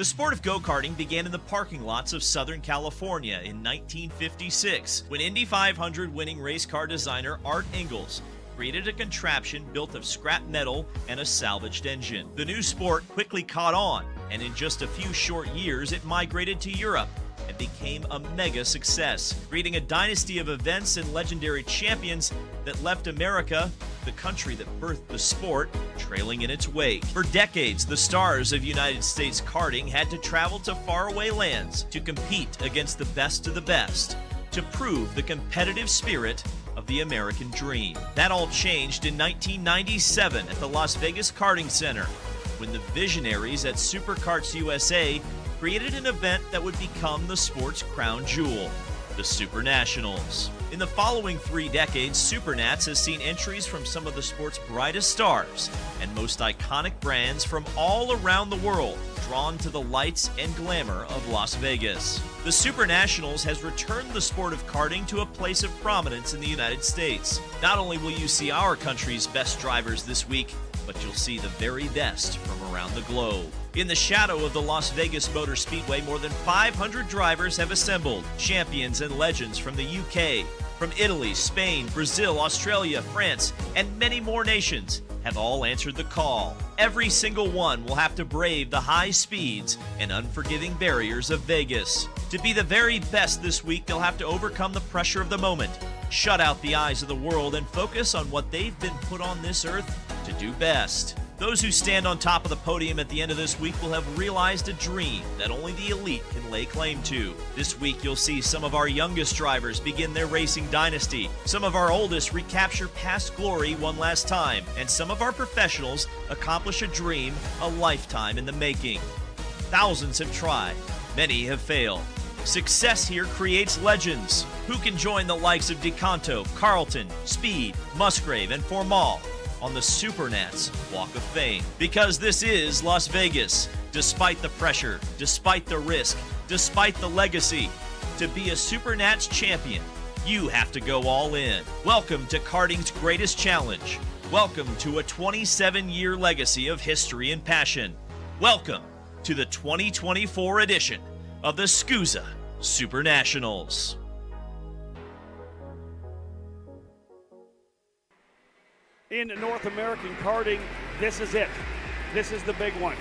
The sport of go-karting began in the parking lots of Southern California in 1956 when Indy 500 winning race car designer Art Ingalls created a contraption built of scrap metal and a salvaged engine. The new sport quickly caught on, and in just a few short years it migrated to Europe and became a mega success, creating a dynasty of events and legendary champions that left America, the country that birthed the sport, trailing in its wake. For decades, the stars of United States karting had to travel to faraway lands to compete against the best of the best, to prove the competitive spirit of the American dream. That all changed in 1997 at the Las Vegas Karting Center, when the visionaries at SuperKarts USA created an event that would become the sport's crown jewel, the SuperNationals. In the following 3 decades, SuperNats has seen entries from some of the sport's brightest stars and most iconic brands from all around the world, drawn to the lights and glamour of Las Vegas. The SuperNationals has returned the sport of karting to a place of prominence in the United States. Not only will you see our country's best drivers this week, but you'll see the very best from around the globe. In the shadow of the Las Vegas Motor Speedway, more than 500 drivers have assembled, champions and legends from the UK, from Italy, Spain, Brazil, Australia, France, and many more nations have all answered the call. Every single one will have to brave the high speeds and unforgiving barriers of Vegas. To be the very best this week, they'll have to overcome the pressure of the moment, shut out the eyes of the world, and focus on what they've been put on this earth to do best. Those who stand on top of the podium at the end of this week will have realized a dream that only the elite can lay claim to. This week you'll see some of our youngest drivers begin their racing dynasty, some of our oldest recapture past glory one last time, and some of our professionals accomplish a dream a lifetime in the making. Thousands have tried, many have failed. Success here creates legends. Who can join the likes of DeCanto, Carlton, Speed, Musgrave, and Formal on the SuperNats Walk of Fame? Because this is Las Vegas. Despite the pressure, despite the risk, despite the legacy, to be a SuperNats champion, you have to go all in. Welcome to karting's greatest challenge. Welcome to a 27-year legacy of history and passion. Welcome to the 2024 edition of the SKUSA SuperNationals. In North American karting, this is it. This is the big one.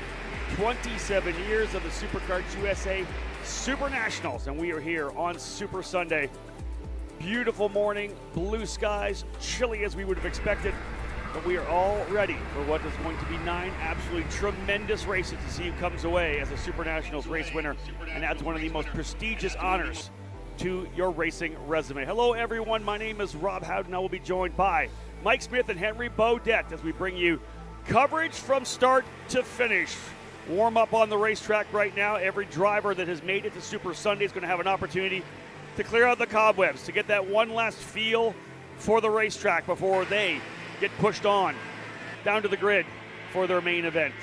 27 years of the SuperKarts USA SuperNationals, and we are here on Super Sunday. Beautiful morning, blue skies, chilly as we would have expected, but we are all ready for what is going to be 9 absolutely tremendous races to see who comes away as a SuperNationals race winner and adds one of the most prestigious honors to your racing resume. Hello everyone, my name is Rob Howden. I will be joined by Mike Smith and Henry Baudette as we bring you coverage from start to finish. Warm up on the racetrack right now. Every driver that has made it to Super Sunday is going to have an opportunity to clear out the cobwebs, to get that one last feel for the racetrack before they get pushed on down to the grid for their main event.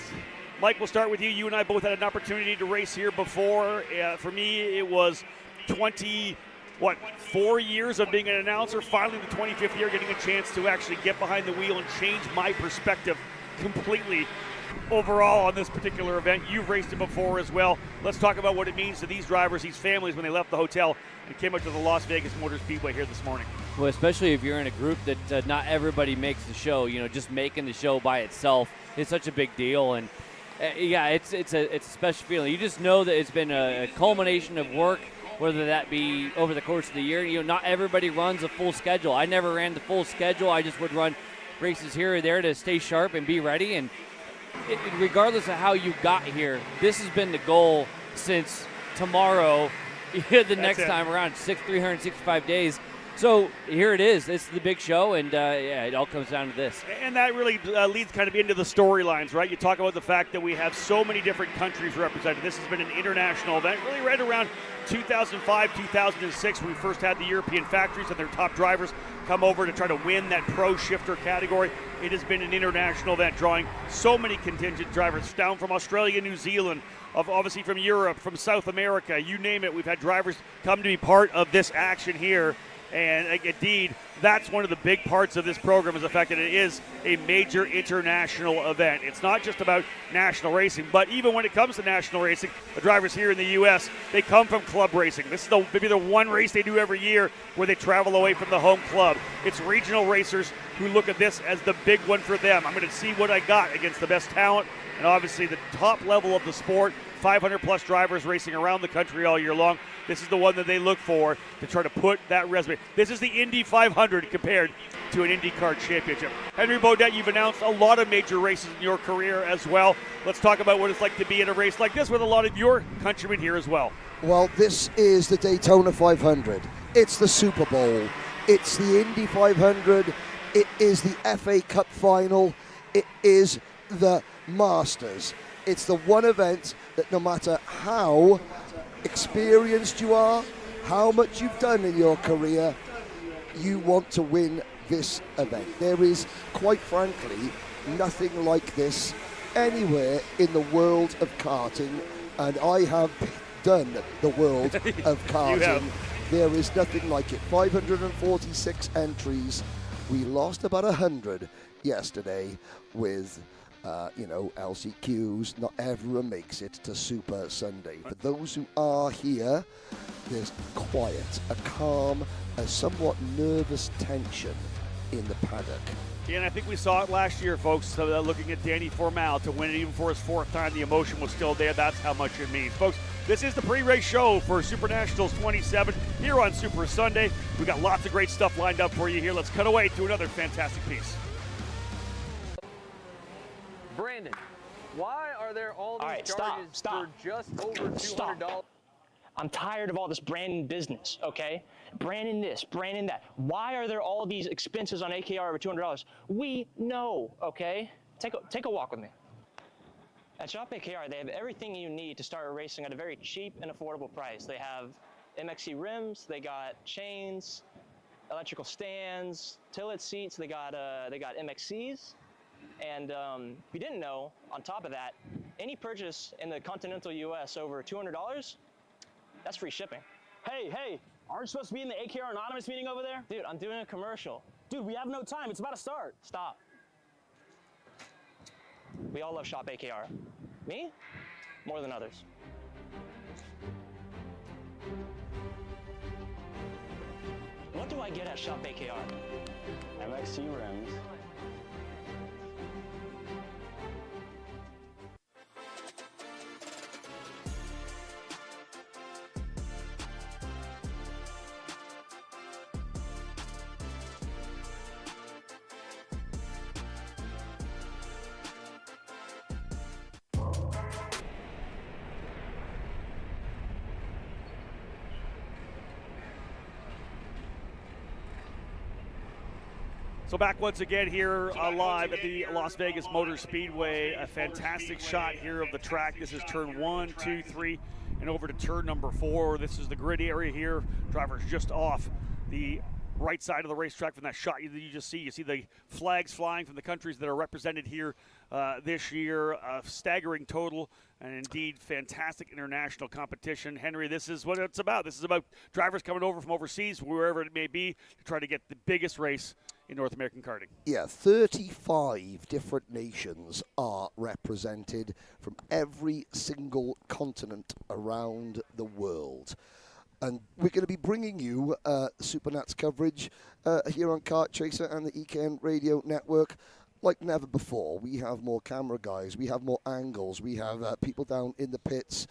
Mike, we'll start with you. You and I both had an opportunity to race here before. For me, it was 4 years of being an announcer, finally the 25th year getting a chance to actually get behind the wheel and change my perspective completely overall on this particular event. You've raced it before as well. Let's talk about what it means to these drivers, these families, when they left the hotel and came up to the Las Vegas Motor Speedway here this morning. Well, especially if you're in a group that not everybody makes the show. You know, just making the show by itself is such a big deal. And yeah, it's a special feeling. You just know that it's been a culmination of work, whether that be over the course of the year. You know, not everybody runs a full schedule. I never ran the full schedule. I just would run races here or there to stay sharp and be ready. And regardless of how you got here, this has been the goal since tomorrow, the next time around, 365 days. So here it is. This is the big show, and yeah, it all comes down to this. And that really leads kind of into the storylines, right? You talk about the fact that we have so many different countries represented. This has been an international event, really right around 2005, 2006, when we first had the European factories and their top drivers come over to try to win that pro shifter category. It has been an international event, drawing so many contingent drivers down from Australia, New Zealand, obviously from Europe, from South America, you name it. We've had drivers come to be part of this action here And indeed, that's one of the big parts of this program, is the fact that it is a major international event. It's not just about national racing, but even when it comes to national racing, the drivers here in the U.S., they come from club racing. This is maybe the one race they do every year where they travel away from the home club. It's regional racers who look at this as the big one for them. I'm going to see what I got against the best talent and obviously the top level of the sport. 500-plus drivers racing around the country all year long. This is the one that they look for to try to put that resume. This is the Indy 500 compared to an IndyCar championship. Henry Beaudet, you've announced a lot of major races in your career as well. Let's talk about what it's like to be in a race like this with a lot of your countrymen here as well. Well, this is the Daytona 500. It's the Super Bowl. It's the Indy 500. It is the FA Cup final. It is the Masters. It's the one event that no matter how experienced you are, how much you've done in your career, you want to win this event. There is, quite frankly, nothing like this anywhere in the world of karting, and I have done the world of karting. There is nothing like it. 546 entries. We lost about 100 yesterday with LCQs. Not everyone makes it to Super Sunday. For those who are here, there's quiet, a calm, a somewhat nervous tension in the paddock. Yeah, and I think we saw it last year, folks, looking at Danny Formal to win it even for his fourth time. The emotion was still there. That's how much it means. Folks, this is the pre-race show for SuperNationals 27 here on Super Sunday. We got lots of great stuff lined up for you here. Let's cut away to another fantastic piece. Brandon, why are there all these charges for just over $200? I'm tired of all this Brandon business, okay? Brandon this, Brandon that. Why are there all these expenses on AKR over $200? We know, okay? Take a walk with me. At Shop AKR, they have everything you need to start racing at a very cheap and affordable price. They have MXC rims, they got chains, electrical stands, tilt seats, they got MXCs. And if you didn't know, on top of that, any purchase in the continental US over $200, that's free shipping. Hey, aren't you supposed to be in the AKR Anonymous meeting over there? Dude, I'm doing a commercial. Dude, we have no time. It's about to start. Stop. We all love Shop AKR. Me? More than others. What do I get at Shop AKR? MXC rims. So back once again here live at the Las Vegas Motor Speedway. A fantastic shot here of the track. This is turn 1, 2, 3, and over to turn number 4. This is the grid area here. Drivers just off the right side of the racetrack from that shot you just see. You see the flags flying from the countries that are represented here this year. A staggering total, and indeed fantastic international competition. Henry, this is what it's about. This is about drivers coming over from overseas, wherever it may be, to try to get the biggest race in North American karting. Yeah, 35 different nations are represented from every single continent around the world. And we're going to be bringing you SuperNats coverage here on Kart Chaser and the EKN Radio Network like never before. We have more camera guys, we have more angles, we have people down in the pits,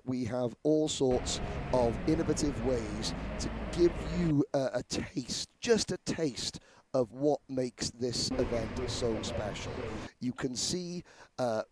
we have all sorts of innovative ways to give you a taste, just a taste of what makes this event so special. You can see the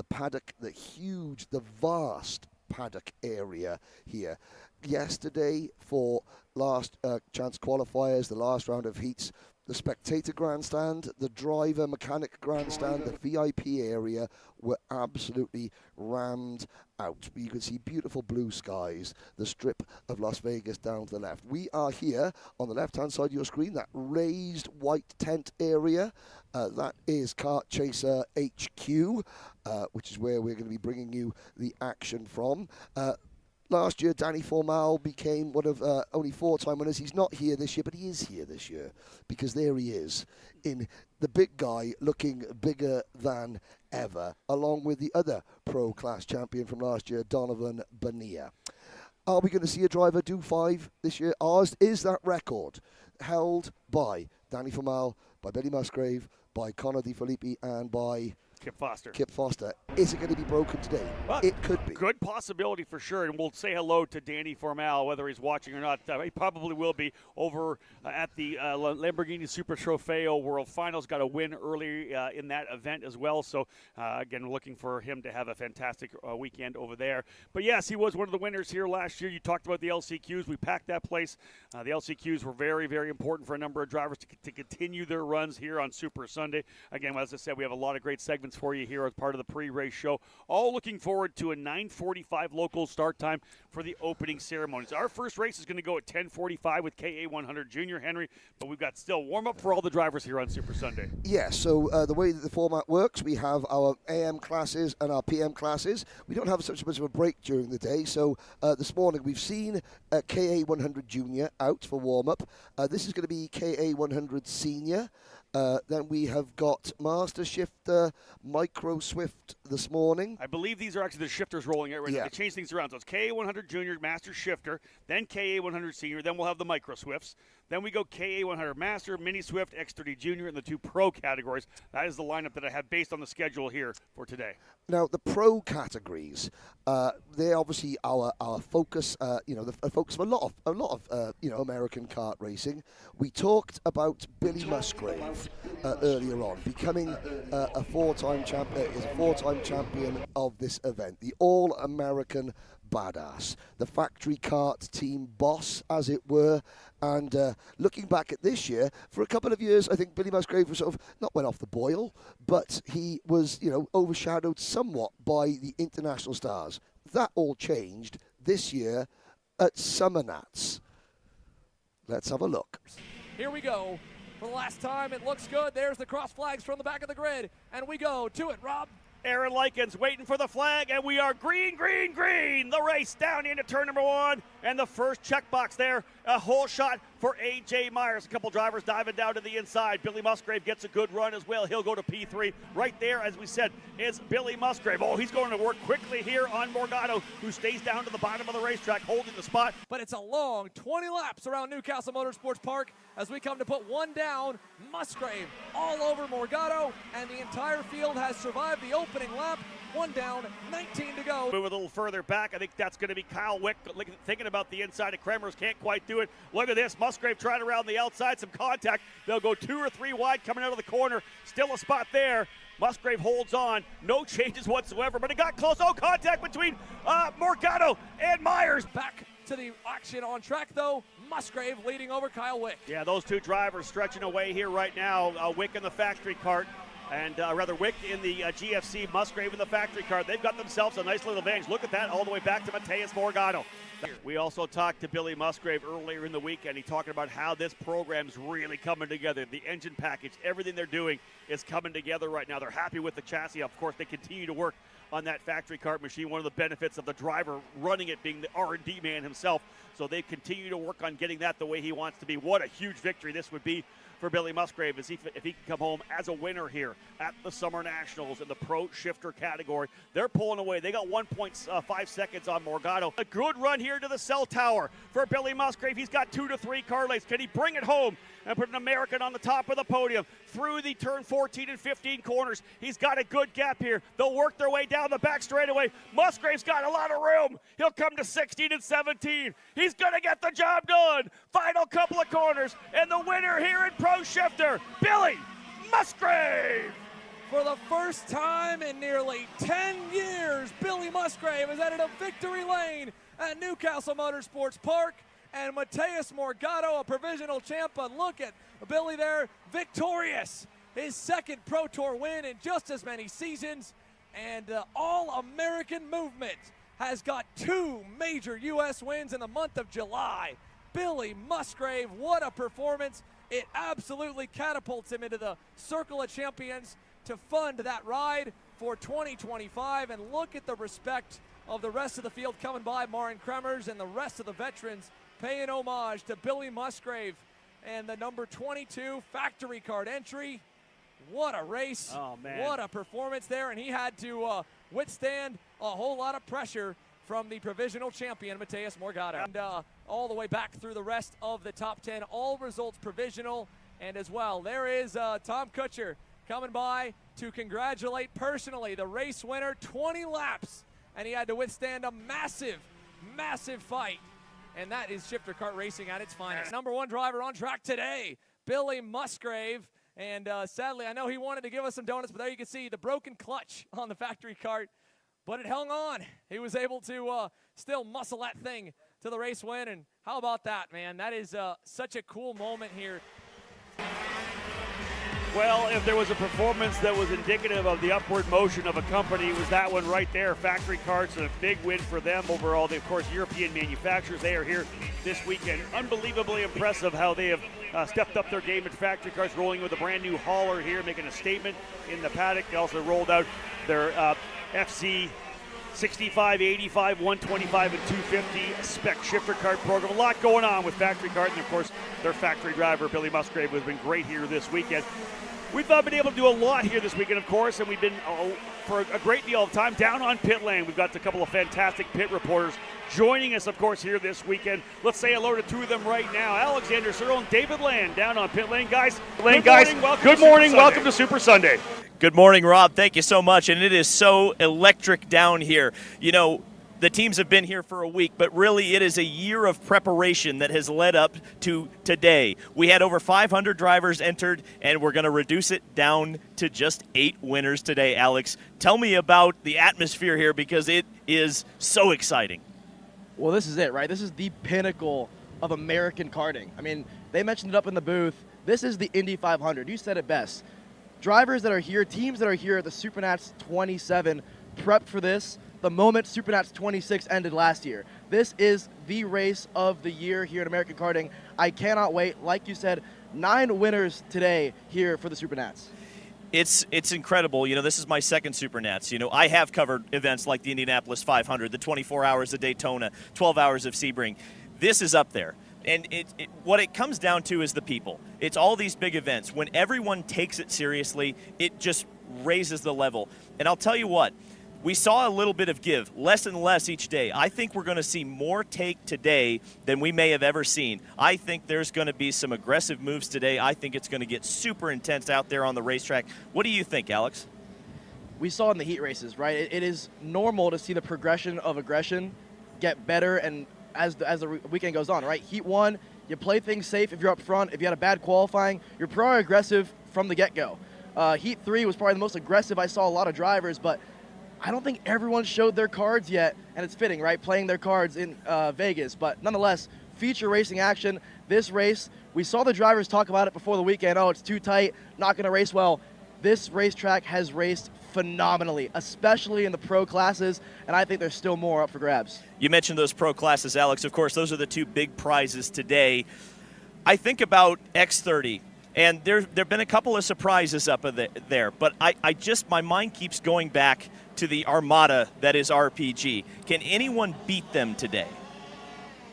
paddock, the vast paddock area here. Yesterday, for last chance qualifiers, the last round of heats, the spectator grandstand, the driver mechanic grandstand, the VIP area were absolutely rammed out. You can see beautiful blue skies, the strip of Las Vegas down to the left. We are here on the left-hand side of your screen, that raised white tent area. That is Kart Chaser HQ, which is where we're going to be bringing you the action from. last year, Danny Formal became one of only 4-time winners. He's not here this year, but he is here this year because there he is in the big guy looking bigger than ever, along with the other pro class champion from last year, Donovan Bonilla. Are we going to see a driver do 5 this year? Ours is that record held by Danny Formal, by Billy Musgrave, by Connor Di Filippi, and by Kip Foster. Is it going to be broken today? Well, it could be. Good possibility for sure, and we'll say hello to Danny Formal, whether he's watching or not. He probably will be over at the Lamborghini Super Trofeo World Finals. Got a win early in that event as well. So, again, looking for him to have a fantastic weekend over there. But, yes, he was one of the winners here last year. You talked about the LCQs. We packed that place. The LCQs were very, very important for a number of drivers to continue their runs here on Super Sunday. Again, as I said, we have a lot of great segments for you here as part of the pre-race show. All looking forward to a 9:45 local start time for the opening ceremonies. Our first race is going to go at 10:45 with KA100 Junior, Henry, but we've got still warm-up for all the drivers here on Super Sunday. Yeah, so the way that the format works, we have our AM classes and our PM classes. We don't have such much of a break during the day, so this morning we've seen KA100 Junior out for warm-up. This is going to be KA100 Senior. Then we have got Master Shifter, Micro Swift this morning. I believe these are actually the shifters rolling it right now. They change things around. So it's KA100 Junior, Master Shifter, then KA100 Senior, then we'll have the Micro Swifts. Then we go KA100 Master, Mini Swift, X30 Junior, and the 2 Pro categories. That is the lineup that I have based on the schedule here for today. Now, the Pro categories, they're obviously our focus, the focus of a lot of American kart racing. We talked about Billy Musgrave earlier on, becoming a 4-time champion of this event, the All-American badass, the factory kart team boss, as it were. And looking back at this year, for a couple of years, I think Billy Musgrave was sort of not went off the boil, but he was, overshadowed somewhat by the international stars. That all changed this year at SuperNationals. Let's have a look. Here we go. For the last time, it looks good. There's the cross flags from the back of the grid, and we go to it, Rob. Aaron Likens waiting for the flag, and we are green, green, green. The race down into turn number 1, and the first checkbox there, a hole shot for A.J. Myers. A couple drivers diving down to the inside. Billy Musgrave gets a good run as well. He'll go to P3. Right there, as we said, is Billy Musgrave. Oh, he's going to work quickly here on Morgado, who stays down to the bottom of the racetrack, holding the spot. But it's a long 20 laps around Newcastle Motorsports Park as we come to put one down. Musgrave all over Morgado, and the entire field has survived the opening lap. One down, 19 to go. Move a little further back. I think that's going to be Kyle Wick thinking about the inside of Kremers. Can't quite do it. Look at this. Musgrave trying around the outside. Some contact. They'll go 2 or 3 wide coming out of the corner. Still a spot there. Musgrave holds on. No changes whatsoever, but it got close. Oh, contact between Morgado and Myers. Back to the action on track, though. Musgrave leading over Kyle Wick. Yeah, those 2 drivers stretching away here right now. Wick in the factory kart. And Wick in the GFC, Musgrave in the factory car. They've got themselves a nice little advantage. Look at that, all the way back to Mateus Morgado. We also talked to Billy Musgrave earlier in the weekend. He talking about how this program's really coming together. The engine package, everything they're doing is coming together right now. They're happy with the chassis. Of course, they continue to work on that factory kart machine. One of the benefits of the driver running it being the R&D man himself. So they continue to work on getting that the way he wants to be. What a huge victory this would be for Billy Musgrave if he can come home as a winner here at the Summer Nationals in the Pro Shifter category. They're pulling away. They got 1.5 seconds on Morgado. A good run here to the cell tower for Billy Musgrave. He's got 2 to 3 car lengths. Can he bring it home and put an American on the top of the podium through the turn 14 and 15 corners? He's got a good gap here. They'll work their way down the back straightaway. Musgrave's got a lot of room. He'll come to 16 and 17. He's going to get the job done. Final couple of corners, and the winner here in Pro Shifter, Billy Musgrave. For the first time in nearly 10 years, Billy Musgrave has entered a victory lane at Newcastle Motorsports Park. And Mateus Morgado, a provisional champ, but look at Billy there, victorious. His second Pro Tour win in just as many seasons. And the All-American movement has got 2 major U.S. wins in the month of July. Billy Musgrave, what a performance. It absolutely catapults him into the Circle of Champions to fund that ride for 2025. And look at the respect of the rest of the field coming by, Marin Kremers and the rest of the veterans paying homage to Billy Musgrave and the number 22 factory card entry. What a race. Oh, man. What a performance there, and he had to withstand a whole lot of pressure from the provisional champion, Mateus Morgado. And all the way back through the rest of the top 10, all results provisional. And as well, there is Tom Kutcher coming by to congratulate personally the race winner, 20 laps, and he had to withstand a massive, massive fight. And that is shifter kart racing at its finest. Number 1 driver on track today, Billy Musgrave. And sadly, I know he wanted to give us some donuts, but there you can see the broken clutch on the factory kart. But it hung on. He was able to still muscle that thing to the race win. And how about that, man? That is such a cool moment here. Well, if there was a performance that was indicative of the upward motion of a company, it was that one right there. Factory Karts, and a big win for them over all the, of course, European manufacturers. They are here this weekend. Unbelievably impressive how they have stepped up their game at Factory Karts, rolling with a brand new hauler here, making a statement in the paddock. They also rolled out their FC 65, 85, 125, and 250 spec shifter kart program. A lot going on with Factory Kart, and of course, their factory driver, Billy Musgrave, has been great here this weekend. We've been able to do a lot here this weekend, of course, and we've been, for a great deal of time, down on pit lane. We've got a couple of fantastic pit reporters joining us, of course, here this weekend. Let's say hello to 2 of them right now. Alexander Searle and David Land down on pit lane. Guys, good morning. Welcome to Super Sunday. Good morning, Rob. Thank you so much. And it is so electric down here. You know, the teams have been here for a week, but really it is a year of preparation that has led up to today. We had over 500 drivers entered, and we're going to reduce it down to just 8 winners today. Alex, tell me about the atmosphere here, because it is so exciting. Well, this is it, right? This is the pinnacle of American karting. I mean, they mentioned it up in the booth. This is the Indy 500. You said it best. Drivers that are here, teams that are here at the SuperNats 27 prepped for this the moment SuperNats 26 ended last year. This is the race of the year here at American Karting. I cannot wait. Like you said, 9 winners today here for the SuperNats. It's incredible. You know, this is my second SuperNats. You know, I have covered events like the Indianapolis 500, the 24 hours of Daytona, 12 hours of Sebring. This is up there. And what it comes down to is the people. It's all these big events. When everyone takes it seriously, it just raises the level. And I'll tell you what, we saw a little bit of give, less and less each day. I think we're going to see more take today than we may have ever seen. I think there's going to be some aggressive moves today. I think it's going to get super intense out there on the racetrack. What do you think, Alex? We saw in the heat races, right? It is normal to see the progression of aggression get better and as the weekend goes on, right? Heat 1, you play things safe if you're up front. If you had a bad qualifying, you're probably aggressive from the get-go. Heat 3 was probably the most aggressive. I saw a lot of drivers, but I don't think everyone showed their cards yet, and it's fitting, right? Playing their cards in Vegas, but nonetheless, feature racing action. This race, we saw the drivers talk about it before the weekend. Oh, it's too tight, not going to race well. This racetrack has raced phenomenally, especially in the pro classes, and I think there's still more up for grabs. You mentioned those pro classes, Alex. Of course, those are the 2 big prizes today. I think about X30. And there have been a couple of surprises up there, but my mind keeps going back to the armada that is RPG. Can anyone beat them today?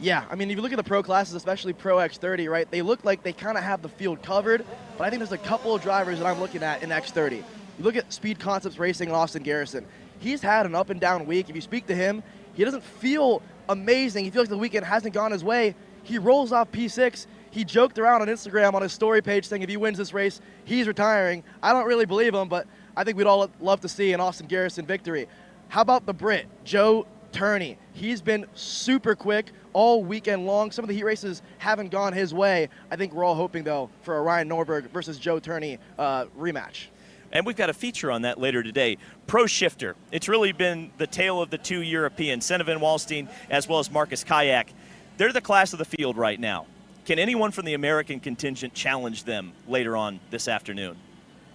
Yeah, I mean, if you look at the pro classes, especially Pro X30, right, they look like they kind of have the field covered, but I think there's a couple of drivers that I'm looking at in X30. You look at Speed Concepts Racing and Austin Garrison. He's had an up and down week. If you speak to him, he doesn't feel amazing. He feels like the weekend hasn't gone his way. He rolls off P6. He joked around on Instagram on his story page saying if he wins this race, he's retiring. I don't really believe him, but I think we'd all love to see an Austin Garrison victory. How about the Brit, Joe Turney? He's been super quick all weekend long. Some of the heat races haven't gone his way. I think we're all hoping, though, for a Ryan Norberg versus Joe Turney rematch. And we've got a feature on that later today. Pro Shifter. It's really been the tale of the 2 Europeans, Senevan Wallstein as well as Marcus Kayak. They're the class of the field right now. Can anyone from the American contingent challenge them later on this afternoon?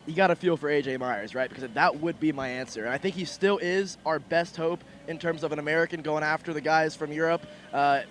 You got to feel for AJ Myers, right? Because that would be my answer. And I think he still is our best hope in terms of an American going after the guys from Europe.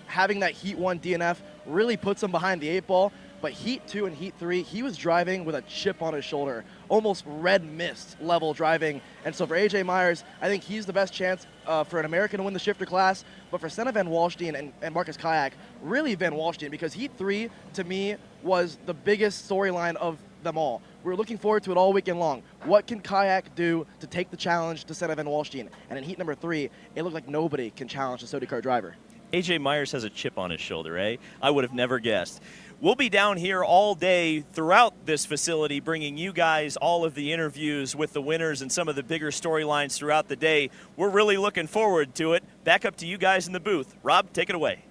Having that Heat 1 DNF really puts him behind the 8 ball. But Heat 2 and Heat 3, he was driving with a chip on his shoulder, almost red mist level driving. And so for AJ Myers, I think he's the best chance for an American to win the shifter class. But for Senna Van Waalstein and Marcus Kayak, really Van Waalstein, because Heat 3, to me, was the biggest storyline of them all. We were looking forward to it all weekend long. What can Kayak do to take the challenge to Senna Van Waalstein? And in Heat number 3, it looked like nobody can challenge the Sody Kart driver. AJ Myers has a chip on his shoulder, eh? I would have never guessed. We'll be down here all day throughout this facility, bringing you guys all of the interviews with the winners and some of the bigger storylines throughout the day. We're really looking forward to it. Back up to you guys in the booth. Rob, take it away.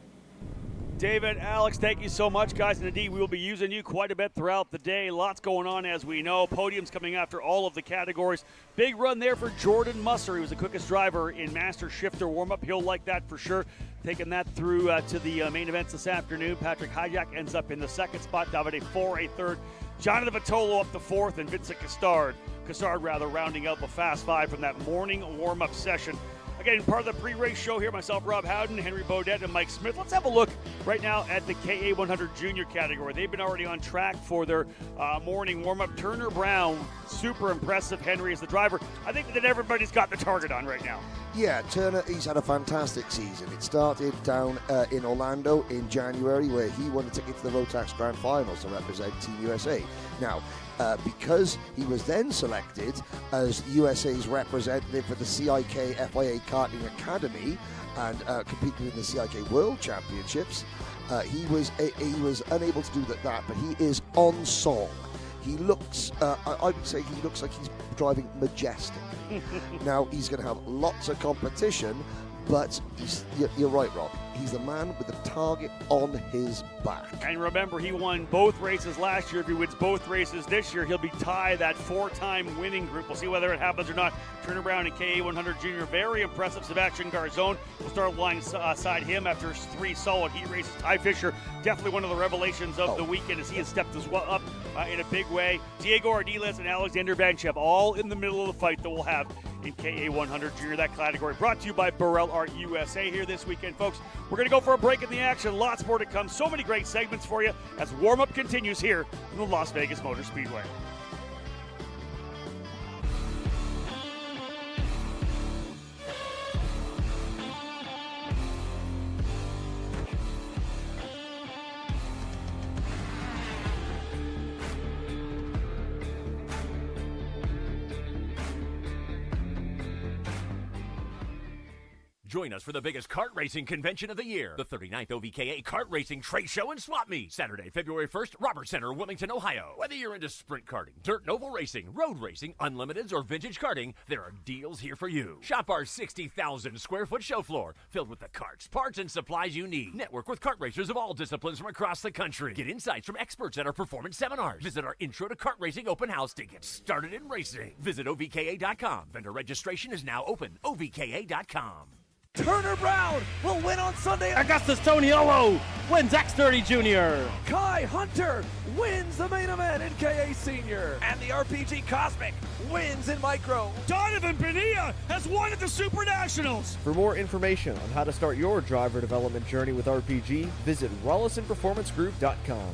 David, Alex, thank you so much, guys. And indeed, we will be using you quite a bit throughout the day. Lots going on, as we know. Podiums coming after all of the categories. Big run there for Jordan Musser. He was the quickest driver in Master Shifter warm-up. He'll like that for sure. Taking that through to the main events this afternoon. Patrick Hajak ends up in the second spot. Davide Fore, third. Jonathan Vitolo up the fourth, and Vincent Cassard rounding out the Fast Five from that morning warm-up session. Again, part of the pre-race show here, myself, Rob Howden, Henry Beaudet, and Mike Smith. Let's have a look right now at the KA100 Junior category. They've been already on track for their morning warm-up. Turner Brown, super impressive. Henry is the driver. I think that everybody's got the target on right now. Yeah, Turner, he's had a fantastic season. It started down in Orlando in January, where he won a ticket to the Rotax Grand Finals to represent Team USA. Now, because he was then selected as USA's representative for the CIK FIA Karting Academy and competing in the CIK World Championships, he was unable to do that, but he is on song. He looks, I would say he looks like he's driving majestic. Now, he's going to have lots of competition, but you're right, Rob. He's the man with the target on his back. And remember, he won both races last year. If he wins both races this year, he'll be tied that four-time winning group. We'll see whether it happens or not. Turner Brown and KA100 Junior, very impressive. Sebastian Garzone will start alongside him after 3 solid heat races. Ty Fisher, definitely one of the revelations of the weekend, as he has stepped as well up in a big way. Diego Ardiles and Alexander Vanchev all in the middle of the fight that we'll have in KA100 Junior. That category brought to you by Burrell Art USA here this weekend, folks. We're going to go for a break in the action. Lots more to come. So many great segments for you as warm-up continues here in the Las Vegas Motor Speedway. Join us for the biggest kart racing convention of the year, the 39th OVKA Kart Racing Trade Show and Swap Meet, Saturday, February 1st, Roberts Center, Wilmington, Ohio. Whether you're into sprint karting, dirt and oval racing, road racing, unlimiteds, or vintage karting, there are deals here for you. Shop our 60,000 square foot show floor, filled with the karts, parts, and supplies you need. Network with kart racers of all disciplines from across the country. Get insights from experts at our performance seminars. Visit our Intro to Kart Racing open house to get started in racing. Visit OVKA.com. Vendor registration is now open. OVKA.com. Turner Brown will win on Sunday. Augustus Toniolo wins X30 Junior. Kai Hunter wins the main event in KA Senior. And the RPG Cosmic wins in Micro. Donovan Bonilla has won at the SuperNationals. For more information on how to start your driver development journey with RPG, visit RollisonPerformanceGroup.com.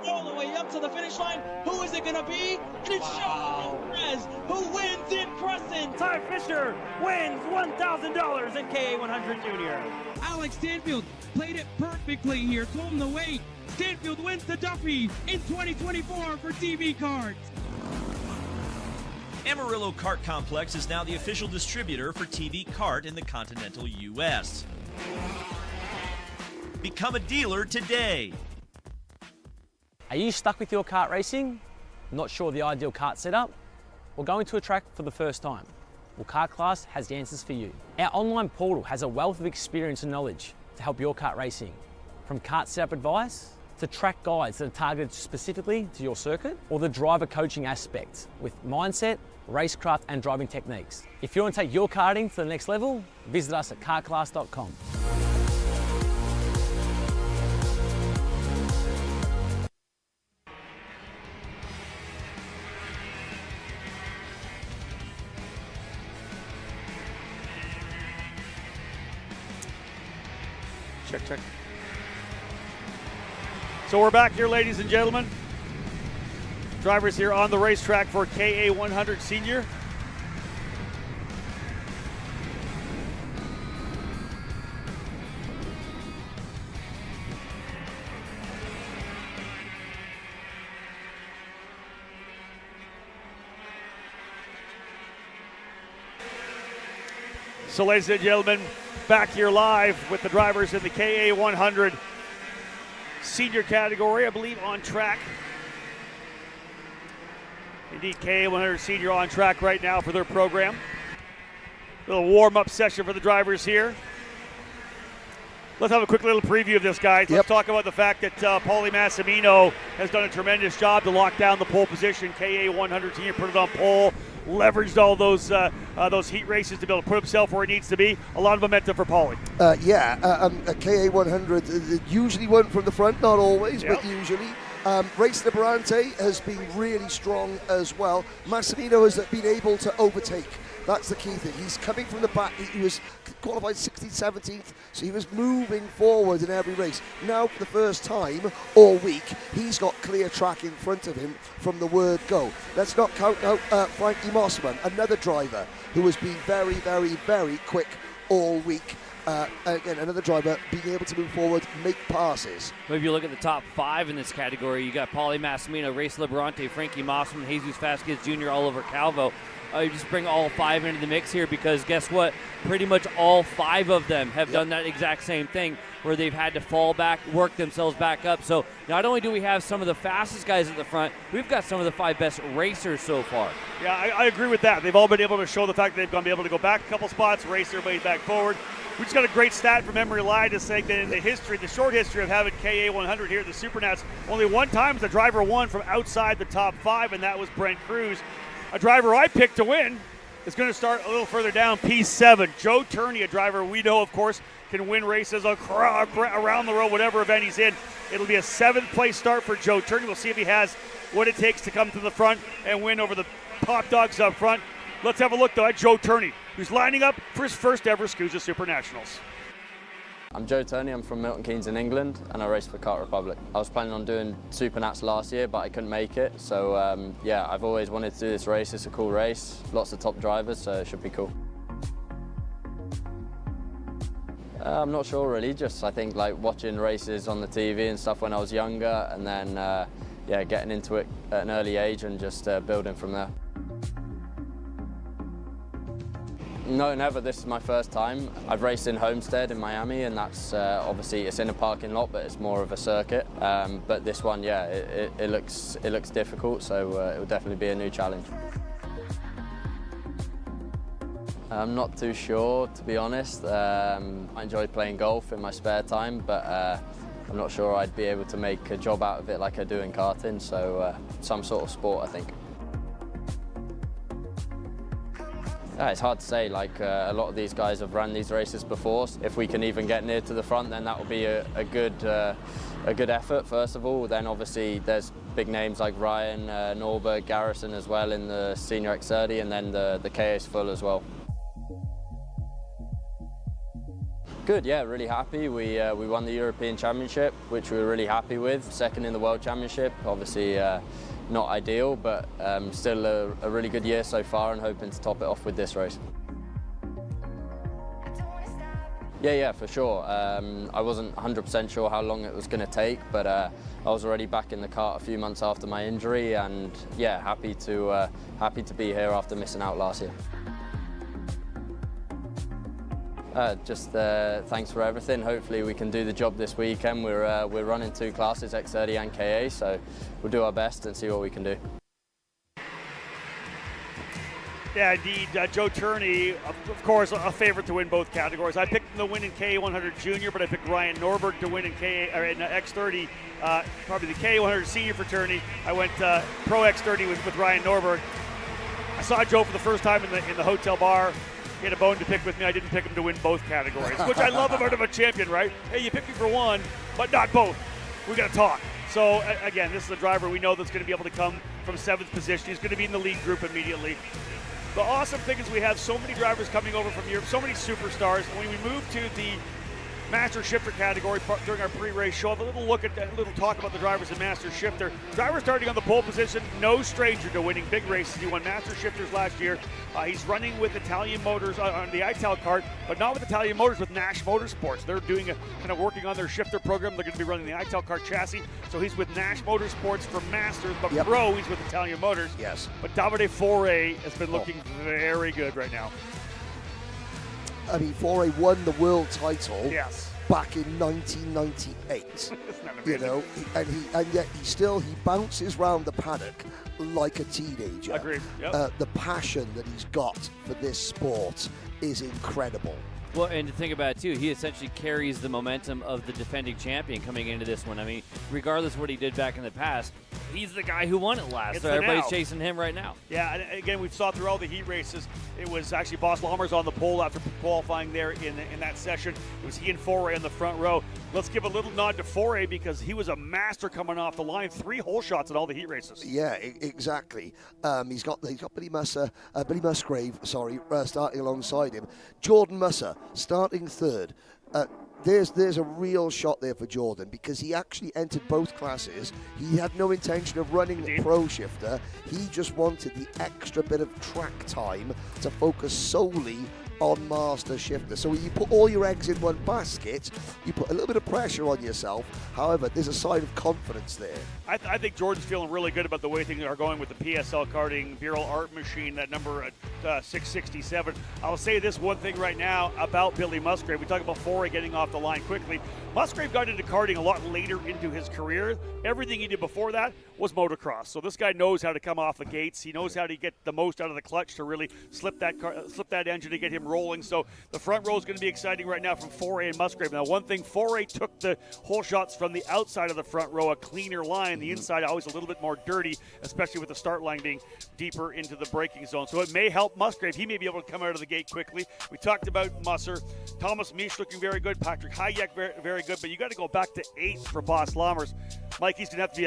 All the way up to the finish line. Who is it going to be? And it's Sean Perez who wins in Crescent. Ty Fisher wins $1,000 in KA100 Junior. Alex Stanfield played it perfectly here. Told him to wait. Stanfield wins the Duffy in 2024 for TV Karts. Amarillo Kart Complex is now the official distributor for TV Kart in the continental U.S. Become a dealer today. Are you stuck with your kart racing? Not sure of the ideal kart setup? Or going to a track for the first time? Well, Kart Class has the answers for you. Our online portal has a wealth of experience and knowledge to help your kart racing. From kart setup advice to track guides that are targeted specifically to your circuit, or the driver coaching aspect with mindset, racecraft and driving techniques. If you want to take your karting to the next level, visit us at kartclass.com. Check, check. So we're back here, ladies and gentlemen. Drivers here on the racetrack for KA100 Senior. So, ladies and gentlemen, back here live with the drivers in the KA100 Senior category, I believe on track. Indeed, KA100 Senior on track right now for their program. A little warm-up session for the drivers here. Let's have a quick little preview of this, guys. Let's talk about the fact that Paulie Massimino has done a tremendous job to lock down the pole position. KA100 Senior put it on pole, leveraged all those heat races to be able to put himself where he needs to be. A lot of momentum for Paulie. KA100 usually won from the front, not always, but usually. Race Liberante has been really strong as well. Massimino has been able to overtake. That's the key thing. He's coming from the back. He was qualified 16th, 17th, so he was moving forward in every race. Now, for the first time all week, he's got clear track in front of him from the word go. Let's not count out Frankie Mossman, another driver who has been very, very, very quick all week. Again, another driver being able to move forward, make passes. Well, if you look at the top 5 in this category, you got Paulie Massimino, Race Liberante, Frankie Mossman, Jesus Vasquez Jr., Oliver Calvo. You just bring all 5 into the mix here because guess what? Pretty much all 5 of them have done that exact same thing where they've had to fall back, work themselves back up. So not only do we have some of the fastest guys at the front, we've got some of the 5 best racers so far. Yeah, I agree with that. They've all been able to show the fact that they've gone be able to go back a couple spots, race everybody back forward. We just got a great stat from Emery Lai to say that in the short history of having KA100 here at the SuperNats, only one time has a driver won from outside the top 5, and that was Brent Cruz. A driver I picked to win is going to start a little further down, P7. Joe Turney, a driver we know, of course, can win races around the road, whatever event he's in. It'll be a 7th place start for Joe Turney. We'll see if he has what it takes to come to the front and win over the top dogs up front. Let's have a look, though, at Joe Turney, who's lining up for his first ever SKUSA SuperNationals. I'm Joe Turney, I'm from Milton Keynes in England, and I race for Kart Republic. I was planning on doing SuperNats last year, but I couldn't make it. So yeah, I've always wanted to do this race. It's a cool race, lots of top drivers, so it should be cool. I'm not sure really, just I think like watching races on the TV and stuff when I was younger, and then yeah, getting into it at an early age and just building from there. No, never. This is my first time. I've raced in Homestead in Miami, and that's obviously it's in a parking lot, but it's more of a circuit. But this one, yeah, it looks difficult, so it will definitely be a new challenge. I'm not too sure, to be honest. I enjoy playing golf in my spare time, but I'm not sure I'd be able to make a job out of it like I do in karting. So some sort of sport, I think. It's hard to say, like a lot of these guys have run these races before. If we can even get near to the front, then that will be a good effort, first of all. Then obviously there's big names like Ryan, Norberg, Garrison as well in the Senior X30, and then the KA's full as well. Good, yeah, really happy. We won the European Championship, which we were really happy with. Second in the World Championship, obviously not ideal, but still a really good year so far, and hoping to top it off with this race. Yeah, for sure. I wasn't 100% sure how long it was going to take, but I was already back in the kart a few months after my injury, and yeah, happy to be here after missing out last year. Just thanks for everything. Hopefully we can do the job this weekend. We're running 2 classes, X30 and KA, so we'll do our best and see what we can do. Yeah, indeed. Joe Turney, of course, a favorite to win both categories. I picked him to win in KA100 Junior, but I picked Ryan Norberg to win in X30, probably the KA100 Senior for Turney. I went Pro X30 with Ryan Norberg. I saw Joe for the first time in the hotel bar. He had a bone to pick with me. I didn't pick him to win both categories, which I love about of a champion, right? Hey, you picked me for one, but not both. We got to talk. So, again, this is a driver we know that's going to be able to come from 7th position. He's going to be in the lead group immediately. The awesome thing is we have so many drivers coming over from Europe, so many superstars. When we move to the Master Shifter category during our pre-race show, have a little look at that, a little talk about the drivers in Master Shifter. Driver starting on the pole position, no stranger to winning big races. He won Master Shifters last year. He's running with Italian Motors on the ITAL Kart, but not with Italian Motors, with Nash Motorsports. They're doing kind of working on their shifter program. They're going to be running the ITAL Kart chassis. So he's with Nash Motorsports for Masters, but Pro, he's with Italian Motors. Yes. But Davide Foray has been looking very good right now. I mean, Foray won the world title yes. back in 1998. You know, and yet he bounces round the paddock like a teenager. Agreed. Yep. The passion that he's got for this sport is incredible. Well, and to think about it, too, he essentially carries the momentum of the defending champion coming into this one. I mean, regardless of what he did back in the past, he's the guy who won it last. So everybody's chasing him right now. Yeah, and again, we saw through all the heat races, it was actually Boss Lammers on the pole after qualifying there in that session. It was he and Foray in the front row. Let's give a little nod to Foray because he was a master coming off the line. 3 hole shots in all the heat races. Yeah, exactly. He's got Billy Musgrave, starting alongside him. Jordan Musser starting third. There's a real shot there for Jordan because he actually entered both classes. He had no intention of running the Pro Shifter. He just wanted the extra bit of track time to focus solely on Master Shifter. So when you put all your eggs in one basket, you put a little bit of pressure on yourself. However, there's a side of confidence there. I think Jordan's feeling really good about the way things are going with the PSL karting Bureau Art Machine, that number at 667. I'll say this one thing right now about Billy Musgrave. We talk about Foray getting off the line quickly. Musgrave got into karting a lot later into his career. Everything he did before that was motocross. So this guy knows how to come off the gates. He knows how to get the most out of the clutch to really slip that engine to get him rolling. So the front row is going to be exciting right now from Foray and Musgrave. Now, one thing, Foray took the hole shots from the outside of the front row, a cleaner line. The inside always a little bit more dirty, especially with the start line being deeper into the braking zone. So it may help Musgrave. He may be able to come out of the gate quickly. We talked about Musser. Thomas Misch looking very good. Patrick Hayek very, very good. But you got to go back to 8th for Boss Lammers. Mike, he's going to have to be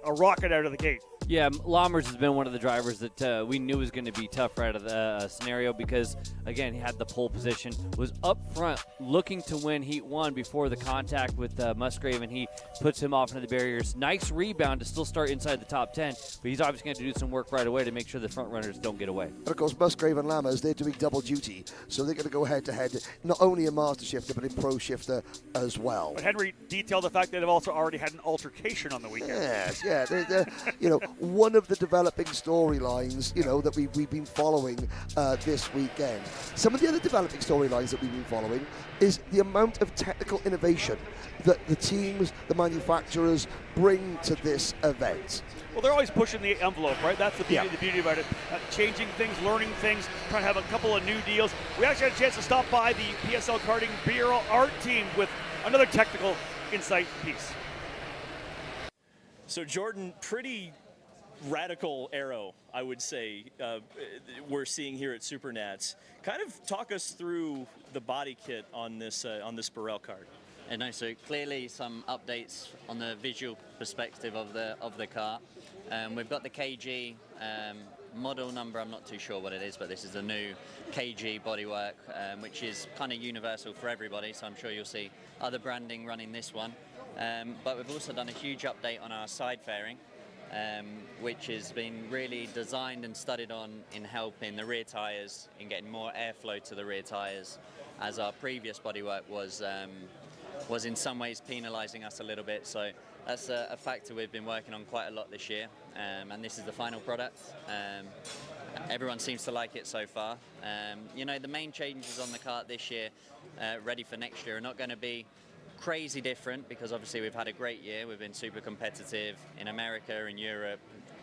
a rocket out of the gate. Yeah, Lammers has been one of the drivers that we knew was going to be tough right out of the scenario because, again, he had the pole position, was up front looking to win Heat 1 before the contact with Musgrave, and he puts him off into the barriers. Nice rebound to still start inside the top 10, but he's obviously going to do some work right away to make sure the front runners don't get away. And, of course, Musgrave and Lammers, they're doing double duty, so they're going to go head-to-head, not only in Master Shifter, but in Pro Shifter as well. But Henry detailed the fact that they've also already had an altercation on the weekend. Yes, yeah. They're one of the developing storylines, that we've been following this weekend. Some of the other developing storylines that we've been following is the amount of technical innovation that the teams, the manufacturers bring to this event. Well, they're always pushing the envelope, right? That's the beauty about it. Changing things, learning things, trying to have a couple of new deals. We actually had a chance to stop by the PSL Karting Bureau Art team with another technical insight piece. So, Jordan, pretty radical arrow, I would say, we're seeing here at SuperNats. Kind of talk us through the body kit on this Burrell cart. And no, so clearly some updates on the visual perspective of the car. We've got the KG model number, I'm not too sure what it is, but this is the new KG bodywork, which is kind of universal for everybody, so I'm sure you'll see other branding running this one. But we've also done a huge update on our side fairing, which has been really designed and studied on in helping the rear tyres, in getting more airflow to the rear tyres, as our previous bodywork was in some ways penalising us a little bit. So that's a factor we've been working on quite a lot this year, and this is the final product. Everyone seems to like it so far. The main changes on the kart this year, ready for next year, are not going to be crazy different because obviously we've had a great year. We've been super competitive in America, in Europe,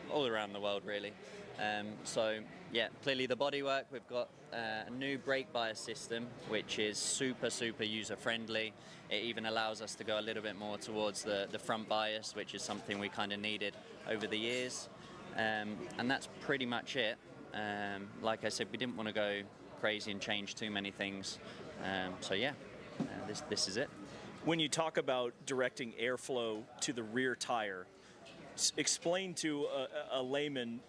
all around the world really. So Yeah, clearly the bodywork, we've got a new brake bias system, which is super user-friendly. It even allows us to go a little bit more towards the front bias, which is something we kind of needed over the years. And that's pretty much it. Like I said, we didn't want to go crazy and change too many things. So yeah, this is it. When you talk about directing airflow to the rear tire, explain to a layman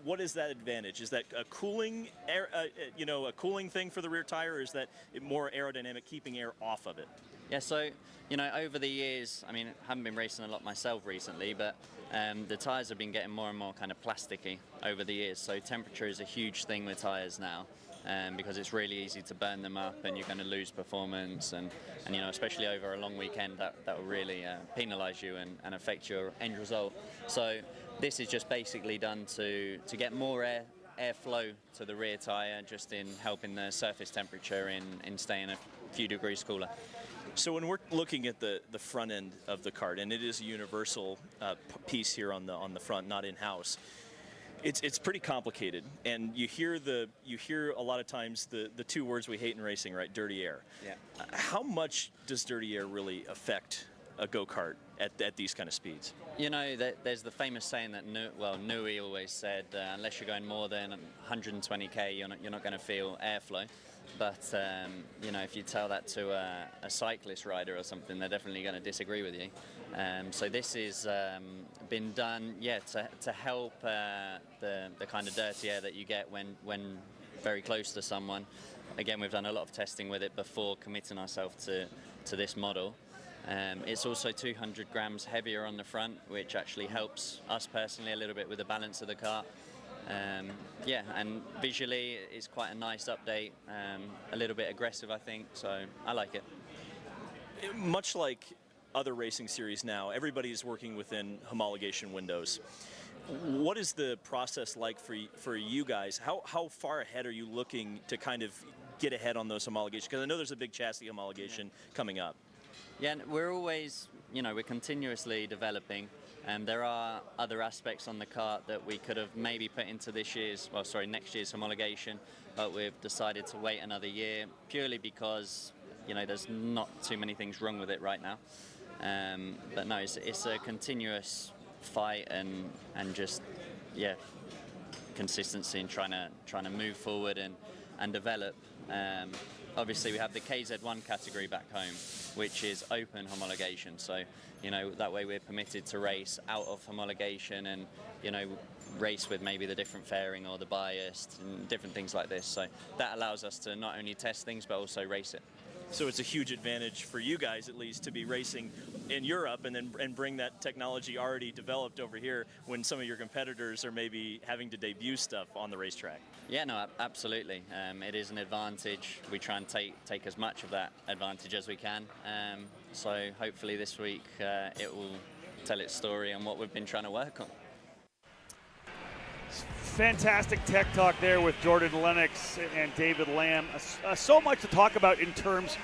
what is that advantage? Is that a cooling a cooling thing for the rear tire, or is that more aerodynamic, keeping air off of it? Yeah, so over the years, I mean, I haven't been racing a lot myself recently, but the tires have been getting more and more kind of plasticky over the years. So temperature is a huge thing with tires now. Because it's really easy to burn them up, and you're going to lose performance, and especially over a long weekend, that will really penalize you and affect your end result. So this is just basically done to get more airflow to the rear tire, just in helping the surface temperature in staying a few degrees cooler. So when we're looking at the front end of the kart, and it is a universal piece here on the front, not in-house, it's pretty complicated, and you hear a lot of times the two words we hate in racing, right? Dirty air. Yeah. How much does dirty air really affect a go-kart at these kind of speeds? There's the famous saying that Nui always said, unless you're going more than 120k, you're not going to feel airflow. But if you tell that to a cyclist rider or something, they're definitely going to disagree with you. So this is been done, to help the kind of dirty air that you get when very close to someone. Again, we've done a lot of testing with it before committing ourselves to this model. It's also 200 grams heavier on the front, which actually helps us personally a little bit with the balance of the car. And visually it's quite a nice update, a little bit aggressive, I think, so I like it. Much like other racing series now, everybody is working within homologation windows. What is the process like for you guys? How far ahead are you looking to kind of get ahead on those homologations? Because I know there's a big chassis homologation coming up. Yeah, we're always, we're continuously developing. There are other aspects on the kart that we could have maybe put into next year's homologation, but we've decided to wait another year purely because, there's not too many things wrong with it right now. But no, it's a continuous fight and just, consistency in trying to move forward and develop. Obviously, we have the KZ1 category back home, which is open homologation. So, that way we're permitted to race out of homologation and, race with maybe the different fairing or the bias and different things like this. So that allows us to not only test things, but also race it. So it's a huge advantage for you guys, at least, to be racing in Europe and bring that technology already developed over here when some of your competitors are maybe having to debut stuff on the racetrack. Yeah, no, absolutely. It is an advantage. We try and take as much of that advantage as we can. So hopefully this week it will tell its story on what we've been trying to work on. Fantastic tech talk there with Jordan Lennox and David Lamb. So much to talk about in terms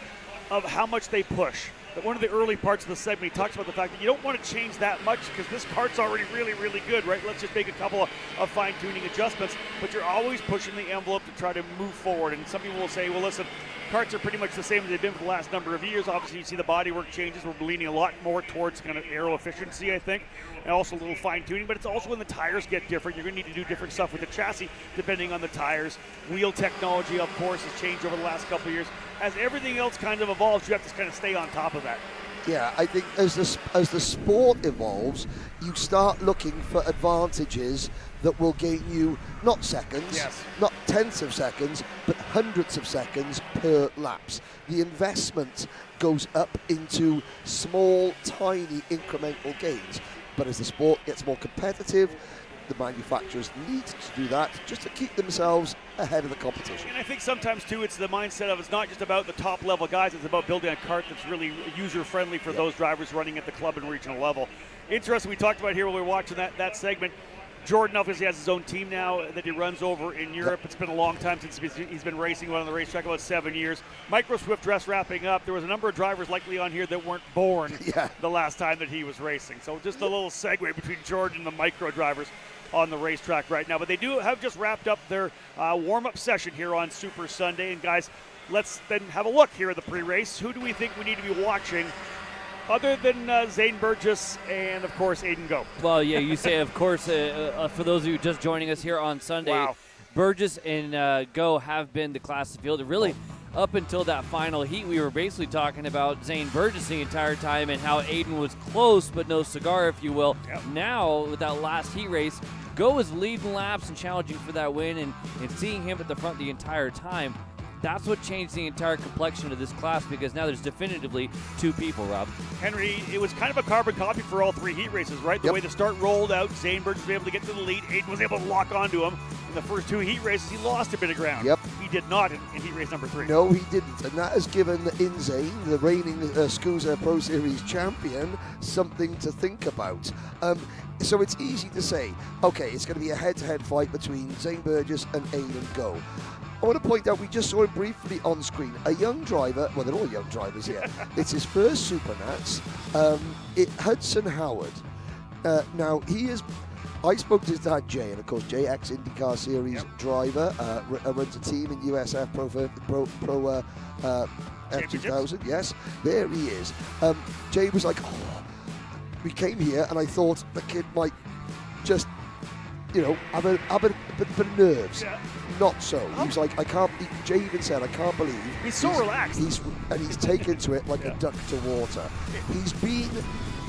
of how much they push. But one of the early parts of the segment, he talks about the fact that you don't want to change that much because this kart's already really, really good, right? Let's just make a couple of fine-tuning adjustments. But you're always pushing the envelope to try to move forward. And some people will say, well, listen, karts are pretty much the same as they've been for the last number of years. Obviously, you see the bodywork changes. We're leaning a lot more towards kind of aero efficiency, I think, and also a little fine-tuning. But it's also when the tires get different. You're going to need to do different stuff with the chassis depending on the tires. Wheel technology, of course, has changed over the last couple of years. As everything else kind of evolves, you have to kind of stay on top of that. Yeah, I think as the sport evolves, you start looking for advantages that will gain you not seconds, not tenths of seconds, but hundreds of seconds per laps. The investment goes up into small, tiny incremental gains. But as the sport gets more competitive, the manufacturers need to do that just to keep themselves ahead of the competition. And I think sometimes, too, it's the mindset of it's not just about the top-level guys. It's about building a kart that's really user-friendly for those drivers running at the club and regional level. Interesting, we talked about here when we were watching that segment. Jordan obviously has his own team now that he runs over in Europe. It's been a long time since he's been racing on the racetrack, about 7 years. Micro Swift dress wrapping up. There was a number of drivers likely on here that weren't born the last time that he was racing. So just a little segue between Jordan and the micro drivers. on the racetrack right now. But they do have just wrapped up their warm-up session here on Super Sunday. And guys, let's then have a look here at the pre-race. Who do we think we need to be watching other than Zane Burgess and, of course, Aiden Go? Well, yeah, you say, of course, for those of you just joining us here on Sunday, wow. Burgess and Go have been the class of field. Really, up until that final heat, we were basically talking about Zane Burgess the entire time and how Aiden was close but no cigar, if you will. Yep. Now, with that last heat race, Go is leading laps and challenging for that win, and seeing him at the front the entire time, that's what changed the entire complexion of this class, because now there's definitively two people, Rob. Henry, it was kind of a carbon copy for all three heat races, right? The way the start rolled out, Zane Burgess was able to get to the lead. Aiden was able to lock onto him. In the first two heat races, he lost a bit of ground. Yep. He did not in heat race number 3. No, he didn't. And that has given Zane, the reigning SKUSA Pro Series champion, something to think about. So it's easy to say, okay, it's going to be a head-to-head fight between Zane Burgess and Aiden Go. I want to point out, we just saw him briefly on screen. A young driver, well, they're all young drivers here. It's his first SuperNats. Hudson Howard. Now, he is, I spoke to his dad, Jay, and of course, Jay, ex-IndyCar Series driver, runs a team in USF Pro F2000. Yes, there he is. Jay was like, oh, we came here, and I thought the kid might just, have a bit of nerves. Yeah. Not so. He was like, Jay even said, I can't believe. He's so relaxed. He's taken to it like a duck to water. He's been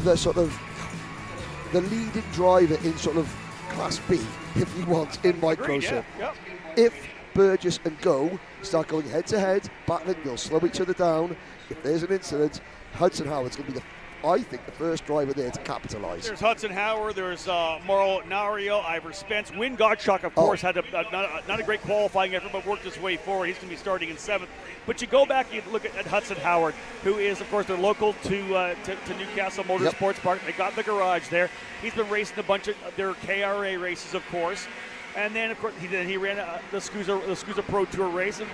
the leading driver in sort of Class B, if you want, in microshift. Yeah. If Burgess and Go start going head-to-head, battling, they'll slow each other down. If there's an incident, Hudson Howard's going to be I think the first driver there to capitalize. There's Hudson Howard, there's Mauro Nario, Ivor Spence. Wynn Gottschalk, of course, had not a great qualifying effort, but worked his way forward. He's going to be starting in 7th. But you go back, you look at Hudson Howard, who is, of course, they're local to Newcastle Motorsports Park. They got the garage there. He's been racing a bunch of their KRA races, of course. And then, of course, he ran the SKUSA Pro Tour race, and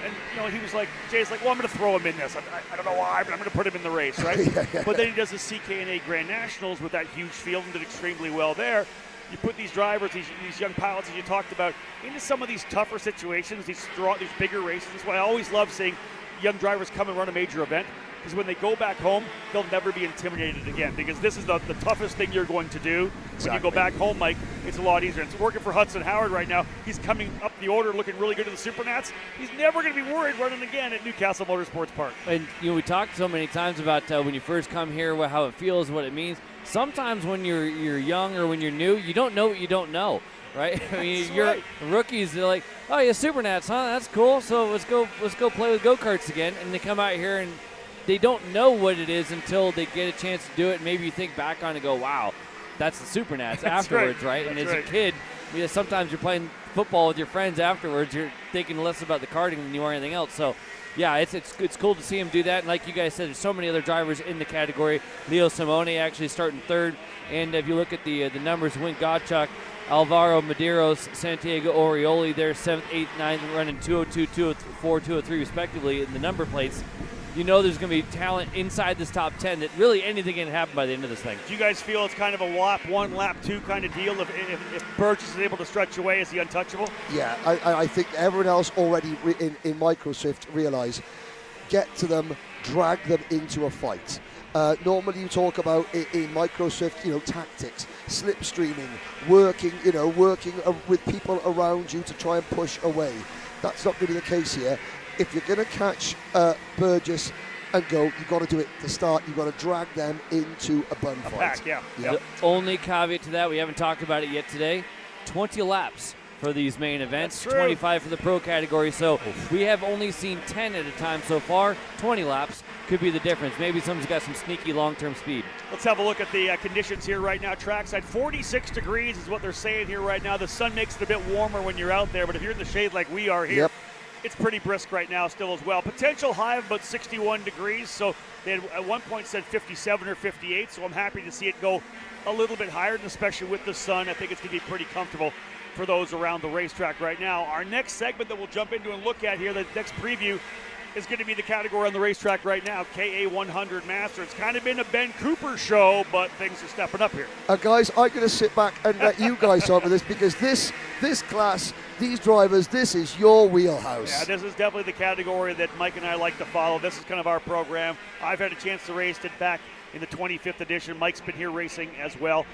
he was like, Jay's like, well, I'm going to throw him in this. I don't know why, but I'm going to put him in the race, right? But then he does the CKNA Grand Nationals with that huge field and did extremely well there. You put these drivers, these young pilots, as you talked about, into some of these tougher situations, these bigger races. That's why I always love seeing young drivers come and run a major event, because when they go back home, they'll never be intimidated again, because this is the toughest thing you're going to do. When you go back home, Mike, it's a lot easier. It's working for Hudson Howard right now. He's coming up the order, looking really good at the SuperNats. He's never going to be worried running again at Newcastle Motorsports Park. And we talked so many times about when you first come here, how it feels, what it means. Sometimes when you're young or when you're new, you don't know what you don't know. Right? I mean, rookies, they're like, oh, yeah, SuperNats, huh? That's cool. So let's go play with go-karts again. And they come out here and they don't know what it is until they get a chance to do it. And maybe you think back on it and go, wow, that's the SuperNats afterwards, right? And as a kid, sometimes you're playing football with your friends afterwards. You're thinking less about the karting than you are anything else. So, yeah, it's cool to see him do that. And like you guys said, there's so many other drivers in the category. Leo Simone actually starting 3rd. And if you look at the numbers, Wynn Gottschalk, Alvaro Medeiros, Santiago Orioli, they're 7th, 8th, 9th, running 202, 204, 203 respectively in the number plates. You know there's going to be talent inside this top 10 that really anything can happen by the end of this thing. Do you guys feel it's kind of a lap 1, lap 2 kind of deal if Burgess is able to stretch away? Is he untouchable? Yeah, I think everyone else already in Microshift realize, get to them, drag them into a fight. Normally you talk about in Microshift, tactics, slipstreaming, working with people around you to try and push away. That's not really the case here. If you're going to catch Burgess and Go, you've got to do it to start. You've got to drag them into a bun fight. Yeah. The only caveat to that, we haven't talked about it yet today, 20 laps for these main events, 25 for the pro category. So we have only seen 10 at a time so far. 20 laps could be the difference. Maybe someone's got some sneaky long-term speed. Let's have a look at the conditions here right now. Trackside, 46 degrees is what they're saying here right now. The sun makes it a bit warmer when you're out there, but if you're in the shade like we are here, it's pretty brisk right now still as well. Potential high of about 61 degrees, so they had at one point said 57 or 58, so I'm happy to see it go a little bit higher, and especially with the sun, I think it's going to be pretty comfortable for those around the racetrack right now. Our next segment that we'll jump into and look at here, the next preview, is going to be the category on the racetrack right now, KA100 Master. It's kind of been a Ben Cooper show, but things are stepping up here. Guys, I'm going to sit back and let you guys talk about this, because this class, these drivers, this is your wheelhouse. Yeah, this is definitely the category that Mike and I like to follow. This is kind of our program. I've had a chance to race it back in the 25th edition. Mike's been here racing as well.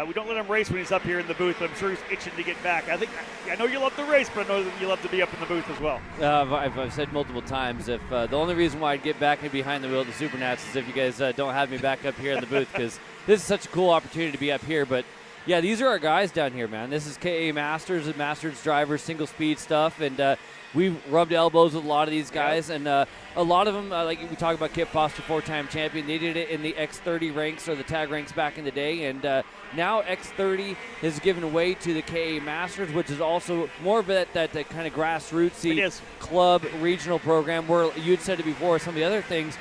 We don't let him race when he's up here in the booth, but I'm sure he's itching to get back. I know you love to race, but I know that you love to be up in the booth as well. I've said multiple times, if the only reason why I'd get back and behind the wheel of the SuperNats is if you guys don't have me back up here in the booth, because this is such a cool opportunity to be up here. But yeah, these are our guys down here, man. This is KA Masters and Masters drivers, single speed stuff, and we've rubbed elbows with a lot of these guys, and a lot of them, like we talk about Kip Foster, 4-time champion, they did it in the X30 ranks or the tag ranks back in the day, and now X30 has given way to the KA Masters, which is also more of that kind of grassrootsy club regional program, where you'd said it before, some of the other things,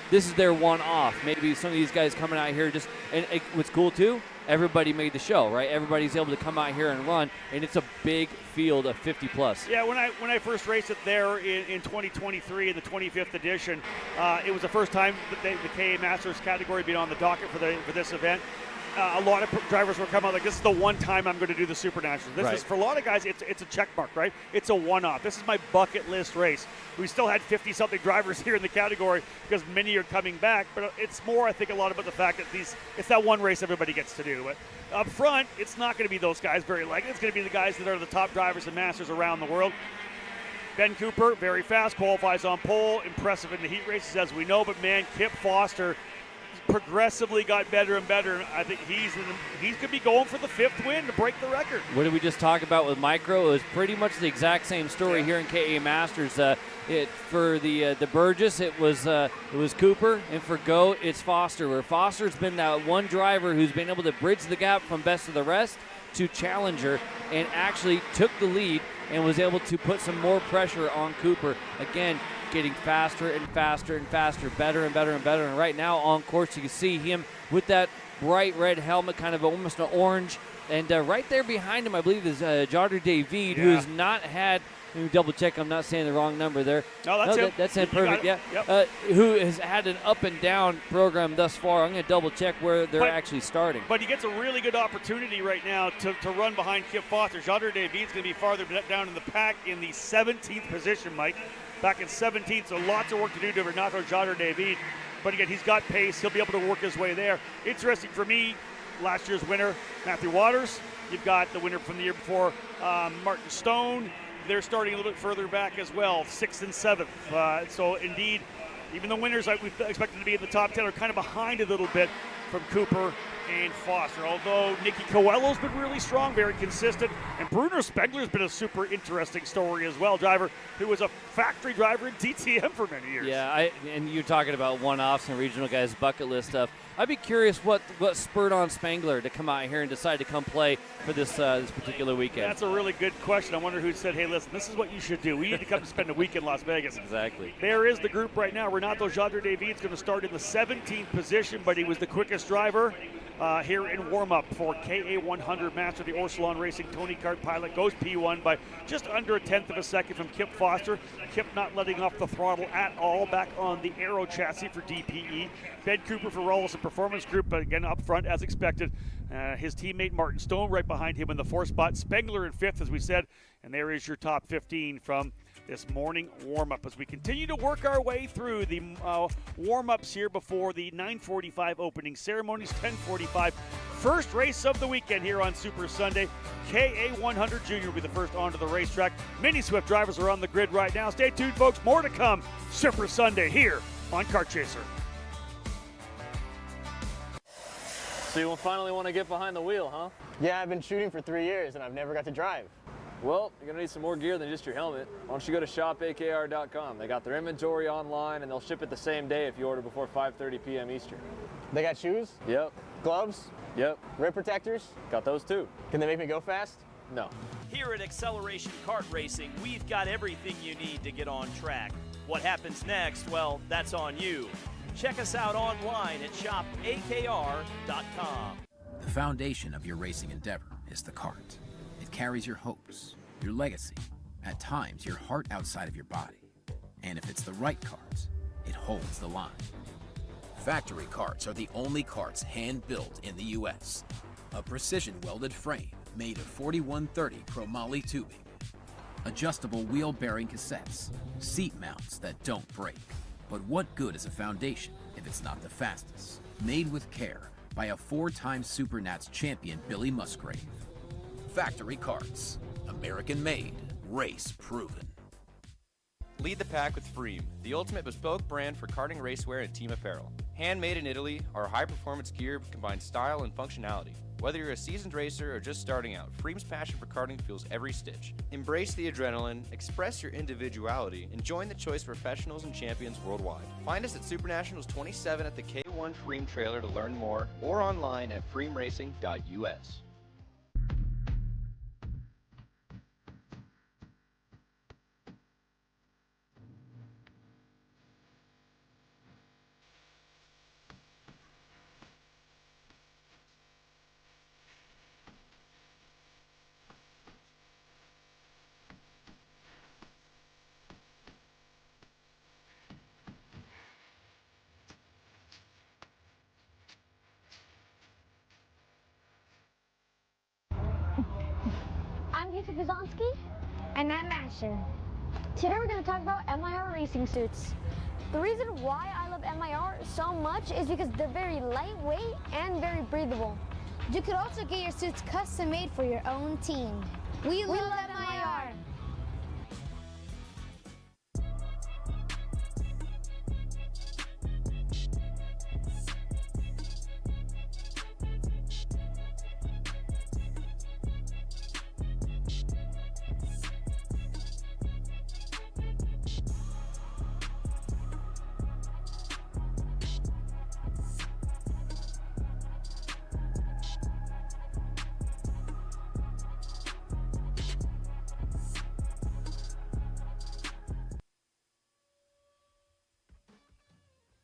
this is their one-off. Maybe some of these guys coming out here just, and what's cool too, everybody made the show, right? Everybody's able to come out here and run, and it's a big field of 50 plus. Yeah, when I first raced it there in 2023 in the 25th edition, it was the first time that the KA Masters category being on the docket for this event. A lot of drivers were coming out like, this is the one time I'm going to do the SuperNationals. This is, for a lot of guys, it's a check mark, right? It's a one-off. This is my bucket list race. We still had 50-something drivers here in the category because many are coming back, but it's more, I think, a lot about the fact that it's that one race everybody gets to do. But up front, it's not going to be those guys very likely. It's going to be the guys that are the top drivers and masters around the world. Ben Cooper, very fast, qualifies on pole, impressive in the heat races, as we know, but man, Kip Foster progressively got better and better. I think he's going to be going for the 5th win to break the record. What did we just talk about with Micro? It was pretty much the exact same story here in KA Masters. For the Burgess, it was Cooper, and for Go, it's Foster. Where Foster's been that one driver who's been able to bridge the gap from best of the rest to challenger, and actually took the lead and was able to put some more pressure on Cooper. Again, getting faster and faster and faster, better and better and better. And right now on course, you can see him with that bright red helmet, kind of almost an orange. And right there behind him, I believe, is Jodder David, who has not had, let me double check, I'm not saying the wrong number there. No, that's him. That's him, perfect, yeah. Yep. Who has had an up and down program thus far. I'm going to double check where they're actually starting. But he gets a really good opportunity right now to run behind Kip Foster. Jodder David's going to be farther down in the pack in the 17th position, Mike. Back in 17th, so lots of work to do to Renato Jodder David. But again, he's got pace. He'll be able to work his way there. Interesting for me, last year's winner, Matthew Waters. You've got the winner from the year before, Martin Stone. They're starting a little bit further back as well, 6th and 7th. So indeed, even the winners we expected to be in the top 10 are kind of behind a little bit from Cooper and Foster. Although Nicky Coelho's been really strong, very consistent, and Bruno Spengler's been a super interesting story as well. Driver who was a factory driver in DTM for many years. Yeah, and you're talking about one-offs and regional guys' bucket list stuff. I'd be curious what spurred on Spengler to come out here and decide to come play for this particular weekend. That's a really good question. I wonder who said, hey, listen, this is what you should do. We need to come and spend a week in Las Vegas. Exactly. There is the group right now. Renato Jodder David's going to start in the 17th position, but he was the quickest driver here in warm-up for KA100 Master. The Orsalon Racing Tony Kart pilot goes P1 by just under a tenth of a second from Kip Foster. Kip not letting off the throttle at all, back on the Aero chassis for DPE. Ben Cooper for Rollison Performance Group, but again up front as expected. His teammate Martin Stone right behind him in the 4th spot. Spengler in 5th, as we said, and there is your top 15 from this morning warm-up as we continue to work our way through the warm-ups here before the 9:45 opening ceremonies. 10:45 first race of the weekend here on Super Sunday. KA100 Junior will be the first onto the racetrack. Mini Swift drivers are on the grid right now. Stay tuned, folks. More to come. Super Sunday here on Kart Chaser. So you finally want to get behind the wheel, huh? Yeah, I've been shooting for 3 years and I've never got to drive. Well, you're going to need some more gear than just your helmet. Why don't you go to shopakr.com. They got their inventory online, and they'll ship it the same day if you order before 5:30 p.m. Eastern. They got shoes? Yep. Gloves? Yep. Rib protectors? Got those too. Can they make me go fast? No. Here at Acceleration Kart Racing, we've got everything you need to get on track. What happens next? Well, that's on you. Check us out online at shopakr.com. The foundation of your racing endeavor is the kart. It carries your hopes, your legacy, at times your heart outside of your body. And if it's the right kart, it holds the line. Factory karts are the only karts hand-built in the U.S. A precision-welded frame made of 4130 chromoly tubing, adjustable wheel bearing cassettes, seat mounts that don't break. But what good is a foundation if it's not the fastest? Made with care by a 4-time SuperNats champion Billy Musgrave. Factory karts, American-made, race-proven. Lead the pack with Freem, the ultimate bespoke brand for karting racewear and team apparel. Handmade in Italy, our high-performance gear combines style and functionality. Whether you're a seasoned racer or just starting out, Freem's passion for karting fuels every stitch. Embrace the adrenaline, express your individuality, and join the choice of professionals and champions worldwide. Find us at SuperNationals 27 at the K1 Freem trailer to learn more, or online at freemracing.us. I'm Lisa Gazonsky. And I'm Asher. Today we're going to talk about MIR racing suits. The reason why I love MIR so much is because they're very lightweight and very breathable. You could also get your suits custom made for your own team. We love MIR.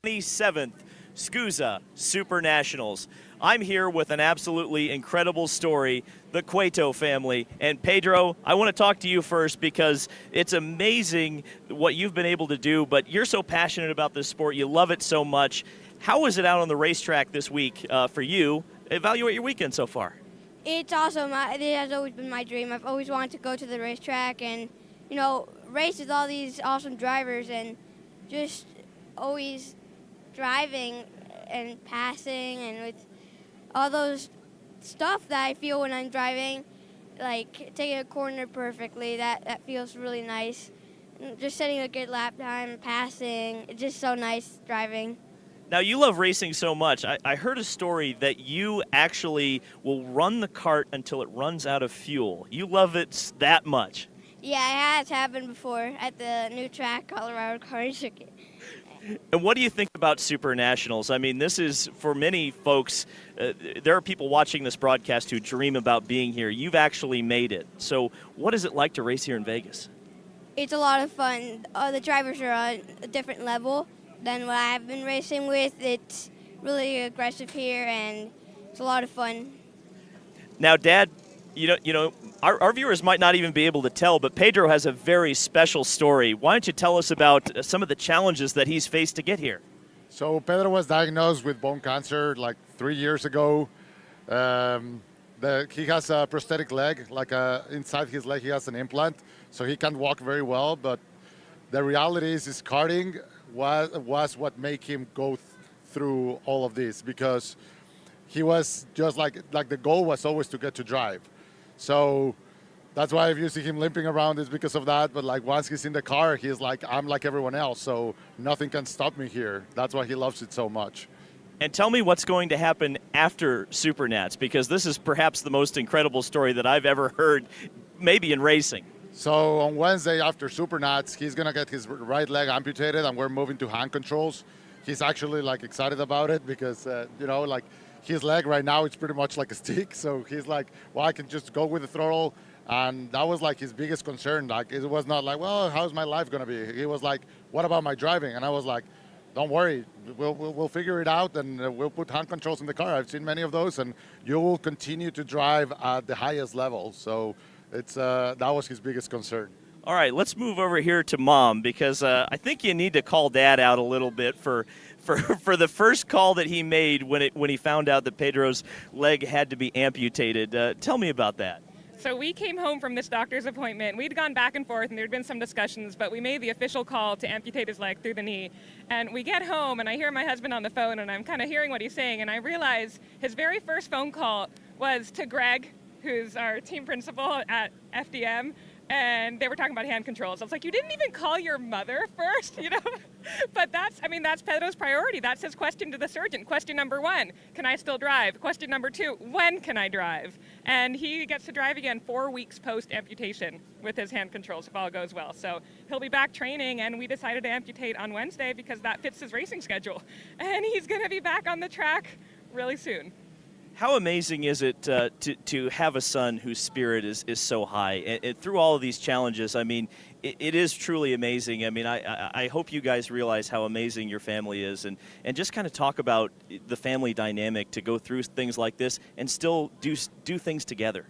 th SKUSA SuperNationals. I'm here with an absolutely incredible story, the Cueto family. And Pedro, I want to talk to you first because it's amazing what you've been able to do, but you're so passionate about this sport. You love it so much. How was it out on the racetrack this week for you? Evaluate your weekend so far. It's awesome. It has always been my dream. I've always wanted to go to the racetrack and, you know, race with all these awesome drivers and just always driving and passing and with all those stuff that I feel when I'm driving, like taking a corner perfectly, that feels really nice. And just setting a good lap time, passing, it's just so nice driving. Now, you love racing so much. I heard a story that you actually will run the kart until it runs out of fuel. You love it that much. Yeah, it has happened before at the new track, Colorado Karting Circuit. And what do you think about SuperNationals? I mean, this is, for many folks, there are people watching this broadcast who dream about being here. You've actually made it. So what is it like to race here in Vegas? It's a lot of fun. The drivers are on a different level than what I've been racing with. It's really aggressive here, and it's a lot of fun. Now, Dad, you know, our viewers might not even be able to tell, but Pedro has a very special story. Why don't you tell us about some of the challenges that he's faced to get here? So Pedro was diagnosed with bone cancer like 3 years ago. He has a prosthetic leg, like inside his leg he has an implant, so he can't walk very well. But the reality is his karting was what made him go through all of this, because he was just like the goal was always to get to drive. So that's why if you see him limping around, it's because of that. But like once he's in the car, he's like, I'm like everyone else, so nothing can stop me here. That's why he loves it so much. And tell me what's going to happen after SuperNats, because this is perhaps the most incredible story that I've ever heard, maybe in racing. So on Wednesday after SuperNats, he's gonna get his right leg amputated, and we're moving to hand controls. He's actually like excited about it because you know, like his leg right now it's pretty much like a stick. So he's like, well, I can just go with the throttle. And that was like his biggest concern. Like it was not like, well, how's my life gonna be? He was like, what about my driving? And I was like, don't worry, we'll figure it out, and we'll put hand controls in the car. I've seen many of those, and you will continue to drive at the highest level. So it's that was his biggest concern. All right, let's move over here to Mom, because I think you need to call Dad out a little bit for the first call that he made when he found out that Pedro's leg had to be amputated. Tell me about that. So we came home from this doctor's appointment. We'd gone back and forth, and there'd been some discussions, but we made the official call to amputate his leg through the knee. And we get home, and I hear my husband on the phone, and I'm kind of hearing what he's saying, and I realize his very first phone call was to Greg, who's our team principal at FDM, and they were talking about hand controls. I was like, you didn't even call your mother first, you know? But that's Pedro's priority. That's his question to the surgeon. Question number 1, can I still drive? Question number 2, when can I drive? And he gets to drive again 4 weeks post-amputation with his hand controls if all goes well. So he'll be back training, and we decided to amputate on Wednesday because that fits his racing schedule. And he's going to be back on the track really soon. How amazing is it to have a son whose spirit is so high? And through all of these challenges, I mean, it is truly amazing. I mean, I hope you guys realize how amazing your family is, and just kind of talk about the family dynamic to go through things like this and still do things together.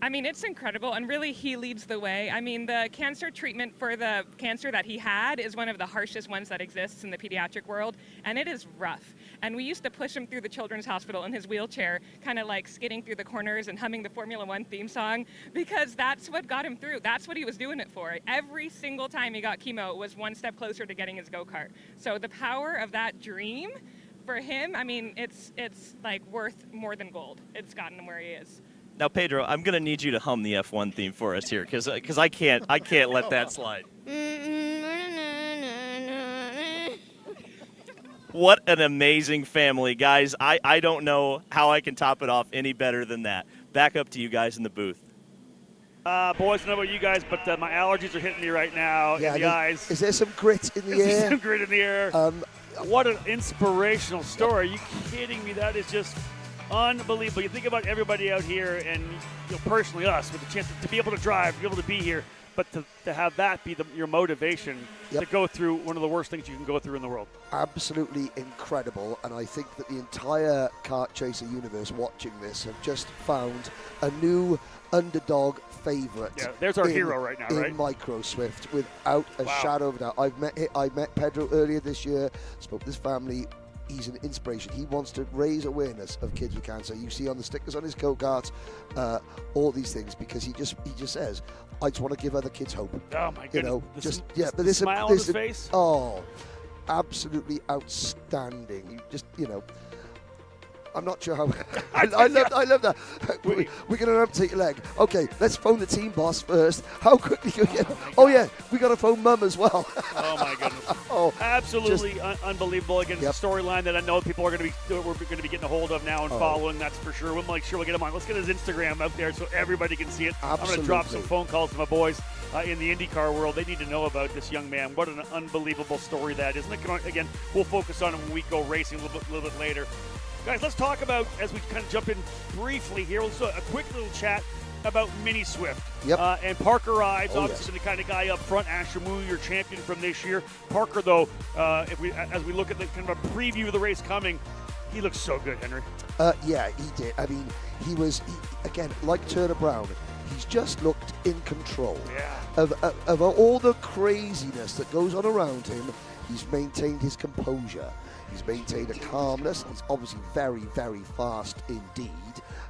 I mean, it's incredible, and really he leads the way. I mean, the cancer treatment for the cancer that he had is one of the harshest ones that exists in the pediatric world, and it is rough. And we used to push him through the children's hospital in his wheelchair, kind of like skidding through the corners and humming the Formula One theme song, because that's what got him through. That's what he was doing it for. Every single time he got chemo, it was one step closer to getting his go-kart. So the power of that dream for him, I mean, it's like worth more than gold. It's gotten him where he is. Now, Pedro, I'm going to need you to hum the F1 theme for us here, because I can't let that slide. What an amazing family, guys. I don't know how I can top it off any better than that. Back up to you guys in the booth. Boys, I don't know about you guys, but my allergies are hitting me right now in the eyes. Is there some grit in the air? Is there some grit in the air? What an inspirational story. Are you kidding me? That is just unbelievable. You think about everybody out here, and personally us, with the chance to be able to drive, to be able to be here, but to have that be your motivation to go through one of the worst things you can go through in the world. Absolutely incredible, and I think that the entire kart chaser universe watching this have just found a new underdog favorite. Yeah, there's our hero right now, right? In Micro Swift, without a shadow of a doubt. I met Pedro earlier this year, spoke to his family. He's an inspiration. He wants to raise awareness of kids with cancer. You see on the stickers on his go-karts, all these things, because he just says, I just want to give other kids hope. Oh my goodness! But this smile on his face. Oh, absolutely outstanding. I'm not sure how. I love that. We're going to amputate your leg. Okay, let's phone the team boss first. How quickly can we get? Oh yeah, we got to phone Mum as well. Oh my goodness! Absolutely unbelievable. Again, it's a storyline that I know people are going to be getting a hold of now and following. That's for sure. We'll make sure we get him on. Let's get his Instagram out there so everybody can see it. Absolutely. I'm going to drop some phone calls to my boys in the IndyCar world. They need to know about this young man. What an unbelievable story that is. And again, we'll focus on him when we go racing a little bit later. Guys, let's talk about, as we kind of jump in briefly here, let's do a quick little chat about Mini Swift. Yep. And Parker Ives, obviously the kind of guy up front. Asher Moon, your champion from this year. Parker, though, as we look at the kind of a preview of the race coming, he looks so good, Henry. Yeah, he did. I mean, he again, like Turner Brown, he's just looked in control. Yeah. Of all the craziness that goes on around him, he's maintained his composure. He's maintained a calmness. He's obviously very, very fast indeed.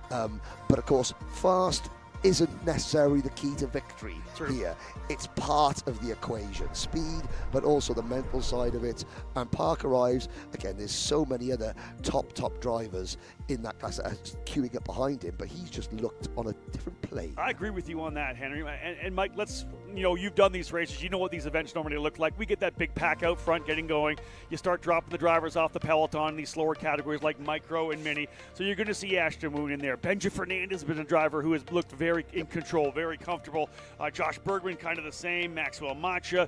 But of course, fast isn't necessarily the key to victory here. It's part of the equation. Speed, but also the mental side of it. And Parker Ives, again, there's so many other top drivers in that class that are queuing up behind him, but he's just looked on a different plane. I agree with you on that, Henry. And Mike, you've done these races. You know what these events normally look like. We get that big pack out front getting going. You start dropping the drivers off the peloton in these slower categories like micro and mini. So you're going to see Ashton Moon in there. Benji Fernandez has been a driver who has looked very in control, very comfortable. Josh Bergman, kind of the same. Maxwell Macha.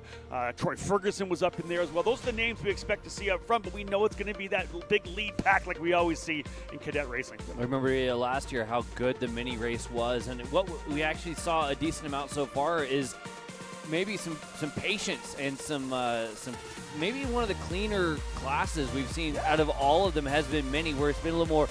Troy Ferguson was up in there as well. Those are the names we expect to see up front, but we know it's going to be that big lead pack like we always see in cadet racing. I remember last year how good the mini race was, and what we actually saw a decent amount so far is maybe some patience and some maybe one of the cleaner classes we've seen out of all of them has been many where it's been a little more,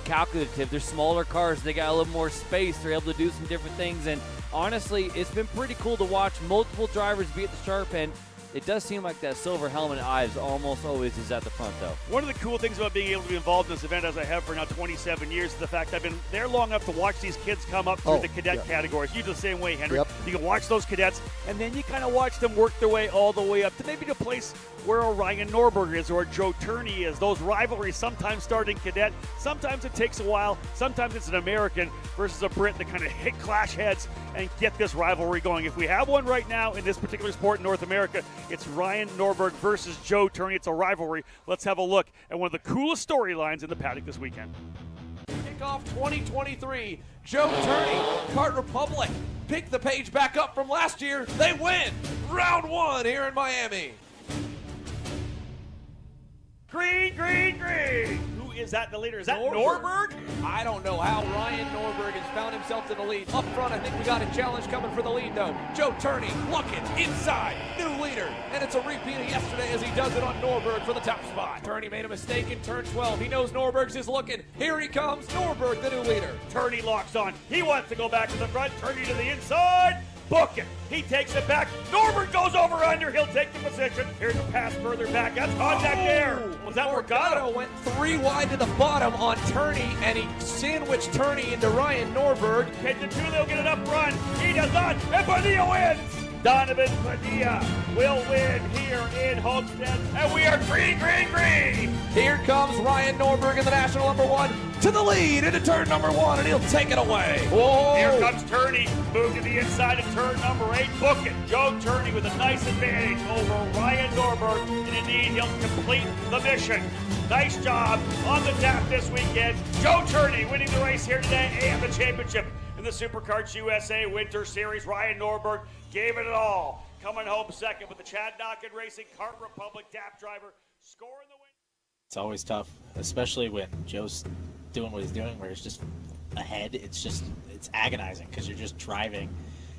calculative. They're smaller cars. They got a little more space. They're able to do some different things. And honestly, it's been pretty cool to watch multiple drivers be at the sharp end. It does seem like that silver helmet Ives almost always is at the front, though. One of the cool things about being able to be involved in this event, as I have for now 27 years, is the fact I've been there long enough to watch these kids come up through the cadet categories. You do the same way, Henry. Yep. You can watch those cadets, and then you kind of watch them work their way all the way up to maybe the place where a Ryan Norberg is or a Joe Turney is. Those rivalries sometimes start in cadet. Sometimes it takes a while. Sometimes it's an American versus a Brit that kind of clash heads and get this rivalry going. If we have one right now in this particular sport in North America, it's Ryan Norberg versus Joe Turney. It's a rivalry. Let's have a look at one of the coolest storylines in the paddock this weekend. Kickoff 2023. Joe Turney, Kart Republic, pick the page back up from last year. They win round one here in Miami. Green, green, green. Who is that the leader? Is that Norberg? I don't know how Ryan Norberg has found himself to the lead. Up front, I think we got a challenge coming for the lead, though. Joe Turney looking inside, new leader. And it's a repeat of yesterday as he does it on Norberg for the top spot. Turney made a mistake in turn 12. He knows Norberg's is looking. Here he comes, Norberg, the new leader. Turney locks on. He wants to go back to the front. Turney to the inside. Book it. He takes it back. Norberg goes over under. He'll take the position. Here's a pass further back. That's contact there. Was that Morgado? Went 3 wide to the bottom on Turney, and he sandwiched Turney into Ryan Norberg. Hit the two, they'll get it up front. He does not, and Padilla wins. Donovan Padilla will win here in Homestead, and we are green, green, green. Here comes Ryan Norberg in the national number 1 to the lead into turn number 1, and he'll take it away. Whoa. Here comes Turney, move to the inside of turn number 8, book it. Joe Turney with a nice advantage over Ryan Norberg, and indeed he'll complete the mission. Nice job on the tap this weekend. Joe Turney winning the race here today and the championship in the SuperKarts USA Winter Series. Ryan Norberg gave it all. Coming home second with the Chad Dockett Racing Kart Republic tap driver scoring the win. It's always tough, especially when Joe's doing what he's doing, where it's just ahead. It's agonizing because you're just driving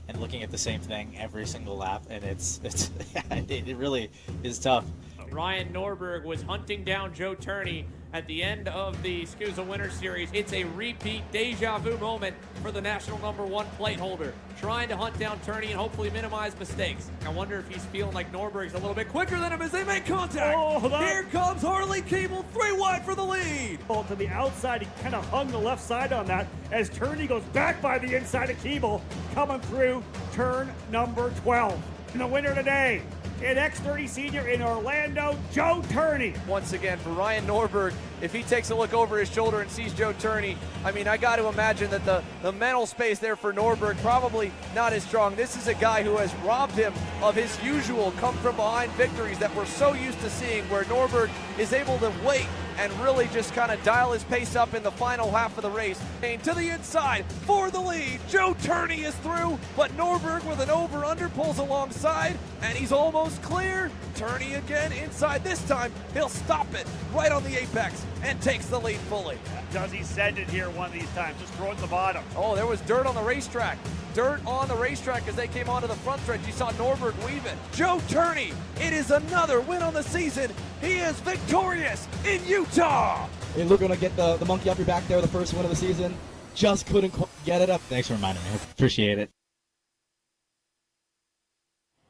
and looking at the same thing every single lap, and it really is tough. Ryan Norberg was hunting down Joe Turney at the end of the SKUSA Winter Series. It's a repeat deja vu moment for the national number 1 plate holder, trying to hunt down Turney and hopefully minimize mistakes. I wonder if he's feeling like Norberg's a little bit quicker than him as they make contact. Here comes Harley Keeble, 3 wide for the lead. To the outside, he kind of hung the left side on that as Turney goes back by the inside of Keeble, coming through turn number 12. And the winner today, in X30 Senior in Orlando, Joe Turney. Once again, for Ryan Norberg, if he takes a look over his shoulder and sees Joe Turney, I mean, I got to imagine that the mental space there for Norberg probably not as strong. This is a guy who has robbed him of his usual come-from-behind victories that we're so used to seeing, where Norberg is able to wait and really just kind of dial his pace up in the final half of the race. And to the inside for the lead. Joe Turney is through, but Norberg with an over-under pulls alongside, and he's almost clear. Turney again inside. This time, he'll stop it right on the apex and takes the lead fully. Does he send it here one of these times? Just throw it at the bottom. Oh, there was dirt on the racetrack. Dirt on the racetrack as they came onto the front stretch. You saw Norberg weave it. Joe Turney, it is another win on the season. He is victorious in Utah. And we're going to get the monkey off your back there, the first win of the season. Just couldn't get it up. Thanks for reminding me. Appreciate it.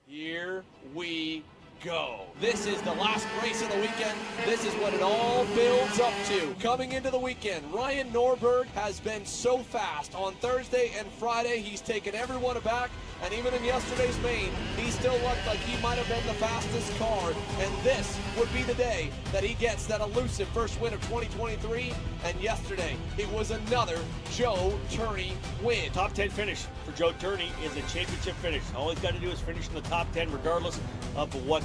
Here we go. This is the last race of the weekend. This is what it all builds up to. Coming into the weekend, Ryan Norberg has been so fast. On Thursday and Friday, he's taken everyone aback. And even in yesterday's main, he still looked like he might have been the fastest car. And this would be the day that he gets that elusive first win of 2023. And yesterday, it was another Joe Turney win. Top 10 finish for Joe Turney is a championship finish. All he's got to do is finish in the top 10 regardless of what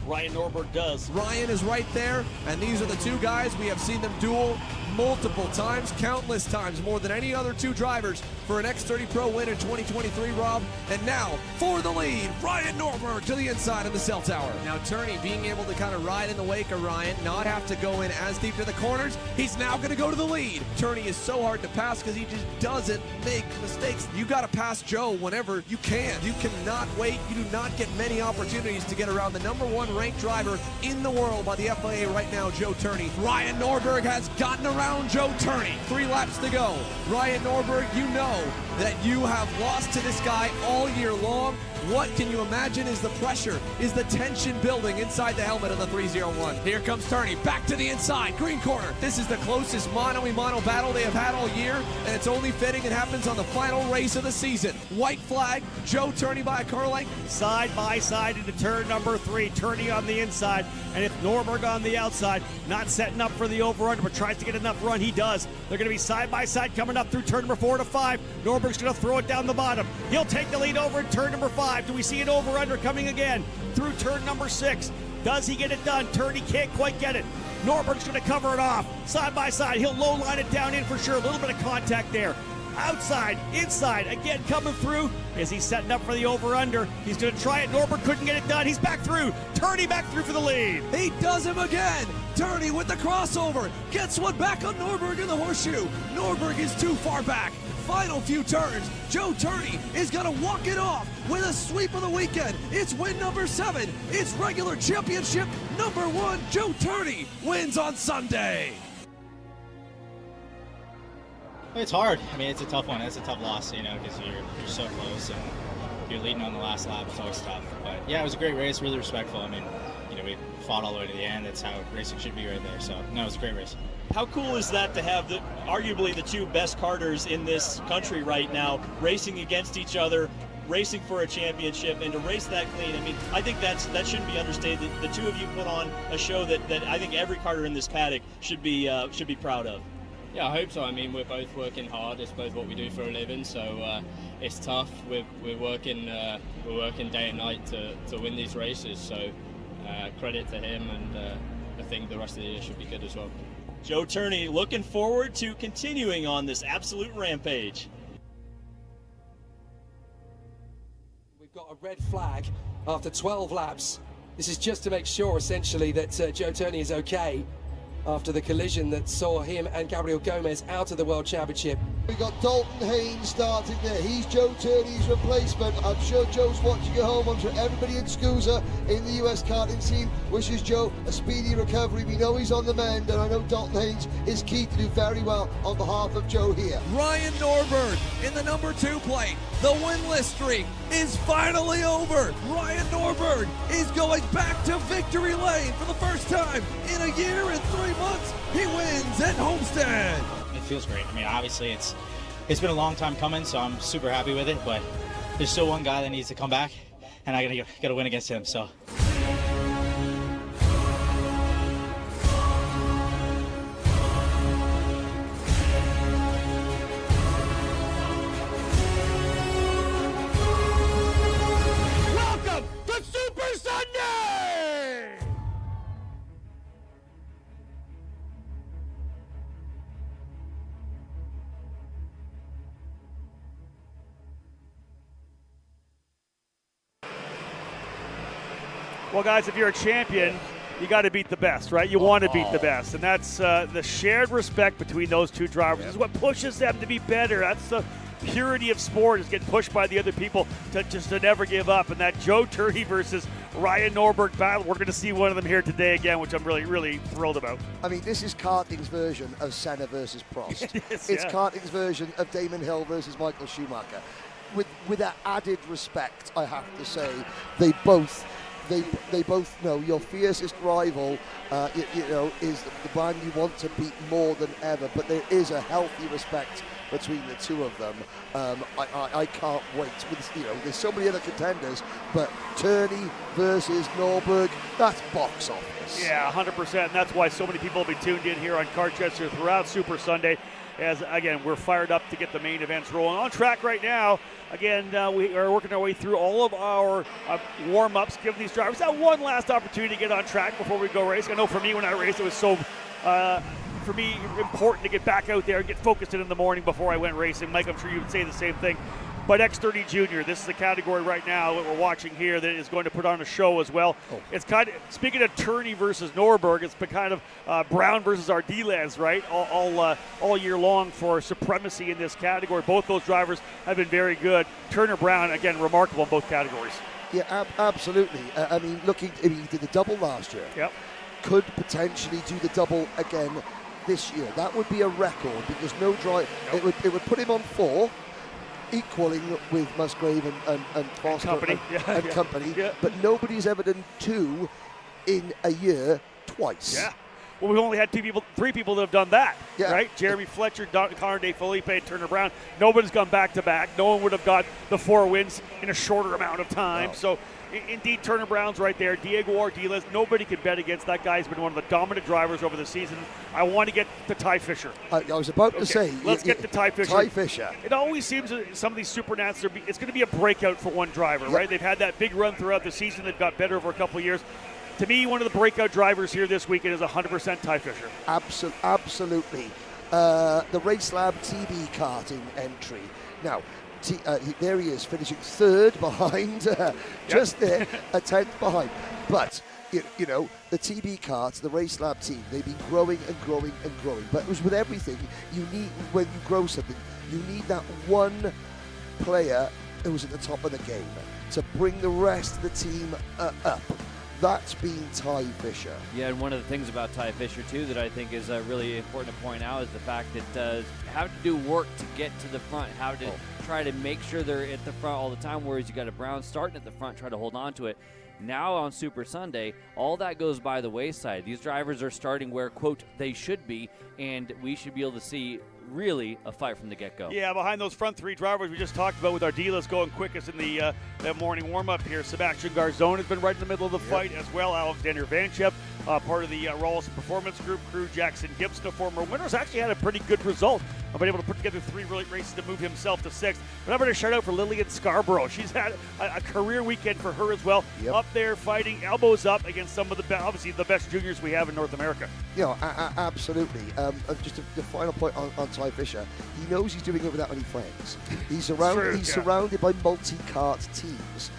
Ryan Norberg does. Ryan is right there, and these are the two guys. We have seen them duel multiple times, countless times, more than any other two drivers for an X30 Pro win in 2023, Rob. And now, for the lead, Ryan Norberg to the inside of the cell tower. Now, Turney being able to kind of ride in the wake of Ryan, not have to go in as deep to the corners. He's now going to go to the lead. Turney is so hard to pass because he just doesn't make mistakes. You got to pass Joe whenever you can. You cannot wait. You do not get many opportunities to get around the #1 ranked driver in the world by the FIA right now, Joe Turney. Ryan Norberg has gotten around Joe Turney. 3 laps to go. Ryan Norberg, you know that you have lost to this guy all year long. What can you imagine is the pressure, is the tension building inside the helmet of the 301. Here comes Turney, back to the inside, green corner. This is the closest mano-a-mano battle they have had all year, and it's only fitting it happens on the final race of the season. White flag, Joe Turney by a car length. Side by side into turn number 3, Turney on the inside, and if Norberg on the outside, not setting up for the over-under, but tries to get enough run, he does. They're going to be side by side coming up through turn number 4 to 5. Norberg's going to throw it down the bottom. He'll take the lead over in turn number 5. Do we see an over-under coming again through turn number 6? Does he get it done? Turney can't quite get it. Norberg's going to cover it off. Side by side, he'll low line it down in for sure. A little bit of contact there. Outside, inside, again coming through. Is he setting up for the over-under? He's going to try it. Norberg couldn't get it done. He's back through. Turney back through for the lead. He does him again. Turney with the crossover. Gets one back on Norberg in the horseshoe. Norberg is too far back. Final few turns. Joe Turney is going to walk it off with a sweep of the weekend. It's win number 7. It's regular championship number 1. Joe Turney wins on Sunday. It's hard. I mean, it's a tough one. It's a tough loss, you know, because you're so close and you're leading on the last lap. It's always tough. But yeah, it was a great race, really respectful. I mean, you know, we fought all the way to the end. That's how racing should be right there. So, no, it was a great race. How cool is that to have arguably the two best karters in this country right now racing against each other, racing for a championship, and to race that clean? I mean, I think that shouldn't be understated. The two of you put on a show that I think every karter in this paddock should be proud of. Yeah, I hope so. I mean, we're both working hard. It's both what we do for a living, so it's tough. We're working day and night to win these races. So credit to him, and I think the rest of the year should be good as well. Joe Turney looking forward to continuing on this absolute rampage. We've got a red flag after 12 laps. This is just to make sure, essentially, that Joe Turney is okay after the collision that saw him and Gabriel Gomez out of the World Championship. We got Dalton Haynes starting there. He's Joe Turney's replacement. I'm sure Joe's watching at home. I'm sure everybody in SKUSA in the US karting team wishes Joe a speedy recovery. We know he's on the mend, and I know Dalton Haynes is key to do very well on behalf of Joe here. Ryan Norberg in the number 2 plate. The winless streak is finally over. Ryan Norberg is going back to victory lane for the first time in a year and 3 months. He wins at Homestead. It feels great. I mean, obviously it's been a long time coming, so I'm super happy with it, but there's still one guy that needs to come back, and I gotta win against him, so. Welcome to Super Sunday! Well, guys, if you're a champion, you got to beat the best, right? You want to beat the best, and that's the shared respect between those two drivers is what pushes them to be better. That's the purity of sport, is getting pushed by the other people to never give up. And that Joe Turney versus Ryan Norberg battle, we're going to see one of them here today again, which I'm really, really thrilled about. I mean, this is karting's version of Senna versus Prost. It's karting's version of Damon Hill versus Michael Schumacher. With that added respect, I have to say, they both know your fiercest rival, is the man you want to beat more than ever. But there is a healthy respect between the two of them. I can't wait. There's so many other contenders, but Turney versus Norberg, that's box office. Yeah, 100%. And that's why so many people will be tuned in here on Kartchester throughout Super Sunday. As, again, we're fired up to get the main events rolling. On track right now, again, we are working our way through all of our warm-ups, giving these drivers that one last opportunity to get on track before we go race. I know for me, when I raced, it was so, for me, important to get back out there and get focused in the morning before I went racing. Mike, I'm sure you would say the same thing. But X30 Junior, this is the category right now that we're watching here that is going to put on a show as well. Oh. It's kind of, speaking of Turney versus Norberg, it's been kind of Brown versus Ardiles, right? All year long for supremacy in this category. Both those drivers have been very good. Turner Brown, again, remarkable in both categories. Yeah, absolutely. He did the double last year. Yep. Could potentially do the double again this year. That would be a record because no drive. Yep. It would put him on 4. Equaling with Musgrave and Foster and company, yeah. But nobody's ever done 2 in a year twice. Yeah. Well, we've only had 3 people that have done that, yeah. Right? Jeremy Fletcher, Connor De Felipe, and Turner Brown. Nobody's gone back-to-back. No one would have got the 4 wins in a shorter amount of time. No. So, indeed, Turner Brown's right there. Diego Ardiles, nobody can bet against that guy. He's been one of the dominant drivers over the season. I want to get to Ty Fisher. I was about to say. Let's get to Ty Fisher. Ty Fisher. It always seems that some of these Supernats, it's going to be a breakout for one driver, right? They've had that big run throughout the season. They've got better over a couple of years. To me, one of the breakout drivers here this weekend is 100% Ty Fisher. Absolutely. The Race Lab TB karting entry. Now, there he is, finishing 3rd behind, just there, a 10th behind. But, you know, the TB karts, the Race Lab team, they've been growing and growing and growing. But it was with everything, you need, when you grow something, you need that one player who's at the top of the game to bring the rest of the team up. That's been Ty Fisher. Yeah, and one of the things about Ty Fisher, too, that I think is really important to point out is the fact that how to do work to get to the front, how to try to make sure they're at the front all the time, whereas you got a Brown starting at the front, try to hold on to it. Now on Super Sunday, all that goes by the wayside. These drivers are starting where, quote, they should be, and we should be able to see really a fight from the get-go. Yeah, behind those front 3 drivers we just talked about, with Ardiles going quickest in the morning warm-up here. Sebastian Garzon has been right in the middle of the fight as well. Alexander Vanchev, part of the Rawls Performance Group crew. Jackson Gibson, a former winner, has actually had a pretty good result. I've been able to put together 3 races to move himself to 6th. But I'm going to shout out for Lillian Scarborough. She's had a career weekend for her as well. Yep. Up there fighting, elbows up against some of the obviously the best juniors we have in North America. Yeah, absolutely. Just the final point on Ty Fisher. He knows he's doing it without any friends. He's surrounded by multi-kart teams,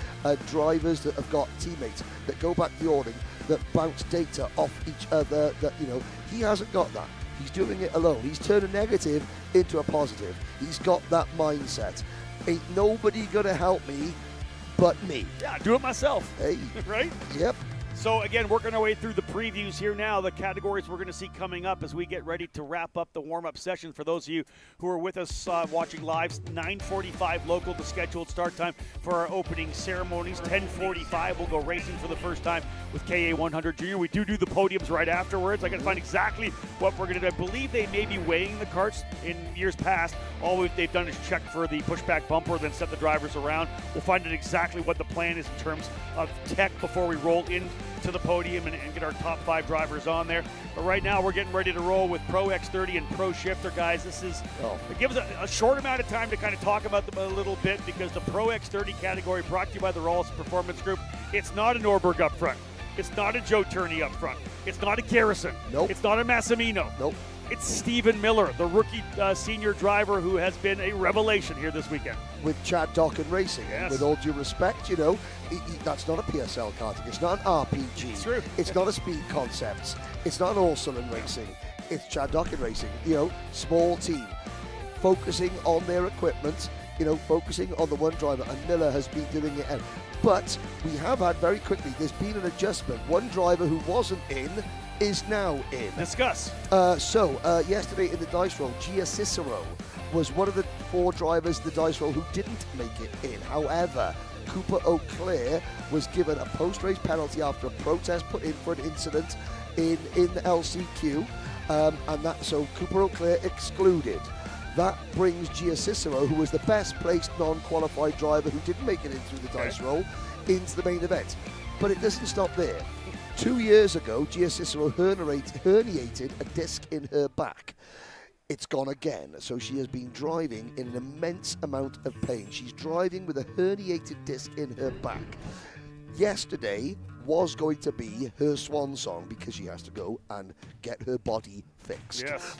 drivers that have got teammates that go back the ordering, that bounce data off each other. That, you know, he hasn't got that. He's doing it alone. He's turned a negative into a positive. He's got that mindset. Ain't nobody gonna help me but me. Yeah, do it myself. Hey. Right? Yep. So, again, working our way through the previews here now, the categories we're going to see coming up as we get ready to wrap up the warm-up session. For those of you who are with us watching live, 9:45 local, the scheduled start time for our opening ceremonies. 10:45, we'll go racing for the first time with KA100 Junior. We do the podiums right afterwards. I got to find exactly what we're going to do. I believe they may be weighing the karts in years past. All they've done is check for the pushback bumper, then set the drivers around. We'll find out exactly what the plan is in terms of tech before we roll in to the podium and get our top 5 drivers on there. But right now we're getting ready to roll with Pro X30 and Pro Shifter, guys. This is it gives us a short amount of time to kind of talk about them a little bit, because the Pro X30 category, brought to you by the Rawls Performance Group, it's not a Norberg up front. It's not a Joe Turney up front. It's not a Garrison. Nope. It's not a Massimino. Nope. It's Stephen Miller, the rookie senior driver who has been a revelation here this weekend. With Chad Docken Racing. Yes. And with all due respect, you know, that's not a PSL karting. It's not an RPG. It's true. It's not a Speed Concepts. It's not Orsolin Racing. It's Chad Docken Racing. You know, small team, focusing on their equipment, you know, focusing on the one driver, and Miller has been doing it. But we have had very quickly, there's been an adjustment. One driver who wasn't in is now in. Discuss. Yesterday in the dice roll, Gia Cicero was one of the 4 drivers in the dice roll who didn't make it in. However, Cooper O'Clair was given a post-race penalty after a protest put in for an incident in LCQ, so Cooper O'Clair excluded. that brings Gia Cicero, who was the best placed non-qualified driver who didn't make it in through the dice roll, into the main event. But it doesn't stop there. 2 years ago, Gia Cicero herniated a disc in her back. It's gone again, so she has been driving in an immense amount of pain. She's driving with a herniated disc in her back. Yesterday was going to be her swan song because she has to go and get her body fixed. Yes.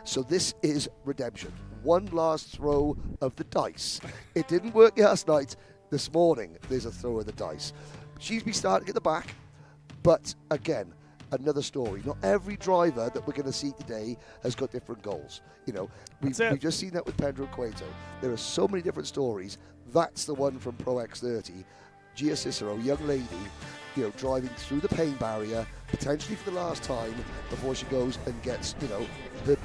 So this is redemption. One last throw of the dice. It didn't work last night. This morning, there's a throw of the dice. She's been starting at the back, but again, another story. Not every driver that we're going to see today has got different goals. You know, we've just seen that with Pedro Cueto. There are so many different stories. That's the one from Pro X30. Gia Cicero, young lady, you know, driving through the pain barrier, potentially for the last time before she goes and gets, you know, the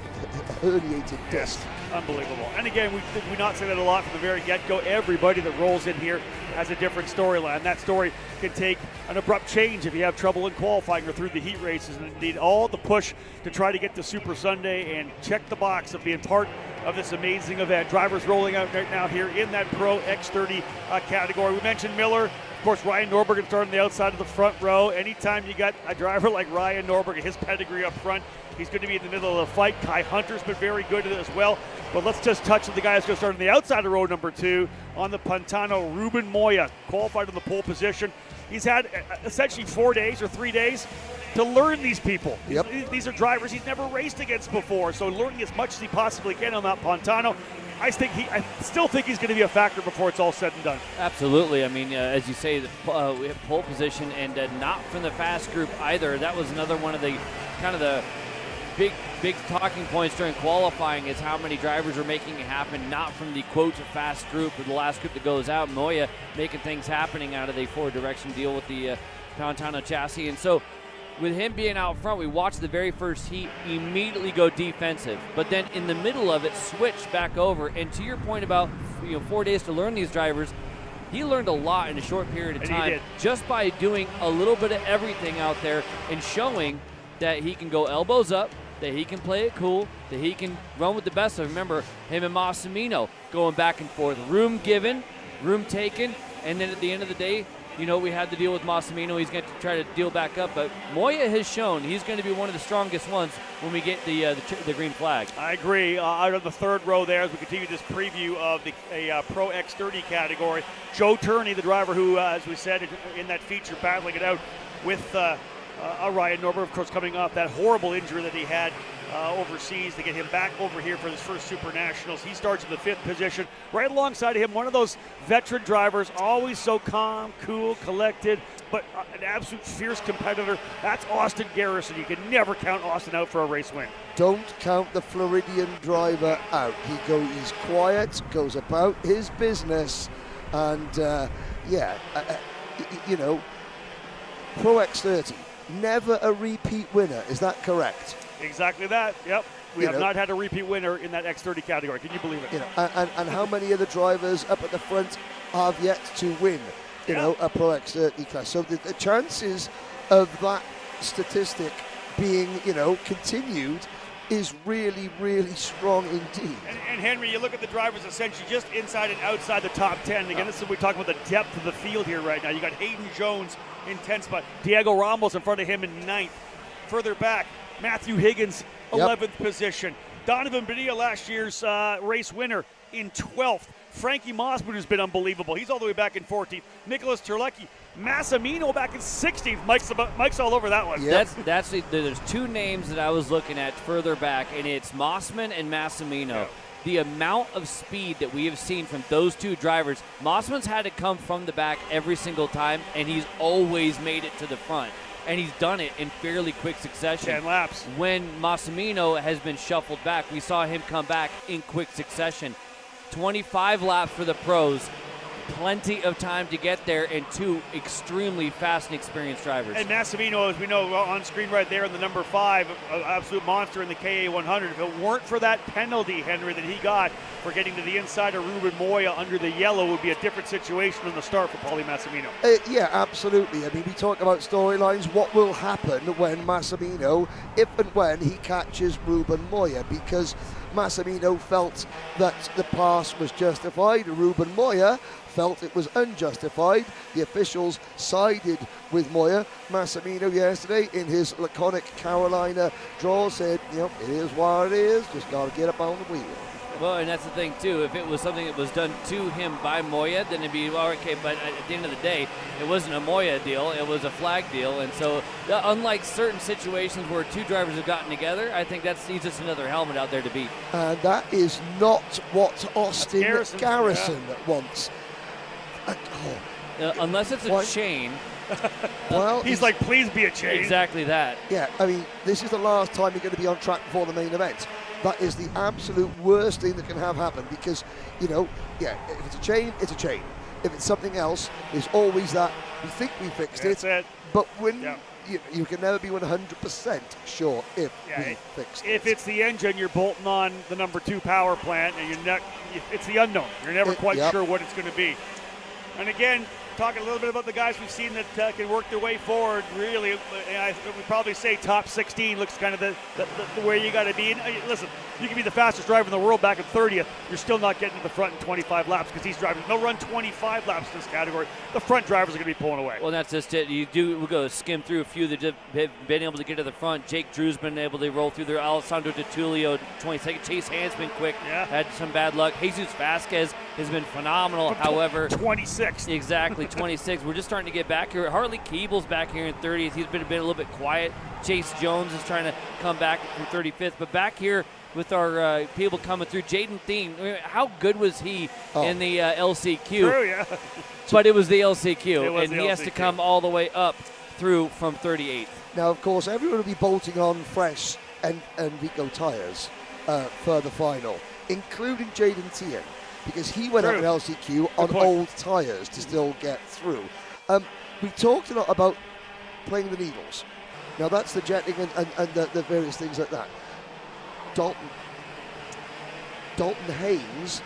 herniated disc. Unbelievable. And again, we not say that a lot from the very get-go. Everybody that rolls in here has a different storyline. That story can take an abrupt change if you have trouble in qualifying or through the heat races, and need all the push to try to get to Super Sunday and check the box of being part of this amazing event. Drivers rolling out right now here in that Pro X30 category. We mentioned Miller. Of course, Ryan Norbergen starting the outside of the front row. Anytime you got a driver like Ryan Norbergen, his pedigree up front, he's going to be in the middle of the fight. Kai Hunter's been very good at it as well. But let's just touch on the guy who's going to start on the outside of row number 2 on the Pantano. Ruben Moya, qualified in the pole position. He's had essentially 4 days or 3 days to learn these people. Yep. These are drivers he's never raced against before, so learning as much as he possibly can on that Pantano. I still think he's going to be a factor before it's all said and done. Absolutely. I mean, as you say, we have pole position and not from the fast group either. That was another one of the kind of the big talking points during qualifying is how many drivers are making it happen, not from the quote fast group or the last group that goes out. Moya making things happening out of the forward direction deal with the Pantano chassis. And so with him being out front, we watched the very first heat immediately go defensive, but then in the middle of it, switch back over. And to your point about 4 days to learn these drivers, he learned a lot in a short period of time just by doing a little bit of everything out there and showing that he can go elbows up, that he can play it cool, that he can run with the best. I remember him and Massimino going back and forth, room given, room taken, and then at the end of the day, we had to deal with Massimino. He's going to try to deal back up, but Moya has shown he's going to be one of the strongest ones when we get the green flag. I agree. Out of the third row there, as we continue this preview of the Pro X30 category, Joe Turney, the driver who, as we said in that feature, battling it out with Ryan Norberg, of course, coming off that horrible injury that he had overseas to get him back over here for his first SuperNationals. He starts in the 5th position. Right alongside of him, one of those veteran drivers, always so calm, cool, collected, but an absolute fierce competitor. That's Austin Garrison. You can never count Austin out for a race win. Don't count the Floridian driver out. He's quiet, goes about his business, and Pro X30, never a repeat winner. Is that correct? Exactly that. Yep. We have not had a repeat winner in that X30 category. Can you believe it? And how many of the drivers up at the front have yet to win, a Pro X30 class? So the chances of that statistic being, continued is really, really strong indeed. And Henry, you look at the drivers essentially just inside and outside the top 10. Again, this is we talk about the depth of the field here right now. You got Hayden Jones in 10th spot, Diego Ramos in front of him in 9th. Further back, Matthew Higgins, 11th position. Donovan Bonilla, last year's race winner, in 12th. Frankie Mossman, who's been unbelievable. He's all the way back in 14th. Nicholas Terlecki, Massimino back in 16th. Mike's all over that one. Yep. There's 2 names that I was looking at further back, and it's Mossman and Massimino. Yeah. The amount of speed that we have seen from those 2 drivers, Mossman's had to come from the back every single time, and he's always made it to the front. And he's done it in fairly quick succession. 10 laps. When Massimino has been shuffled back, we saw him come back in quick succession. 25 laps for the pros. Plenty of time to get there, and 2 extremely fast and experienced drivers. And Massimino, as we know, on screen right there in the number 5, an absolute monster in the KA100. If it weren't for that penalty, Henry, that he got for getting to the inside of Ruben Moya under the yellow, would be a different situation in the start for Paulie Massimino. Yeah, absolutely. I mean, we talk about storylines. What will happen when Massimino, if and when he catches Ruben Moya? Because Massimino felt that the pass was justified. Ruben Moya felt it was unjustified. The officials sided with Moya. Massimino yesterday, in his laconic Carolina draw, said, you know, it is what it is, just got to get up on the wheel. Well, and that's the thing, too. If it was something that was done to him by Moya, then it'd be, well, okay, but at the end of the day, it wasn't a Moya deal, it was a flag deal. And so, unlike certain situations where two drivers have gotten together, I think that's just another helmet out there to beat. And that is not what Austin Garrison wants. Unless it's a chain. Well, he's like, please be a chain. Exactly that. Yeah, I mean, this is the last time you're going to be on track before the main event. That is the absolute worst thing that can have happen because, you know, yeah, if it's a chain, it's a chain. If it's something else, there's always that, we think we fixed it. But when you can never be 100% sure if we fixed it. If it's the engine, you're bolting on the number 2 power plant, and you're not. It's the unknown. You're never quite sure what it's going to be. And again, talking a little bit about the guys we've seen that can work their way forward, really, we probably say top 16 looks kind of the where you got to be. And listen, you can be the fastest driver in the world back in 30th. You're still not getting to the front in 25 laps because he's driving. They'll run 25 laps in this category. The front drivers are going to be pulling away. Well, that's just it. We'll go skim through a few that have been able to get to the front. Jake Drew's been able to roll through there. Alessandro DiTullio, 22nd. Chase Hand's been quick. Had some bad luck. Jesus Vasquez has been phenomenal. However, 26. Exactly, 26. We're just starting to get back here. Harley Keeble's back here in 30th. He's been a little bit quiet. Chase Jones is trying to come back from 35th. But back here with our people coming through, Jaden Thiem, how good was he in the LCQ? True, yeah. But it was the LCQ, and the he has to LCQ. come all the way up through from 38th. Now, of course, everyone will be bolting on fresh and Vico tyres for the final, including Jaden Thiem, because he went up in LCQ on old tyres to still get through. We talked a lot about playing the needles. Now, that's the jetting and the various things like that. Dalton Haynes,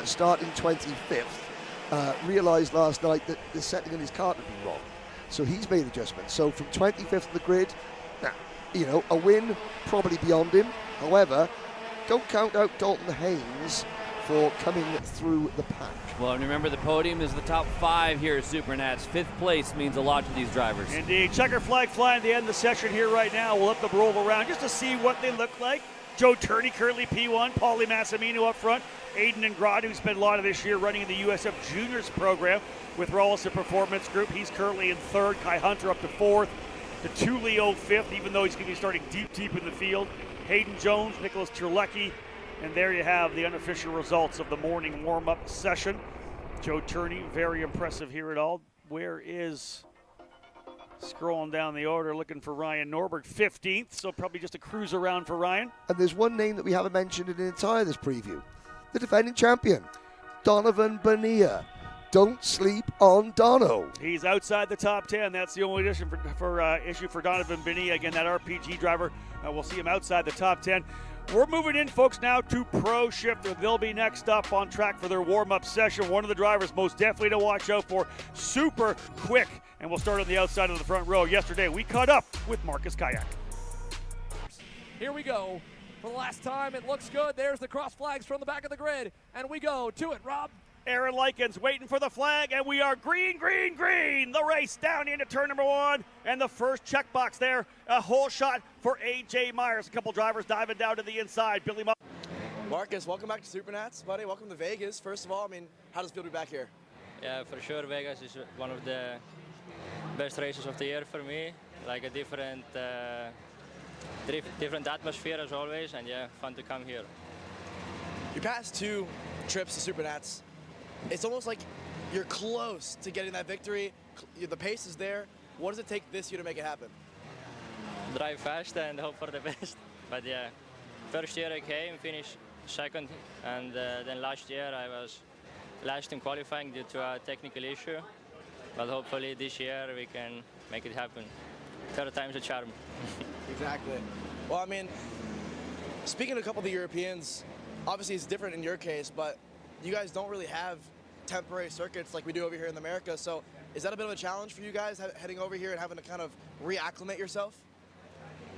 starting 25th, realised last night that the setting in his kart had been wrong. So he's made adjustments. So from 25th on the grid, now, you know, a win probably beyond him. However, don't count out Dalton Haynes for coming through the pack. Well, and remember, the podium is the top 5 here at SuperNats. 5th place means a lot to these drivers. Indeed. Checker flag flying at the end of the session here right now. We'll let them roll around just to see what they look like. Joe Turney currently P1, Paulie Massimino up front, Aiden Ingrad, who spent a lot of this year running in the USF Juniors program with Rollison Performance Group. He's currently in 3rd. Kai Hunter up to 4th. DiTullio 5th, even though he's going to be starting deep in the field. Hayden Jones, Nicholas Terlecki, and there you have the unofficial results of the morning warm-up session. Joe Turney, very impressive here at all. Where is, scrolling down the order, looking for Ryan Norberg, 15th, so probably just a cruise around for Ryan. And there's one name that we haven't mentioned in the entire this preview. The defending champion, Donovan Bonilla. Don't sleep on Dono. He's outside the top 10. That's the only issue for Donovan Bonilla. Again, that RPG driver, we'll see him outside the top 10. We're moving in, folks, now to Pro Shifter. They'll be next up on track for their warm-up session. One of the drivers most definitely to watch out for, super quick. And we'll start on the outside of the front row. Yesterday, we caught up with Marcus Kayak. Here we go. For the last time, it looks good. There's the cross flags from the back of the grid. And we go to it, Rob. Aaron Likens waiting for the flag, and we are green. The race down into turn number 1, and the first checkbox there, a whole shot for A.J. Myers. A couple drivers diving down to the inside. Billy Marcus, welcome back to SuperNats, buddy. Welcome to Vegas. First of all, I mean, how does it feel to be back here? Yeah, for sure, Vegas is one of the best races of the year for me. Like a different atmosphere as always, and yeah, fun to come here. Your past 2 trips to SuperNats, it's almost like you're close to getting that victory. The pace is there. What does it take this year to make it happen? Drive fast and hope for the best. But yeah, first year I came, finished 2nd, and then last year I was last in qualifying due to a technical issue. But hopefully this year we can make it happen. 3rd time's a charm. Exactly. Well, I mean, speaking to a couple of the Europeans, obviously it's different in your case, but you guys don't really have temporary circuits like we do over here in America. So is that a bit of a challenge for you guys heading over here and having to kind of reacclimate yourself?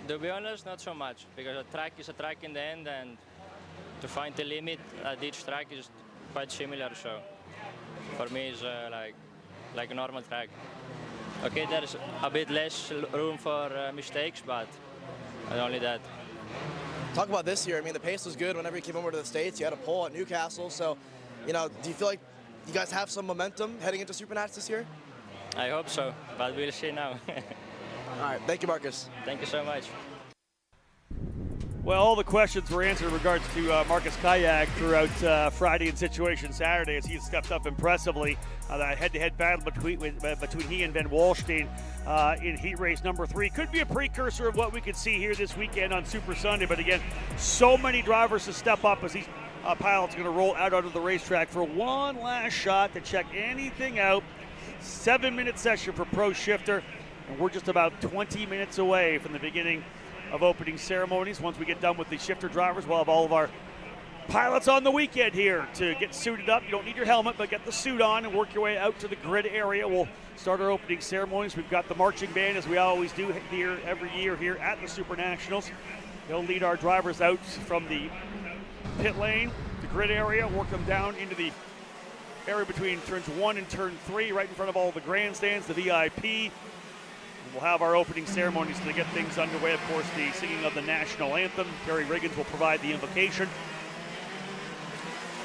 To be honest, not so much, because a track is a track in the end, and to find the limit at each track is quite similar. So for me, it's like a normal track. Okay, there's a bit less room for mistakes, but only that. Talk about this year. I mean, the pace was good whenever you came over to the States. You had a pole at Newcastle. So, you know, do you feel like you guys have some momentum heading into SuperNats this year? I hope so, but we'll see now. All right, thank you, Marcus. Thank you so much. Well, all the questions were answered in regards to Marcus Kayak throughout Friday and Situation Saturday as he stepped up impressively. That head-to-head battle between he and Van Wallstein in heat race number 3 could be a precursor of what we could see here this weekend on Super Sunday. But again, so many drivers to step up as these pilots are going to roll out onto the racetrack for one last shot to check anything out. 7-minute session for Pro Shifter, and we're just about 20 minutes away from the beginning of opening ceremonies. Once we get done with the shifter drivers, we'll have all of our pilots on the weekend here to get suited up. You don't need your helmet, but get the suit on and work your way out to the grid area. We'll start our opening ceremonies. We've got the marching band, as we always do here every year here at the SuperNationals. They'll lead our drivers out from the pit lane, the grid area, work them down into the area between turns 1 and turn 3, right in front of all the grandstands, the VIP. We'll have our opening ceremonies to get things underway. Of course, the singing of the national anthem. Terry Riggins will provide the invocation.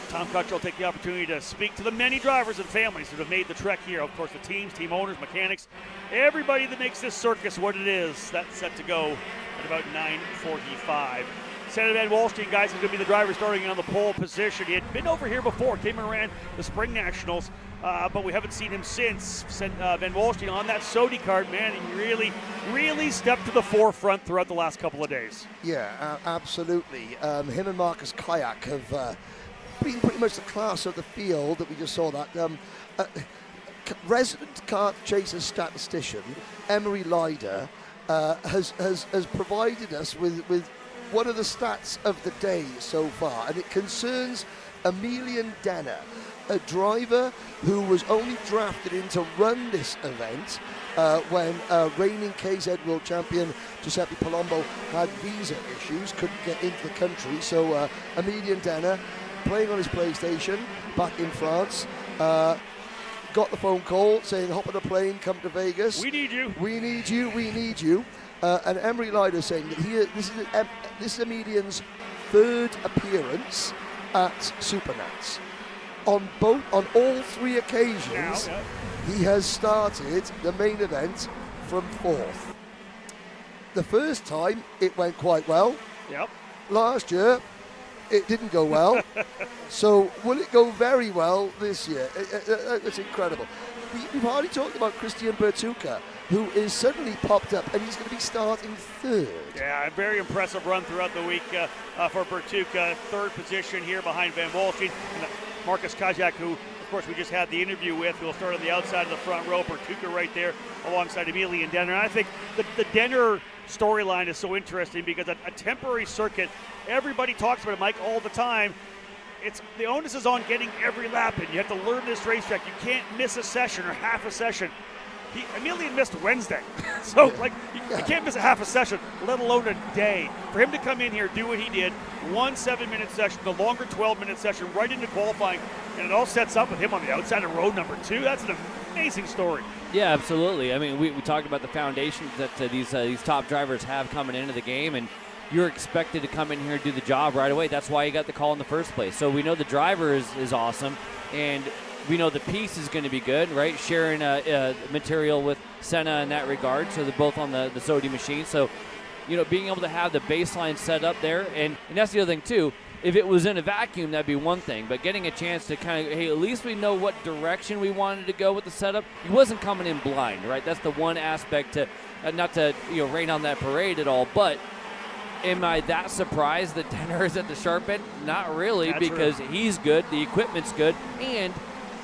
Tom Kutcher will take the opportunity to speak to the many drivers and families that have made the trek here. Of course, the teams, team owners, mechanics, everybody that makes this circus what it is. That's set to go at about 9:45. Senator Van Wallstein, guys, is going to be the driver starting on the pole position. He had been over here before, came and ran the Spring Nationals, but we haven't seen him since. Van Wallstein on that Sodi kart, man, he really stepped to the forefront throughout the last couple of days. Yeah, absolutely. Him and Marcus Kayak have been pretty much the class of the field that we just saw that. Resident kart chaser statistician Emery Leider has provided us with one of the stats of the day so far, and it concerns Emilian Denner, a driver who was only drafted in to run this event when reigning KZ World Champion Giuseppe Palombo had visa issues, couldn't get into the country. So Emilian Denner, playing on his PlayStation back in France, got the phone call saying, hop on a plane, come to Vegas. We need you. We need you. We need you. And Emery Leider saying that this is Emilian's 3rd appearance at SuperNats. On all 3 occasions, he has started the main event from 4th. The first time, it went quite well. Yep. Last year, it didn't go well. So will it go very well this year? It's incredible. We've already talked about Christian Bertuca, who is suddenly popped up, and he's going to be starting 3rd. Yeah, a very impressive run throughout the week for Bertuca. 3rd position here behind Van Wallstein. And Marcus Kayak, who, of course, we just had the interview with, will start on the outside of the front row. Bertuca right there alongside Emilian Denner. And I think the Denner storyline is so interesting because a temporary circuit, everybody talks about it, Mike, all the time. The onus is on getting every lap in. You have to learn this racetrack. You can't miss a session or half a session. Emilian missed Wednesday, so you can't miss a half a session, let alone a day. For him to come in here, do what he did, one 7-minute session, the longer 12-minute session, right into qualifying, and it all sets up with him on the outside of road number 2. That's an amazing story. Yeah, absolutely. I mean, we talked about the foundations that these top drivers have coming into the game, and you're expected to come in here and do the job right away. That's why you got the call in the first place. So we know the driver is awesome, and we know the piece is going to be good, right? Sharing material with Senna in that regard, so they're both on the Sodi machine. So, being able to have the baseline set up there, and that's the other thing too. If it was in a vacuum, that'd be one thing, but getting a chance to kind of, hey, at least we know what direction we wanted to go with the setup. He wasn't coming in blind, right? That's the one aspect to, not to rain on that parade at all, but am I that surprised that Denner is at the sharp end? Not really, because he's good, the equipment's good, and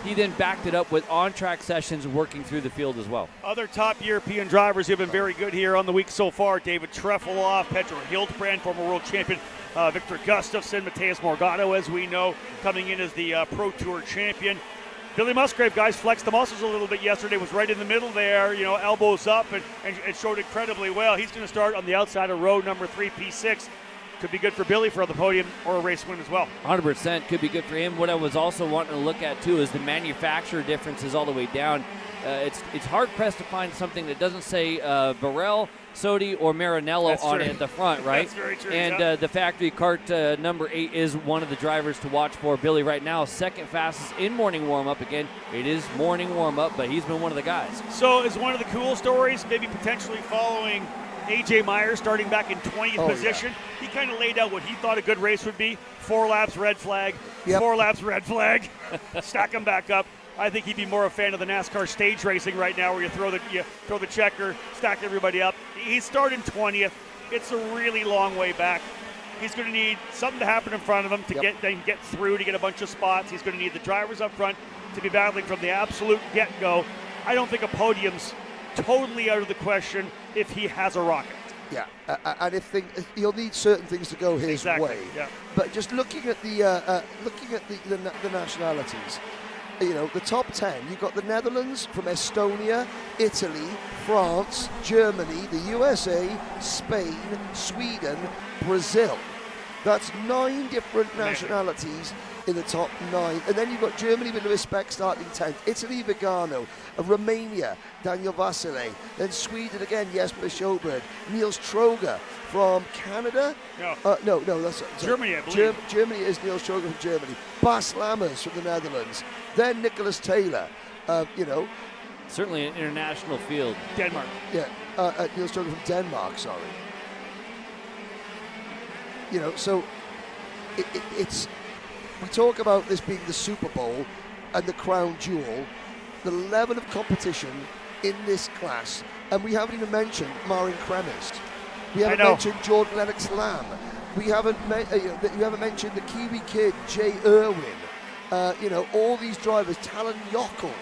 he then backed it up with on-track sessions working through the field as well. Other top European drivers who have been very good here on the week so far: David Trefilov, Petro Hildbrand, former world champion, Victor Gustafsson, Mateus Morgado, as we know, coming in as the Pro Tour champion. Billy Musgrave, guys, flexed the muscles a little bit yesterday, was right in the middle there, elbows up, and showed incredibly well. He's going to start on the outside of row number 3, P6. could be good for Billy for the podium or a race win as well. 100% could be good for him. What I was also wanting to look at too is the manufacturer differences all the way down. It's hard pressed to find something that doesn't say Burrell, Sodi, or Maranello on it at the front, right? That's very true. And the factory Kart number 8 is one of the drivers to watch for. Billy right now, second fastest in morning warm-up. Again, it is morning warm-up, but he's been one of the guys. So is one of the cool stories maybe potentially following AJ Myers starting back in 20th position. He kind of laid out what he thought a good race would be. 4 laps, red flag. 4 laps, red flag. Stack them back up. I think he'd be more a fan of the NASCAR stage racing right now, where you throw the checker, stack everybody up. He's starting 20th. It's a really long way back. He's going to need something to happen in front of him to get through, to get a bunch of spots. He's going to need the drivers up front to be battling from the absolute get-go. I don't think a podium's totally out of the question if he has a rocket. Yeah, and he'll need certain things to go his way. Yeah. But just looking at the nationalities, you know, the top 10, you've got the Netherlands from Estonia, Italy, France, Germany, the USA, Spain, Sweden, Brazil. That's 9 different nationalities in the top 9. And then you've got Germany with Lewis Beck starting 10th, Italy, Vigano, Romania, Daniel Vasile, then Sweden again, Jesper Sjöberg, Niels Troger from Canada. No, that's Germany, I believe. Germany is Niels Troger from Germany. Bas Lammers from the Netherlands. Then Nicholas Taylor, you know. Certainly an international field. Denmark. Yeah, Niels Troger from Denmark, sorry. You know, so it's, we talk about this being the Super Bowl and the crown jewel, the level of competition in this class, and we haven't even mentioned Marin Kremers. We haven't mentioned Jordan Lennox-Lamb. We haven't you haven't mentioned the Kiwi kid, Jay Irwin. You know, all these drivers, Talon Yockel,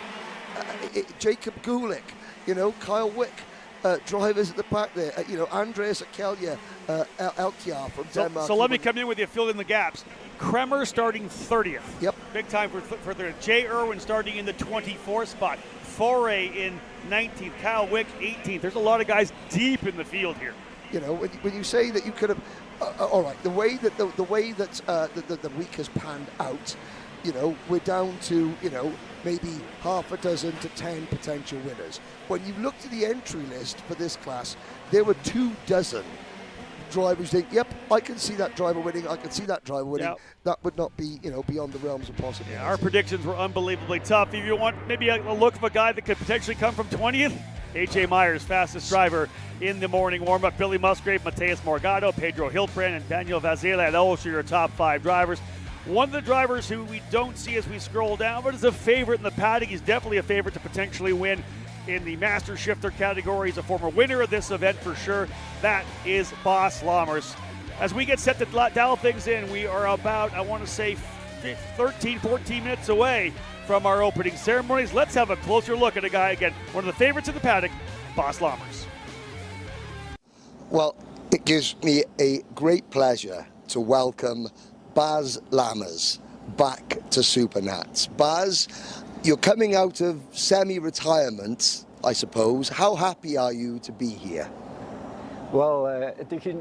Jacob Gulick, you know, Kyle Wick. Drivers at the back there, you know, Andreas Akelja, Elkjar from Denmark. So let me come in with you, fill in the gaps. Kremer starting 30th. Yep. Big time for third. Jay Irwin starting in the 24th spot. Foray in 19th. Kyle Wick 18th. There's a lot of guys deep in the field here. You know, when you say that you could have, all right, the way that the week has panned out, you know, we're down to, you know, maybe half a dozen to 10 potential winners. When you looked at the entry list for this class, there were 24 drivers think, yep, I can see that driver winning, I can see that driver winning. Yep. That would not be, you know, beyond the realms of possibility. Yeah, our predictions were unbelievably tough. If you want maybe a look of a guy that could potentially come from 20th, AJ Myers, fastest driver in the morning warm-up. Billy Musgrave, Mateus Morgado, Pedro Hiltbrand, and Daniel Vasile. Those are your top 5 drivers. One of the drivers who we don't see as we scroll down, but is a favorite in the paddock. He's definitely a favorite to potentially win in the Master Shifter category. He's a former winner of this event for sure. That is Bas Lammers. As we get set to dial things in, we are about, I want to say, 13, 14 minutes away from our opening ceremonies. Let's have a closer look at a guy, again, one of the favorites in the paddock, Bas Lammers. Well, it gives me a great pleasure to welcome Bas Lammers back to SuperNats. Bas, you're coming out of semi-retirement, I suppose. How happy are you to be here? Well, it is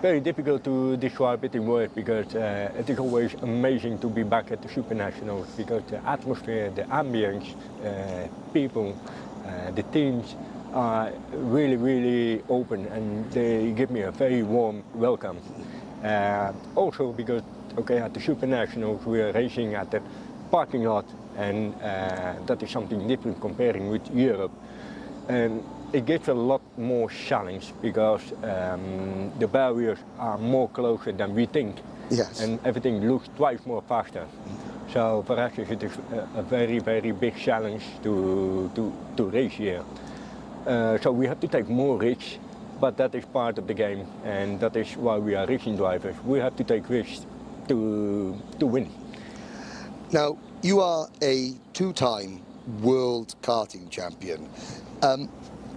very difficult to describe it in words because it is always amazing to be back at the SuperNationals because the atmosphere, the ambience, people, the teams are really, really open and they give me a very warm welcome. Also because, okay, at the SuperNationals we are racing at the parking lot and that is something different comparing with Europe. And it gives a lot more challenge because the barriers are more closer than we think. Yes. And everything looks twice more faster. So for us it is a very, very big challenge to race here. So we have to take more risks, but that is part of the game and that is why we are racing drivers. We have to take risks to win. Now, you are a 2-time world karting champion.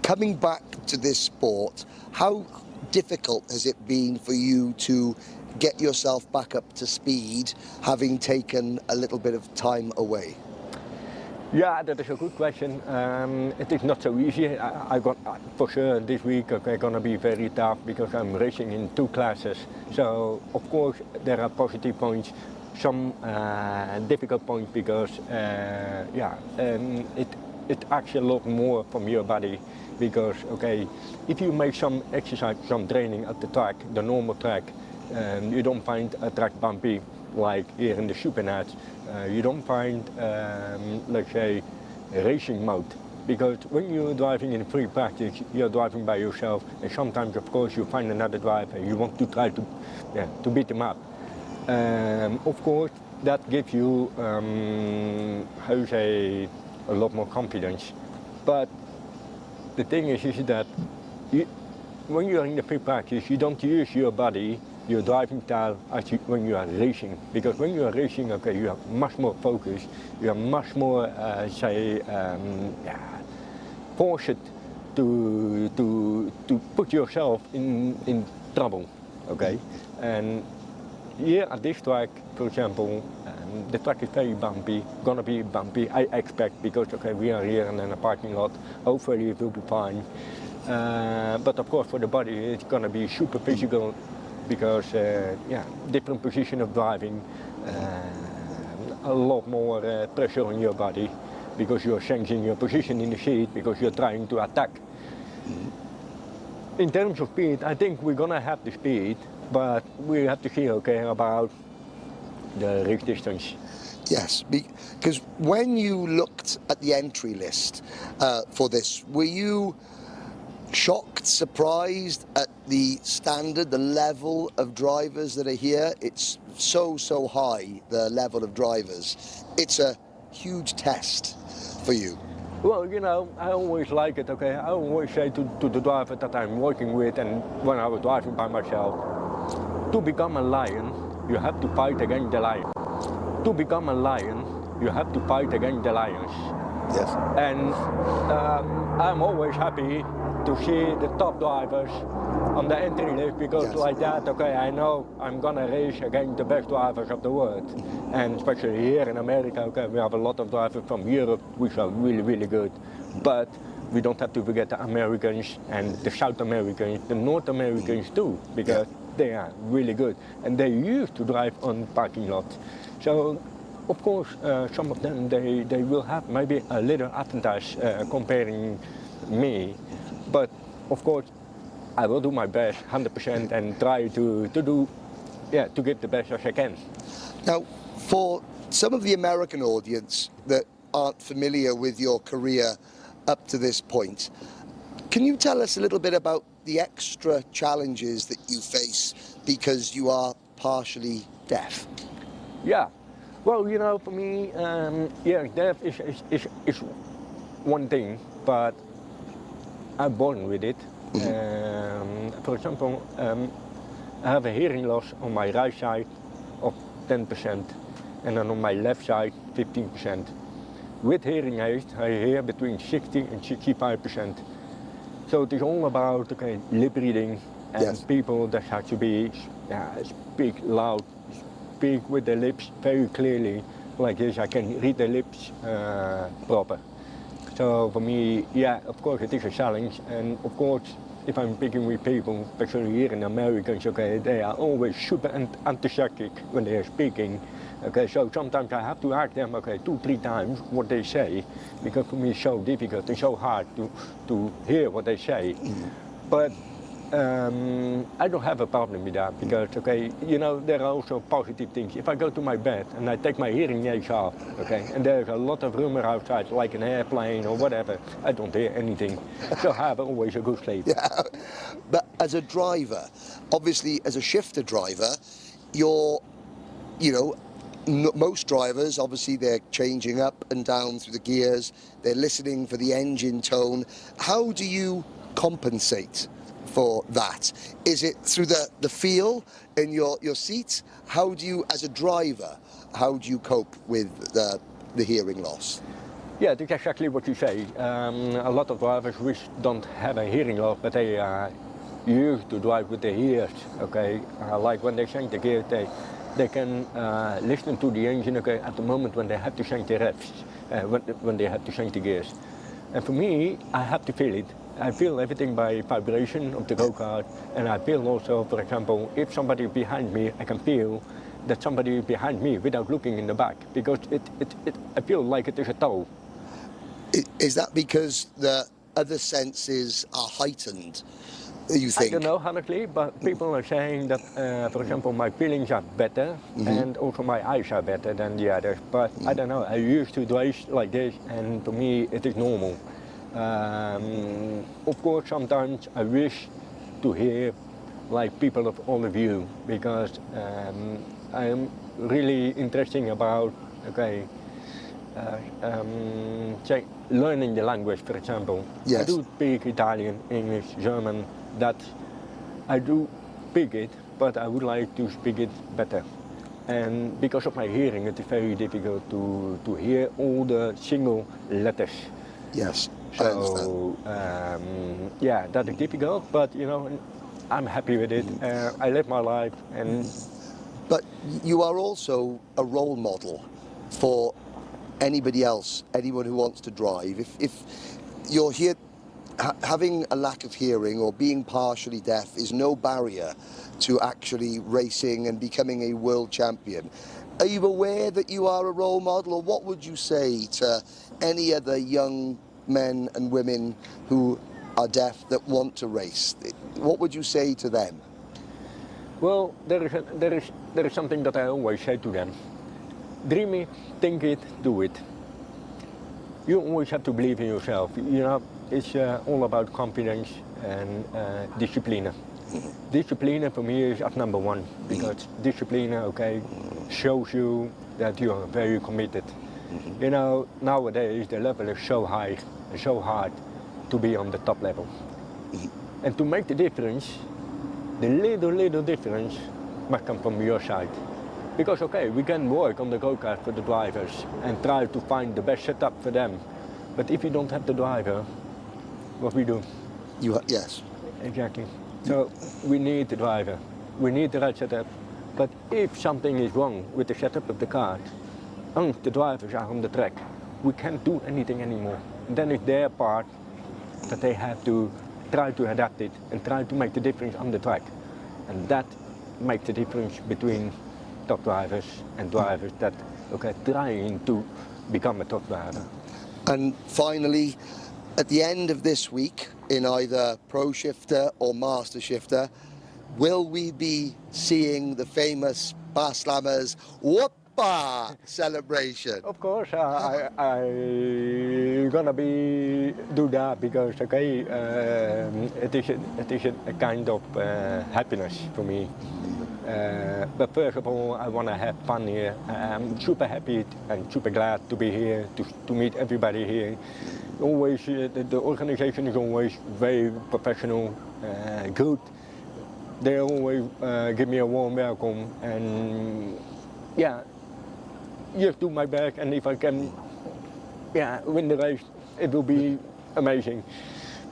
Coming back to this sport, how difficult has it been for you to get yourself back up to speed, having taken a little bit of time away? Yeah, that is a good question. It is not so easy. I got for sure this week gonna be very tough because I'm racing in 2 classes. So of course there are positive points, some difficult points because it acts a lot more from your body. Because if you make some exercise, some training at the track, the normal track, you don't find a track bumpy like here in the SuperNationals. You don't find, let's say, racing mode. Because when you're driving in free practice, you're driving by yourself, and sometimes, of course, you find another driver, you want to try to beat them up. Of course, that gives you, how you say, a lot more confidence. But the thing is that when you're in the free practice, you don't use your body, your driving style when you are racing. Because when you are racing, you are much more focused, you are much more, forced to put yourself in trouble, And here at this track, for example, the track is very bumpy, gonna be bumpy, I expect, because we are here in a parking lot, hopefully it will be fine. But of course for the body it's gonna be super physical because, different position of driving, a lot more pressure on your body because you're changing your position in the seat because you're trying to attack. In terms of speed, I think we're gonna have the speed, but we have to see, about the race distance. Yes, because when you looked at the entry list for this, were you shocked, surprised at the standard, the level of drivers that are here? It's so high, the level of drivers. It's a huge test for you. Well, I always like it, I always say to the driver that I'm working with, and when I was driving by myself, to become a lion, you have to fight against the lion. To become a lion, you have to fight against the lions. Yes. And I'm always happy to see the top drivers on the entry list because like that, I know I'm gonna race against the best drivers of the world. And especially here in America, we have a lot of drivers from Europe which are really, really good. But we don't have to forget the Americans and the South Americans, the North Americans too, because they are really good. And they used to drive on parking lots. So, of course, some of them, they will have maybe a little advantage comparing me. But, of course, I will do my best, 100%, and try to give the best as I can. Now, for some of the American audience that aren't familiar with your career up to this point, can you tell us a little bit about the extra challenges that you face because you are partially deaf? Yeah, well, for me, deaf is one thing, but I'm born with it. For example, I have a hearing loss on my right side of 10%, and then on my left side, 15%. With hearing aids, I hear between 60 and 65%. So it is all about lip reading and people that have to be speak loud, speak with the lips very clearly, like this. I can read the lips proper. So for me, of course it is a challenge, and of course if I'm speaking with people, especially here in America, they are always super enthusiastic when they are speaking. So sometimes I have to ask them, 2-3 times what they say, because for me it's so difficult and so hard to hear what they say. But I don't have a problem with that because, there are also positive things. If I go to my bed and I take my hearing aids off, and there's a lot of rumor outside, like an airplane or whatever, I don't hear anything. So I have always a good sleep. Yeah, but as a driver, obviously as a shifter driver, most drivers, obviously they're changing up and down through the gears, they're listening for the engine tone. How do you compensate for that? Is it through the feel in your seat? How do you, as a driver, how do you cope with the hearing loss? Yeah, that's exactly what you say. A lot of drivers which don't have a hearing loss, but they are used to drive with their ears, like when they change the gear, they can listen to the engine, okay, at the moment when they have to change the revs, when they have to change the gears. And for me, I have to feel it. I feel everything by vibration of the go-kart, and I feel also, for example, if somebody behind me, I can feel that somebody behind me without looking in the back, because I feel like it is a tow. Is that because the other senses are heightened, you think? I don't know, honestly, but people are saying that, for example, my feelings are better, and also my eyes are better than the others. But I don't know, I used to race like this, and for me it is normal. Of course, sometimes I wish to hear like people of all of you, because I am really interested about, okay, learning the language, for example. Yes. I do speak Italian, English, German. That I do speak it, but I would like to speak it better. And because of my hearing, it is very difficult to hear all the single letters. Yes, so, I understand. Yeah, that is difficult, but you know, I'm happy with it. I live my life, and. But you are also a role model for anybody else, anyone who wants to drive. If you're here, having a lack of hearing or being partially deaf is no barrier to actually racing and becoming a world champion. Are you aware that you are a role model, or what would you say to any other young men and women who are deaf that want to race? What would you say to them? Well, there is something that I always say to them. Dream it, think it, do it. You always have to believe in yourself. You know, it's all about confidence and discipline. Discipline for me is at number one, because discipline, okay, shows you that you are very committed. You know, nowadays the level is so high and so hard to be on the top level. And to make the difference, the little difference must come from your side. Because, okay, we can work on the go-kart for the drivers and try to find the best setup for them. But if you don't have the driver, what we do? Yes. Exactly. So we need the driver. We need the right setup. But if something is wrong with the setup of the car, and the drivers are on the track, we can't do anything anymore. And then it's their part that they have to try to adapt it and try to make the difference on the track. And that makes the difference between top drivers and drivers that are trying to become a top driver. And finally, at the end of this week, in either Pro Shifter or Master Shifter, will we be seeing the famous Bar Slammers Whoopah celebration? Of course, I'm gonna do that because it is a kind of happiness for me. But first of all, I want to have fun here. I'm super happy and super glad to be here, to meet everybody here. Always, the organization is always very professional, good. They always give me a warm welcome, and yeah, just do my best. And if I can, win the race, it will be amazing.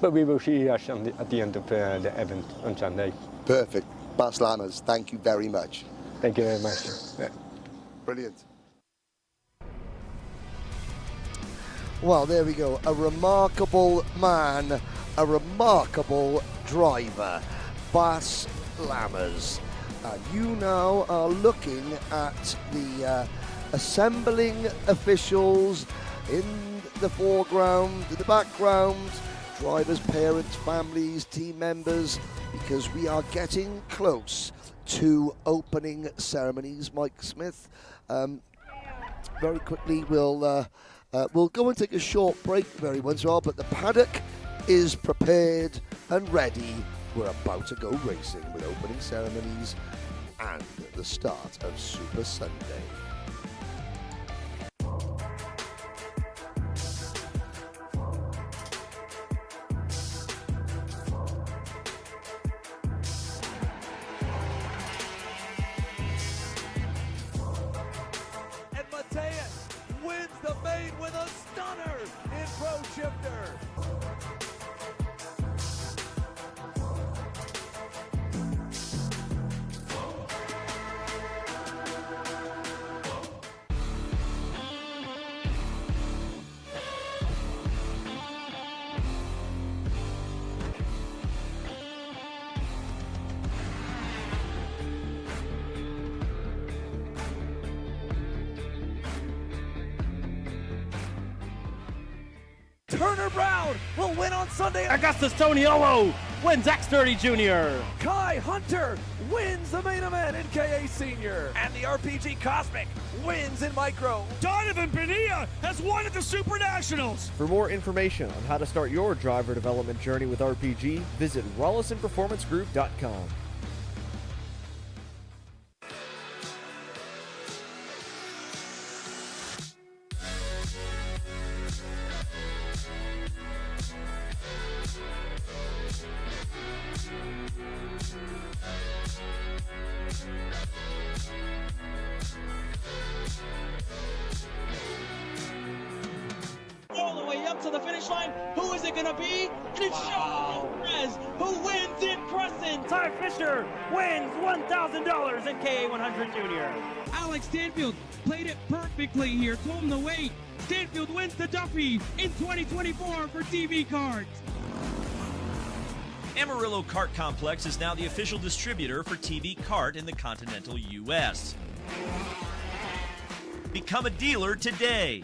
But we will see us at the end of the event on Sunday. Perfect. Bar Slammers, thank you very much. Thank you very much. Brilliant. Well, there we go. A remarkable man, a remarkable driver, Bar Slammers. You now are looking at the assembling officials in the foreground, in the background, drivers, parents, families, team members, because we are getting close to opening ceremonies. Mike Smith, very quickly we'll go and take a short break very once in a while, but the paddock is prepared and ready. We're about to go racing with opening ceremonies and the start of Super Sunday. Wins the main with a stunner in Pro Shifter. Turner Brown will win on Sunday. Augustus Toniolo wins X30 Junior. Kai Hunter wins the main event in KA Senior. And the RPG Cosmic wins in Micro. Donovan Bonilla has won at the SuperNationals. For more information on how to start your driver development journey with RPG, visit RollisonPerformanceGroup.com. All the way up to the finish line. Who is it going to be? And it's Sean Perez who wins in Crescent. Ty Fisher wins $1,000 in KA100 Junior. Alex Stanfield played it perfectly here. Told him to wait. Stanfield wins the Duffy in 2024 for TV Karts. Amarillo Kart Complex is now the official distributor for TV Kart in the continental U.S. Become a dealer today.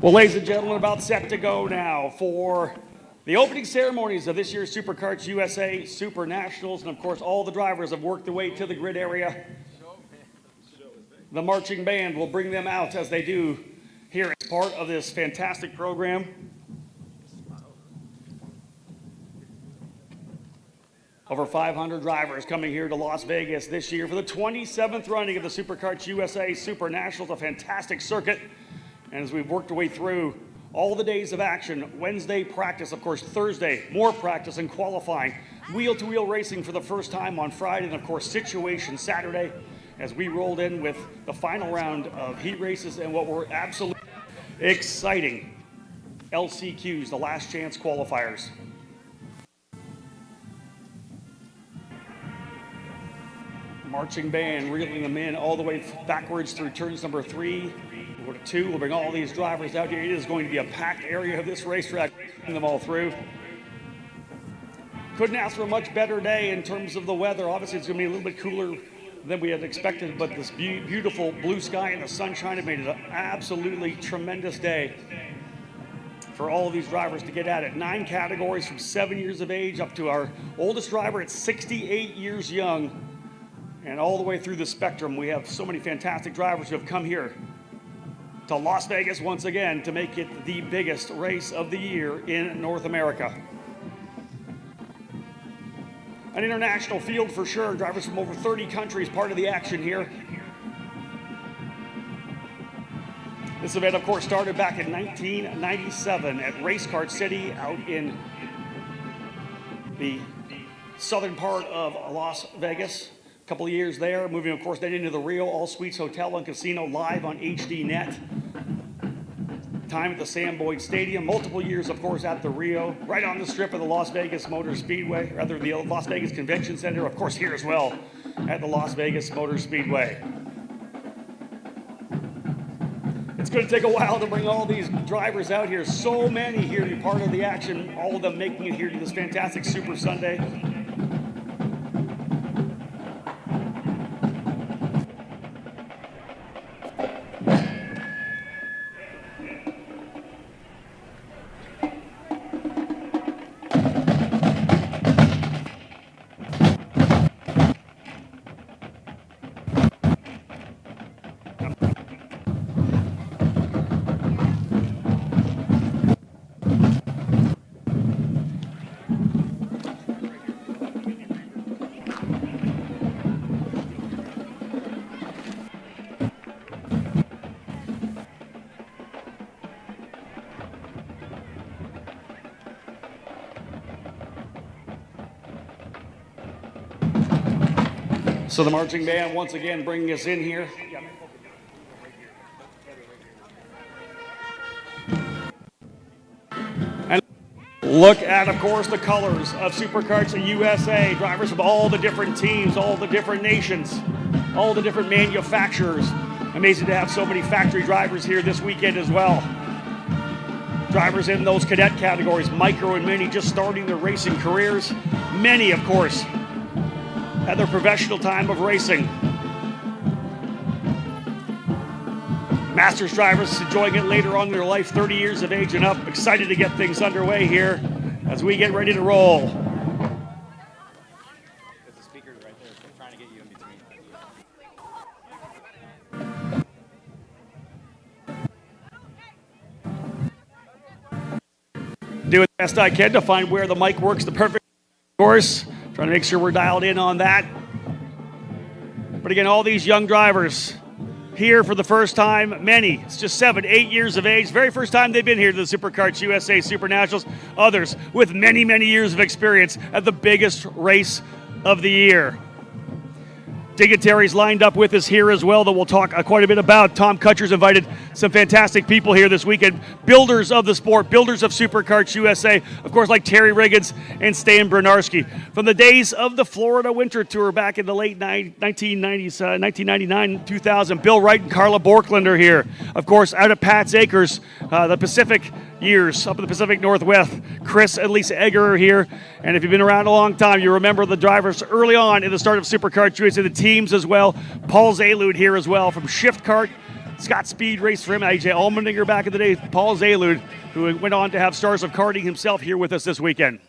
Well, ladies and gentlemen, about set to go now for the opening ceremonies of this year's SuperKarts USA SuperNationals. And of course, all the drivers have worked their way to the grid area. The marching band will bring them out as they do here as part of this fantastic program. Over 500 drivers coming here to Las Vegas this year for the 27th running of the SuperKarts USA SuperNationals, a fantastic circuit. And as we've worked our way through all the days of action, Wednesday practice, of course Thursday, more practice and qualifying, wheel-to-wheel racing for the first time on Friday, and of course situation Saturday, as we rolled in with the final round of heat races and what were absolutely exciting LCQs, the last chance qualifiers. Marching band reeling them in all the way backwards through turns number 3. Go to 2. We'll bring all these drivers out here. It is going to be a packed area of this racetrack, bring them all through. Couldn't ask for a much better day in terms of the weather. Obviously, it's going to be a little bit cooler than we had expected, but this beautiful blue sky and the sunshine have made it an absolutely tremendous day for all of these drivers to get at it. 9 categories from 7 years of age up to our oldest driver at 68 years young. And all the way through the spectrum, we have so many fantastic drivers who have come here to Las Vegas once again to make it the biggest race of the year in North America. An international field for sure. Drivers from over 30 countries part of the action here. This event, of course, started back in 1997 at Race Kart City out in the southern part of Las Vegas. Couple of years there, moving of course then into the Rio All Suites Hotel and Casino live on HDNet. Time at the Sam Boyd Stadium, multiple years of course at the Rio, right on the strip of the Las Vegas Motor Speedway, rather the Las Vegas Convention Center, of course here as well at the Las Vegas Motor Speedway. It's going to take a while to bring all these drivers out here, so many here to be part of the action, all of them making it here to this fantastic Super Sunday. So the marching band once again bringing us in here. And look at, of course, the colors of SuperKarts USA. Drivers from all the different teams, all the different nations, all the different manufacturers. Amazing to have so many factory drivers here this weekend as well. Drivers in those cadet categories, micro and mini, just starting their racing careers. Many, of course, at their professional time of racing. Masters drivers enjoying it later on in their life, 30 years of age and up. Excited to get things underway here as we get ready to roll. There's a speaker right there. I'm trying to get you in between. Doing the best I can to find where the mic works the perfect course. Trying to make sure we're dialed in on that. But again, all these young drivers here for the first time, many, it's just 7, 8 years of age. Very first time they've been here to the SuperKarts USA SuperNationals. Others with many, many years of experience at the biggest race of the year. Dignitaries lined up with us here as well that we'll talk quite a bit about. Tom Kutcher's invited some fantastic people here this weekend. Builders of the sport, builders of SuperKarts USA, of course, like Terry Riggins and Stan Bernarski. From the days of the Florida Winter Tour back in the late 1990s, 1999, 2000, Bill Wright and Carla Borkland are here. Of course, out at Pat's Acres, the Pacific years up in the Pacific Northwest. Chris and Lisa Egger are here. And if you've been around a long time, you remember the drivers early on in the start of SuperKarts USA, the teams as well. Paul Zalud here as well from Shift Kart Scott Speed raced for him. AJ Allmendinger back in the day. Paul Zalud, who went on to have Stars of Karting himself, here with us this weekend.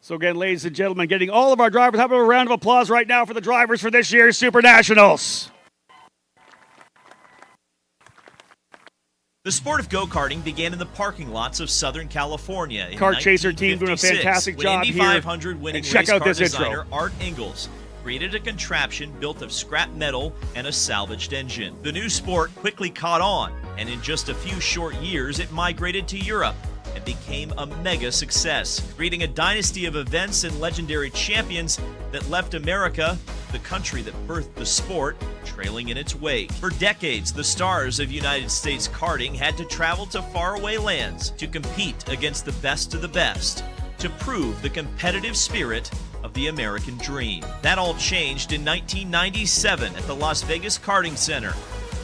So again, ladies and gentlemen, getting all of our drivers. How about a round of applause right now for the drivers for this year's Super Nationals? The sport of go-karting began in the parking lots of Southern California in Kart Chaser team doing a 1956, fantastic when job Indy here. 500 winning And check race out car this designer intro. Art Ingalls created a contraption built of scrap metal and a salvaged engine. The new sport quickly caught on, and in just a few short years, it migrated to Europe and became a mega success, creating a dynasty of events and legendary champions that left America, the country that birthed the sport, trailing in its wake. For decades, the stars of United States karting had to travel to faraway lands to compete against the best of the best, to prove the competitive spirit of the American dream. That all changed in 1997 at the Las Vegas Karting Center,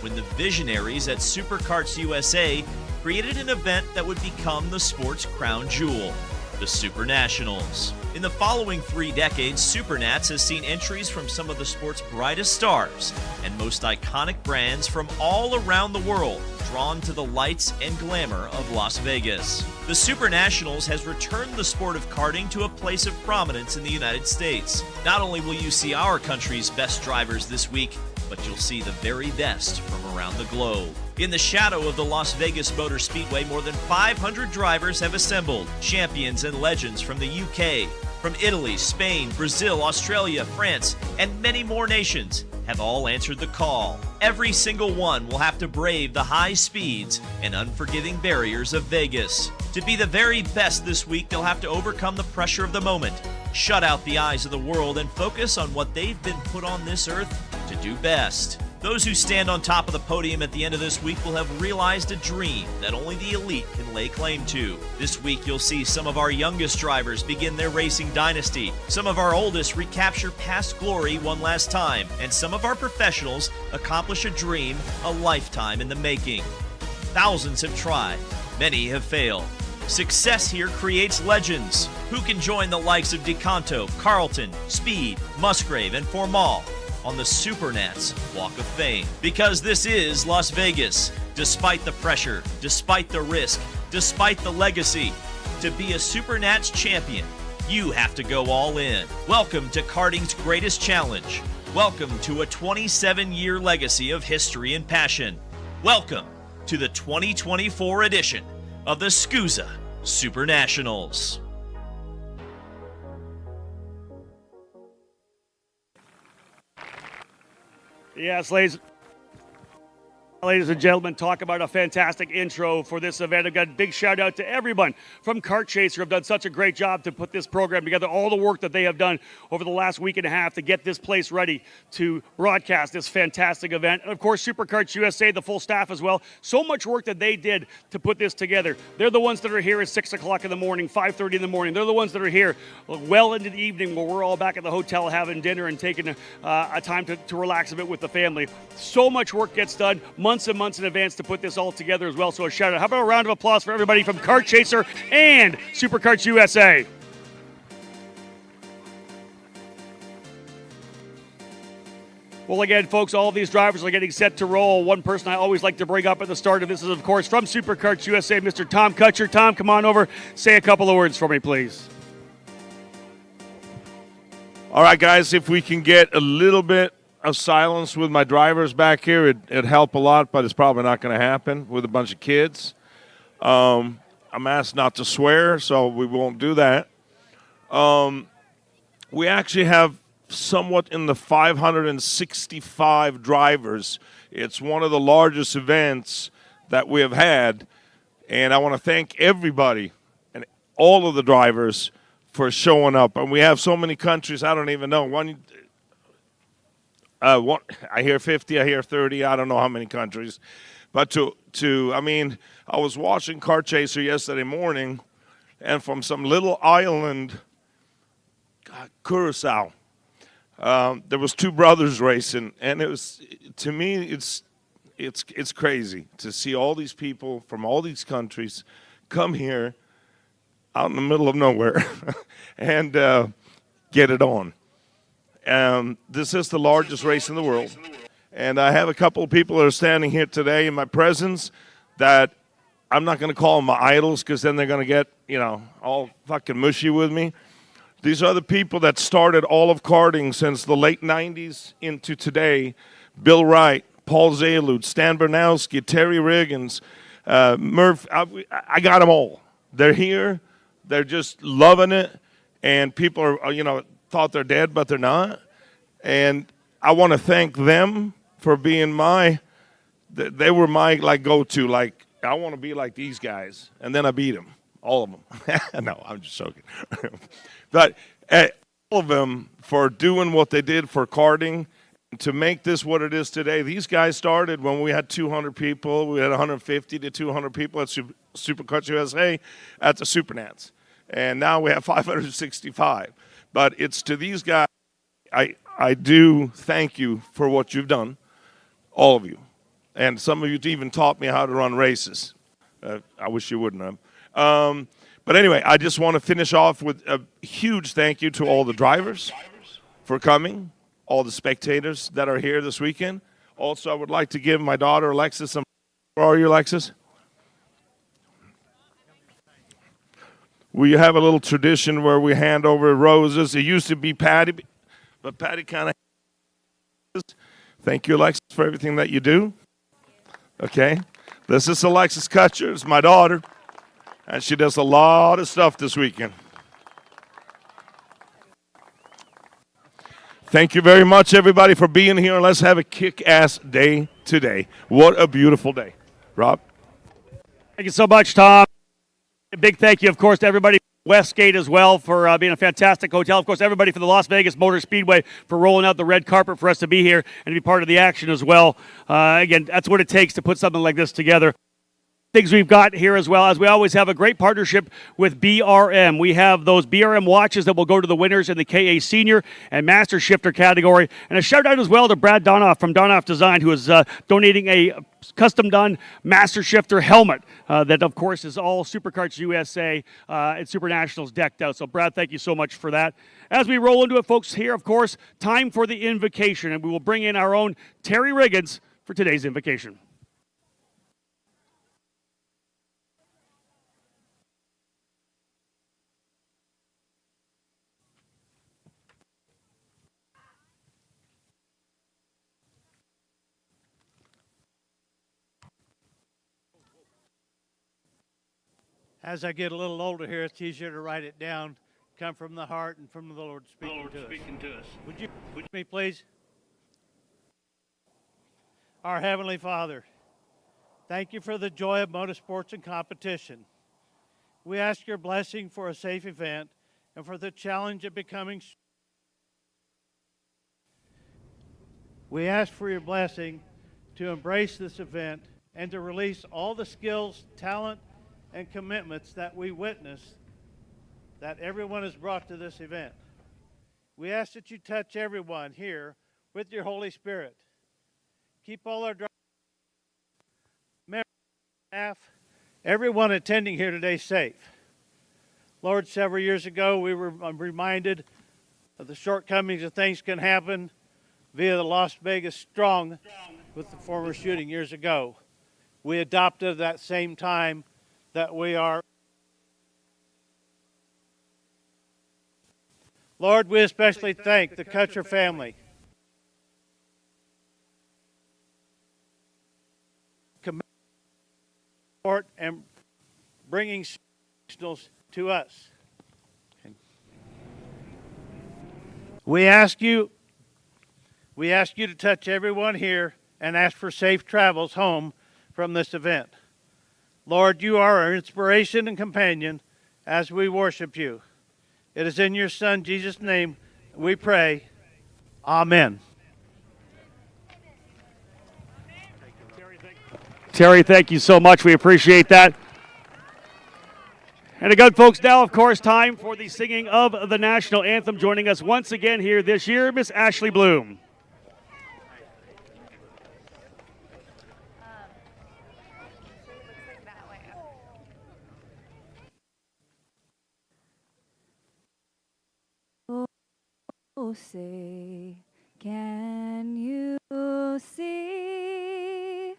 when the visionaries at SuperKarts USA created an event that would become the sport's crown jewel, the SuperNationals. In the following 3 decades, SuperNats has seen entries from some of the sport's brightest stars and most iconic brands from all around the world, drawn to the lights and glamour of Las Vegas. The SuperNationals has returned the sport of karting to a place of prominence in the United States. Not only will you see our country's best drivers this week, but you'll see the very best from around the globe. In the shadow of the Las Vegas Motor Speedway, more than 500 drivers have assembled, champions and legends from the UK, from Italy, Spain, Brazil, Australia, France, and many more nations have all answered the call. Every single one will have to brave the high speeds and unforgiving barriers of Vegas. To be the very best this week, they'll have to overcome the pressure of the moment, shut out the eyes of the world, and focus on what they've been put on this earth to do best. Those who stand on top of the podium at the end of this week will have realized a dream that only the elite can lay claim to. This week you'll see some of our youngest drivers begin their racing dynasty, some of our oldest recapture past glory one last time, and some of our professionals accomplish a dream a lifetime in the making. Thousands have tried, many have failed. Success here creates legends. Who can join the likes of DeCanto, Carlton, Speed, Musgrave, and Formal on the SuperNats Walk of Fame? Because this is Las Vegas. Despite the pressure, despite the risk, despite the legacy, to be a SuperNats champion, you have to go all in. Welcome to karting's greatest challenge. Welcome to a 27-year legacy of history and passion. Welcome to the 2024 edition of the SKUSA SuperNationals. Yes, ladies and gentlemen, talk about a fantastic intro for this event. I've got a big shout out to everyone from Kart Chaser who have done such a great job to put this program together, all the work that they have done over the last week and a half to get this place ready to broadcast this fantastic event. And of course, SuperKarts USA, the full staff as well. So much work that they did to put this together. They're the ones that are here at 6 o'clock in the morning, 5:30 in the morning. They're the ones that are here well into the evening where we're all back at the hotel having dinner and taking a time to relax a bit with the family. So much work gets done, months and months in advance to put this all together as well. So a shout out. How about a round of applause for everybody from Kart Chaser and SuperKarts USA? Well, again, folks, all of these drivers are getting set to roll. One person I always like to bring up at the start of this is, of course, from SuperKarts USA, Mr. Tom Kutcher. Tom, come on over. Say a couple of words for me, please. All right, guys, if we can get a little bit of silence with my drivers back here, it'd help a lot, but it's probably not going to happen with a bunch of kids. I'm asked not to swear, so we won't do that. We actually have somewhat in the 565 drivers. It's one of the largest events that we have had, and I want to thank everybody and all of the drivers for showing up. And we have so many countries, I don't even know. I hear 50, I hear 30, I don't know how many countries. But I mean, I was watching Kart Chaser yesterday morning, and from some little island, Curacao, there was 2 brothers racing, and it was, to me, it's crazy to see all these people from all these countries come here out in the middle of nowhere and get it on. This is the largest race in the world, And I have a couple of people that are standing here today in my presence that I'm not going to call them my idols because then they're going to get, all fucking mushy with me. These are the people that started all of karting since the late 90s into today. Bill Wright, Paul Zalud, Stan Bernowski, Terry Riggins, Murph. I got them all. They're here. They're just loving it. And people are, thought they're dead, but they're not. And I want to thank them for being they were my go-to. I want to be like these guys. And then I beat them, all of them. No, I'm just joking. But all of them for doing what they did for karting to make this what it is today. These guys started when we had 200 people. We had 150 to 200 people at SuperKarts USA at the SuperNats. And now we have 565. But it's to these guys, I do thank you for what you've done, all of you. And some of you even taught me how to run races. I wish you wouldn't have. But anyway, I just want to finish off with a huge thank you to all the drivers for coming, all the spectators that are here this weekend. Also, I would like to give my daughter, Alexis, some. Where are you, Alexis? We have a little tradition where we hand over roses. It used to be Patty, but Patty kind of. Thank you, Alexis, for everything that you do. Okay. This is Alexis Kutcher. It's my daughter. And she does a lot of stuff this weekend. Thank you very much, everybody, for being here. And let's have a kick-ass day today. What a beautiful day. Rob? Thank you so much, Tom. A big thank you, of course, to everybody from Westgate as well for being a fantastic hotel. Of course, everybody from the Las Vegas Motor Speedway for rolling out the red carpet for us to be here and to be part of the action as well. Again, that's what it takes to put something like this together. Things we've got here as well, as we always have a great partnership with BRM. We have those BRM watches that will go to the winners in the KA Senior and Master Shifter category. And a shout out as well to Brad Donoff from Donoff Design, who is donating a custom done Master Shifter helmet that, of course, is all SuperKarts USA and SuperNationals decked out. So, Brad, thank you so much for that. As we roll into it, folks, here, of course, time for the invocation. And we will bring in our own Terry Riggins for today's invocation. As I get a little older here, it's easier to write it down, come from the heart and from the Lord speaking to us. Would you me, please? Our Heavenly Father, thank you for the joy of motorsports and competition. We ask your blessing for a safe event and for the challenge of becoming. We ask for your blessing to embrace this event and to release all the skills, talent, and commitments that we witness that everyone has brought to this event. We ask that you touch everyone here with your Holy Spirit. Keep all our members, staff, everyone attending here today safe. Lord, several years ago we were reminded of the shortcomings of things can happen via the Las Vegas Strong with the former shooting years ago. We adopted that same time that we are. Lord, we especially thank the Kutcher family. Support and bringing signals to us. We ask you to touch everyone here and ask for safe travels home from this event. Lord, you are our inspiration and companion as we worship you. It is in your Son, Jesus' name, we pray. Amen. Terry, thank you so much. We appreciate that. And again, folks, now, of course, time for the singing of the national anthem. Joining us once again here this year, Miss Ashley Bloom. Oh, say, can you to see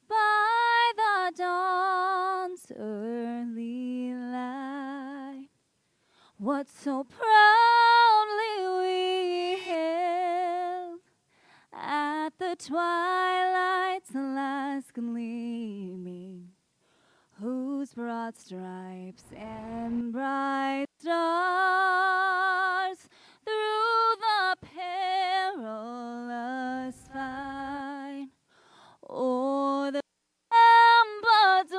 by the dawn's early light what so proudly we hailed at the twilight's last gleaming, whose broad stripes and bright stars through the perilous fight o'er the ramparts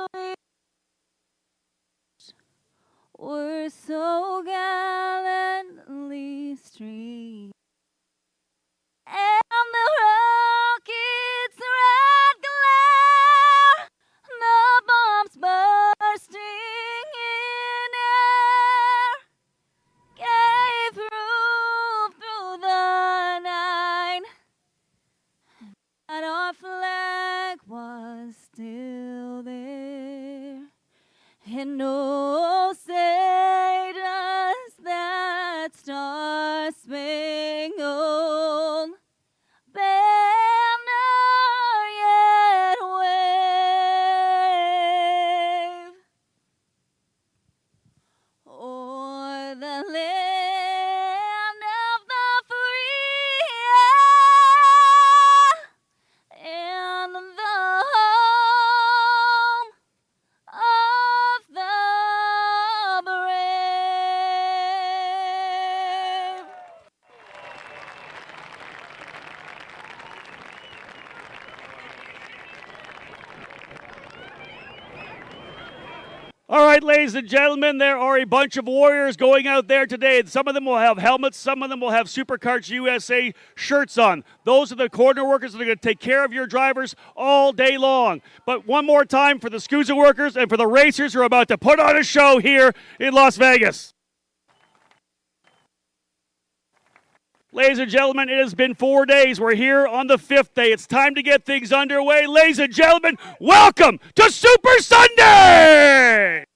were so gallantly streamed, and the rocket's red glare, the bombs bursting in air, gave proof through the night that our flag was still there. And no, say does that star-spangled banner yet wave o'er the land of the free and the home of the brave. All right, ladies and gentlemen, there are a bunch of warriors going out there today. Some of them will have helmets. Some of them will have SuperKarts USA shirts on. Those are the corner workers that are going to take care of your drivers all day long. But one more time for the SKUSA workers and for the racers who are about to put on a show here in Las Vegas. Ladies and gentlemen, it has been 4 days. We're here on the 5th day. It's time to get things underway. Ladies and gentlemen, welcome to Super Sunday!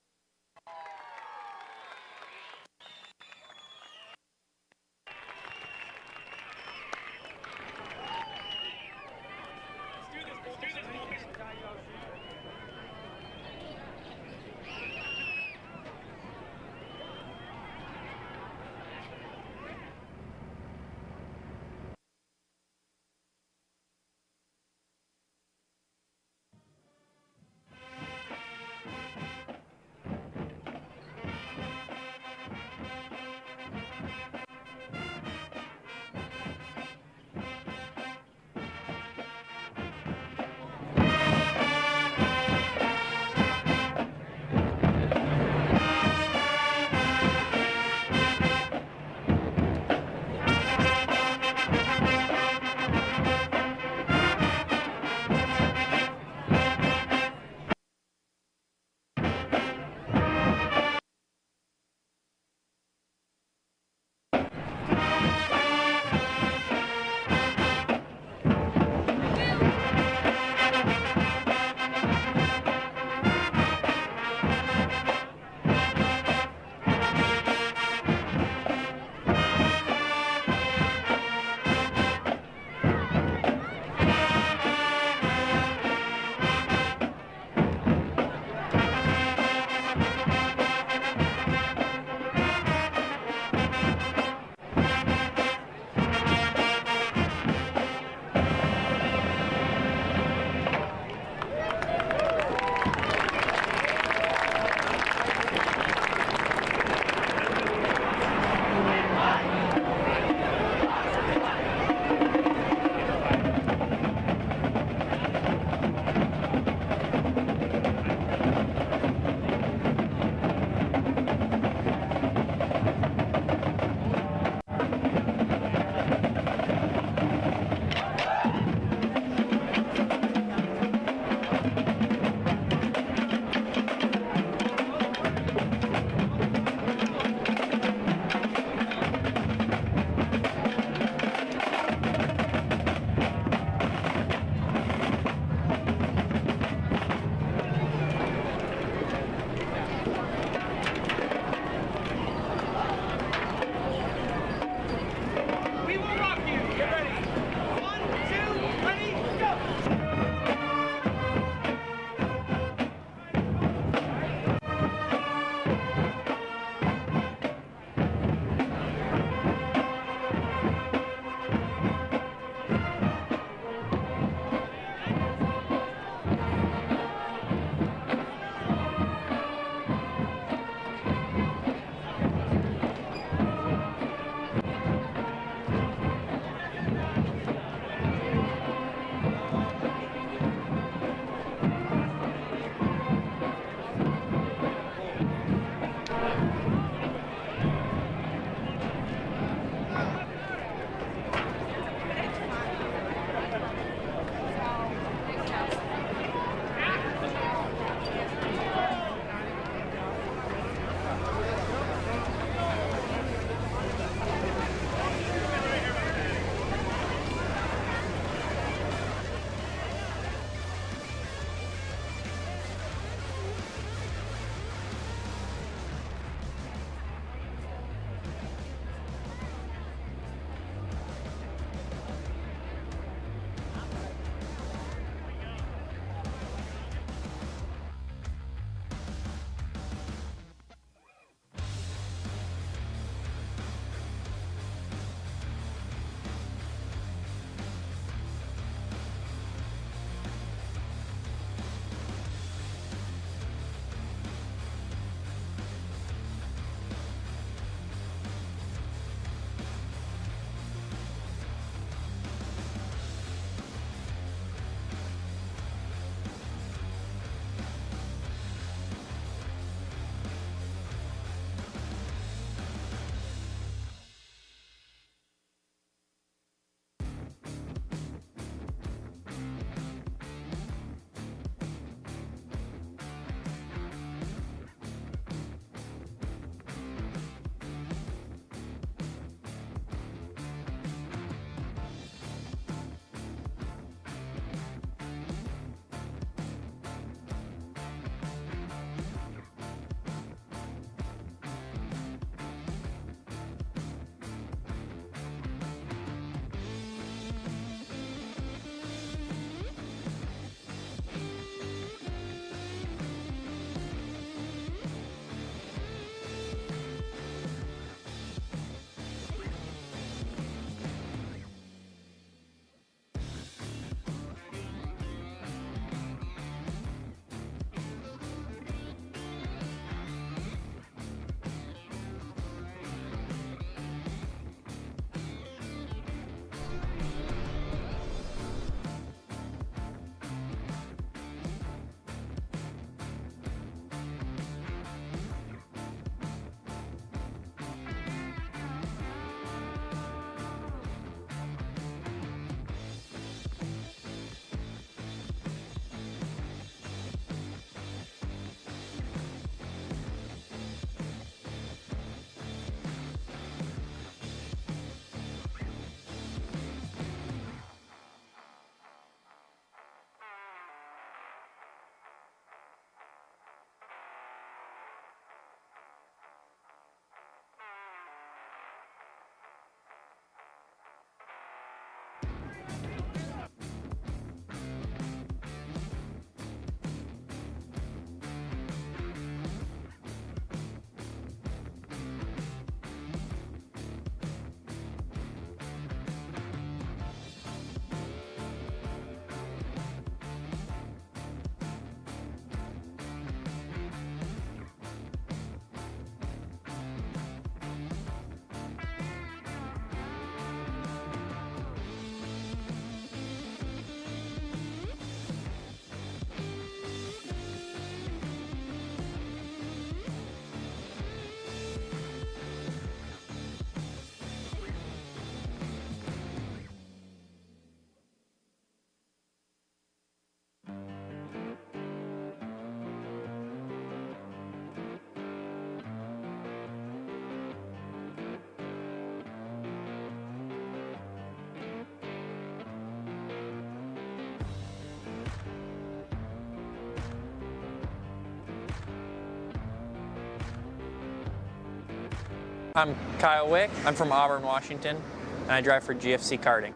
I'm Kyle Wick. I'm from Auburn, Washington, and I drive for GFC Karting.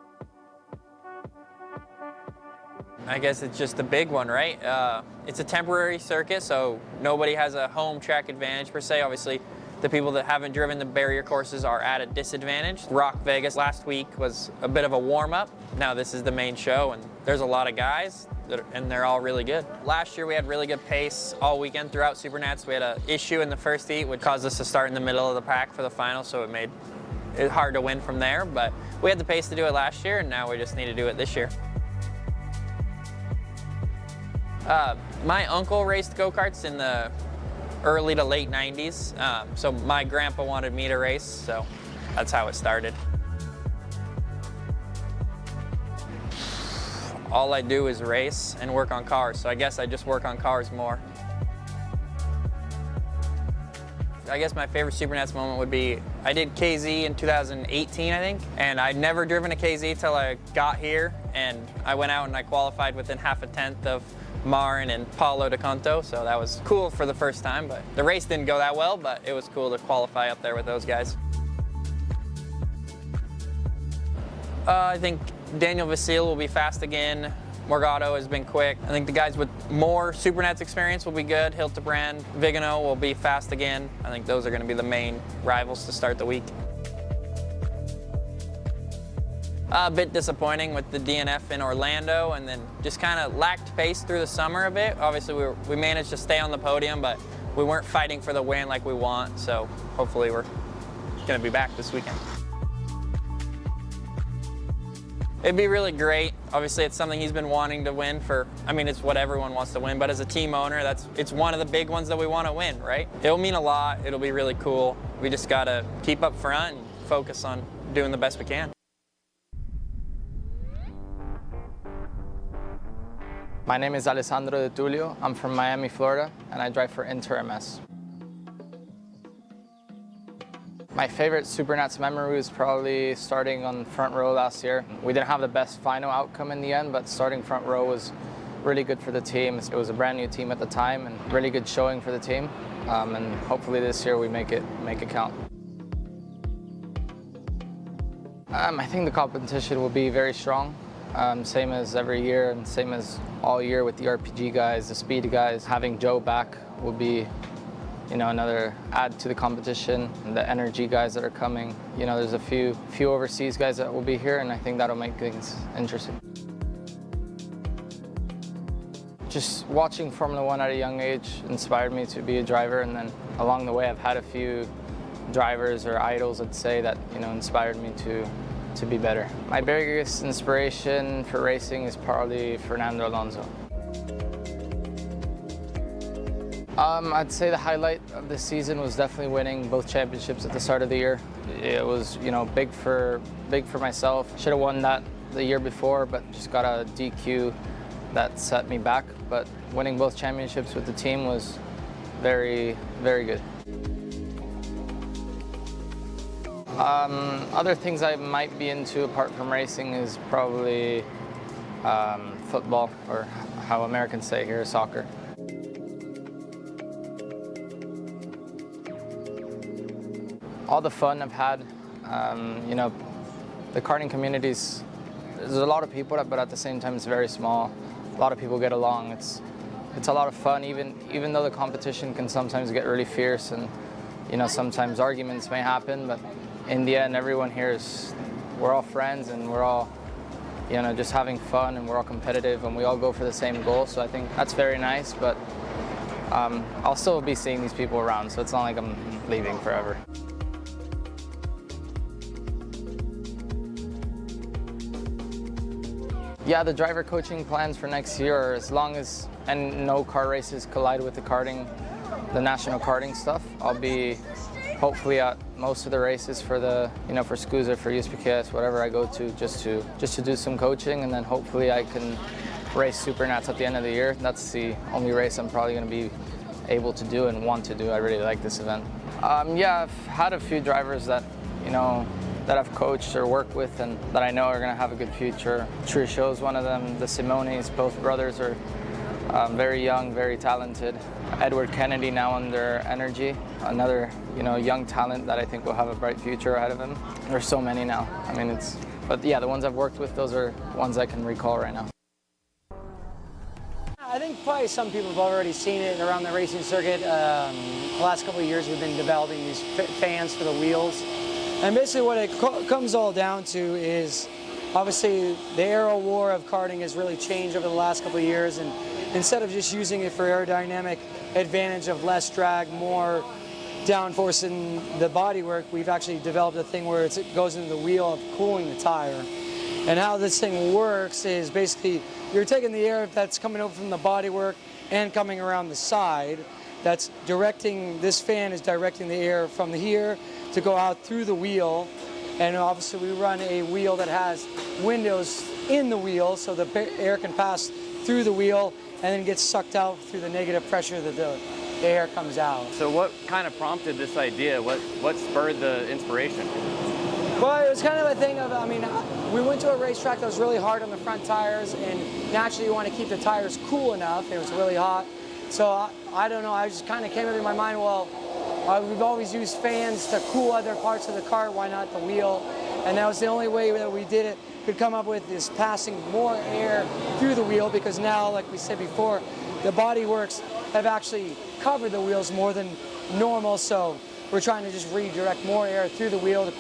I guess it's just the big one, right? It's a temporary circuit, so nobody has a home track advantage per se. Obviously, the people that haven't driven the barrier courses are at a disadvantage. Rock Vegas last week was a bit of a warm-up. Now this is the main show, and there's a lot of guys, and they're all really good. Last year we had really good pace all weekend throughout SuperNats. We had an issue in the first heat, which caused us to start in the middle of the pack for the final, so it made it hard to win from there. But we had the pace to do it last year, and now we just need to do it this year. My uncle raced go-karts in the early to late 90s, so my grandpa wanted me to race, so that's how it started. All I do is race and work on cars, so I guess I just work on cars more. I guess my favorite SuperNats moment would be, I did KZ in 2018, I think, and I'd never driven a KZ till I got here, and I went out and I qualified within half a tenth of Marin and Paulo de Conto, so that was cool for the first time, but the race didn't go that well, but it was cool to qualify up there with those guys. I think Daniel Vasil will be fast again. Morgado has been quick. I think the guys with more SuperNats experience will be good. Hildebrand, Vigano will be fast again. I think those are going to be the main rivals to start the week. A bit disappointing with the DNF in Orlando, and then just kind of lacked pace through the summer a bit. Obviously, we managed to stay on the podium, but we weren't fighting for the win like we want, so hopefully we're going to be back this weekend. It'd be really great. Obviously, it's something he's been wanting to win for, I mean, it's what everyone wants to win, but as a team owner, it's one of the big ones that we want to win, right? It'll mean a lot. It'll be really cool. We just got to keep up front and focus on doing the best we can. My name is Alessandro De Tullio. I'm from Miami, Florida, and I drive for Inter MS. My favorite SuperNats memory was probably starting on front row last year. We didn't have the best final outcome in the end, but starting front row was really good for the team. It was a brand new team at the time and really good showing for the team. And hopefully this year we make it count. I think the competition will be very strong. Same as every year and same as all year with the RPG guys, the speed guys. Having Joe back will be, another add to the competition. And the energy guys that are coming. There's a few overseas guys that will be here, and I think that'll make things interesting. Just watching Formula One at a young age inspired me to be a driver, and then along the way I've had a few drivers or idols, I'd say, that inspired me to be better. My biggest inspiration for racing is probably Fernando Alonso. I'd say the highlight of this season was definitely winning both championships at the start of the year. It was, big for myself. Should have won that the year before, but just got a DQ that set me back. But winning both championships with the team was very, very good. Other things I might be into apart from racing is probably football, or how Americans say here, soccer. All the fun I've had, the karting communities, there's a lot of people, but at the same time it's very small. A lot of people get along. It's a lot of fun, even though the competition can sometimes get really fierce, and sometimes arguments may happen, but in the end, everyone here we're all friends, and we're all, just having fun, and we're all competitive, and we all go for the same goal. So I think that's very nice, but I'll still be seeing these people around, so it's not like I'm leaving forever. Yeah, the driver coaching plans for next year are, as long as no car races collide with the national karting stuff, I'll be hopefully at most of the races for the, for SKUSA, for USPKS, whatever I go to, just to do some coaching, and then hopefully I can race SuperNats at the end of the year. That's the only race I'm probably going to be able to do and want to do. I really like this event. Yeah, I've had a few drivers that, that I've coached or worked with and that I know are going to have a good future. Trudeau's one of them. The Ceremonies, both brothers, are Very young, very talented. Edward Kennedy now under Energy, another young talent that I think will have a bright future ahead of him. There's so many now. I mean, but yeah, the ones I've worked with, those are ones I can recall right now. I think probably some people have already seen it around the racing circuit. The last couple of years we've been developing these fans for the wheels. And basically what it comes all down to is obviously the aero war of karting has really changed over the last couple of years, and instead of just using it for aerodynamic advantage of less drag, more downforce in the bodywork, we've actually developed a thing where it goes into the wheel of cooling the tire. And how this thing works is basically you're taking the air that's coming over from the bodywork and coming around the side. That's directing, this fan is directing the air from here to go out through the wheel. And obviously we run a wheel that has windows in the wheel so the air can pass through the wheel and then gets sucked out through the negative pressure that the air comes out. So what kind of prompted this idea? What spurred the inspiration? Well, it was kind of a thing of, I mean, we went to a racetrack that was really hard on the front tires, and naturally you want to keep the tires cool enough. It was really hot. So I don't know, I just kind of came into my mind, well, we've always used fans to cool other parts of the kart, why not the wheel? And that was the only way that we did it, could come up with, is passing more air through the wheel, because now, like we said before, the body works have actually covered the wheels more than normal, so we're trying to just redirect more air through the wheel to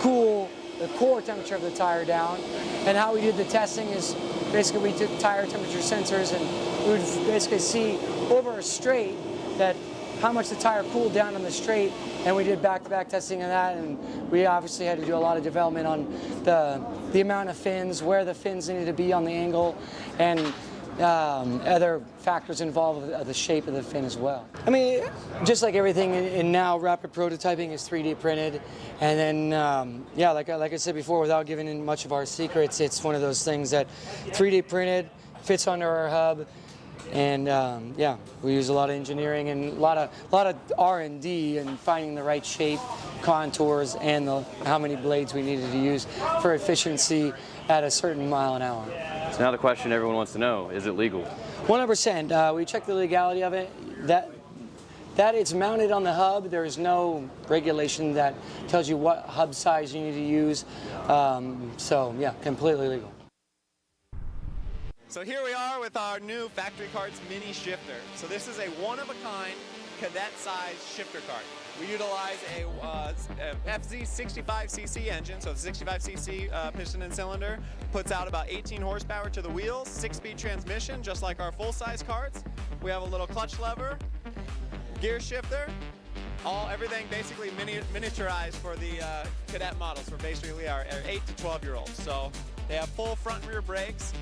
cool the core temperature of the tire down. And how we did the testing is basically we took tire temperature sensors and we would basically see over a straight that how much the tire cooled down on the straight, and we did back-to-back testing of that, and we obviously had to do a lot of development on the amount of fins, where the fins needed to be on the angle, and other factors involved with the shape of the fin as well. I mean, just like everything in now, rapid prototyping is 3D printed, and then yeah, like I said before, without giving in much of our secrets, it's one of those things that 3D printed, fits under our hub, and yeah, we use a lot of engineering and a lot of R&D and finding the right shape, contours, and how many blades we needed to use for efficiency at a certain mile an hour. So now the question everyone wants to know, is it legal? 100%. We checked the legality of it. That it's mounted on the hub. There is no regulation that tells you what hub size you need to use. So yeah, completely legal. So here we are with our new Factory Karts mini shifter. So this is a one-of-a-kind cadet-sized shifter kart. We utilize a FZ65cc engine, so 65cc piston and cylinder, puts out about 18 horsepower to the wheels, 6-speed transmission, just like our full-size karts. We have a little clutch lever, gear shifter, everything basically miniaturized for the cadet models for basically our 8 to 12-year-olds. So they have full front and rear brakes.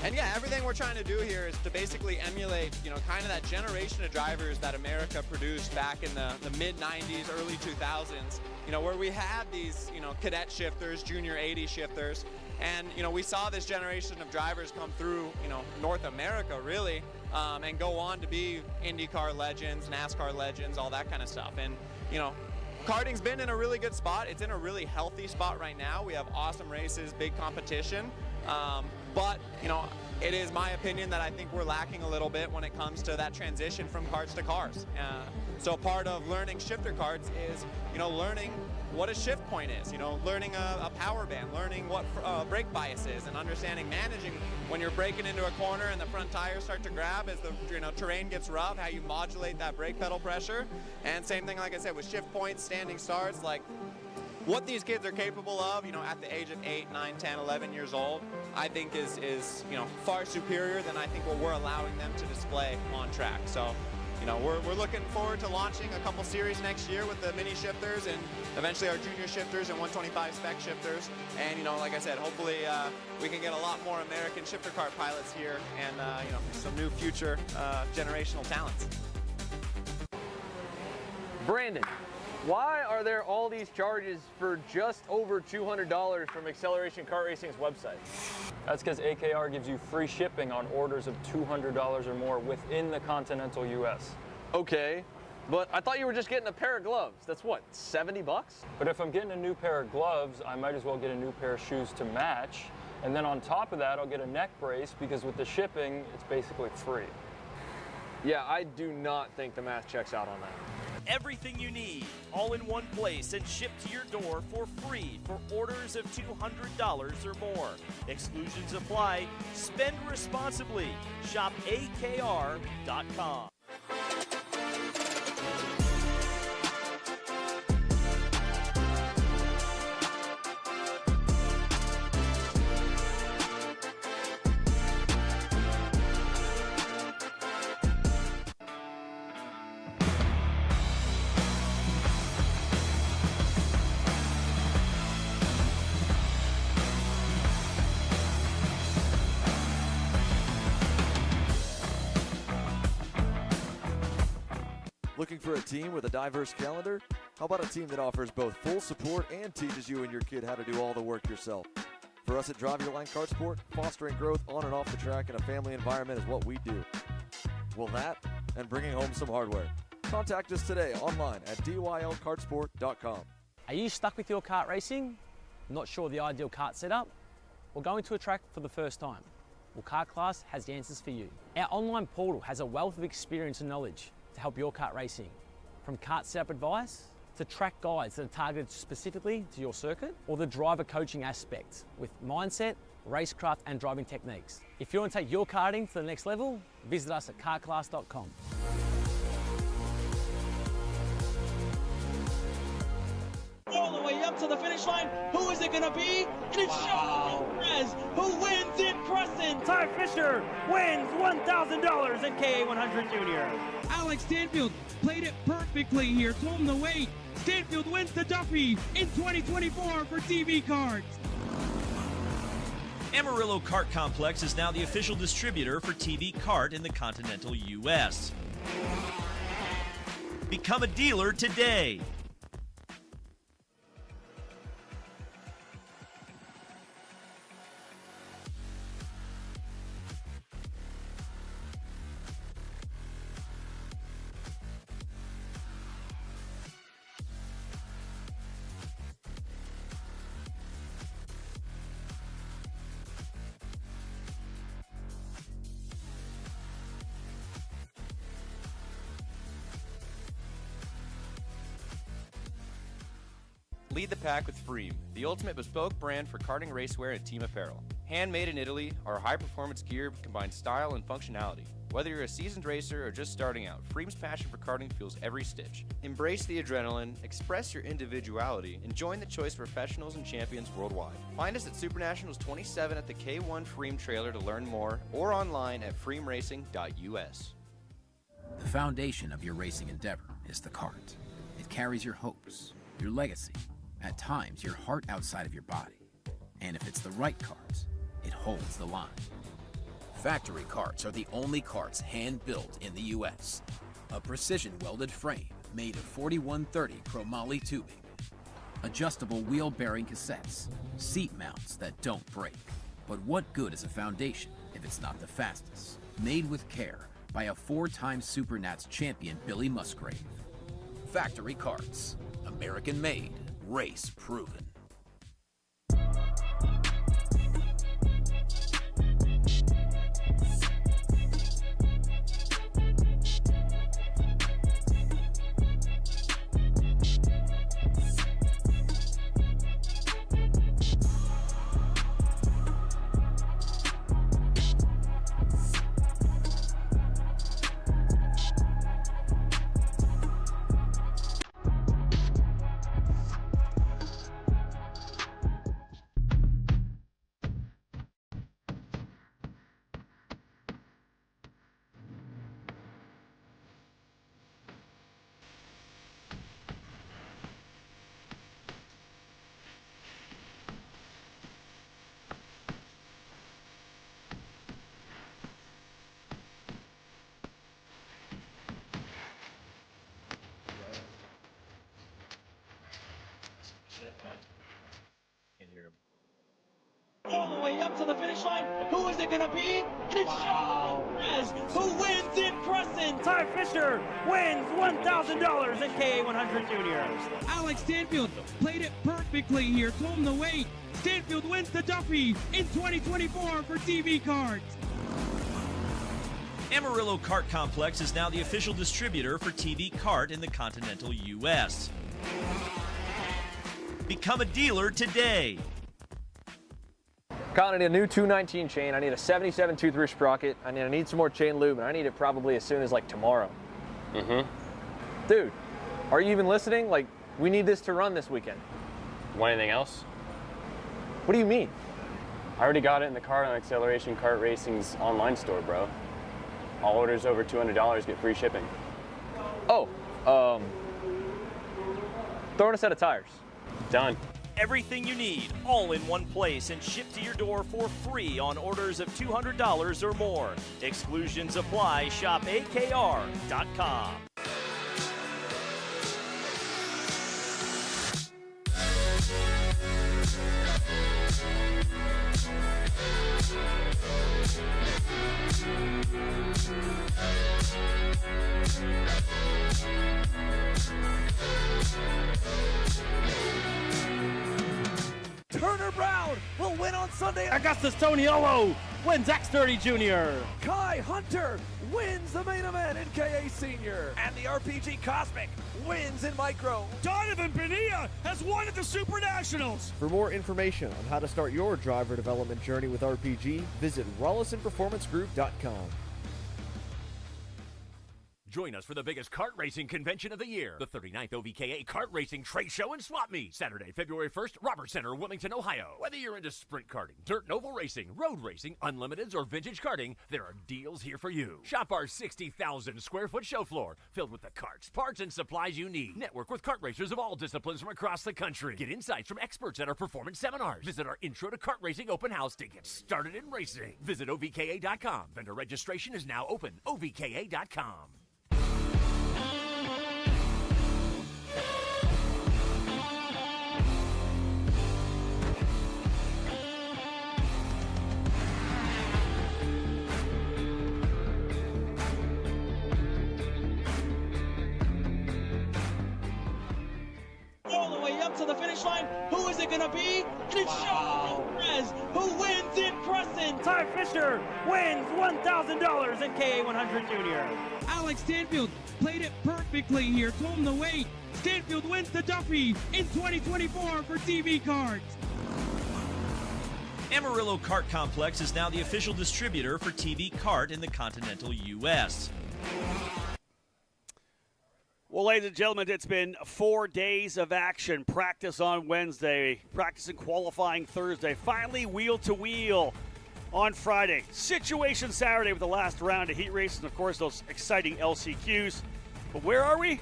And yeah, everything we're trying to do here is to basically emulate, kind of that generation of drivers that America produced back in the mid-90s, early 2000s, where we had these, cadet shifters, junior 80 shifters, and, we saw this generation of drivers come through, North America, really, and go on to be IndyCar legends, NASCAR legends, all that kind of stuff. And, karting's been in a really good spot. It's in a really healthy spot right now. We have awesome races, big competition. But, it is my opinion that I think we're lacking a little bit when it comes to that transition from karts to cars. So part of learning shifter karts is, learning what a shift point is, learning a power band, learning what brake bias is, and understanding managing when you're braking into a corner and the front tires start to grab as the terrain gets rough, how you modulate that brake pedal pressure. And same thing, like I said, with shift points, standing starts, like what these kids are capable of, at the age of 8, 9, 10, 11 years old, I think is far superior than I think what we're allowing them to display on track. So, we're looking forward to launching a couple series next year with the mini shifters and eventually our junior shifters and 125 spec shifters. And, like I said, hopefully we can get a lot more American shifter kart pilots here and, some new future generational talents. Brandon, why are there all these charges for just over $200 from Acceleration Kart Racing's website? That's because AKR gives you free shipping on orders of $200 or more within the continental US. Okay, but I thought you were just getting a pair of gloves. That's what, 70 bucks? But if I'm getting a new pair of gloves, I might as well get a new pair of shoes to match. And then on top of that, I'll get a neck brace because with the shipping, it's basically free. Yeah, I do not think the math checks out on that. Everything you need, all in one place and shipped to your door for free for orders of $200 or more. Exclusions apply. Spend responsibly. Shop AKR.com. Looking for a team with a diverse calendar? How about a team that offers both full support and teaches you and your kid how to do all the work yourself? For us at Drive Your Line Kart Sport, fostering growth on and off the track in a family environment is what we do. Well, that and bringing home some hardware. Contact us today online at dylkartsport.com. Are you stuck with your kart racing? Not sure the ideal kart setup? Or going to a track for the first time? Well, Kart Class has the answers for you. Our online portal has a wealth of experience and knowledge to help your kart racing. From kart setup advice to track guides that are targeted specifically to your circuit, or the driver coaching aspect with mindset, racecraft and driving techniques. If you want to take your karting to the next level, visit us at kartclass.com. All the way up to the finish line. Who is it going to be? And it's Perez who wins in Crescent. Ty Fisher wins $1,000 in K100 Junior. Alex Stanfield played it perfectly here. Told him to wait. Stanfield wins the Duffy in 2024 for TV Karts. Amarillo Kart Complex is now the official distributor for TV Kart in the continental U.S. Become a dealer today. Lead the pack with Freem, the ultimate bespoke brand for karting racewear and team apparel. Handmade in Italy, our high-performance gear combines style and functionality. Whether you're a seasoned racer or just starting out, Freem's passion for karting fuels every stitch. Embrace the adrenaline, express your individuality, and join the choice of professionals and champions worldwide. Find us at SuperNationals 27 at the K1 Freem trailer to learn more, or online at freemracing.us. The foundation of your racing endeavor is the kart. It carries your hopes, your legacy, at times your heart outside of your body. And if it's the right kart, it holds the line. Factory karts are the only karts hand-built in the U.S. A precision-welded frame made of 4130 chromoly tubing, adjustable wheel bearing cassettes, seat mounts that don't break. But what good is a foundation if it's not the fastest? Made with care by a 4-time SuperNats champion Billy Musgrave. Factory karts, American-made, race-proven. All the way up to the finish line. Who is it going to be? And it's Perez who wins in Crescent. Ty Ty Fisher wins $1,000 in KA100 Juniors. Alex Stanfield played it perfectly here, told him to wait. Stanfield wins the Duffy in 2024 for TV Karts. Amarillo Kart Complex is now the official distributor for TV Kart in the continental U.S. Become a dealer today. Colin, I need a new 219 chain. I need a 77 tooth sprocket. I need some more chain lube, and I need it probably as soon as like tomorrow. Dude, are you even listening? Like, we need this to run this weekend. Want anything else? What do you mean? I already got it in the Kart on Acceleration Kart Racing's online store, bro. All orders over $200 get free shipping. Oh, throw in a set of tires. Done. Everything you need, all in one place, and shipped to your door for free on orders of $200 or more. Exclusions apply. Shop AKR.com. Turner Brown will win on Sunday. Augustus Toniolo wins X30 Junior. Kai Hunter wins the main event in KA Senior. And the RPG Cosmic wins in Micro. Donovan Bonilla has won at the SuperNationals. For more information on how to start your driver development journey with RPG, visit RollisonPerformanceGroup.com. Join us for the biggest kart racing convention of the year, the 39th OVKA Kart Racing Trade Show and Swap Meet, Saturday, February 1st, Roberts Center, Wilmington, Ohio. Whether you're into sprint karting, dirt and oval racing, road racing, unlimiteds, or vintage karting, there are deals here for you. Shop our 60,000 square foot show floor, filled with the karts, parts, and supplies you need. Network with kart racers of all disciplines from across the country. Get insights from experts at our performance seminars. Visit our Intro to Kart Racing open house to get started in racing. Visit OVKA.com. Vendor registration is now open. OVKA.com. All the way up to the finish line. Who is it going to be? And it's Sean Perez who wins in Crescent. Ty Fisher wins $1,000 in KA100 Junior. Alex Stanfield played it perfectly here, told him to wait. Stanfield wins the Duffy in 2024 for TV Karts. Amarillo Kart Complex is now the official distributor for TV Kart in the continental U.S. Well, ladies and gentlemen, it's been 4 days of action. Practice on Wednesday, practice and qualifying Thursday, finally wheel-to-wheel on Friday. Situation Saturday with the last round of heat races and, of course, those exciting LCQs. But where are we?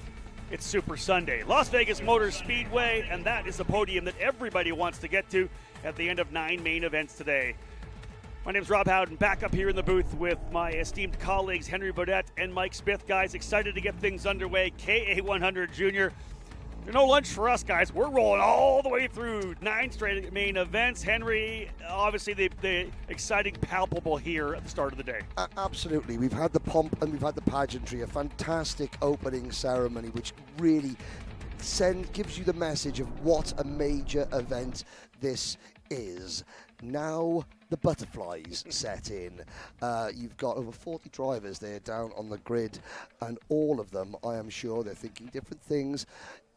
It's Super Sunday. Las Vegas Motor Speedway, and that is the podium that everybody wants to get to at the end of 9 main events today. My name's Rob Howden, back up here in the booth with my esteemed colleagues Henry Bodette and Mike Smith. Guys, excited to get things underway. KA100 Junior. No lunch for us, guys. We're rolling all the way through 9 straight main events. Henry, obviously the exciting palpable here at the start of the day. Absolutely. We've had the pomp and we've had the pageantry, a fantastic opening ceremony which really gives you the message of what a major event this is. Now the butterflies set in. You've got over 40 drivers there down on the grid, and all of them, I am sure, they're thinking different things.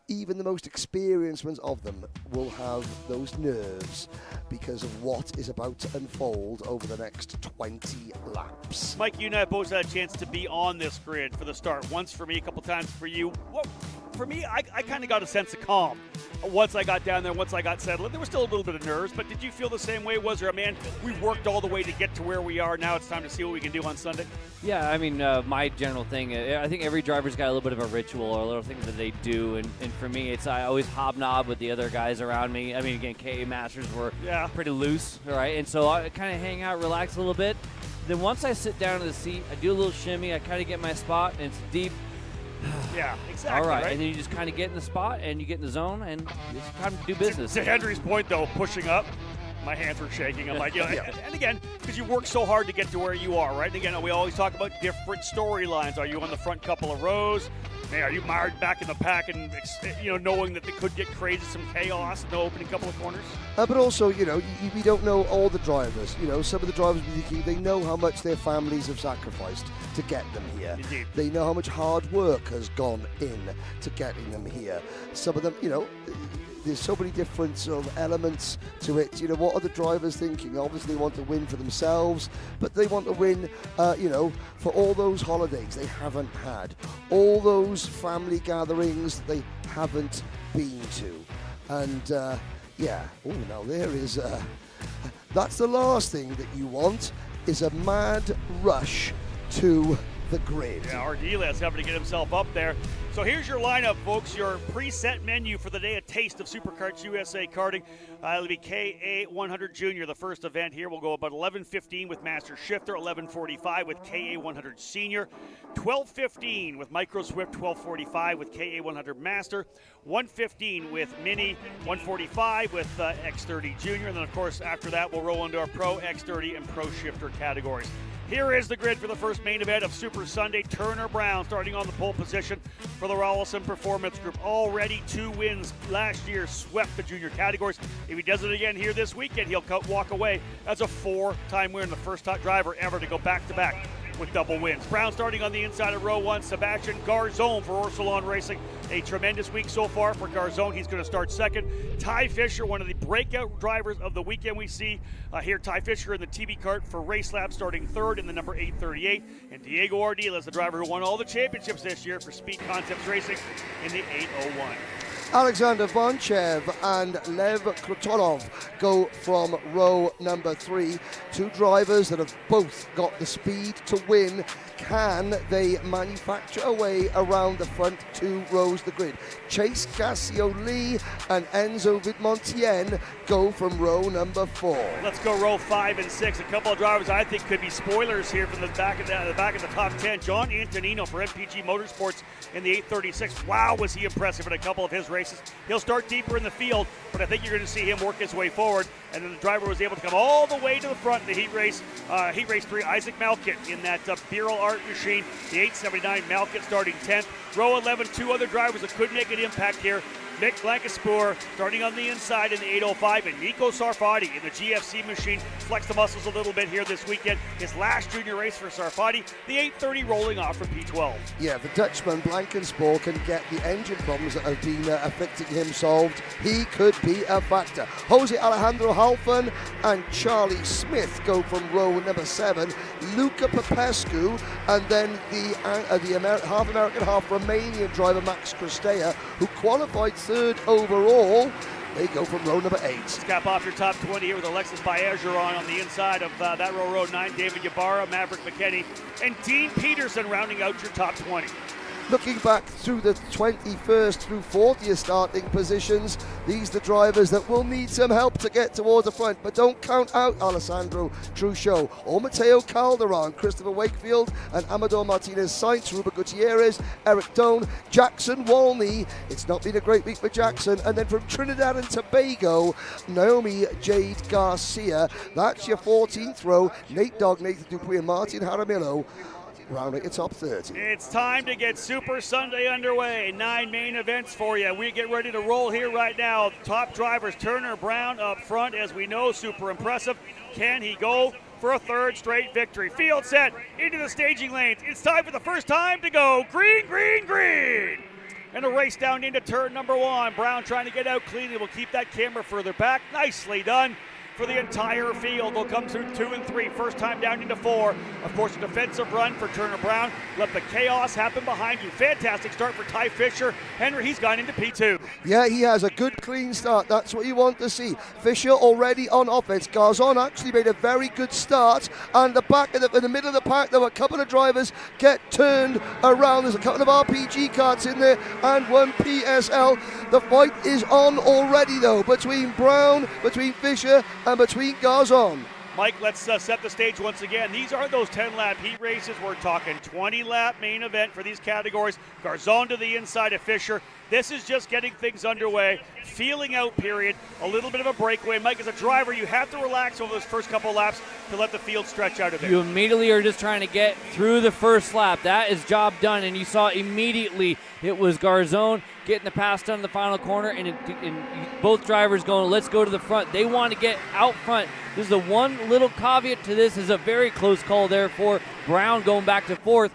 Even the most experienced ones of them will have those nerves because of what is about to unfold over the next 20 laps. Mike, you and I both had a chance to be on this grid for the start. Once for me, a couple times for you. Well, for me, I kind of got a sense of calm once I got down there, once I got settled. There was still a little bit of nerves, but did you feel the same way? Was there a man, we worked all the way to get to where we are. Now it's time to see what we can do on Sunday? Yeah, I mean, my general thing, I think every driver's got a little bit of a ritual or a little thing that they do. And for me, it's I always hobnob with the other guys around me. I mean, again, KA Masters were pretty loose, right? And so I kind of hang out, relax a little bit. Then once I sit down in the seat, I do a little shimmy. I kind of get my spot, and it's deep. Yeah, exactly. All right, and then you just kind of get in the spot and you get in the zone and it's time to do business. To Henry's point, though, pushing up, My hands were shaking. I'm like, and again, because you work so hard to get to where you are, right? And again, we always talk about different storylines. Are you on the front couple of rows? Hey, are you mired back in the pack and, knowing that they could get crazy, some chaos in the opening couple of corners? But also, we don't know all the drivers. Some of the drivers, they know how much their families have sacrificed to get them here. Indeed. They know how much hard work has gone in to getting them here. Some of them, there's so many different sort of elements to it. What are the drivers thinking? Obviously, they want to win for themselves, but they want to win, for all those holidays they haven't had, all those family gatherings they haven't been to. And, now there is, that's the last thing that you want, is a mad rush to the grid. Yeah, Ardiles having to get himself up there. So here's your lineup, folks. Your preset menu for the day, a taste of SuperKarts USA karting. It'll be KA100 Junior, the first event here. We'll go about 11:15 with Master Shifter, 11:45 with KA100 Senior, 12:15 with Micro Swift, 12:45 with KA100 Master, 1:15 with Mini, 1:45 with X30 Junior, and then of course after that we'll roll into our Pro, X30, and Pro Shifter categories. Here is the grid for the first main event of Super Sunday. Turner Brown starting on the pole position for the Rollison Performance Group. Already 2 wins last year, swept the junior categories. If he does it again here this weekend, he'll walk away as a 4-time winner, the first top driver ever to go back-to-back with double wins. Brown starting on the inside of row 1. Sebastian Garzone for Orsolon Racing. A tremendous week so far for Garzone. He's going to start second. Ty Fisher, one of the breakout drivers of the weekend we see here. Ty Fisher in the TB Kart for Race Lab starting third in the number 838. And Diego Ardiles, the driver who won all the championships this year for Speed Concepts Racing in the 801. Alexander Vonchev and Lev Krotonov go from row number 3. 2 drivers that have both got the speed to win. Can they manufacture a way around the front 2 rows of the grid? Chase Gassio-Lee and Enzo Vidmontien go from row number 4. Let's go row 5 and 6. A couple of drivers I think could be spoilers here from the back of the top 10. John Antonino for MPG Motorsports in the 836. Wow, was he impressive in a couple of his races. He'll start deeper in the field, but I think you're going to see him work his way forward. And then the driver was able to come all the way to the front in the heat race 3, Isaac Malkit in that Birol Art machine, the 879 Malkit starting 10th. Row 11, 2 other drivers that could make an impact here. Mick Blankaspoor starting on the inside in the 805, and Nico Sarfati in the GFC machine. Flexed the muscles a little bit here this weekend. His last junior race for Sarfati, the 830 rolling off from P12. Yeah, the Dutchman Blankenspoor can get the engine problems that have been afflicting him solved. He could be a factor. Jose Alejandro Halfan and Charlie Smith go from row number 7. Luca Popescu, and then the half American, half Romanian driver Max Cristea, who qualified 3rd overall. They go from row number 8. Let's cap off your top 20 here with Alexis Baergeron on the inside of that row 9. David Ybarra, Maverick McKinney, and Dean Peterson rounding out your top 20. Looking back through the 21st through 40th starting positions, these are the drivers that will need some help to get towards the front, but don't count out Alessandro Truchot or Mateo Calderon, Christopher Wakefield and Amador Martinez Sainz, Ruben Gutierrez, Eric Doan, Jackson Walney. It's not been a great week for Jackson. And then from Trinidad and Tobago, Naomi Jade Garcia. That's your 14th row. Nate Dogg, Nathan Dupuy and Martin Jaramillo rounding its top 30. It's time to get Super Sunday underway. 9 main events for you. We get ready to roll here right now. Top drivers, Turner Brown up front, as we know, super impressive. Can he go for a 3rd straight victory? Field set into the staging lanes. It's time for the first time to go green, green, green. And a race down into turn number 1. Brown trying to get out cleanly. Will keep that camera further back. Nicely done for the entire field. They'll come through 2 and 3. First time down into 4. Of course, a defensive run for Turner Brown. Let the chaos happen behind you. Fantastic start for Ty Fisher. Henry, he's gone into P2. Yeah, he has a good clean start. That's what you want to see. Fisher already on offense. Garzon actually made a very good start. And the back of in the middle of the pack, there were a couple of drivers get turned around. There's a couple of RPG carts in there and one PSL. The fight is on already though between Brown, between Fisher and between Garzon. Mike, let's set the stage once again. These are those 10-lap heat races. We're talking 20-lap main event for these categories. Garzon to the inside of Fisher. This is just getting things underway, feeling out period, a little bit of a breakaway. Mike, as a driver, you have to relax over those first couple of laps to let the field stretch out a bit. You immediately are just trying to get through the first lap. That is job done, and you saw immediately it was Garzon getting the pass done in the final corner, and both drivers going, let's go to the front. They want to get out front. This is the one little caveat to this, is a very close call there for Brown going back to fourth.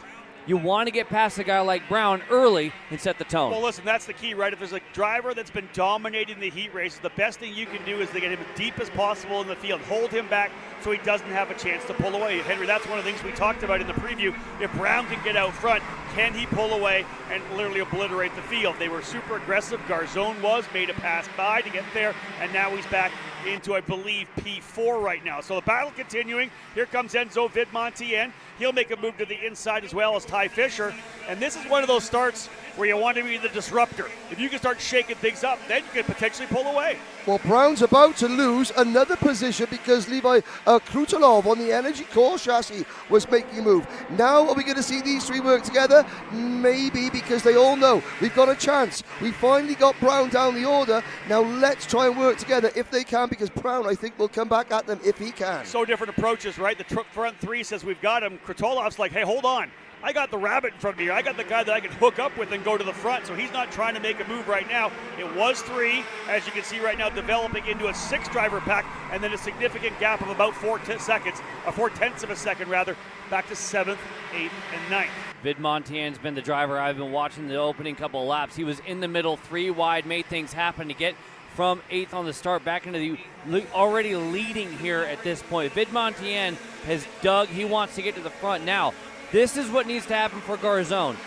You want to get past a guy like Brown early and set the tone. Well, listen, that's the key, right? If there's a driver that's been dominating the heat races, the best thing you can do is to get him as deep as possible in the field, hold him back so he doesn't have a chance to pull away. Henry, that's one of the things we talked about in the preview. If Brown can get out front, can he pull away and literally obliterate the field? They were super aggressive. Garzon made a pass by to get there, and now he's back into, I believe, P4 right now. So the battle continuing. Here comes Enzo Vidmontien. He'll make a move to the inside as well as Ty Fisher. And this is one of those starts where you want to be the disruptor. If you can start shaking things up, then you can potentially pull away. Well, Brown's about to lose another position because Levi Krutulov on the Energy Core chassis was making a move. Now, are we going to see these three work together? Maybe, because they all know we've got a chance. We finally got Brown down the order. Now let's try and work together if they can, because Brown, I think, will come back at them if he can. So different approaches, right? The front three says we've got him. Krtulov's like, hey, hold on. I got the rabbit in front of me. I got the guy that I can hook up with and go to the front. So he's not trying to make a move right now. It was three, as you can see right now, developing into a six-driver pack, and then a significant gap of about 4/10 of a second, back to 7th, 8th, and 9th. Vidmontien's been the driver I've been watching the opening couple of laps. He was in the middle, three wide, made things happen to get from 8th on the start back into the already leading here at this point. Vidmontien has dug. He wants to get to the front now. This is what needs to happen for Garzon.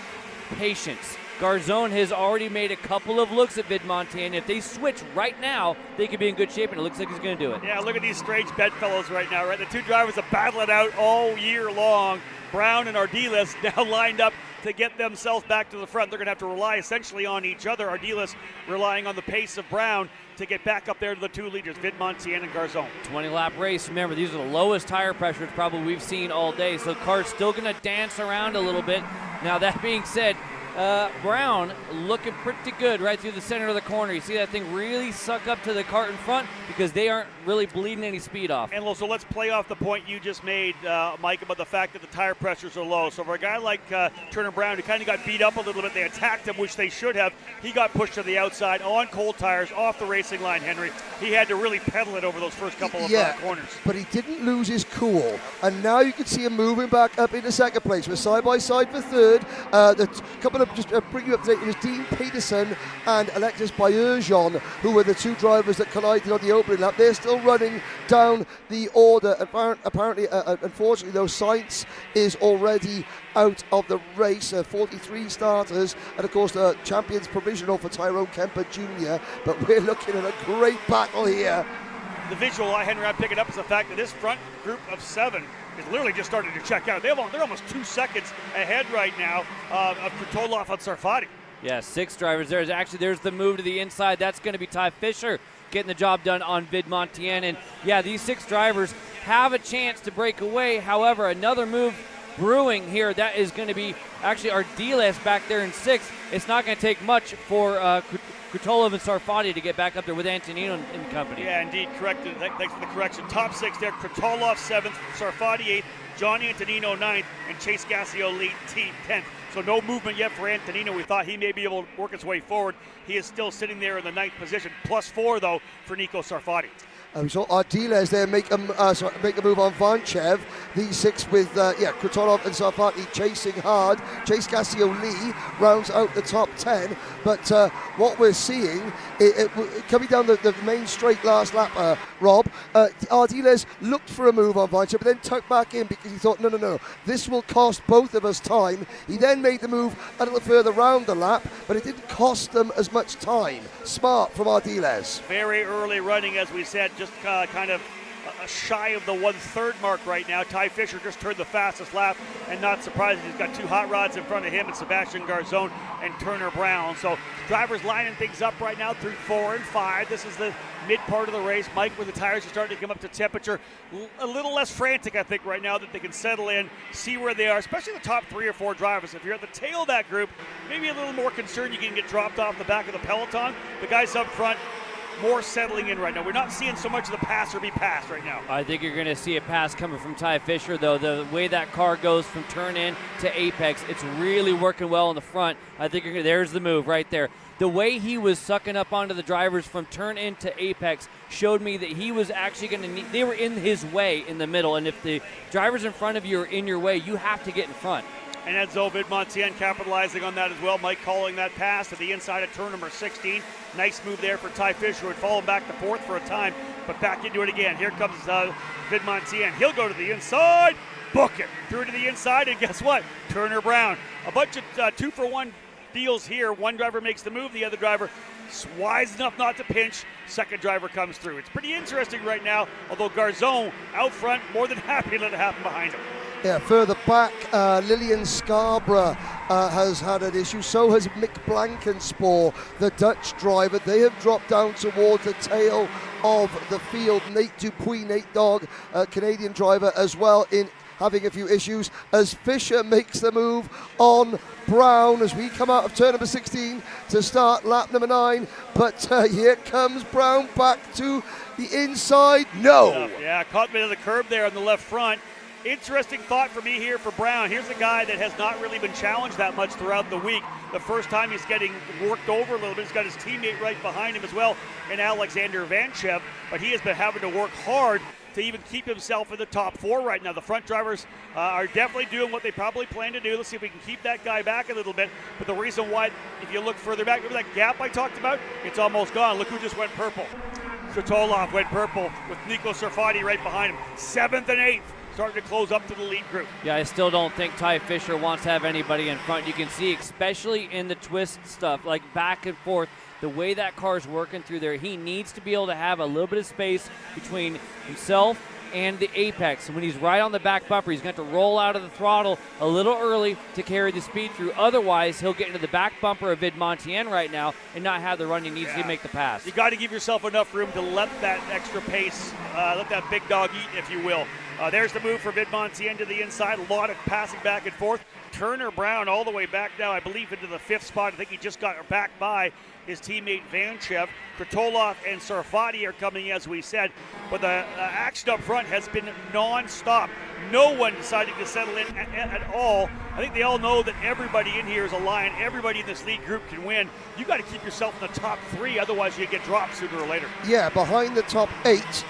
Patience. Garzon has already made a couple of looks at Vidmontien. If they switch right now, they could be in good shape, and it looks like he's going to do it. Yeah, look at these strange bedfellows right now, right? The two drivers have battled it out all year long. Brown and Ardiles now lined up to get themselves back to the front. They're going to have to rely essentially on each other. Ardiles relying on the pace of Brown to get back up there to the two leaders, Vidmontien and Garzon. 20-lap race. Remember, these are the lowest tire pressures probably we've seen all day, so Kart's still going to dance around a little bit. Now, that being said, Brown looking pretty good right through the center of the corner. You see that thing really suck up to the Kart in front because they aren't really bleeding any speed off. And so let's play off the point you just made, Mike, about the fact that the tire pressures are low. So for a guy like Turner Brown, who kind of got beat up a little bit, they attacked him, which they should have. He got pushed to the outside on cold tires off the racing line, Henry. He had to really pedal it over those first couple of corners. But he didn't lose his cool. And now you can see him moving back up into second place. We're side by side for third. The couple of just bring you up to date, it was Dean Peterson and Alexis Bayerjon, who were the two drivers that collided on the opening lap. They're still running down the order. Apparently, unfortunately, though, Sainz is already out of the race. 43 starters, and of course the champions provisional for Tyrone Kemper Jr. But we're looking at a great battle here. The visual, Henry, I'm picking up is the fact that this front group of 7 is literally just starting to check out. They're almost 2 seconds ahead right now of Krutulov and Sarfati. Yeah, 6 drivers. There's the move to the inside. That's going to be Ty Fisher getting the job done on Vidmontien. And yeah, these 6 drivers have a chance to break away. However, another move brewing here. That is going to be actually Ardiles back there in 6th. It's not going to take much for Krutulov and Sarfati to get back up there with Antonino and company. Yeah, indeed, corrected. Thanks for the correction. Top 6 there, Krutulov 7th, Sarfati 8th, John Antonino 9th, and Chase Gassio lead team 10th. So no movement yet for Antonino. We thought he may be able to work his way forward. He is still sitting there in the 9th position. +4, though, for Nico Sarfati. So Ardiles there make a move on Vanchev. These 6 with Krutulov and Sarfati chasing hard. Chase Gassio Lee rounds out the top 10. But what we're seeing, coming down the main straight last lap, Rob, Ardiles looked for a move on Vanchev, but then tucked back in because he thought, no, this will cost both of us time. He then made the move a little further round the lap, but it didn't cost them as much time. Smart from Ardiles. Very early running, as we said, just kind of shy of the 1/3 mark right now. Ty Fisher just turned the fastest lap, and not surprising, he's got two hot rods in front of him, and Sebastian Garzone and Turner Brown. So drivers lining things up right now through 4 and 5. This is the mid part of the race. Mike, where the tires are starting to come up to temperature, a little less frantic, I think, right now, that they can settle in, see where they are, especially the top 3 or 4 drivers. If you're at the tail of that group, maybe a little more concerned you can get dropped off the back of the peloton. The guys up front, more settling in right now. We're not seeing so much of the pass or be passed right now. I think you're going to see a pass coming from Ty Fisher, though. The way that car goes from turn in to apex, it's really working well in the front. I think there's the move right there. The way he was sucking up onto the drivers from turn in to apex showed me that he was actually going to need, they were in his way in the middle, and if the drivers in front of you are in your way, you have to get in front. And Enzo Vidmontien capitalizing on that as well. Mike calling that pass to the inside of turn number 16. Nice move there for Ty Fisher, who had fallen back to 4th for a time, but back into it again. Here comes Vidmontien. He'll go to the inside, book it through to the inside, and guess what? Turner Brown. A bunch of 2-for-1 deals here. One driver makes the move, the other driver wise enough not to pinch. Second driver comes through. It's pretty interesting right now, although Garzone out front, more than happy to let it happen behind him. Yeah, further back, Lillian Scarborough has had an issue. So has Mick Blankenspoor, the Dutch driver. They have dropped down towards the tail of the field. Nate Dupuis, Nate Dogg, Canadian driver as well, in having a few issues as Fisher makes the move on Brown as we come out of turn number 16 to start lap number 9. But here comes Brown back to the inside. No. Yeah, caught me to the curb there on the left front. Interesting thought for me here for Brown. Here's a guy that has not really been challenged that much throughout the week. The first time he's getting worked over a little bit. He's got his teammate right behind him as well, and Alexander Vanchev, but he has been having to work hard to even keep himself in the top 4 right now. The front drivers are definitely doing what they probably plan to do. Let's see if we can keep that guy back a little bit. But the reason why, if you look further back, remember that gap I talked about? It's almost gone. Look who just went purple. Kotolov went purple with Nico Sarfati right behind him. 7th and 8th. Starting to close up to the lead group. Yeah, I still don't think Ty Fisher wants to have anybody in front. You can see, especially in the twist stuff, like back and forth, the way that car's working through there, he needs to be able to have a little bit of space between himself and the apex. And when he's right on the back bumper, he's going to roll out of the throttle a little early to carry the speed through. Otherwise, he'll get into the back bumper of Vidmontien right now and not have the run he needs to make the pass. You got to give yourself enough room to let that extra pace, let that big dog eat, if you will. There's the move for Vidmontien to the inside. A lot of passing back and forth. Turner Brown all the way back now, I believe, into the 5th spot. I think he just got back by his teammate Vanchev. Kratolov and Sarfati are coming, as we said. But the action up front has been non-stop. No one deciding to settle in at all. I think they all know that everybody in here is a lion. Everybody in this league group can win. You got to keep yourself in the top 3, otherwise you get dropped sooner or later. Yeah, behind the top 8,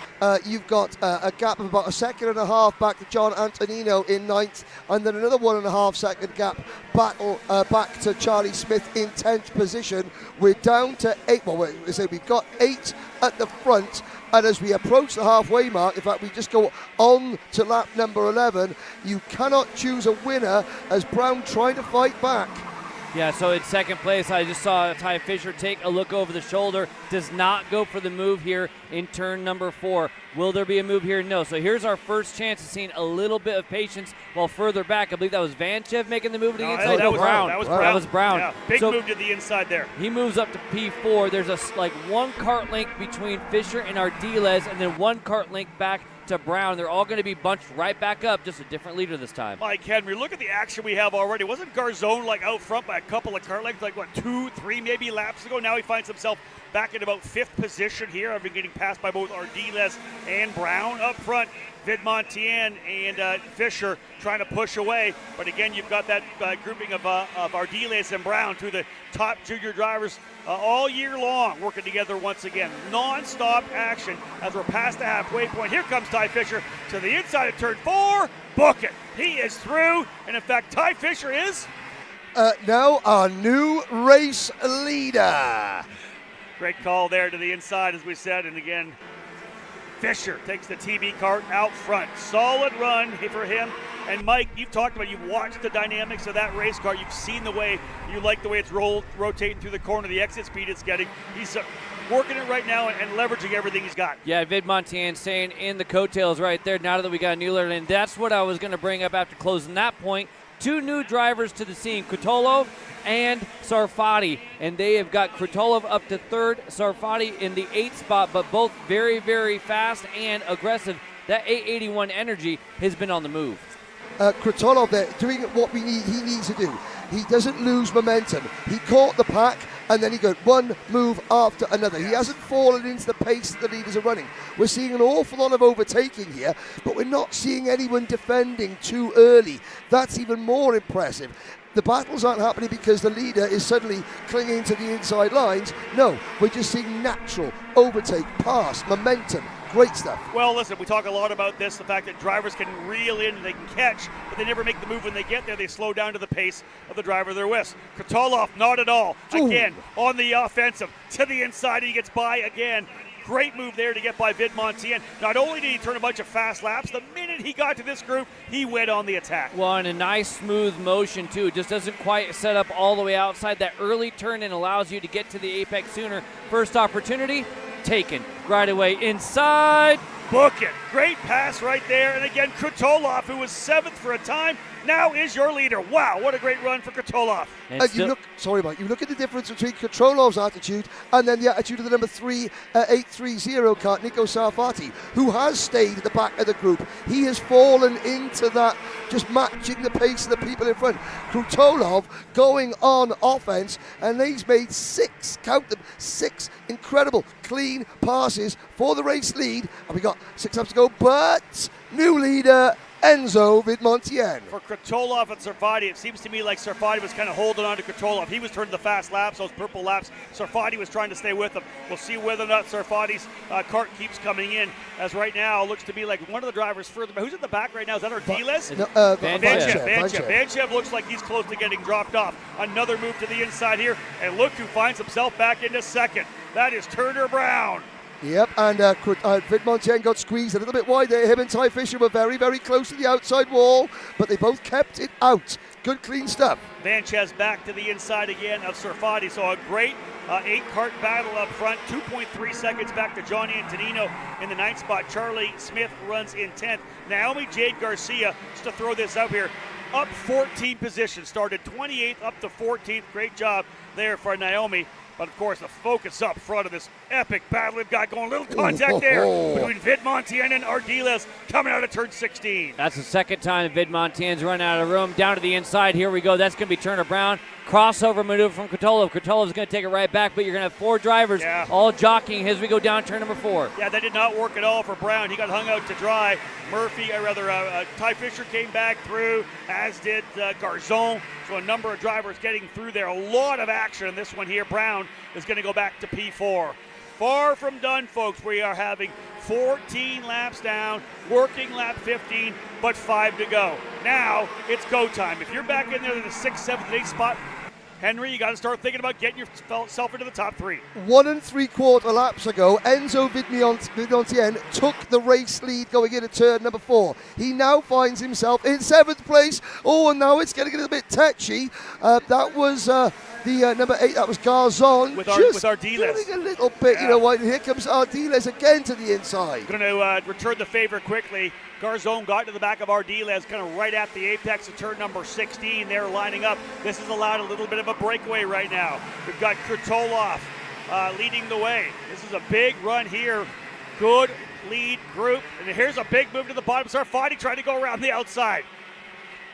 you've got a gap of about 1.5 seconds back to John Antonino in 9th, and then another 1.5 second gap back to Charlie Smith in 10th position. We're down to 8. Well, we've got 8 at the front, and as we approach the halfway mark, in fact, we just go on to lap number 11. You cannot choose a winner as Brown trying to fight back. Yeah, so in second place, I just saw Ty Fisher take a look over the shoulder. Does not go for the move here in turn number 4. Will there be a move here? No. So here's our first chance of seeing a little bit of patience while further back. I believe that was Vanchev making the move to the inside. That was Brown. That was Brown. Yeah, big move to the inside there. He moves up to P4. There's like 1 kart length between Fisher and Ardiles, and then 1 kart length back to Brown. They're all going to be bunched right back up, just a different leader this time. Mike Henry, look at the action we have already. Wasn't Garzone like out front by a couple of car lengths, like what, 2-3 maybe laps ago? Now he finds himself back in about 5th position here. I've been getting passed by both Ardiles and Brown. Up front, Vidmontien and Fisher trying to push away. But again, you've got that grouping of Ardiles and Brown, two of the top junior drivers all year long, working together once again. Non-stop action as we're past the halfway point. Here comes Ty Fisher to the inside of turn 4. Book it. He is through. And in fact, Ty Fisher is now our new race leader. Great call there to the inside, as we said. And again, Fisher takes the TB kart out front. Solid run for him. And Mike, you've talked about, you've watched the dynamics of that race car. You've seen the way, you like the way it's rotating through the corner, the exit speed it's getting. He's working it right now and leveraging everything he's got. Yeah, Vid Montaigne staying in the coattails right there now that we got a new leader. And that's what I was going to bring up after closing that point. 2 new drivers to the scene, Krutolov and Sarfati. And they have got Krutolov up to 3rd, Sarfati in the 8th spot, but both very, very fast and aggressive. That 881 energy has been on the move. Krutolov there doing what he needs to do. He doesn't lose momentum. He caught the pack, and then he got one move after another. He hasn't fallen into the pace that the leaders are running. We're seeing an awful lot of overtaking here, but we're not seeing anyone defending too early. That's even more impressive. The battles aren't happening because the leader is suddenly clinging to the inside lines. No, we're just seeing natural overtake, pass, momentum. Great stuff. Well, listen, we talk a lot about this, the fact that drivers can reel in, they can catch, but they never make the move when they get there. They slow down to the pace of the driver they're with. Krutolov, not at all. Again, on the offensive, to the inside, he gets by again. Great move there to get by Vid Montaigne. Not only did he turn a bunch of fast laps, the minute he got to this group, he went on the attack. Well, and a nice smooth motion, too. It just doesn't quite set up all the way outside. That early turn and allows you to get to the apex sooner. First opportunity, taken right away inside. Book it. Great pass right there. And again, Krutolov, who was 7th for a time, now is your leader. Wow, what a great run for Krutolov. You look at the difference between Krutollov's attitude and then the attitude of the number 3 830 kart, Nico Sarfati, who has stayed at the back of the group. He has fallen into that, just matching the pace of the people in front. Krutolov going on offense, and he's made 6, count them, 6 incredible clean passes for the race lead. And we got 6 laps to go, but new leader, Enzo Vid Montaigne. For Krutolov and Sarfati, it seems to me like Sarfati was kind of holding on to Krutolov. He was turning the fast laps, those purple laps. Sarfati was trying to stay with him. We'll see whether or not Sarfati's kart keeps coming in, as right now looks to be like one of the drivers further. Who's in the back right now? Is that Ardiles? Vanchev looks like he's close to getting dropped off. Another move to the inside here, and look who finds himself back into 2nd. That is Turner Brown. Yep, and Vid Montaigne got squeezed a little bit wide there. Him and Ty Fisher were very, very close to the outside wall, but they both kept it out. Good, clean stuff. Vanchez back to the inside again of Sarfati. So a great 8-kart battle up front. 2.3 seconds back to Johnny Antonino in the 9th spot. Charlie Smith runs in 10th. Naomi Jade Garcia, just to throw this out here, up 14 positions. Started 28th up to 14th. Great job there for Naomi. But, of course, the focus up front of this epic battle we've got going. A little contact there between Vid Montaigne and Ardiles coming out of turn 16. That's the 2nd time that Vid Montaigne's run out of the room. Down to the inside. Here we go. That's going to be Turner Brown. Crossover maneuver from Krutolov. Krutolov is going to take it right back, but you're going to have 4 drivers all jockeying as we go down turn number 4. Yeah, that did not work at all for Brown. He got hung out to dry. Ty Fisher came back through, as did Garzon. So a number of drivers getting through there. A lot of action in this one here. Brown is going to go back to P4. Far from done, folks. We are having 14 laps down, working lap 15, but 5 to go. Now it's go time. If you're back in there in the 6th, 7th, 8th spot, Henry, you got to start thinking about getting yourself into the top 3. 1 3/4 laps ago, Enzo Vid Montaigne took the race lead going into turn number 4. He now finds himself in 7th place. Oh, and now it's getting a little bit touchy. That was the number 8. That was Garzon. With Ardiles. Doing a little bit, you know what? Here comes Ardiles again to the inside. Going to return the favor quickly. Garzon got to the back of Ardiles, kind of right at the apex of turn number 16. They're lining up. This has allowed a little bit of a breakaway right now. We've got Krutolov leading the way. This is a big run here. Good lead group. And here's a big move to the bottom. Sarfati trying to go around the outside.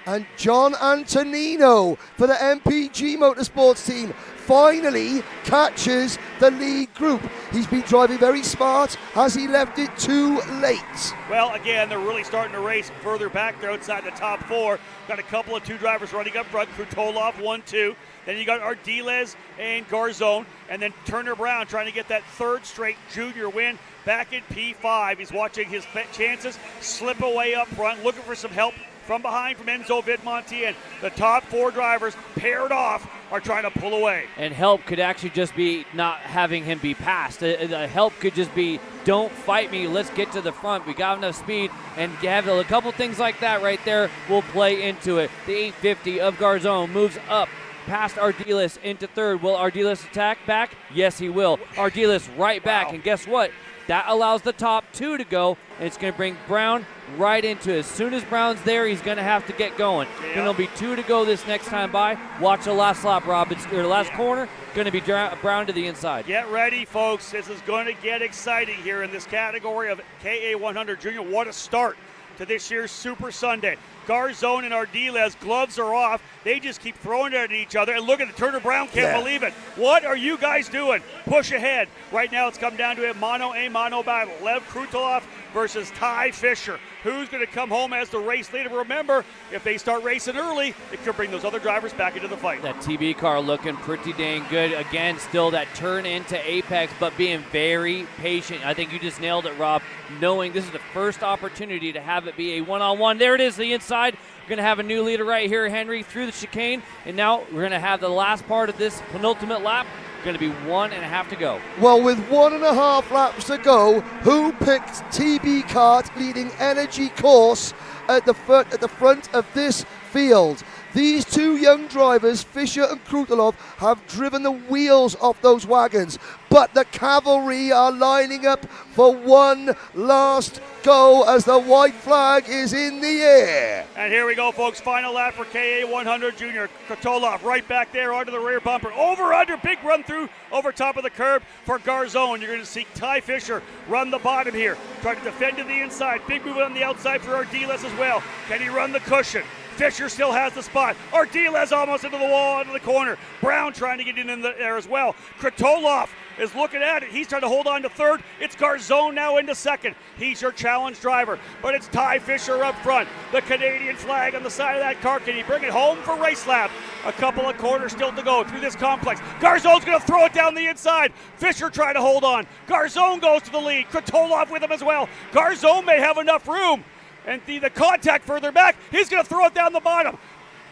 And John Antonino for the MPG Motorsports team finally catches the lead group. He's been driving very smart. Has he left it too late? Well, again, they're really starting to race further back there outside the top 4. Got a couple of 2 drivers running up front. Krutolov, 1-2. Then you got Ardiles and Garzon. And then Turner Brown trying to get that 3rd straight junior win back in P5. He's watching his chances slip away up front, looking for some help from behind from Enzo Vid Montaigne. The top 4 drivers paired off are trying to pull away. And help could actually just be not having him be passed. The help could just be, don't fight me, let's get to the front. We got enough speed, and have a couple things like that right there will play into it. The 850 of Garzon moves up past Ardiles into third. Will Ardiles attack back? Yes, he will. Ardiles right back, and guess what? That allows the top two to go, and it's going to bring Brown right into it. As soon as Brown's there, he's going to have to get going. Yeah. Then there'll be two to go this next time by. Watch the last lap, Rob. It's your last corner. Going to be Brown to the inside. Get ready, folks. This is going to get exciting here in this category of KA 100 Junior. What a start to this year's Super Sunday. Garzone and Ardiles, gloves are off. They just keep throwing it at each other. And look at it, Turner Brown can't believe it. What are you guys doing? Push ahead. Right now it's come down to a mano battle. Lev Krutulov versus Ty Fisher. Who's going to come home as the race leader? Remember, if they start racing early, it could bring those other drivers back into the fight. That TB car looking pretty dang good. Again, still that turn into apex, but being very patient. I think you just nailed it, Rob, knowing this is the first opportunity to have it be a one-on-one. There it is, the inside. We're going to have a new leader right here, Henry, through the chicane. And now we're going to have the last part of this penultimate lap. Going to be 1.5 to go. Well, with 1.5 laps to go, who picked TB Kart leading Energy Course at the front of this field? These two young drivers, Fisher and Krutulov, have driven the wheels off those wagons, but the cavalry are lining up for one last go as the white flag is in the air. And here we go, folks. Final lap for KA 100 Junior. Krutulov right back there onto the rear bumper. Over, under, big run through over top of the curb for Garzone. You're going to see Ty Fisher run the bottom here. Trying to defend to the inside. Big move on the outside for Ardiles as well. Can he run the cushion? Fisher still has the spot. Ardiles almost into the wall, into the corner. Brown trying to get in there as well. Krutulov is looking at it. He's trying to hold on to third. It's Garzone now into second. He's your challenge driver, but it's Ty Fisher up front. The Canadian flag on the side of that car. Can he bring it home for race lap? A couple of corners still to go through this complex. Garzone's going to throw it down the inside. Fisher trying to hold on. Garzone goes to the lead. Krutulov with him as well. Garzone may have enough room. And the contact further back, he's going to throw it down the bottom.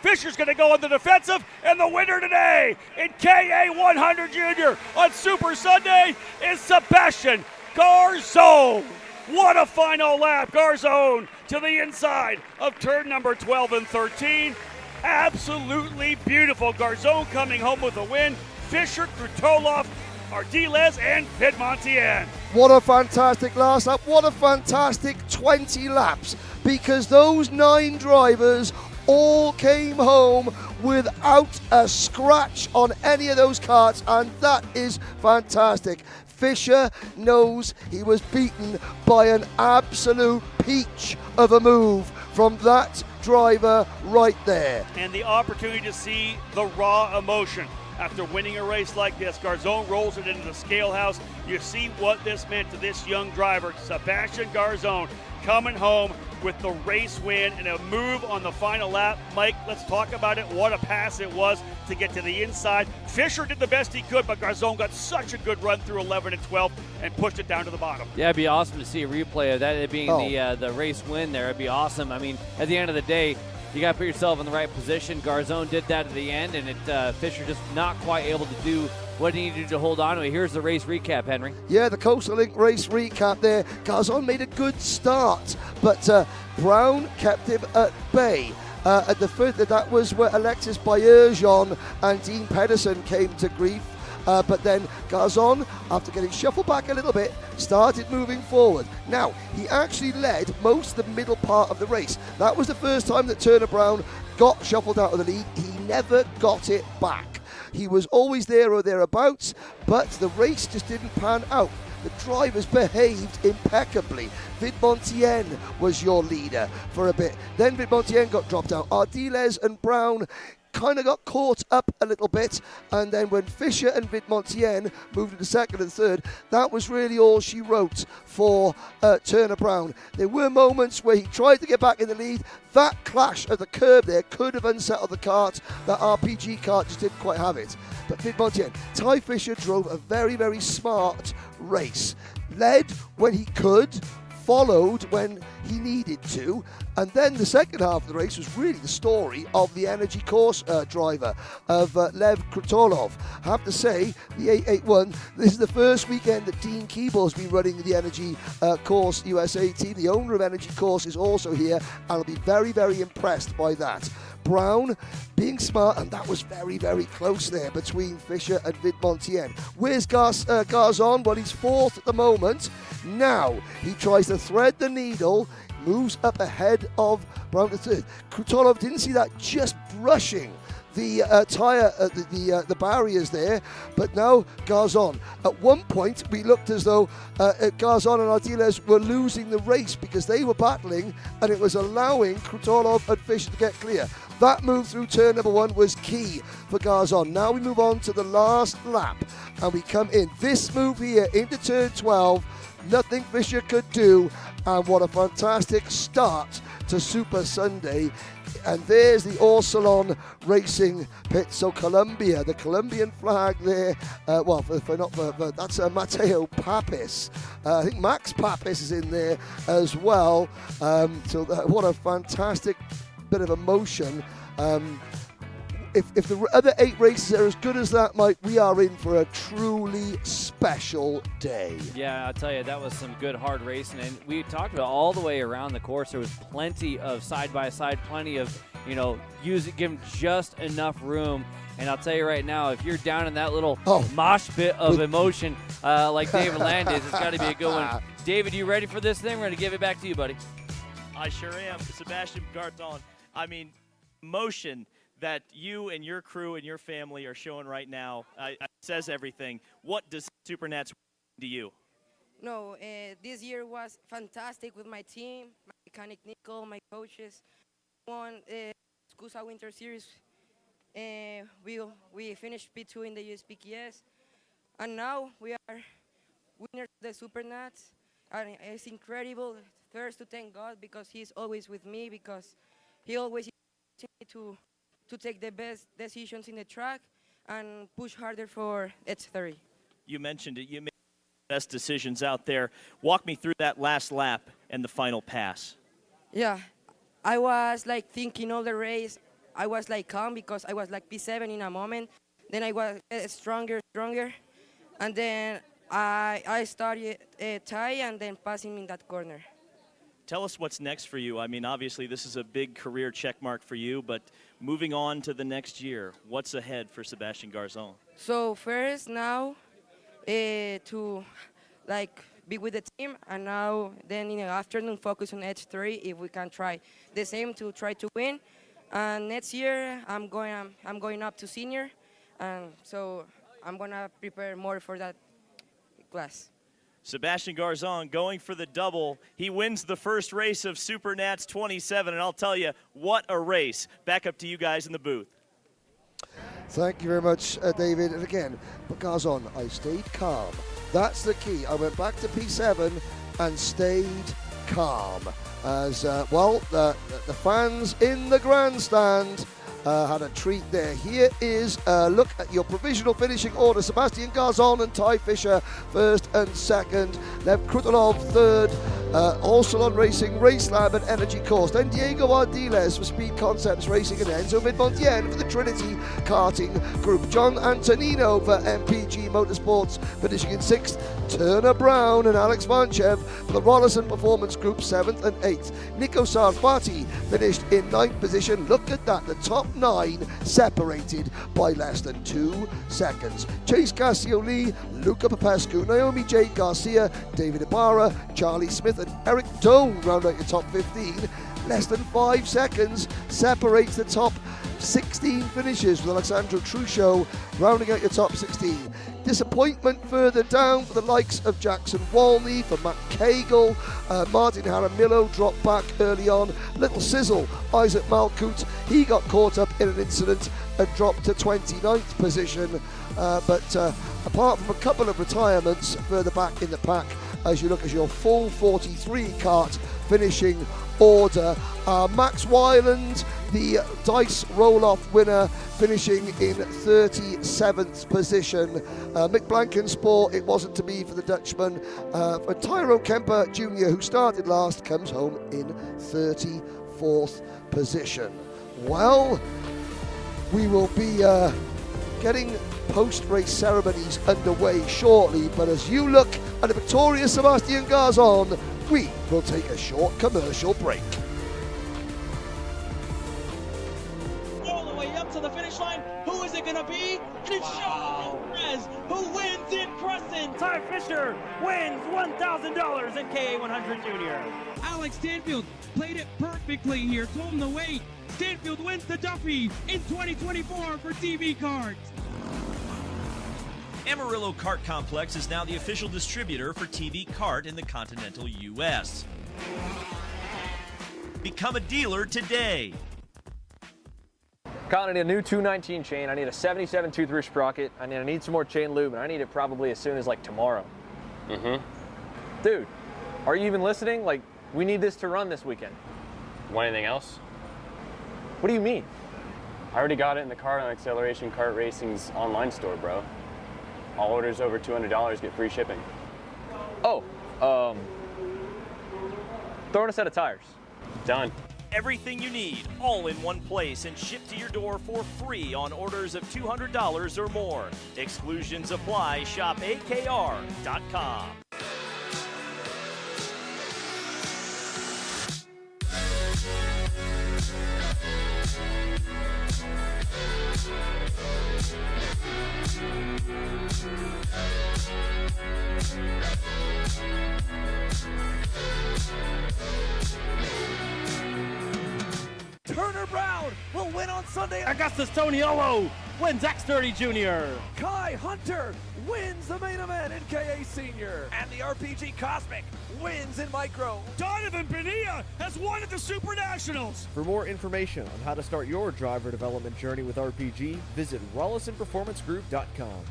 Fisher's going to go on the defensive, and the winner today in KA 100 Junior on Super Sunday is Sebastian Garzone. What a final lap. Garzone to the inside of turn number 12 and 13. Absolutely beautiful. Garzone coming home with a win. Fisher, Krutulov, Ardiles, and Vidmontien. What a fantastic last lap. What a fantastic 20 laps, because those 9 drivers all came home without a scratch on any of those karts, and that is fantastic. Fisher knows he was beaten by an absolute peach of a move from that driver right there. And the opportunity to see the raw emotion. After winning a race like this, Garzone rolls it into the scale house. You see what this meant to this young driver, Sebastian Garzone, coming home with the race win and a move on the final lap. Mike, let's talk about it. What a pass it was to get to the inside. Fisher did the best he could, but Garzone got such a good run through 11 and 12 and pushed it down to the bottom. Yeah, it'd be awesome to see a replay of that, it being the race win there. It'd be awesome. I mean, at the end of the day, you got to put yourself in the right position. Garzone did that at the end, and Fisher just not quite able to do what he needed to hold on to it. Here's the race recap, Henry. Yeah, the Coastal Link race recap there. Garzone made a good start, but Brown kept him at bay. At the first, that was where Alexis Bayerjon and Dean Pedersen came to grief. But then Garzone, after getting shuffled back a little bit, started moving forward. Now, he actually led most of the middle part of the race. That was the first time that Turner Brown got shuffled out of the lead. He never got it back. He was always there or thereabouts, but the race just didn't pan out. The drivers behaved impeccably. Vidmontien was your leader for a bit. Then Vidmontien got dropped out. Ardiles and Brown kind of got caught up a little bit, and then when Fisher and Vidmontien moved into second and third, that was really all she wrote for Turner Brown. There were moments where he tried to get back in the lead. That clash at the curb there could have unsettled the kart. That RPG kart just didn't quite have it. But Vidmontien, Ty Fisher drove a very, very smart race. Led when he could, followed when he needed to, and then the second half of the race was really the story of the Energy Course driver, of Lev Krutulov. I have to say, the 881, this is the first weekend that Dean Keeble's been running the Energy Course USA team. The owner of Energy Course is also here, and I'll be very, very impressed by that. Brown being smart, and that was very, very close there between Fisher and Vidmontien. Where's Garzon? Well, he's fourth at the moment. Now he tries to thread the needle, moves up ahead of Brown to third. Krutonov didn't see that, just brushing the tyre, the barriers there, but now Garzon. At one point, we looked as though Garzon and Ardiles were losing the race because they were battling, and it was allowing Krutonov and Fisher to get clear. That move through turn number 1 was key for Garzon. Now we move on to the last lap, and we come in. This move here into turn 12, nothing Fisher could do, and what a fantastic start to Super Sunday. And there's the Orsalon Racing pit. So Colombia, the Colombian flag there. That's Mateo Papis. I think Max Papis is in there as well. What a fantastic bit of emotion. If the other 8 races are as good as that, Mike, we are in for a truly special day. Yeah, I'll tell you, that was some good hard racing. And we talked about all the way around the course. There was plenty of side-by-side, plenty of, give them just enough room. And I'll tell you right now, if you're down in that little mosh pit of emotion like David Land is, it's got to be a good one. David, you ready for this thing? We're going to give it back to you, buddy. I sure am. Sebastian Garzon, emotion that you and your crew and your family are showing right now says everything. What does SuperNats mean to you? No, this year was fantastic with my team, my mechanic Nico, my coaches. Won SKUSA Winter Series. We finished P2 in the USPKS, and now we are winners of the SuperNats. And it's incredible. First, to thank God because He's always with me, because He always encourages me to take the best decisions in the track and push harder for X30. You mentioned it. You made the best decisions out there. Walk me through that last lap and the final pass. Yeah, I was thinking all the race. I was calm because I was P7 in a moment. Then I was stronger, and then I started tie and then passing in that corner. Tell us what's next for you. Obviously this is a big career check mark for you, but moving on to the next year, what's ahead for Sebastian Garzon? So first now to be with the team, and now then in the afternoon focus on H3 if we can try the same to try to win. And next year I'm going up to senior, and so I'm gonna prepare more for that class. Sebastian Garzon going for the double. He wins the first race of SuperNats 27, and I'll tell you, what a race. Back up to you guys in the booth. Thank you very much, David. And again, for Garzon, I stayed calm. That's the key. I went back to P7 and stayed calm. As the fans in the grandstand had a treat there. Here is a look at your provisional finishing order. Sebastian Garzon and Ty Fisher first and second. Lev Krutonov third. Orsalon Racing, Race Lab and Energy Course. Then Diego Ardiles for Speed Concepts Racing and Enzo Vidmontien for the Trinity Karting Group. John Antonino for MPG Motorsports finishing in 6th. Turner Brown and Alex Vanchev for the Rollison Performance Group 7th and 8th. Nico Sarfati finished in 9th position. Look at that, the top 9 separated by less than 2 seconds. Chase Cassioli, Luca Popescu, Naomi J. Garcia, David Ibarra, Charlie Smith and Eric Doan round out your top 15. Less than 5 seconds separates the top 16 finishes, with Alexandro Truchot rounding out your top 16. Disappointment further down for the likes of Jackson Walney, for Matt Cagle, Martin Jaramillo dropped back early on. Little sizzle, Isaac Malkut, he got caught up in an incident and dropped to 29th position. But apart from a couple of retirements further back in the pack, as you look at your full 43 kart finishing order, Max Weiland, the dice roll-off winner, finishing in 37th position. Mick Blankensport, it wasn't to be for the Dutchman. For Tyrone Kemper Jr., who started last, comes home in 34th position. Well, we will be getting post-race ceremonies underway shortly, but as you look at a victorious Sebastian Garzon, we will take a short commercial break. and it's Sean Perez who wins in Crescent. Ty Fisher wins $1,000 in KA100 Junior. Alex Stanfield played it perfectly here, told him to wait. Stanfield wins the Duffy in 2024 for TV Karts. Amarillo Kart Complex is now the official distributor for TV Kart in the continental U.S. Become a dealer today. Colin, I need a new 219 chain. I need a 77 tooth roof sprocket. I need some more chain lube, and I need it probably as soon as like tomorrow. Dude, are you even listening? Like, we need this to run this weekend. Want anything else? What do you mean? I already got it in the Kart on Acceleration Kart Racing's online store, bro. All orders over $200 get free shipping. Oh, throw in a set of tires. Done. Everything you need, all in one place and shipped to your door for free on orders of $200 or more. Exclusions apply. Shop AKR.com. Turner Brown will win on Sunday. Augustus Toniolo wins X30 Junior. Kai Hunter wins the main event in KA Senior. And the RPG Cosmic wins in Micro. Donovan Bonilla has won at the SuperNationals. For more information on how to start your driver development journey with RPG, visit RollisonPerformanceGroup.com.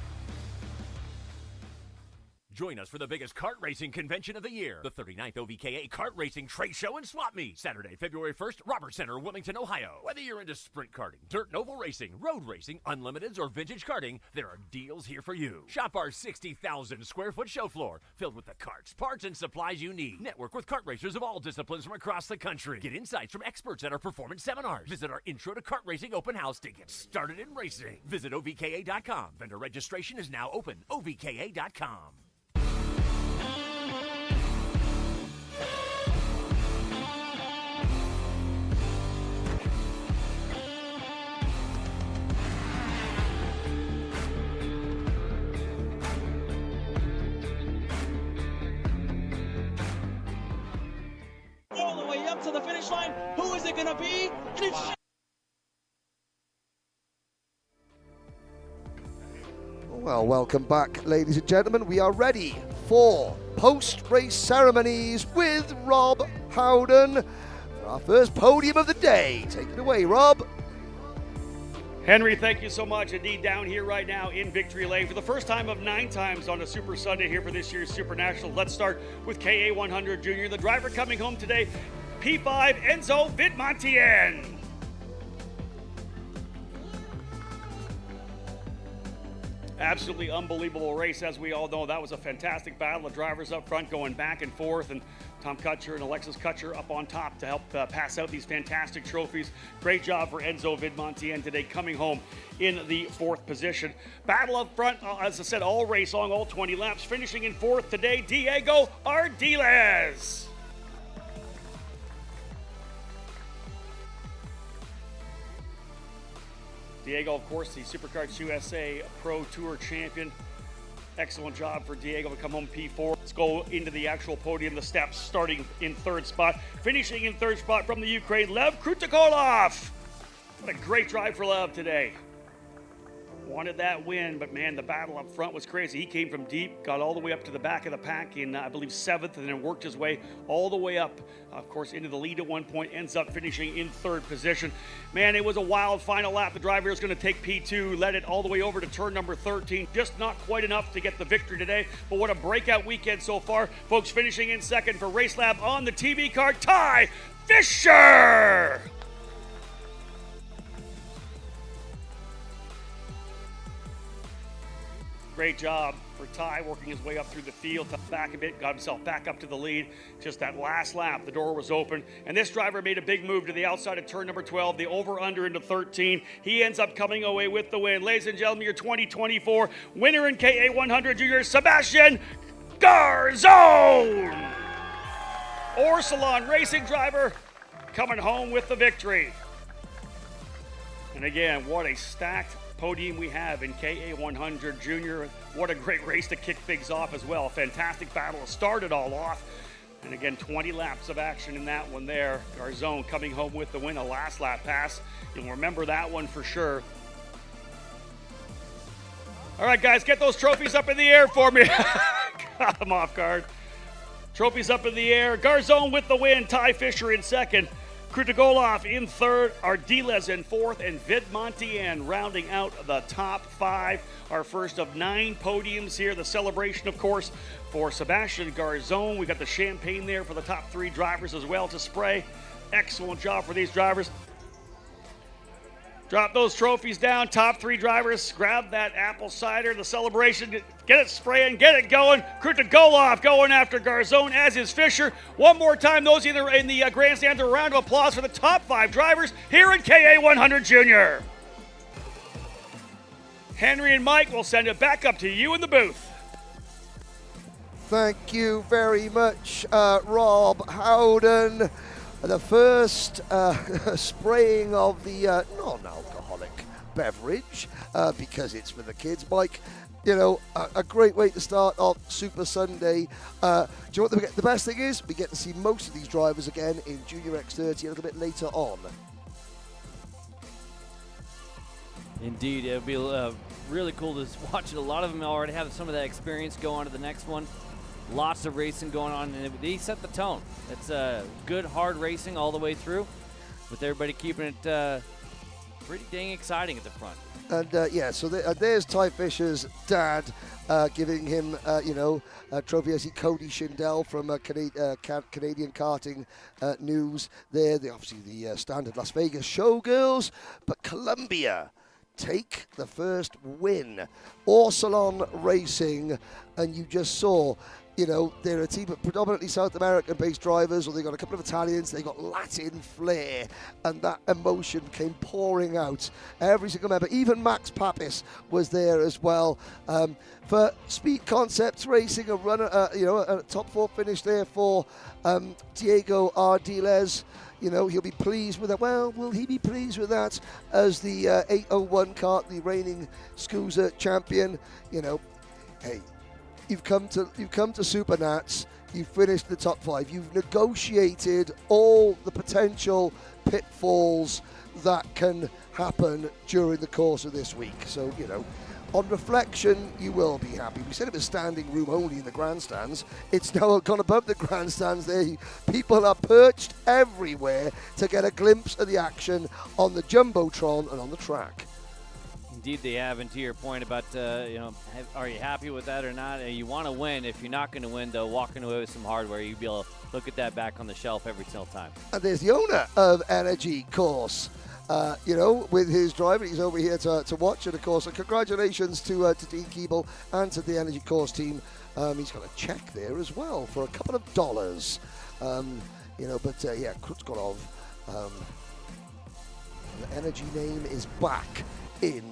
Join us for the biggest kart racing convention of the year, the 39th OVKA Kart Racing Trade Show and Swap Meet, Saturday, February 1st, Robert Center, Wilmington, Ohio. Whether you're into sprint karting, dirt and oval racing, road racing, unlimiteds, or vintage karting, there are deals here for you. Shop our 60,000 square foot show floor, filled with the karts, parts, and supplies you need. Network with kart racers of all disciplines from across the country. Get insights from experts at our performance seminars. Visit our Intro to Kart Racing open house to get started in racing. Visit OVKA.com. Vendor registration is now open. OVKA.com. All the way up to the finish line. Who is it going to be? And it's Well, welcome back, ladies and gentlemen. We are ready for post-race ceremonies with Rob Howden for our first podium of the day. Take it away, Rob. Henry, thank you so much. Indeed, down here right now in Victory Lane for the first time of 9 times on a Super Sunday here for this year's Super National. Let's start with KA100 Junior. The driver coming home today, P5 Enzo Vidmontien. Absolutely unbelievable race, as we all know. That was a fantastic battle of drivers up front going back and forth, and Tom Kutcher and Alexis Kutcher up on top to help pass out these fantastic trophies. Great job for Enzo Vidmontien today, coming home in the 4th position. Battle up front, as I said, all race long, all 20 laps. Finishing in 4th today, Diego Ardiles. Diego, of course, the SuperKarts USA Pro Tour champion. Excellent job for Diego to come home P4. Let's go into the actual podium, the steps, starting in 3rd spot. Finishing in 3rd spot from the Ukraine, Lev Krutikolov. What a great drive for Lev today. Wanted that win, but man, the battle up front was crazy. He came from deep, got all the way up to the back of the pack in, I believe, 7th, and then worked his way all the way up, of course, into the lead at one point, ends up finishing in 3rd position. Man, it was a wild final lap. The driver is going to take P2, led it all the way over to turn number 13. Just not quite enough to get the victory today, but what a breakout weekend so far. Folks, finishing in 2nd for Race Lab on the TV card, Ty Fisher! Great job for Ty, working his way up through the field, to back a bit, got himself back up to the lead. Just that last lap, the door was open, and this driver made a big move to the outside of turn number 12, the over-under into 13. He ends up coming away with the win. Ladies and gentlemen, your 2024 winner in KA100 Junior, Sebastian Garzone! Orsalon Racing driver coming home with the victory. And again, what a stacked podium we have in KA100 Junior. What a great race to kick things off as well. Fantastic battle to start it all off. And again, 20 laps of action in that one there. Garzone coming home with the win, a last lap pass. You'll remember that one for sure. All right, guys, get those trophies up in the air for me. Got them off guard. Trophies up in the air. Garzone with the win. Ty Fisher in second. Krutogolov in third. Ardiles in fourth. And Vidmontian rounding out the top five. Our first of 9 podiums here. The celebration, of course, for Sebastian Garzone. We got the champagne there for the top 3 drivers as well to spray. Excellent job for these drivers. Drop those trophies down. Top 3 drivers. Grab that apple cider. The celebration. Get it spraying. Get it going. Krutogolov going after Garzone, as is Fisher. One more time, those in the grandstand. A round of applause for the top 5 drivers here in KA100 Junior. Henry and Mike will send it back up to you in the booth. Thank you very much, Rob Howden. The first spraying of the non-alcoholic beverage because it's for the kids. Mike, you know, a great way to start off Super Sunday. Do you know what the best thing is? We get to see most of these drivers again in Junior X30 a little bit later on. Indeed, it'll be really cool to watch it. A lot of them already have some of that experience. Go on to the next one. Lots of racing going on, and they set the tone. It's good, hard racing all the way through, with everybody keeping it pretty dang exciting at the front. And so there's Ty Fisher's dad giving him, a trophy. I see Cody Schindel from Canadian Karting News there. Obviously the standard Las Vegas showgirls, but Columbia take the first win. Orsalon Racing, and you just saw, you know, they're a team of predominantly South American-based drivers, or they got a couple of Italians, they got Latin flair, and that emotion came pouring out. Every single member, even Max Papis was there as well. For Speed Concepts Racing, a runner, a top 4 finish there for Diego Ardiles. You know, he'll be pleased with that. Well, will he be pleased with that as the 801 kart, the reigning SKUSA champion? You know, hey, you've come to SuperNats. You've finished the top 5. You've negotiated all the potential pitfalls that can happen during the course of this week. So, you know, on reflection, you will be happy. We said it was standing room only in the grandstands. It's now gone above the grandstands there. People are perched everywhere to get a glimpse of the action on the Jumbotron and on the track. Indeed, they have. And to your point about, are you happy with that or not? You want to win. If you're not going to win, though, walking away with some hardware, you'll be able to look at that back on the shelf every single time. And there's the owner of Energy Course. With his driver, he's over here to watch it, of course. And congratulations to Dean Keeble and to the Energy Course team. He's got a check there as well for a couple of dollars. Krutogolov, the Energy name is back in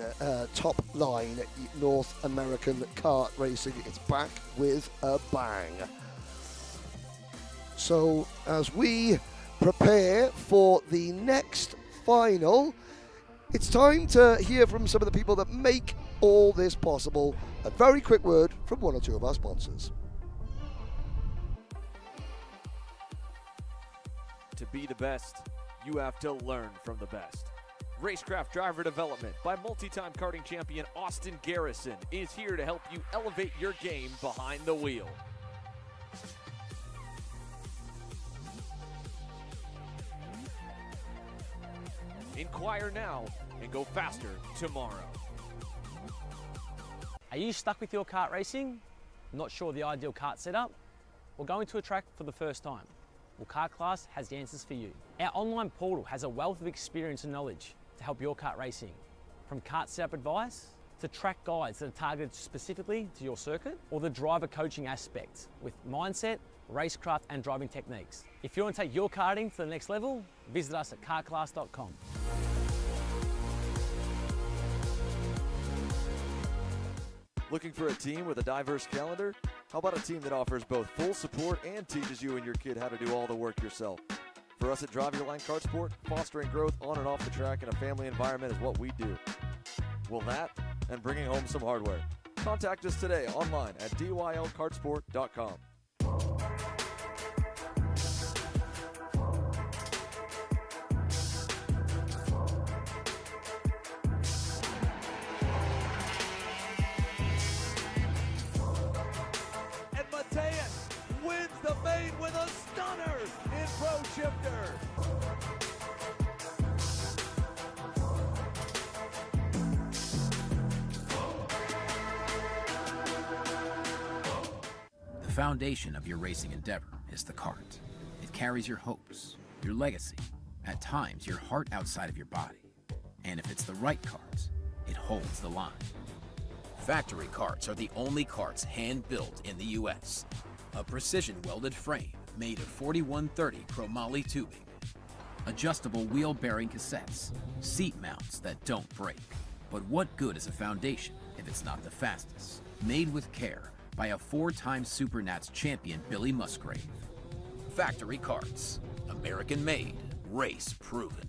top line North American kart racing. It's back with a bang. So as we prepare for the next final, it's time to hear from some of the people that make all this possible. A very quick word from one or two of our sponsors. To be the best, you have to learn from the best. Racecraft Driver Development by multi-time karting champion Austin Garrison is here to help you elevate your game behind the wheel. Inquire now and go faster tomorrow. Are you stuck with your kart racing? Not sure the ideal kart setup? Well, going to a track for the first time? Well, Kart Class has the answers for you. Our online portal has a wealth of experience and knowledge to help your kart racing. From kart setup advice to track guides that are targeted specifically to your circuit, or the driver coaching aspect with mindset, racecraft and driving techniques. If you want to take your karting to the next level, visit us at kartclass.com. Looking for a team with a diverse calendar? How about a team that offers both full support and teaches you and your kid how to do all the work yourself? For us at Drive Your Line Kart Sport, fostering growth on and off the track in a family environment is what we do. Well, that and bringing home some hardware. Contact us today online at dylkartsport.com. And Mateus wins the main with a stunner in Pro Shifter. The foundation of your racing endeavor is the cart. It carries your hopes, your legacy, at times your heart outside of your body. And if it's the right cart, it holds the line. Factory carts are the only carts hand-built in the U.S. A precision-welded frame made of 4130 chromoly tubing, adjustable wheel bearing cassettes, seat mounts that don't break. But what good is a foundation if it's not the fastest? Made with care by a 4-time SuperNats champion Billy Musgrave. Factory carts, American-made, race-proven.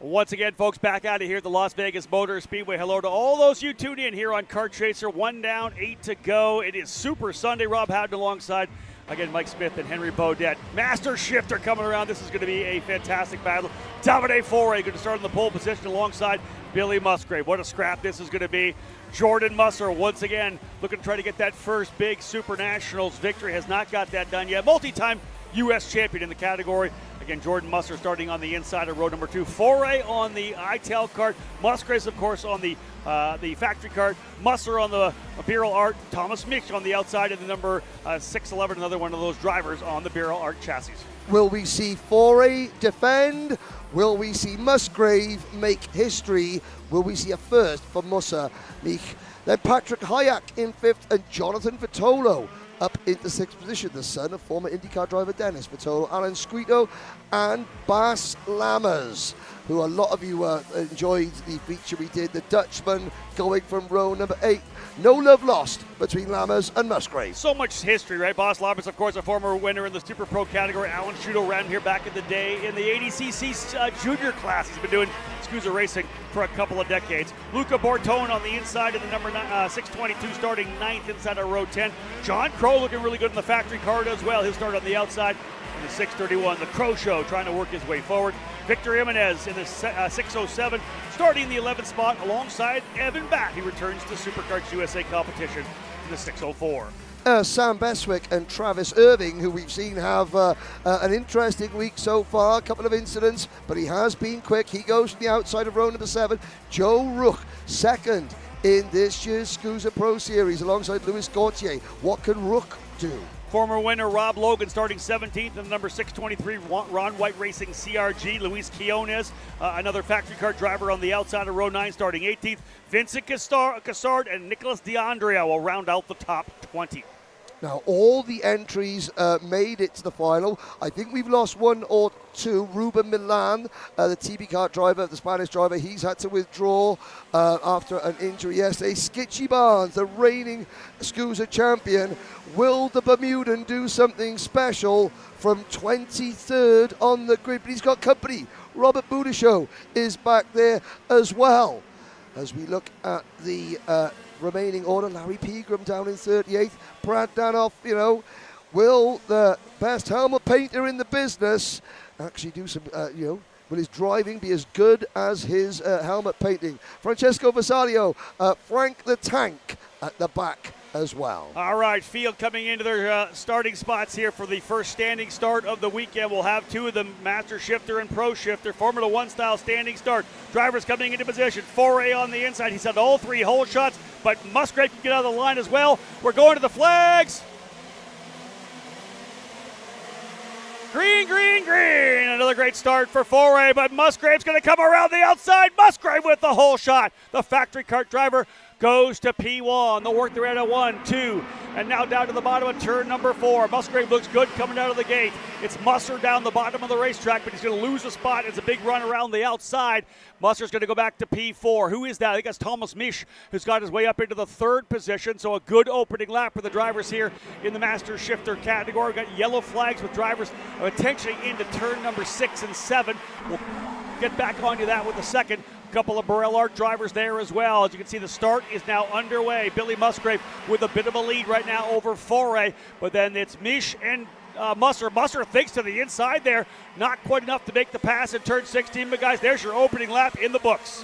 Once again, folks, back out of here at the Las Vegas Motor Speedway. Hello to all those you tune in here on Kart Chaser. 1 down, 8 to go. It is Super Sunday. Rob Howden alongside, again, Mike Smith and Henry Beaudet. Master Shifter coming around. This is going to be a fantastic battle. Davide Foray going to start in the pole position alongside Billy Musgrave. What a scrap this is going to be. Jordan Musser once again looking to try to get that first big SuperNationals victory. Has not got that done yet. Multi-time U.S. champion in the category. Again, Jordan Musser starting on the inside of row number 2. Foray on the ITAL kart. Musgraves, of course, on the factory kart. Musser on the Birol Art. Thomas Mich on the outside of the number 611, another one of those drivers on the Birol Art chassis. Will we see Foray defend? Will we see Musgrave make history? Will we see a first for Musser Mich? Then Patrick Hayak in 5th and Jonathan Vitolo up into 6th position, the son of former IndyCar driver Dennis Vitolo, Alan Squito, and Bas Lammers, who a lot of you enjoyed the feature we did, the Dutchman going from row number 8. No love lost between Lammers and Musgrave. So much history, right? Bas Lammers, of course, a former winner in the Super Pro category. Alan Squito ran here back in the day in the 80cc junior class. He's been doing SKUSA racing for a couple of decades. Luca Bortone on the inside of the number 622, starting 9th inside of row 10. John Crow looking really good in the factory car as well. He'll start on the outside in the 631. The Crow Show trying to work his way forward. Victor Jimenez in the 607, starting in the 11th spot alongside Evan Batt. He returns to SuperKarts USA competition in the 604. Sam Beswick and Travis Irving, who we've seen have an interesting week so far, a couple of incidents, but he has been quick. He goes to the outside of row number 7. Joe Rook, 2nd in this year's SKUSA Pro Series alongside Louis Gauthier. What can Rook do? Former winner Rob Logan starting 17th in the number 623 Ron White Racing CRG. Luis Quiones, another factory car driver on the outside of row 9, starting 18th. Vincent Cassard and Nicholas DeAndrea will round out the top 20. Now, all the entries made it to the final. I think we've lost 1 or 2. Ruben Milan, the TB kart driver, the Spanish driver, he's had to withdraw after an injury yesterday. Skitchy Barnes, the reigning SKUSA champion. Will the Bermudan do something special from 23rd on the grid? But he's got company. Robert Boudicot is back there as well. As we look at the remaining order, Larry Pegram down in 38th. Brad Danoff, will the best helmet painter in the business actually do some, will his driving be as good as his helmet painting? Francesco Vasalio, Frank the Tank at the back as well. All right, field coming into their starting spots here for the first standing start of the weekend. We'll have 2 of them, Master Shifter and Pro Shifter, Formula 1 style standing start. Drivers coming into position. Foray on the inside. He's had all 3 hole shots, but Musgrave can get out of the line as well. We're going to the flags. Green, green, green. Another great start for Foray, but Musgrave's going to come around the outside. Musgrave with the hole shot. The factory kart driver goes to P1. They'll work their way at 1, 2, and now down to the bottom of turn number 4. Musgrave looks good coming out of the gate. It's Musser down the bottom of the racetrack, but he's going to lose a spot. It's a big run around the outside. Musser's going to go back to P4. Who is that? I think that's Thomas Mich, who's got his way up into the 3rd position, so a good opening lap for the drivers here in the Master Shifter category. We've got yellow flags with drivers potentially into turn number 6 and 7. get back onto that with the second. A couple of Burrell Art drivers there as well. As you can see, the start is now underway. Billy Musgrave with a bit of a lead right now over Foray, but then it's Mish and Musser. Musser thinks to the inside there, not quite enough to make the pass in turn 16, but guys, there's your opening lap in the books.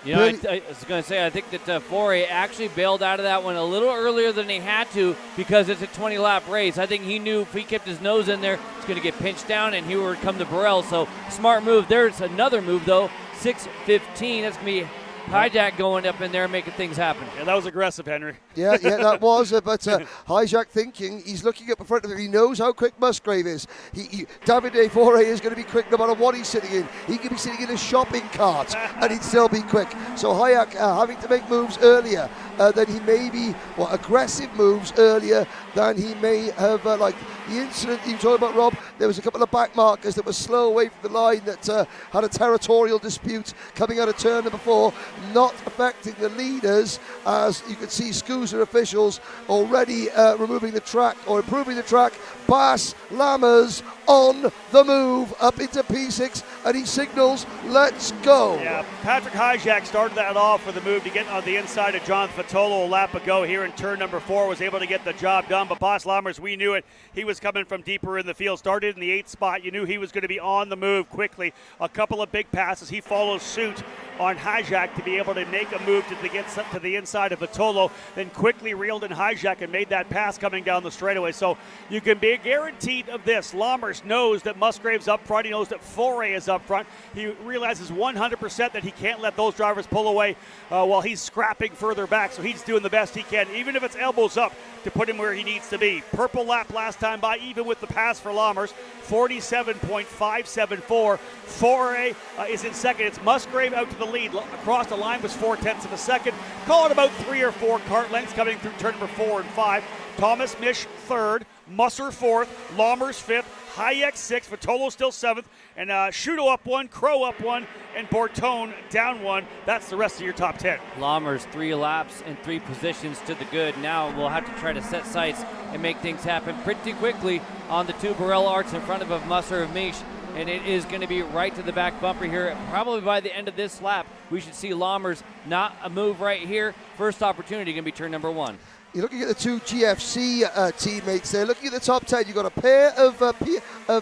You know, I was going to say, I think that Foray actually bailed out of that one a little earlier than he had to because it's a 20-lap race. I think he knew if he kept his nose in there, he's going to get pinched down, and he would come to Burrell. So smart move. There's another move, though, 6:15. That's going to be Hijack going up in there and making things happen. Yeah, that was aggressive, Henry. Yeah, that was. But Hijack thinking, he's looking up in front of him. He knows how quick Musgrave is. Davide Foray is going to be quick no matter what he's sitting in. He could be sitting in a shopping cart and he'd still be quick. So Hijack having to make moves earlier than he may be, aggressive moves earlier than he may have, like the incident you were talking about, Rob. There was a couple of back markers that were slow away from the line that had a territorial dispute coming out of turn number 4, not affecting the leaders, as you can see SKUSA officials already removing the track or improving the track. Bas Lammers on the move up into P6, and he signals, let's go. Yeah, Patrick Hijack started that off for the move to get on the inside of John Fatolo a lap ago here in turn number 4, was able to get the job done, but Bas Lammers, we knew it. He was coming from deeper in the field, started in the 8th spot. You knew he was going to be on the move quickly. A couple of big passes. He follows suit on Hijack to be able to make a move to get to the inside of Fatolo, then quickly reeled in Hijack and made that pass coming down the straightaway. So you can be guaranteed of this. Lammers knows that Musgrave's up front. He knows that Foray is up front. He realizes 100% that he can't let those drivers pull away while he's scrapping further back. So he's doing the best he can, even if it's elbows up, to put him where he needs to be. Purple lap last time by, even with the pass for Lammers, 47.574. Foray is in second. It's Musgrave out to the lead. Across the line was 0.4 of a second. Call it about 3 or 4 kart lengths coming through turn number 4 and 5. Thomas Mish third, Musser 4th, Lammers 5th, Hayek 6th, Fatolo still 7th, and Shuto up 1, Crow up 1, and Bortone down 1. That's the rest of your top 10. Lammers 3 laps and 3 positions to the good. Now we'll have to try to set sights and make things happen pretty quickly on the 2 Burrell Arts in front of Musser of Mish. And it is going to be right to the back bumper here. Probably by the end of this lap, we should see Lammers not a move right here. First opportunity going to be turn number 1. You're looking at the 2 GFC teammates there. Looking at the top 10, you've got a pair of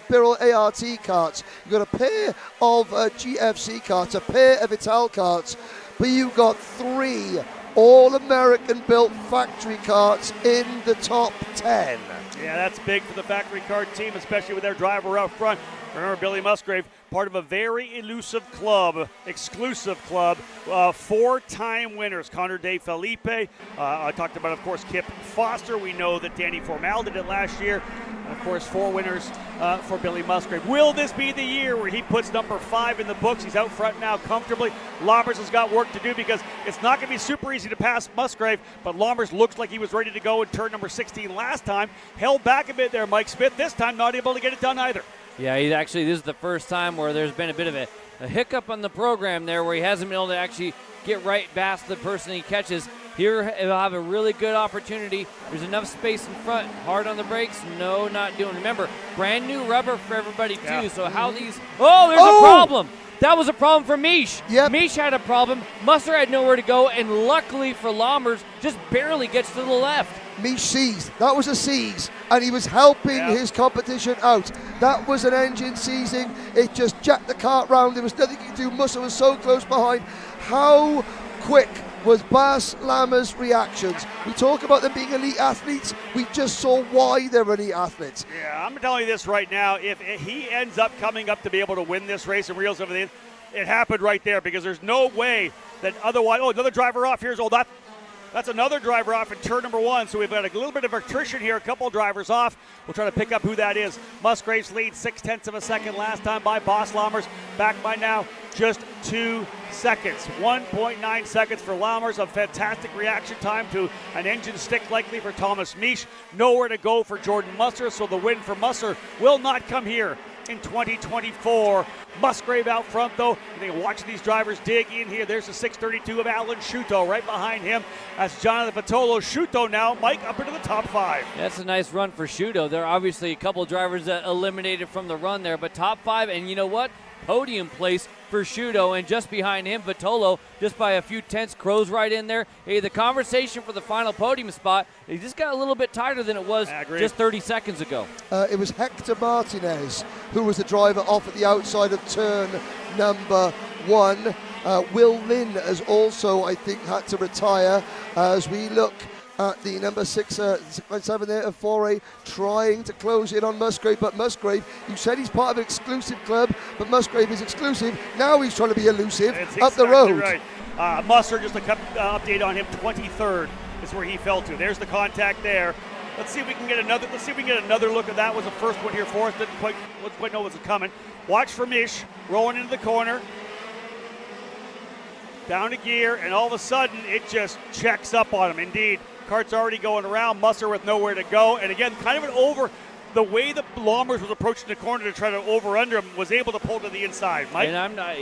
Birrell ART carts. You've got a pair of GFC carts, a pair of Ital carts. But you've got 3 All-American built factory carts in the top 10. Yeah, that's big for the factory kart team, especially with their driver up front. Remember, Billy Musgrave, part of a very elusive club, exclusive club, 4-time winners. Connor De Felipe. I talked about, of course, Kip Foster. We know that Danny Formal did it last year. And, of course, 4 winners for Billy Musgrave. Will this be the year where he puts number 5 in the books? He's out front now comfortably. Lammers has got work to do because it's not going to be super easy to pass Musgrave, but Lammers looks like he was ready to go in turn number 16 last time. Held back a bit there, Mike Smith. This time not able to get it done either. Yeah, this is the first time where there's been a bit of a hiccup on the program there where he hasn't been able to actually get right past the person he catches. Here he'll have a really good opportunity. There's enough space in front. Hard on the brakes. No, not doing. Remember, brand new rubber for everybody too. Yeah. So how these... Oh, there's a problem. That was a problem for Mish. Yep. Mish had a problem. Musser had nowhere to go, and luckily for Lammers, just barely gets to the left. Mish seized. That was a seize, and he was helping his competition out. That was an engine seizing. It just jacked the cart round. There was nothing he could do. Musser was so close behind. How quick was Bas Lammers' reactions? We talk about them being elite athletes. We just saw why they're elite athletes. Yeah, I'm telling you this right now. If he ends up coming up to be able to win this race and reels everything, it happened right there because there's no way that otherwise. Oh, another driver off. That's another driver off in turn number 1. So we've got a little bit of attrition here. A couple drivers off. We'll try to pick up who that is. Musgrave's lead 0.6 of a second last time by Bas Lammers. Back by now just 2 seconds. 1.9 seconds for Lammers. A fantastic reaction time to an engine stick likely for Thomas Mish. Nowhere to go for Jordan Musser. So the win for Musser will not come here in 2024. Musgrave out front, though. I think watching these drivers dig in here. There's the 632 of Alan Shuto right behind him. That's Jonathan Fatolo. Shuto now, Mike, up into the top 5. That's a nice run for Shuto. There are obviously a couple drivers that eliminated from the run there, but top 5, and you know what? Podium place for Shudo, and just behind him, Vitolo, just by a few tenths, Crow's right in there. Hey, the conversation for the final podium spot, it just got a little bit tighter than it was just 30 seconds ago. It was Hector Martinez who was the driver off at the outside of turn number 1. Will Lynn has also, I think, had to retire as we look at the number 6.7 there of Foray trying to close in on Musgrave. But Musgrave, you said he's part of an exclusive club, but Musgrave is exclusive. Now he's trying to be elusive up the road. Right. Musser, just a update on him, 23rd is where he fell to. There's the contact there. Let's see if we can get another. Let's see if we can get another look at that. Was the first one here for us. Didn't quite know what was coming. Watch for Mish rolling into the corner. Down to gear, and all of a sudden it just checks up on him. Indeed, Kart's already going around. Musser with nowhere to go, and again, kind of an over. The way the Lammers was approaching the corner to try to over-under him, was able to pull to the inside. Mike? And I'm not.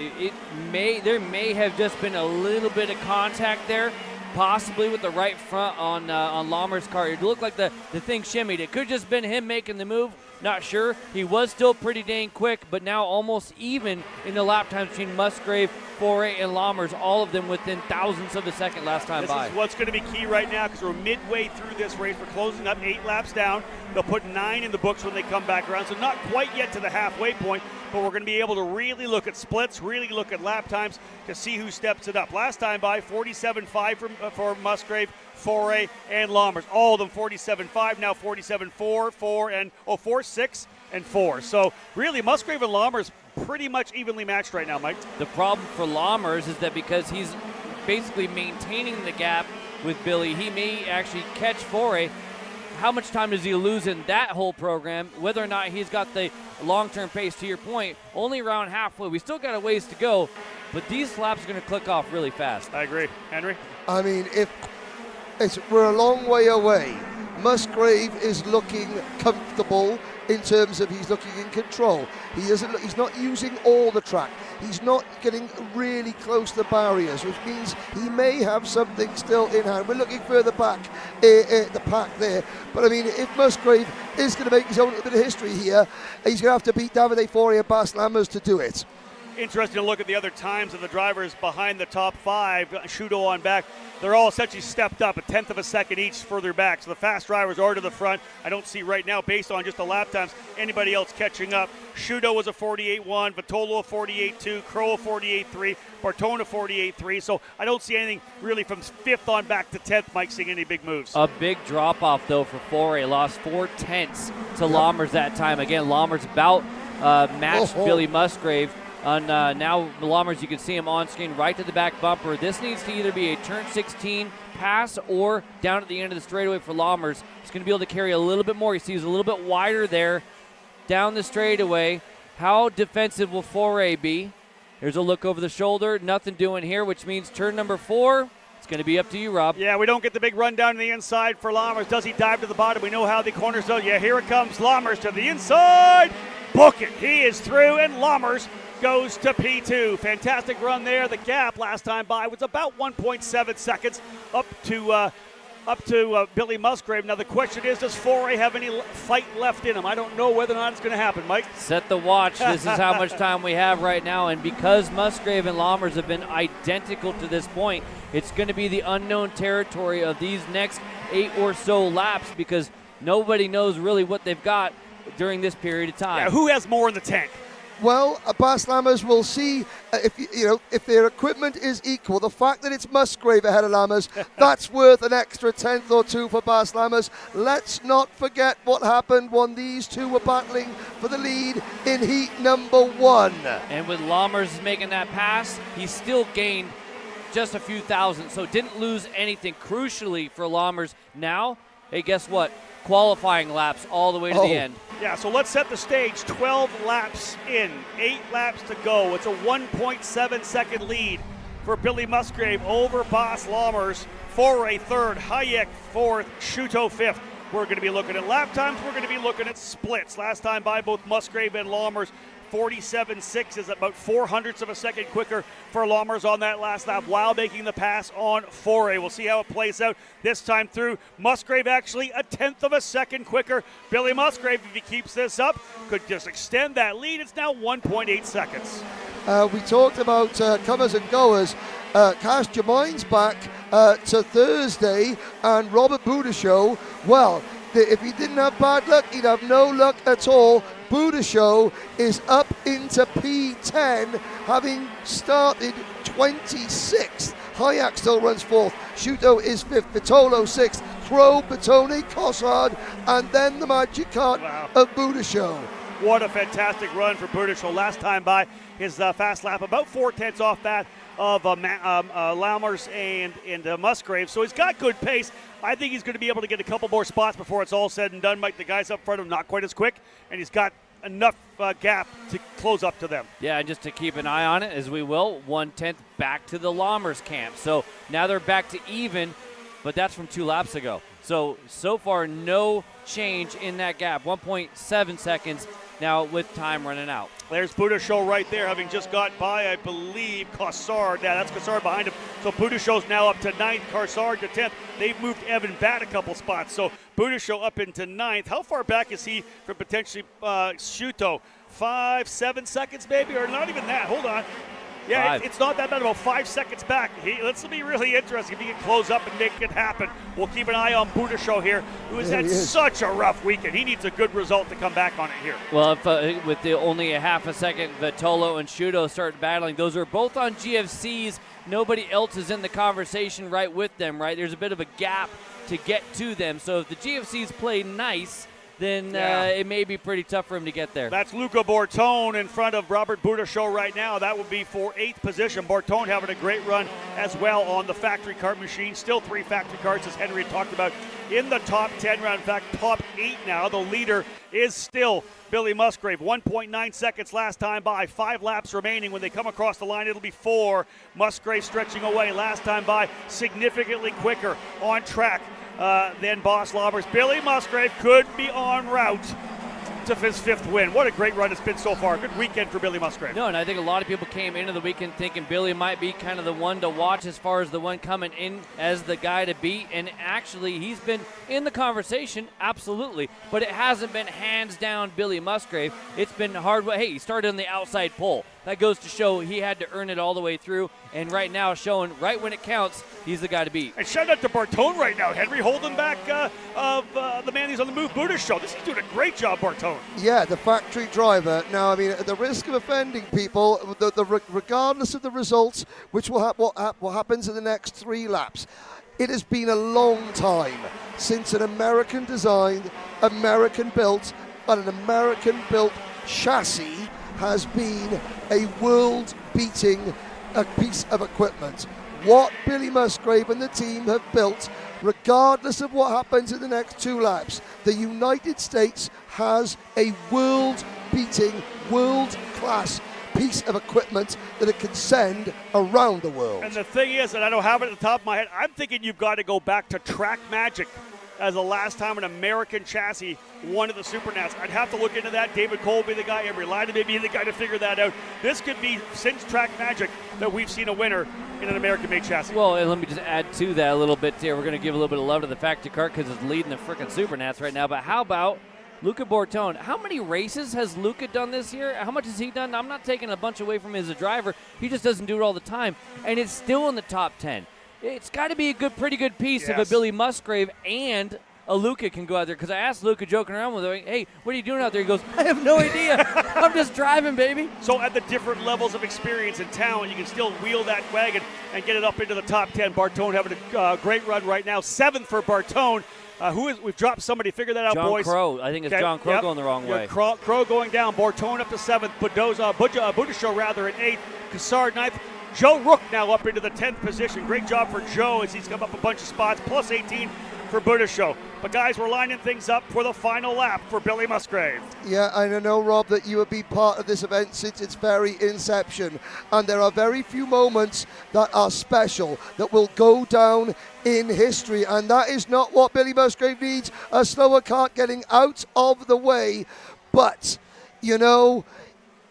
There may have just been a little bit of contact there, possibly with the right front on Lammer's car. It looked like the thing shimmied. It could have just been him making the move. Not sure. He was still pretty dang quick, but now almost even in the lap times between Musgrave, Foray, and Lammers, all of them within thousandths of a second last time by. This is what's going to be key right now because we're midway through this race. We're closing up 8 laps down. They'll put 9 in the books when they come back around, so not quite yet to the halfway point, but we're going to be able to really look at splits, really look at lap times to see who steps it up. Last time by, 47.5 for Musgrave, Foray, and Lammers. All of them 47.5, now 47.4, 4, 6, and 4. So really, Musgrave and Lammers pretty much evenly matched right now, Mike. The problem for Lammers is that because he's basically maintaining the gap with Billy, he may actually catch Foray. How much time does he lose in that whole program? Whether or not he's got the long-term pace, to your point, only around halfway. We still got a ways to go, but these laps are going to click off really fast. I agree. Henry? I mean, we're a long way away. Musgrave is looking comfortable in terms of he's looking in control. He's not using all the track. He's not getting really close to the barriers, which means he may have something still in hand. We're looking further back at the pack there. But I mean, if Musgrave is going to make his own little bit of history here, he's going to have to beat Davide Foray and Bas Lammers to do it. Interesting to look at the other times of the drivers behind the top 5, Shudo on back. They're all essentially stepped up a tenth of a second each further back. So the fast drivers are to the front. I don't see right now, based on just the lap times, anybody else catching up. Shudo was a 48.1, Vitolo a 48.2, Crow a 48.3, Bartone a 48.3. So I don't see anything really from 5th on back to 10th, Mike, seeing any big moves. A big drop-off, though, for Foray. Lost 4 tenths to Lammers that time. Again, Lammers about matched Billy Musgrave. Now Lammers, you can see him on screen right to the back bumper. This needs to either be a turn 16 pass or down at the end of the straightaway for Lammers. He's going to be able to carry a little bit more. You see he's a little bit wider there down the straightaway. How defensive will Foray be? Here's a look over the shoulder. Nothing doing here, which means turn number 4. It's going to be up to you, Rob. Yeah, we don't get the big run down to the inside for Lammers. Does he dive to the bottom? We know how the corners go. Yeah, here it comes. Lammers to the inside. Book it. He is through, and Lammers goes to P2. Fantastic run there. The gap last time by was about 1.7 seconds up to Billy Musgrave. Now the question is, does Foray have any fight left in him? I don't know whether or not it's going to happen, Mike. Set the watch. This is how much time we have right now, and because Musgrave and Lammers have been identical to this point, it's going to be the unknown territory of these next 8 or so laps because nobody knows really what they've got during this period of time. Yeah, who has more in the tank? Well, Bas Lammers will see if their equipment is equal. The fact that it's Musgrave ahead of Lammers, that's worth an extra tenth or 2 for Bas Lammers. Let's not forget what happened when these two were battling for the lead in heat number 1. And with Lammers making that pass, he still gained just a few thousand, so didn't lose anything. Crucially for Lammers now, hey, guess what? Qualifying laps all the way to the end. Yeah, so let's set the stage. 12 laps in, 8 laps to go. It's a 1.7 second lead for Billy Musgrave over Bas Lammers. Foray 3rd, Hayek 4th, Shuto 5th. We're going to be looking at lap times. We're going to be looking at splits. Last time by both Musgrave and Lammers, 47.6 is about 0.04 of a second quicker for Lammers on that last lap while making the pass on Foray. We'll see how it plays out this time through. Musgrave actually a tenth of a second quicker. Billy Musgrave, if he keeps this up, could just extend that lead. It's now 1.8 seconds. We talked about comers and goers. Cast your minds back to Thursday and Robert Budashow. Well, if he didn't have bad luck, he'd have no luck at all. Budashow is up into P10, having started 26th. Hayek still runs 4th. Shuto is 5th. Vitolo 6th. Crow, Bertone, Cossard, and then the magic cart of Budashow. What a fantastic run for Budashow. Last time by, his fast lap about 4/10 off that of Lammers and Musgrave. So he's got good pace. I think he's going to be able to get a couple more spots before it's all said and done. Mike, the guys up front are not quite as quick, and he's got enough gap to close up to them. Yeah, just to keep an eye on it, as we will, 1/10 back to the Lammers camp. So now they're back to even, but that's from 2 laps ago. So far, no change in that gap. 1.7 seconds now with time running out. There's Budashow right there, having just got by, I believe, Cossard. Yeah, that's Cossard behind him. So Budashow's now up to 9th, Cossard to 10th. They've moved Evan back a couple spots. So Budashow up into 9th. How far back is he from potentially Shuto? 5-7 seconds maybe, or not even that. Hold on. Yeah, it's not that bad, about 5 seconds back. This will be really interesting if he can close up and make it happen. We'll keep an eye on Budashow here, who has had such a rough weekend. He needs a good result to come back on it here. Well, if, with only a half a second, Vitolo and Shuto start battling. Those are both on GFCs. Nobody else is in the conversation right with them, right? There's a bit of a gap to get to them. So if the GFCs play nice, then it may be pretty tough for him to get there. That's Luca Bortone in front of Robert Budashow right now. That would be for 8th position. Bortone having a great run as well on the factory kart machine. Still 3 factory karts, as Henry talked about, in the top 10 round. In fact, top 8 now. The leader is still Billy Musgrave. 1.9 seconds last time by. 5 laps remaining. When they come across the line, it'll be 4. Musgrave stretching away. Last time by, significantly quicker on track than Boss Lammers. Billy Musgrave could be en route to his 5th win. What a great run it's been so far. Good weekend for Billy Musgrave. No, and I think a lot of people came into the weekend thinking Billy might be kind of the one to watch as far as the one coming in as the guy to beat. And actually, he's been in the conversation, absolutely. But it hasn't been hands down Billy Musgrave. It's been hard. Hey, he started on the outside pole. That goes to show he had to earn it all the way through. And right now, showing right when it counts, he's the guy to beat. And shout out to Bartone right now. Henry holding back of the man who's on the move, Budashow. He's doing a great job, Bartone. Yeah, the factory driver. Now, I mean, at the risk of offending people, regardless of the results, which will what happens in the next 3 laps, it has been a long time since an American-designed, American-built, and an American-built chassis has been a world-beating piece of equipment. What Billy Musgrave and the team have built, regardless of what happens in the next 2 laps, the United States has a world-beating, world-class piece of equipment that it can send around the world. And the thing is, and I don't have it at the top of my head, I'm thinking you've got to go back to Track Magic as the last time an American chassis won at the SuperNats. I'd have to look into that. David Cole be the guy, Emery Lyda may be the guy to figure that out. This could be, since Track Magic, that we've seen a winner in an American-made chassis. Well, and let me just add to that a little bit here. We're going to give a little bit of love to the factory kart because it's leading the frickin' SuperNats right now. But how about Luca Bortone? How many races has Luca done this year? How much has he done? I'm not taking a bunch away from him as a driver. He just doesn't do it all the time. And it's still in the top 10. It's got to be a pretty good piece if a Billy Musgrave and a Luca can go out there. Because I asked Luca, joking around with him, hey, what are you doing out there? He goes, I have no idea. I'm just driving, baby. So at the different levels of experience and talent, you can still wheel that wagon and get it up into the top 10. Bartone having a great run right now. 7th for Bartone. We've dropped somebody. Figure that out, boys. John Crow. I think it's John Crow going the wrong way. Crow going down. Bortone up to 7th. Budashow rather at 8th. Cossard 9th. Joe Rook now up into the 10th position. Great job for Joe as he's come up a bunch of spots. Plus 18 for Budashow. But guys, we're lining things up for the final lap for Billy Musgrave. Yeah, I know, Rob, that you have been part of this event since its very inception. And there are very few moments that are special, that will go down in history. And that is not what Billy Musgrave needs, a slower kart getting out of the way. But, you know,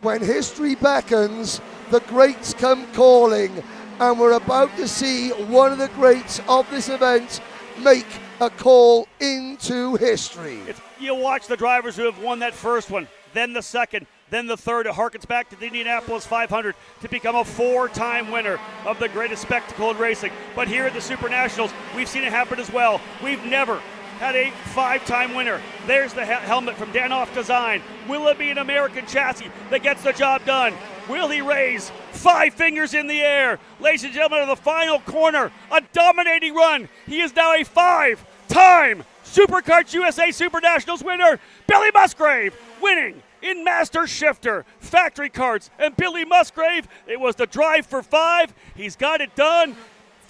when history beckons, the greats come calling. And we're about to see one of the greats of this event make a call into history. You watch the drivers who have won that first one, then the second, Then the third, it harkens back to the Indianapolis 500 to become a 4-time winner of the greatest spectacle in racing. But here at the SuperNationals, we've seen it happen as well. We've never had a 5-time winner. There's the helmet from Danoff Design. Will it be an American chassis that gets the job done? Will he raise 5 fingers in the air? Ladies and gentlemen, in the final corner, a dominating run. He is now a 5-time SuperKarts USA SuperNationals winner. Billy Musgrave winning in Master Shifter, Factory Karts, and Billy Musgrave. It was the drive for 5. He's got it done.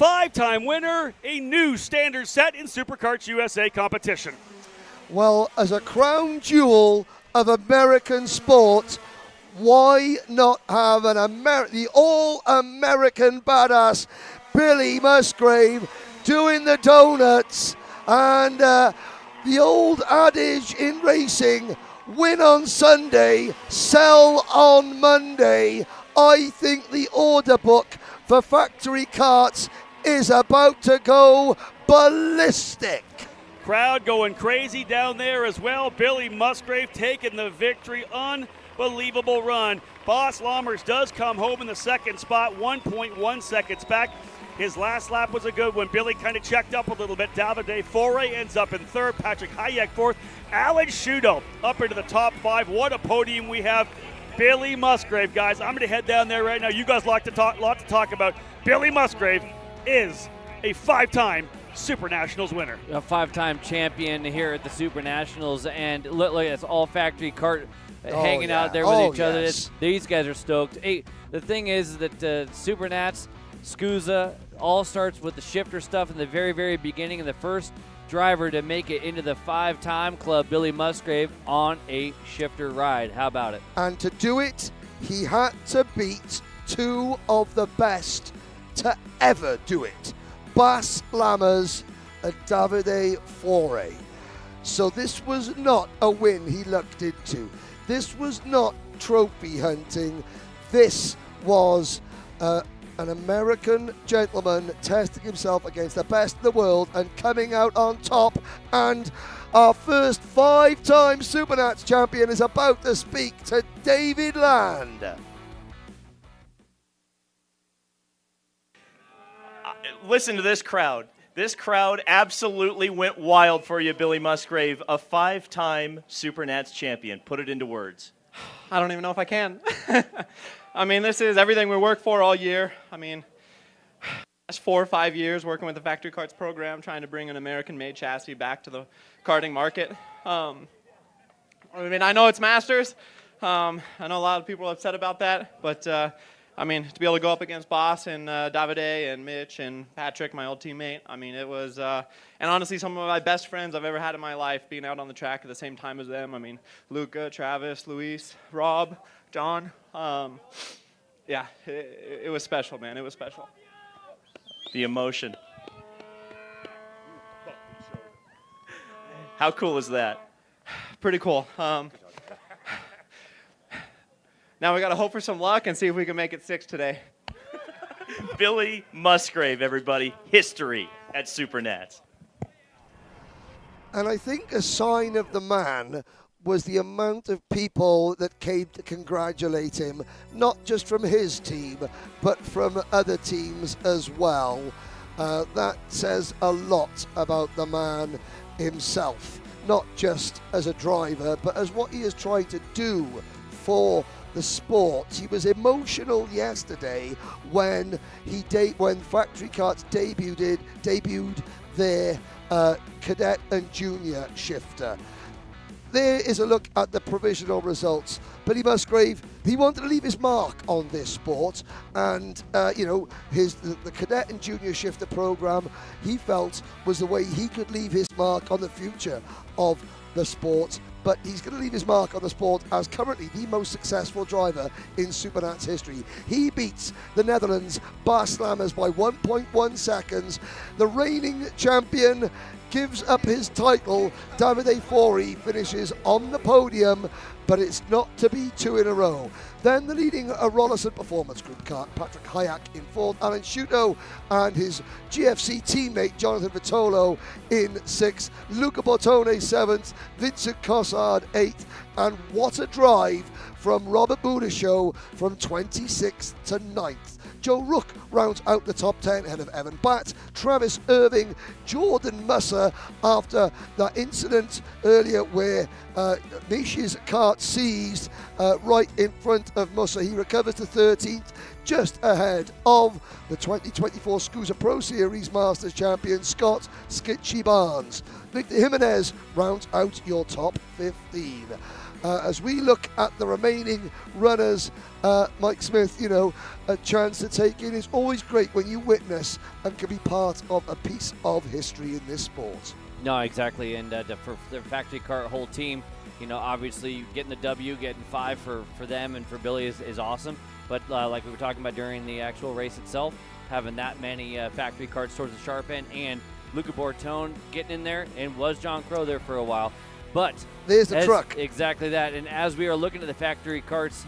5-time winner, a new standard set in SuperKarts USA competition. Well, as a crown jewel of American sport, why not have the all-American badass Billy Musgrave doing the donuts? And the old adage in racing, win on Sunday, sell on Monday. I think the order book for Factory Karts is about to go ballistic. Crowd going crazy down there as well. Billy Musgrave taking the victory. Unbelievable run. Boss Lammers does come home in the second spot, 1.1 seconds back. His last lap was a good one. Billy kind of checked up a little bit. Davide Foray ends up in third. Patrick Hayek fourth. Alan Shudo up into the top 5. What a podium we have. Billy Musgrave, guys. I'm going to head down there right now. You guys lot to talk about. Billy Musgrave is a 5-time SuperNationals winner. A 5-time champion here at the SuperNationals. And look, it's all Factory Kart hanging out there with each other. These guys are stoked. Hey, the thing is that SuperNats, SKUSA, all starts with the shifter stuff in the very, very beginning. And the first driver to make it into the 5-time club, Billy Musgrave, on a shifter ride. How about it? And to do it, he had to beat 2 of the best to ever do it. Bas Lammers and Davide Foray. So this was not a win he lucked into. This was not trophy hunting. This was an American gentleman testing himself against the best in the world and coming out on top. And our first 5-time SuperNats champion is about to speak to David Land. Listen to this crowd. This crowd absolutely went wild for you, Billy Musgrave, a 5-time SuperNats champion. Put it into words. I don't even know if I can. I mean, this is everything we work for all year. I mean, last 4 or 5 years working with the Factory Karts program, trying to bring an American-made chassis back to the karting market. I mean, I know it's Masters. I know a lot of people are upset about that, but I mean, to be able to go up against Boss and Davide and Mitch and Patrick, my old teammate, I mean, it was, and honestly, some of my best friends I've ever had in my life being out on the track at the same time as them. I mean, Luca, Travis, Luis, Rob, John. Yeah, it was special, man. It was special. The emotion. How cool is that? Pretty cool. Now we got to hope for some luck and see if we can make it 6 today. Billy Musgrave, everybody. History at SuperNats. And I think a sign of the man was the amount of people that came to congratulate him, not just from his team, but from other teams as well. That says a lot about the man himself, not just as a driver, but as what he is trying to do for the sport. He was emotional yesterday when when Factory Karts debuted their cadet and junior shifter. There is a look at the provisional results. Billy Musgrave, he wanted to leave his mark on this sport, and the cadet and junior shifter program, he felt was the way he could leave his mark on the future of the sport. But he's going to leave his mark on the sport as currently the most successful driver in SuperNats history. He beats the Netherlands' Bas Lammers by 1.1 seconds. The reigning champion gives up his title. Davide Foray finishes on the podium, but it's not to be 2 in a row. Then the leading Rollison Performance Group kart, Patrick Hayek in 4th, Alan Sciutto and his GFC teammate Jonathan Vitolo in 6th, Luca Bortone 7th, Vincent Cossard 8th, and what a drive from Robert Budashow from 26th to 9th. Joe Rook rounds out the top 10 ahead of Evan Batt, Travis Irving, Jordan Musser after that incident earlier where Nish's kart seized right in front of Musser. He recovers to 13th, just ahead of the 2024 SKUSA Pro Series Masters champion Scott Skitchy Barnes. Victor Jimenez rounds out your top 15. As we look at the remaining runners, Mike Smith, you know, a chance to take in is always great when you witness and can be part of a piece of history in this sport. No, exactly, and for the factory kart whole team, you know, obviously getting the W, getting 5 for them and for Billy is awesome, but like we were talking about during the actual race itself, having that many factory karts towards the sharp end, and Luca Bortone getting in there, and was John Crow there for a while. But there's the truck. Exactly that. And as we are looking at the factory karts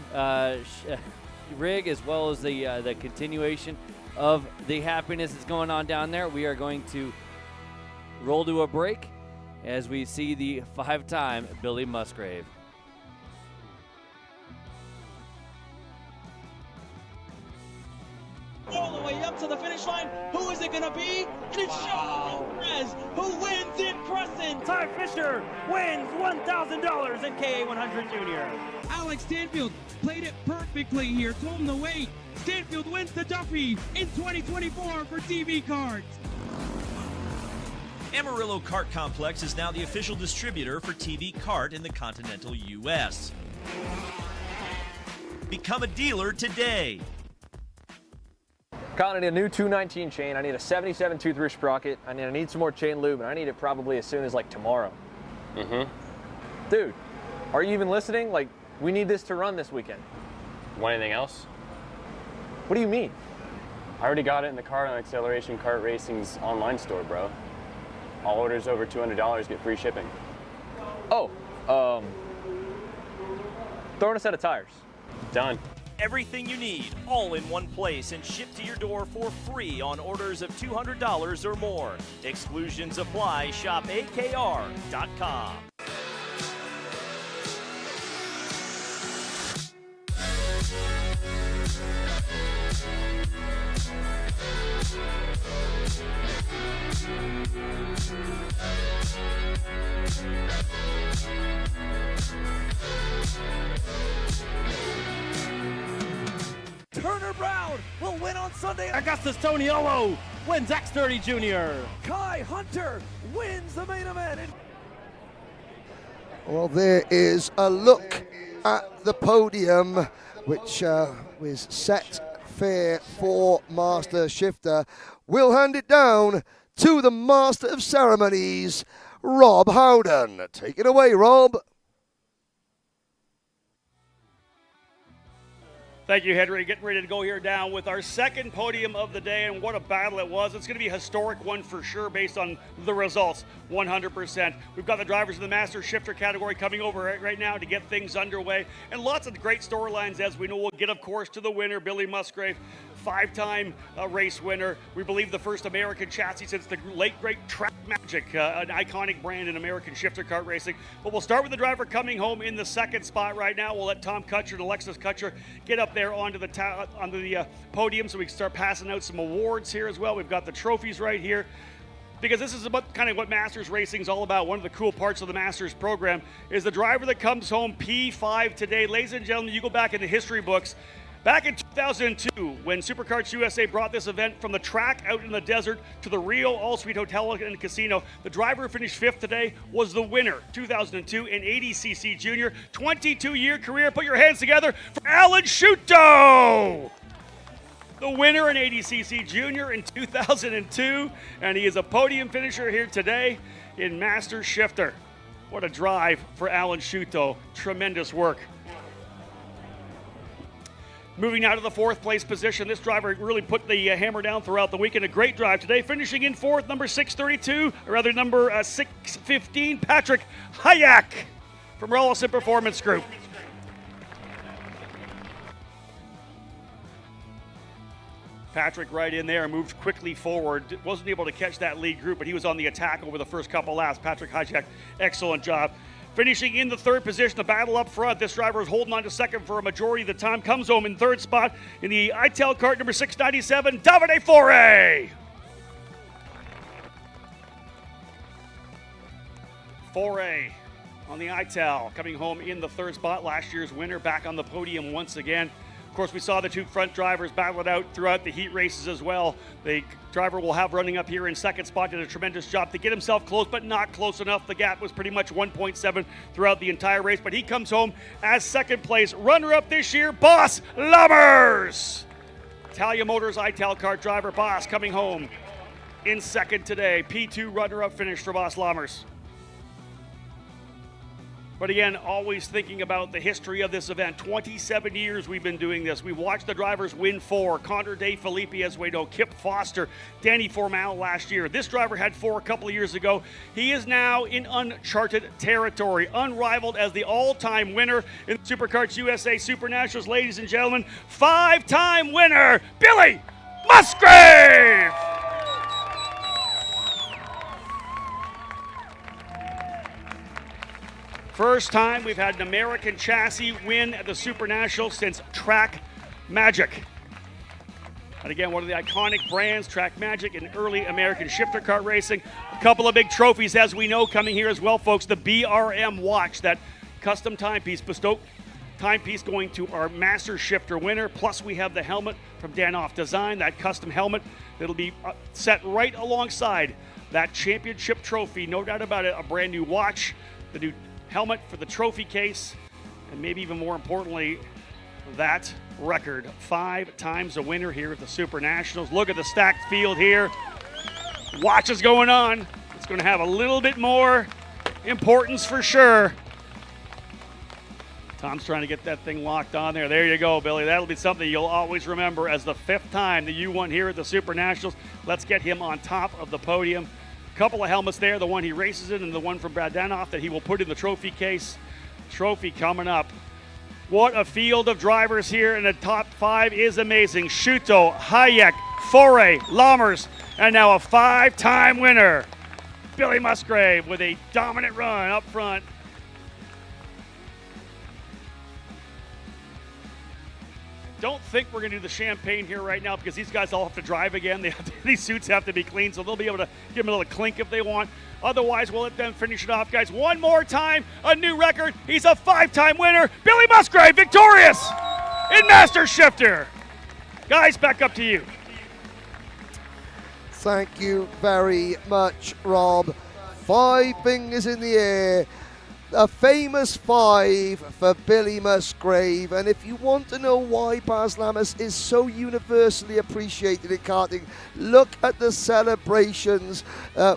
rig, as well as the continuation of the happiness that's going on down there, we are going to roll to a break as we see the 5-time Billy Musgrave. All the way up to the finish line. Who is it going to be? And it's Perez who wins in Crescent. Ty Fisher wins $1,000 in KA100 Junior. Alex Stanfield played it perfectly here. Told him to wait. Stanfield wins the Duffy in 2024 for TV Karts. Amarillo Kart Complex is now the official distributor for TV Kart in the continental U.S. Become a dealer today. Colin, I need a new 219 chain. I need a 77 tooth sprocket. I need some more chain lube, and I need it probably as soon as like tomorrow. Dude, are you even listening? Like, we need this to run this weekend. Want anything else? What do you mean? I already got it in the Kart on Acceleration Kart Racing's online store, bro. All orders over $200 get free shipping. Oh, throw in a set of tires. Done. Everything you need, all in one place, and shipped to your door for free on orders of $200 or more. Exclusions apply. Shop AKR.com. Turner Brown will win on Sunday. Augustus Toniolo wins X30 Junior. Kai Hunter wins the main event. Well, there is a look at the podium, which was set fair for Master Shifter. We'll hand it down to the Master of Ceremonies, Rob Howden. Take it away, Rob. Thank you, Henry. Getting ready to go here down with our second podium of the day, and what a battle it was. It's going to be a historic one for sure based on the results, 100%. We've got the drivers in the Master Shifter category coming over right now to get things underway, and lots of great storylines, as we know. We'll get, of course, to the winner, Billy Musgrave, 5-time race winner. We believe the first American chassis since the late, great Track Magic, an iconic brand in American shifter kart racing. But we'll start with the driver coming home in the second spot right now. We'll let Tom Kutcher and Alexis Kutcher get up there onto the podium so we can start passing out some awards here as well. We've got the trophies right here, because this is about kind of what Masters Racing is all about. One of the cool parts of the Masters program is the driver that comes home P5 today. Ladies and gentlemen, you go back in the history books. Back in 2002, when SuperKarts USA brought this event from the track out in the desert to the Rio All-Suite Hotel and Casino, the driver who finished 5th today was the winner, 2002 in 80cc Junior, 22-year career. Put your hands together for Alan Sciutto! The winner in 80cc Junior in 2002, and he is a podium finisher here today in Master Shifter. What a drive for Alan Sciutto. Tremendous work. Moving now to the 4th place position. This driver really put the hammer down throughout the weekend. A great drive today, finishing in 4th, number 632, or rather number 615, Patrick Hayek from Rollison Performance Group. Patrick right in there, moved quickly forward. Wasn't able to catch that lead group, but he was on the attack over the first couple laps. Patrick Hajek, excellent job. Finishing in the third position, the battle up front. This driver is holding on to second for a majority of the time. Comes home in third spot in the ITEL Kart number 697, Davide Foray. Foray on the ITEL, coming home in the third spot. Last year's winner back on the podium once again. Of course, we saw the two front drivers battle it out throughout the heat races as well. The driver will have running up here in second spot did a tremendous job to get himself close, but not close enough. The gap was pretty much 1.7 throughout the entire race, but he comes home as second place. Runner-up this year, Bas Lammers. Italia Motors ITEL Kart driver Bas coming home in second today. P2 runner-up finish for Bas Lammers. But again, always thinking about the history of this event. 27 years we've been doing this. We've watched the drivers win 4. Condor De Filippi, as we know, Kip Foster, Danny Formal last year. This driver had 4 a couple of years ago. He is now in uncharted territory, unrivaled as the all-time winner in SuperKarts USA SuperNationals. Ladies and gentlemen, 5-time winner, Billy Musgrave! First time we've had an American chassis win at the SuperNationals since Track Magic. And again, one of the iconic brands, Track Magic, in early American shifter kart racing. A couple of big trophies, as we know, coming here as well, folks. The BRM watch, that custom timepiece, bespoke timepiece going to our master shifter winner. Plus, we have the helmet from Danoff Design, that custom helmet that'll be set right alongside that championship trophy. No doubt about it, a brand new watch, the new helmet for the trophy case, and maybe even more importantly, that record. 5 times a winner here at the SuperNationals. Look at the stacked field here. Watch is going on. It's going to have a little bit more importance for sure. Tom's trying to get that thing locked on there. There you go, Billy. That'll be something you'll always remember as the 5th time that you won here at the SuperNationals. Let's get him on top of the podium. Couple of helmets there, the one he races in and the one from Brad Danoff that he will put in the trophy case. Trophy coming up. What a field of drivers here, and the top 5 is amazing. Schuto, Hayek, Foray, Lammers, and now a 5-time winner, Billy Musgrave, with a dominant run up front. Don't think we're going to do the champagne here right now because these guys all have to drive again. These suits have to be clean, so they'll be able to give them a little clink if they want. Otherwise, we'll let them finish it off, guys. One more time, a new record. He's a 5-time winner. Billy Musgrave, victorious in Master Shifter. Guys, back up to you. Thank you very much, Rob. 5 fingers in the air. A famous 5 for Billy Musgrave. And if you want to know why Bas Lammers is so universally appreciated in karting, look at the celebrations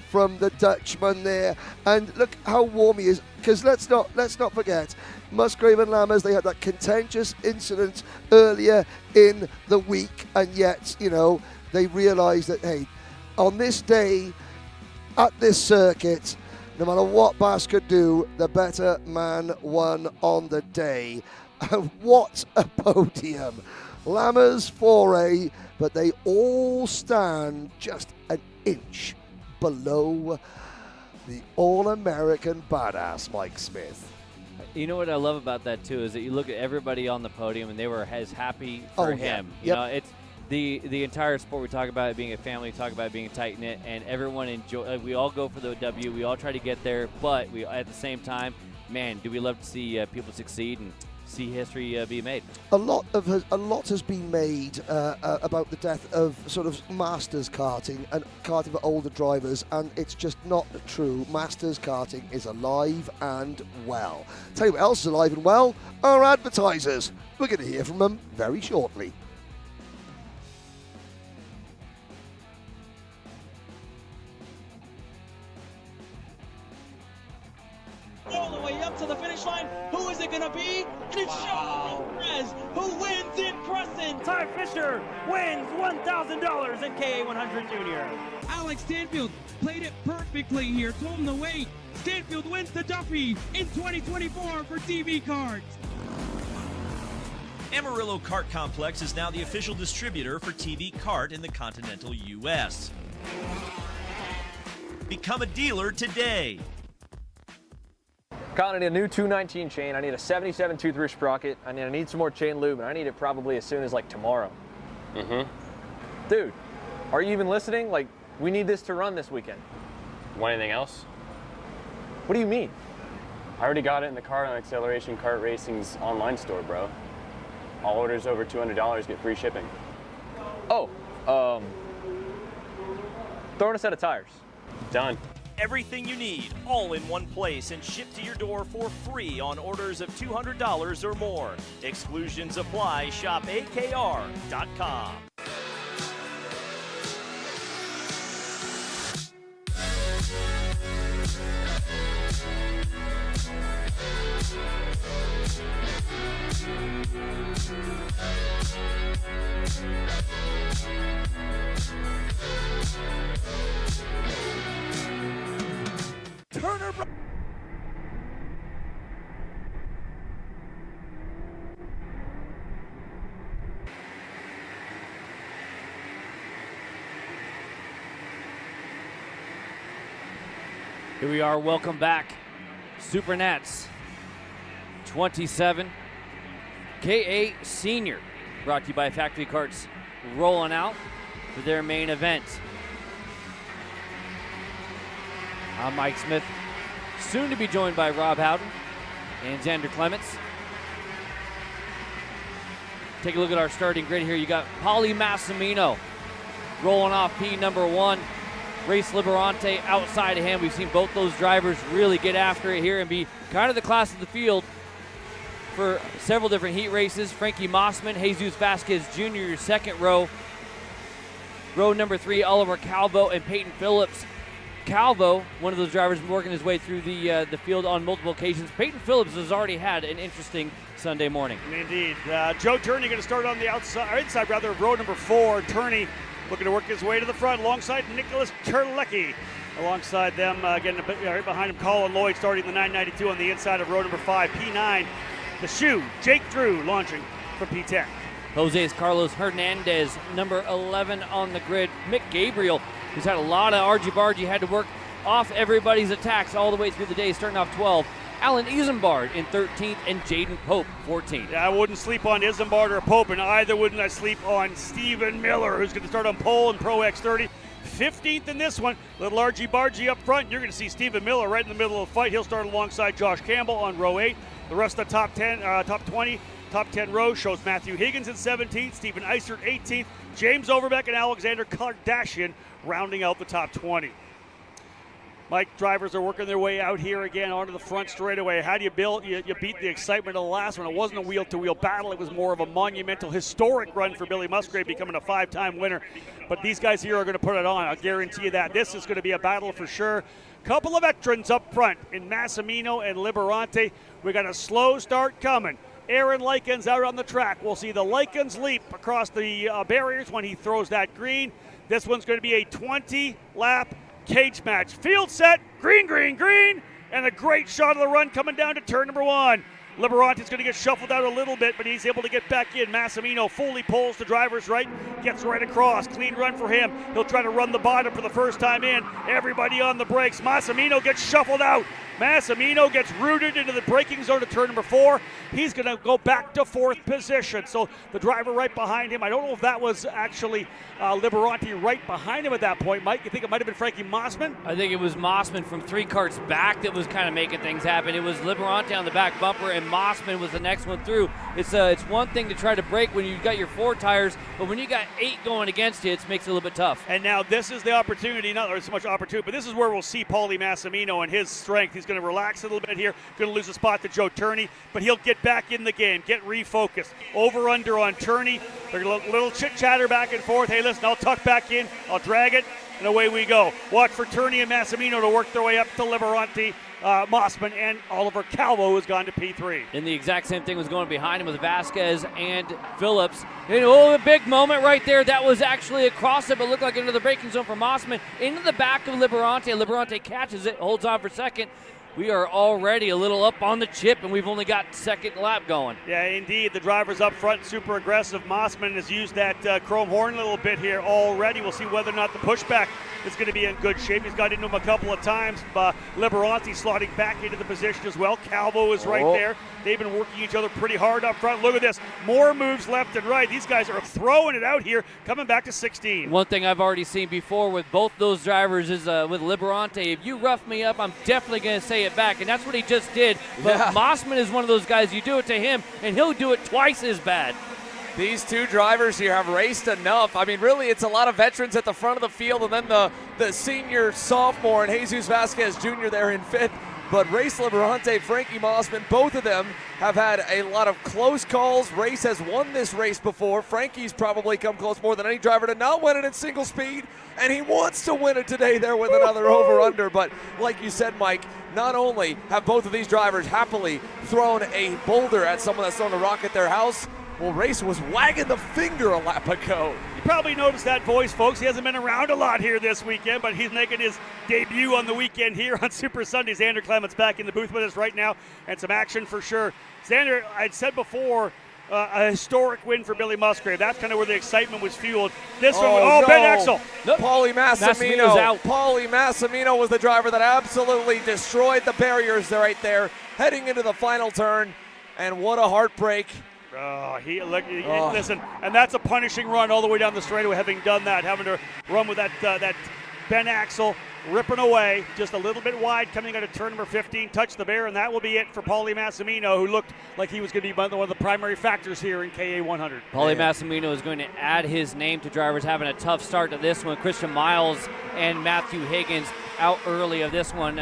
from the Dutchman there, and look how warm he is. Because let's not forget, Musgrave and Lammers, they had that contentious incident earlier in the week, and yet, you know, they realised that, hey, on this day at this circuit, no matter what Bas could do, the better man won on the day. What a podium. Lammers, Foray, but they all stand just an inch below the All-American badass Mike Smith. You know what I love about that, too, is that you look at everybody on the podium, and they were as happy for him. Yeah. You know, it's the entire sport. We talk about it being a family, we talk about it being tight-knit, and everyone enjoy. We all go for the W. We all try to get there, but we at the same time, man, do we love to see people succeed and see history be made. A lot has been made about the death of sort of masters karting and karting for older drivers, and it's just not true. Masters karting is alive and well. Tell you what else is alive and well, our advertisers. We're going to hear from them very shortly. All the way up to the finish line. Who is it going to be? And it's Sean Perez who wins in Crescent. Ty Fisher wins $1,000 in KA100 Junior. Alex Stanfield played it perfectly here. Told him to wait. Stanfield wins the Duffy in 2024 for TV Karts. Amarillo Kart Complex is now the official distributor for TV Kart in the continental U.S. Become a dealer today. Colin, I need a new 219 chain. I need a 77 tooth roof sprocket. I need some more chain lube, and I need it probably as soon as like tomorrow. Dude, are you even listening? Like, we need this to run this weekend. Want anything else? What do you mean? I already got it in the Kart on Acceleration Kart Racing's online store, bro. All orders over $200 get free shipping. Oh, throw in a set of tires. Done. Everything you need, all in one place and shipped to your door for free on orders of $200 or more. Exclusions apply. Shop AKR.com. Turner. Here we are, welcome back. SuperNats 27 KA Senior, brought to you by Factory Karts, rolling out for their main event. I'm Mike Smith, soon to be joined by Rob Howden and Xander Clements. Take a look at our starting grid here. You got Paulie Massimino rolling off P number 1. Race Liberante outside of him. We've seen both those drivers really get after it here and be kind of the class of the field for several different heat races. Frankie Mossman, Jesus Vasquez Jr., your second row. Row number 3, Oliver Calvo and Peyton Phillips. Calvo, one of those drivers, working his way through the field on multiple occasions. Peyton Phillips has already had an interesting Sunday morning. Indeed. Joe Turney going to start on the outside, or inside rather, of row number 4. Turney looking to work his way to the front alongside Nicholas Terlecki. Alongside them, again, right behind him, Colin Lloyd starting the 992 on the inside of row number 5. P9, the shoe, Jake Drew launching from P10. Jose's Carlos Hernandez, number 11 on the grid. Mick Gabriel, who's had a lot of argy-bargy, had to work off everybody's attacks all the way through the day, starting off 12. Alan Isambard in 13th and Jaden Pope 14th. Yeah, I wouldn't sleep on Isambard or Pope, and either wouldn't I sleep on Stephen Miller, who's going to start on pole in Pro X30. 15th in this one, little argy-bargy up front. You're going to see Stephen Miller right in the middle of the fight. He'll start alongside Josh Campbell on row 8. The rest of the top 10, top 20, top 10 rows shows Matthew Higgins in 17th, Stephen Eisert 18th, James Overbeck and Alexander Kardashian rounding out the top 20. Mike, drivers are working their way out here again onto the front straightaway. How do you build? You beat the excitement of the last one. It wasn't a wheel-to-wheel battle. It was more of a monumental, historic run for Billy Musgrave, becoming a 5-time winner. But these guys here are going to put it on. I'll guarantee you that. This is going to be a battle for sure. Couple of veterans up front in Massimino and Liberante. We got a slow start coming. Aaron Likens out on the track. We'll see the Likens leap across the barriers when he throws that green. This one's going to be a 20-lap cage match. Field set, green, green, green, and a great shot of the run coming down to turn number 1. Liberante's going to get shuffled out a little bit, but he's able to get back in. Massimino fully pulls to driver's right, gets right across. Clean run for him. He'll try to run the bottom for the first time in. Everybody on the brakes. Massimino gets shuffled out. Massimino gets rooted into the braking zone of turn number 4. He's going to go back to 4th position. So the driver right behind him, I don't know if that was actually Liberante right behind him at that point. Mike, you think it might have been Frankie Mossman? I think it was Mossman from 3 carts back that was kind of making things happen. It was Liberante on the back bumper, and Mossman was the next one through. It's one thing to try to brake when you've got your 4 tires, but when you got 8 going against you, it makes it a little bit tough. And now this is the opportunity, not so much opportunity, but this is where we'll see Paulie Massimino and his strength. He's going to relax a little bit here, going to lose a spot to Joe Turney, but he'll get back in the game, get refocused. Over-under on Turney. There's a little chit-chatter back and forth. Hey, listen, I'll tuck back in, I'll drag it, and away we go. Watch for Turney and Massimino to work their way up to Liberante, Mossman, and Oliver Calvo, who's gone to P3. And the exact same thing was going behind him with Vasquez and Phillips. And a big moment right there. That was actually across it, but looked like into the braking zone for Mossman. Into the back of Liberante. Liberante catches it, holds on for second. we are already a little up on the chip, and we've only got second lap going. Yeah, indeed. The drivers up front, super aggressive. Mossman has used that chrome horn a little bit here already. We'll see whether or not the pushback is going to be in good shape. He's got into him a couple of times. Liberanti slotting back into the position as well. Calvo is right there. They've been working each other pretty hard up front. Look at this. More moves left and right. These guys are throwing it out here, coming back to 16. One thing I've already seen before with both those drivers is with Liberanti, if you rough me up, I'm definitely going to say it back, and that's what he just did. But Mossman is one of those guys, you do it to him, and he'll do it twice as bad. These two drivers here have raced enough. I mean, really, it's a lot of veterans at the front of the field, and then the senior sophomore and Jesus Vasquez Jr. there in fifth. But Race Liberante, Frankie Mossman, both of them have had a lot of close calls. Race has won this race before. Frankie's probably come close more than any driver to not win it in single speed, and he wants to win it today there with another over-under. But like you said, Mike, not only have both of these drivers happily thrown a boulder at someone that's thrown a rock at their house, well, Race was wagging the finger a lap ago. You probably noticed that voice, folks. He hasn't been around a lot here this weekend, but he's making his debut on the weekend here on Super Sunday. Xander Clements back in the booth with us right now, and some action for sure. Xander, I'd said before, a historic win for Billy Musgrave. That's kind of where the excitement was fueled. This one, no. Ben Axel. Paulie Massimino's out. Paulie Massimino was the driver that absolutely destroyed the barriers right there, heading into the final turn, and what a heartbreak. Listen, and that's a punishing run all the way down the straightaway, having done that, having to run with that Ben Axel, ripping away, just a little bit wide, coming out of turn number 15, touched the bear, and that will be it for Paulie Massimino, who looked like he was going to be one of the primary factors here in KA 100. Paulie Massimino is going to add his name to drivers having a tough start to this one. Christian Miles and Matthew Higgins out early of this one,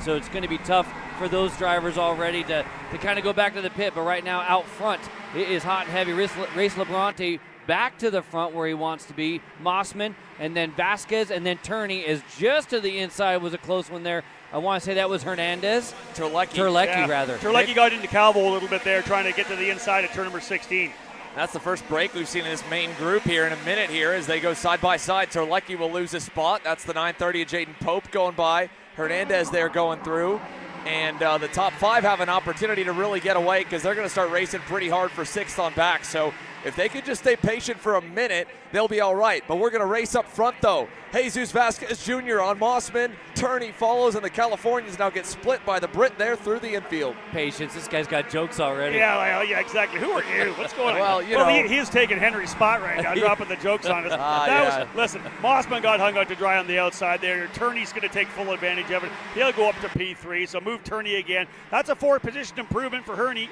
so it's going to be tough for those drivers already to kind of go back to the pit. But right now out front, it is hot and heavy. Race Liberanti back to the front where he wants to be. Mossman, and then Vasquez, and then Turney is just to the inside. Was a close one there. I want to say that was Hernandez. Terlecki, rather. Terlecki got into Calvo a little bit there, trying to get to the inside of turn number 16. That's the first break we've seen in this main group here in a minute here as they go side by side. Terlecki will lose a spot. That's the 930 of Jaden Pope going by. Hernandez there going through. And the top five have an opportunity to really get away because they're going to start racing pretty hard for sixth on back. So if they could just stay patient for a minute, they'll be all right. But we're going to race up front, though. Jesus Vasquez Jr. on Mossman. Turney follows, and the Californians now get split by the Brit there through the infield. Patience. This guy's got jokes already. Yeah, exactly. Who are you? What's going on? Well, he is taking Henry's spot right now, dropping the jokes on us. Listen, Mossman got hung out to dry on the outside there. Turney's going to take full advantage of it. He'll go up to P3, so move Turney again. That's a forward position improvement for Turney,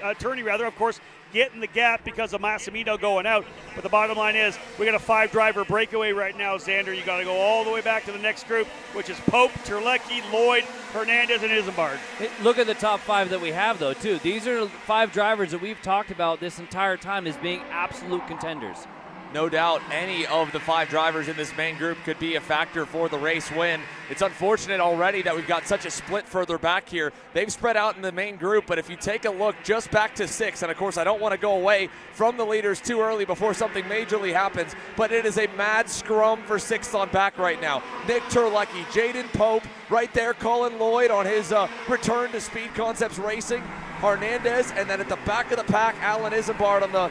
of course, getting the gap because of Massimino going out. But the bottom line is we got a 5-driver breakaway right now, Xander. You got to go all the way back to the next group, which is Pope, Terlecki, Lloyd, Hernandez, and Isambard. Look at the top 5 that we have, though, too. These are 5 drivers that we've talked about this entire time as being absolute contenders. No doubt any of the 5 drivers in this main group could be a factor for the race win. It's unfortunate already that we've got such a split further back here. They've spread out in the main group, but if you take a look just back to 6, and of course I don't want to go away from the leaders too early before something majorly happens, but it is a mad scrum for 6th on back right now. Nick Terlecki, Jaden Pope, right there, Colin Lloyd on his return to Speed Concepts Racing. Hernandez, and then at the back of the pack, Alan Isambard on the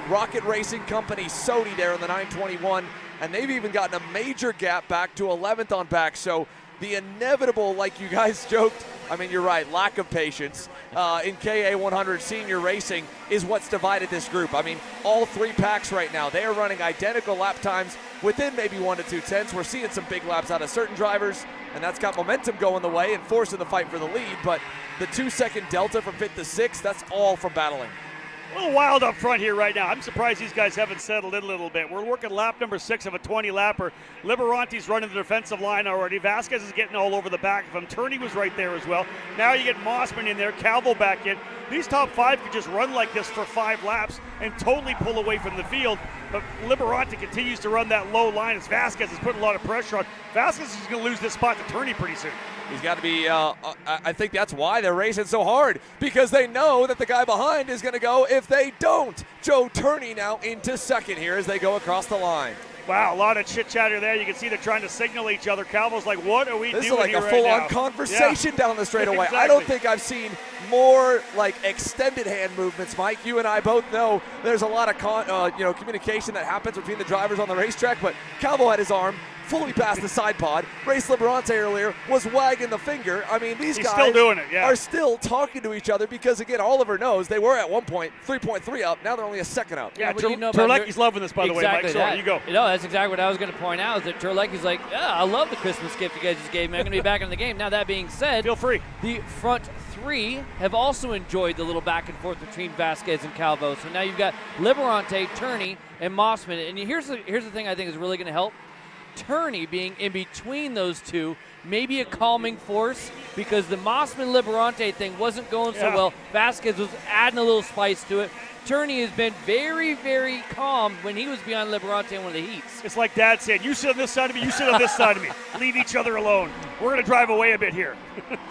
Rocket Racing Company, Sodi there in the 921, and they've even gotten a major gap back to 11th on back, so the inevitable, like you guys joked, I mean, you're right, lack of patience in KA 100 senior racing is what's divided this group. I mean, all 3 packs right now, they are running identical lap times within maybe 1 to 2 tenths. We're seeing some big laps out of certain drivers, and that's got momentum going the way and forcing the fight for the lead, but the 2-second delta from 5th to 6th, that's all from battling. A little wild up front here right now. I'm surprised these guys haven't settled in a little bit. We're working lap number 6 of a 20-lapper. Liberanti's running the defensive line already. Vasquez is getting all over the back of him. Turney was right there as well. Now you get Mossman in there, Calvo back in. These top 5 could just run like this for 5 laps and totally pull away from the field. But Liberanti continues to run that low line as Vasquez is putting a lot of pressure on. Vasquez is going to lose this spot to Turney pretty soon. He's got to be, I think that's why they're racing so hard, because they know that the guy behind is going to go if they don't. Joe Turney now into second here as they go across the line. Wow, a lot of chit-chatter there. You can see they're trying to signal each other. Calvo's like, what are we doing here right now? This is like a full-on conversation down the straightaway. Exactly. I don't think I've seen more like extended hand movements, Mike. You and I both know there's a lot of communication that happens between the drivers on the racetrack, but Calvo had his arm fully past the side pod. Race Liberante earlier was wagging the finger. I mean, these guys still doing it, yeah. are still talking to each other because, again, Oliver knows they were at one point 3.3 up. Now they're only a second up. Yeah, Terlecki's loving this, by the way, Mike. Sorry, you go. No, that's exactly what I was going to point out, is that Terlecki's like, yeah, I love the Christmas gift you guys just gave me. I'm going to be back in the game. Now, that being said, feel free. The front three have also enjoyed the little back and forth between Vasquez and Calvo. So now you've got Liberante, Turney, and Mossman. And here's the thing I think is really going to help. Turney being in between those two may be a calming force, because the Mossman-Liberante thing wasn't going so well. Vasquez was adding a little spice to it. Turney has been very, very calm when he was behind Liberante in one of the heats. It's like Dad said, you sit on this side of me, you sit on this side of me. Leave each other alone. We're going to drive away a bit here.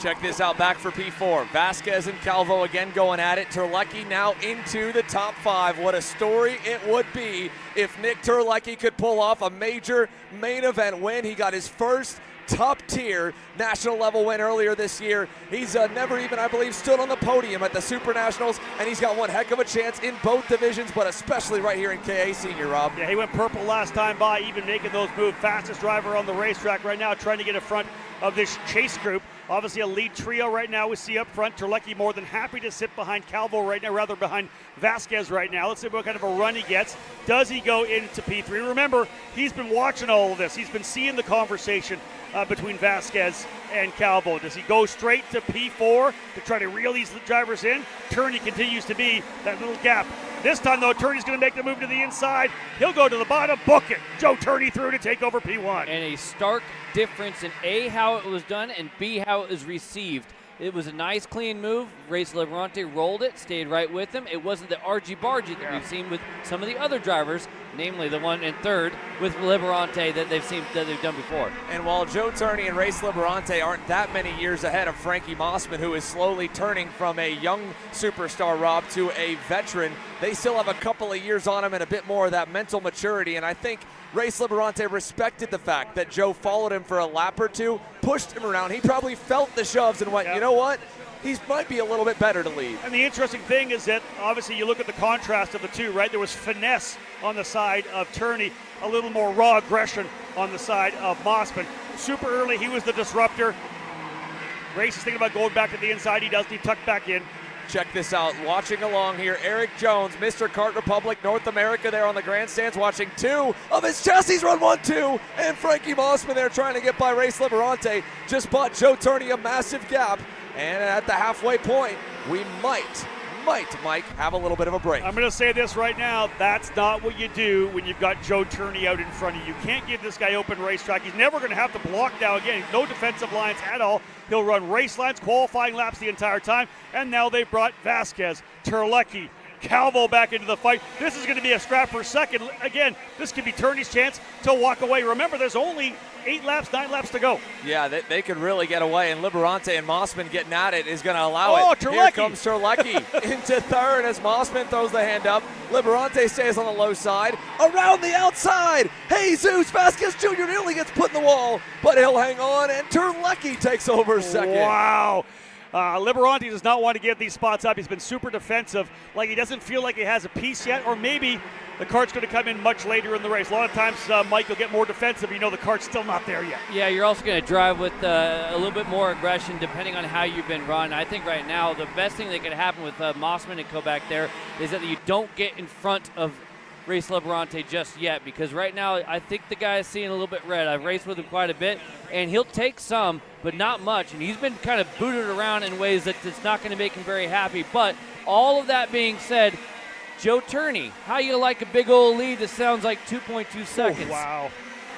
Check this out, back for P4. Vasquez and Calvo again going at it. Terlecki now into the top 5. What a story it would be if Nick Terlecki could pull off a major main event win. He got his first top-tier national level win earlier this year. He's never even, I believe, stood on the podium at the SuperNationals, and he's got one heck of a chance in both divisions, but especially right here in KA Senior, Rob. Yeah, he went purple last time by, even making those moves. Fastest driver on the racetrack right now, trying to get in front of this chase group. Obviously a lead trio right now we see up front. Terlecki more than happy to sit behind Calvo right now, rather behind Vasquez right now. Let's see what kind of a run he gets. Does he go into P3? Remember, he's been watching all of this. He's been seeing the conversation between Vasquez and Calvo. Does he go straight to P4 to try to reel these drivers in? Turney continues to be that little gap. This time, though, Turney's going to make the move to the inside. He'll go to the bottom, book it. Joe Turney through to take over P1. And a stark difference in A, how it was done, and B, how it was received. It was a nice, clean move. Race Liberante rolled it, stayed right with him. It wasn't the argy-bargy that we've seen with some of the other drivers, namely the one in third with Liberante that they've done before. And while Joe Turney and Race Liberante aren't that many years ahead of Frankie Mossman, who is slowly turning from a young superstar, Rob, to a veteran, they still have a couple of years on him and a bit more of that mental maturity. And I think Race Liberante respected the fact that Joe followed him for a lap or two, pushed him around. He probably felt the shoves and went, you know what? He might be a little bit better to lead. And the interesting thing is that obviously you look at the contrast of the two, right? There was finesse on the side of Turney, a little more raw aggression on the side of Mossman. Super early, he was the disruptor. Race is thinking about going back to the inside. He doesn't. He tucked back in. Check this out. Watching along here, Eric Jones, Mr. Kart Republic North America there on the grandstands, watching two of his chassis run 1-2, and Frankie Mossman there trying to get by Race Liberante. Just bought Joe Turney a massive gap, and at the halfway point, we might, Mike, have a little bit of a break. I'm going to say this right now. That's not what you do when you've got Joe Turney out in front of you. You can't give this guy open racetrack. He's never going to have to block now again. No defensive lines at all. He'll run race lines, qualifying laps the entire time. And now they brought Vasquez, Terlecki, Calvo back into the fight. This is going to be a scrap for second. Again, this could be Turney's chance to walk away. Remember, there's only 9 laps to go. Yeah, they could really get away, and Liberante and Mossman getting at it is going to allow it. Terlecki. Here comes Terlecki into third as Mossman throws the hand up. Liberante stays on the low side. Around the outside, Jesus Vasquez Jr. nearly gets put in the wall, but he'll hang on, and Terlecki takes over second. Wow. Liberante does not want to give these spots up. He's been super defensive, like he doesn't feel like he has a piece yet, or maybe the kart's going to come in much later in the race. A lot of times, Mike, will get more defensive. You know the kart's still not there yet. Yeah, you're also going to drive with a little bit more aggression depending on how you've been run. I think right now the best thing that could happen with Mossman and co back there is that you don't get in front of Race Liberante just yet, because right now I think the guy is seeing a little bit red. I've raced with him quite a bit, and he'll take some, but not much. And he's been kind of booted around in ways that it's not going to make him very happy. But all of that being said, Joe Turney, how you like a big old lead that sounds like 2.2 seconds? Oh, wow.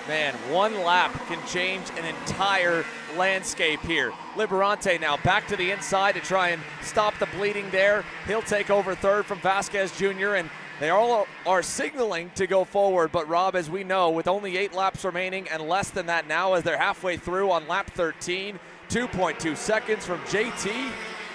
Man, one lap can change an entire landscape here. Liberante now back to the inside to try and stop the bleeding there. He'll take over third from Vasquez Jr., and they all are signaling to go forward. But, Rob, as we know, with only 8 laps remaining and less than that now as they're halfway through on lap 13, 2.2 seconds from JT.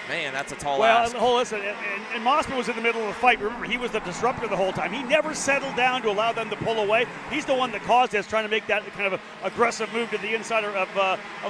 Man, that's a tall well, ask. Listen, and Mossman was in the middle of the fight. Remember, he was the disruptor the whole time. He never settled down to allow them to pull away. He's the one that caused this, trying to make that kind of aggressive move to the inside of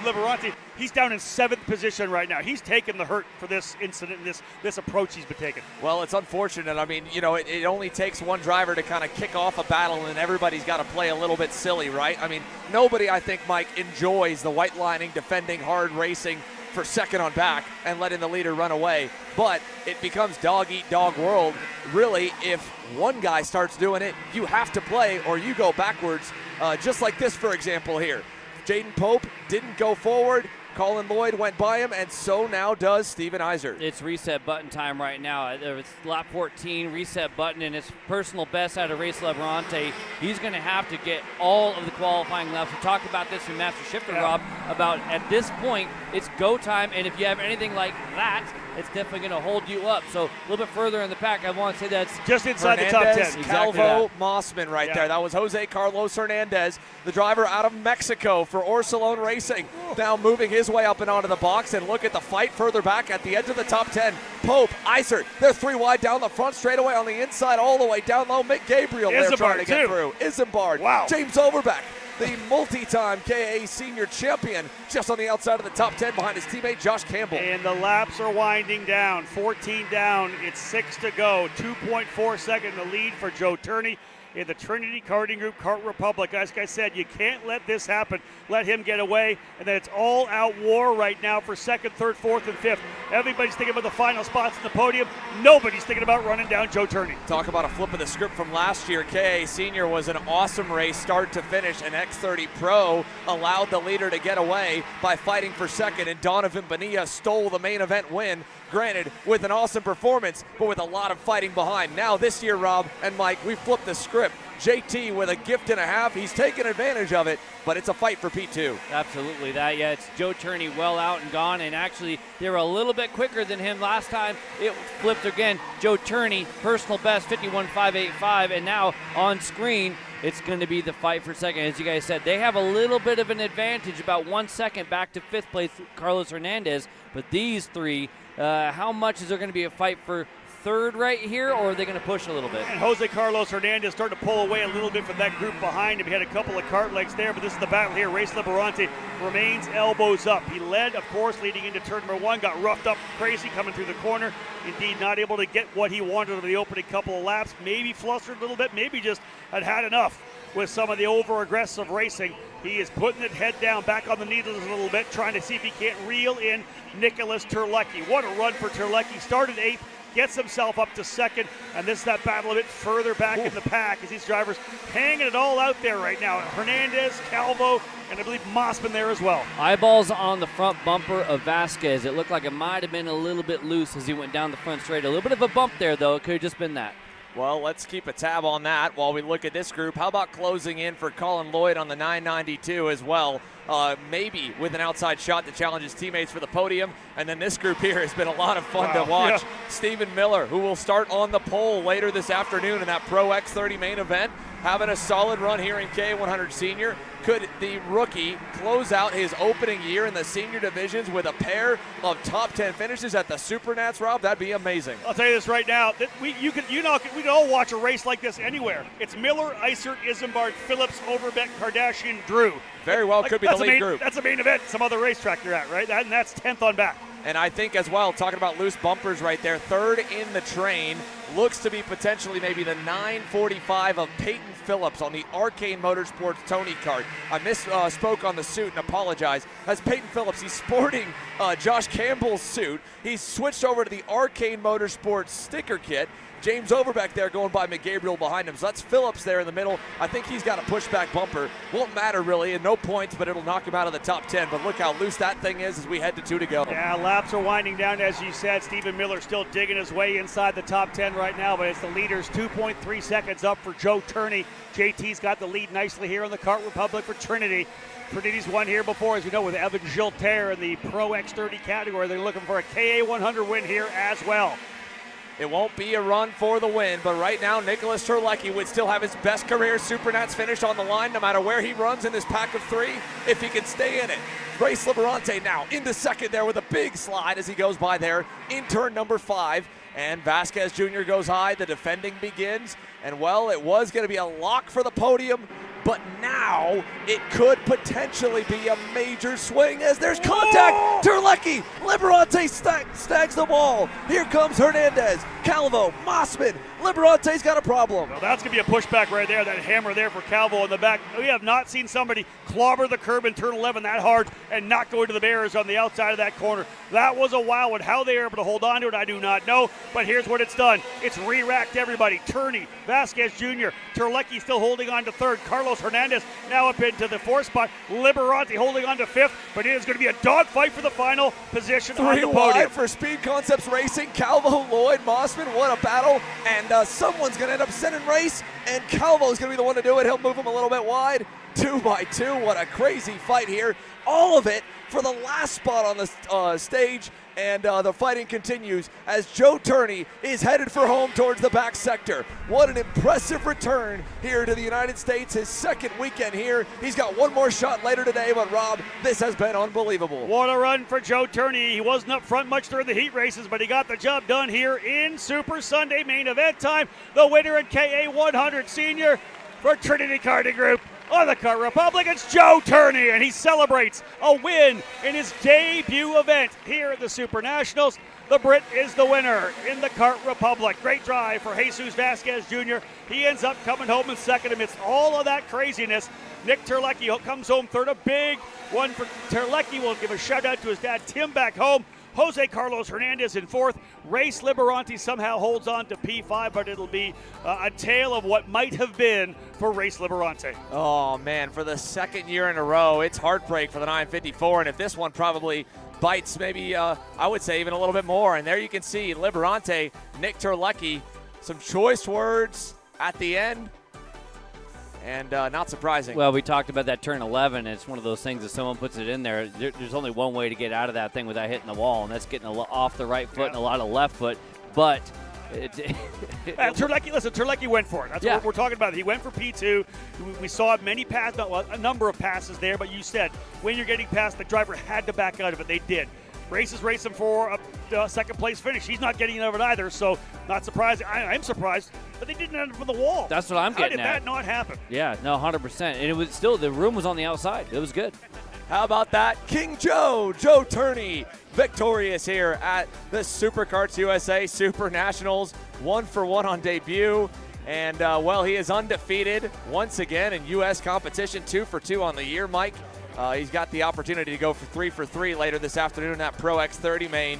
Liberanti. He's down in 7th position right now. He's taken the hurt for this incident, this approach he's been taking. Well, it's unfortunate. I mean, it only takes one driver to kind of kick off a battle, and everybody's got to play a little bit silly, right? I mean, nobody, I think, Mike, enjoys the white lining, defending, hard racing for second on back and letting the leader run away. But it becomes dog-eat-dog world. Really, if one guy starts doing it, you have to play or you go backwards, just like this, for example, here. Jaden Pope didn't go forward. Colin Lloyd went by him, and so now does Steven Iser. It's reset button time right now. It's lap 14, reset button, and it's personal best out of Race Liberanti. He's going to have to get all of the qualifying laps. We talked about this in Master Shifter, Rob, about at this point, it's go time, and if you have anything like that, it's definitely going to hold you up. So a little bit further in the pack, I want to say that's just inside the top 10. Exactly Calvo Mossman right there. That was Jose Carlos Hernandez, the driver out of Mexico for Orsolone Racing. Now moving his way up and onto the box, and look at the fight further back at the edge of the top 10. Pope, Iser, they're 3 wide down the front straightaway on the inside, all the way down low. Mick Gabriel there trying to get through. Isambard. Wow. James Overbeck, the multi-time KA senior champion, just on the outside of the top 10 behind his teammate Josh Campbell. And the laps are winding down. 14 down. It's 6 to go. 2.4 second the lead for Joe Turney in the Trinity Karting Group Kart Republic. As I said, you can't let this happen. Let him get away. And then it's all-out war right now for 2nd, 3rd, 4th, and 5th. Everybody's thinking about the final spots in the podium. Nobody's thinking about running down Joe Turney. Talk about a flip of the script from last year. KA Senior was an awesome race start to finish, and X30 Pro allowed the leader to get away by fighting for second, and Donovan Bonilla stole the main event win. Granted, with an awesome performance, but with a lot of fighting behind. Now this year, Rob and Mike, we flipped the script. JT with a gift and a half. He's taken advantage of it, but it's a fight for P2. Absolutely that. Yeah, it's Joe Turney well out and gone, and actually they were a little bit quicker than him last time. It flipped again. Joe Turney, personal best, 51.585, and now on screen, it's going to be the fight for second. As you guys said, they have a little bit of an advantage, about 1 second back to 5th place, Carlos Hernandez, but these three, how much is there going to be a fight for third right here, or are they going to push a little bit? And Jose Carlos Hernandez starting to pull away a little bit from that group behind him. He had a couple of cart legs there, but this is the battle here. Race Liberanti remains elbows up. He led, of course, leading into turn number 1, got roughed up crazy coming through the corner. Indeed, not able to get what he wanted over the opening couple of laps. Maybe flustered a little bit, maybe just had enough with some of the over-aggressive racing. He is putting it head down, back on the needles a little bit, trying to see if he can't reel in Nicholas Terlecki. What a run for Terlecki. Started 8th, gets himself up to 2nd, and this is that battle a bit further back in the pack as these drivers hanging it all out there right now. Hernandez, Calvo, and I believe Mossman there as well. Eyeballs on the front bumper of Vasquez. It looked like it might have been a little bit loose as he went down the front straight. A little bit of a bump there, though. It could have just been that. Well, let's keep a tab on that while we look at this group. How about closing in for Colin Lloyd on the 992 as well? Maybe with an outside shot to challenge his teammates for the podium. And then this group here has been a lot of fun to watch. Yeah. Stephen Miller, who will start on the pole later this afternoon in that Pro X30 main event, having a solid run here in K100 Senior. Could the rookie close out his opening year in the senior divisions with a pair of top 10 finishes at the SuperNats, Rob? That'd be amazing. I'll tell you this right now. We could all watch a race like this anywhere. It's Miller, Isert, Isambard, Phillips, Overbeck, Kardashian, Drew. Very well could be the lead group. That's a main event. Some other racetrack they're at, right? And that's 10th on back. And I think as well, talking about loose bumpers right there, 3rd in the train, looks to be potentially maybe the 945 of Peyton Phillips on the Arcane Motorsports Tony Kart. I misspoke on the suit and apologize. As Peyton Phillips, he's sporting Josh Campbell's suit. He's switched over to the Arcane Motorsports sticker kit. James Overbeck there going by McGabriel behind him. So that's Phillips there in the middle. I think he's got a pushback bumper. Won't matter really, and no points, but it'll knock him out of the top 10. But look how loose that thing is as we head to 2 to go. Yeah, laps are winding down, as you said. Stephen Miller still digging his way inside the top 10 right now, but it's the leaders 2.3 seconds up for Joe Turney. JT's got the lead nicely here on the Kart Republic for Trinity. Trinity's won here before, as we know, with Evan Gilter in the Pro X30 category. They're looking for a KA100 win here as well. It won't be a run for the win, but right now Nicholas Terlecki would still have his best career SuperNats finish on the line no matter where he runs in this pack of 3 if he can stay in it. Race Liberante now into second there with a big slide as he goes by there in turn number 5. And Vasquez Jr. goes high, the defending begins, and well, it was going to be a lock for the podium, but now it could potentially be a major swing as there's contact. Terlecki, Liberante snags the ball. Here comes Hernandez, Calvo, Mossman. Liberante's got a problem. Well, that's going to be a pushback right there, that hammer there for Calvo in the back. We have not seen somebody clobber the curb in turn 11 that hard and not go into the barriers on the outside of that corner. That was a wow, and how they were able to hold on to it, I do not know, but here's what it's done. It's re-racked everybody. Turney, Vasquez Jr., Terlecki still holding on to third. Carlos Hernandez now up into the 4th spot. Liberante holding on to 5th, but it is going to be a dogfight for the final position on the 3 podium. wide for Speed Concepts Racing. Calvo, Lloyd, Mossman, what a battle. And someone's going to end up sending race, and Calvo's going to be the one to do it. He'll move him a little bit wide. 2 by 2. What a crazy fight here. All of it for the last spot on the stage. And the fighting continues as Joe Turney is headed for home towards the back sector. What an impressive return here to the United States, his second weekend here. He's got one more shot later today, but Rob, this has been unbelievable. What a run for Joe Turney. He wasn't up front much during the heat races, but he got the job done here in Super Sunday main event time. The winner in KA 100 Senior for Trinity Karting Group. On the Kart Republic, it's Joe Turney, and he celebrates a win in his debut event here at the SuperNationals. The Brit is the winner in the Kart Republic. Great drive for Jesus Vasquez Jr. He ends up coming home in second amidst all of that craziness. Nick Terlecki comes home third. A big one for Terlecki. We'll give a shout out to his dad, Tim, back home. Jose Carlos Hernandez in 4th. Race Liberante somehow holds on to P5, but it'll be a tale of what might have been for Race Liberante. Oh, man, for the second year in a row, it's heartbreak for the 954, and if this one probably bites maybe, I would say even a little bit more. And there you can see Liberante, Nick Terlecki, some choice words at the end. And not surprising. Well, we talked about that turn 11. It's one of those things that someone puts it in there. There's only one way to get out of that thing without hitting the wall, and that's getting off the right foot and a lot of left foot. But Terlecki went for it. That's what we're talking about. He went for P2. We saw many passes, a number of passes there, but you said when you're getting past, the driver had to back out of it. They did. Races race him for a second place finish. He's not getting out of it either, so not surprising. I'm surprised, but they didn't end up with the wall. That's what I'm getting at. How did that not happen? Yeah, no, 100%. And it was still, the room was on the outside. It was good. How about that? King Joe Turney, victorious here at the SuperKarts USA SuperNationals. 1 for 1 on debut. And, well, he is undefeated once again in U.S. competition. 2 for 2 on the year, Mike. He's got the opportunity to go for 3 later this afternoon at Pro X30 Main.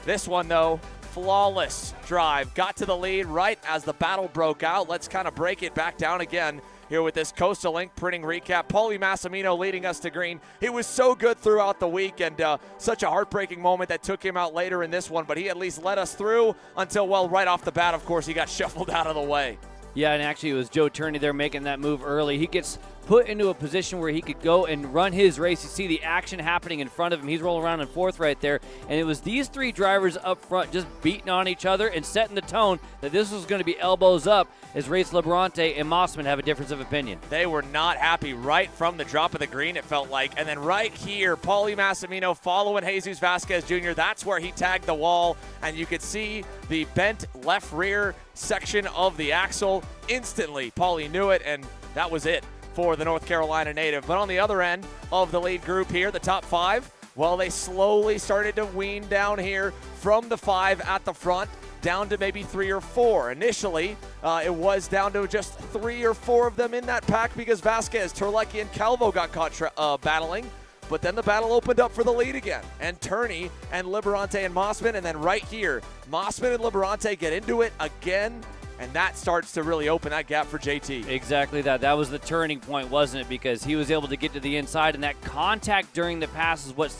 This one, though, flawless drive. Got to the lead right as the battle broke out. Let's kind of break it back down again here with this Coastal Link printing recap. Paulie Massimino leading us to green. He was so good throughout the week, and such a heartbreaking moment that took him out later in this one, but he at least led us through until, well, right off the bat, of course, he got shuffled out of the way. Yeah, and actually it was Joe Turney there making that move early. He gets put into a position where he could go and run his race. You see the action happening in front of him. He's rolling around in 4th right there. And it was these 3 drivers up front just beating on each other and setting the tone that this was going to be elbows up as Race Liberante and Mossman have a difference of opinion. They were not happy right from the drop of the green, it felt like. And then right here, Paulie Massimino following Jesus Vasquez Jr. That's where he tagged the wall. And you could see the bent left rear section of the axle. Instantly, Paulie knew it, and that was it for the North Carolina native. But on the other end of the lead group here, the top 5, well, they slowly started to wean down here from the 5 at the front down to maybe 3 or 4. Initially, it was down to just 3 or 4 of them in that pack because Vasquez, Terlecki, and Calvo got caught battling. But then the battle opened up for the lead again. And Turney and Liberante and Mossman, and then right here, Mossman and Liberante get into it again. And that starts to really open that gap for JT. Exactly that. That was the turning point, wasn't it? Because he was able to get to the inside, and that contact during the pass is what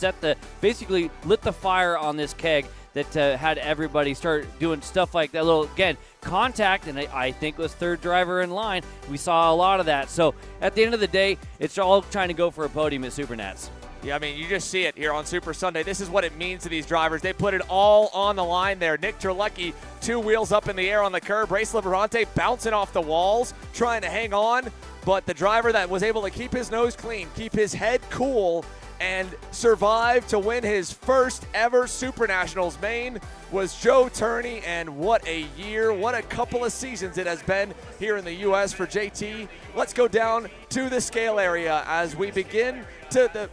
basically lit the fire on this keg that had everybody start doing stuff like that. Little, again, contact, and I think it was 3rd driver in line. We saw a lot of that. So at the end of the day, it's all trying to go for a podium at SuperNats. Yeah, I mean, you just see it here on Super Sunday. This is what it means to these drivers. They put it all on the line there. Nick Terlecki, 2 wheels up in the air on the curb. Race Liberante bouncing off the walls, trying to hang on. But the driver that was able to keep his nose clean, keep his head cool, and survive to win his first ever SuperNationals main was Joe Turney. And what a year, what a couple of seasons it has been here in the U.S. for JT. Let's go down to the scale area as we begin to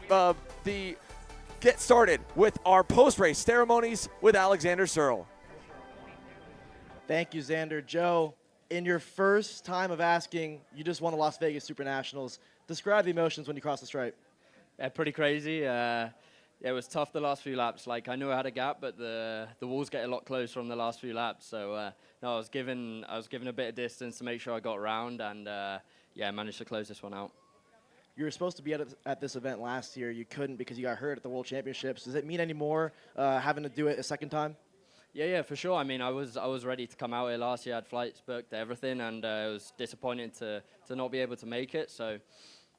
get started with our post-race ceremonies with Alexander Searle. Thank you, Xander. Joe, in your first time of asking, you just won the Las Vegas SuperNationals. Describe the emotions when you crossed the stripe. Yeah, pretty crazy. Yeah, it was tough the last few laps. Like, I knew I had a gap, but the walls get a lot closer on the last few laps. So no, I was given a bit of distance to make sure I got around, and yeah, I managed to close this one out. You were supposed to be at this event last year. You couldn't because you got hurt at the World Championships. Does it mean any more having to do it a second time? Yeah, for sure. I mean, I was ready to come out here last year. I had flights booked, everything, and it was disappointing to not be able to make it. So,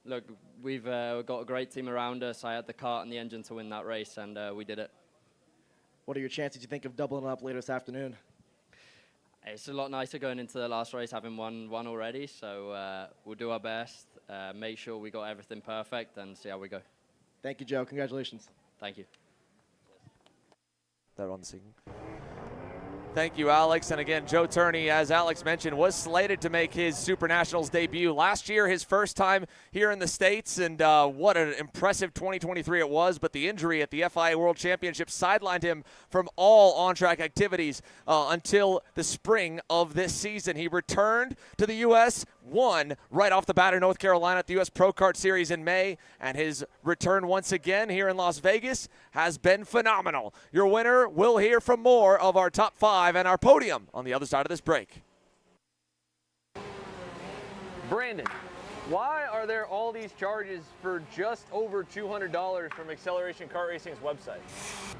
look, we've got a great team around us. I had the kart and the engine to win that race, and we did it. What are your chances, you think, of doubling up later this afternoon? It's a lot nicer going into the last race having won already. So we'll do our best, make sure we got everything perfect, and see how we go. Thank you, Joe. Congratulations. Thank you. That on the scene. Thank you, Alex. And again, Joe Turney, as Alex mentioned, was slated to make his SuperNationals debut last year, his first time here in the States, and what an impressive 2023 it was. But the injury at the FIA World Championship sidelined him from all on-track activities until the spring of this season. He returned to the U.S., won right off the bat in North Carolina at the U.S. Pro Kart Series in May, and his return once again here in Las Vegas has been phenomenal. Your winner, will hear from more of our top 5 and our podium on the other side of this break. Brandon, why are there all these charges for just over $200 from Acceleration Kart Racing's website?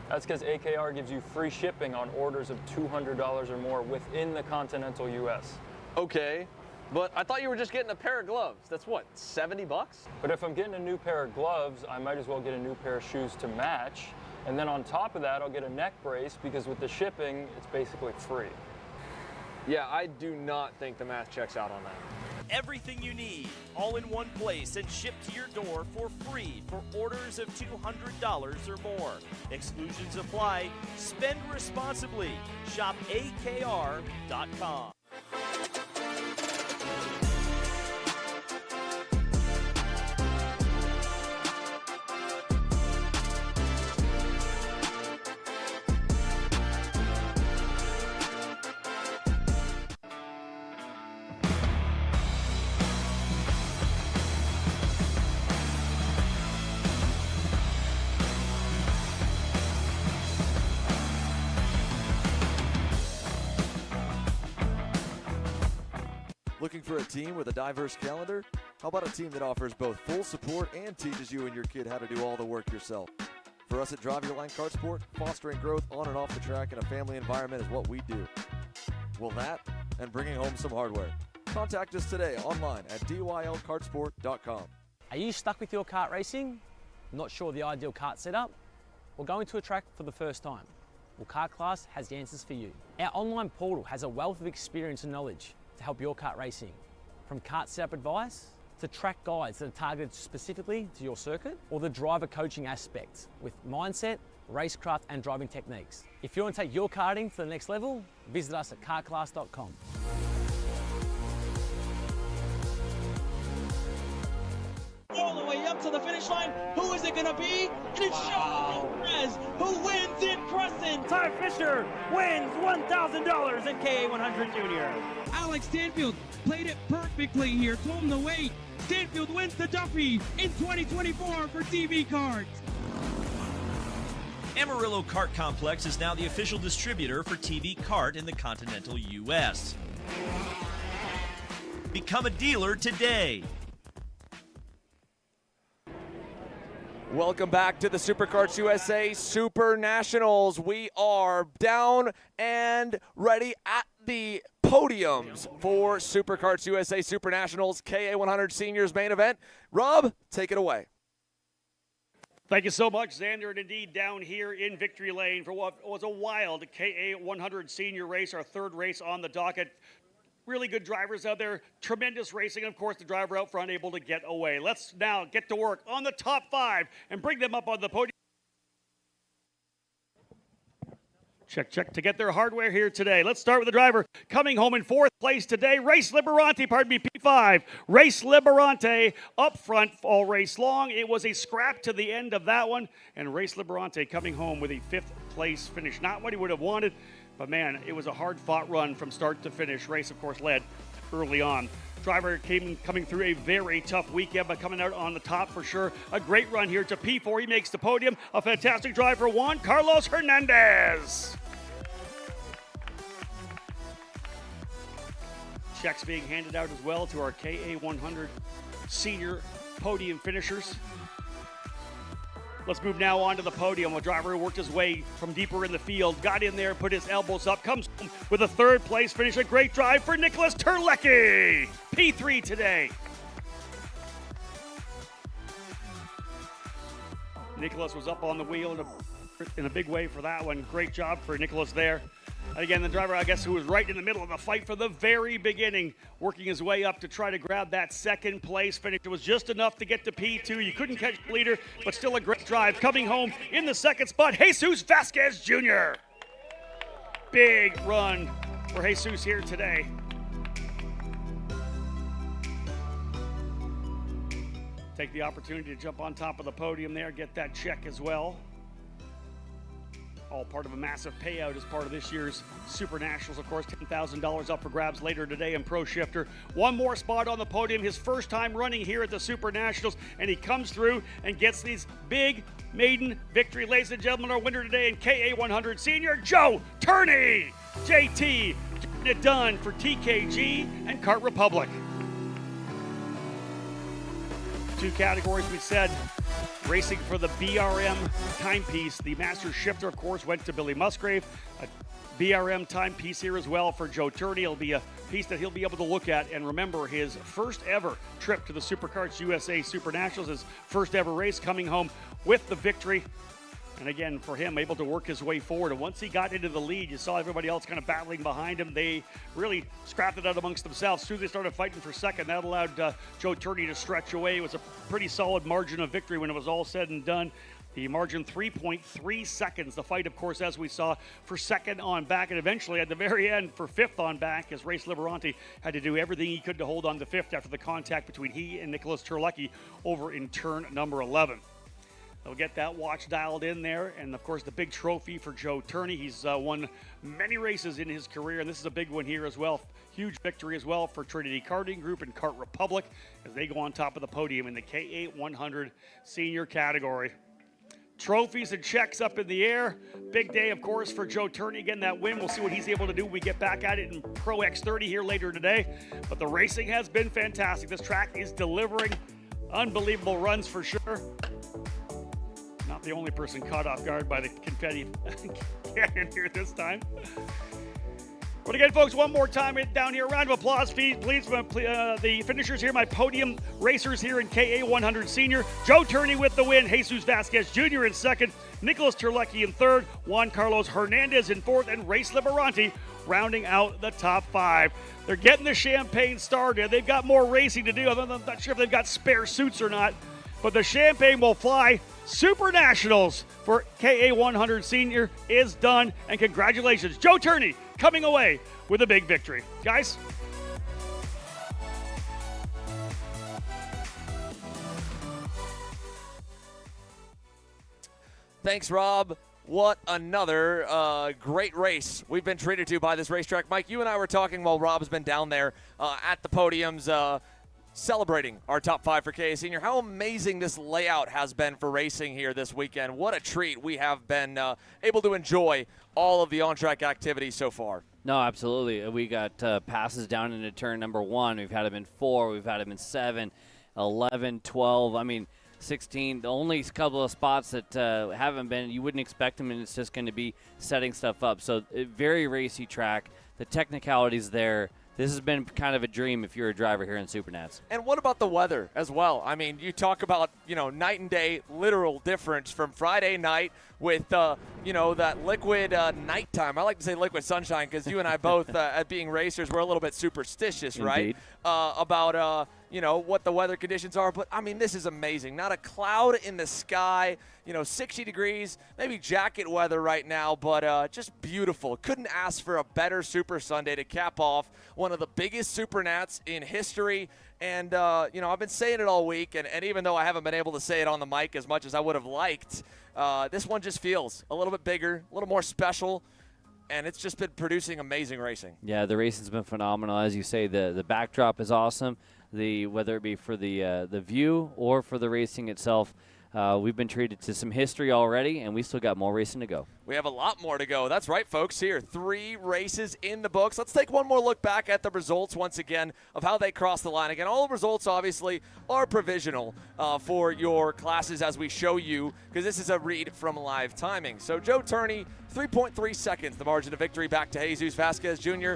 That's because AKR gives you free shipping on orders of $200 or more within the continental U.S. Okay, but I thought you were just getting a pair of gloves. That's what, 70 bucks? But if I'm getting a new pair of gloves, I might as well get a new pair of shoes to match. And then on top of that, I'll get a neck brace because with the shipping, it's basically free. Yeah, I do not think the math checks out on that. Everything you need, all in one place and shipped to your door for free for orders of $200 or more. Exclusions apply. Spend responsibly. Shop AKR.com. Looking for a team with a diverse calendar? How about a team that offers both full support and teaches you and your kid how to do all the work yourself? For us at Drive Your Line Kart Sport, fostering growth on and off the track in a family environment is what we do. Well, that and bringing home some hardware. Contact us today online at dylkartsport.com. Are you stuck with your kart racing? Not sure the ideal kart setup? Well, going to a track for the first time? Well, Kart Class has the answers for you. Our online portal has a wealth of experience and knowledge to help your kart racing. From kart setup advice to track guides that are targeted specifically to your circuit, or the driver coaching aspects with mindset, racecraft and driving techniques. If you want to take your karting to the next level, visit us at kartclass.com. All the way up to the finish line. Who is it going to be? And it's Sean Perez who wins in Crescent. Ty Fisher wins $1,000 in KA100 Junior. Alex Stanfield played it perfectly here. Told him to wait. Stanfield wins the Duffy in 2024 for TV Karts. Amarillo Kart Complex is now the official distributor for TV Kart in the continental U.S. Become a dealer today. Welcome back to the SuperKarts USA SuperNationals. We are down and ready at the podiums for SuperKarts USA SuperNationals KA100 Seniors Main Event. Rob, take it away. Thank you so much, Xander, and indeed down here in Victory Lane for what was a wild KA 100 senior race, our third race on the docket. Really good drivers out there, tremendous racing, and of course the driver out front able to get away. Let's now get to work on the top 5 and bring them up on the podium. Check to get their hardware here today. Let's start with the driver coming home in 4th place today. Race Liberante, P5. Race Liberante up front all race long. It was a scrap to the end of that one. And Race Liberante coming home with a 5th place finish. Not what he would have wanted, but man, it was a hard-fought run from start to finish. Race, of course, led early on. Driver coming through a very tough weekend, but coming out on the top for sure. A great run here to P4. He makes the podium. A fantastic drive for Juan Carlos Hernandez. Checks being handed out as well to our KA 100 senior podium finishers. Let's move now on to the podium. A driver who worked his way from deeper in the field, got in there, put his elbows up, comes home with a 3rd place finish. A great drive for Nicholas Terlecki. P3 today. Nicholas was up on the wheel in a big way for that one. Great job for Nicholas there. And again, the driver, I guess, who was right in the middle of the fight for the very beginning, working his way up to try to grab that 2nd place finish. It was just enough to get to P2. You couldn't catch the leader, but still a great drive. Coming home in the 2nd spot, Jesus Vasquez Jr. Big run for Jesus here today. Take the opportunity to jump on top of the podium there, get that check as well. All part of a massive payout as part of this year's SuperNationals. Of course, $10,000 up for grabs later today in Pro Shifter. One more spot on the podium, his first time running here at the SuperNationals, and he comes through and gets these big maiden victory. Ladies and gentlemen, our winner today in KA 100 Senior, Joe Turney. JT, getting it done for TKG and Kart Republic. 2 categories we said. Racing for the BRM timepiece. The Master Shifter, of course, went to Billy Musgrave. A BRM timepiece here as well for Joe Turney. It'll be a piece that he'll be able to look at and remember his first ever trip to the SuperKarts USA SuperNationals, his first ever race, coming home with the victory. And again, for him, able to work his way forward. And once he got into the lead, you saw everybody else kind of battling behind him. They really scrapped it out amongst themselves. As soon as they started fighting for second, that allowed Joe Turney to stretch away. It was a pretty solid margin of victory when it was all said and done. The margin 3.3 seconds. The fight, of course, as we saw, for second on back, and eventually at the very end for 5th on back, as Race Liberante had to do everything he could to hold on to 5th after the contact between he and Nicholas Terlecki over in turn number 11. They'll get that watch dialed in there, and of course the big trophy for Joe Turney. He's won many races in his career, and this is a big one here as well. Huge victory as well for Trinity Karting Group and Kart Republic as they go on top of the podium in the KA 100 senior category. Trophies and checks up in the air. Big day, of course, for Joe Turney. Again, that win. We'll see what he's able to do when we get back at it in Pro X30 here later today. But the racing has been fantastic. This track is delivering unbelievable runs for sure. Not the only person caught off guard by the confetti cannon here this time. But again, folks, one more time down here. Round of applause, please, for the finishers here, my podium racers here in KA 100 Senior. Joe Turney with the win. Jesus Vasquez Jr. in second. Nicholas Terlecki in third. Juan Carlos Hernandez in fourth. And Race Liberante rounding out the top 5. They're getting the champagne started. They've got more racing to do. I'm not sure if they've got spare suits or not. But the champagne will fly. SuperNationals for KA 100 Senior is done. And congratulations, Joe Turney coming away with a big victory. Guys. Thanks, Rob. What another great race we've been treated to by this racetrack. Mike, you and I were talking while Rob's been down there at the podiums celebrating our top 5 for KA Senior. How amazing this layout has been for racing here this weekend. What a treat we have been able to enjoy all of the on-track activities so far. No, absolutely. We got passes down into turn number 1. We've had them in 4. We've had them in 7, 11, 12. I mean, 16. The only couple of spots that haven't been, you wouldn't expect them, and it's just going to be setting stuff up. So very racy track. The technicalities there. this has been kind of a dream if you're a driver here in SuperNats. And what about the weather as well? I mean, you talk about, night and day literal difference from Friday night with, that liquid nighttime. I like to say liquid sunshine because you and I both, at being racers, we're a little bit superstitious, right? About, what the weather conditions are. But, I mean, this is amazing. Not a cloud in the sky, 60 degrees, maybe jacket weather right now, but just beautiful. Couldn't ask for a better Super Sunday to cap off one of the biggest SuperNats in history. And, I've been saying it all week, and even though I haven't been able to say it on the mic as much as I would have liked, this one just feels a little bit bigger, a little more special, and it's just been producing amazing racing. Yeah, the racing's been phenomenal. As you say, the backdrop is awesome. Whether it be for the view or for the racing itself, we've been treated to some history already, and we still got more racing to go. We have a lot more to go. That's right, folks. Here, 3 races in the books. Let's take one more look back at the results once again of how they crossed the line. Again, all the results obviously are provisional for your classes as we show you, because this is a read from live timing. So Joe Turney, 3.3 seconds, the margin of victory back to Jesus Vasquez Jr.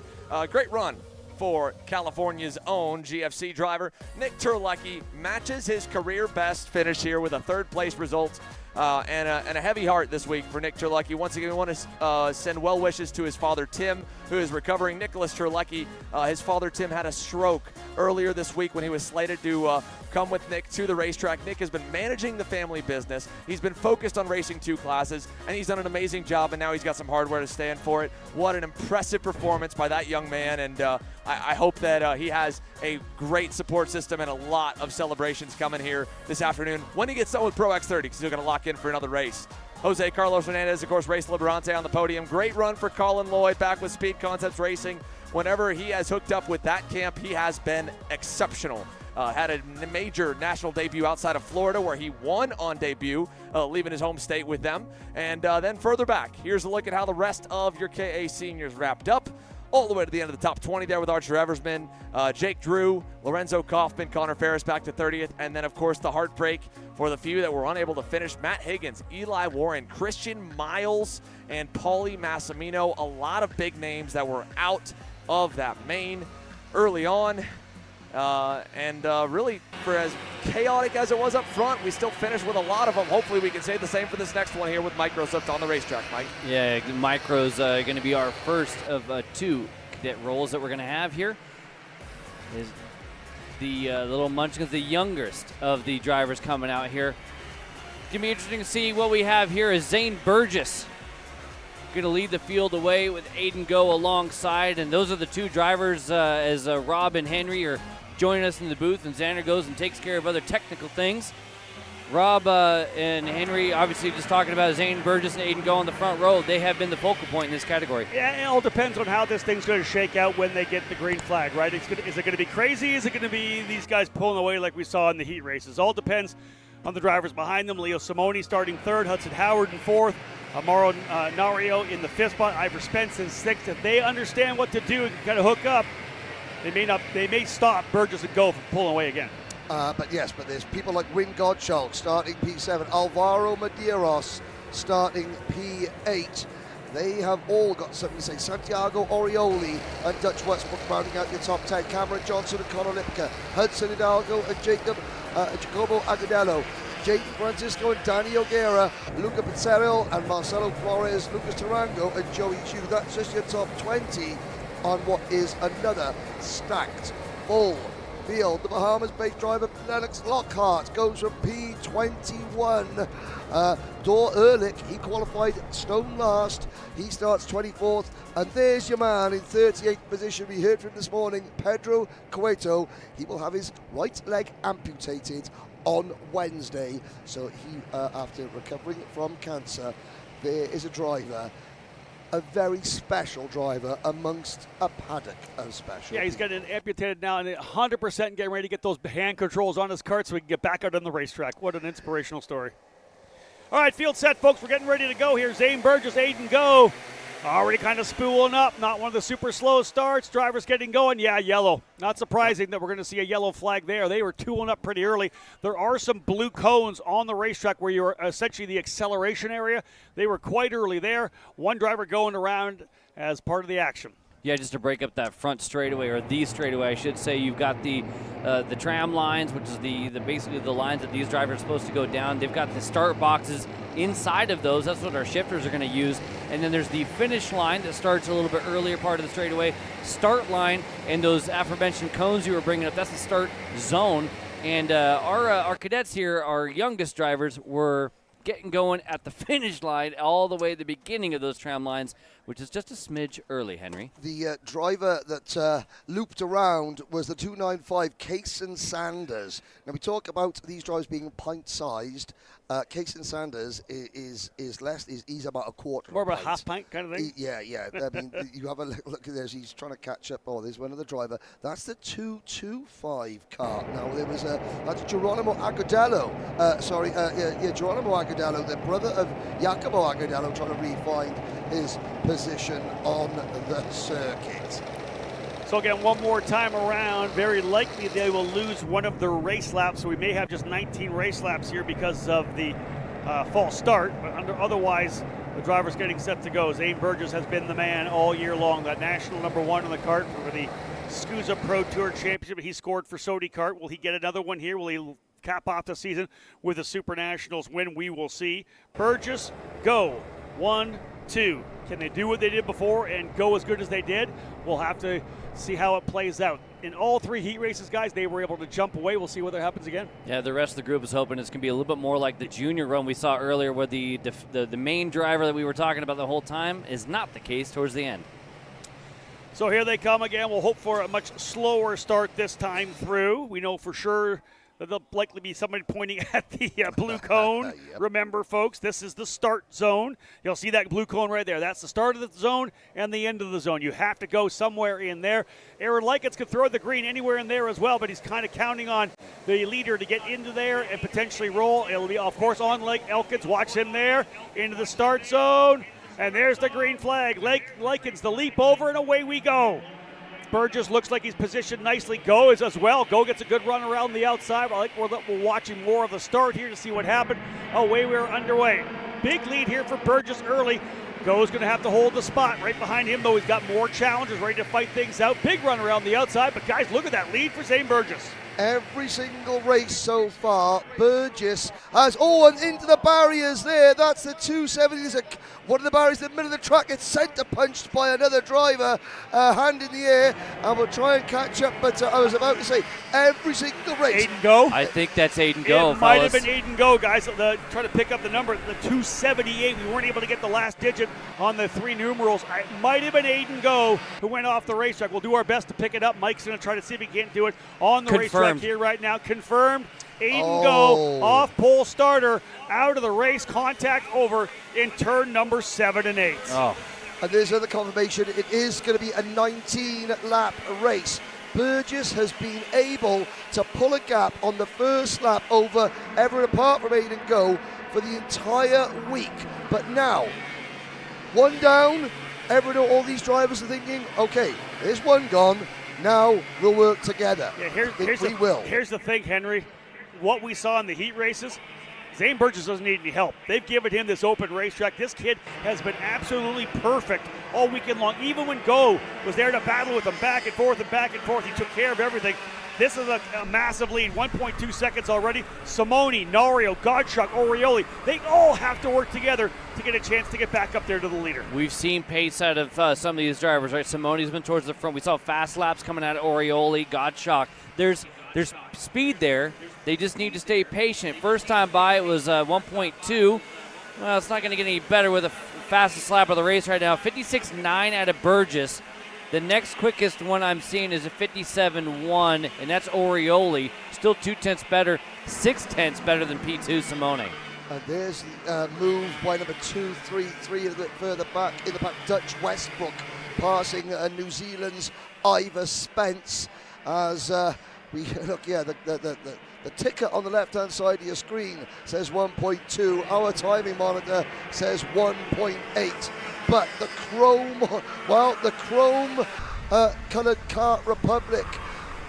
Great run for California's own GFC driver. Nick Terlecki matches his career best finish here with a 3rd place result and a heavy heart this week for Nick Terlecki. Once again, we want to send well wishes to his father, Tim, who is recovering. Nicholas Terlecki, his father, Tim, had a stroke earlier this week when he was slated to come with Nick to the racetrack. Nick has been managing the family business. He's been focused on racing 2 classes, and he's done an amazing job, and now he's got some hardware to stand for it. What an impressive performance by that young man, and I hope that he has a great support system and a lot of celebrations coming here this afternoon when he gets done with Pro X30, because he's going to lock in for another race. Jose Carlos Hernandez, of course, Race Liberante on the podium. Great run for Colin Lloyd back with Speed Concepts Racing. Whenever he has hooked up with that camp, he has been exceptional. Had a major national debut outside of Florida where he won on debut, leaving his home state with them. And then further back, here's a look at how the rest of your KA seniors wrapped up. All the way to the end of the top 20 there with Archer Eversman, Jake Drew, Lorenzo Kaufman, Connor Ferris back to 30th. And then, of course, the heartbreak for the few that were unable to finish. Matt Higgins, Eli Warren, Christian Miles, and Paulie Massimino. A lot of big names that were out of that main early on. Really, for as chaotic as it was up front, we still finished with a lot of them. Hopefully we can say the same for this next one here with Microsoft on the racetrack, Mike. Yeah, Micro's going to be our first of 2 cadet roles that we're going to have here. Is the little Munchkins, the youngest of the drivers coming out here. It's going to be interesting to see what we have here is Zane Burgess going to lead the field away with Aiden Go alongside, and those are the 2 drivers as Rob and Henry are joining us in the booth, and Xander goes and takes care of other technical things. Rob and Henry obviously just talking about Zane Burgess and Aiden Go on the front row. They have been the focal point in this category. Yeah, it all depends on how this thing's going to shake out when they get the green flag, right? Is it going to be crazy? Is it going to be these guys pulling away like we saw in the heat races? All depends on the drivers behind them. Leo Simoni starting 3rd, Hudson Howard in 4th, Amaro Nario in the 5th spot, Ivor Spence in 6th. If they understand what to do and kind of hook up, they may stop Burgess and Go from pulling away again. But there's people like Win Godschalk starting P7, Alvaro Medeiros starting P8. They have all got something to say. Santiago Orioli and Dutch Westbrook rounding out your top 10. Cameron Johnson and Conor Lipka, Hudson Hidalgo and Jacobo Agudelo, Jake Francisco and Danny O'Gara, Luca Pizzarro and Marcelo Flores, Lucas Tarango and Joey Chu. That's just your top 20 on what is another stacked full field. The Bahamas-based driver Lennox Lockhart goes from P21. Dor Ehrlich, he qualified stone last. He starts 24th. And there's your man in 38th position. We heard from him this morning, Pedro Cueto. He will have his right leg amputated on Wednesday. So he, after recovering from cancer, there is a driver, a very special driver amongst a paddock of special. Yeah, he's getting amputated now and 100% getting ready to get those hand controls on his cart so he can get back out on the racetrack. What an inspirational story. All right, field set, folks. We're getting ready to go here. Zane Burgess, Aiden Go. Already kind of spooling up. Not one of the super slow starts. Drivers getting going. Yeah, yellow. Not surprising that we're going to see a yellow flag there. They were tooling up pretty early. There are some blue cones on the racetrack where you're essentially the acceleration area. They were quite early there. One driver going around as part of the action. Yeah, just to break up that front straightaway, or the straightaway, I should say. You've got the tram lines, which is the basically the lines that these drivers are supposed to go down. They've got the start boxes inside of those. That's what our shifters are going to use. And then there's the finish line that starts a little bit earlier part of the straightaway. Start line and those aforementioned cones you were bringing up. That's the start zone. And our cadets here, our youngest drivers, were getting going at the finish line all the way at the beginning of those tram lines, which is just a smidge early, Henry. The driver that looped around was the 295 Cason Sanders. Now, we talk about these drivers being pint-sized. Cason Sanders he's about a quarter. More of a pint. half pint kind of thing? Yeah. I mean, you have a look at this. He's trying to catch up. Oh, there's one other driver. That's the 225 car. Now, there was that's Geronimo Agudelo. Geronimo Agudelo, the brother of Jacopo Agudelo, trying to refine his position on the circuit. So again, one more time around, very likely they will lose one of their race laps, so we may have just 19 race laps here because of the false start, but otherwise the driver's getting set to go. Zane Burgess has been the man all year long, that national #1 on the kart for the SKUSA Pro Tour Championship. He scored for Sodi Kart. Will he get another one here? Will he cap off the season with a SuperNationals win? We will see. Burgess, go. 1, 2. Can they do what they did before and go as good as they did? We'll have to see how it plays out. In all 3 heat races, guys, they were able to jump away. We'll see whether it happens again. Yeah, the rest of the group is hoping it's going to be a little bit more like the junior run we saw earlier, where the main driver that we were talking about the whole time is not the case towards the end. So here they come again. We'll hope for a much slower start this time through. We know for sure that there'll likely be somebody pointing at the blue cone. Yep. Remember, folks, this is the start zone. You'll see that blue cone right there. That's the start of the zone and the end of the zone. You have to go somewhere in there. Aaron Likens could throw the green anywhere in there as well, but he's kind of counting on the leader to get into there and potentially roll. It'll be, of course, on Lake Elkins. Watch him there into the start zone. And there's the green flag. Likens, the leap over, and away we go. Burgess looks like he's positioned nicely. Go is as well. Go gets a good run around the outside. We're watching more of the start here to see what happened. Away we're underway. Big lead here for Burgess early. Go's going to have to hold the spot. Right behind him, though, he's got more challenges, ready to fight things out. Big run around the outside, but guys, look at that lead for Zane Burgess. Every single race so far, Burgess has, and into the barriers there. That's the 270. There's one of the barriers in the middle of the track. It's center punched by another driver, hand in the air, and we'll try and catch up. But I was about to say, every single race. Aiden Go. I think that's Aiden Go. It might have been Aiden Go, guys. Trying to pick up the number, the 278. We weren't able to get the last digit on the 3 numerals. It might have been Aiden Go who went off the racetrack. We'll do our best to pick it up. Mike's going to try to see if he can't do it on the racetrack here right now. Confirmed. Aiden Go, off pole starter, out of the race, contact over in turn number 7 and 8. And there's another confirmation. It is going to be a 19-lap race. Burgess has been able to pull a gap on the first lap over everyone apart from Aiden Go for the entire week. But now, one down, all these drivers are thinking, okay, there's one gone. Now we'll work together. Yeah, here's the thing, Henry. What we saw in the heat races, Zane Burgess doesn't need any help. They've given him this open racetrack. This kid has been absolutely perfect all weekend long. Even when Go was there to battle with him back and forth, he took care of everything. This is a massive lead, 1.2 seconds already. Simone, Nario, Gottschalk, Orioli, they all have to work together to get a chance to get back up there to the leader. We've seen pace out of some of these drivers, right? Simone's been towards the front. We saw fast laps coming out of Orioli, Gottschalk. There's speed there. They just need to stay patient. First time by, it was 1.2. Well, it's not going to get any better with the fastest lap of the race right now. 56.9 out of Burgess. The next quickest one I'm seeing is a 57.1, and that's Orioli. Still 0.2 better, 0.6 better than P2 Simone. And there's the move by number 233 a little bit further back in the back. Dutch Westbrook passing New Zealand's Ivor Spence as we look. Yeah, the ticker on the left-hand side of your screen says 1.2. Our timing monitor says 1.8. But the chrome, colored Kart Republic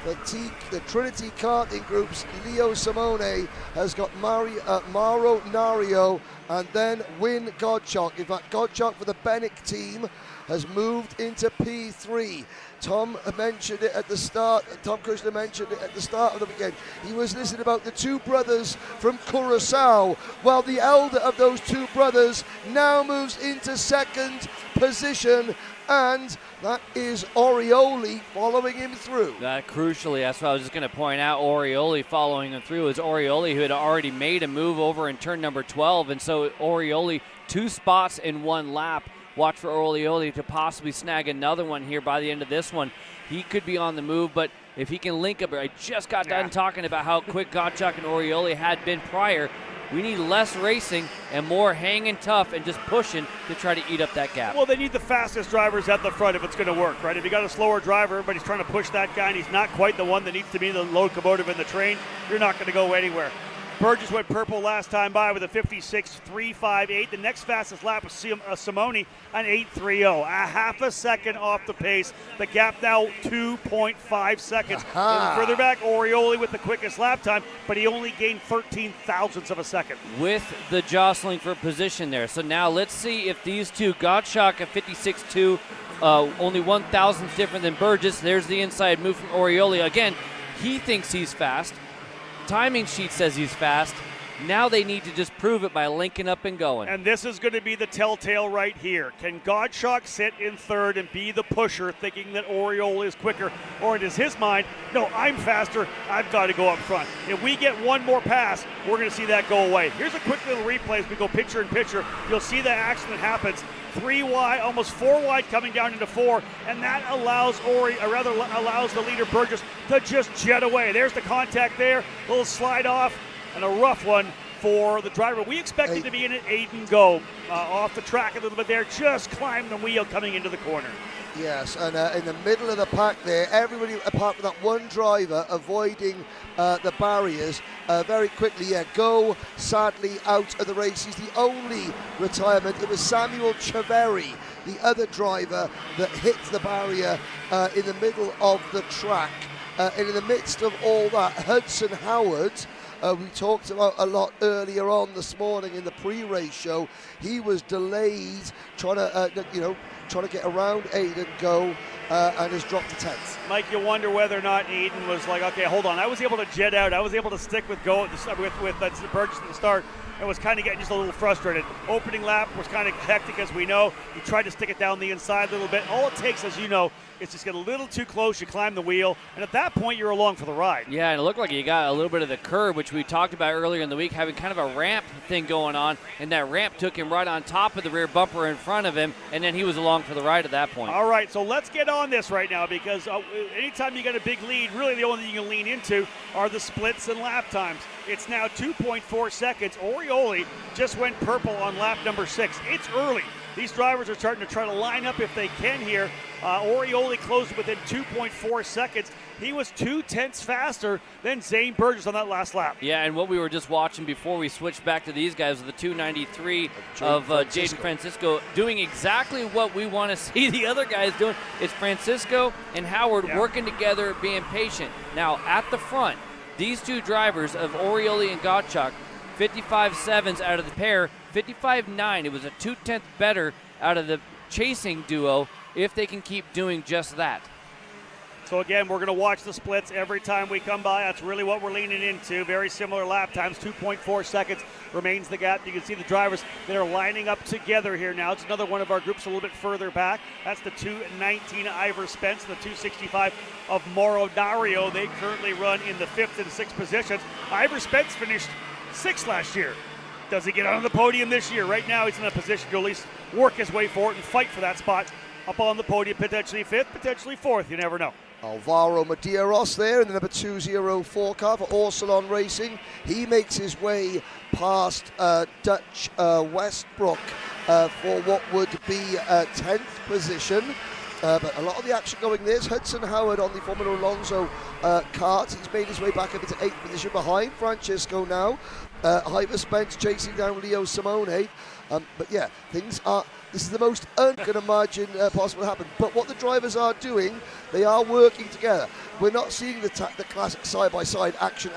the Trinity Karting Group's Leo Simone has got Mauro Nario and then Win Godchok. In fact, Godchok for the Bennett team has moved into P3. Tom mentioned it at the start. Tom Kushner mentioned it at the start of the weekend. He was listening about the two brothers from Curacao. Well, the elder of those two brothers now moves into second position, and that is Orioli following him through. That crucially, that's what I was just going to point out. Orioli following him through is Orioli, who had already made a move over in turn number 12, and so Orioli 2 spots in 1 lap. Watch for Orioli to possibly snag another one here by the end of this one. He could be on the move, but if he can link up, I just got done talking about how quick Godchuk and Orioli had been prior. We need less racing and more hanging tough and just pushing to try to eat up that gap. Well, they need the fastest drivers at the front if it's going to work, right? If you got a slower driver, everybody's trying to push that guy, and he's not quite the one that needs to be the locomotive in the train, you're not going to go anywhere. Burgess went purple last time by with a 56.358. The next fastest lap was Simone, an 8.30. A half a second off the pace. The gap now 2.5 seconds. Further back, Orioli with the quickest lap time, but he only gained 13 thousandths of a second. With the jostling for position there. So now let's see if these two, Godchuk at 56.2, only 1 thousandth different than Burgess. There's the inside move from Orioli. Again, he thinks he's fast. Timing sheet says he's fast. Now they need to just prove it by linking up and going. And this is going to be the telltale right here. Can Godchuk sit in third and be the pusher, thinking that Oriole is quicker? Or in his mind, no, I'm faster, I've got to go up front. If we get one more pass, we're going to see that go away. Here's a quick little replay as we go picture in picture. You'll see the action that happens. 3 wide, almost 4 wide coming down into 4, and that allows allows the leader Burgess to just jet away. There's the contact there, a little slide off, and a rough one for the driver. We expected to be in it, Aiden go off the track a little bit there, just climbed the wheel coming into the corner. Yes, and in the middle of the pack there, everybody apart from that one driver avoiding the barriers very quickly. Go sadly out of the race. He's the only retirement. It was Samuel Chaveri, the other driver, that hit the barrier in the middle of the track. And in the midst of all that, Hudson Howard, we talked about a lot earlier on this morning in the pre-race show. He was delayed trying to get around Aiden Go and has dropped to 10th. Mike, you wonder whether or not Aiden was like, okay, hold on. I was able to jet out. I was able to stick with Go with Burgess at the start. And was kind of getting just a little frustrated. Opening lap was kind of hectic, as we know. He tried to stick it down the inside a little bit. All it takes, as you know, is just get a little too close. You climb the wheel, and at that point, you're along for the ride. Yeah, and it looked like he got a little bit of the curve, which we talked about earlier in the week, having kind of a ramp thing going on, and that ramp took him right on top of the rear bumper in front of him, and then he was along for the ride at that point. All right, so let's get on this right now, because anytime you get a big lead, really the only thing you can lean into are the splits and lap times. It's now 2.4 seconds. Orioli just went purple on lap number 6. It's early. These drivers are starting to try to line up if they can here. Orioli closed within 2.4 seconds. He was 0.2 faster than Zane Burgess on that last lap. Yeah, and what we were just watching before we switched back to these guys was the 293 of Jaden Francisco doing exactly what we want to see the other guys doing. It's Francisco and Howard working together, being patient. Now, at the front, these two drivers of Orioli and Godchuk, 55.7s out of the pair, 55.9. It was a 0.2 better out of the chasing duo if they can keep doing just that. So again, we're going to watch the splits every time we come by. That's really what we're leaning into. Very similar lap times. 2.4 seconds remains the gap. You can see the drivers that are lining up together here now. It's another one of our groups a little bit further back. That's the 219 Ivor Spence, the 265 of Mauro Dario. They currently run in the 5th and 6th positions. Ivor Spence finished 6th last year. Does he get on the podium this year? Right now, he's in a position to at least work his way for it and fight for that spot up on the podium, potentially 5th, potentially 4th. You never know. Alvaro Medeiros there in the number 204 car for Orsalon Racing. He makes his way past Dutch Westbrook for what would be 10th position. But a lot of the action going there is Hudson Howard on the Formula Alonso kart. He's made his way back up into 8th position behind Francisco now. Ivor Spence chasing down Leo Simone. But yeah, things are This is the most unimagined possible happen. But what the drivers are doing, they are working together. We're not seeing the classic side-by-side action,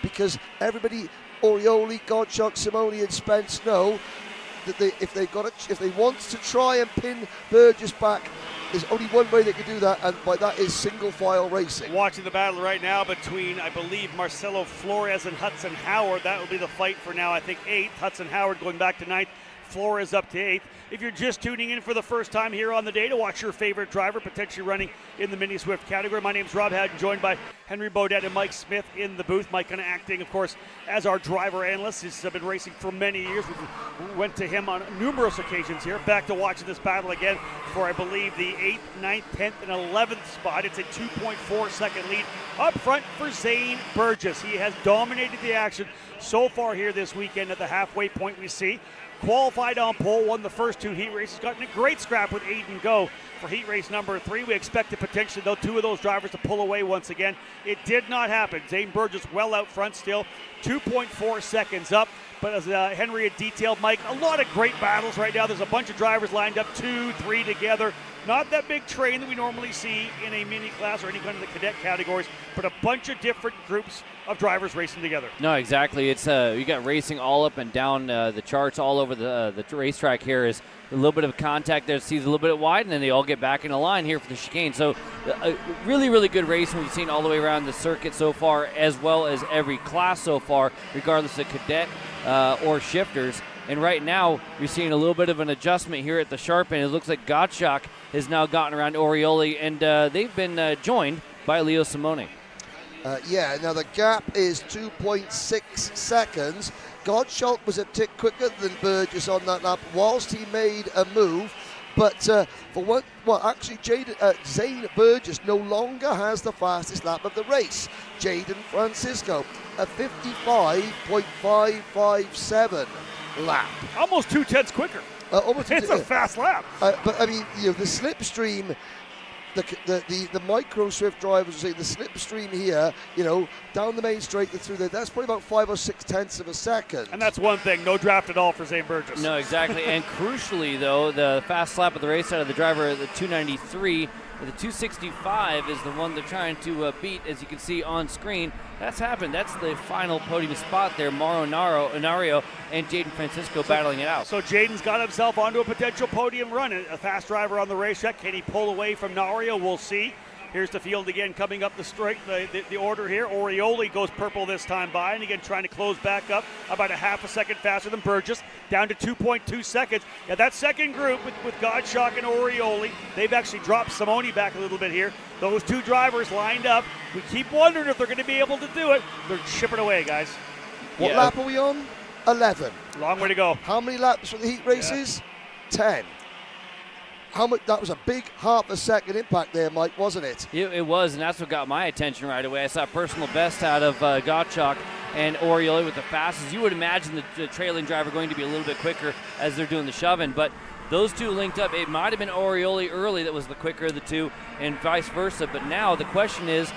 because everybody, Orioli, Gottschalk, Simoni, and Spence know that if they want to try and pin Burgess back, there's only one way they can do that, and by that is single file racing. Watching the battle right now between, I believe, Marcelo Flores and Hudson Howard. That will be the fight for now, I think, 8th. Hudson Howard going back to 9th. Flores up to 8th. If you're just tuning in for the first time here on the day to watch your favorite driver potentially running in the Mini Swift category, my name's Rob Haddon, joined by Henry Beaudet and Mike Smith in the booth. Mike kind of acting, of course, as our driver analyst. He's been racing for many years. We went to him on numerous occasions here. Back to watching this battle again for, I believe, the 8th, 9th, 10th, and 11th spot. It's a 2.4 second lead up front for Zane Burgess. He has dominated the action so far here this weekend. At the halfway point, we see qualified on pole, won the first 2 heat races, got in a great scrap with Aiden Go for heat race number 3. We expected potentially, though, 2 of those drivers to pull away once again. It did not happen. Zane Burgess well out front still, 2.4 seconds up. But as Henry had detailed, Mike, a lot of great battles right now. There's a bunch of drivers lined up, 2, 3 together. Not that big train that we normally see in a mini class or any kind of the cadet categories, but a bunch of different groups of drivers racing together. No, exactly. It's you got racing all up and down the charts all over the racetrack here. Is a little bit of contact there, sees a little bit wide, and then they all get back in a line here for the chicane. So really, really good racing we've seen all the way around the circuit so far, as well as every class so far, regardless of cadet or shifters. And right now, you're seeing a little bit of an adjustment here at the sharp end. It looks like Gottschalk has now gotten around Orioli, and they've been joined by Leo Simone. Now the gap is 2.6 seconds. Gottschalk was a tick quicker than Burgess on that lap whilst he made a move. But Zane Burgess no longer has the fastest lap of the race. Jaden Francisco, a 55.557 lap. Almost 2/10 quicker. It's a fast lap. But I mean, the slipstream, the micro Swift drivers are saying the slipstream here, down the main straight and through there, that's probably about 5 or 6 tenths of a second. And that's one thing, no draft at all for Zane Burgess. No, exactly. And crucially, though, the fast lap of the race out of the driver, the 293, the 265 is the one they're trying to beat, as you can see on screen. That's happened. That's the final podium spot there. Mauro Inario and Jaden Francisco battling it out. So Jaden's got himself onto a potential podium run. A fast driver on the racetrack. Can he pull away from Nario? We'll see. Here's the field again coming up the straight, the order here. Orioli goes purple this time by, and again trying to close back up about a half a second faster than Burgess, down to 2.2 seconds. Now that second group with Gottschalk and Orioli, they've actually dropped Simoni back a little bit here. Those 2 drivers lined up. We keep wondering if they're going to be able to do it. They're chipping away, guys. What lap are we on? 11. Long way to go. How many laps for the heat races? 10. How much? That was a big half a second impact there, Mike, wasn't it? It was, and that's what got my attention right away. I saw personal best out of Gottschalk and Orioli with the fastest. You would imagine the trailing driver going to be a little bit quicker as they're doing the shoving, but those 2 linked up. It might have been Orioli early that was the quicker of the 2, and vice versa. But now the question is,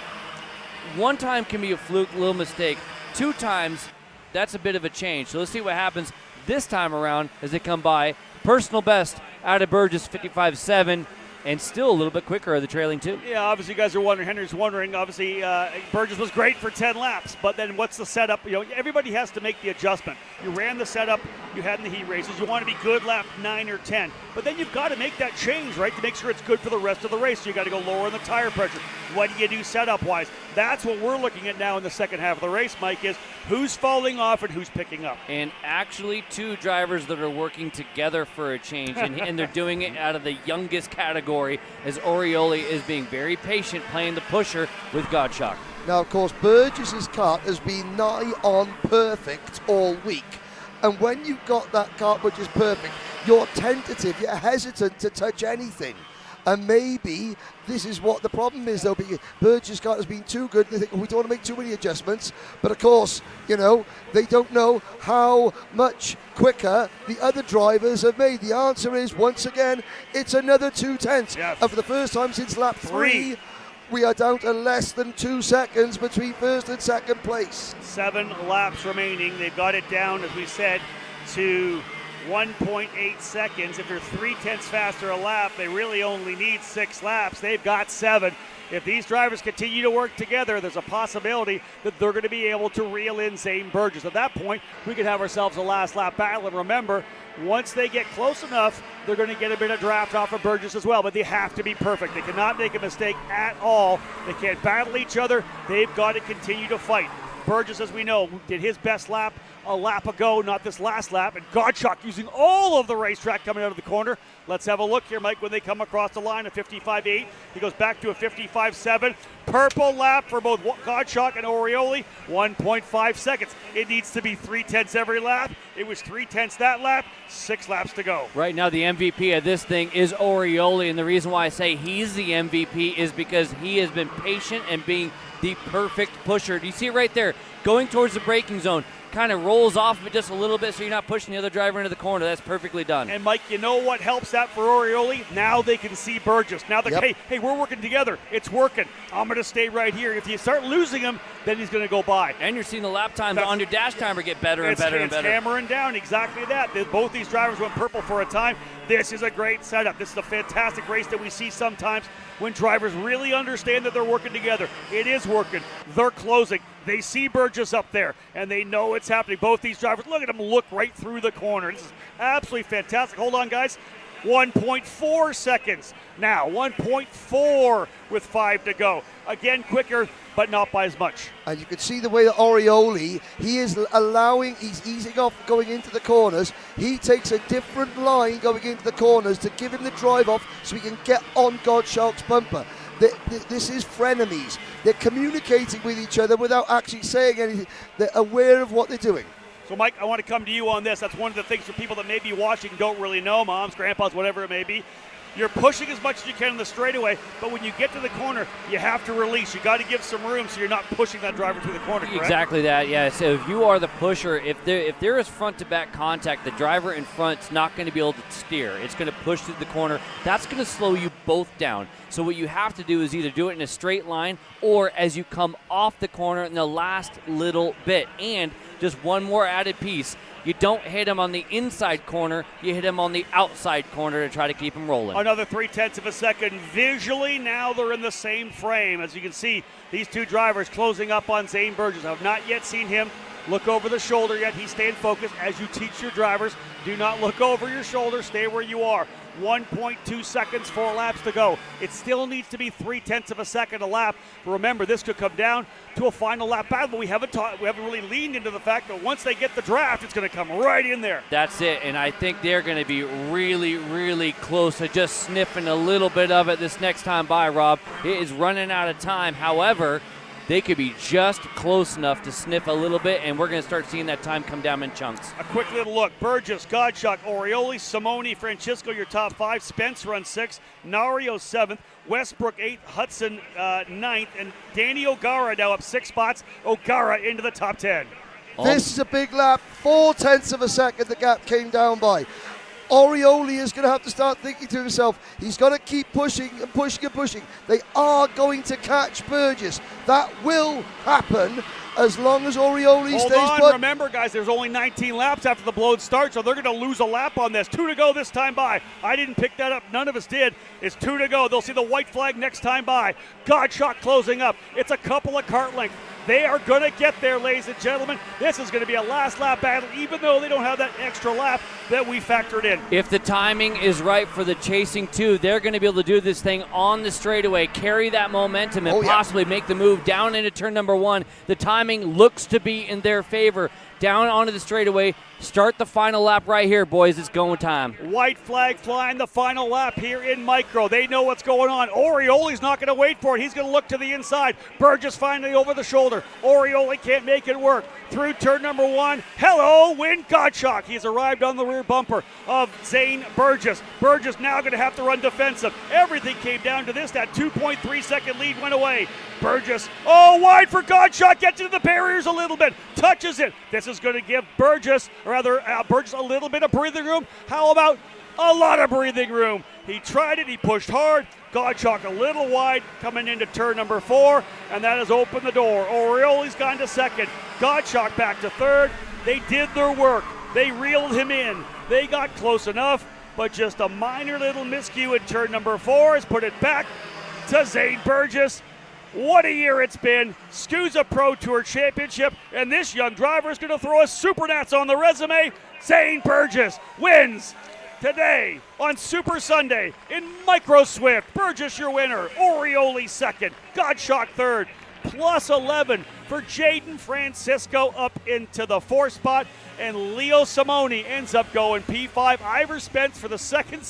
1 time can be a fluke, little mistake. 2 times, that's a bit of a change. So let's see what happens this time around as they come by. Personal best out of Burgess, 55.7, and still a little bit quicker of the trailing 2. Yeah, obviously you guys are wondering, Henry's wondering, obviously Burgess was great for 10 laps, but then what's the setup? Everybody has to make the adjustment. You ran the setup you had in the heat races. You want to be good lap 9 or 10, but then you've got to make that change, right, to make sure it's good for the rest of the race. So you got to go lower in the tire pressure. What do you do setup-wise? That's what we're looking at now in the second half of the race, Mike, is who's falling off and who's picking up. And actually 2 drivers that are working together for a change, and they're doing it out of the youngest category, as Orioli is being very patient, playing the pusher with Gottschalk. Now, of course, Burgess's kart has been nigh on perfect all week. And when you've got that kart which is perfect, you're tentative, you're hesitant to touch anything. And maybe this is what the problem is, though, because Burgess' kart has been too good. They think, we don't want to make too many adjustments. But, of course, they don't know how much quicker the other drivers have made. The answer is, once again, it's another 2/10. Yes. And for the first time since lap 3, we are down to less than 2 seconds between first and second place. 7 laps remaining. They've got it down, as we said, to 1.8 seconds. If they're 3/10 faster a lap, they really only need 6 laps. They've got 7. If these drivers continue to work together, there's a possibility that they're going to be able to reel in Zane Burgess. At that point, we could have ourselves a last lap battle. And remember, once they get close enough, they're going to get a bit of draft off of Burgess as well. But they have to be perfect. They cannot make a mistake at all. They can't battle each other. They've got to continue to fight. Burgess, as we know, did his best lap a lap ago, not this last lap. And Gottschalk using all of the racetrack coming out of the corner. Let's have a look here, Mike, when they come across the line, a 55.8. He goes back to a 55.7. Purple lap for both Gottschalk and Orioli, 1.5 seconds. It needs to be 3/10 every lap. It was 3/10 that lap, 6 laps to go. Right now, the MVP of this thing is Orioli, and the reason why I say he's the MVP is because he has been patient and being the perfect pusher. Do you see it right there? Going towards the braking zone. Kind of rolls off of it just a little bit so you're not pushing the other driver into the corner. That's perfectly done. And Mike, you know what helps that for Orioli? Now they can see Burgess. Now they're, hey, we're working together. It's working. I'm going to stay right here. If you start losing him, then he's going to go by. And you're seeing the lap times on your dash timer get better and better and better. It's hammering down, exactly that. Both these drivers went purple for a time. This is a great setup. This is a fantastic race that we see sometimes when drivers really understand that they're working together. It is working. They're closing. They see Burgess up there, and they know it's happening. Both these drivers, look at them look right through the corner. This is absolutely fantastic. Hold on, guys. 1.4 seconds. Now, 1.4 with 5 to go. Again, quicker, but not by as much. And you can see the way that Orioli, he is allowing, he's easing off going into the corners. He takes a different line going into the corners to give him the drive off so he can get on Gottschalk's bumper. This is frenemies. They're communicating with each other without actually saying anything. They're aware of what they're doing. So, Mike, I want to come to you on this. That's one of the things for people that may be watching don't really know, moms, grandpas, whatever it may be. You're pushing as much as you can in the straightaway, but when you get to the corner, you have to release. You got to give some room so you're not pushing that driver through the corner, correct? Exactly that, yeah. So if you are the pusher, if there is front-to-back contact, the driver in front's not going to be able to steer. It's going to push through the corner. That's going to slow you both down. So what you have to do is either do it in a straight line or as you come off the corner in the last little bit. And just one more added piece. You don't hit him on the inside corner, you hit him on the outside corner to try to keep him rolling. Another 0.3 of a second. Visually, now they're in the same frame. As you can see, these two drivers closing up on Zane Burgess. I have not yet seen him look over the shoulder yet. He's staying focused. As you teach your drivers, do not look over your shoulder. Stay where you are. 1.2 seconds, 4 laps to go. It still needs to be 0.3 of a second a lap. Remember, this could come down to a final lap battle, but we haven't really leaned into the fact that once they get the draft, it's going to come right in there. That's it, and I think they're going to be really, really close to just sniffing a little bit of it this next time by, Rob. It is running out of time. However, they could be just close enough to sniff a little bit, and we're going to start seeing that time come down in chunks. A quick little look. Burgess, Gottschalk, Orioli, Simone, Francisco, your top 5. Spence runs 6th. Nario 7th. Westbrook 8th. Hudson 9th. And Danny O'Gara now up 6 spots. O'Gara into the top 10. This is a big lap. 0.4 of a second the gap came down by. Orioli is going to have to start thinking to himself, he's got to keep pushing and pushing and pushing. They are going to catch Burgess. That will happen as long as Orioli stays Hold on, put. remember guys, there's only 19 laps after the blown start, so they're going to lose a lap on this. 2 to go this time by. I didn't pick that up. None of us did. It's 2 to go. They'll see the white flag next time by. Gottschalk closing up. It's a couple of kart lengths. They are going to get there, ladies and gentlemen. This is going to be a last lap battle, even though they don't have that extra lap that we factored in. If the timing is right for the chasing two, they're going to be able to do this thing on the straightaway, carry that momentum, and possibly make the move down into turn number 1. The timing looks to be in their favor. Down onto the straightaway. Start the final lap right here, boys. It's going time. White flag flying the final lap here in Micro. They know what's going on. Orioli's not going to wait for it. He's going to look to the inside. Burgess finally over the shoulder. Orioli can't make it work. Through turn number 1. Hello, Win Gottschalk. He's arrived on the rear bumper of Zane Burgess. Burgess now going to have to run defensive. Everything came down to this. That 2.3 second lead went away. Burgess, wide for Gottschalk. Gets into the barriers a little bit. Touches it. This is going to give Burgess a little bit of breathing room. How about a lot of breathing room? He tried it. He pushed hard. Gottschalk a little wide coming into turn number 4, and that has opened the door. Orioli's gone to 2nd. Gottschalk back to 3rd. They did their work. They reeled him in. They got close enough, but just a minor little miscue at turn number 4 has put it back to Zane Burgess. What a year it's been. SKUSA Pro Tour Championship, and this young driver is going to throw a SuperNats on the resume. Zane Burgess wins today on Super Sunday in Micro Swift. Burgess your winner, Orioli second, Godshock third, plus 11 for Jaden Francisco up into the 4th spot, and Leo Simoni ends up going P5. Ivor Spence for the second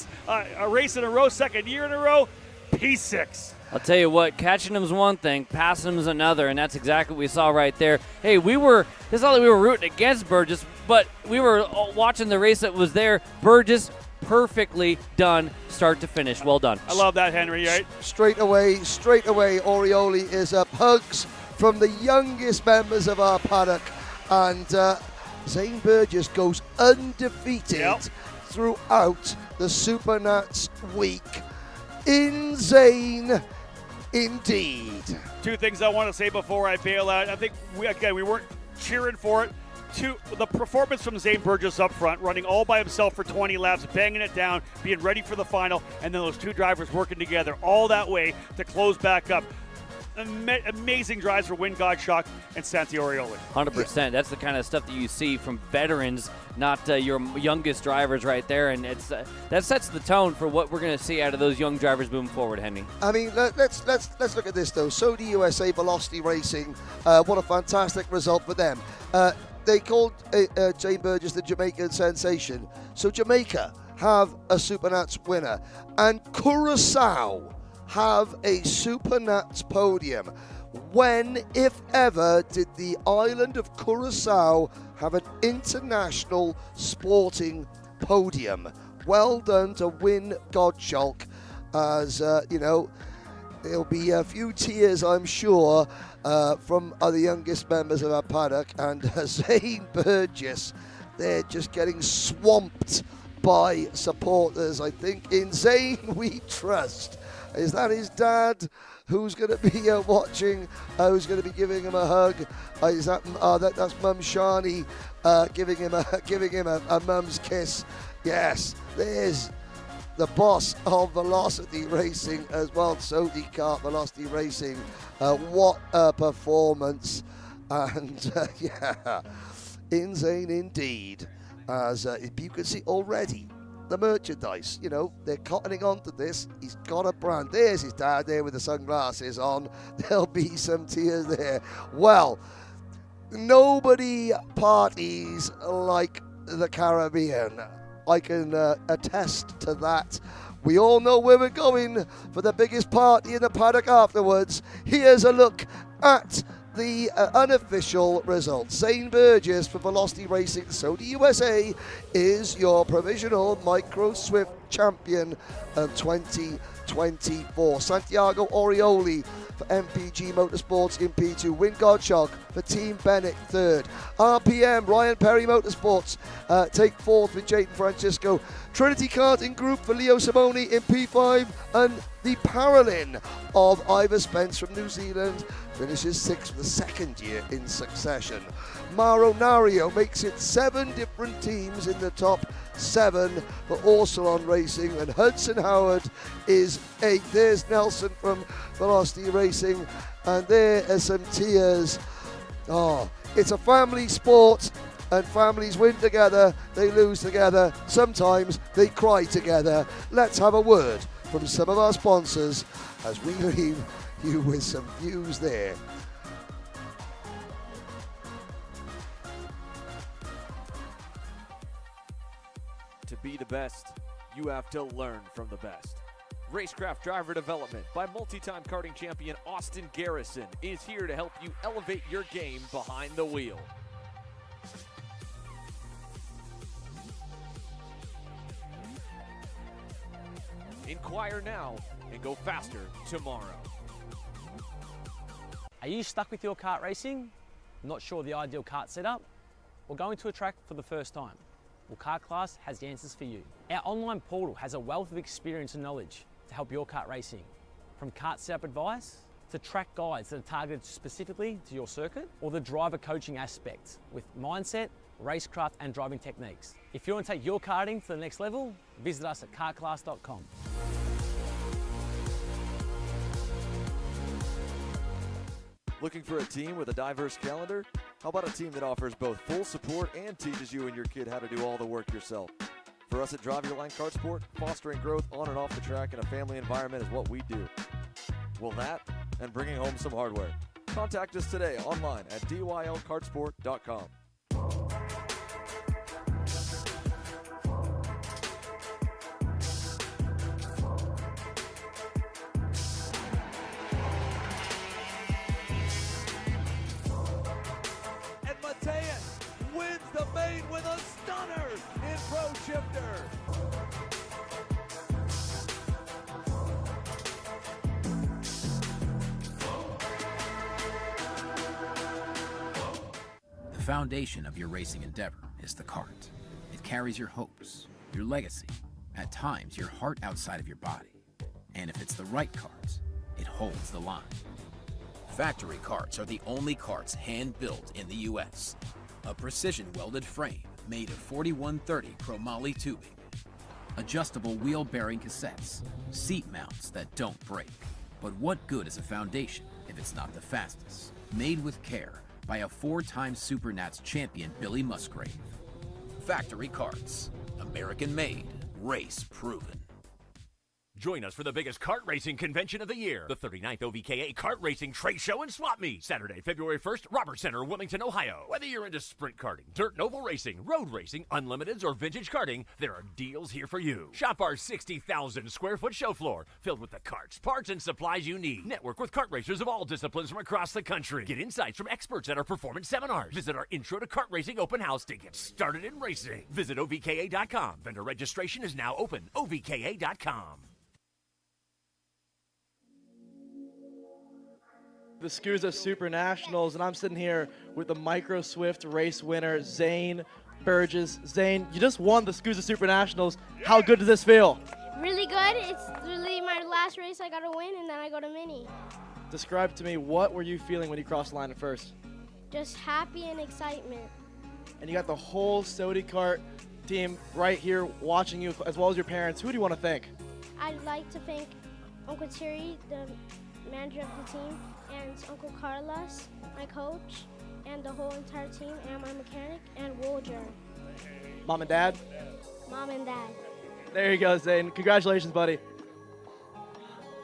race in a row, second year in a row, P6. I'll tell you what, catching him's one thing, passing him's another, and that's exactly what we saw right there. Hey, it's not like we were rooting against Burgess, but we were watching the race that was there. Burgess, perfectly done, start to finish. Well done. I love that, Henry, right? Straight away, Orioli is up. Hugs from the youngest members of our paddock, and Zane Burgess goes undefeated throughout the SuperNats week. Insane indeed. Two things I want to say before I bail out. I think, we weren't cheering for it. The performance from Zane Burgess up front, running all by himself for 20 laps, banging it down, being ready for the final, and then those two drivers working together all that way to close back up. Amazing drives for Win Godshock and Santi Orioli. 100%. That's the kind of stuff that you see from veterans, not your youngest drivers right there. And it's that sets the tone for what we're going to see out of those young drivers moving forward, Henry. I mean, let's look at this, though. Sodi USA Velocity Racing, what a fantastic result for them. They called Zane Burgess the Jamaican sensation. So Jamaica have a SuperNats winner, and Curaçao have a SuperNats podium. When, if ever, did the island of Curaçao have an international sporting podium? Well done to Win Godshock, as there'll be a few tears, I'm sure, from the youngest members of our paddock, and Zane Burgess, they're just getting swamped by supporters. I think in Zane we trust. Is that his dad who's going to be watching, who's going to be giving him a hug? That's Mum Shani giving him a mum's kiss? Yes, there's the boss of Velocity Racing as well, Sodi Kart Velocity Racing. What a performance. And insane indeed. As you can see already, the merchandise, they're cottoning onto this. He's got a brand. There's his dad there with the sunglasses on. There'll be some tears there. Well, nobody parties like the Caribbean. I can attest to that. We all know where we're going for the biggest party in the paddock afterwards. Here's a look at the unofficial results. Zane Burgess for Velocity Racing Sodi USA is your provisional Micro Swift champion of 2024. Santiago Orioli for MPG Motorsports in P2. Win Godshock for Team Bennett third. RPM Ryan Perry Motorsports take fourth with Jaden Francisco. Trinity Karting Group for Leo Simoni in P5, and the Paralin of Ivor Spence from New Zealand finishes sixth for the second year in succession. Mauro Nario makes it 7 different teams in the top 7 for Orsalon Racing, and Hudson Howard is 8th. There's Nelson from Velocity Racing, and there are some tears. Oh, it's a family sport, and families win together, they lose together, sometimes they cry together. Let's have a word from some of our sponsors as we leave you with some views there. To be the best, you have to learn from the best. Racecraft Driver Development by multi-time karting champion Austin Garrison is here to help you elevate your game behind the wheel. Inquire now and go faster tomorrow. Are you stuck with your kart racing? Not sure the ideal kart setup? Or going to a track for the first time? Well, Kart Class has the answers for you. Our online portal has a wealth of experience and knowledge to help your kart racing. From kart setup advice to track guides that are targeted specifically to your circuit, or the driver coaching aspect with mindset, racecraft and driving techniques. If you want to take your karting to the next level, visit us at kartclass.com. Looking for a team with a diverse calendar? How about a team that offers both full support and teaches you and your kid how to do all the work yourself? For us at Drive Your Line Kart Sport, fostering growth on and off the track in a family environment is what we do. Well, that and bringing home some hardware. Contact us today online at dylkartsport.com. And Mateus wins the main with a stunner in Pro Shifter. The foundation of your racing endeavor is the cart. It carries your hopes, your legacy, at times your heart outside of your body. And if it's the right cart, it holds the line. Factory carts are the only carts hand-built in the U.S. A precision-welded frame made of 4130 chromoly tubing, adjustable wheel bearing cassettes, seat mounts that don't break. But what good is a foundation if it's not the fastest? Made with care by a 4-time SuperNats champion Billy Musgrave. Factory carts, American-made, race-proven. Join us for the biggest kart racing convention of the year, the 39th OVKA Kart Racing Trade Show and Swap Meet, Saturday, February 1st, Robert Center, Wilmington, Ohio. Whether you're into sprint karting, dirt and oval racing, road racing, unlimiteds, or vintage karting, there are deals here for you. Shop our 60,000 square foot show floor, filled with the karts, parts, and supplies you need. Network with kart racers of all disciplines from across the country. Get insights from experts at our performance seminars. Visit our Intro to Kart Racing open house to get started in racing. Visit OVKA.com. Vendor registration is now open. OVKA.com. The SKUSA SuperNationals, and I'm sitting here with the Micro Swift race winner, Zane Burgess. Zane, you just won the SKUSA SuperNationals. How good does this feel? Really good. It's really my last race I got to win, and then I go to Mini. Describe to me, what were you feeling when you crossed the line at first? Just happy and excitement. And you got the whole Sodi Kart team right here watching you, as well as your parents. Who do you want to thank? I'd like to thank Uncle Terry, the manager of the team, and Uncle Carlos, my coach, and the whole entire team, and my mechanic, and Woolger. Mom and Dad? Mom and Dad. There you go, Zane. Congratulations, buddy.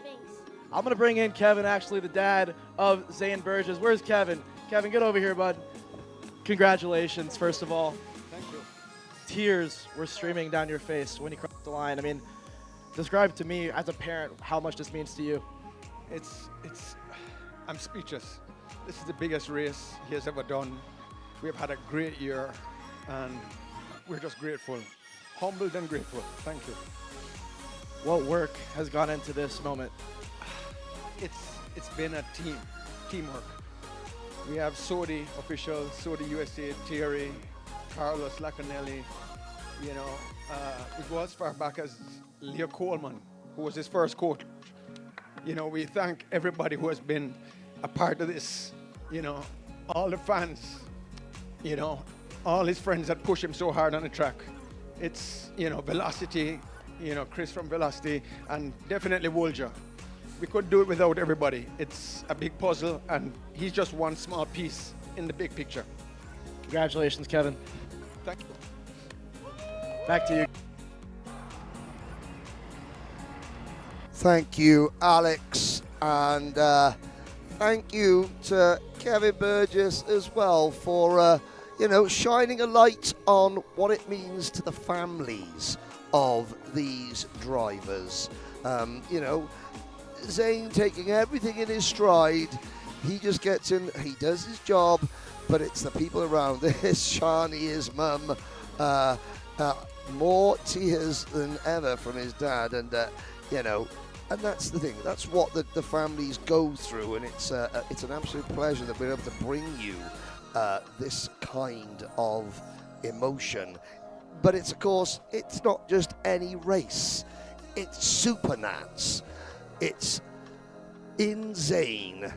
Thanks. I'm going to bring in Kevin, actually the dad of Zane Burgess. Where's Kevin? Kevin, get over here, bud. Congratulations, first of all. Thank you. Tears were streaming down your face when you crossed the line. I mean, describe to me, as a parent, how much this means to you. I'm speechless. This is the biggest race he has ever done. We've had a great year, and we're just grateful. Humbled and grateful. Thank you. What work has gone into this moment? It's been a teamwork. We have Sodi officials, Sodi USA, Thierry, Carlos Lacanelli. You know, it goes as far back as Leo Coleman, who was his first coach. You know, we thank everybody who has been a part of this. You know, all the fans, you know, all his friends that push him so hard on the track. It's, you know, Velocity, you know, Chris from Velocity, and definitely Woolger. We couldn't do it without everybody. It's a big puzzle, and he's just one small piece in the big picture. Congratulations, Kevin. Thank you. Back to you. Thank you, Alex, and thank you to Kevin Burgess as well for, you know, shining a light on what it means to the families of these drivers. You know, Zane taking everything in his stride. He just gets in, he does his job, but it's the people around this. Shani, his mum, more tears than ever from his dad, and you know, and that's the thing. That's what the families go through, and it's an absolute pleasure that we're able to bring you this kind of emotion. But it's, of course, it's not just any race. It's SuperNats. It's in Zane,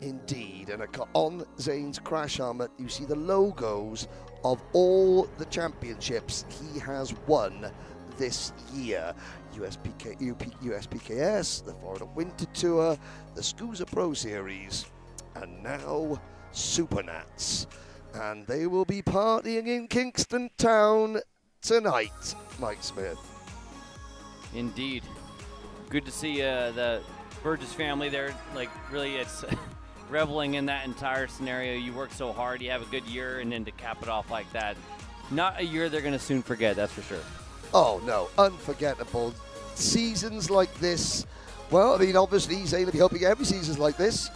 indeed, and on Zane's crash helmet you see the logos of all the championships he has won this year. USPKS, the Florida Winter Tour, the SKUSA Pro Series, and now SuperNats. And they will be partying in Kingston Town tonight, Mike Smith. Indeed. Good to see the Burgess family there. Like, really, it's reveling in that entire scenario. You work so hard, you have a good year, and then to cap it off like that, not a year they're going to soon forget, that's for sure. Oh, no, unforgettable. Seasons like this, well, I mean, obviously, Zane will be hoping every season's like this.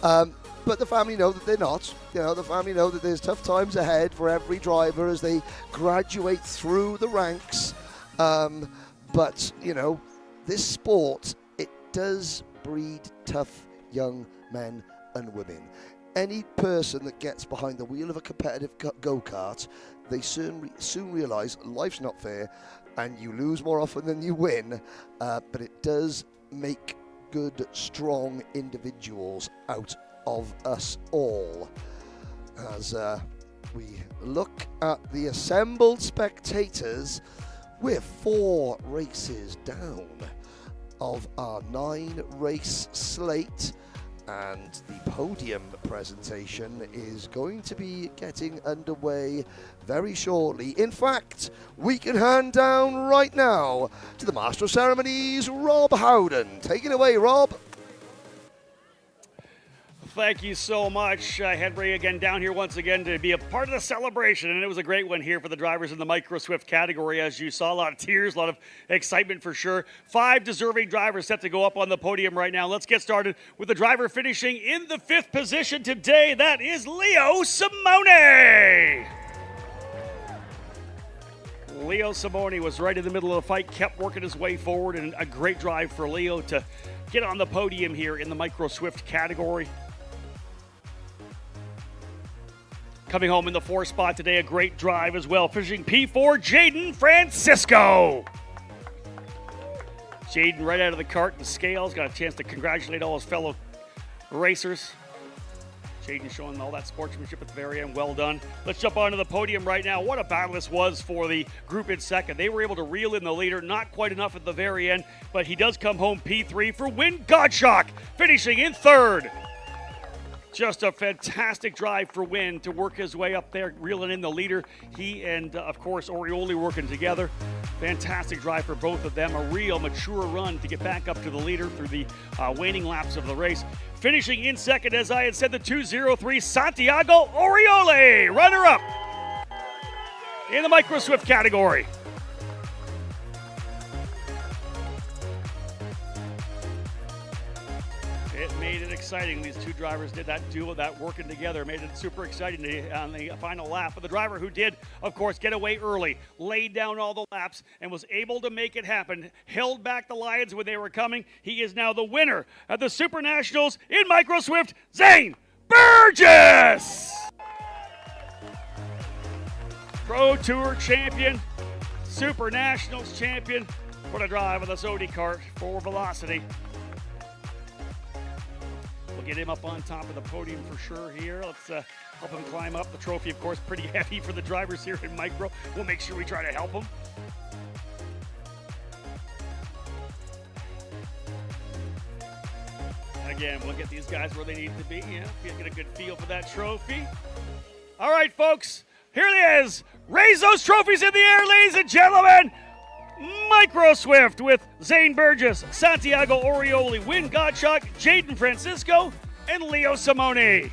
But the family know that they're not. You know, the family know that there's tough times ahead for every driver as they graduate through the ranks. But, you know, this sport, it does breed tough young men and women. Any person that gets behind the wheel of a competitive go-kart, they soon realize life's not fair and you lose more often than you win, but it does make good, strong individuals out of us all. As we look at the assembled spectators, we're 4 races down of our 9-race slate, and the podium presentation is going to be getting underway very shortly. In fact, we can hand down right now to the Master of Ceremonies, Rob Howden. Take it away, Rob. Thank you so much. Henry again down here once again to be a part of the celebration, and it was a great one here for the drivers in the Micro Swift category. As you saw, a lot of tears, a lot of excitement for sure. 5 deserving drivers set to go up on the podium right now. Let's get started with the driver finishing in the 5th position today. That is Leo Simone. Leo Simone was right in the middle of the fight, kept working his way forward, and a great drive for Leo to get on the podium here in the Micro Swift category. Coming home in the 4th spot today, a great drive as well. Finishing P4, Jaden Francisco. Jaden right out of the cart and the scales. Got a chance to congratulate all his fellow racers. Jaden showing all that sportsmanship at the very end. Well done. Let's jump onto the podium right now. What a battle this was for the group in second. They were able to reel in the leader. Not quite enough at the very end, but he does come home P3 for Win Godshock, finishing in 3rd. Just a fantastic drive for Win to work his way up there, reeling in the leader. He and, of course, Orioli working together. Fantastic drive for both of them. A real mature run to get back up to the leader through the waning laps of the race. Finishing in second, as I had said, the 203 Santiago Orioli, runner-up in the Micro Swift category. It made it exciting. These two drivers did that duo, that working together, made it super exciting on the final lap. But the driver who did, of course, get away early, laid down all the laps, and was able to make it happen, held back the Lions when they were coming. He is now the winner of the SuperNationals in Micro Swift, Zane Burgess! Pro Tour champion, SuperNationals champion. What a drive with this Audi kart for velocity. We'll get him up on top of the podium for sure here. Let's help him climb up. The trophy, of course, pretty heavy for the drivers here in Micro. We'll make sure we try to help him. Again, we'll get these guys where they need to be. Yeah, get a good feel for that trophy. All right, folks, here it is. Raise those trophies in the air, ladies and gentlemen. Micro Swift with Zane Burgess, Santiago Orioli, Win Godshock, Jaden Francisco, and Leo Simone.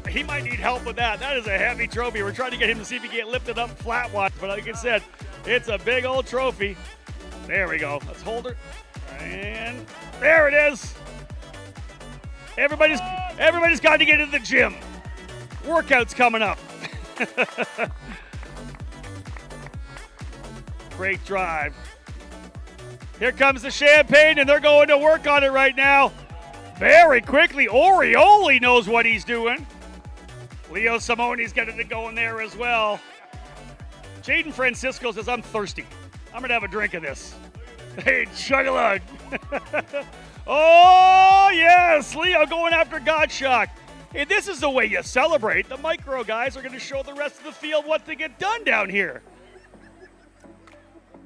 He might need help with that. That is a heavy trophy. We're trying to get him to see if he can get lifted up flat-wise, but like I said, it's a big old trophy. There we go. Let's hold her. And there it is. Everybody's got to get into the gym. Workout's coming up. Great drive. Here comes the champagne, and they're going to work on it right now. Very quickly. Orioli knows what he's doing. Leo Simone's getting it going there as well. Jaden Francisco says, I'm thirsty. I'm going to have a drink of this. Hey, chug-a-lug. Oh, yes, Leo going after Gottschalk. Hey, this is the way you celebrate. The micro guys are going to show the rest of the field what they get done down here.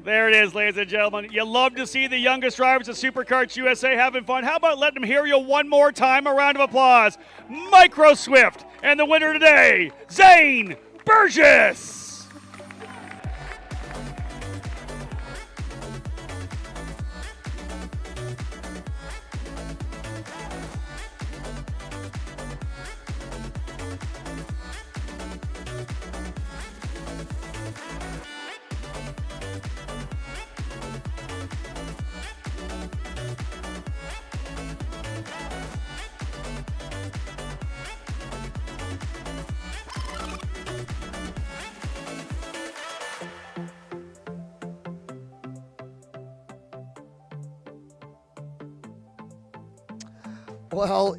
There it is, ladies and gentlemen. You love to see the youngest drivers of SuperKarts USA having fun. How about letting them hear you one more time? A round of applause. Micro Swift and the winner today, Zane Burgess. Well,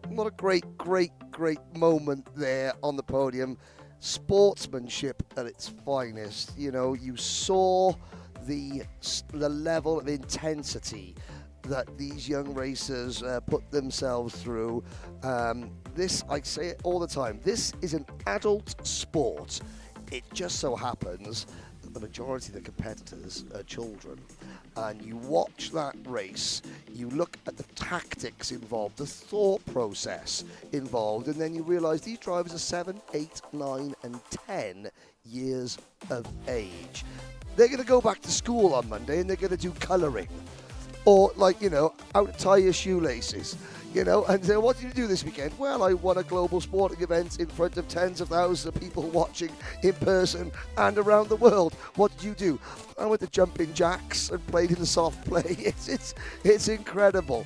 what a great moment there on the podium. Sportsmanship at its finest. You know, you saw the level of intensity that these young racers put themselves through. This, I say it all the time, this is an adult sport. It just so happens that the majority of the competitors are children. And you watch that race, you look at the tactics involved, the thought process involved, and then you realize these drivers are 7, 8, 9, and 10 years of age. They're going to go back to school on Monday and they're going to do colouring. Or, like, you know, out tie your shoelaces, you know, and say, what did you do this weekend? Well, I won a global sporting event in front of tens of thousands of people watching in person and around the world. What did you do? I went to jumping jacks and played in the soft play. It's incredible.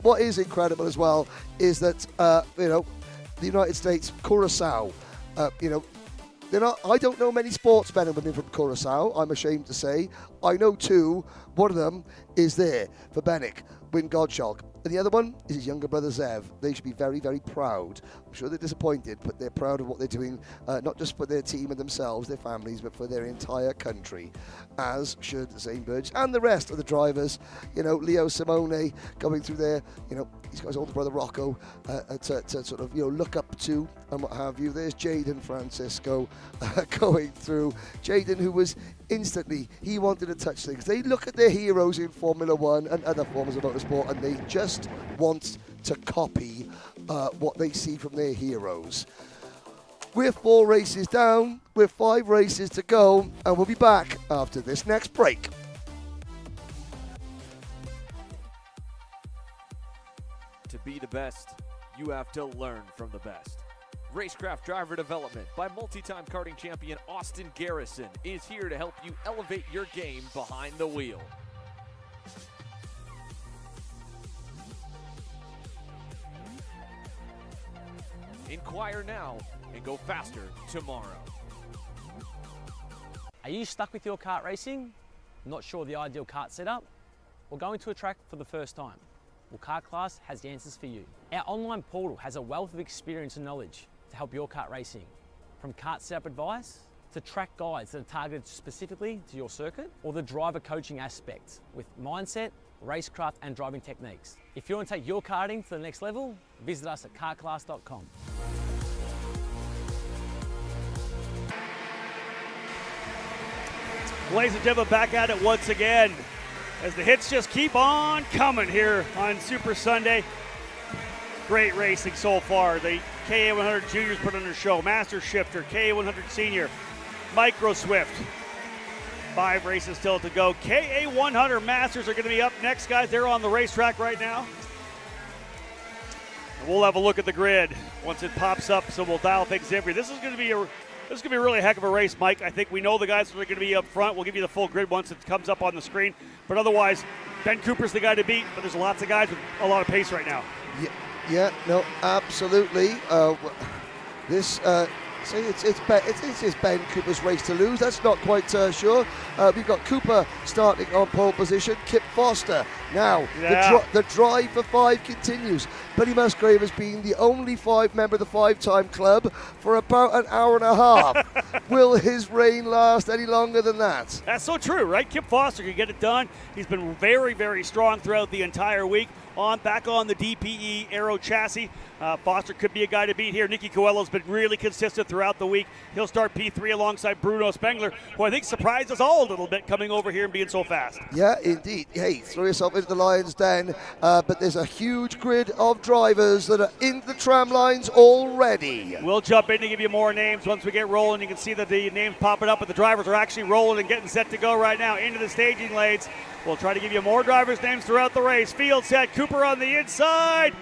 What is incredible as well is that, you know, the United States, Curacao, you know, I don't know many sportsmen and women from Curacao, I'm ashamed to say. I know two. One of them is there for Bennick, Win Gottschalk. And the other one is his younger brother, Zev. They should be very, very proud. I'm sure they're disappointed, but they're proud of what they're doing, not just for their team and themselves, their families, but for their entire country, as should Zane Burgess and the rest of the drivers. You know, Leo Simone going through there, you know, he's got his older brother, Rocco, to sort of, you know, look up to and what have you. There's Jaden Francisco going through. Jaden, who was instantly, he wanted to touch things. They look at their heroes in Formula One and other forms of motorsport, and they just want to copy what they see from their heroes. We're 4 races down, we're 5 races to go, and we'll be back after this next break. To be the best, you have to learn from the best. Racecraft Driver Development by multi-time karting champion Austin Garrison is here to help you elevate your game behind the wheel. Inquire now and go faster tomorrow. Are you stuck with your kart racing? Not sure the ideal kart setup? Or going to a track for the first time? Well, Kart Class has the answers for you. Our online portal has a wealth of experience and knowledge to help your kart racing. From kart setup advice to track guides that are targeted specifically to your circuit, or the driver coaching aspect with mindset, racecraft and driving techniques. If you want to take your karting to the next level, visit us at kartclass.com. Ladies and gentlemen, back at it once again as the hits just keep on coming here on Super Sunday. Great racing so far. The KA100 Juniors put on their show. Master Shifter, KA100 Senior, Micro Swift. 5 races still to go. KA100 Masters are going to be up next, guys. They're on the racetrack right now. And we'll have a look at the grid once it pops up, so we'll dial things in for you. This is going to be a really heck of a race, Mike. I think we know the guys that are going to be up front. We'll give you the full grid once it comes up on the screen. But otherwise, Ben Cooper's the guy to beat, but there's lots of guys with a lot of pace right now. Yeah, no, absolutely. It's Ben Cooper's race to lose. That's not quite sure. We've got Cooper starting on pole position. Kip Foster Now, the drive for 5 continues. Billy Musgrave has been the only member of the 5-time club for about an hour and a half. Will his reign last any longer than that? That's so true, right? Kip Foster can get it done. He's been very, very strong throughout the entire week. Back on the DPE Aero chassis. Foster could be a guy to beat here. Nicky Coelho's been really consistent throughout the week. He'll start P3 alongside Bruno Spengler, who I think surprised us all a little bit coming over here and being so fast. Yeah, indeed. Hey, throw yourself into the lion's den. But there's a huge grid of drivers that are in the tram lines already. We'll jump in to give you more names once we get rolling. You can see that the names popping up, but the drivers are actually rolling and getting set to go right now into the staging lanes. We'll try to give you more drivers' names throughout the race. Field set, Cooper on the inside.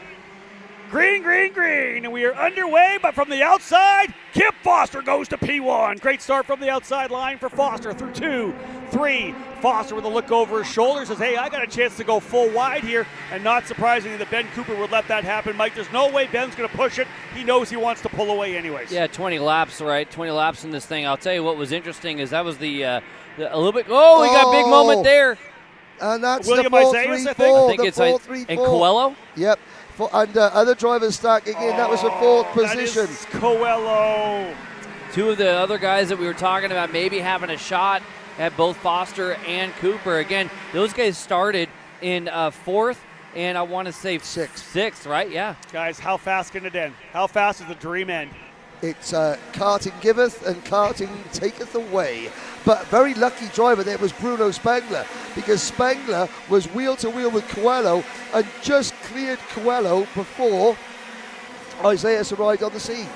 Green, green, green. And we are underway, but from the outside, Kip Foster goes to P1. Great start from the outside line for Foster through 2, 3. Foster with a look over his shoulder says, hey, I got a chance to go full wide here. And not surprisingly that Ben Cooper would let that happen. Mike, there's no way Ben's going to push it. He knows he wants to pull away anyways. Yeah, 20 laps, right? 20 laps in this thing. I'll tell you what was interesting is that was a little bit. Oh, we got a big moment there. And that's William the 4-3-4. Isaias, I think it's 4-3-4. and Coelho? Yep. And other drivers stacking in. That was the 4th position. That is Coelho. Two of the other guys that we were talking about maybe having a shot at both Foster and Cooper. Again, those guys started in 4th and I want to say 6th, right? Yeah. Guys, how fast can it end? How fast is the dream end? It's karting giveth and karting taketh away. But very lucky driver there was Bruno Spengler, because Spengler was wheel to wheel with Coelho and just cleared Coelho before Isaias arrived on the scene.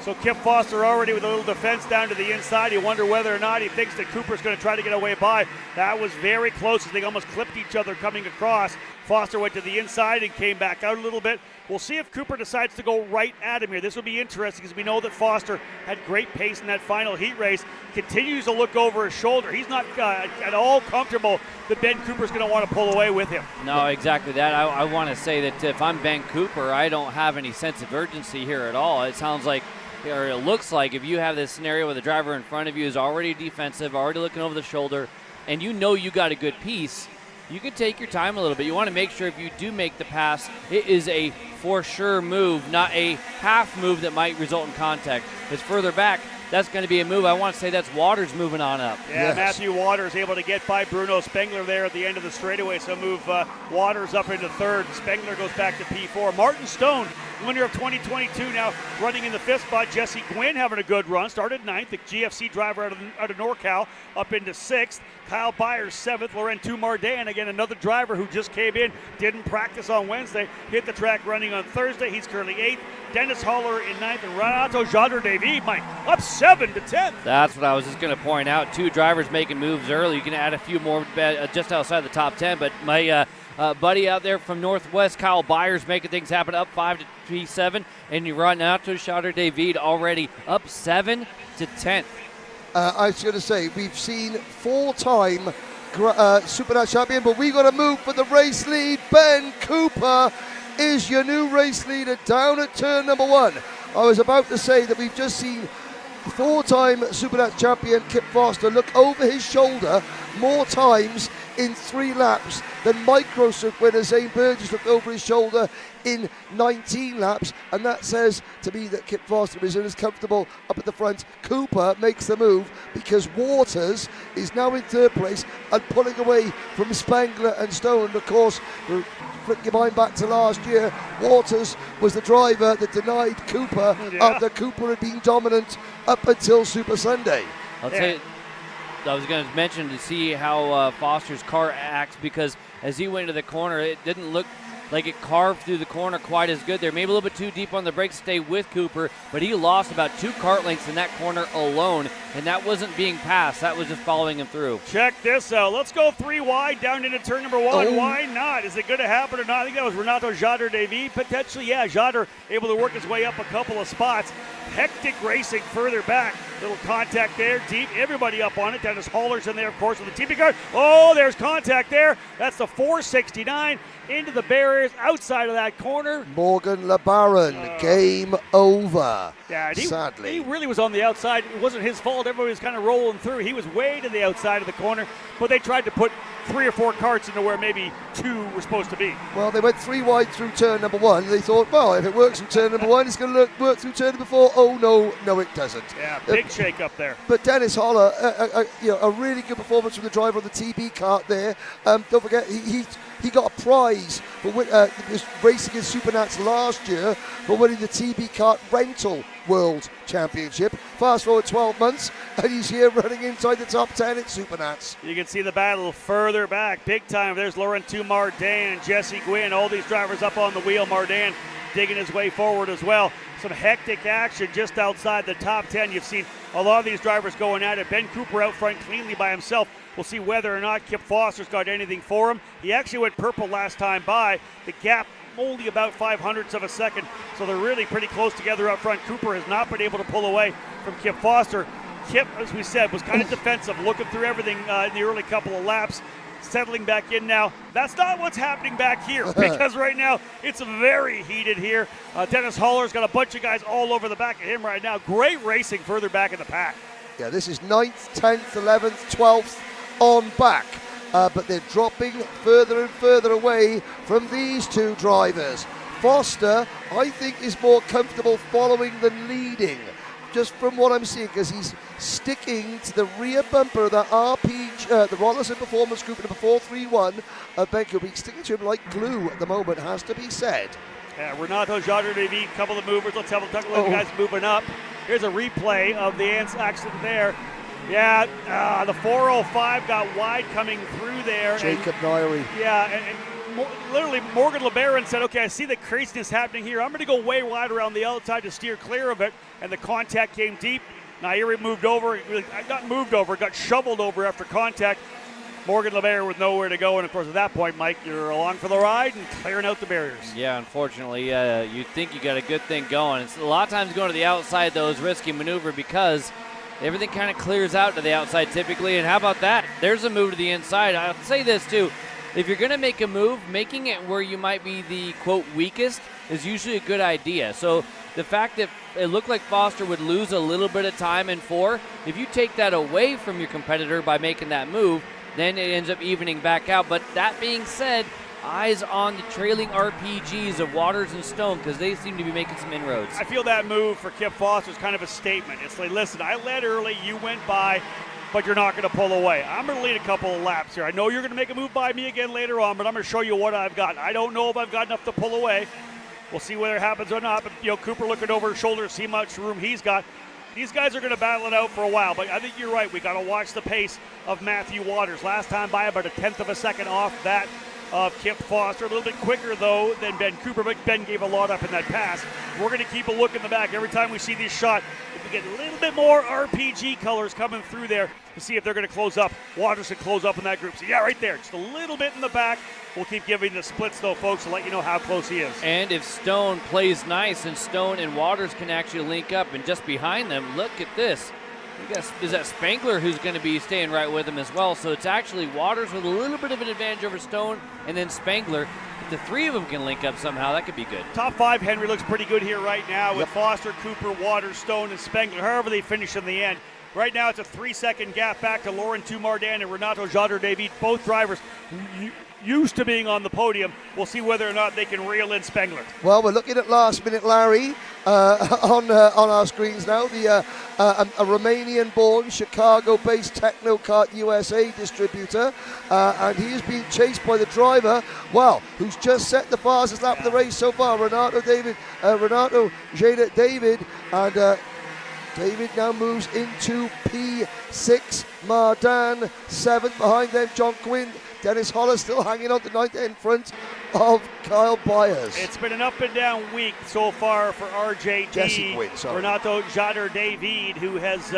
So Kip Foster already with a little defense down to the inside. You wonder whether or not he thinks that Cooper's going to try to get away by. That was very close as they almost clipped each other coming across. Foster went to the inside and came back out a little bit. We'll see if Cooper decides to go right at him here. This will be interesting because we know that Foster had great pace in that final heat race. Continues to look over his shoulder. He's not at all comfortable that Ben Cooper's going to want to pull away with him. No, exactly that. I want to say that if I'm Ben Cooper, I don't have any sense of urgency here at all. It sounds like, or it looks like, if you have this scenario where the driver in front of you is already defensive, already looking over the shoulder, and you know you got a good piece, you can take your time a little bit. You want to make sure if you do make the pass, it is a for sure move, not a half move that might result in contact. It's further back. That's going to be a move. I want to say that's Waters moving on up. Yeah, yes. Matthew Waters able to get by Bruno Spengler there at the end of the straightaway, so move Waters up into 3rd. Spengler goes back to P4. Martin Stone, winner of 2022, now running in the 5th spot. Jesse Gwynn having a good run. Started 9th. The GFC driver out of NorCal up into 6th. Kyle Byers 7th. Laurent Tumardin, again, another driver who just came in, didn't practice on Wednesday, hit the track running on Thursday. He's currently 8th. Dennis Holler in 9th, and Renato Jador-David, Mike, up 7 to 10th. That's what I was just going to point out. 2 drivers making moves early. You can add a few more just outside the top 10, but my buddy out there from Northwest, Kyle Byers, making things happen, up 5 to P7, and Renato Jador-David already up 7 to 10th. I was going to say, we've seen 4-time SuperNationals champion, but we got to move for the race lead. Ben Cooper is your new race leader down at turn number 1. I was about to say that we've just seen 4-time SuperNationals champion Kip Foster look over his shoulder more times in 3 laps than micro-circuit winner Zane Burgess looked over his shoulder in 19 laps, and that says to me that Kip Foster isn't as comfortable up at the front. Cooper makes the move because Waters is now in 3rd place and pulling away from Spengler and Stone. Of course, flick your mind back to last year, Waters was the driver that denied Cooper after Cooper had been dominant up until Super Sunday. I'll tell you, I was going to mention to see how Foster's car acts, because as he went into the corner, it didn't look like it carved through the corner quite as good there. Maybe a little bit too deep on the brakes to stay with Cooper, but he lost about 2 kart lengths in that corner alone, and that wasn't being passed. That was just following him through. Check this out. Let's go 3 wide down into turn number 1. Oh. Why not? Is it going to happen or not? I think that was Renato Jador-David. Potentially, yeah. Jador able to work his way up a couple of spots. hectic racing further back. Little contact there, deep. Everybody up on it. Dennis Haller's in there, of course, with the TP car. Oh, there's contact there. That's the 469 into the barriers outside of that corner. Morgan LeBaron, game over. Yeah, sadly. He really was on the outside. It wasn't his fault. Everybody was kind of rolling through. He was way to the outside of the corner, but they tried to put 3 or 4 karts into where maybe 2 were supposed to be. Well, they went 3 wide through turn number 1. They thought, well, if it works through turn number 1, it's going to work through turn number 4. Oh, no, it doesn't. Yeah, big shake up there. But Dennis Holler, a really good performance from the driver of the TB kart there. Don't forget, he got a prize for racing in SuperNats last year for winning the TB kart rental World Championship. Fast forward 12 months, and he's here running inside the top 10 at SuperNats. You can see the battle further back, big time. There's Laurent Mardin and Jesse Gwynn, all these drivers up on the wheel. Mardin digging his way forward as well. Some hectic action just outside the top 10. You've seen a lot of these drivers going at it. Ben Cooper out front cleanly by himself. We'll see whether or not Kip Foster's got anything for him. He actually went purple last time by. The gap only about 0.05 of a second, so they're really pretty close together up front. Cooper has not been able to pull away from Kip Foster. Kip, as we said, was kind of defensive, looking through everything in the early couple of laps, settling back in now. That's not what's happening back here, because right now it's very heated here. Dennis Haller's got a bunch of guys all over the back of him right now. Great racing further back in the pack. Yeah, this is 9th, 10th, 11th, 12th on back. But they're dropping further and further away from these 2 drivers. Foster, I think, is more comfortable following than leading, just from what I'm seeing, because he's sticking to the rear bumper of the the Rollerson Performance Group number 431 of Ben Cooper. He's sticking to him like glue at the moment, has to be said. Yeah, Renato Jador-David, couple of movers. Let's have a look at the guys moving up. Here's a replay of the accident there. Yeah, the 405 got wide coming through there. Jacob Nairi. Yeah, and literally Morgan LeBaron said, okay, I see the craziness happening here. I'm going to go way wide around the outside to steer clear of it. And the contact came deep. Nairi moved over. Got shoveled over after contact. Morgan LeBaron with nowhere to go. And, of course, at that point, Mike, you're along for the ride and clearing out the barriers. Yeah, unfortunately, you'd think you got a good thing going. It's a lot of times going to the outside, though, is risky maneuver because everything kind of clears out to the outside typically, and how about that? There's a move to the inside. I'll say this too, if you're going to make a move, making it where you might be the, quote, weakest is usually a good idea. So the fact that it looked like Foster would lose a little bit of time in 4, if you take that away from your competitor by making that move, then it ends up evening back out. But that being said, eyes on the trailing RPGs of Waters and Stone because they seem to be making some inroads. I feel that move for Kip Foster is kind of a statement. It's like, listen, I led early, you went by, but you're not going to pull away. I'm going to lead a couple of laps here. I know you're going to make a move by me again later on, but I'm going to show you what I've got. I don't know if I've got enough to pull away. We'll see whether it happens or not, but Cooper looking over his shoulder to see how much room he's got. These guys are going to battle it out for a while, but I think you're right. We got to watch the pace of Matthew Waters. Last time by about 1/10 of a second off that of Kip Foster. A little bit quicker, though, than Ben Cooper, but Ben gave a lot up in that pass. We're going to keep a look in the back. Every time we see this shot, if we get a little bit more RPG colors coming through there to see if they're going to close up. Waters can close up in that group. So, yeah, right there. Just a little bit in the back. We'll keep giving the splits, though, folks, to let you know how close he is. And if Stone plays nice and Stone and Waters can actually link up, and just behind them, look at this. Is that Spangler who's going to be staying right with him as well? So it's actually Waters with a little bit of an advantage over Stone, and then Spangler. If the 3 of them can link up somehow, that could be good. Top 5, Henry looks pretty good here right now with Foster, Cooper, Waters, Stone, and Spangler. However they finish in the end. Right now it's a 3-second gap back to Laurent Mardin and Renato Jador-David. Both drivers used to being on the podium. We'll see whether or not they can reel in Spangler. Well, we're looking at last minute Larry on our screens now. A Romanian-born, Chicago-based Technokart USA distributor, and he is being chased by the driver, who's just set the fastest lap of the race so far, Renato Jada David, and David now moves into P6. Mardan 7th, behind them John Quinn. Dennis Holler still hanging on to 9th in front of Kyle Byers. It's been an up and down week so far for RJD. Jesse Quinn, sorry. Renato Jador-David, who has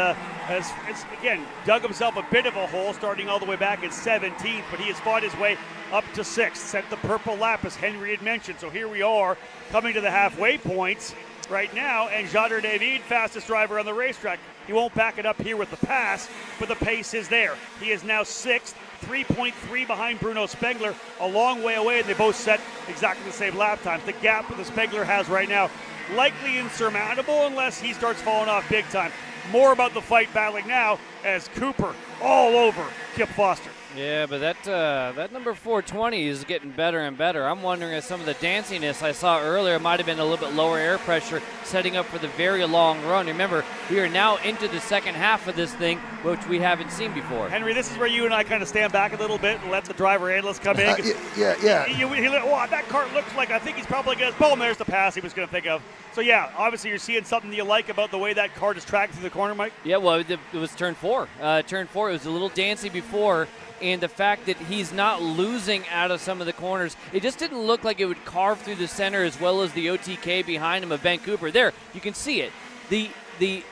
again dug himself a bit of a hole, starting all the way back at 17th, but he has fought his way up to 6th, sent the purple lap as Henry had mentioned. So here we are coming to the halfway points. right now, and Jadar David, fastest driver on the racetrack. He won't back it up here with the pass, but the pace is there. He is now 6th, 3.3 behind Bruno Spengler, a long way away, and they both set exactly the same lap times. The gap that the Spengler has right now, likely insurmountable unless he starts falling off big time. More about the fight battling now as Cooper all over Kip Foster. Yeah, but that number 420 is getting better and better. I'm wondering if some of the danciness I saw earlier might have been a little bit lower air pressure, setting up for the very long run. Remember, we are now into the second half of this thing, which we haven't seen before. Henry, this is where you and I kind of stand back a little bit and let the driver analyst come in. Yeah. That Kart looks like, I think he's probably going to, boom, there's the pass he was going to think of. So, yeah, obviously you're seeing something you like about the way that Kart is tracking through the corner, Mike? Yeah, well, it was turn 4. Turn 4, it was a little dancy before, and the fact that he's not losing out of some of the corners, it just didn't look like it would carve through the center as well as the OTK behind him of Ben Cooper. There, you can see it. The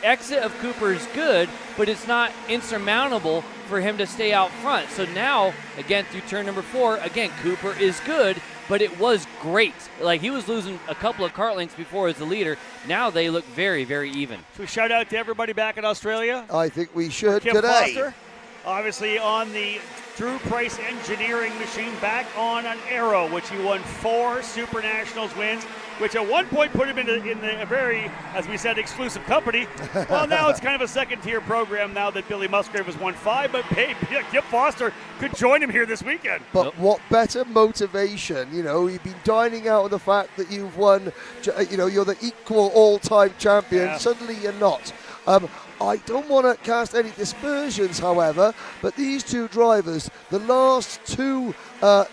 exit of Cooper is good, but it's not insurmountable for him to stay out front. So now, again, through turn number 4, again, Cooper is good, but it was great. Like, he was losing a couple of kart lengths before as the leader. Now they look very, very even. So shout out to everybody back in Australia. I think we should Kip today. Foster, obviously on the Drew Price engineering machine, back on an Aero, which he won 4 SuperNationals wins, which at one point put him in a very, as we said, exclusive company. Well, now it's kind of a second-tier program now that Billy Musgrave has won 5, but hey, Kip Foster could join him here this weekend. But what better motivation? You know, you've been dining out on the fact that you've won, you know, you're the equal all-time champion. Yeah. Suddenly you're not. I don't want to cast any dispersions, however, but these two drivers, the last 2 KA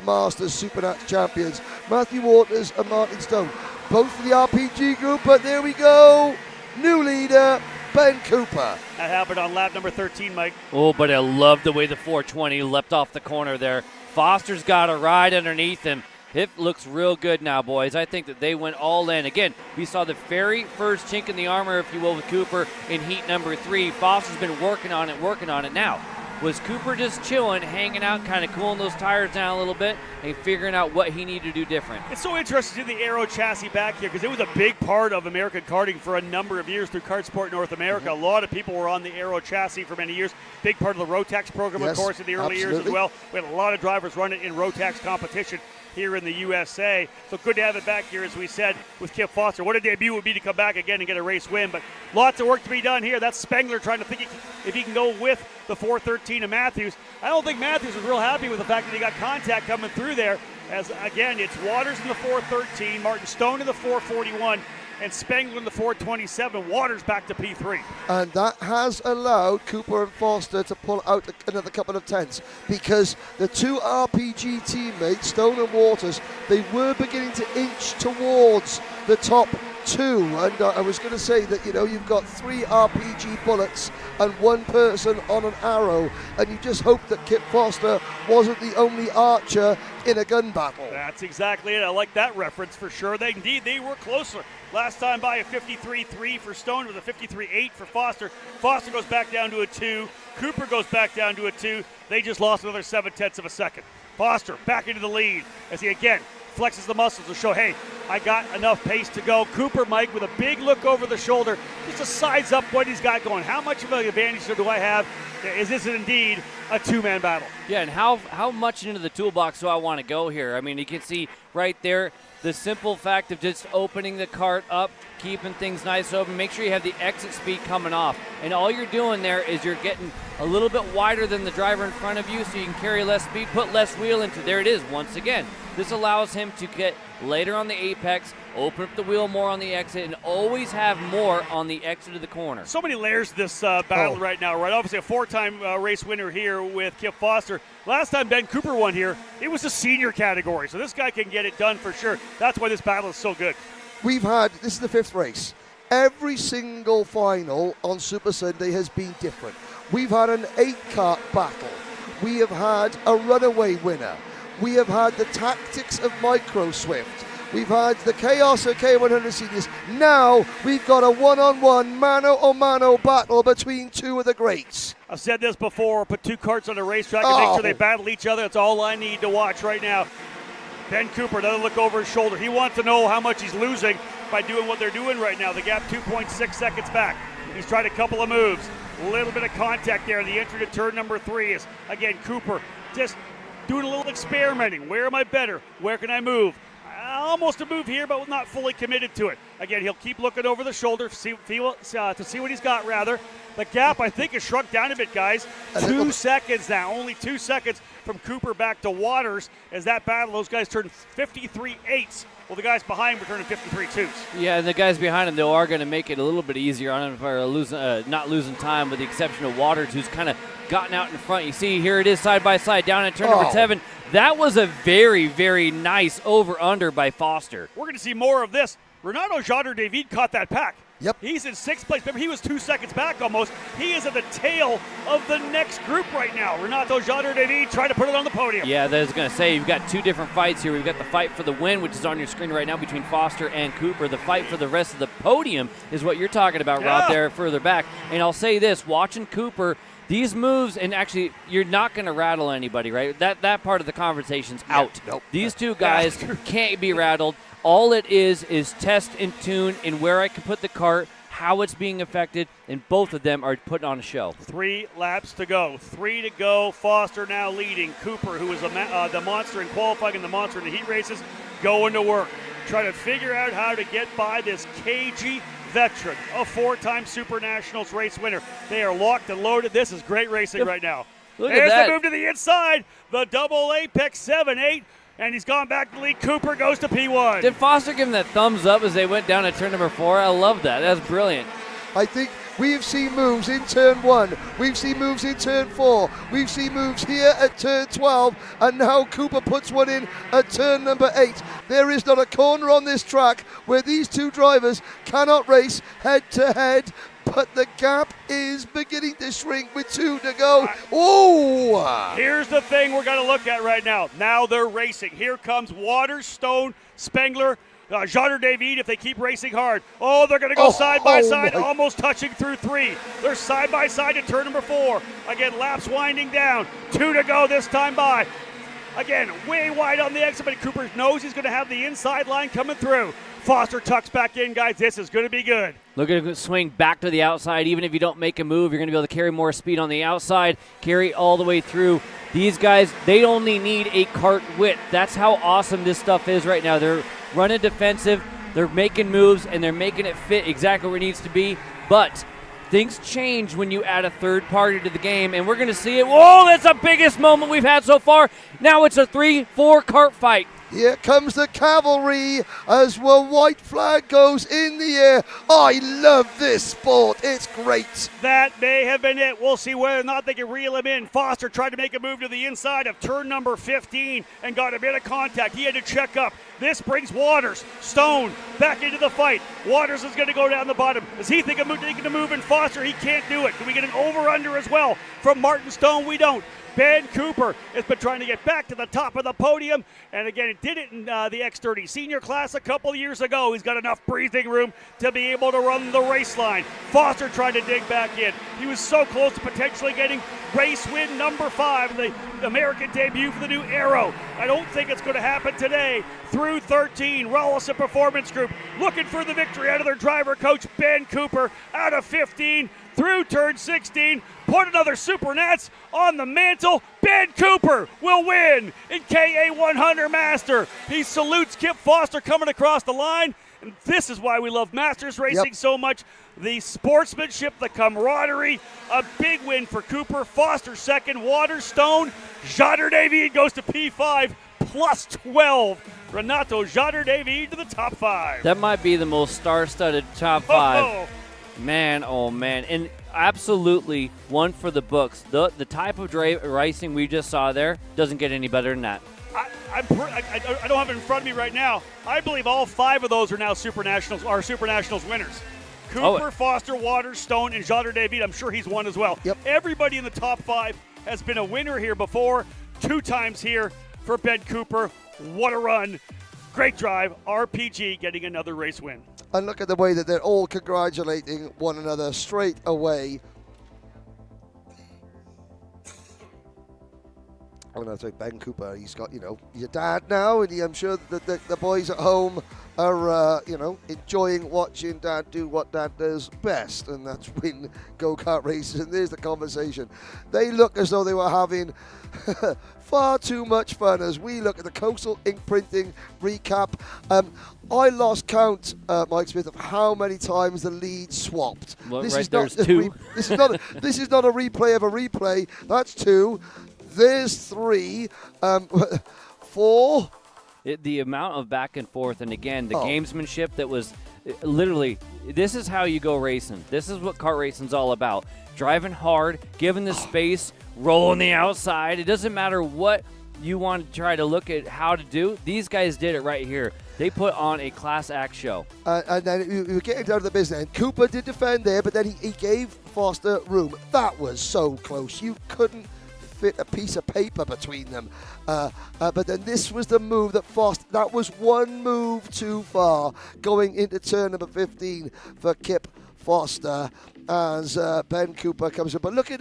Masters SuperNats champions, Matthew Waters and Martin Stone, both for the RPG group, but there we go. New leader, Ben Cooper. That happened on lap number 13, Mike. Oh, but I love the way the 420 leapt off the corner there. Foster's got a ride underneath him. It looks real good now, boys. I think that they went all in. Again, we saw the very first chink in the armor, if you will, with Cooper in heat number 3. Foster's been working on it now. Was Cooper just chilling, hanging out, kind of cooling those tires down a little bit and figuring out what he needed to do different? It's so interesting to see the Aero chassis back here because it was a big part of American karting for a number of years through Kart Sport North America. A lot of people were on the Aero chassis for many years. Big part of the Rotax program, Yes, of course, in the early years as well. We had a lot of drivers running in Rotax competition here in the USA. So good to have it back here, as we said, with Kip Foster. What a debut it would be to come back again and get a race win, but lots of work to be done here. That's Spengler trying to think if he can go with the 413 of Matthews. I don't think Matthews was real happy with the fact that he got contact coming through there, as again, it's Waters in the 413, Martin Stone in the 441, and Spengler in the 427. Waters back to P3. And that has allowed Cooper and Foster to pull out another couple of tenths, because the 2 RPG teammates, Stone and Waters, they were beginning to inch towards the top 2. And I was going to say that, you know, you've got 3 RPG bullets and 1 person on an arrow, and you just hope that Kip Foster wasn't the only archer in a gun battle. That's exactly it. I like that reference for sure. They were closer. Last time by a 53.3 for Stone, with a 53.8 for Foster. Foster goes back down to a 2. Cooper goes back down to a 2. They just lost another 7/10 of a second. Foster back into the lead as he again flexes the muscles to show, hey, I got enough pace to go. Cooper, Mike, with a big look over the shoulder, just to size up what he's got going. How much of an advantage do I have? Is this indeed a 2-man battle? Yeah, and how much into the toolbox do I want to go here? I mean, you can see right there the simple fact of just opening the cart up, keeping things nice open. Make sure you have the exit speed coming off. And all you're doing there is you're getting a little bit wider than the driver in front of you so you can carry less speed, put less wheel into. There it is once again. This allows him to get later on the apex, open up the wheel more on the exit, and always have more on the exit of the corner. So many layers to this battle right now, right? Obviously a 4-time race winner here with Kip Foster. Last time Ben Cooper won here, it was the senior category. So this guy can get it done for sure. That's why this battle is so good. This is the 5th race. Every single final on Super Sunday has been different. We've had an 8-kart battle. We have had a runaway winner. We have had the tactics of Micro Swift. We've had the chaos of K100 seniors. Now we've got a one-on-one, mano-a-mano battle between 2 of the greats. I've said this before, put 2 karts on a racetrack and make sure they battle each other. That's all I need to watch right now. Ben Cooper, another look over his shoulder. He wants to know how much he's losing. by doing what they're doing right now. The gap 2.6 seconds back. He's tried a couple of moves. A little bit of contact there. The entry to turn number 3 is, again, Cooper just doing a little experimenting. Where am I better? Where can I move? Almost a move here, but not fully committed to it. Again, he'll keep looking over the shoulder to see what he's got, rather. The gap, I think, has shrunk down a bit, guys. 2 seconds now, only 2 seconds from Cooper back to Waters. As that battle, those guys turned 53.8s. Well, the guys behind were turning 53.2s. Yeah, and the guys behind him, though, are going to make it a little bit easier on him if they're not losing time, with the exception of Waters, who's kind of gotten out in front. You see, here it is side by side down at turn number 7. That was a very, very nice over-under by Foster. We're going to see more of this. Renato Jodar-David caught that pack. Yep. He's in 6th place. Remember, he was 2 seconds back almost. He is at the tail of the next group right now. Renato Jodar-David trying to put it on the podium. Yeah, I was going to say, you've got 2 different fights here. We've got the fight for the win, which is on your screen right now between Foster and Cooper. The fight for the rest of the podium is what you're talking about, Rob, there further back. And I'll say this, watching Cooper, these moves, and actually, you're not going to rattle anybody, right? That part of the conversation's out. Nope. These 2 guys can't be rattled. All it is test and tune in where I can put the cart, how it's being affected, and both of them are putting on a show. 3 laps to go. 3 to go. Foster now leading. Cooper, who was the monster in qualifying and the monster in the heat races, going to work. Trying to figure out how to get by this cagey veteran, a 4-time SuperNationals race winner. They are locked and loaded. This is great racing right now. Look There's at that. the move to the inside. The double apex 7-8. And he's gone back to lead. Cooper goes to P1. Did Foster give him that thumbs up as they went down at turn number 4? I love that. That's brilliant. I think we've seen moves in turn 1. We've seen moves in turn 4. We've seen moves here at turn 12. And now Cooper puts one in at turn number 8. There is not a corner on this track where these 2 drivers cannot race head to head. But the gap is beginning to shrink with 2 to go. Oh! Here's the thing we're going to look at right now. Now they're racing. Here comes Waters, Stone, Spengler, Jodar-David if they keep racing hard. Oh, they're going to go side by side, almost touching through 3. They're side by side at turn number 4. Again, laps winding down. 2 to go this time by. Again, way wide on the exit, but Cooper knows he's going to have the inside line coming through. Foster tucks back in, guys. This is going to be good. Look at him swing back to the outside. Even if you don't make a move, you're going to be able to carry more speed on the outside, carry all the way through. These guys, they only need a cart width. That's how awesome this stuff is right now. They're running defensive, they're making moves, and they're making it fit exactly where it needs to be. But things change when you add a third party to the game, and we're going to see it. Whoa, that's the biggest moment we've had so far. Now it's a 3-4 cart fight. Here comes the cavalry as the white flag goes in the air. I love this sport. It's great. That may have been it. We'll see whether or not they can reel him in. Foster tried to make a move to the inside of turn number 15 and got a bit of contact. He had to check up. This brings Waters, Stone back into the fight. Waters is going to go down the bottom. Does he think of taking a move in Foster? He can't do it. Can we get an over-under as well from Martin Stone? We don't. Ben Cooper has been trying to get back to the top of the podium, and again, it did it in the X30 Senior class a couple years ago. He's got enough breathing room to be able to run the race line. Foster tried to dig back in. He was so close to potentially getting race win number 5, the American debut for the new Aero. I don't think it's going to happen today. Through 13, Rollison Performance Group looking for the victory out of their driver coach, Ben Cooper, out of 15. Through turn 16, put another Super Nats on the mantle. Ben Cooper will win in KA100 Master. He salutes Kip Foster coming across the line. And this is why we love Masters racing so much. The sportsmanship, the camaraderie, a big win for Cooper. Foster second, Waters, Stone. Jodar-David goes to P5 plus 12. Renato Jodar-David to the top 5. That might be the most star-studded top 5. Man, oh man, and absolutely one for the books. The type of racing we just saw there doesn't get any better than that. I don't have it in front of me right now. I believe all 5 of those are now SuperNationals winners. Cooper, Foster, Waters, Stone, and Jodar-David. I'm sure he's won as well. Yep. Everybody in the top 5 has been a winner here before. 2 times here for Ben Cooper. What a run. Great drive. RPG getting another race win. And look at the way that they're all congratulating one another straight away. I'm going to say Ben Cooper, he's got, your dad now, and I'm sure that the boys at home are, enjoying watching Dad do what Dad does best, and that's win go-kart races. And there's the conversation. They look as though they were having far too much fun as we look at the Coastal Ink Printing recap. I lost count, Mike Smith, of how many times the lead swapped. Well, This right, is not there's two. This is not. This is not a replay of a replay. That's two. There's three. 4. The amount of back and forth, and again, the gamesmanship that was literally, this is how you go racing. This is what kart racing's all about. Driving hard, giving the space, rolling the outside. It doesn't matter what you want to try to look at how to do. These guys did it right here. They put on a class act show. And then we were getting down to the business end. Cooper did defend there, but then he gave Foster room. That was so close. You couldn't fit a piece of paper between them. But then this was the move that Foster, that was one move too far going into turn number 15 for Kip Foster as Ben Cooper comes in. But look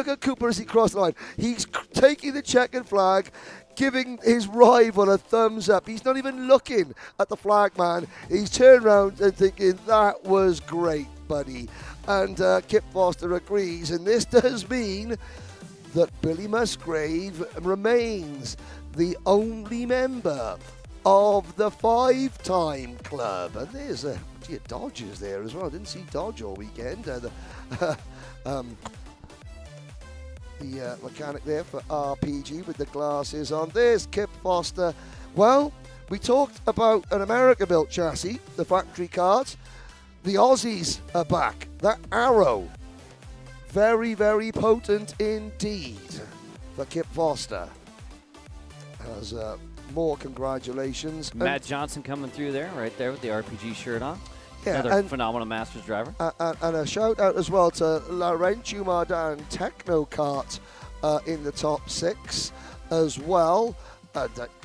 at Cooper as he crossed the line. He's taking the checkered flag, giving his rival a thumbs up. He's not even looking at the flag man. He's turned around and thinking, that was great, buddy. And Kip Foster agrees. And this does mean that Billy Musgrave remains the only member of the 5-time club. And there's a Dodge is there as well. I didn't see Dodge all weekend. The mechanic there for RPG with the glasses on. There's Kip Foster. Well, we talked about an America-built chassis, the factory cars. The Aussies are back. That Arrow, very, very potent indeed for Kip Foster. As more congratulations. Matt Johnson coming through there, right there with the RPG shirt on. Yeah, another phenomenal Masters driver. And a shout out as well to Laurent Chumardan Techno Kart in the top 6 as well.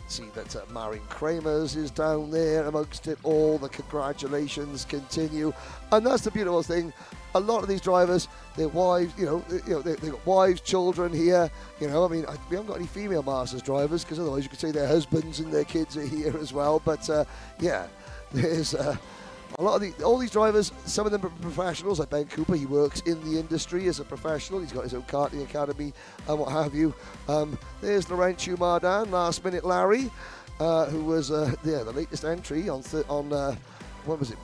See that Marin Kramers is down there amongst it all. The congratulations continue, and that's the beautiful thing. A lot of these drivers, their wives, they've got wives, children here. We haven't got any female Masters drivers because otherwise you could say their husbands and their kids are here as well. But there's a lot of all these drivers. Some of them are professionals, like Ben Cooper. He works in the industry as a professional. He's got his own karting academy and what have you. There's Laurent Chumardan, last minute Larry, who was the latest entry on when was it?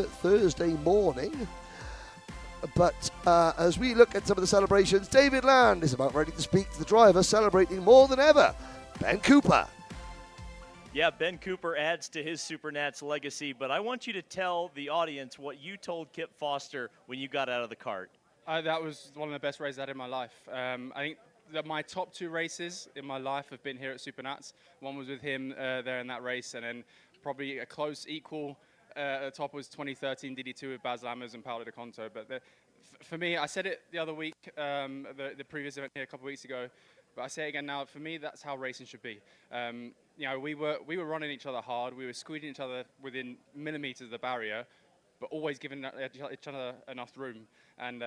Thursday morning. But as we look at some of the celebrations, David Land is about ready to speak to the driver, celebrating more than ever. Ben Cooper. Yeah, Ben Cooper adds to his SuperNats legacy, but I want you to tell the audience what you told Kip Foster when you got out of the kart. That was one of the best races I had in my life. I think that my top 2 races in my life have been here at SuperNats. One was with him there in that race, and then probably a close equal at the top was 2013 DD2 with Baz Lammers and Paolo De Conto. But for me, I said it the other week, the previous event here a couple of weeks ago, but I say it again now. For me, that's how racing should be. We were running each other hard. We were squeezing each other within millimeters of the barrier, but always giving each other enough room. And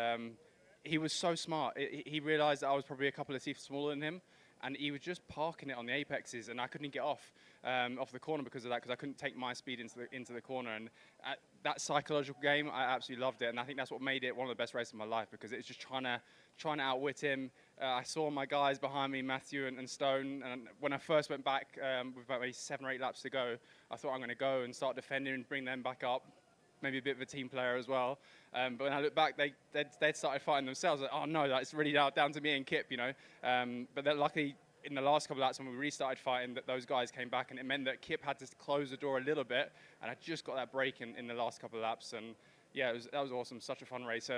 he was so smart. He realized that I was probably a couple of teeth smaller than him, and he was just parking it on the apexes, and I couldn't get off the corner because of that, because I couldn't take my speed into the corner. And that psychological game, I absolutely loved it, and I think that's what made it one of the best races of my life, because it's just trying to outwit him. I saw my guys behind me, Matthew and Stone, and when I first went back with about maybe 7 or 8 laps to go, I thought I'm going to go and start defending and bring them back up. Maybe a bit of a team player as well. But when I look back, they started fighting themselves. Like, oh no, that's really down to me and Kip, But then luckily, in the last couple of laps when we restarted fighting, that those guys came back, and it meant that Kip had to close the door a little bit, and I just got that break in the last couple of laps. And yeah, that was awesome. Such a fun race.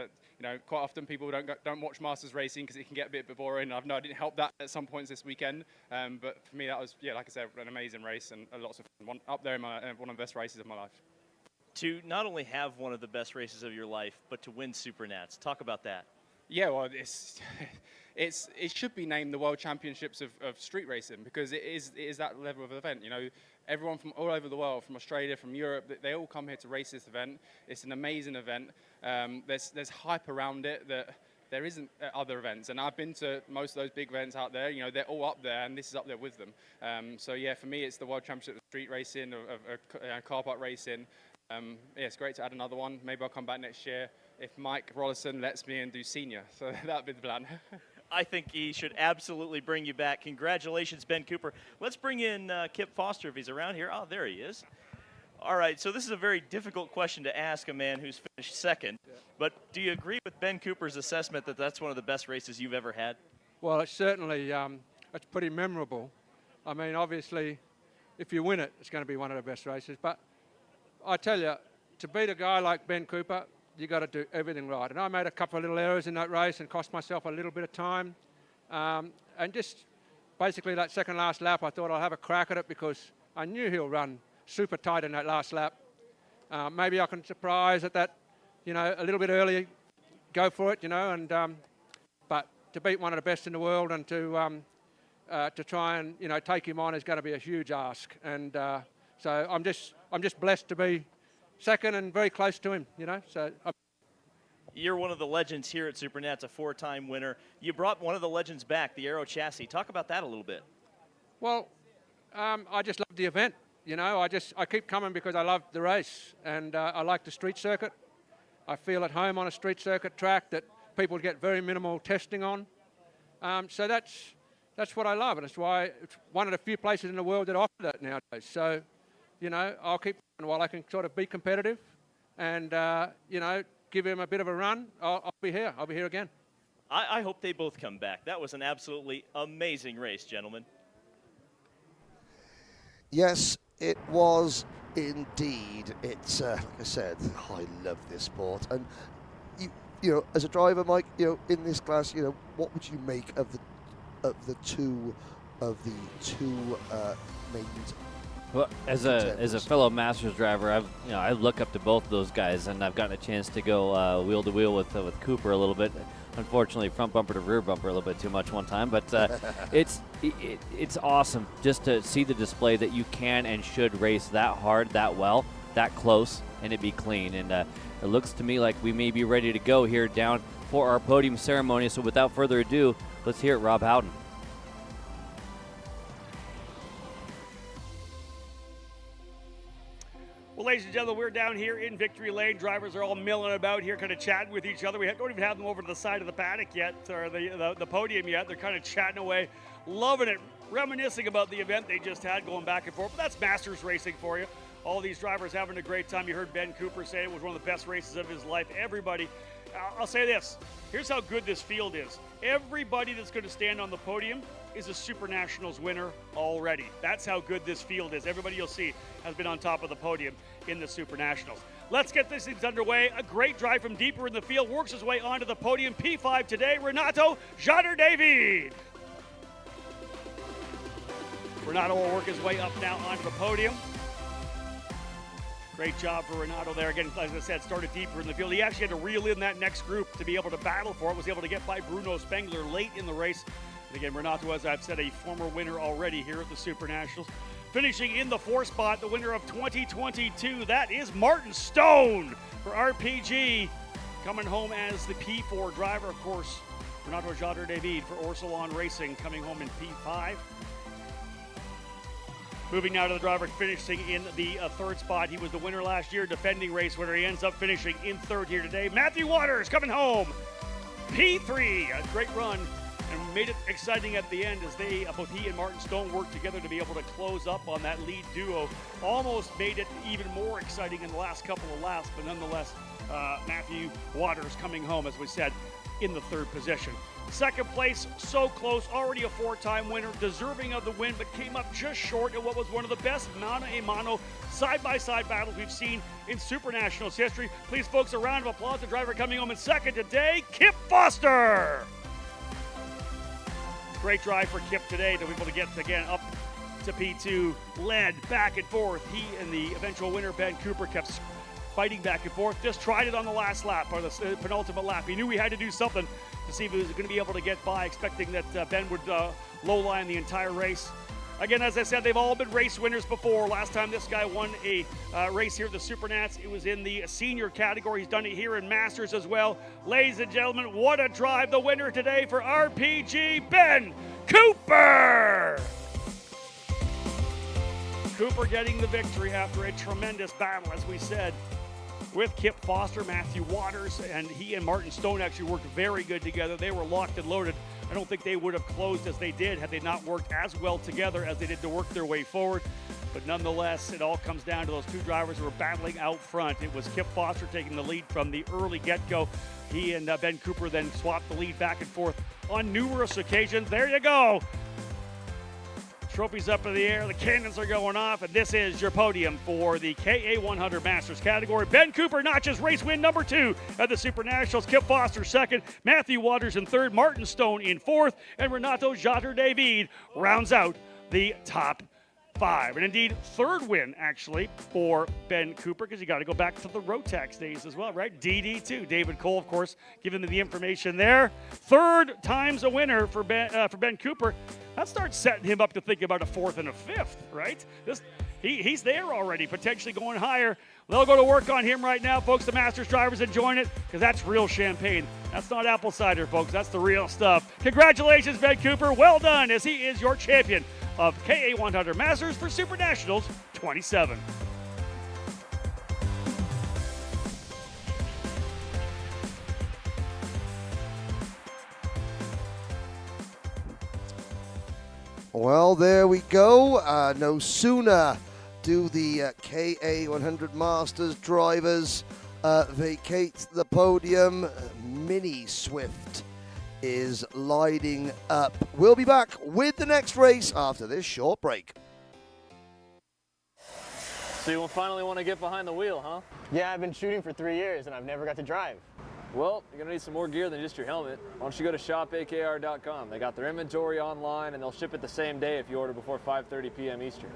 Quite often people don't watch Masters racing because it can get a bit boring. I didn't help that at some points this weekend. But for me, that was, like I said, an amazing race and lots of fun. Up there in one of the best races of my life. To not only have one of the best races of your life, but to win SuperNats. Talk about that. Yeah, well, it should be named the World Championships of Street Racing, because it is that level of event. Everyone from all over the world, from Australia, from Europe, they all come here to race this event. It's an amazing event. There's hype around it that there isn't other events. And I've been to most of those big events out there. You know, they're all up there, and this is up there with them. So yeah, for me, it's the World Championship of Street Racing, of car park racing. Yeah, it's great to add another one. Maybe I'll come back next year if Mike Rollison lets me and do senior. So that'd be the plan. I think he should absolutely bring you back. Congratulations, Ben Cooper. Let's bring in Kip Foster if he's around here. Oh, there he is. All right, so this is a very difficult question to ask a man who's finished second. Yeah. But do you agree with Ben Cooper's assessment that that's one of the best races you've ever had? Well, it's certainly it's pretty memorable. I mean, obviously, if you win it, it's going to be one of the best races. But I tell you, to beat a guy like Ben Cooper, you got to do everything right. And I made a couple of little errors in that race and cost myself a little bit of time. And just basically that second last lap, I thought I'll have a crack at it because I knew he'll run super tight in that last lap. Maybe I can surprise at that, you know, a little bit early, go for it, you know. And but to beat one of the best in the world and to try and, you know, take him on is going to be a huge ask. And so I'm just blessed to be second and very close to him, you know. So you're one of the legends here at SuperNats, a 4-time winner. You brought one of the legends back, the Aero chassis. Talk about that a little bit. Well, I just love the event. You know, I keep coming because I love the race, and I like the street circuit. I feel at home on a street circuit track that people get very minimal testing on. So that's what I love, and it's why it's one of the few places in the world that offer that nowadays. So, you know, I'll keep while I can sort of be competitive, and you know, give him a bit of a run. I'll be here. I'll be here again. I hope they both come back. That was an absolutely amazing race, gentlemen. Yes, it was indeed. It's like I said, I love this sport, and you know, as a driver, Mike, you know, in this class, you know, what would you make of the two main? Well, as a fellow Masters driver, I look up to both of those guys, and I've gotten a chance to go wheel to wheel with Cooper a little bit. Unfortunately, front bumper to rear bumper a little bit too much one time, but it's awesome just to see the display that you can and should race that hard, that well, that close, and it be clean. And it looks to me like we may be ready to go here down for our podium ceremony. So without further ado, let's hear it, Rob Howden. Well, ladies and gentlemen, we're down here in Victory Lane. Drivers are all milling about here, kind of chatting with each other. We don't even have them over to the side of the paddock yet, or the podium yet. They're kind of chatting away, loving it, reminiscing about the event they just had, going back and forth. But that's Masters racing for you. All these drivers having a great time. You heard Ben Cooper say it was one of the best races of his life. Everybody, I'll say this. Here's how good this field is. Everybody that's going to stand on the podium is a SuperNationals winner already. That's how good this field is. Everybody you'll see has been on top of the podium in the SuperNationals. Let's get this things underway. A great drive from deeper in the field, works his way onto the podium. P5 today, Renato Jader-David. Renato will work his way up now onto the podium. Great job for Renato there. Again, as I said, started deeper in the field. He actually had to reel in that next group to be able to battle for it. Was able to get by Bruno Spengler late in the race. And again, Renato, as I've said, a former winner already here at the SuperNationals. Finishing in the 4th spot, the winner of 2022, that is Martin Stone for RPG. Coming home as the P4 driver, of course, Renato Jader-David for Orsilon Racing, coming home in P5. Moving now to the driver finishing in the 3rd spot. He was the winner last year, defending race winner. He ends up finishing in 3rd here today. Matthew Waters coming home, P3. A great run and made it exciting at the end as both he and Martin Stone worked together to be able to close up on that lead duo. Almost made it even more exciting in the last couple of laps, but nonetheless, Matthew Waters coming home, as we said, in the 3rd position. 2nd place, so close, already a 4-time winner, deserving of the win, but came up just short in what was one of the best mano-a-mano side-by-side battles we've seen in SuperNationals history. Please, folks, a round of applause. The driver coming home in 2nd today, Kip Foster. Great drive for Kip today to be able to get, again, up to P2, led back and forth. He and the eventual winner, Ben Cooper, kept fighting back and forth. Just tried it on the last lap, or the penultimate lap. He knew he had to do something to see if he was going to be able to get by, expecting that Ben would low line the entire race. Again, as I said, they've all been race winners before. Last time this guy won a race here at the SuperNats, it was in the senior category. He's done it here in Masters as well. Ladies and gentlemen, what a drive. The winner today for RPG, Ben Cooper. Cooper getting the victory after a tremendous battle, as we said, with Kip Foster, Matthew Waters, and he and Martin Stone actually worked very good together. They were locked and loaded. I don't think they would have closed as they did had they not worked as well together as they did to work their way forward. But nonetheless, it all comes down to those two drivers who were battling out front. It was Kip Foster taking the lead from the early get-go. He and Ben Cooper then swapped the lead back and forth on numerous occasions. There you go. Trophies up in the air, the cannons are going off, and this is your podium for the KA100 Masters category. Ben Cooper notches race win number 2 at the SuperNationals. Kip Foster second, Matthew Waters in third, Martin Stone in fourth, and Renato Jatter David rounds out the top 5. And indeed, third win, actually, for Ben Cooper, because you got to go back to the Rotax days as well, right? DD2. David Cole, of course, giving me the information there. Third time's a winner for Ben Cooper. That starts setting him up to think about a 4th and a 5th, right? He's there already, potentially going higher. They'll go to work on him right now, folks. The Masters drivers enjoying it, because that's real champagne. That's not apple cider, folks. That's the real stuff. Congratulations, Ben Cooper. Well done, as he is your champion of KA100 Masters for SuperNationals 27. Well, there we go. No sooner do the KA100 Masters drivers vacate the podium. Mini Swift is lighting up. We'll be back with the next race after this short break. So you finally want to get behind the wheel, huh? Yeah, I've been shooting for 3 years and I've never got to drive. Well, you're gonna need some more gear than just your helmet. Why don't you go to shopakr.com? They got their inventory online and they'll ship it the same day if you order before 5:30 p.m. Eastern.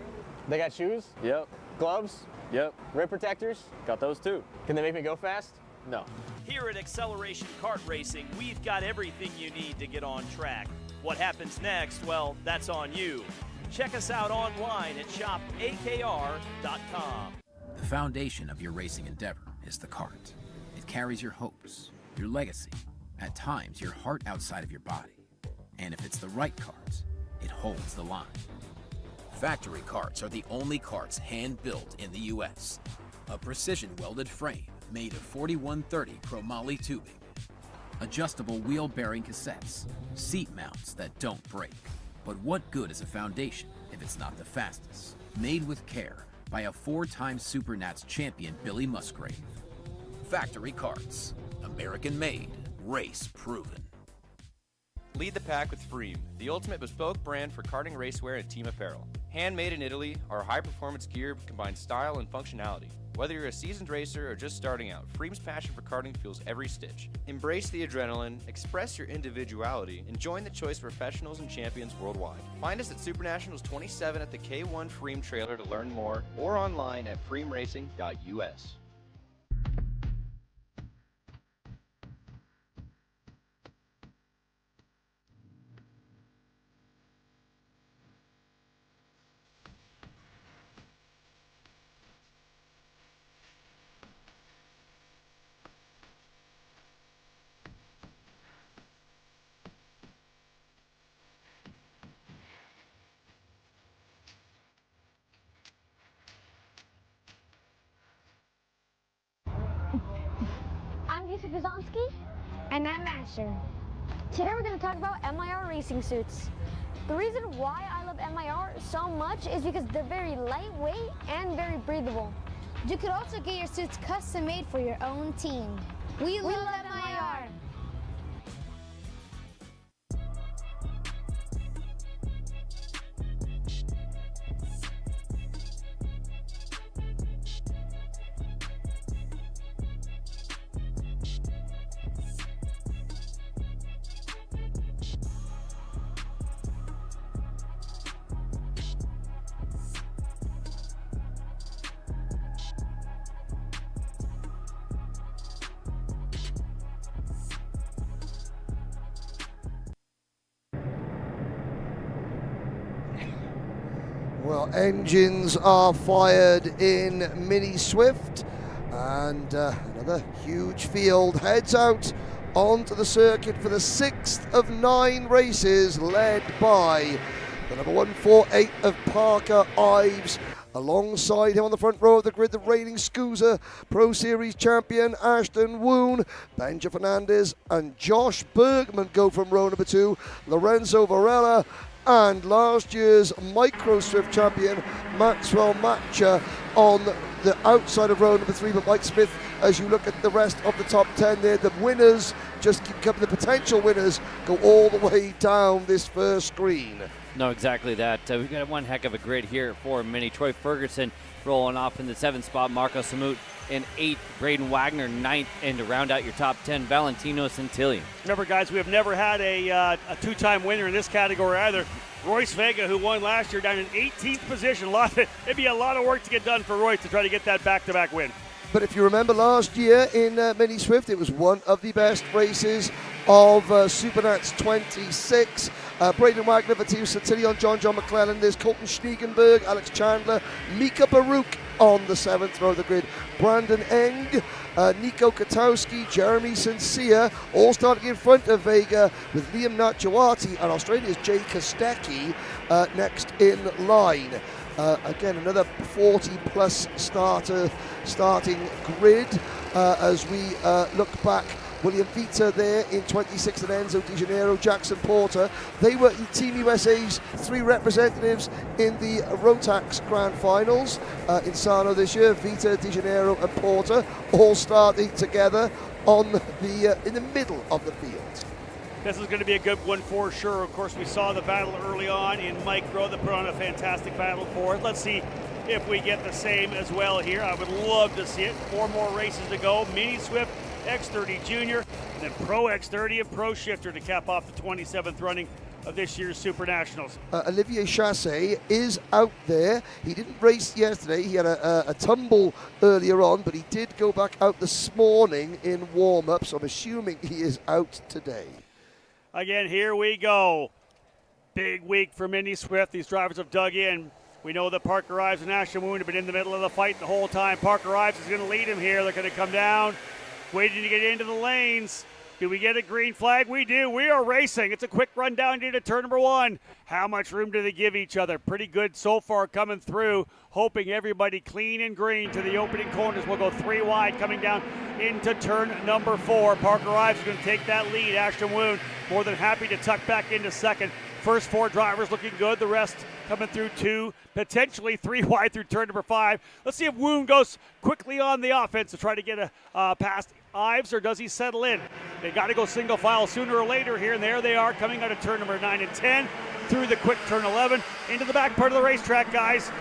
They got shoes? Yep. Gloves? Yep. Rip protectors? Got those too. Can they make me go fast? No. Here at Acceleration Kart Racing, we've got everything you need to get on track. What happens next? Well, that's on you. Check us out online at shopakr.com. The foundation of your racing endeavor is the kart. It carries your hopes, your legacy, at times your heart outside of your body. And if it's the right kart, it holds the line. Factory karts are the only karts hand-built in the U.S. A precision-welded frame made of 4130 chromoly tubing, adjustable wheel bearing cassettes, seat mounts that don't break. But what good is a foundation if it's not the fastest? Made with care by a 4-time SuperNats champion Billy Musgrave. Factory Karts, American made, race proven. Lead the pack with Freem, the ultimate bespoke brand for karting racewear and team apparel. Handmade in Italy, our high-performance gear combines style and functionality. Whether you're a seasoned racer or just starting out, Freem's passion for karting fuels every stitch. Embrace the adrenaline, express your individuality, and join the choice of professionals and champions worldwide. Find us at SuperNationals 27 at the K1 Freem trailer to learn more, or online at freemracing.us. And I'm Asher. Today we're going to talk about MIR racing suits. The reason why I love MIR so much is because they're very lightweight and very breathable. You could also get your suits custom made for your own team. We love MIR. Well, engines are fired in Mini Swift, and another huge field heads out onto the circuit for the 6th of 9 races, led by the number 148 of Parker Ives. Alongside him on the front row of the grid, the reigning SKUSA Pro Series champion Ashton Woon, Benja Fernandez and Josh Bergman go from row number 2, Lorenzo Varela, and last year's Micro Swift champion Maxwell Matcher on the outside of row number 3. But Mike Smith, as you look at the rest of the top 10 there, the winners just keep coming. The potential winners go all the way down this first screen. No, exactly that. We've got one heck of a grid here for Mini. Troy Ferguson rolling off in the 7th spot. Marco Samut in 8th. Braden Wagner 9th. And to round out your top 10, Valentino Santilli. Remember, guys, we have never had a two-time winner in this category either. Royce Vega, who won last year, down in 18th position. It'd be a lot of work to get done for Royce to try to get that back-to-back win. But if you remember last year in Mini Swift, it was one of the best races of SuperNats 26. Braden Wagner for Team Santilli on John McClellan. There's Colton Schniegenberg, Alex Chandler, Mika Baruch on the 7th row of the grid. Brandon Eng, Nico Katowski, Jeremy Sincere, all starting in front of Vega with Liam Natchawati and Australia's Jay Kostecki next in line. Again, another 40-plus starting grid as we look back. William Vita there in 26th and Enzo Di Janeiro, Jackson Porter. They were Team USA's 3 representatives in the Rotax Grand Finals in Sano this year. Vita, Di Janeiro and Porter all starting together on the in the middle of the field. This is going to be a good one for sure. Of course, we saw the battle early on in Micro that put on a fantastic battle for it. Let's see if we get the same as well here. I would love to see it. 4 more races to go. Mini Swift, X30 Junior, and then Pro X30 and Pro Shifter to cap off the 27th running of this year's SuperNationals. Olivier Chassé is out there. He didn't race yesterday. He had a tumble earlier on, but he did go back out this morning in warm-up, so I'm assuming he is out today. Again, here we go. Big week for Mini Swift. These drivers have dug in. We know that Parker Ives and Ashton Woon have been in the middle of the fight the whole time. Parker Ives is going to lead him here. They're going to come down, waiting to get into the lanes. Do we get a green flag? We do. We are racing. It's a quick run down into turn number 1. How much room do they give each other? Pretty good so far coming through. Hoping everybody clean and green to the opening corners. We'll go 3 wide coming down into turn number 4. Parker Ives is going to take that lead. Ashton Woon more than happy to tuck back into second. First 4 drivers looking good. The rest coming through 2, potentially 3 wide through turn number 5. Let's see if Woon goes quickly on the offense to try to get a past Ives, or does he settle in? They got to go single file sooner or later here, and there they are coming out of turn number 9 and 10 through the quick turn 11 into the back part of the racetrack, guys.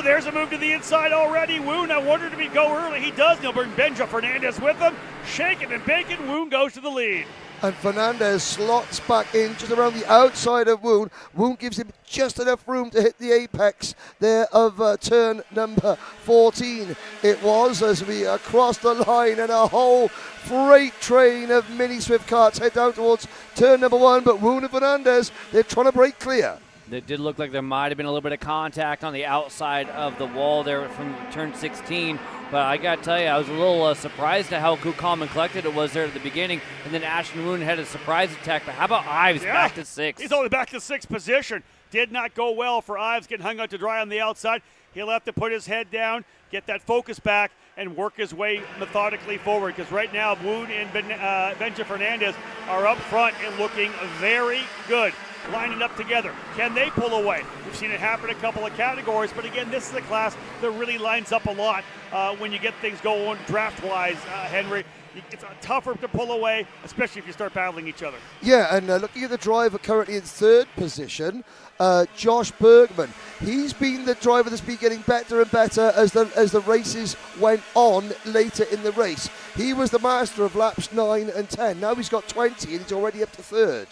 There's a move to the inside already. Woon, I wondered if he'd go early. He does. He'll bring Benja Fernandez with him. Shaking and baking. Woon goes to the lead. And Fernandez slots back in just around the outside of Woon. Woon gives him just enough room to hit the apex there of turn number 14. It was as we cross the line and a whole freight train of Mini Swift karts head down towards turn number 1. But Woon and Fernandez, they're trying to break clear. It did look like there might have been a little bit of contact on the outside of the wall there from turn 16. But I got to tell you, I was a little surprised at how calm and collected it was there at the beginning. And then Ashton Woon had a surprise attack. But how about Ives back to 6th? He's only back to 6th position. Did not go well for Ives getting hung out to dry on the outside. He'll have to put his head down, get that focus back, and work his way methodically forward. Because right now, Woon and Benja Fernandez are up front and looking very good. Lining up together. Can they pull away? We've seen it happen in a couple of categories, but again, this is a class that really lines up a lot when you get things going draft-wise, Henry. It's tougher to pull away, especially if you start battling each other. Yeah, and looking at the driver currently in 3rd position, Josh Bergman. He's been the driver that's been getting better and better as the races went on later in the race. He was the master of laps 9 and 10. Now he's got 20 and he's already up to 3rd.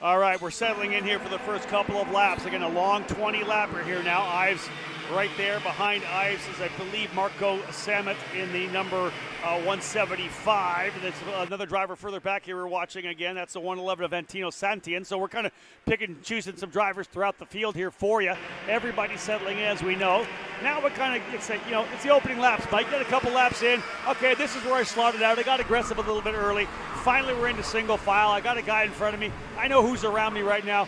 All right, we're settling in here for the first couple of laps. Again, a long 20-lapper here now. Ives Right there behind Ives is, I believe, Marco Samet in the number 175. And there's another driver further back here we're watching again. That's the 111 of Antino Santian. So we're kind of picking and choosing some drivers throughout the field here for you. Everybody's settling in, as we know. Now we're kind of, it's the opening laps. Mike, get a couple laps in. Okay, this is where I slotted out. I got aggressive a little bit early. Finally, we're into single file. I got a guy in front of me. I know who's around me right now.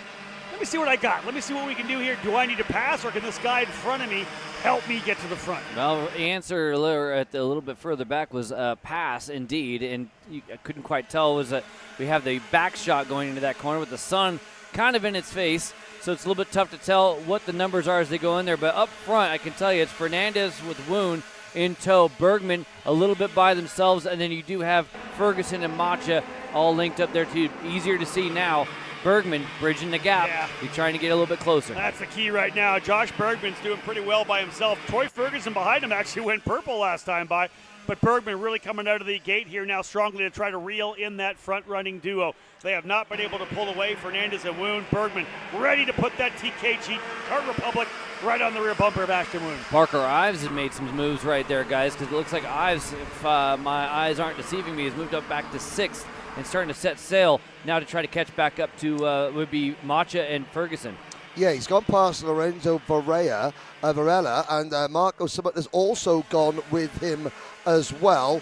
Let me see what I got. Let me see what we can do here. Do I need to pass, or can this guy in front of me help me get to the front? Well, the answer a little bit further back was pass, indeed. And I couldn't quite tell was that we have the back shot going into that corner with the sun kind of in its face. So it's a little bit tough to tell what the numbers are as they go in there. But up front, I can tell you it's Fernandez with Woon in tow. Bergman a little bit by themselves. And then you do have Ferguson and Macha all linked up there too. Easier to see now. Bergman bridging the gap. Yeah. He's trying to get a little bit closer. That's the key right now. Josh Bergman's doing pretty well by himself. Troy Ferguson behind him actually went purple last time by. But Bergman really coming out of the gate here now strongly to try to reel in that front-running duo. They have not been able to pull away. Fernandez and Woon. Bergman ready to put that TKG Kart Republic right on the rear bumper of Ashton Woon. Parker Ives has made some moves right there, guys, because it looks like Ives, if my eyes aren't deceiving me, has moved up back to 6th and starting to set sail now to try to catch back up to would be Macha and Ferguson. Yeah, he's gone past Lorenzo Varela, and Marco Samet has also gone with him as well.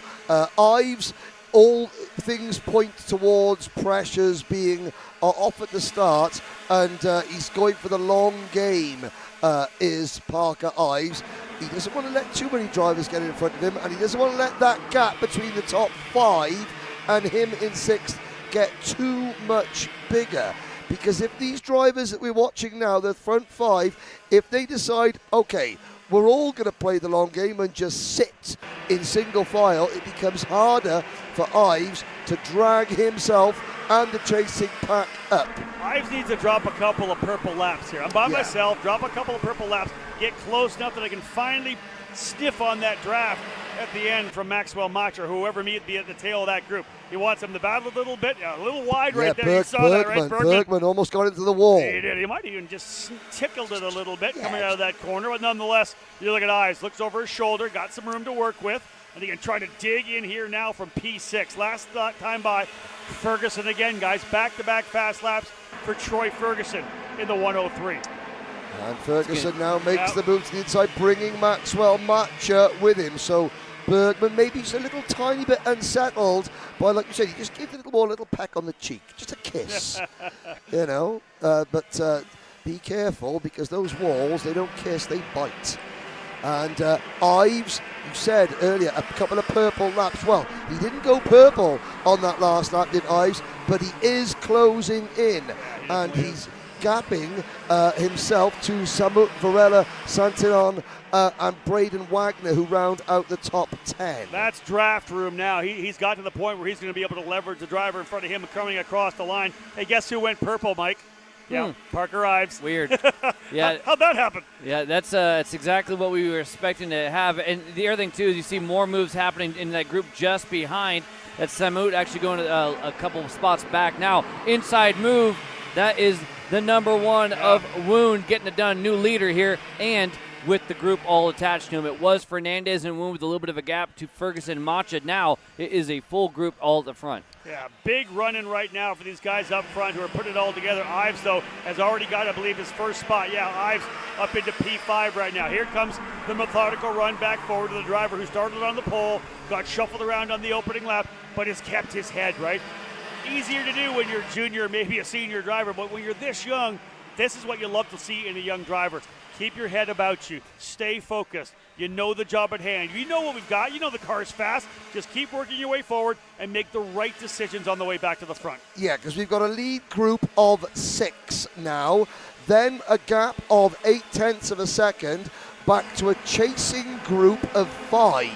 Ives, all things point towards pressures being off at the start, and he's going for the long game, is Parker Ives. He doesn't want to let too many drivers get in front of him, and he doesn't want to let that gap between the top 5 and him in 6th get too much bigger. Because if these drivers that we're watching now, the front 5, if they decide, okay, we're all going to play the long game and just sit in single file, it becomes harder for Ives to drag himself and the chasing pack up. Ives needs to drop a couple of purple laps here. I'm by myself, drop a couple of purple laps, get close enough that I can finally sniff on that draft at the end from Maxwell Macha, or whoever may be at the tail of that group. He wants him to battle a little bit, a little wide right there. You saw that, right? Bergman almost got into the wall. He did. He might even just tickled it a little bit coming out of that corner, but nonetheless, you look at Ives, looks over his shoulder, got some room to work with, and he can try to dig in here now from P6. Last time by Ferguson again, guys. Back-to-back fast laps for Troy Ferguson in the 103. And Ferguson now makes the move to the inside, bringing Maxwell Macha with him. So Bergman maybe just a little tiny bit unsettled, but like you said, you just give the little peck on the cheek, just a kiss, But be careful, because those walls, they don't kiss, they bite. And Ives, you said earlier, a couple of purple laps. Well, he didn't go purple on that last lap, did Ives, but he is closing in, and he's gapping himself to Samut Varela, Santillan, and Braden Wagner, who round out the top 10. That's draft room now. He's got to the point where he's going to be able to leverage the driver in front of him coming across the line. Hey, guess who went purple, Mike? Yeah, Parker Ives. Weird. Yeah. How'd that happen? Yeah, that's exactly what we were expecting to have. And the other thing, too, is you see more moves happening in that group just behind. That's Samut actually going a couple of spots back. Now, inside move, that is the number 1 of Woon getting it done. New leader here, and with the group all attached to him. It was Fernandez and Woon with a little bit of a gap to Ferguson and Macha. Now it is a full group all at the front. Yeah, big run-in right now for these guys up front who are putting it all together. Ives, though, has already got, I believe, his first spot. Yeah, Ives up into P5 right now. Here comes the methodical run back forward to the driver who started on the pole, got shuffled around on the opening lap, but has kept his head, right? Easier to do when you're junior, maybe a senior driver, but when you're this young, this is what you love to see in a young driver. Keep your head about you. Stay focused. You know the job at hand. You know what we've got. You know the car's fast. Just keep working your way forward and make the right decisions on the way back to the front. Yeah, because we've got a lead group of 6 now, then a gap of 0.8 of a second, back to a chasing group of 5.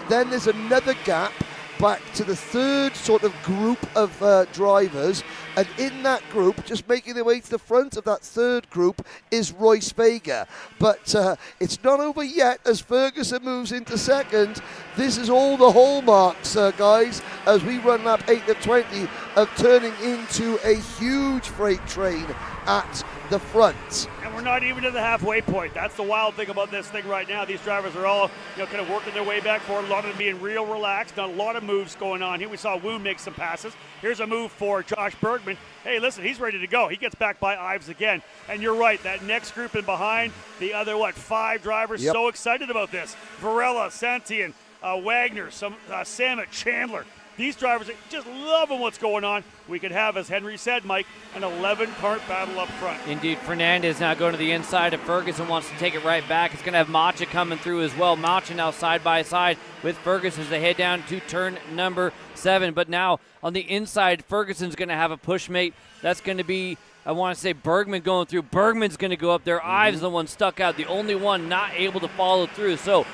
Then there's another gap back to the third sort of group of drivers, and in that group, just making their way to the front of that third group, is Royce Vega. But it's not over yet as Ferguson moves into second. This is all the hallmarks, guys, as we run lap 8 of 20 of turning into a huge freight train at the front. And we're not even to the halfway point. That's the wild thing about this thing right now. These drivers are all, kind of working their way back forward. A lot of them being real relaxed. Not a lot of moves going on here. We saw Woon make some passes. Here's a move for Josh Bergman. Hey, listen, he's ready to go. He gets back by Ives again. And you're right, that next group in behind, the other, 5 drivers, so excited about this. Varela, Santian, Wagner, Samet, Chandler. These drivers are just loving what's going on. We could have, as Henry said, Mike, an 11-kart battle up front. Indeed, Fernandez now going to the inside of Ferguson, wants to take it right back. It's going to have Macha coming through as well. Macha now side by side with Ferguson as they head down to turn number 7. But now on the inside, Ferguson's going to have a pushmate. That's going to be, I want to say, Bergman going through. Bergman's going to go up there. Ives the one stuck out, the only one not able to follow through. So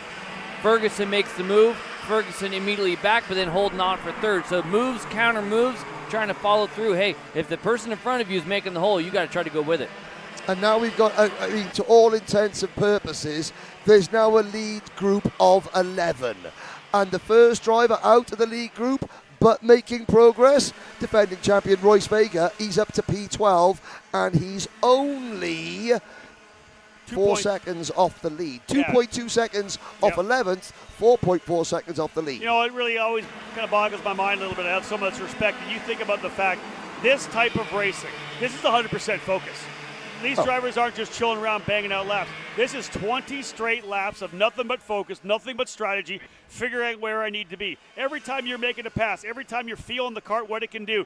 Ferguson makes the move. Ferguson immediately back, but then holding on for third. So moves, counter moves, trying to follow through. Hey, if the person in front of you is making the hole, you got to try to go with it. And now we've got, to all intents and purposes, there's now a lead group of 11. And the first driver out of the lead group, but making progress, defending champion Royce Vega, he's up to P12, and he's only 4 seconds off the lead. 2.2 seconds off 11th, 4.4 seconds off the lead. It really always kind of boggles my mind a little bit. I have so much respect. And you think about the fact, this type of racing, this is 100% focus. These drivers aren't just chilling around banging out laps. This is 20 straight laps of nothing but focus, nothing but strategy, figuring out where I need to be. Every time you're making a pass, every time you're feeling the kart, what it can do,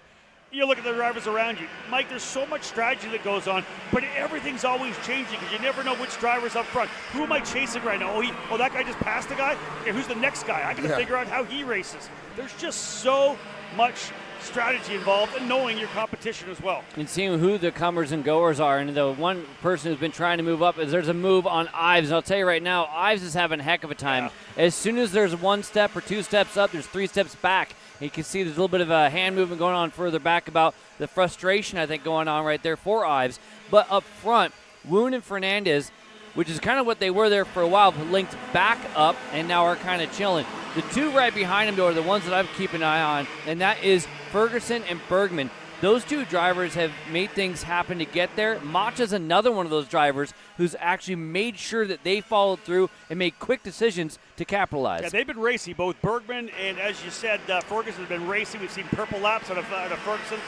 you look at the drivers around you. Mike, there's so much strategy that goes on, but everything's always changing because you never know which driver's up front. Who am I chasing right now? Oh, that guy just passed the guy? Okay, who's the next guy? I got to figure out how he races. There's just so much strategy involved and knowing your competition as well. And seeing who the comers and goers are. And the one person who's been trying to move up is there's a move on Ives. And I'll tell you right now, Ives is having a heck of a time. As soon as there's 1 step or 2 steps up, there's 3 steps back. You can see there's a little bit of a hand movement going on further back about the frustration, I think, going on right there for Ives. But up front, Woon and Fernandez, which is kind of what they were there for a while, linked back up and now are kind of chilling. The 2 right behind him, though, are the ones that I'm keeping an eye on, and that is Ferguson and Bergman. Those 2 drivers have made things happen to get there. Macha's another one of those drivers who's actually made sure that they followed through and made quick decisions to capitalize. Yeah, they've been racy, both Bergman and, as you said, Ferguson have been racy. We've seen purple laps out of Ferguson.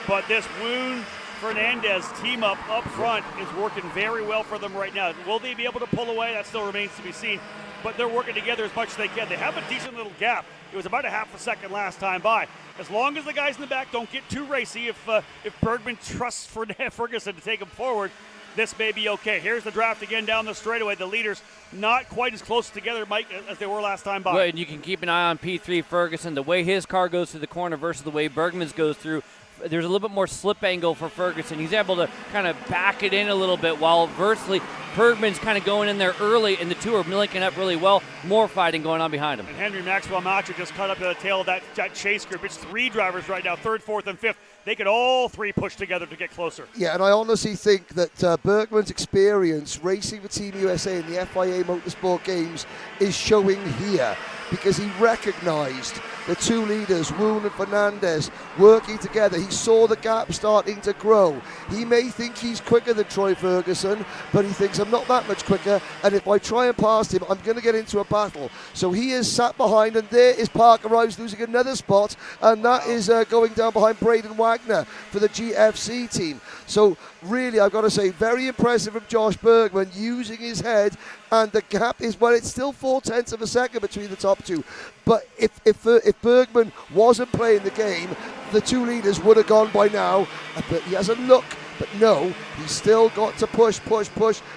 But this Woon-Fernandez team up front is working very well for them right now. Will they be able to pull away? That still remains to be seen. But they're working together as much as they can. They have a decent little gap. It was about a half a second last time by. As long as the guys in the back don't get too racy, if Bergman trusts Ferguson to take him forward, this may be okay. Here's the draft again down the straightaway. The leaders not quite as close together, Mike, as they were last time by. Well, and you can keep an eye on P3 Ferguson. The way his car goes through the corner versus the way Bergman's goes through, there's a little bit more slip angle for Ferguson. He's able to kind of back it in a little bit, while versely Bergman's kind of going in there early, and the 2 are linking up really well. More fighting going on behind him. And Henry Maxwell Macha just cut up to the tail of that chase group. It's 3 drivers right now, 3rd, 4th, and 5th. They could all 3 push together to get closer. Yeah, and I honestly think that Bergman's experience racing for Team USA in the FIA Motorsport Games is showing here, because he recognized the 2 leaders, Woon and Fernandez, working together. He saw the gap starting to grow. He may think he's quicker than Troy Ferguson, but he thinks, I'm not that much quicker, and if I try and pass him, I'm going to get into a battle. So he is sat behind, and there is Parker Ives losing another spot, and that is going down behind Braden Wagner for the GFC team. So really, I've got to say, very impressive from Josh Bergman, using his head, and the gap is, well, it's still 0.4 of a second between the top 2. But if Bergman wasn't playing the game, the 2 leaders would have gone by now. But he has a look. But no, he's still got to push,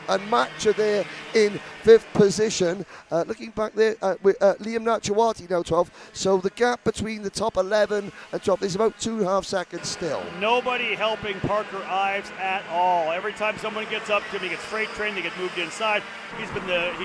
and Macha there in 5th position. Looking back there with Liam Nachawati now 12th. So the gap between the top 11 and 12 is about 2.5 seconds still. Nobody helping Parker Ives at all. Every time someone gets up to him, he gets freight trained, he gets moved inside. He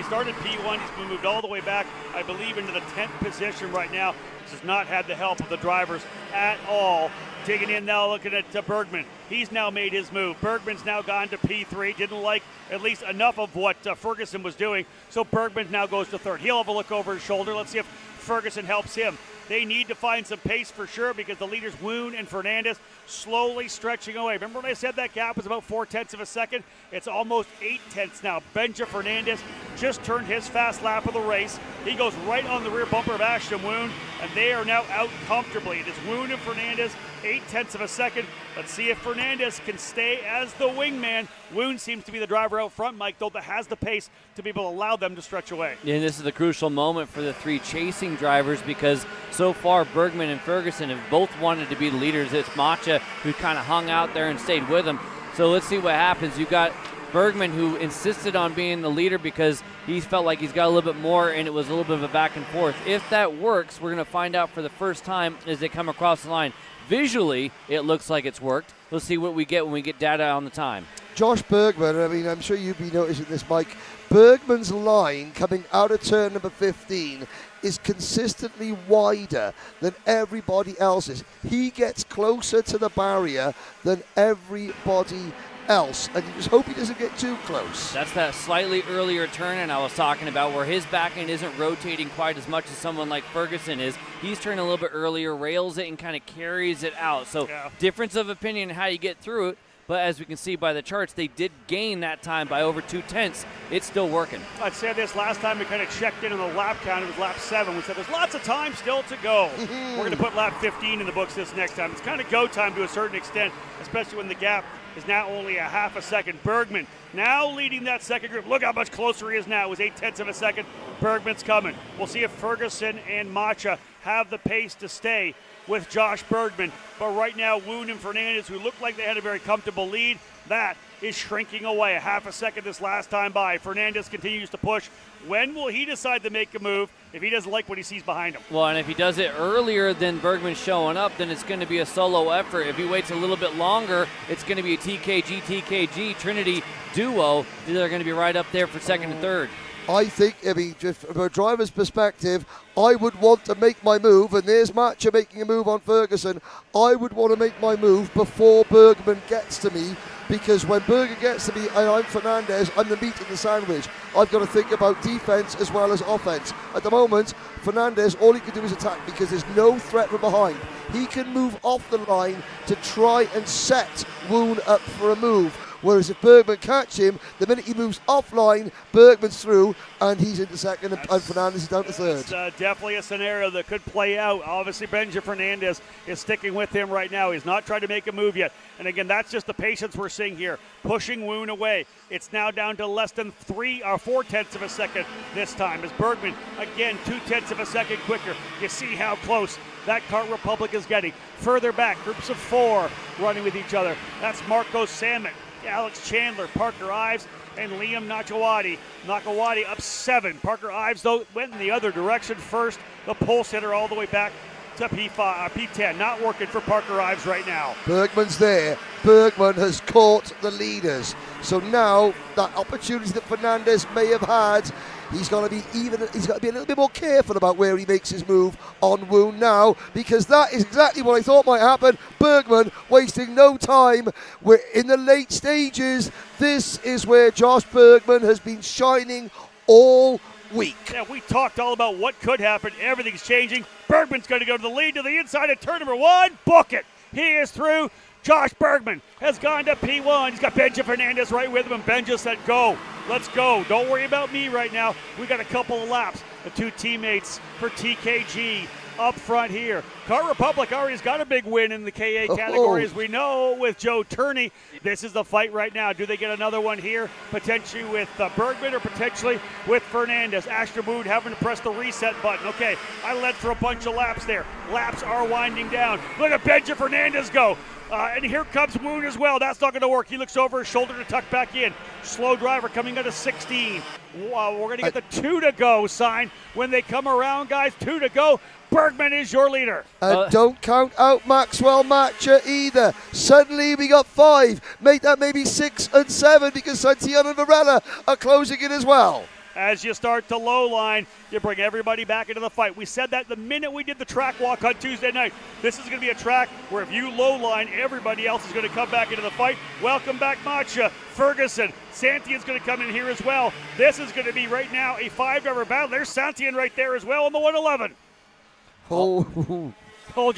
started P1, he's been moved all the way back, I believe, into the 10th position right now. This has not had the help of the drivers at all. Digging in now, looking at Bergman. He's now made his move. Bergman's now gone to P3. Didn't like at least enough of what Ferguson was doing, so Bergman now goes to 3rd. He'll have a look over his shoulder. Let's see if Ferguson helps him. They need to find some pace for sure because the leaders, Woon and Fernandez, slowly stretching away. Remember when I said that gap was about 0.4 of a second? It's almost 0.8 now. Benja Fernandez just turned his fast lap of the race. He goes right on the rear bumper of Ashton Woon, and they are now out comfortably. It is Woon and Fernandez, 0.8 of a second. Let's see if Fernandez can stay as the wingman. Woon seems to be the driver out front, Mike, though, that has the pace to be able to allow them to stretch away. And this is the crucial moment for the three chasing drivers because so far Bergman and Ferguson have both wanted to be the leaders. It's Macha who kind of hung out there and stayed with them. So let's see what happens. You got Bergman who insisted on being the leader because he felt like he's got a little bit more and it was a little bit of a back and forth. If that works, we're going to find out for the first time as they come across the line. Visually, it looks like it's worked. Let's see what we get when we get data on the time. Josh Bergman, I mean, I'm sure you've been noticing this, Mike. Bergman's line coming out of turn number 15 is consistently wider than everybody else's. He gets closer to the barrier than everybody else, and you just hope he doesn't get too close. That's that slightly earlier turn and I was talking about where his back end isn't rotating quite as much as someone like Ferguson is. He's turning a little bit earlier, rails it, and kind of carries it out. So difference of opinion on how you get through it. But as we can see by the charts, they did gain that time by over 0.2. It's still working. I said this last time we kind of checked in on the lap count. It was lap 7. We said there's lots of time still to go. We're going to put lap 15 in the books this next time. It's kind of go time to a certain extent, especially when the gap is now only a half a second. Bergman now leading that second group. Look how much closer he is now. It was 0.8 of a second. Bergman's coming. We'll see if Ferguson and Macha have the pace to stay with Josh Bergman. But right now, Woon and Fernandez, who looked like they had a very comfortable lead, that is shrinking away. A half a second this last time by. Fernandez continues to push. When will he decide to make a move if he doesn't like what he sees behind him? Well, and if he does it earlier than Bergman showing up, then it's going to be a solo effort. If he waits a little bit longer, it's going to be a TKG Trinity duo. They're going to be right up there for second and third. I think, I mean, just from a driver's perspective, I would want to make my move, and there's Macha making a move on Ferguson. I would want to make my move before Bergman gets to me, because when Bergman gets to me and I'm Fernandez, I'm the meat in the sandwich. I've got to think about defense as well as offense. At the moment, Fernandez, all he can do is attack because there's no threat from behind. He can move off the line to try and set Woon up for a move. Whereas if Bergman catch him, the minute he moves offline, Bergman's through, and he's into second, and Fernandez is down to third. That's definitely a scenario that could play out. Obviously, Benja Fernandez is sticking with him right now. He's not trying to make a move yet. And again, that's just the patience we're seeing here, pushing Woon away. It's now down to less than 4/10 of a second this time. As Bergman, again, 0.2 of a second quicker. You see how close that Kart Republic is getting. Further back, groups of 4 running with each other. That's Marco Samet, Alex Chandler, Parker Ives, and Liam Nakawati. Nakawati up 7. Parker Ives, though, went in the other direction first. The pole sitter all the way back to P10. Not working for Parker Ives right now. Bergman's there. Bergman has caught the leaders. So now that opportunity that Fernandez may have had, he's got to be a little bit more careful about where he makes his move on Woon now, because that is exactly what I thought might happen. Bergman wasting no time. We're in the late stages. This is where Josh Bergman has been shining all week. Yeah, we talked all about what could happen. Everything's changing. Bergman's going to go to the lead to the inside of turn number 1. Book it. He is through. Josh Bergman has gone to P1. He's got Benja Fernandez right with him, and Benja said, go. Let's go. Don't worry about me right now. We got a couple of laps. The 2 teammates for TKG up front here. Kart Republic already has got a big win in the KA category, as we know, with Joe Turney. This is the fight right now. Do they get another one here? Potentially with Bergman or potentially with Fernandez. Ashton Woon having to press the reset button. Okay, I led for a bunch of laps there. Laps are winding down. Look at Benja Fernandez go. And here comes Woon as well. That's not going to work. He looks over his shoulder to tuck back in. Slow driver coming out of 16. Wow, we're going to get the 2 to go sign when they come around, guys. 2 to go. Bergman is your leader. And don't count out Maxwell Macha either. Suddenly we got 5. Make that maybe 6 and 7 because Santiago and Varela are closing it as well. As you start to low line, you bring everybody back into the fight. We said that the minute we did the track walk on Tuesday night. This is going to be a track where if you low line, everybody else is going to come back into the fight. Welcome back, Macha. Ferguson. Santian's going to come in here as well. This is going to be right now a 5-driver battle. There's Santian right there as well on the 111. Oh. Hold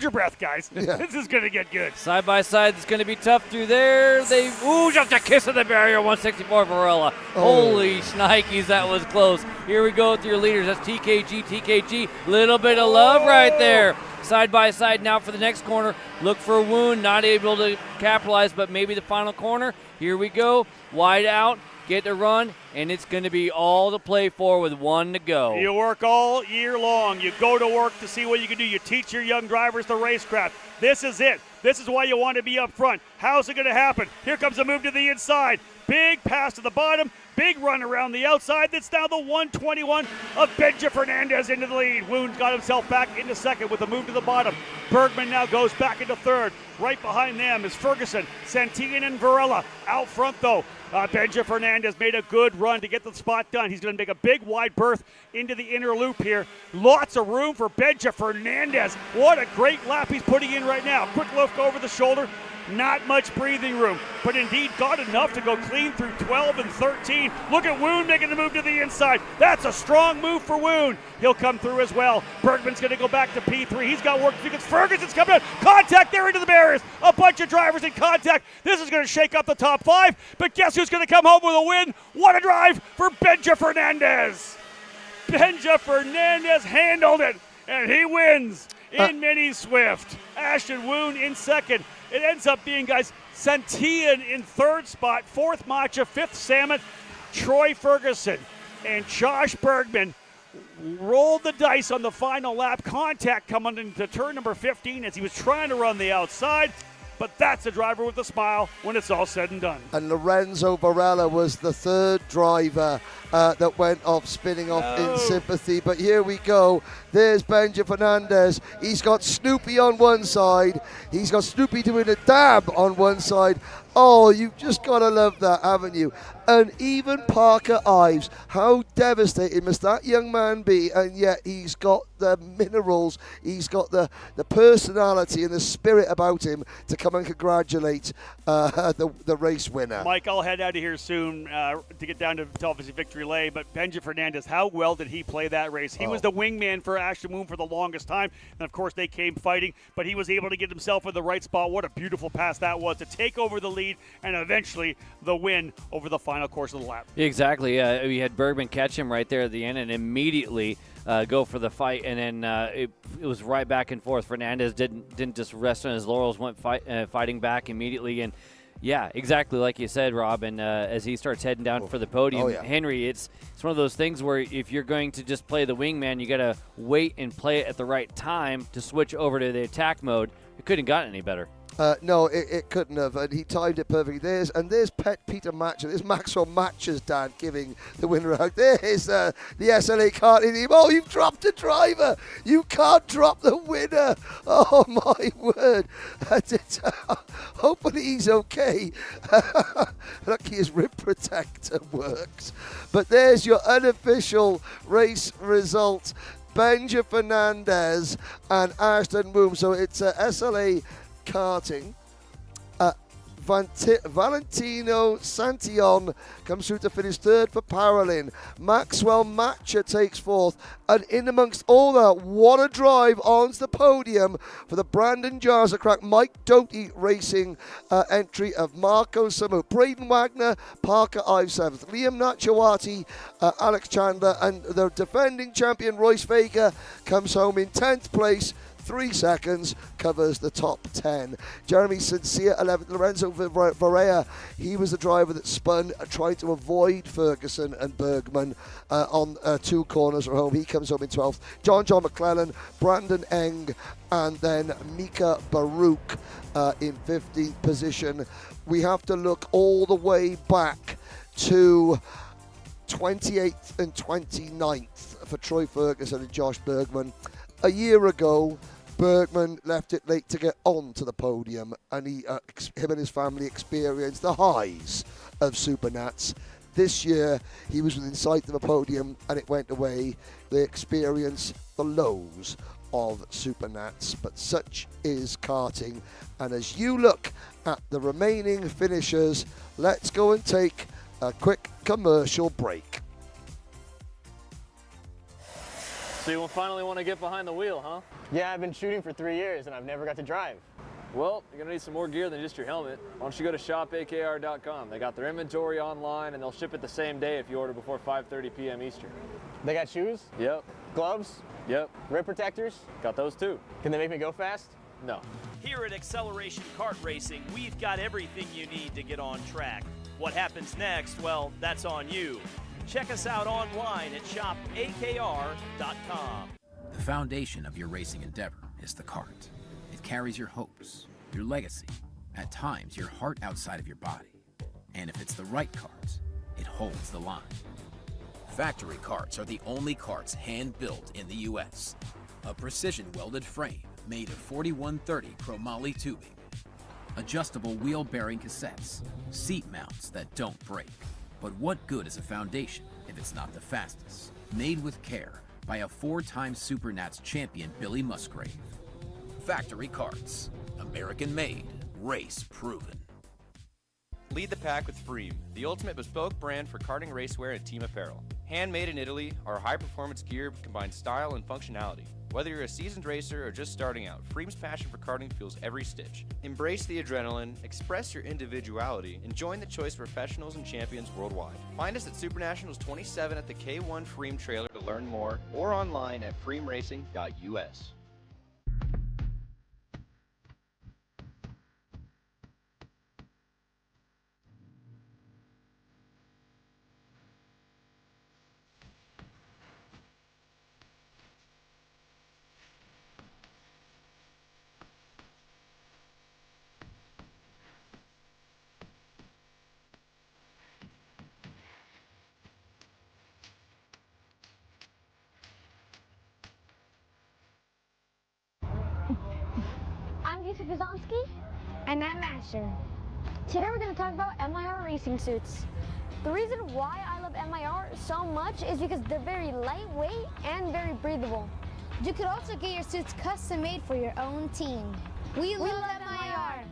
your breath, guys. Yeah. This is going to get good. Side by side, it's going to be tough through there. Just a kiss of the barrier, 164 Varela. Holy shnikes, that was close. Here we go with your leaders. That's TKG. Little bit of love right there. Side by side now for the next corner. Look for Woon, not able to capitalize, but maybe the final corner. Here we go. Wide out. Get the run, and it's going to be all to play for with 1 to go. You work all year long. You go to work to see what you can do. You teach your young drivers the racecraft. This is it. This is why you want to be up front. How's it going to happen? Here comes a move to the inside. Big pass to the bottom. Big run around the outside. That's now the 121 of Benja Fernandez into the lead. Woon got himself back into second with a move to the bottom. Bergman now goes back into third. Right behind them is Ferguson, Santillan, and Varela. Out front, though, Benja Fernandez made a good run to get the spot done. He's going to make a big wide berth into the inner loop here. Lots of room for Benja Fernandez. What a great lap he's putting in right now. Quick look over the shoulder. Not much breathing room, but indeed got enough to go clean through 12 and 13. Look at Woon making the move to the inside. That's a strong move for Woon. He'll come through as well. Bergman's going to go back to P3. He's got work to do because Ferguson's coming out. Contact there into the barriers. A bunch of drivers in contact. This is going to shake up the top 5, but guess who's going to come home with a win? What a drive for Benja Fernandez. Benja Fernandez handled it, and he wins in Mini Swift. Ashton Woon in second. It ends up being, guys, Santillan in third spot, fourth Matcha, fifth Samet, Troy Ferguson, and Josh Bergman rolled the dice on the final lap. Contact coming into turn number 15 as he was trying to run the outside. But that's a driver with a smile when it's all said and done. And Lorenzo Varela was the third driver that went off, spinning off in sympathy. But here we go. There's Benja Fernandez. He's got Snoopy on one side. He's got Snoopy doing a dab on one side. Oh, you've just got to love that, haven't you? And even Parker Ives, how devastated must that young man be? And yet he's got the minerals, he's got the personality and the spirit about him to come and congratulate the race winner. Mike, I'll head out of here soon to get down to obviously Victory Lane, but Benja Fernandez, how well did he play that race? He was the wingman for Ashton Woon for the longest time, and of course they came fighting, but he was able to get himself in the right spot. What a beautiful pass that was to take over the lead and eventually the win over the final course of the lap. Exactly. We had Bergman catch him right there at the end and immediately go for the fight, and then it was right back and forth. Fernandez didn't just rest on his laurels, went fighting back immediately, and yeah, exactly like you said, Rob. And as he starts heading down for the podium, Henry, it's one of those things where if you're going to just play the wingman, you got to wait and play it at the right time to switch over to the attack mode. It couldn't have gotten any better. No, it couldn't have, and he timed it perfectly. There's Peter Matcher. There's Maxwell Matcher's Dan giving the winner out. There's the SLA karting team. Oh, you've dropped a driver. You can't drop the winner. Oh, my word. Hopefully he's okay. Lucky his rib protector works. But there's your unofficial race result. Benja Fernandez and Ashton Woon. So it's SLA karting. Valentino Santillan comes through to finish third for Parolin. Maxwell Matcher takes fourth. And in amongst all that, what a drive onto the podium for the Brandon Jarza crack Mike Doty Racing entry of Marco Samu. Braden Wagner, Parker Ives 7th. Liam Nachawati, Alex Chandler, and the defending champion Royce Vega comes home in 10th place. 3 seconds, covers the top 10. Jeremy Sincere, 11th. Lorenzo Varela, he was the driver that spun, trying to avoid Ferguson and Bergman on 2 corners from home. He comes home in 12th. John McClellan, Brandon Eng, and then Mika Baruch in 15th position. We have to look all the way back to 28th and 29th for Troy Ferguson and Josh Bergman. A year ago, Bergman left it late to get on to the podium, and him and his family experienced the highs of SuperNats. This year, he was within sight of a podium, and it went away. They experienced the lows of SuperNats, but such is karting. And as you look at the remaining finishers, let's go and take a quick commercial break. So you finally want to get behind the wheel, huh? Yeah, I've been shooting for 3 years and I've never got to drive. Well, you're gonna need some more gear than just your helmet. Why don't you go to shopakr.com? They got their inventory online and they'll ship it the same day if you order before 5:30 p.m. Eastern. They got shoes? Yep. Gloves? Yep. Rip protectors? Got those too. Can they make me go fast? No. Here at Acceleration Kart Racing, we've got everything you need to get on track. What happens next, well, that's on you. Check us out online at shopakr.com. The foundation of your racing endeavor is the kart. It carries your hopes, your legacy, at times your heart outside of your body. And if it's the right kart, it holds the line. Factory karts are the only karts hand-built in the U.S. A precision-welded frame made of 4130 chromoly tubing, adjustable wheel bearing cassettes, seat mounts that don't break. But what good is a foundation if it's not the fastest? Made with care by a 4-time SuperNats champion Billy Musgrave. Factory karts, American-made, race-proven. Lead the pack with Freem, the ultimate bespoke brand for karting racewear and team apparel. Handmade in Italy, our high-performance gear combines style and functionality. Whether you're a seasoned racer or just starting out, Freem's passion for karting fuels every stitch. Embrace the adrenaline, express your individuality, and join the choice of professionals and champions worldwide. Find us at SuperNationals 27 at the K1 Freem trailer to learn more, or online at freemracing.us. And I'm Asher. Today we're going to talk about MIR racing suits. The reason why I love MIR so much is because they're very lightweight and very breathable. You could also get your suits custom made for your own team. We love MIR.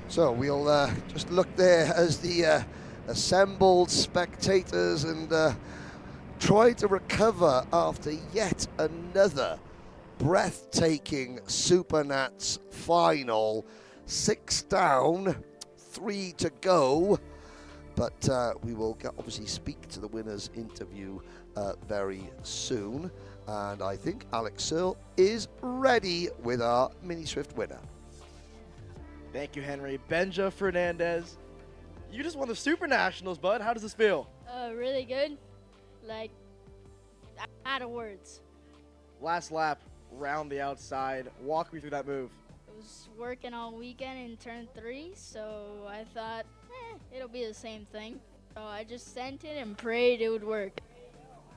So we'll just look there as the assembled spectators and try to recover after yet another breathtaking SuperNats final. 6 down, 3 to go. But we will obviously speak to the winners interview very soon. And I think Alex Searle is ready with our Mini Swift winner. Thank you, Henry. Benja Fernandez, you just won the SuperNationals, bud. How does this feel? Really good. Like, out of words. Last lap, round the outside. Walk me through that move. I was working all weekend in turn 3, so I thought, it'll be the same thing. So I just sent it and prayed it would work.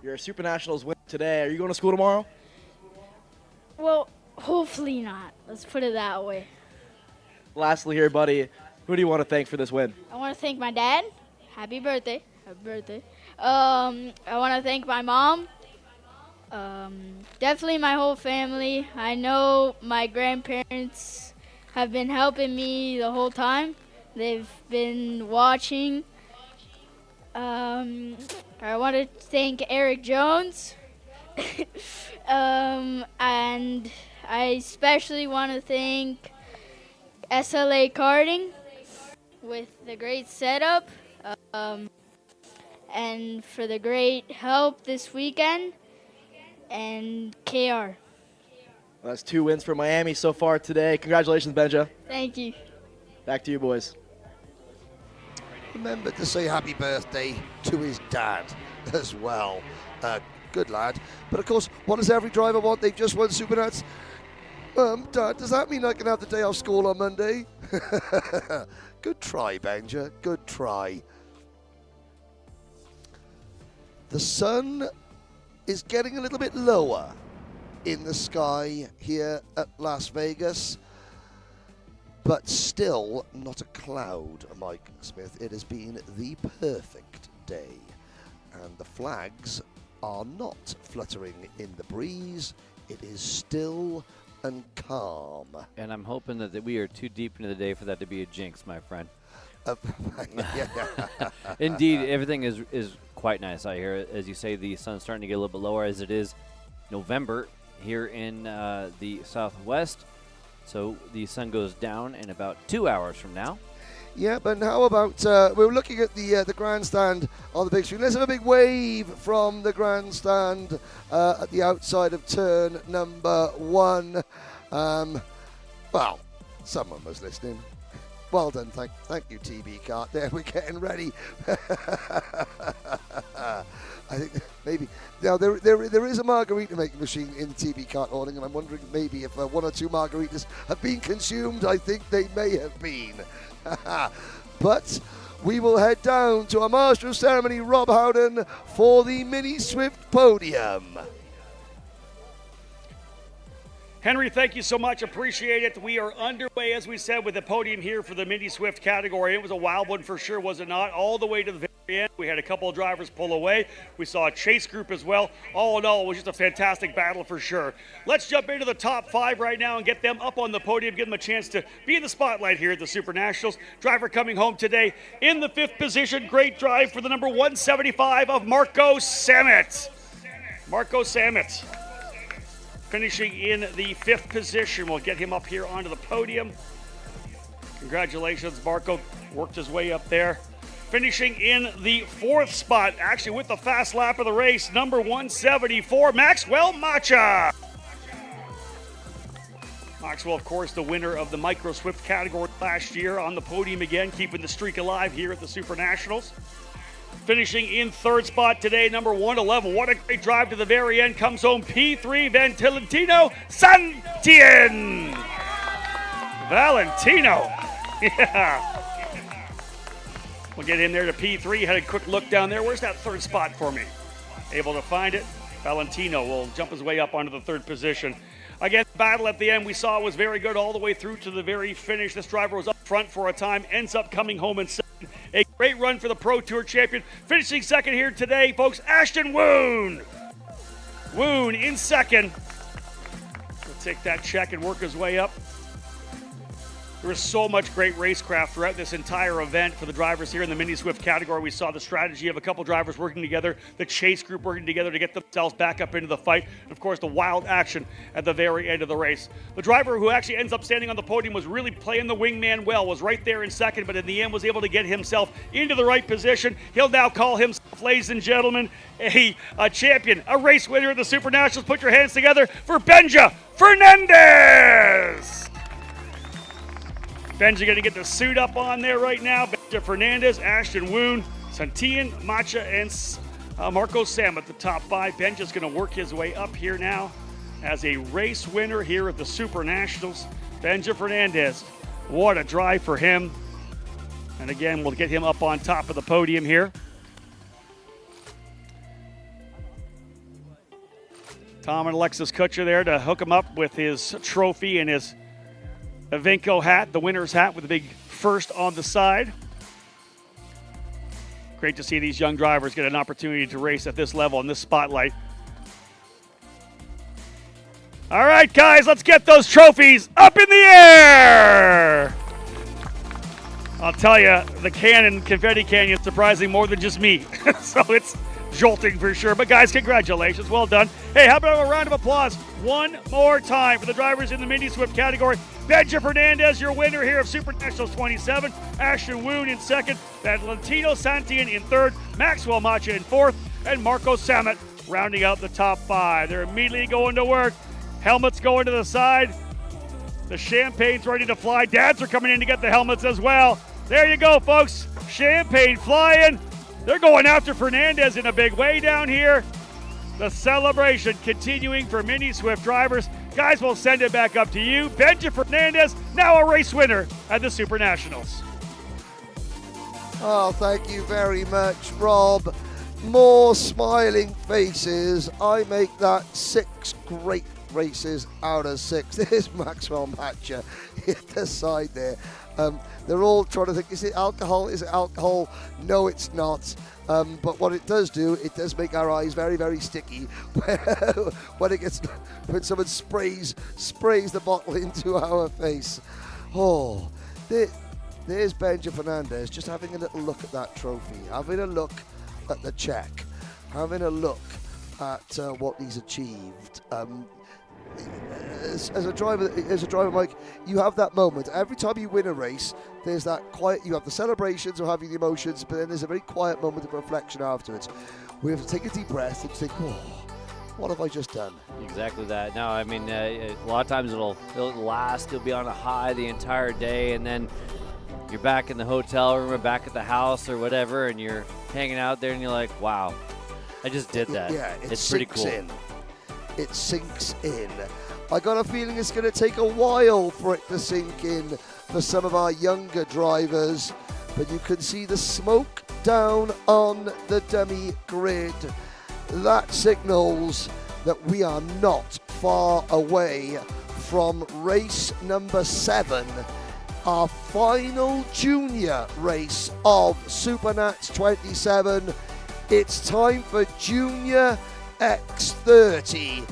You're a SuperNationals winner today. Are you going to school tomorrow? Well, hopefully not. Let's put it that way. Lastly here, buddy, who do you want to thank for this win? I want to thank my dad. Happy birthday. Happy birthday. I want to thank my mom. Definitely my whole family. I know my grandparents have been helping me the whole time. They've been watching. I want to thank Eric Jones. And I especially want to thank SLA Karting with the great setup and for the great help this weekend, and KR. Well, that's 2 wins for Miami so far today. Congratulations, Benja. Thank you. Back to you, boys. Remember to say happy birthday to his dad as well. Good lad. But of course, what does every driver want? They've just won SuperNats. Dad, does that mean I can have the day off school on Monday? Good try, Benja. Good try. The sun is getting a little bit lower in the sky here at Las Vegas, but still not a cloud, Mike Smith. It has been the perfect day, and the flags are not fluttering in the breeze. It is still and calm. And I'm hoping that we are too deep into the day for that to be a jinx, my friend. Indeed, everything is quite nice out here. As you say, the sun's starting to get a little bit lower as it is November here in the Southwest. So the sun goes down in about 2 hours from now. Yeah, but how about, we're looking at the grandstand on the big screen. Let's have a big wave from the grandstand at the outside of turn number 1. Well, someone was listening. Well done, thank you, TB Kart. There, we're getting ready. I think maybe now there is a margarita making machine in the TB Kart awning, and I'm wondering maybe if 1 or 2 margaritas have been consumed. I think they may have been. But we will head down to our Master of Ceremony, Rob Howden, for the Mini Swift podium. Henry, thank you so much. Appreciate it. We are underway, as we said, with the podium here for the Mini Swift category. It was a wild one for sure, was it not? All the way to the very end. We had a couple of drivers pull away. We saw a chase group as well. All in all, it was just a fantastic battle for sure. Let's jump into the top 5 right now and get them up on the podium, give them a chance to be in the spotlight here at the Super Nationals. Driver coming home today in the 5th position. Great drive for the number 175 of Marco Samet. Marco Samet finishing in the 5th position. We'll get him up here onto the podium. Congratulations, Marco. Worked his way up there. Finishing in the 4th spot, actually with the fast lap of the race, number 174, Maxwell Macha. Maxwell, of course, the winner of the Micro Swift category last year, on the podium again, keeping the streak alive here at the Super Nationals. Finishing in 3rd spot today, number 111. What a great drive to the very end. Comes home P3, Valentino Santillan. Valentino. Yeah. We'll get in there to P3. Had a quick look down there. Where's that 3rd spot for me? Able to find it. Valentino will jump his way up onto the 3rd position. Again, the battle at the end we saw was very good all the way through to the very finish. This driver was up front for a time, ends up coming home in 2nd. A great run for the Pro Tour champion. Finishing 2nd here today, folks, Ashton Woon. Woon in 2nd. We'll take that check and work his way up. There was so much great racecraft throughout this entire event for the drivers here in the Mini Swift category. We saw the strategy of a couple drivers working together, the chase group working together to get themselves back up into the fight, and of course the wild action at the very end of the race. The driver who actually ends up standing on the podium was really playing the wingman well, was right there in 2nd, but in the end was able to get himself into the right position. He'll now call himself, ladies and gentlemen, a champion, a race winner at the Super Nationals. Put your hands together for Benja Fernandez. Benja going to get the suit up on there right now. Benja Fernandez, Ashton Woon, Santillan, Macha, and Marco Sam at the top 5. Benja's going to work his way up here now as a race winner here at the Super Nationals. Benja Fernandez, what a drive for him. And again, we'll get him up on top of the podium here. Tom and Alexis Kutcher there to hook him up with his trophy and his Evenko hat, the winner's hat with a big first on the side. Great to see these young drivers get an opportunity to race at this level in this spotlight. All right, guys, let's get those trophies up in the air. I'll tell you, the confetti canyon, surprising more than just me. So it's jolting for sure. But guys, congratulations. Well done. Hey, how about a round of applause one more time for the drivers in the Mini Swift category. Benja Fernandez, your winner here of Super Nationals 27. Ashton Woon in 2nd. Valentino Santillan in 3rd. Maxwell Macha in 4th. And Marco Samet rounding out the top 5. They're immediately going to work. Helmets going to the side. The champagne's ready to fly. Dads are coming in to get the helmets as well. There you go, folks. Champagne flying. They're going after Fernandez in a big way down here. The celebration continuing for Mini Swift drivers. Guys, we'll send it back up to you. Benji Fernandez, now a race winner at the SuperNationals. Oh, thank you very much, Rob. More smiling faces. I make that 6 great races out of 6. There's Maxwell Matcher at the side there. They're all trying to think, is it alcohol? Is it alcohol? No, it's not. But what it does do, it does make our eyes very, very sticky when someone sprays the bottle into our face. Oh, there's Benji Fernandez just having a little look at that trophy, having a look at the check, having a look at what he's achieved. As a driver, Mike, you have that moment. Every time you win a race, there's that quiet, you have the celebrations or having the emotions, but then there's a very quiet moment of reflection afterwards. We have to take a deep breath and think, oh, what have I just done? Exactly that. No, I mean, a lot of times it'll last. You'll be on a high the entire day, and then you're back in the hotel room or back at the house or whatever, and you're hanging out there, and you're like, wow, I just did that. Yeah, it's pretty cool. It sinks in. I got a feeling it's going to take a while for it to sink in for some of our younger drivers, but you can see the smoke down on the dummy grid. That signals that we are not far away from race number 7, our final junior race of SuperNats 27. It's time for Junior X30.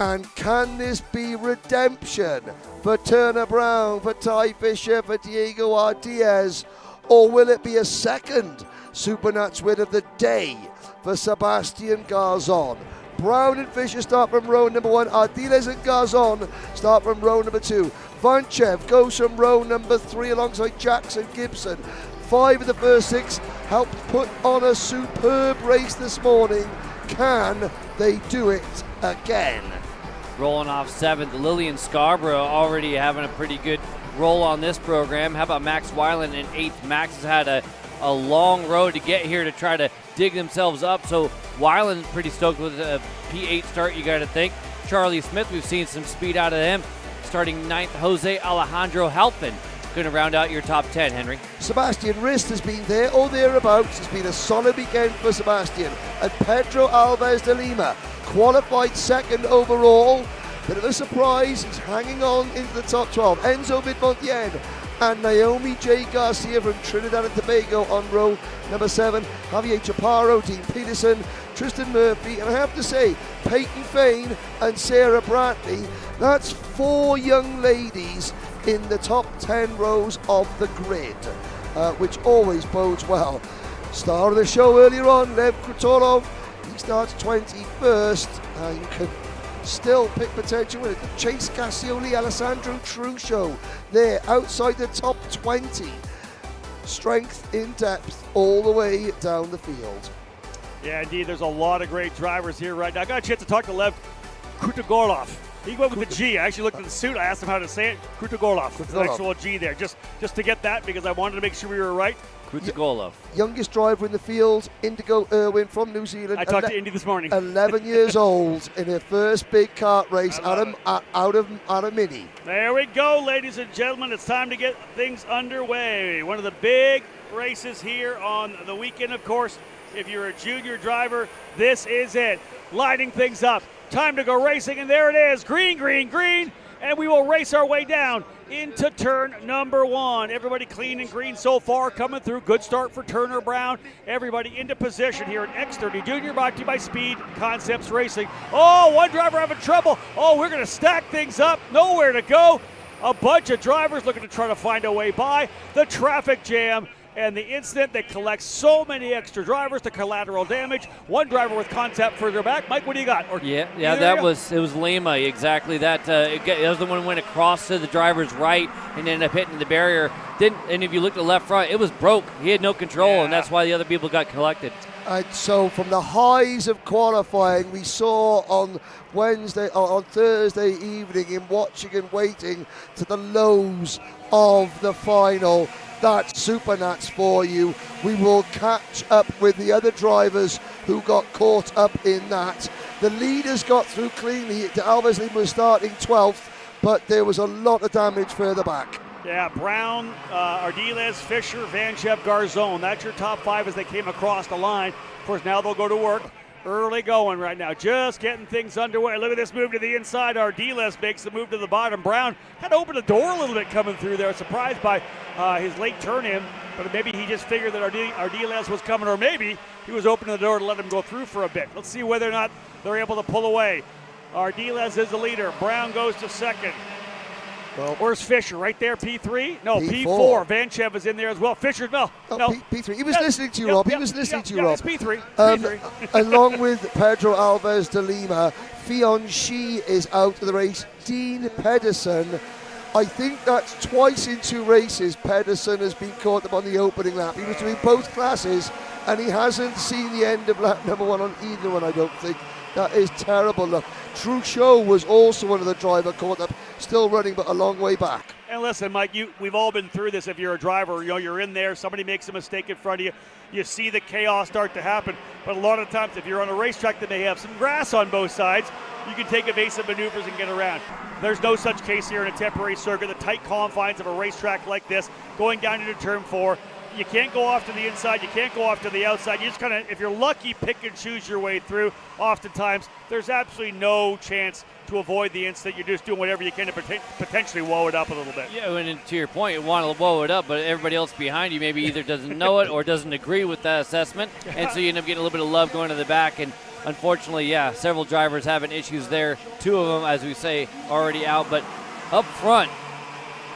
And can this be redemption for Turner Brown, for Ty Fisher, for Diego R. Diaz? Or will it be a second SuperNats win of the day for Sebastian Garzon? Brown and Fisher start from row number 1. Ardiles and Garzon start from row number 2. Vanchev goes from row number 3 alongside Jackson Gibson. 5 of the first 6 helped put on a superb race this morning. Can they do it again? Rolling off 7th, Lillian Scarborough already having a pretty good roll on this program. How about Max Weiland in 8th? Max has had a long road to get here to try to dig themselves up, so Weiland's pretty stoked with a P8 start, you got to think. Charlie Smith, we've seen some speed out of him. Starting 9th, Jose Alejandro Halpin. Going to round out your top 10, Henry. Sebastian Rist has been there or thereabouts. It's been a solid weekend for Sebastian. And Pedro Alves de Lima qualified 2nd overall. Bit of a surprise, he's hanging on into the top 12. Enzo Vidmontien and Naomi J. Garcia from Trinidad and Tobago on row number 7. Javier Chaparro, Dean Peterson, Tristan Murphy, and I have to say, Peyton Fain and Sarah Brantley. That's 4 young ladies in the top 10 rows of the grid, which always bodes well. Star of the show earlier on, Lev Krutonov, he starts 21st. You can still pick potential winners. Chase Cassioli, Alessandro Truscio, there outside the top 20. Strength in depth all the way down the field. Yeah, indeed, there's a lot of great drivers here right now. I got a chance to talk to Lev Krutogorlov. He went with the G. I actually looked at the suit. I asked him how to say it. Krutogorlov. There's an actual G there, just to get that, because I wanted to make sure we were right. Krutogorlov. Youngest driver in the field, Indigo Irwin from New Zealand. I talked to Indy this morning. 11 years old in her first big kart race out of Mini. There we go, ladies and gentlemen. It's time to get things underway. One of the big races here on the weekend, of course. If you're a junior driver, this is it. Lighting things up. Time to go racing, and there it is. Green, green, green. And we will race our way down into turn number 1. Everybody clean and green so far, coming through. Good start for Turner Brown. Everybody into position here at X30 Junior, brought to you by Speed Concepts Racing. Oh, one driver having trouble. Oh, we're going to stack things up. Nowhere to go. A bunch of drivers looking to try to find a way by. The traffic jam and the incident that collects so many extra drivers, the collateral damage. One driver with contact further back. Mike, what do you got? It was Lima, exactly that. That was the one who went across to the driver's right and ended up hitting the barrier. And if you look at the left front, it was broke. He had no control, and that's why the other people got collected. And so from the highs of qualifying we saw on Thursday evening in watching and waiting to the lows of the final, that's SuperNats for you. We will catch up with the other drivers who got caught up in that. The leaders got through cleanly. Alves Lima was starting 12th, but there was a lot of damage further back. Yeah, Brown, Ardiles, Fisher, Vanchev, Garzone. That's your top 5 as they came across the line. Of course, now they'll go to work. Early going right now, just getting things underway. Look at this move to the inside. Ardiles makes the move to the bottom. Brown kind of opened the door a little bit coming through there. Surprised by his late turn in, but maybe he just figured that Ardiles was coming, or maybe he was opening the door to let him go through for a bit. Let's see whether or not they're able to pull away. Ardiles is the leader. Brown goes to second. Well, where's Fisher? Right there, P3? No, P4. Vanchev is in there as well. Fisher, no. P3. He was listening to you, Rob. He was listening to you, Rob. It's P3. Along with Pedro Alves de Lima, Fianchy is out of the race. Dean Pedersen, I think that's twice in 2 races Pedersen has been caught up on the opening lap. He was doing both classes, and he hasn't seen the end of lap number 1 on either one, I don't think. That is terrible luck. Truchot was also one of the driver caught up, still running, but a long way back. And listen, Mike, we've all been through this. If you're a driver, you're in there, somebody makes a mistake in front of you, you see the chaos start to happen. But a lot of times, if you're on a racetrack that may have some grass on both sides, you can take evasive maneuvers and get around. There's no such case here in a temporary circuit. The tight confines of a racetrack like this, going down into turn 4, you can't go off to the inside, you can't go off to the outside. You just kind of, if you're lucky, pick and choose your way through. Oftentimes, there's absolutely no chance to avoid the incident. You're just doing whatever you can to potentially woe it up a little bit. Yeah, and to your point, you want to woe it up, but everybody else behind you maybe either doesn't know it or doesn't agree with that assessment, and so you end up getting a little bit of love going to the back. And unfortunately, yeah, several drivers having issues there. 2 of them, as we say, already out. But up front,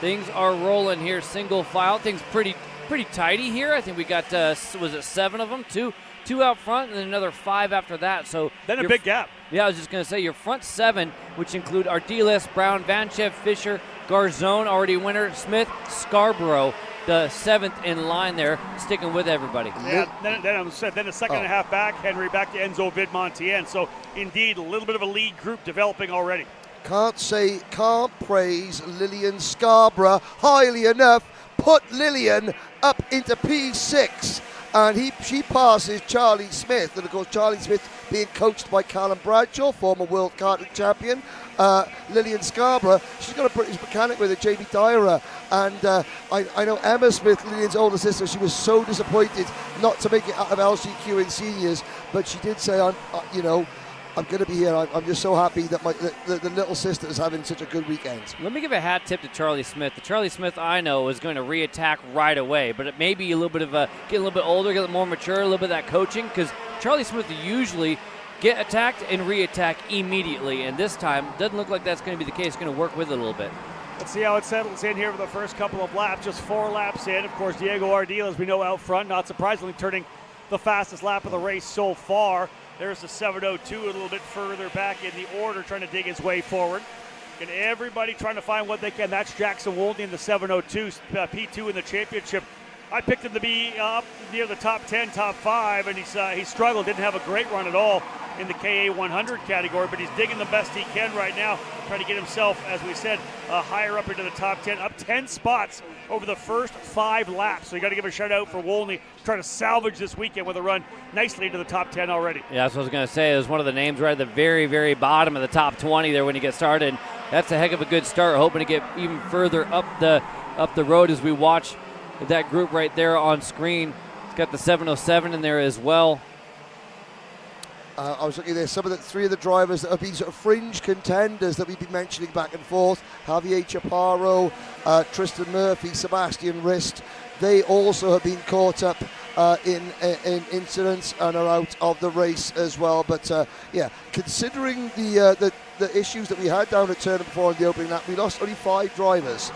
things are rolling here, single file. Things pretty tidy here. I think we got, was it 7 of them? Two out front, and then another 5 after that. So then a big gap. Yeah, I was just going to say your front 7, which include Ardiles, Brown, Vanchev, Fisher, Garzone, already winner, Smith, Scarborough, the 7th in line there, sticking with everybody. Yeah, then a second and a half back, Henry back to Enzo Vidmontien. So indeed, a little bit of a lead group developing already. Can't praise Lillian Scarborough highly enough. Put Lillian up into P6, and she passes Charlie Smith, and of course Charlie Smith being coached by Callum Bradshaw, former world karting champion. Lillian Scarborough, she's got a British mechanic with her, Jamie Dyer, and I know Emma Smith, Lillian's older sister, she was so disappointed not to make it out of LCQ in seniors, but she did say, I'm going to be here. I'm just so happy that the little sister is having such a good weekend. Let me give a hat tip to Charlie Smith. The Charlie Smith I know is going to re-attack right away, but it may be a little bit of get a little bit older, get a little more mature, a little bit of that coaching, because Charlie Smith usually get attacked and re-attack immediately, and this time doesn't look like that's going to be the case. Going to work with it a little bit. Let's see how it settles in here for the first couple of laps. Just 4 laps in. Of course, Diego Ardiles, we know, out front, not surprisingly turning the fastest lap of the race so far. There's the 7:02 a little bit further back in the order, trying to dig his way forward. And everybody trying to find what they can. That's Jackson Wolney in the 7:02, P2 in the championship. I picked him to be up near the top 10, top 5, and he struggled. Didn't have a great run at all in the KA 100 category, but he's digging the best he can right now, trying to get himself, as we said, higher up into the top 10, up 10 spots over the first 5 laps. So you got to give a shout out for Wolney, trying to salvage this weekend with a run nicely into the top 10 already. Yeah, that's what I was going to say. It was one of the names right at the very, very bottom of the top 20 there when you get started. That's a heck of a good start, hoping to get even further up the road as we watch that group right there on screen. It's got the 707 in there as well. I was looking there, 3 of the drivers that have been sort of fringe contenders that we've been mentioning back and forth. Javier Chaparro, Tristan Murphy, Sebastian Rist. They also have been caught up in incidents and are out of the race as well. But yeah, considering the issues that we had down at Turner before in the opening lap, we lost only 5 drivers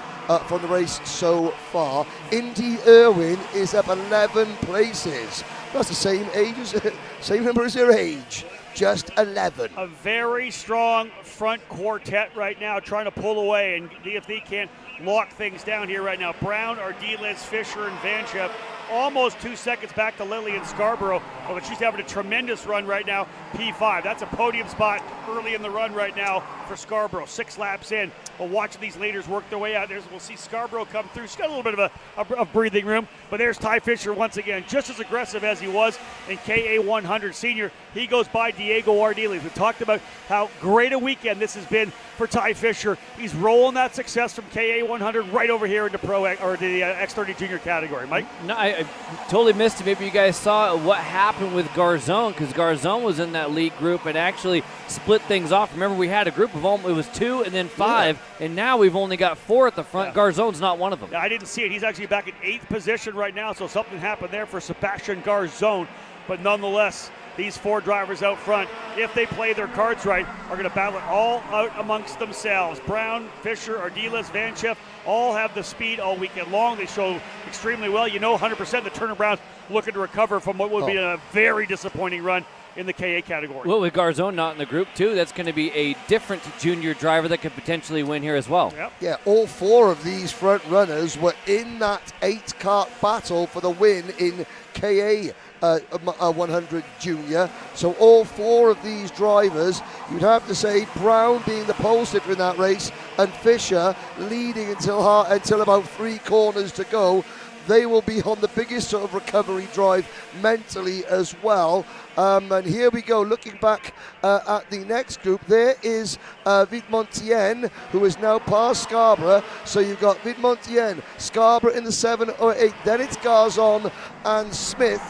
from the race so far. Indy Irwin is up 11 places. That's the same number as their age, just 11. A very strong front quartet right now, trying to pull away, and if they can't lock things down here right now. Brown, Ardiles, Fisher, and Vanchev almost 2 seconds back to Lillian Scarborough, but she's having a tremendous run right now, P5. That's a podium spot early in the run right now for Scarborough. 6 laps in. Well, watching these leaders work their way out. We'll see Scarborough come through. She's got a little bit of breathing room. But there's Ty Fisher once again, just as aggressive as he was in KA100 Senior. He goes by Diego Ardiles. We talked about how great a weekend this has been for Ty Fisher. He's rolling that success from KA100 right over here into the X30 Junior category. Mike? No, I totally missed it. Maybe you guys saw what happened with Garzone, because Garzone was in that lead group and actually split things off. Remember, we had a group of it was 2 and then 5, and now we've only got 4 at the front. Yeah. Garzone's not one of them. Yeah, I didn't see it. He's actually back in 8th position right now, so something happened there for Sebastian Garzone. But nonetheless, these 4 drivers out front, if they play their cards right, are going to battle it all out amongst themselves. Brown, Fisher, Ardiles, Vanchev all have the speed all weekend long. They show extremely well. 100% the Turner Browns looking to recover from what would be a very disappointing run in the KA category. Well, with Garzone not in the group, too, that's going to be a different junior driver that could potentially win here as well. Yep. Yeah, all 4 of these front runners were in that 8-kart battle for the win in KA 100 Junior. So all 4 of these drivers, you'd have to say Brown being the pole sitter in that race and Fisher leading until about 3 corners to go. They will be on the biggest sort of recovery drive mentally as well. And here we go, looking back at the next group. There is Vidmontien, who is now past Scarborough. So you've got Vidmontien, Scarborough in the 7 or 8. Then it's Garzon and Smith.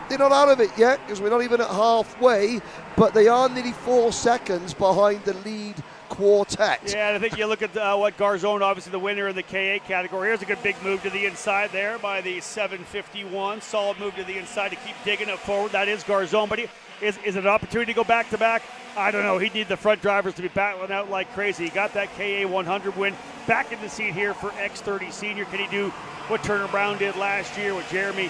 They're not out of it yet because we're not even at halfway, but they are nearly 4 seconds behind the lead quartet. Yeah, and I think you look at what Garzone, obviously the winner in the KA category. Here's a good big move to the inside there by the 751. Solid move to the inside to keep digging it forward. That is Garzone, but is it an opportunity to go back-to-back? I don't know. He'd need the front drivers to be battling out like crazy. He got that KA 100 win. Back in the seat here for X30 Senior. Can he do what Turner Brown did last year, what Jeremy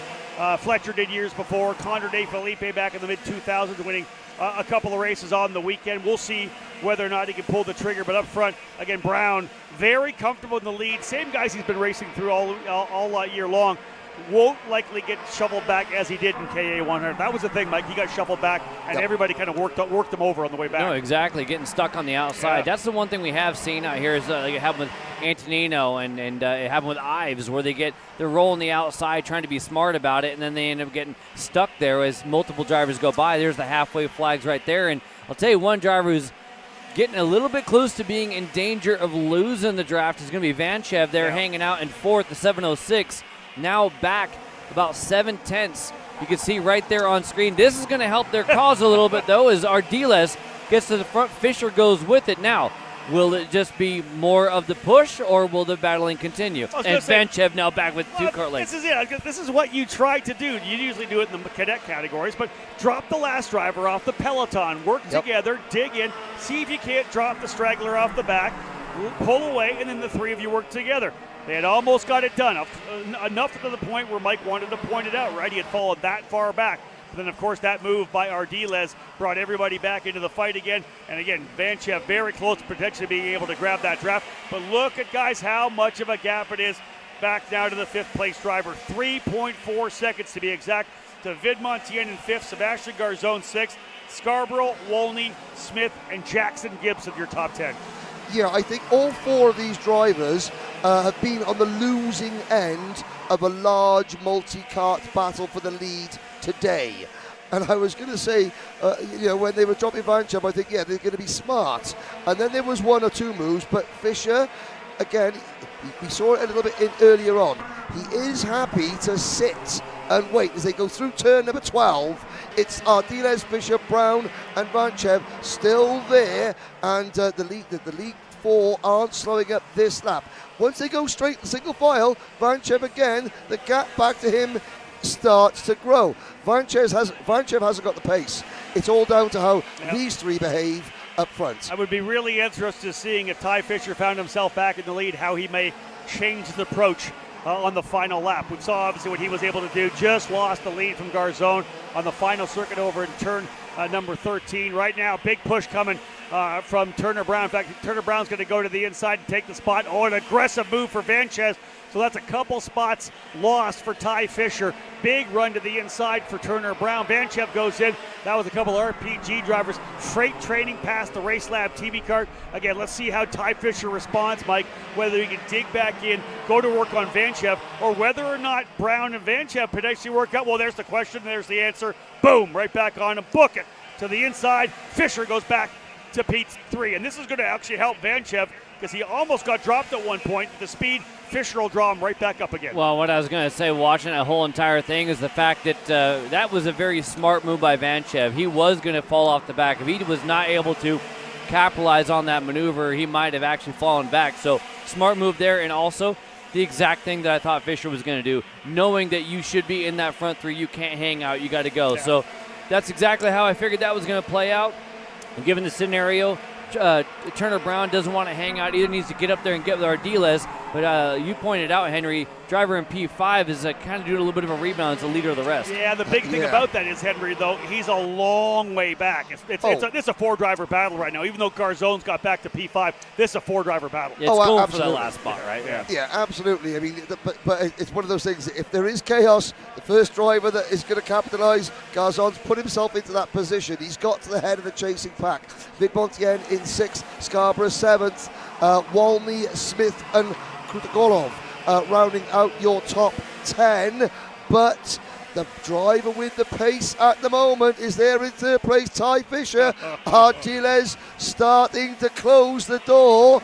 Fletcher did years before, Condor De Felipe back in the mid-2000s, winning a couple of races on the weekend. We'll see whether or not he can pull the trigger. But up front, again, Brown, very comfortable in the lead. Same guys he's been racing through all year long. Won't likely get shoveled back as he did in KA 100. That was the thing, Mike. He got shoveled back, and everybody kind of worked him over on the way back. No, exactly. Getting stuck on the outside. Yeah. That's the one thing we have seen out here is like it happened with Antonino and it happened with Ives, where they're rolling the outside, trying to be smart about it, and then they end up getting stuck there as multiple drivers go by. There's the halfway flags right there, and I'll tell you one driver who's getting a little bit close to being in danger of losing the draft is going to be Vanchev there, hanging out in 4th, the 706. Now back about 7/10. You can see right there on screen. This is going to help their cause a little bit, though, as Ardiles gets to the front. Fisher goes with it. Now, will it just be more of the push, or will the battling continue? And Vanchev now back with 2 kart lengths. This is it. This is what you try to do. You usually do it in the cadet categories, but drop the last driver off the peloton. Work together, dig in, see if you can't drop the straggler off the back, pull away, and then the 3 of you work together. They had almost got it done, enough to the point where Mike wanted to point it out, right? He had fallen that far back. But then, of course, that move by Ardiles brought everybody back into the fight again. And again, Vanchev very close to potentially being able to grab that draft. But look at, guys, how much of a gap it is back now to the 5th place driver. 3.4 seconds to be exact to Vidmontien in 5th, Sebastian Garzone 6th, Scarborough, Wolney, Smith, and Jackson Gibson, your top 10. Yeah, I think all 4 of these drivers have been on the losing end of a large multi-kart battle for the lead today. And I was going to say, when they were dropping Vanchev, I think, they're going to be smart. And then there was 1 or 2 moves, but Fisher, again, we saw it a little bit earlier on. He is happy to sit and wait as they go through turn number 12. It's Ardiles, Fisher, Brown, and Vanchev still there, and the lead 4 aren't slowing up this lap. Once they go straight single file, Vanchev again, the gap back to him starts to grow. Vanchev hasn't got the pace. It's all down to how these 3 behave up front. I would be really interested seeing if Ty Fisher found himself back in the lead, how he may change the approach on the final lap. We saw obviously what he was able to do. Just lost the lead from Garzone on the final circuit over in turn number 13. Right now, big push coming from Turner Brown. In fact, Turner Brown's going to go to the inside and take the spot. Oh, an aggressive move for Vanchev. So that's a couple spots lost for Ty Fisher. Big run to the inside for Turner Brown. Vanchev goes in. That was a couple of RPG drivers. Freight training past the Race Lab TV cart. Again, let's see how Ty Fisher responds, Mike, whether he can dig back in, go to work on Vanchev, or whether or not Brown and Vanchev potentially work out. Well, there's the question, there's the answer. Boom, right back on him. Book it to the inside. Fisher goes back to P3. And this is going to actually help Vanchev because he almost got dropped at one point. The speed, Fisher will draw him right back up again. Well, what I was going to say watching that whole entire thing is the fact that that was a very smart move by Vanchev. He was going to fall off the back. If he was not able to capitalize on that maneuver, he might have actually fallen back. So smart move there, and also the exact thing that I thought Fisher was going to do, knowing that you should be in that front three. You can't hang out. You got to go. Yeah. So that's exactly how I figured that was going to play out. And given the scenario, Turner Brown doesn't want to hang out. Either needs to get up there and get with Ardiles. But you pointed out, Henry, driver in P5 is kind of doing a little bit of a rebound as the leader of the rest. Yeah, the big thing about that is, Henry, though, he's a long way back. It's a four-driver battle right now. Even though Garzone's got back to P5, this is a four-driver battle. It's going for that last spot, right? Yeah, absolutely. I mean, but it's one of those things. If there is chaos, the first driver that is going to capitalize, Garzone's put himself into that position. He's got to the head of the chasing pack. Vidmontien in 6th, Scarborough 7th, Walney, Smith, and Krutagolov rounding out your top 10, but the driver with the pace at the moment is there in 3rd place, Ty Fisher. Ardiles starting to close the door.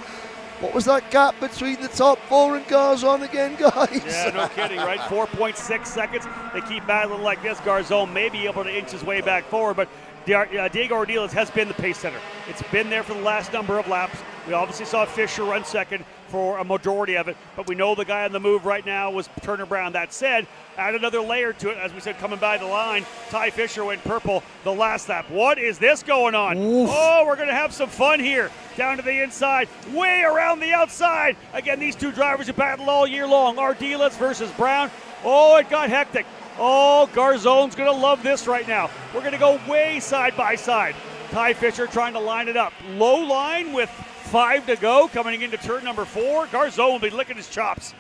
What was that gap between the top 4 and Garzon again, guys? Yeah, no kidding, right? 4.6 seconds. They keep battling like this. Garzon may be able to inch his way back forward, but Diego Ardiles has been the pace setter. It's been there for the last number of laps. We obviously saw Fisher run second for a majority of it, but we know the guy on the move right now was Turner Brown. That said, add another layer to it, as we said, coming by the line. Ty Fisher went purple the last lap. What is this going on? Oof. Oh, we're going to have some fun here. Down to the inside, way around the outside. Again, these two drivers have battled all year long. Ardiles versus Brown. Oh, it got hectic. Oh, Garzone's going to love this right now. We're going to go way side by side. Ty Fisher trying to line it up. Low line with 5 to go, coming into turn number 4. Garzone will be licking his chops.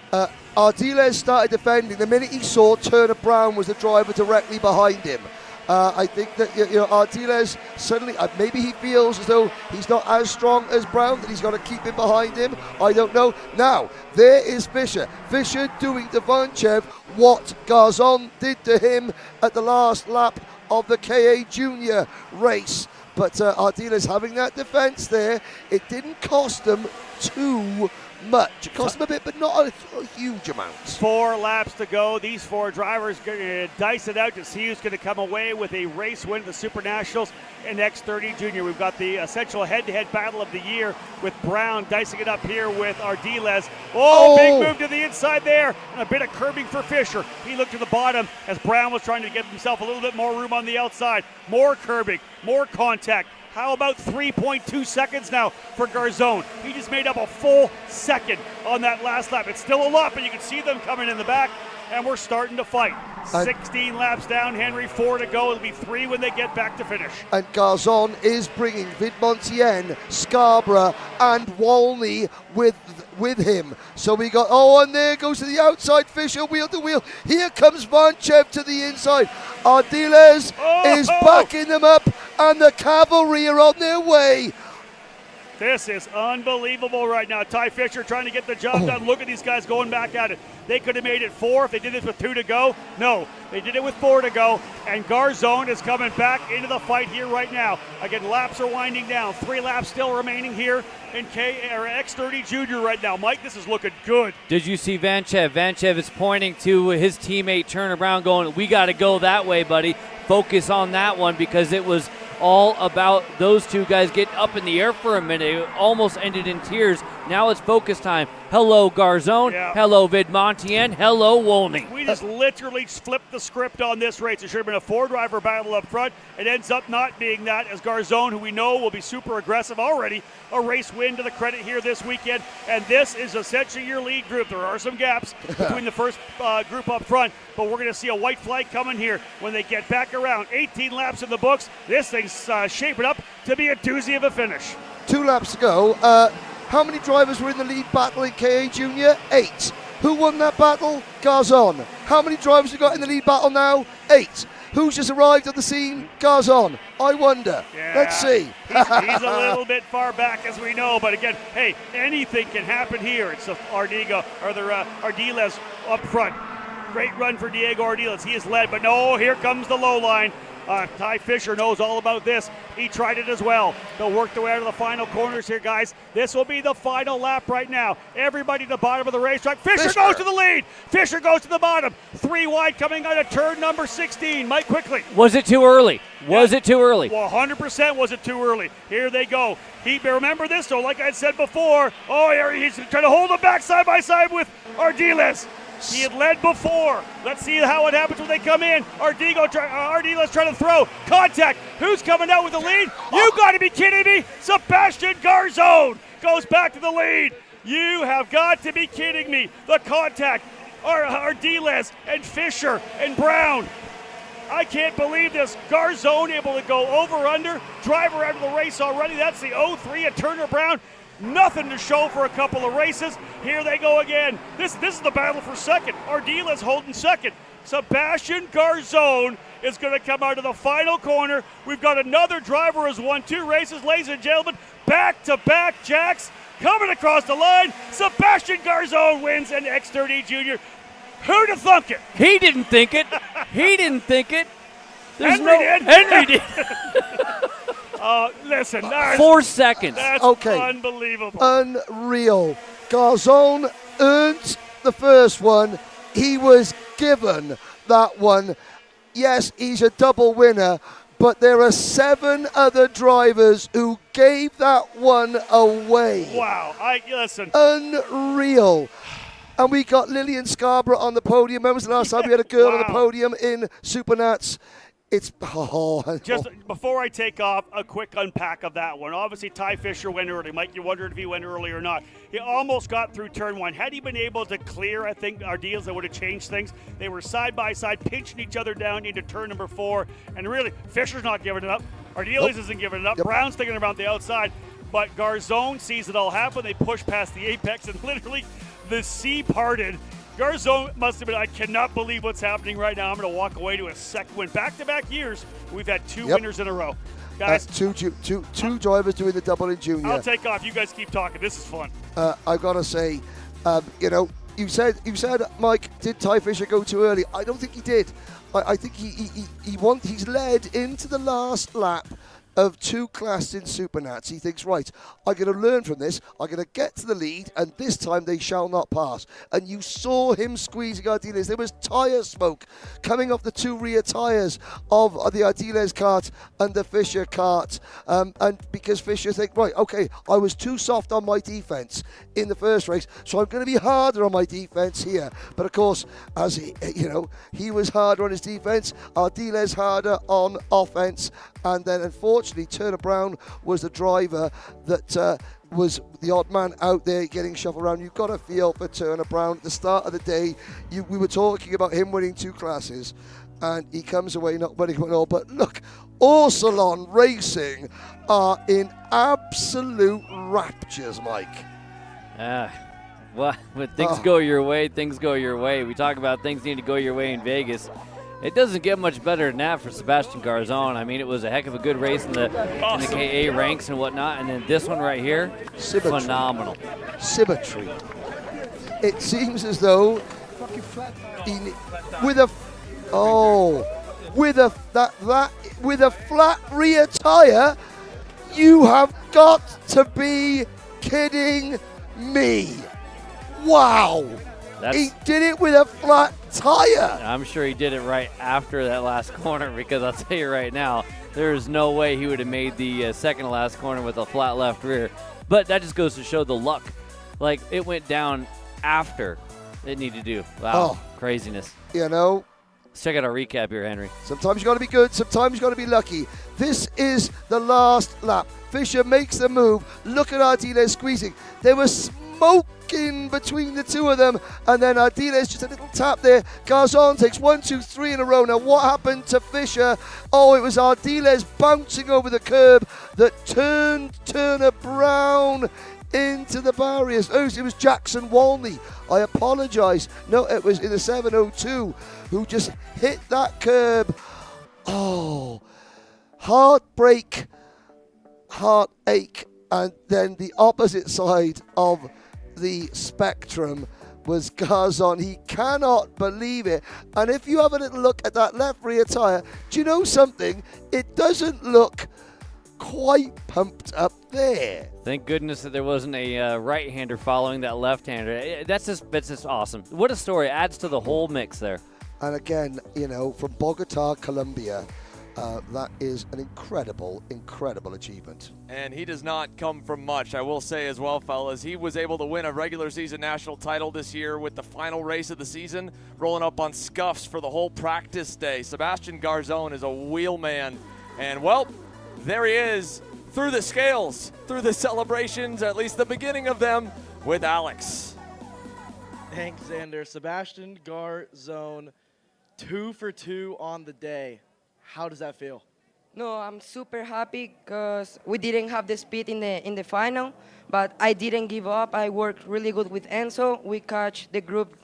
Ardiles started defending. The minute he saw Turner Brown was the driver directly behind him. I think that Ardiles suddenly, maybe he feels as though he's not as strong as Brown, that he's got to keep him behind him. I don't know. Now, there is Fisher. Fisher doing to Vanchev what Garzon did to him at the last lap of the KA Junior race. But Ardiles having that defense there, it didn't cost them too much. It cost them a bit, but not a huge amount. 4 laps to go. These 4 drivers going to dice it out to see who's going to come away with a race win at the SuperNationals and X30 Junior. We've got the essential head-to-head battle of the year with Brown dicing it up here with Ardiles. Oh, big move to the inside there, and a bit of curbing for Fisher. He looked to the bottom as Brown was trying to give himself a little bit more room on the outside. More curbing, more contact. How about 3.2 seconds now for Garzone? He just made up a full second on that last lap. It's still a lot, but you can see them coming in the back, and we're starting to fight. 16 laps down, Henry, 4 to go. It'll be 3 when they get back to finish. And Garzon is bringing Vidmontien, Scarborough, and Walney with him. So we got, and there goes to the outside, Fisher, wheel to wheel. Here comes Vanchev to the inside. Ardiles is backing them up, and the cavalry are on their way. This is unbelievable right now. Ty Fisher trying to get the job done. Look at these guys going back at it. They could have made it 4 if they did this with 2 to go. No, they did it with 4 to go. And Garzone is coming back into the fight here right now. Again, laps are winding down. 3 laps still remaining here in X30 Junior right now. Mike, this is looking good. Did you see Vanchev? Vanchev is pointing to his teammate Turner Brown going, we got to go that way, buddy. Focus on that one, because it was all about those two guys getting up in the air for a minute. It almost ended in tears. Now it's focus time. Hello, Garzone. Yeah. Hello, Vidmontian. Hello, Wolney. We just literally flipped the script on this race. It should have been a 4-driver battle up front. It ends up not being that, as Garzone, who we know will be super aggressive already, a race win to the credit here this weekend. And this is essentially your lead group. There are some gaps between the first group up front, but we're going to see a white flag coming here when they get back around. 18 laps in the books. This thing's shaping up to be a doozy of a finish. 2 laps to go. How many drivers were in the lead battle in KA Junior? 8. Who won that battle? Garzon. How many drivers we got in the lead battle now? 8. Who's just arrived on the scene? Garzon. I wonder. Yeah, Let's see. He's a little bit far back, as we know, but again, hey, anything can happen here. It's Ardiles up front. Great run for Diego Ardiles. He is led, but no, here comes the low line. Ty Fisher knows all about this. He tried it as well. They'll work their way out of the final corners here, guys. This will be the final lap right now. Everybody at the bottom of the racetrack. Fisher goes to the lead. Fisher goes to the bottom. 3 wide coming out of turn number 16. Mike, quickly. Was it too early? Was it too early? Well, 100% was it too early. Here they go. Remember this, though, like I said before. Oh, he's trying to hold him back side by side with Ardiles. He had led before. Let's see how it happens when they come in. Ardiles trying to throw. Contact. Who's coming out with the lead? You got to be kidding me. Sebastian Garzone goes back to the lead. You have got to be kidding me. The contact. Ardiles and Fisher and Brown. I can't believe this. Garzone able to go over-under. Driver out of the race already. That's the 0-3 at Turner Brown. Nothing to show for a couple of races. Here they go again. This is the battle for second. Ardiles holding second. Sebastian Garzone is going to come out of the final corner. We've got another driver who's won 2 races, ladies and gentlemen. Back-to-back jacks coming across the line. Sebastian Garzone wins an X30 Junior. Who'd have thunk it? He didn't think it. He didn't think it. Henry did. Listen. 4 seconds. That's okay. Unbelievable. Unreal. Garzone earned the first one. He was given that one. Yes, he's a double winner, but there are 7 other drivers who gave that one away. Wow. Listen. Unreal. And we got Lillian Scarborough on the podium. Remember the last time we had a girl on the podium in SuperNats? It's just before I take off, a quick unpack of that one. Obviously, Ty Fisher went early. Mike, you wondered if he went early or not. He almost got through turn 1. Had he been able to clear, I think, our deals, that would have changed things. They were side by side, pinching each other down into turn number 4. And really, Fisher's not giving it up. Ardiles isn't giving it up. Brown's thinking about the outside. But Garzone sees it all happen. They push past the apex, and literally the sea parted. Garzone must have been, I cannot believe what's happening right now. I'm going to walk away to a second win. Back-to-back years, we've had 2 winners in a row. Guys, two drivers doing the double in junior. I'll take off. You guys keep talking. This is fun. I've got to say, you said, Mike, did Ty Fisher go too early? I don't think he did. I think he's led into the last lap of 2 classes in SuperNats. He thinks, right, I'm going to learn from this. I'm going to get to the lead, and this time they shall not pass. And you saw him squeezing Ardiles. There was tyre smoke coming off the 2 rear tyres of the Ardiles kart and the Fisher kart. And because Fisher think, right, okay, I was too soft on my defense in the first race, so I'm going to be harder on my defense here. But of course, as he was harder on his defense, Ardiles harder on offense. And then, unfortunately, Turner Brown was the driver that was the odd man out there getting shuffled around. You've got to feel for Turner Brown. At the start of the day, we were talking about him winning 2 classes, and he comes away not winning one all. But look, Orsalon Racing are in absolute raptures, Mike. Well, when things go your way, things go your way. We talk about things need to go your way in Vegas. It doesn't get much better than that for Sebastian Garzone. I mean, it was a heck of a good race in the KA ranks and whatnot, and then this one right here, phenomenal. Symmetry. It seems as though with a flat rear tire, you have got to be kidding me. Wow. He did it with a flat tire. I'm sure he did it right after that last corner, because I'll tell you right now, there is no way he would have made the second to last corner with a flat left rear. But that just goes to show the luck like it went down after it needed to. Wow, craziness. You know, let's check out our recap here, Henry. sometimes you got to be good, sometimes you got to be lucky. This is the last lap. Fisher makes the move. Look at Ardiles squeezing. There was smoking between the two of them, and then Ardiles just a little tap there. Garzon takes 1, 2, 3 in a row. Now what happened to Fisher? Oh, it was Ardiles bouncing over the curb that turned Turner Brown into the barriers. Oh, it was Jackson Walney. I apologize. No, it was in the 702 who just hit that curb. Oh, heartbreak, heartache. And then the opposite side of the spectrum was Garzon. He cannot believe it. And if you have a little look at that left rear tire, do you know something? It doesn't look quite pumped up there. Thank goodness that there wasn't a right-hander following that left-hander. That's just awesome. What a story. Adds to the whole mix there. And again, you know, from Bogota, Colombia, that is an incredible, incredible achievement. And he does not come from much, I will say as well, fellas. He was able to win a regular season national title this year with the final race of the season, rolling up on scuffs for the whole practice day. Sebastian Garzon is a wheelman. And, well, there he is, through the scales, through the celebrations, at least the beginning of them, with Alex. Thanks, Xander. Sebastian Garzon, 2 for 2 on the day. How does that feel? No, I'm super happy because we didn't have the speed in the final, but I didn't give up. I worked really good with Enzo. We catch the group,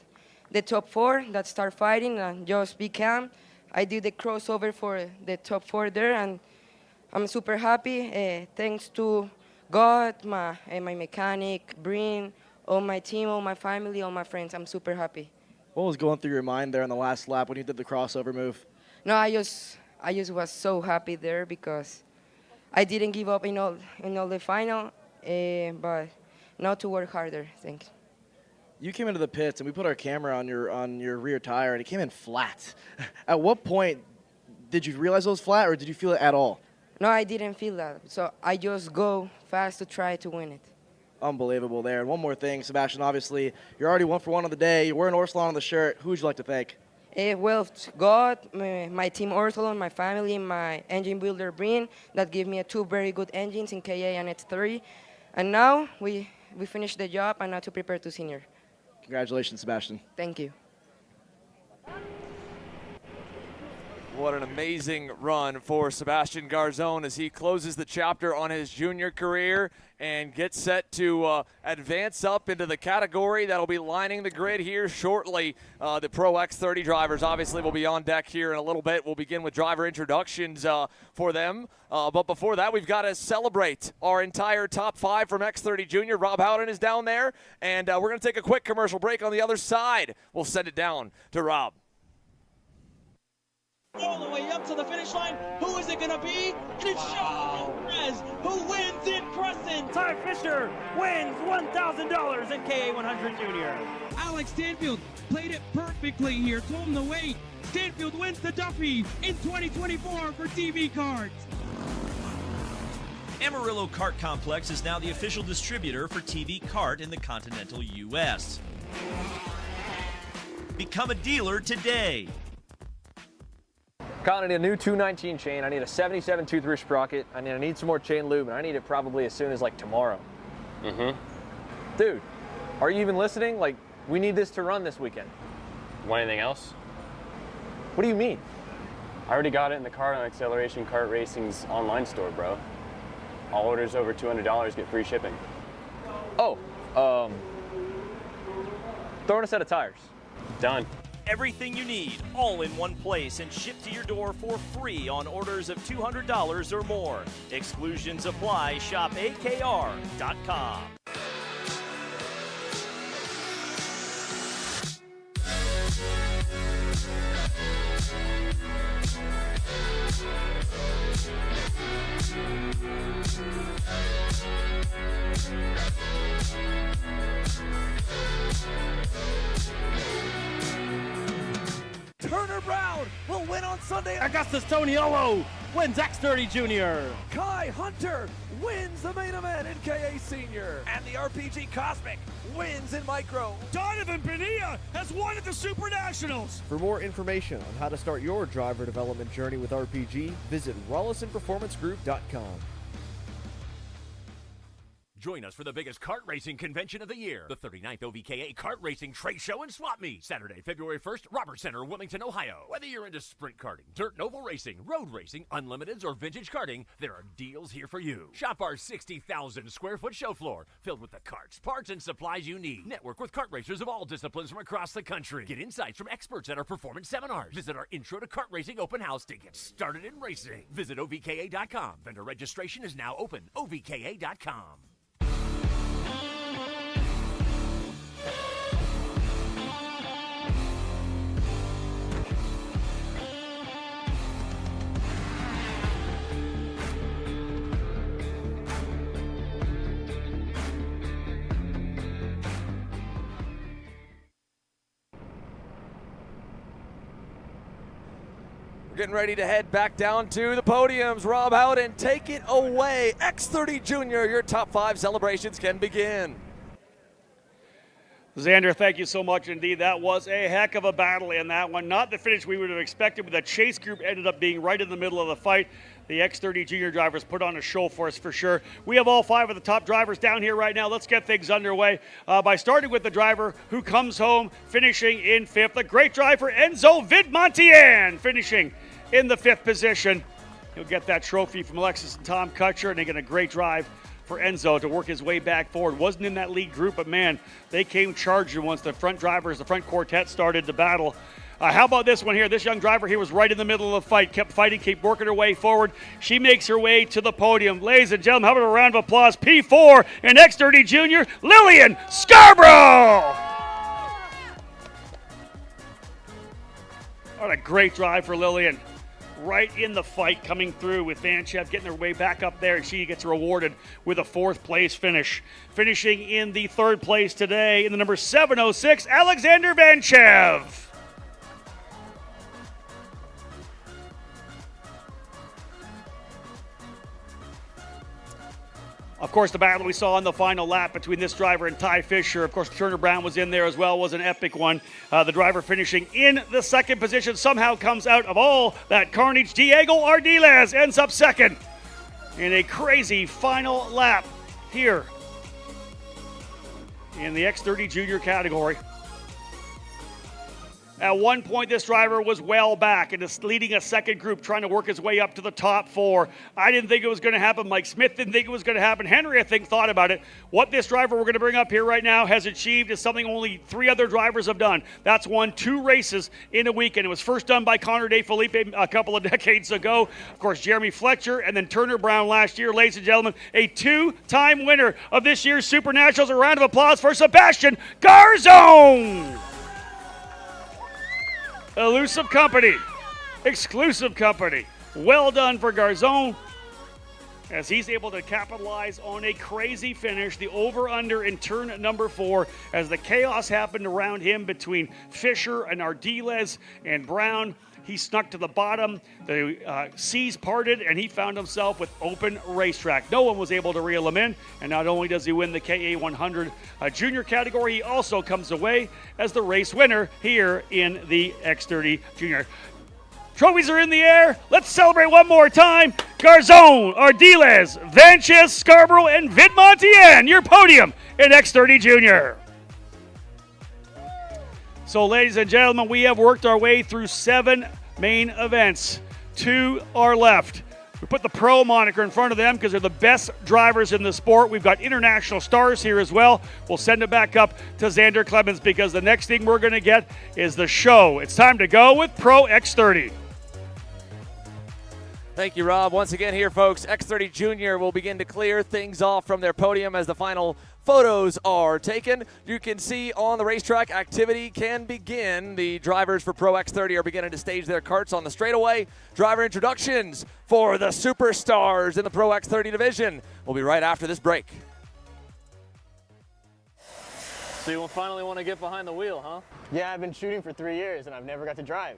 the top 4 that start fighting, and just be calm. I did the crossover for the top 4 there, and I'm super happy. Thanks to God, my mechanic, Breen, all my team, all my family, all my friends. I'm super happy. What was going through your mind there on the last lap when you did the crossover move? No, I just was so happy there because I didn't give up in all the final, but now to work harder. Thanks. You came into the pits and we put our camera on your rear tire and it came in flat. At what point did you realize it was flat, or did you feel it at all? No, I didn't feel that. So I just go fast to try to win it. Unbelievable there. And one more thing, Sebastian, obviously, you're already 1 for 1 on the day. You're wearing Orsalon on the shirt. Who would you like to thank? Well, God, my team Orsalon, my family, my engine builder Breen, that gave me 2 very good engines in KA and X30. And now we finished the job, and now to prepare to senior. Congratulations, Sebastian. Thank you. What an amazing run for Sebastian Garzon as he closes the chapter on his junior career and gets set to advance up into the category that'll be lining the grid here shortly. The Pro X30 drivers obviously will be on deck here in a little bit. We'll begin with driver introductions for them. But before that, we've got to celebrate our entire top 5 from X30 Junior. Rob Howden is down there, and we're going to take a quick commercial break on the other side. We'll send it down to Rob. All the way up to the finish line. Who is it going to be? And it's Sean Perez who wins in Crescent. Ty Fisher wins $1,000 in KA 100 Junior. Alex Stanfield played it perfectly here. Told him to wait. Stanfield wins the Duffy in 2024 for TV Karts. Amarillo Kart Complex is now the official distributor for TV Kart in the continental U.S. Become a dealer today. Colin, I need a new 219 chain. I need a 77 tooth sprocket. I need some more chain lube, and I need it probably as soon as like tomorrow. Dude, are you even listening? Like, we need this to run this weekend. Want anything else? What do you mean? I already got it in the Kart on Acceleration Kart Racing's online store, bro. All orders over $200 get free shipping. Oh, throw in a set of tires. Done. Everything you need, all in one place, and shipped to your door for free on orders of $200 or more. Exclusions apply. Shop AKR.com. Turner Brown will win on Sunday. Augustus Toniolo wins X30 Junior. Kai Hunter wins the main event in KA Senior. And the RPG Cosmic wins in Micro. Donovan Bonilla has won at the SuperNationals. For more information on how to start your driver development journey with RPG, visit RollisonPerformanceGroup.com. Join us for the biggest kart racing convention of the year, the 39th OVKA Kart Racing Trade Show and Swap Meet, Saturday, February 1st, Roberts Center, Wilmington, Ohio. Whether you're into sprint karting, dirt and oval racing, road racing, unlimiteds, or vintage karting, there are deals here for you. Shop our 60,000 square foot show floor, filled with the karts, parts, and supplies you need. Network with kart racers of all disciplines from across the country. Get insights from experts at our performance seminars. Visit our Intro to Kart Racing open house to get started in racing. Visit OVKA.com. Vendor registration is now open. OVKA.com. We're getting ready to head back down to the podiums. Rob Howden, take it away. X30 Junior, your top 5 celebrations can begin. Xander, thank you so much indeed. That was a heck of a battle in that one. Not the finish we would have expected, but the chase group ended up being right in the middle of the fight. The X30 Junior drivers put on a show for us for sure. We have all 5 of the top drivers down here right now. Let's get things underway by starting with the driver who comes home finishing in 5th. A great drive for Enzo Vidmontian finishing in the 5th position. He'll get that trophy from Alexis and Tom Kutcher, and they get a great drive for Enzo to work his way back forward. Wasn't in that lead group, but man, they came charging once the front drivers, the front quartet started to battle. How about this one here? This young driver here was right in the middle of the fight, kept fighting, kept working her way forward. She makes her way to the podium. Ladies and gentlemen, how about a round of applause? P4 and X30 Junior, Lillian Scarborough! What a great drive for Lillian. Right in the fight, coming through with Vanchev, getting her way back up there, and she gets rewarded with a 4th place finish. Finishing in the 3rd place today in the number 706, Alexander Vanchev. Of course, the battle we saw in the final lap between this driver and Ty Fisher. Of course, Turner Brown was in there as well. Was an epic one. The driver finishing in the 2nd position somehow comes out of all that carnage. Diego Ardiles ends up 2nd in a crazy final lap here in the X30 Junior category. At one point, this driver was well back and is leading a 2nd group, trying to work his way up to the top 4. I didn't think it was going to happen. Mike Smith didn't think it was going to happen. Henry, I think, thought about it. What this driver we're going to bring up here right now has achieved is something only 3 other drivers have done. That's won 2 races in a weekend. It was first done by Connor DeFelipe a couple of decades ago. Of course, Jeremy Fletcher and then Turner Brown last year. Ladies and gentlemen, a 2-time winner of this year's SuperNationals. A round of applause for Sebastian Garzone. Elusive company, exclusive company. Well done for Garzone as he's able to capitalize on a crazy finish. The over-under in turn number 4 as the chaos happened around him between Fisher and Ardiles and Brown. He snuck to the bottom, the seas parted, and he found himself with open racetrack. No one was able to reel him in, and not only does he win the KA 100 junior category, he also comes away as the race winner here in the X30 Junior. Trophies are in the air. Let's celebrate one more time. Garzone, Ardiles, Vanches, Scarborough, and Vidmontian, your podium in X30 Junior. So, ladies and gentlemen, we have worked our way through 7 main events. 2 are left. We put the pro moniker in front of them because they're the best drivers in the sport. We've got international stars here as well. We'll send it back up to Xander Clemens because the next thing we're going to get is the show. It's time to go with Pro X30. Thank you, Rob. Once again here, folks, X30 Junior will begin to clear things off from their podium as the final photos are taken. You can see on the racetrack activity can begin. The drivers for Pro X30 are beginning to stage their karts on the straightaway. Driver introductions for the superstars in the Pro X30 division. We'll be right after this break. So you finally want to get behind the wheel, huh? Yeah, I've been shooting for 3 years and I've never got to drive.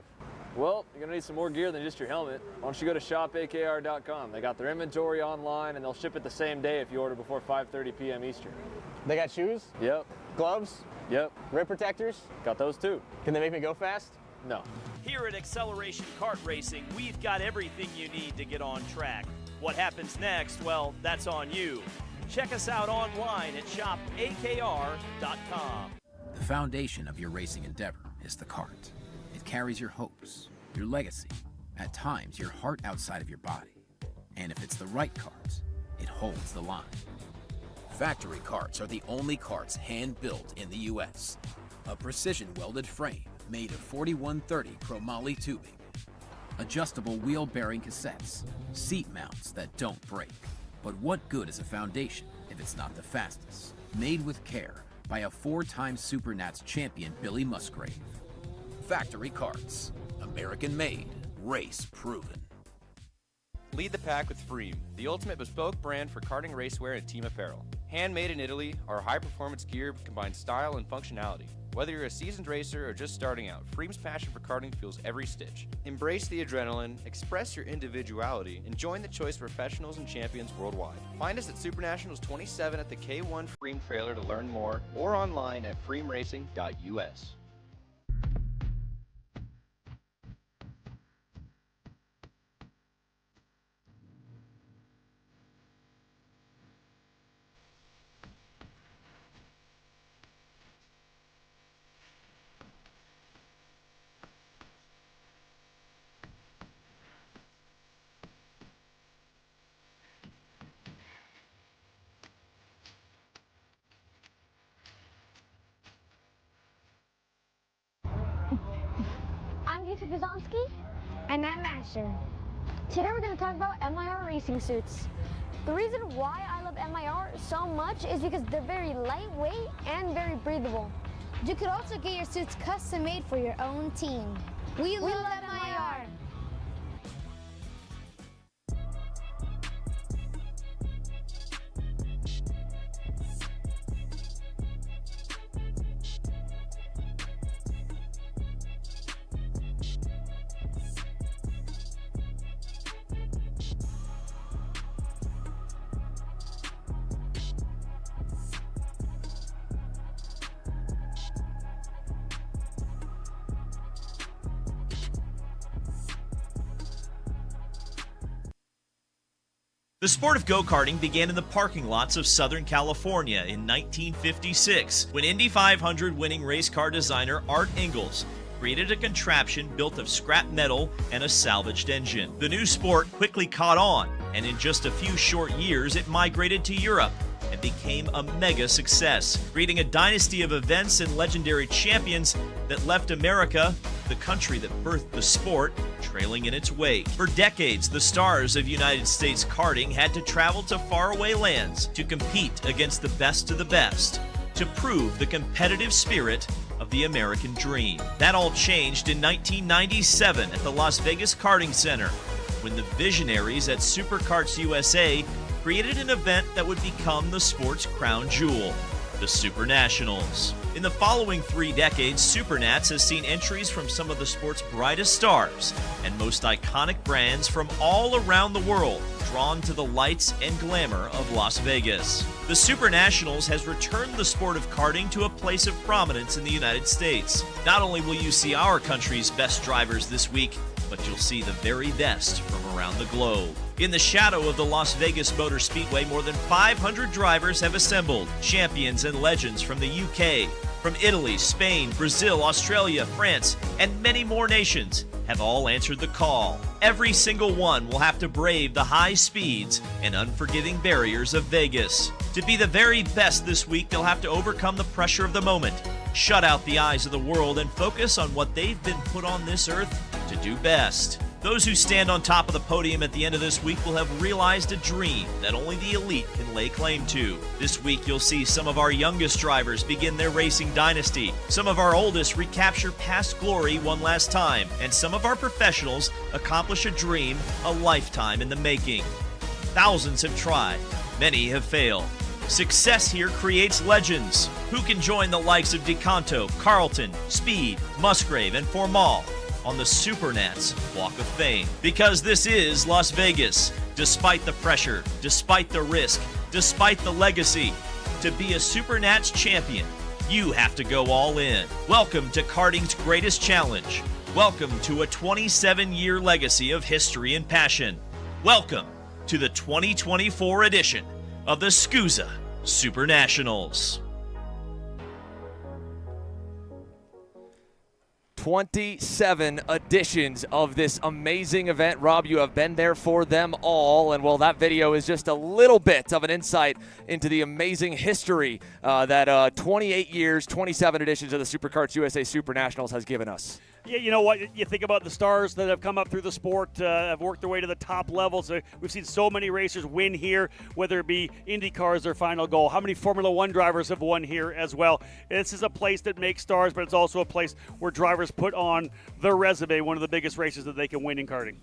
Well, you're going to need some more gear than just your helmet. Why don't you go to shopakr.com. They got their inventory online, and they'll ship it the same day if you order before 5:30 p.m. Eastern. They got shoes? Yep. Gloves? Yep. Rip protectors? Got those too. Can they make me go fast? No. Here at Acceleration Kart Racing, we've got everything you need to get on track. What happens next? Well, that's on you. Check us out online at shopakr.com. The foundation of your racing endeavor is the cart. It carries your hopes, your legacy, at times your heart outside of your body. And if it's the right cart, it holds the line. Factory carts are the only carts hand-built in the U.S. A precision-welded frame made of 4130 chromoly tubing, adjustable wheel bearing cassettes, seat mounts that don't break. But what good is a foundation if it's not the fastest? Made with care by a 4-time SuperNats champion Billy Musgrave. Factory Carts, American-made, race-proven. Lead the pack with Freem, the ultimate bespoke brand for karting racewear and team apparel. Handmade in Italy, our high-performance gear combines style and functionality. Whether you're a seasoned racer or just starting out, Freem's passion for karting fuels every stitch. Embrace the adrenaline, express your individuality, and join the choice of professionals and champions worldwide. Find us at SuperNationals 27 at the K1 Freem trailer to learn more, or online at freemracing.us. I'm Yusuf Bizonsky. And I'm Asher. Today we're going to talk about MIR racing suits. The reason why I love MIR so much is because they're very lightweight and very breathable. You could also get your suits custom made for your own team. We love MIR. The sport of go-karting began in the parking lots of Southern California in 1956 when Indy 500 winning race car designer Art Ingalls created a contraption built of scrap metal and a salvaged engine. The new sport quickly caught on, and in just a few short years it migrated to Europe and became a mega success, creating a dynasty of events and legendary champions that left America, the country that birthed the sport, trailing in its wake. For decades, the stars of United States karting had to travel to faraway lands to compete against the best of the best, to prove the competitive spirit of the American dream. That all changed in 1997 at the Las Vegas Karting Center, when the visionaries at SuperKarts USA created an event that would become the sport's crown jewel, the SuperNationals. In the following 3 decades, SuperNats has seen entries from some of the sport's brightest stars and most iconic brands from all around the world, drawn to the lights and glamour of Las Vegas. The SuperNationals has returned the sport of karting to a place of prominence in the United States. Not only will you see our country's best drivers this week, but you'll see the very best from around the globe. In the shadow of the Las Vegas Motor Speedway, more than 500 drivers have assembled. Champions and legends from the UK, from Italy, Spain, Brazil, Australia, France, and many more nations have all answered the call. Every single one will have to brave the high speeds and unforgiving barriers of Vegas. To be the very best this week, they'll have to overcome the pressure of the moment, shut out the eyes of the world, and focus on what they've been put on this earth to do best. Those who stand on top of the podium at the end of this week will have realized a dream that only the elite can lay claim to. This week you'll see some of our youngest drivers begin their racing dynasty, some of our oldest recapture past glory one last time, and some of our professionals accomplish a dream a lifetime in the making. Thousands have tried, many have failed. Success here creates legends. Who can join the likes of DeCanto, Carlton, Speed, Musgrave, and Formal? on the SuperNats Walk of Fame. Because this is Las Vegas. Despite the pressure, despite the risk, despite the legacy, to be a SuperNats champion, you have to go all in. Welcome to karting's greatest challenge. Welcome to a 27-year legacy of history and passion. Welcome to the 2024 edition of the SKUSA SuperNationals. 27 editions of this amazing event. Rob, you have been there for them all, and well, that video is just a little bit of an insight into the amazing history that 28 years, 27 editions of the SuperKarts USA SuperNationals has given us. Yeah, you know what? You think about the stars that have come up through the sport, have worked their way to the top levels. We've seen so many racers win here, whether it be IndyCar as their final goal. How many Formula One drivers have won here as well? This is a place that makes stars, but it's also a place where drivers put on their resume one of the biggest races that they can win in karting.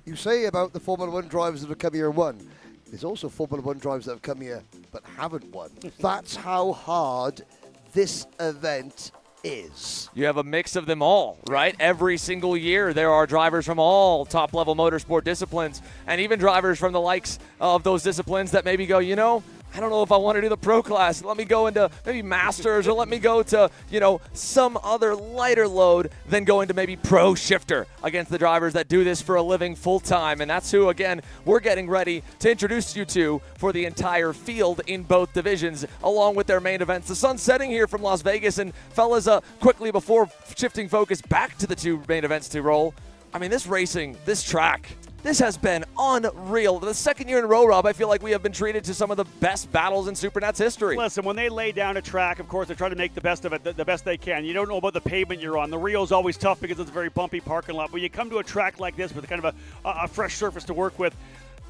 You say about the Formula One drivers that have come here and won. There's also Formula One drivers that have come here but haven't won. That's how hard this event is. You have a mix of them all, right? Every single year there are drivers from all top-level motorsport disciplines, and even drivers from the likes of those disciplines that maybe go, you know, I don't know if I want to do the pro class. Let me go into maybe masters, or let me go to, you know, some other lighter load than go into maybe pro shifter against the drivers that do this for a living full time. And that's who, again, we're getting ready to introduce you to for the entire field in both divisions, along with their main events. The sun's setting here from Las Vegas, and fellas, quickly before shifting focus back to the two main events to roll, I mean, this racing, this track, this has been unreal. The second year in a row, Rob, I feel like we have been treated to some of the best battles in SuperNats history. Listen, when they lay down a track, of course, they're trying to make the best of it, the best they can. You don't know about the pavement you're on. The Rio's always tough because it's a very bumpy parking lot. But you come to a track like this with kind of a fresh surface to work with,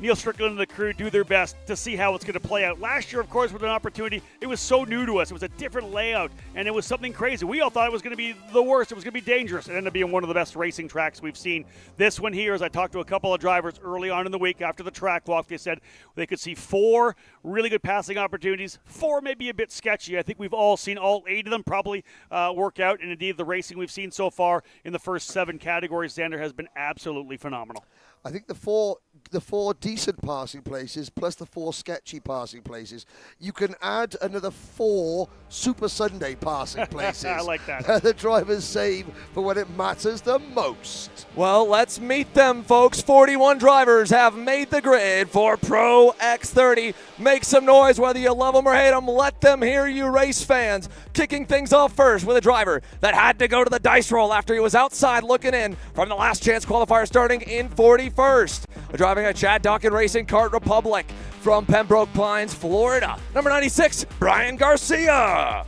Neil Strickland and the crew do their best to see how it's going to play out. Last year, of course, with an opportunity, it was so new to us. It was a different layout, and it was something crazy. We all thought it was going to be the worst. It was going to be dangerous. It ended up being one of the best racing tracks we've seen. This one here, as I talked to a couple of drivers early on in the week after the track walk, they said they could see 4 really good passing opportunities, 4 maybe a bit sketchy. I think we've all seen all 8 of them probably work out, and indeed the racing we've seen so far in the first 7 categories, Xander, has been absolutely phenomenal. I think the four decent passing places plus the 4 sketchy passing places, you can add another 4 Super Sunday passing places. I like that. The drivers save for when it matters the most. Well, let's meet them, folks. 41 drivers have made the grid for Pro X30. Make some noise, whether you love them or hate them. Let them hear you, race fans. Kicking things off first with a driver that had to go to the dice roll after he was outside looking in from the last chance qualifier starting in 41st. Driving a Chad Dawkin Racing Kart Republic from Pembroke Pines, Florida. Number 96, Brian Garcia.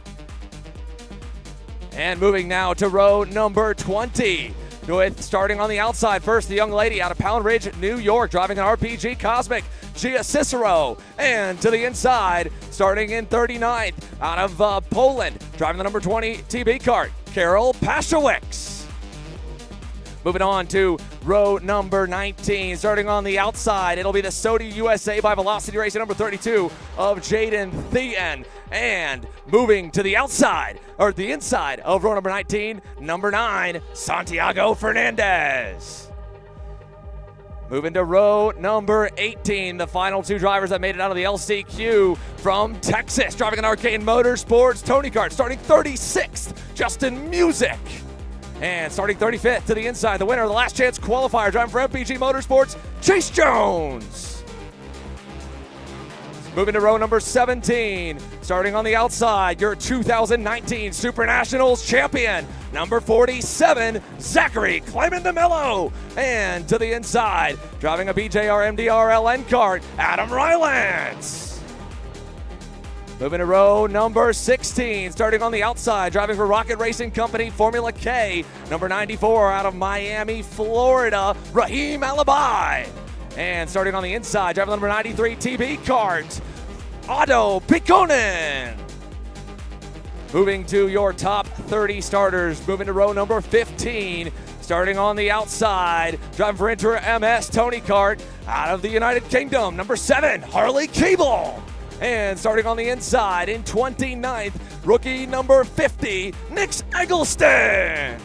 And moving now to row number 20. With starting on the outside first, the young lady out of Pound Ridge, New York, driving an RPG Cosmic, Gia Cicero. And to the inside, starting in 39th, out of Poland, driving the number 20 TB Kart, Carol Paszewicz. Moving on to row number 19. Starting on the outside, it'll be the Sodi USA by Velocity Racing number 32 of Jaden Thien. And moving to the outside, or the inside of row number 19, number 9, Santiago Fernandez. Moving to row number 18, the final 2 drivers that made it out of the LCQ from Texas, driving an Arcane Motorsports Tony Kart, starting 36th, Justin Music. And starting 35th to the inside, the winner of the last chance qualifier, driving for MPG Motorsports, Chase Jones. Moving to row number 17, starting on the outside, your 2019 SuperNationals champion, number 47, Zachary Clement DeMello. And to the inside, driving a BJR MDR LN kart, Adam Rylance. Moving to row number 16, starting on the outside, driving for Rocket Racing Company Formula K, number 94 out of Miami, Florida, Raheem Alibi. And starting on the inside, driving number 93 TB Kart, Otto Pikkonen. Moving to your top 30 starters, moving to row number 15, starting on the outside, driving for Inter MS Tony Kart out of the United Kingdom, number 7, Harley Cable. And starting on the inside in 29th, rookie number 50, Nix Eggleston.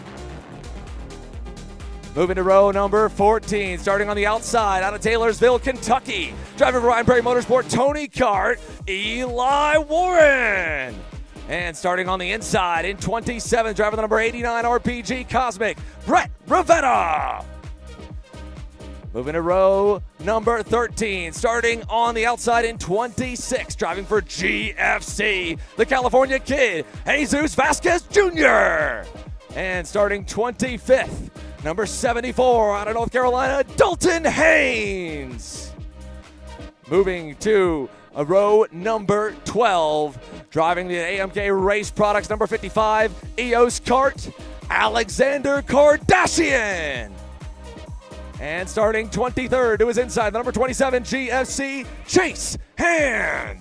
Moving to row number 14, starting on the outside out of Taylorsville, Kentucky. Driver for Ryan Prairie Motorsport, Tony Kart, Eli Warren. And starting on the inside in 27, driver the number 89 RPG Cosmic, Brett Rivetta. Moving to row number 13, starting on the outside in 26, driving for GFC, the California Kid, Jesus Vasquez Jr. And starting 25th, number 74 out of North Carolina, Dalton Haynes. Moving to row number 12, driving the AMK Race Products number 55, EOS Kart, Alexander Kardashian. And starting 23rd to his inside, the number 27 GFC, Chase Hand.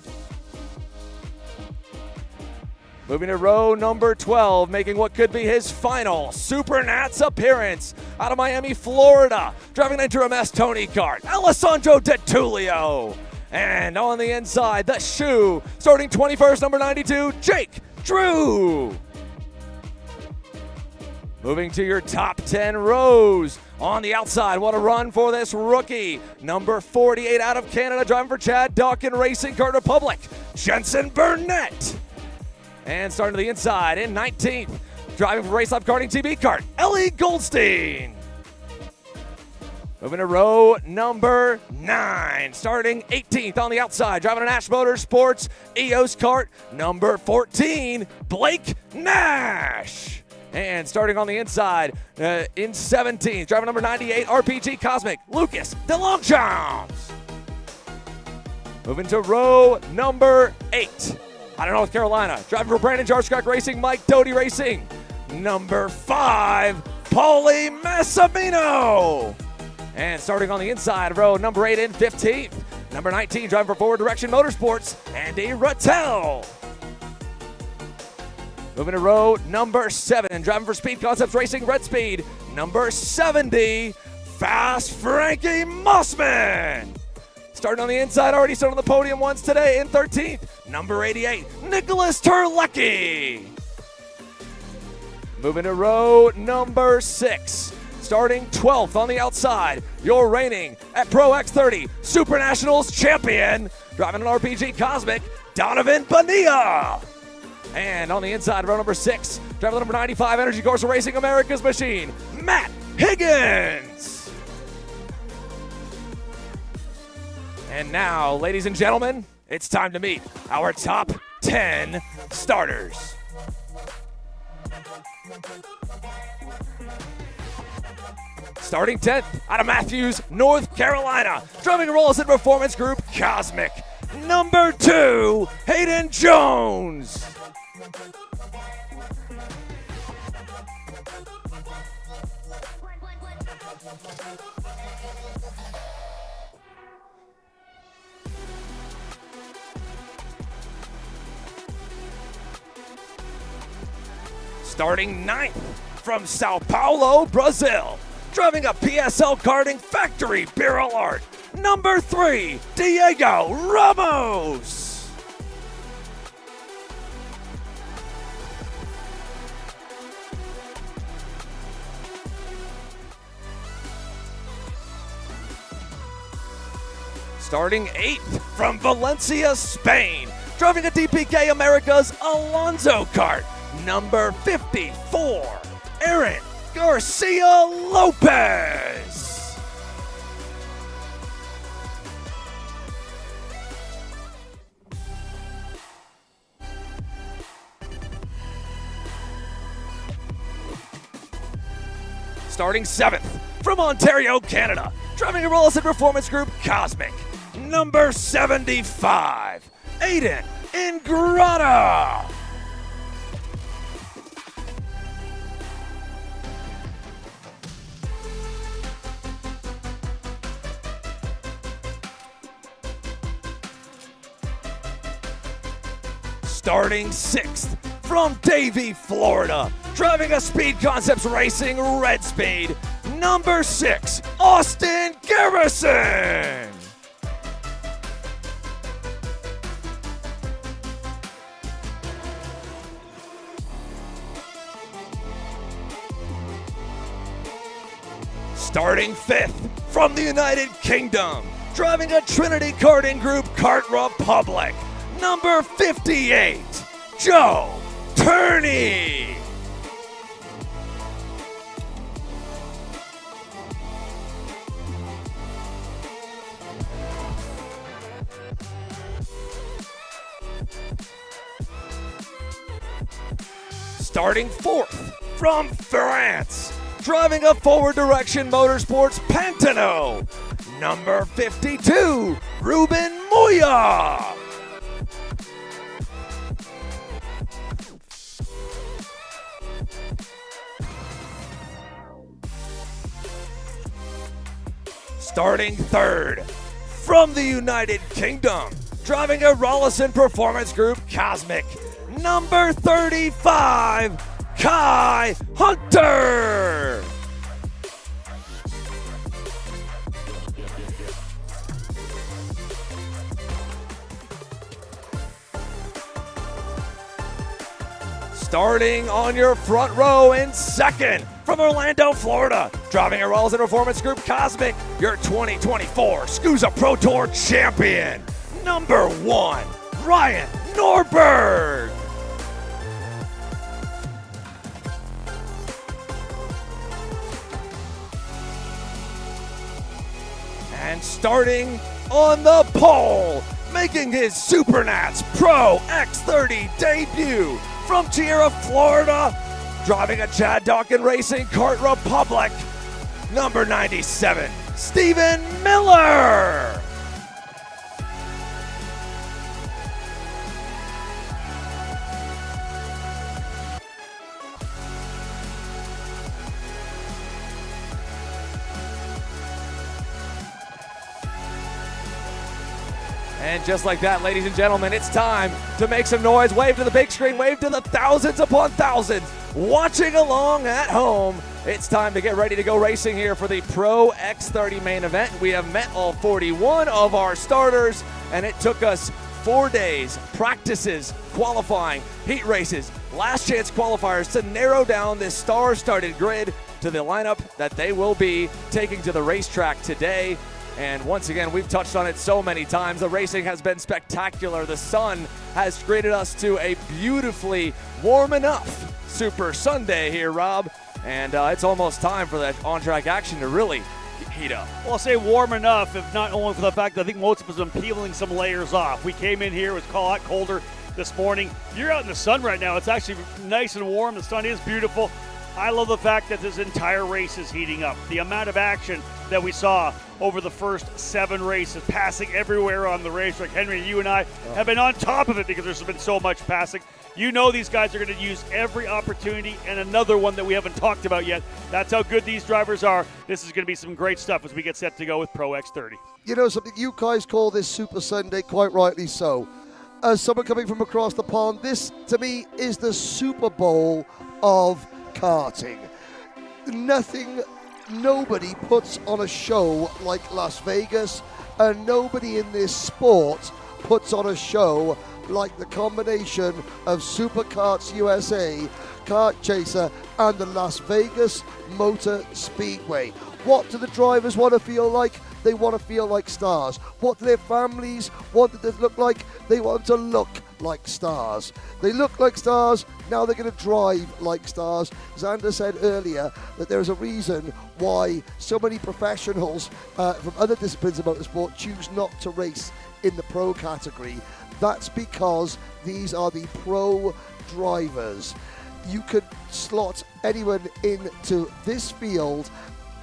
Moving to row number 12, making what could be his final SuperNats appearance out of Miami, Florida. Driving an Interim S Tony Kart, Alessandro DeTulio. And on the inside, the shoe, starting 21st, number 92, Jake Drew. Moving to your top 10 rows. On the outside, what a run for this rookie. Number 48 out of Canada, driving for Chad Dawkin Racing Kart Republic, Jensen Burnett. And starting to the inside in 19th, driving for Race Life Karting TB Kart, Ellie Goldstein. Moving to row number 9, starting 18th on the outside, driving an Ash Motorsports EOS Kart, number 14, Blake Nash. And starting on the inside in 17th, driving number 98, RPG Cosmic, Lucas DeLongchamps. Moving to row number 8. Out of North Carolina, driving for Brandon Jarskak Racing, Mike Doty Racing. Number 5, Paulie Massimino. And starting on the inside, row number 8 in 15th. Number 19, driving for Forward Direction Motorsports, Andy Rattel. Moving to row number 7, driving for Speed Concepts Racing, Red Speed. Number 70, Fast Frankie Mossman. Starting on the inside, already started on the podium once today in 13th. Number 88, Nicholas Terlecki. Moving to row number 6. Starting 12th on the outside, your reigning at Pro X30 SuperNationals champion, driving an RPG Cosmic, Donovan Bonilla. And on the inside, row number 6, driving the number 95 Energy Corsa Racing America's Machine, Matt Higgins. And now, ladies and gentlemen, it's time to meet our top 10 starters. Starting 10th out of Matthews, North Carolina, driving a Rollison Performance Group Cosmic. Number 2, Hayden Jones. Starting 9th from Sao Paulo, Brazil, driving a PSL Karting Factory Barrel Art. Number 3, Diego Ramos. Starting 8th from Valencia, Spain, driving a DPK America's Alonso Kart. Number 54, Aaron Garcia Lopez. Starting 7th from Ontario, Canada, driving a Rollison Performance Group Cosmic. Number 75, Aiden Ingrata. Starting 6th from Davie, Florida, driving a Speed Concepts Racing Red Speed. Number 6, Austin Garrison. Starting 5th from the United Kingdom, driving a Trinity Karting Group Kart Republic, number 58, Joe Turney. Starting 4th from France, driving a Forward Direction Motorsports Pantano, number 52, Ruben Moya. Starting 3rd from the United Kingdom, driving a Rollison Performance Group Cosmic, number 35, Kai Hunter. Starting on your front row in 2nd from Orlando, Florida, driving a Rollison Performance Group Cosmic, your 2024 SKUSA Pro Tour champion, number 1, Ryan Norberg. And starting on the pole, making his SuperNats Pro X30 debut from Tierra, Florida, driving a Chad Dawkins Racing Kart Republic, number 97, Stephen Miller. And just like that, ladies and gentlemen, it's time to make some noise. Wave to the big screen, wave to the thousands upon thousands watching along at home. It's time to get ready to go racing here for the Pro X30 main event. We have met all 41 of our starters, and it took us 4 days, practices, qualifying, heat races, last chance qualifiers to narrow down this star-studded grid to the lineup that they will be taking to the racetrack today. And once again, we've touched on it so many times. The racing has been spectacular. The sun has treated us to a beautifully warm enough Super Sunday here, Rob. And it's almost time for that on-track action to really heat up. Well, I'll say warm enough, if not only for the fact that I think most of us have been peeling some layers off. We came in here, it was a lot colder this morning. You're out in the sun right now. It's actually nice and warm. The sun is beautiful. I love the fact that this entire race is heating up. The amount of action that we saw over the first 7 races, passing everywhere on the racetrack. Henry, you and I have been on top of it because there's been so much passing. You know these guys are going to use every opportunity, and another one that we haven't talked about yet. That's how good these drivers are. This is going to be some great stuff as we get set to go with Pro X30. You know something, you guys call this Super Sunday, quite rightly so. As someone coming from across the pond, this to me is the Super Bowl of karting. Nobody puts on a show like Las Vegas, and nobody in this sport puts on a show like the combination of SuperKarts USA, Kart Chaser, and the Las Vegas Motor Speedway. What do the drivers want to feel like? They want to feel like stars. What do their families want to look like? They want to look like stars. They look like stars, now they're going to drive like stars. Xander said earlier that there is a reason why so many professionals from other disciplines of motorsport choose not to race in the pro category. That's because these are the pro drivers. You could slot anyone into this field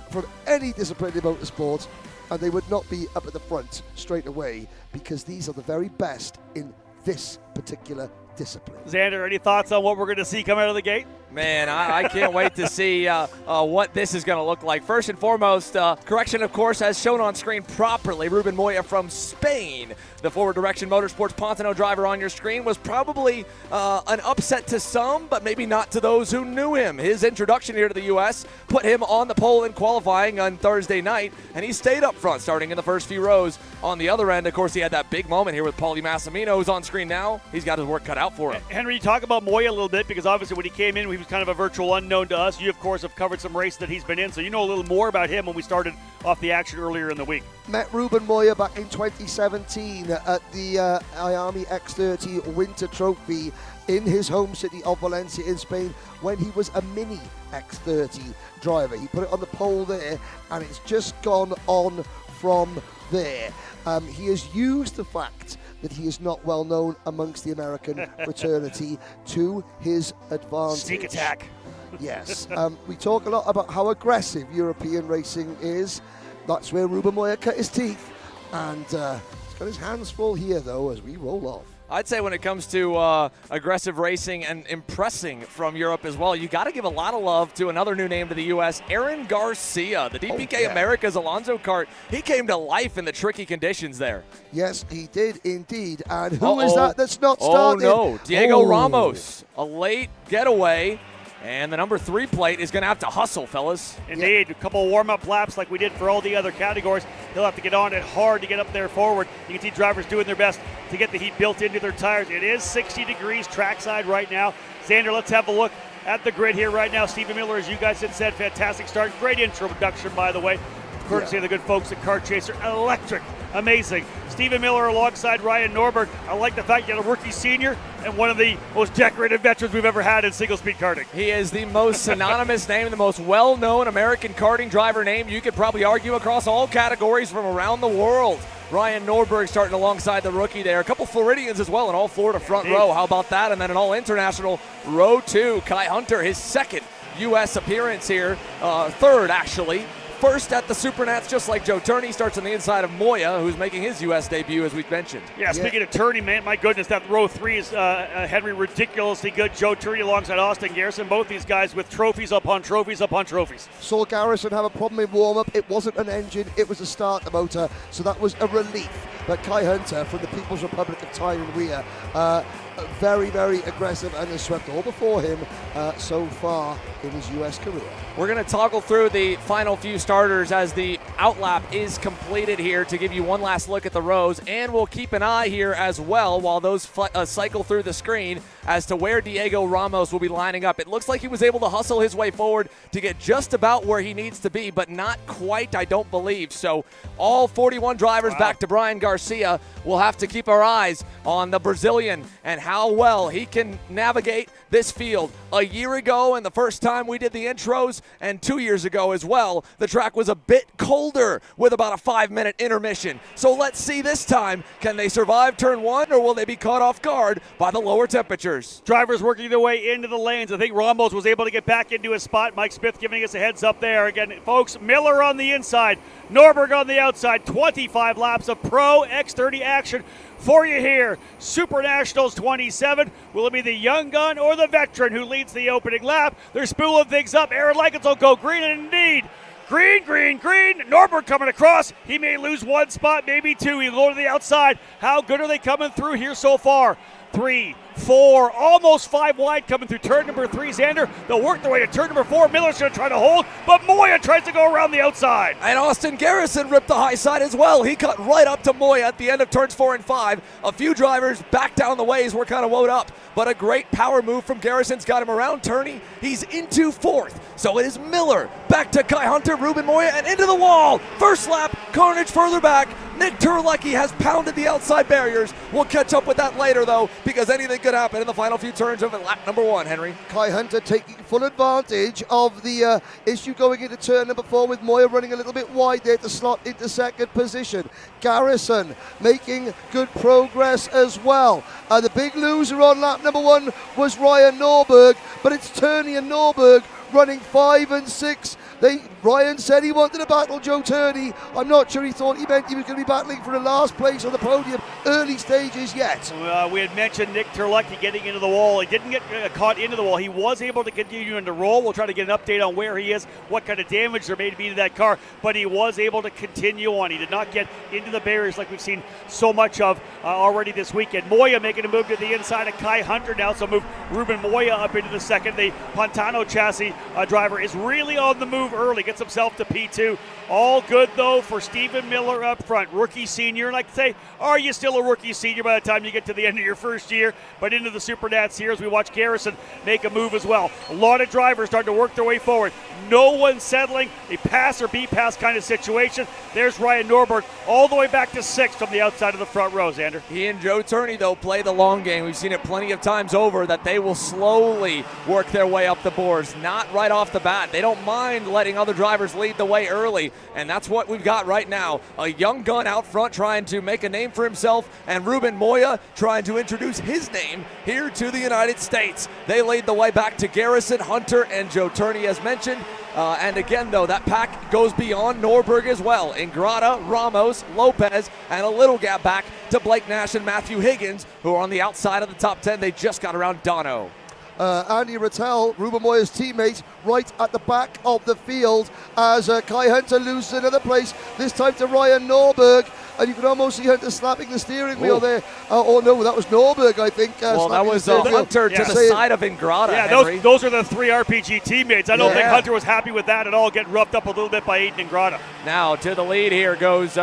from any discipline in motorsport, and they would not be up at the front straight away because these are the very best in this particular discipline. Xander, any thoughts on what we're going to see come out of the gate? Man, I can't wait to see what this is going to look like. First and foremost, correction, of course, as shown on screen properly, Ruben Moya from Spain, the Forward Direction Motorsports Pantano driver on your screen, was probably an upset to some, but maybe not to those who knew him. His introduction here to the U.S. put him on the pole in qualifying on Thursday night, and he stayed up front, starting in the first few rows. On the other end, of course, he had that big moment here with Paulie Massimino, who's on screen now. He's got his work cut out for him. Henry, you talk about Moya a little bit, because obviously when he came in, we was kind of a virtual unknown to us. You, of course, have covered some races that he's been in, so you know a little more about him when we started off the action earlier in the week. Met Ruben Moya back in 2017 at the Miami X30 Winter Trophy in his home city of Valencia in Spain when he was a mini X30 driver. He put it on the pole there, and it's just gone on from there. He has used the fact that he is not well known amongst the American fraternity to his advantage. Sneak attack. Yes. We talk a lot about how aggressive European racing is. That's where Ruben Moya cut his teeth. And he's got his hands full here, though, as we roll off. I'd say when it comes to aggressive racing and impressing from Europe as well, you got to give a lot of love to another new name to the U.S., Aaron Garcia, the DPK America's Alonso Kart. He came to life in the tricky conditions there. Yes, he did indeed. And who is that that's not starting? Oh, no. Diego Ramos, a late getaway. And the number 3 plate is going to have to hustle, fellas. Indeed, a couple of warm-up laps like we did for all the other categories. He'll have to get on it hard to get up there forward. You can see drivers doing their best to get the heat built into their tires. It is 60 degrees trackside right now. Xander, let's have a look at the grid here right now. Stephen Miller, as you guys had said, fantastic start. Great introduction, by the way. Courtesy of the good folks at Kart Chaser. Electric. Amazing. Stephen Miller alongside Ryan Norberg. I like the fact you had a rookie senior and one of the most decorated veterans we've ever had in single-speed karting. He is the most synonymous name, the most well-known American karting driver name you could probably argue across all categories from around the world. Ryan Norberg starting alongside the rookie there. A couple Floridians as well in all Florida front row. How about that? And then an all-international row 2. Kai Hunter, his second U.S. appearance here. Third, actually. First at the Supernats, just like Joe Turney, starts on the inside of Moya, who's making his U.S. debut, as we've mentioned. Yeah, speaking of Turney, man, my goodness, that row 3 is Henry ridiculously good. Joe Turney alongside Austin Garrison, both these guys with trophies upon trophies upon trophies. Saw Garrison have a problem in warm-up. It wasn't an engine, it was a starter motor, so that was a relief. But Kai Hunter from the People's Republic of Taiwan, very, very aggressive and has swept all before him so far in his U.S. career. We're going to toggle through the final few starters as the outlap is completed here to give you one last look at the rows, and we'll keep an eye here as well while those cycle through the screen as to where Diego Ramos will be lining up. It looks like he was able to hustle his way forward to get just about where he needs to be, but not quite, I don't believe. So all 41 drivers back to Brian Garcia. We'll have to keep our eyes on the Brazilian and how well he can navigate this field. A year ago and the first time we did the intros, and 2 years ago as well, the track was a bit colder with about a 5-minute intermission. So let's see this time, can they survive turn 1 or will they be caught off guard by the lower temperatures? Drivers working their way into the lanes. I think Ramos was able to get back into his spot. Mike Smith giving us a heads up there. Again, folks, Miller on the inside, Norberg on the outside. 25 laps of pro X30 action for you here. SuperNationals 27. Will it be the young gun or the veteran who leads the opening lap? They're spooling things up. Aaron Likens will go green, and indeed, green, green, green. Norberg coming across. He may lose one spot, maybe two. He'll go to the outside. How good are they coming through here so far? 3, 4, almost 5 wide coming through turn number 3. Xander, they'll work their way to turn number 4. Miller's going to try to hold, but Moya tries to go around the outside. And Austin Garrison ripped the high side as well. He cut right up to Moya at the end of turns 4 and 5. A few drivers back down the ways were kind of wound up, but a great power move from Garrison's got him around Turney. He's into 4th. So it is Miller back to Kai Hunter, Ruben Moya, and into the wall. First lap, carnage further back. Nick Turlecki has pounded the outside barriers. We'll catch up with that later, though, because anything could happen in the final few turns of lap number 1, Henry. Kai Hunter taking full advantage of the issue going into turn number 4 with Moya running a little bit wide there to slot into second position. Garrison making good progress as well. The big loser on lap number 1 was Ryan Norberg, but it's Turney and Norberg running 5 and 6. Ryan said he wanted to battle Joe Turney. I'm not sure he thought he meant he was going to be battling for the last place on the podium early stages yet. We had mentioned Nick Turlecki getting into the wall. He didn't get caught into the wall. He was able to continue in the roll. We'll try to get an update on where he is, what kind of damage there may be to that car, but he was able to continue on. He did not get into the barriers like we've seen so much of already this weekend. Moya making a move to the inside of Kai Hunter now, so move Ruben Moya up into the second. The Pantano chassis driver is really on the move move early, gets himself to P2. All good, though, for Stephen Miller up front, rookie senior. And I can say, are you still a rookie senior by the time you get to the end of your first year? But into the SuperNats here as we watch Garrison make a move as well. A lot of drivers starting to work their way forward. No one settling, a pass or beat pass kind of situation. There's Ryan Norberg all the way back to 6th from the outside of the front row, Xander. He and Joe Turney, though, play the long game. We've seen it plenty of times over that they will slowly work their way up the boards, not right off the bat. They don't mind letting other drivers lead the way early, and that's what we've got right now. A young gun out front trying to make a name for himself, and Ruben Moya trying to introduce his name here to the United States. They lead the way back to Garrison, Hunter, and Joe Turney, as mentioned. And again, though, that pack goes beyond Norberg as well. Ingrata, Ramos, Lopez, and a little gap back to Blake Nash and Matthew Higgins, who are on the outside of the top 10. They just got around Dono. Andy Rattel, Ruben Moya's teammate, right at the back of the field as Kai Hunter loses another place, this time to Ryan Norberg. And you can almost see Hunter slapping the steering wheel there. Oh, no, that was Norberg, I think. Well, that was Hunter to the side of Ingrata, Yeah, those are the 3 RPG teammates. I don't think Hunter was happy with that at all, getting roughed up a little bit by Aiden Ingrata. Now to the lead here goes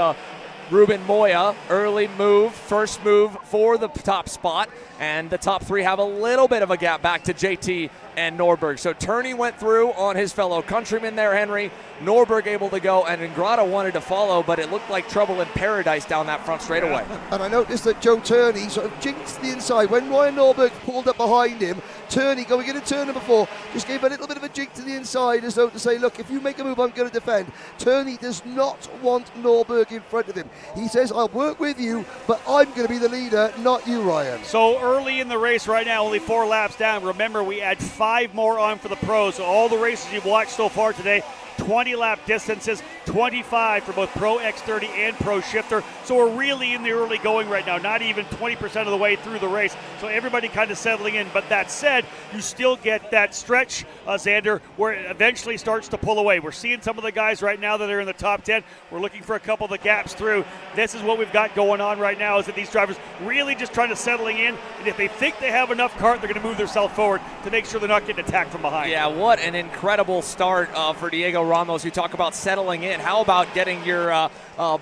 Ruben Moya. Early move, first move for the top spot. And the top 3 have a little bit of a gap back to JT and Norberg. So Turney went through on his fellow countryman there, Henry. Norberg able to go, and Ingrata wanted to follow, but it looked like trouble in paradise down that front straightaway. And I noticed that Joe Turney sort of jinxed the inside. When Ryan Norberg pulled up behind him, Turney, going in a turn number 4, just gave a little bit of a jink to the inside as though to say, look, if you make a move, I'm going to defend. Turney does not want Norberg in front of him. He says, I'll work with you, but I'm going to be the leader, not you, Ryan. So early in the race right now, only 4 laps down. Remember, we add 5 more on for the pros. So all the races you've watched so far today, 20 lap distances, 25 for both Pro X30 and Pro Shifter. So we're really in the early going right now, not even 20% of the way through the race. So everybody kind of settling in. But that said, you still get that stretch, Xander, where it eventually starts to pull away. We're seeing some of the guys right now that are in the top 10. We're looking for a couple of the gaps through. This is what we've got going on right now, is that these drivers really just trying to settling in. And if they think they have enough Kart, they're going to move themselves forward to make sure they're not getting attacked from behind. Yeah, what an incredible start for Diego Ramos. You talk about settling in. How about getting your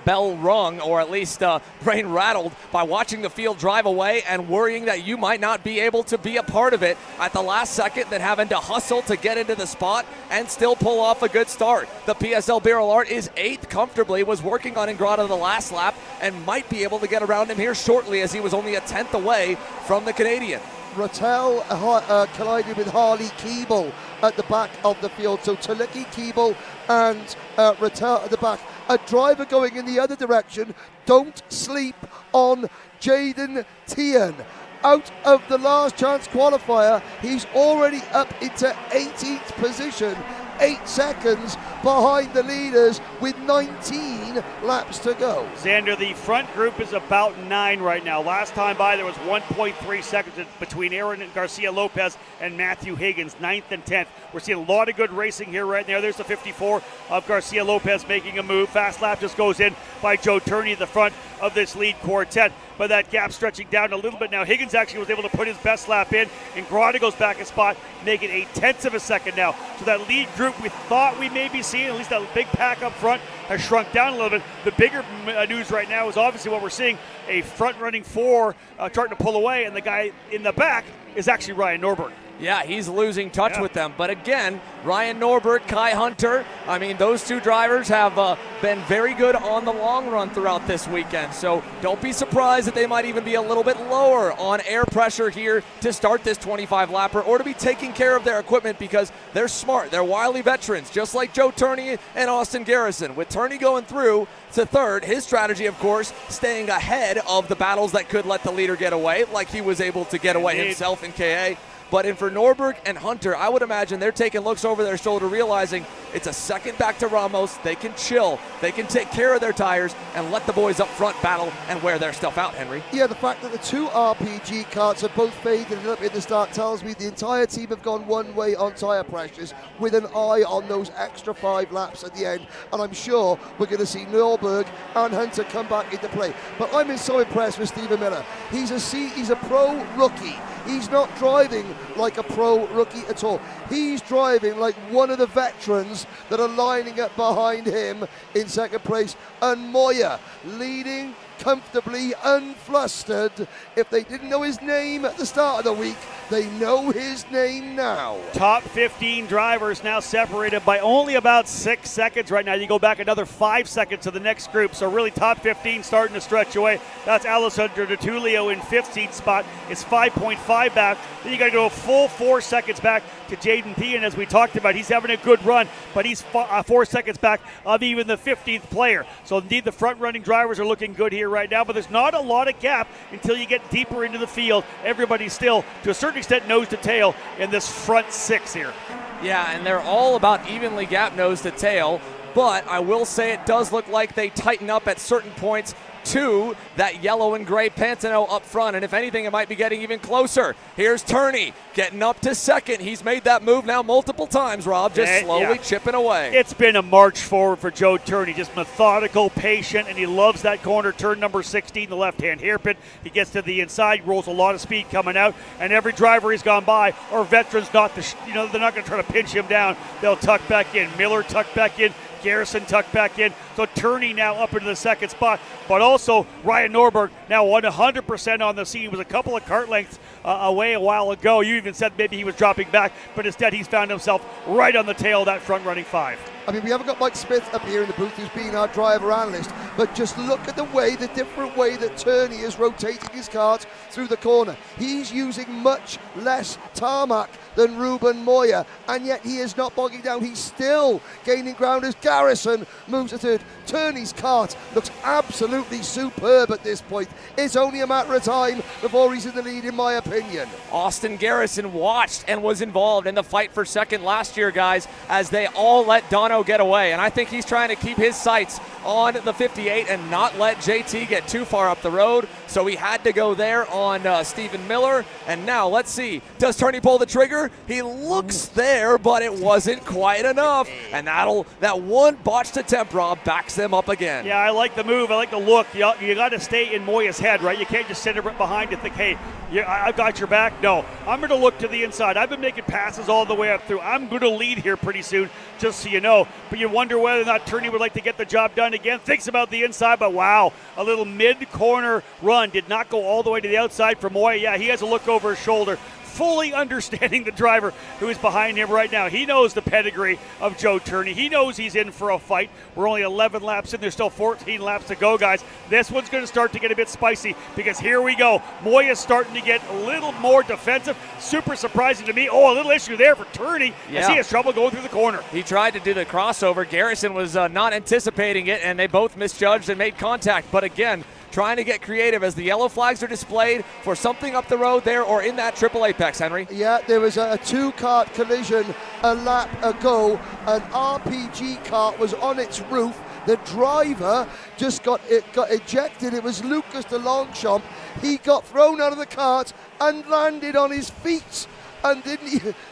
bell rung, or at least brain rattled, by watching the field drive away and worrying that you might not be able to be a part of it at the last second, then having to hustle to get into the spot and still pull off a good start. The PSL Barrel Art is 8th comfortably, was working on Ingrata the last lap and might be able to get around him here shortly, as he was only a 10th away from the Canadian. Rattel collided with Harley Keeble at the back of the field. So Taliki, Keeble and Rattel at the back. A driver going in the other direction. Don't sleep on Jaden Tian. Out of the last chance qualifier, he's already up into 18th position. 8 seconds behind the leaders with 19 laps to go. Xander, the front group is about 9 right now. Last time by, there was 1.3 seconds between Aaron Garcia Lopez and Matthew Higgins, 9th and 10th. We're seeing a lot of good racing here right now. There's the 54 of Garcia Lopez making a move. Fast lap just goes in by Joe Turney at the front of this lead quartet. But that gap stretching down a little bit now. Higgins actually was able to put his best lap in, and Ingrata goes back a spot, making 0.8 of a second now. So that lead group we thought we may be seeing, at least that big pack up front, has shrunk down a little bit. The bigger news right now is obviously what we're seeing, a front-running 4 starting to pull away, and the guy in the back is actually Ryan Norberg. Yeah, he's losing touch with them. But again, Ryan Norberg, Kai Hunter, I mean, those 2 drivers have been very good on the long run throughout this weekend. So don't be surprised that they might even be a little bit lower on air pressure here to start this 25-lapper, or to be taking care of their equipment, because they're smart. They're wily veterans, just like Joe Turney and Austin Garrison. With Turney going through to 3rd, his strategy, of course, staying ahead of the battles that could let the leader get away, like he was able to get away himself in KA. But for Norberg and Hunter, I would imagine they're taking looks over their shoulder, realizing it's a second back to Ramos. They can chill. They can take care of their tires and let the boys up front battle and wear their stuff out, Henry. Yeah, the fact that the 2 RPG karts have both faded up in the start tells me the entire team have gone one way on tyre pressures, with an eye on those extra 5 laps at the end. And I'm sure we're going to see Norberg and Hunter come back into play. But I'm so impressed with Stephen Miller. He's a pro rookie. He's not driving like a pro rookie at all. He's driving like one of the veterans cars that are lining up behind him in second place. And Moya leading comfortably, unflustered. If they didn't know his name at the start of the week, they know his name now. Top 15 drivers now separated by only about 6 seconds right now. You go back another 5 seconds to the next group, so really top 15 starting to stretch away. That's Alessandro Di Tullio in 15th spot. It's 5.5 back. Then you got to go a full 4 seconds back to Jaden Pean, as we talked about. He's having a good run, but he's 4 seconds back of even the 15th player. So indeed the front-running drivers are looking good here right now, but there's not a lot of gap until you get deeper into the field. Everybody's still, to a certain extent, nose to tail in this front 6 here. Yeah, and they're all about evenly gap nose to tail, but I will say it does look like they tighten up at certain points to that yellow and gray Pantano up front, and if anything, it might be getting even closer. Here's Turney getting up to second. He's made that move now multiple times, Rob, just slowly chipping away. It's been a march forward for Joe Turney, just methodical, patient, and he loves that corner turn number 16, the left-hand hairpin. He gets to the inside, rolls a lot of speed coming out, and every driver he's gone by, or veterans, they're not going to try to pinch him down. They'll tuck back in. Miller tucked back in. Garrison tucked back in. So Turney now up into the second spot, but also Ryan Norberg now 100% on the scene. He was a couple of kart lengths away a while ago. You even said maybe he was dropping back, but instead he's found himself right on the tail of that front-running 5. I mean, we haven't got Mike Smith up here in the booth who's been our driver analyst, but just look at the different way that Turney is rotating his kart through the corner. He's using much less tarmac than Ruben Moya, and yet he is not bogging down. He's still gaining ground as Garrison moves to third. Turney's kart looks absolutely superb at this point. It's only a matter of time before he's in the lead, in my opinion. Austin Garrison watched and was involved in the fight for second last year, guys, as they all let Dono get away, and I think he's trying to keep his sights on the 58 and not let JT get too far up the road, so he had to go there on Stephen Miller. And now let's see, does Turney pull the trigger? He looks there, but it wasn't quite enough, and that one botched attempt, Rob, backs them up again. Yeah, I like the move. I like the look. You got to stay in Moya's head, right? You can't just sit right behind and think, hey, I've got your back. No, I'm going to look to the inside. I've been making passes all the way up through. I'm going to lead here pretty soon, just so you know. But you wonder whether or not Turney would like to get the job done again. Thinks about the inside, but wow, a little mid-corner run. Did not go all the way to the outside for Moya. Yeah, he has a look over his shoulder, fully understanding the driver who is behind him right now. He knows the pedigree of Joe Turney. He knows he's in for a fight. We're only 11 laps in. There's still 14 laps to go, guys. This one's going to start to get a bit spicy because here we go. Moya's starting to get a little more defensive. Super surprising to me. Oh, a little issue there for Turney as he has trouble going through the corner. He tried to do the crossover. Garrison was not anticipating it, and they both misjudged and made contact. But again, trying to get creative as the yellow flags are displayed for something up the road there or in that triple apex, Henry. Yeah, there was a two-kart collision a lap ago. An RPG kart was on its roof. The driver just got ejected. It was Lucas de Longchamp. He got thrown out of the kart and landed on his feet. And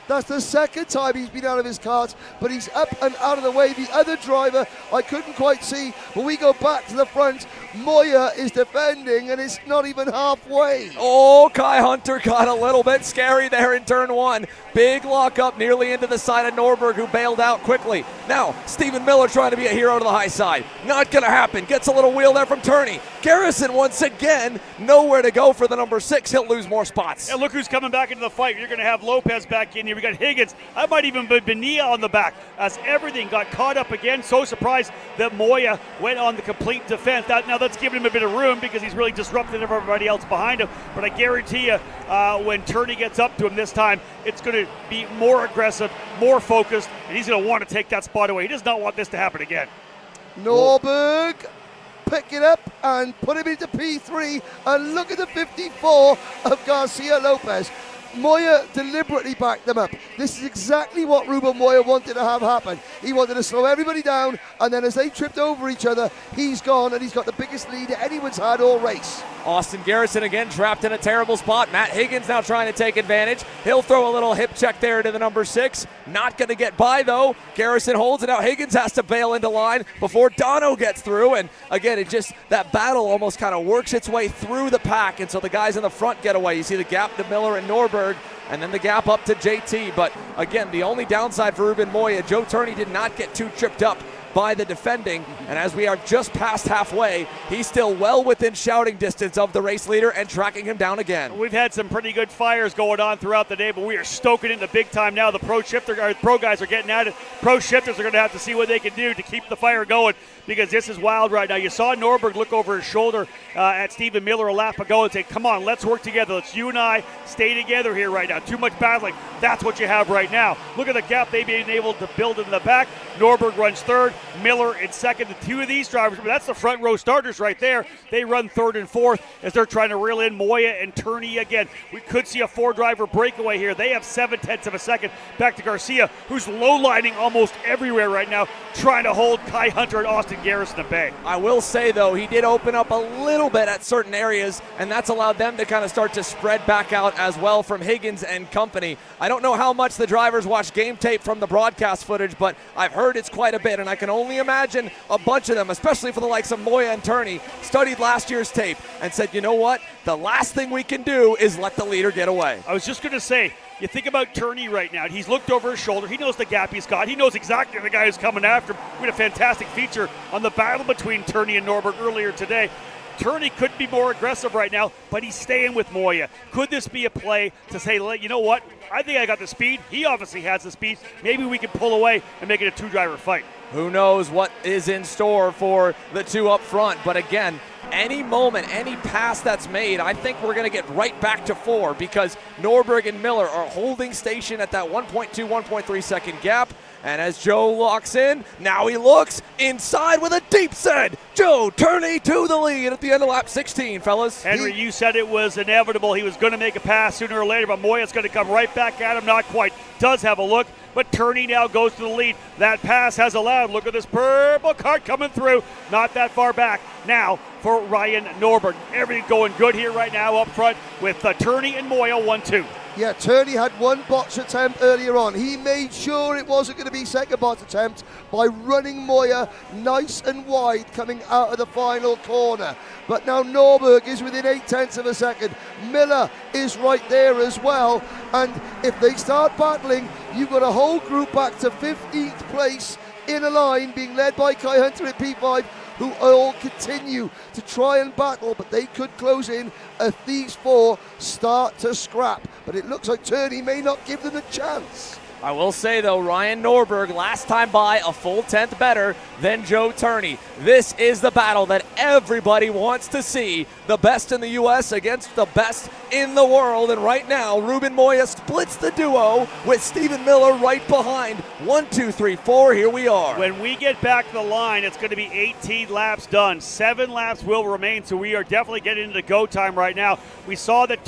that's the second time he's been out of his kart, but he's up and out of the way. The other driver, I couldn't quite see, but we go back to the front. Moya is defending, and it's not even halfway. Oh, Kai Hunter got a little bit scary there in turn 1. Big lock up nearly into the side of Norberg, who bailed out quickly. Now, Stephen Miller trying to be a hero to the high side. Not going to happen. Gets a little wheel there from Turney. Garrison, once again, nowhere to go for the number 6. He'll lose more spots. Yeah, look who's coming back into the fight. You're going to have Lopez back in here. We got Higgins. That might even be Bonilla on the back as everything got caught up again. So surprised that Moya went on the complete defense. Now that's giving him a bit of room because he's really disrupted everybody else behind him. But I guarantee you, when Turney gets up to him this time, it's going to be more aggressive, more focused, and he's going to want to take that spot away. He does not want this to happen again. Norberg pick it up and put him into P3, and look at the 54 of Garcia Lopez. Moya deliberately backed them up. This is exactly what Ruben Moya wanted to have happen. He wanted to slow everybody down, and then as they tripped over each other, he's gone, and he's got the biggest lead anyone's had all race. Austin Garrison again trapped in a terrible spot. Matt Higgins now trying to take advantage. He'll throw a little hip check there to the number 6. Not going to get by, though. Garrison holds it out. Higgins has to bail into line before Dono gets through. And again, it just, that battle almost kind of works its way through the pack. And so the guys in the front get away. You see the gap to Miller and Norberg, and then the gap up to JT. But again, the only downside for Ruben Moya, Joe Turney did not get too tripped up by the defending, and as we are just past halfway, he's still well within shouting distance of the race leader and tracking him down again. We've had some pretty good fires going on throughout the day, but we are stoking into big time now. The pro guys are getting at it. Pro shifters are going to have to see what they can do to keep the fire going, because this is wild right now. You saw Norberg look over his shoulder at Stephen Miller a lap ago and say, come on, let's work together. Let's you and I stay together here right now. Too much battling. That's what you have right now. Look at the gap they've been able to build in the back. Norberg runs third. Miller in second. The two of these drivers, but that's the front row starters right there. They run third and fourth as they're trying to reel in Moya and Turney again. We could see a 4-driver breakaway here. They have 0.7 of a second back to Garcia, who's low-lining almost everywhere right now, trying to hold Kai Hunter and Austin Garrison at bay. I will say, though, he did open up a little bit at certain areas, and that's allowed them to kind of start to spread back out as well from Higgins and company. I don't know how much the drivers watch game tape from the broadcast footage, but I've heard it's quite a bit, and I can only imagine a bunch of them, especially for the likes of Moya and Turney, studied last year's tape and said, you know what, the last thing we can do is let the leader get away. I was just going to say, you think about Turney right now. He's looked over his shoulder. He knows the gap he's got. He knows exactly the guy who's coming after him. We had a fantastic feature on the battle between Turney and Norberg earlier today. Turney could be more aggressive right now, but he's staying with Moya. Could this be a play to say, you know what, I think I got the speed. He obviously has the speed. Maybe we can pull away and make it a 2-driver fight. Who knows what is in store for the two up front, but again, any moment, any pass that's made, I think we're going to get right back to 4, because Norberg and Miller are holding station at that 1.2, 1.3 second gap. And as Joe locks in, now he looks inside with a deep send. Joe Turney to the lead at the end of lap 16, fellas. Henry, you said it was inevitable. He was going to make a pass sooner or later, but Moya's going to come right back at him. Not quite. Does have a look, but Turney now goes to the lead. That pass has allowed. Look at this purple cart coming through. Not that far back. Now for Ryan Norberg. Everything going good here right now up front with Turney and Moya 1-2. Yeah, Turney had one botch attempt earlier on. He made sure it wasn't going to be second botch attempt by running Moya nice and wide coming out of the final corner. But now Norberg is within 0.8 of a second. Miller is right there as well. And if they start battling, you've got a whole group back to 15th place in a line being led by Kai Hunter at P5, who all continue to try and battle, but they could close in if these 4 start to scrap. But it looks like Turney may not give them a chance. I will say, though, Ryan Norberg, last time by, a full 10th better than Joe Turney. This is the battle that everybody wants to see. The best in the U.S. against the best in the world. And right now, Ruben Moya splits the duo with Stephen Miller right behind. 1, 2, 3, 4, here we are. When we get back to the line, it's going to be 18 laps done. 7 laps will remain, so we are definitely getting into go time right now. We saw that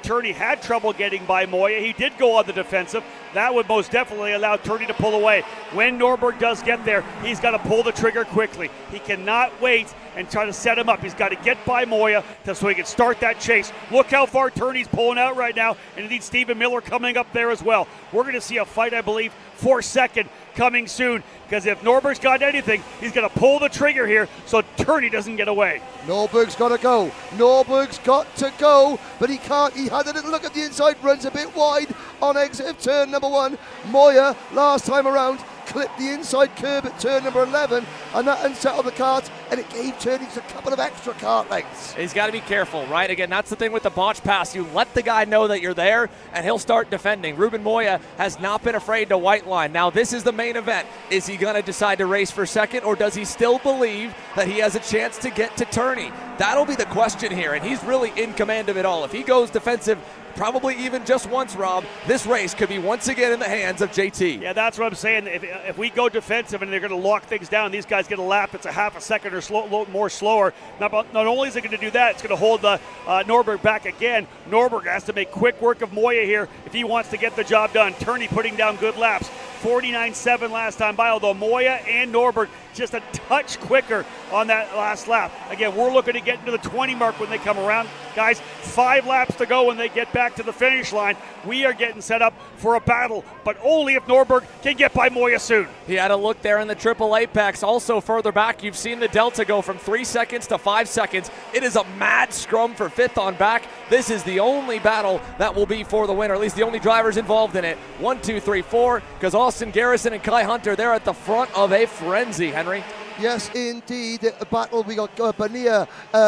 Turney had trouble getting by Moya. He did go on the defensive. That would most definitely allow Turney to pull away. When Norberg does get there, he's got to pull the trigger quickly. He cannot wait and try to set him up. He's got to get by Moya so he can start that chase. Look how far Turney's pulling out right now, and indeed Stephen Miller coming up there as well. We're going to see a fight, I believe, for second coming soon, because if Norberg's got anything, he's going to pull the trigger here so Turney doesn't get away. Norberg's got to go. Norberg's got to go, but he can't. He had a little look at the inside, runs a bit wide on exit of turn number 1. Moya, last time around, clipped the inside curb at turn number 11, and that unsettled the kart, and it gave Turney a couple of extra kart lengths. He's got to be careful, right? Again, that's the thing with the botch pass. You let the guy know that you're there, and he'll start defending. Ruben Moya has not been afraid to white line. Now, this is the main event. Is he going to decide to race for second, or does he still believe that he has a chance to get to Turney? That'll be the question here, and he's really in command of it all. If he goes defensive, probably even just once, Rob, this race could be once again in the hands of JT. Yeah, that's what I'm saying. If we go defensive and they're going to lock things down, these guys get a lap that's a half a second or more slower. Not only is it going to do that, it's going to hold Norberg back again. Norberg has to make quick work of Moya here if he wants to get the job done. Turney putting down good laps. 49.7 last time by, although Moya and Norberg just a touch quicker on that last lap. Again, we're looking to get into the 20 mark when they come around. Guys, 5 laps to go when they get back to the finish line. We are getting set up for a battle, but only if Norberg can get by Moya soon. He had a look there in the triple apex. Also further back, you've seen the delta go from 3 seconds to 5 seconds. It is a mad scrum for 5th on back. This is the only battle that will be for the win, or at least the only drivers involved in it. 1, 2, 3, 4, because Austin Garrison and Kai Hunter, they're at the front of a frenzy, Henry. Yes, indeed. A battle. We got Bonilla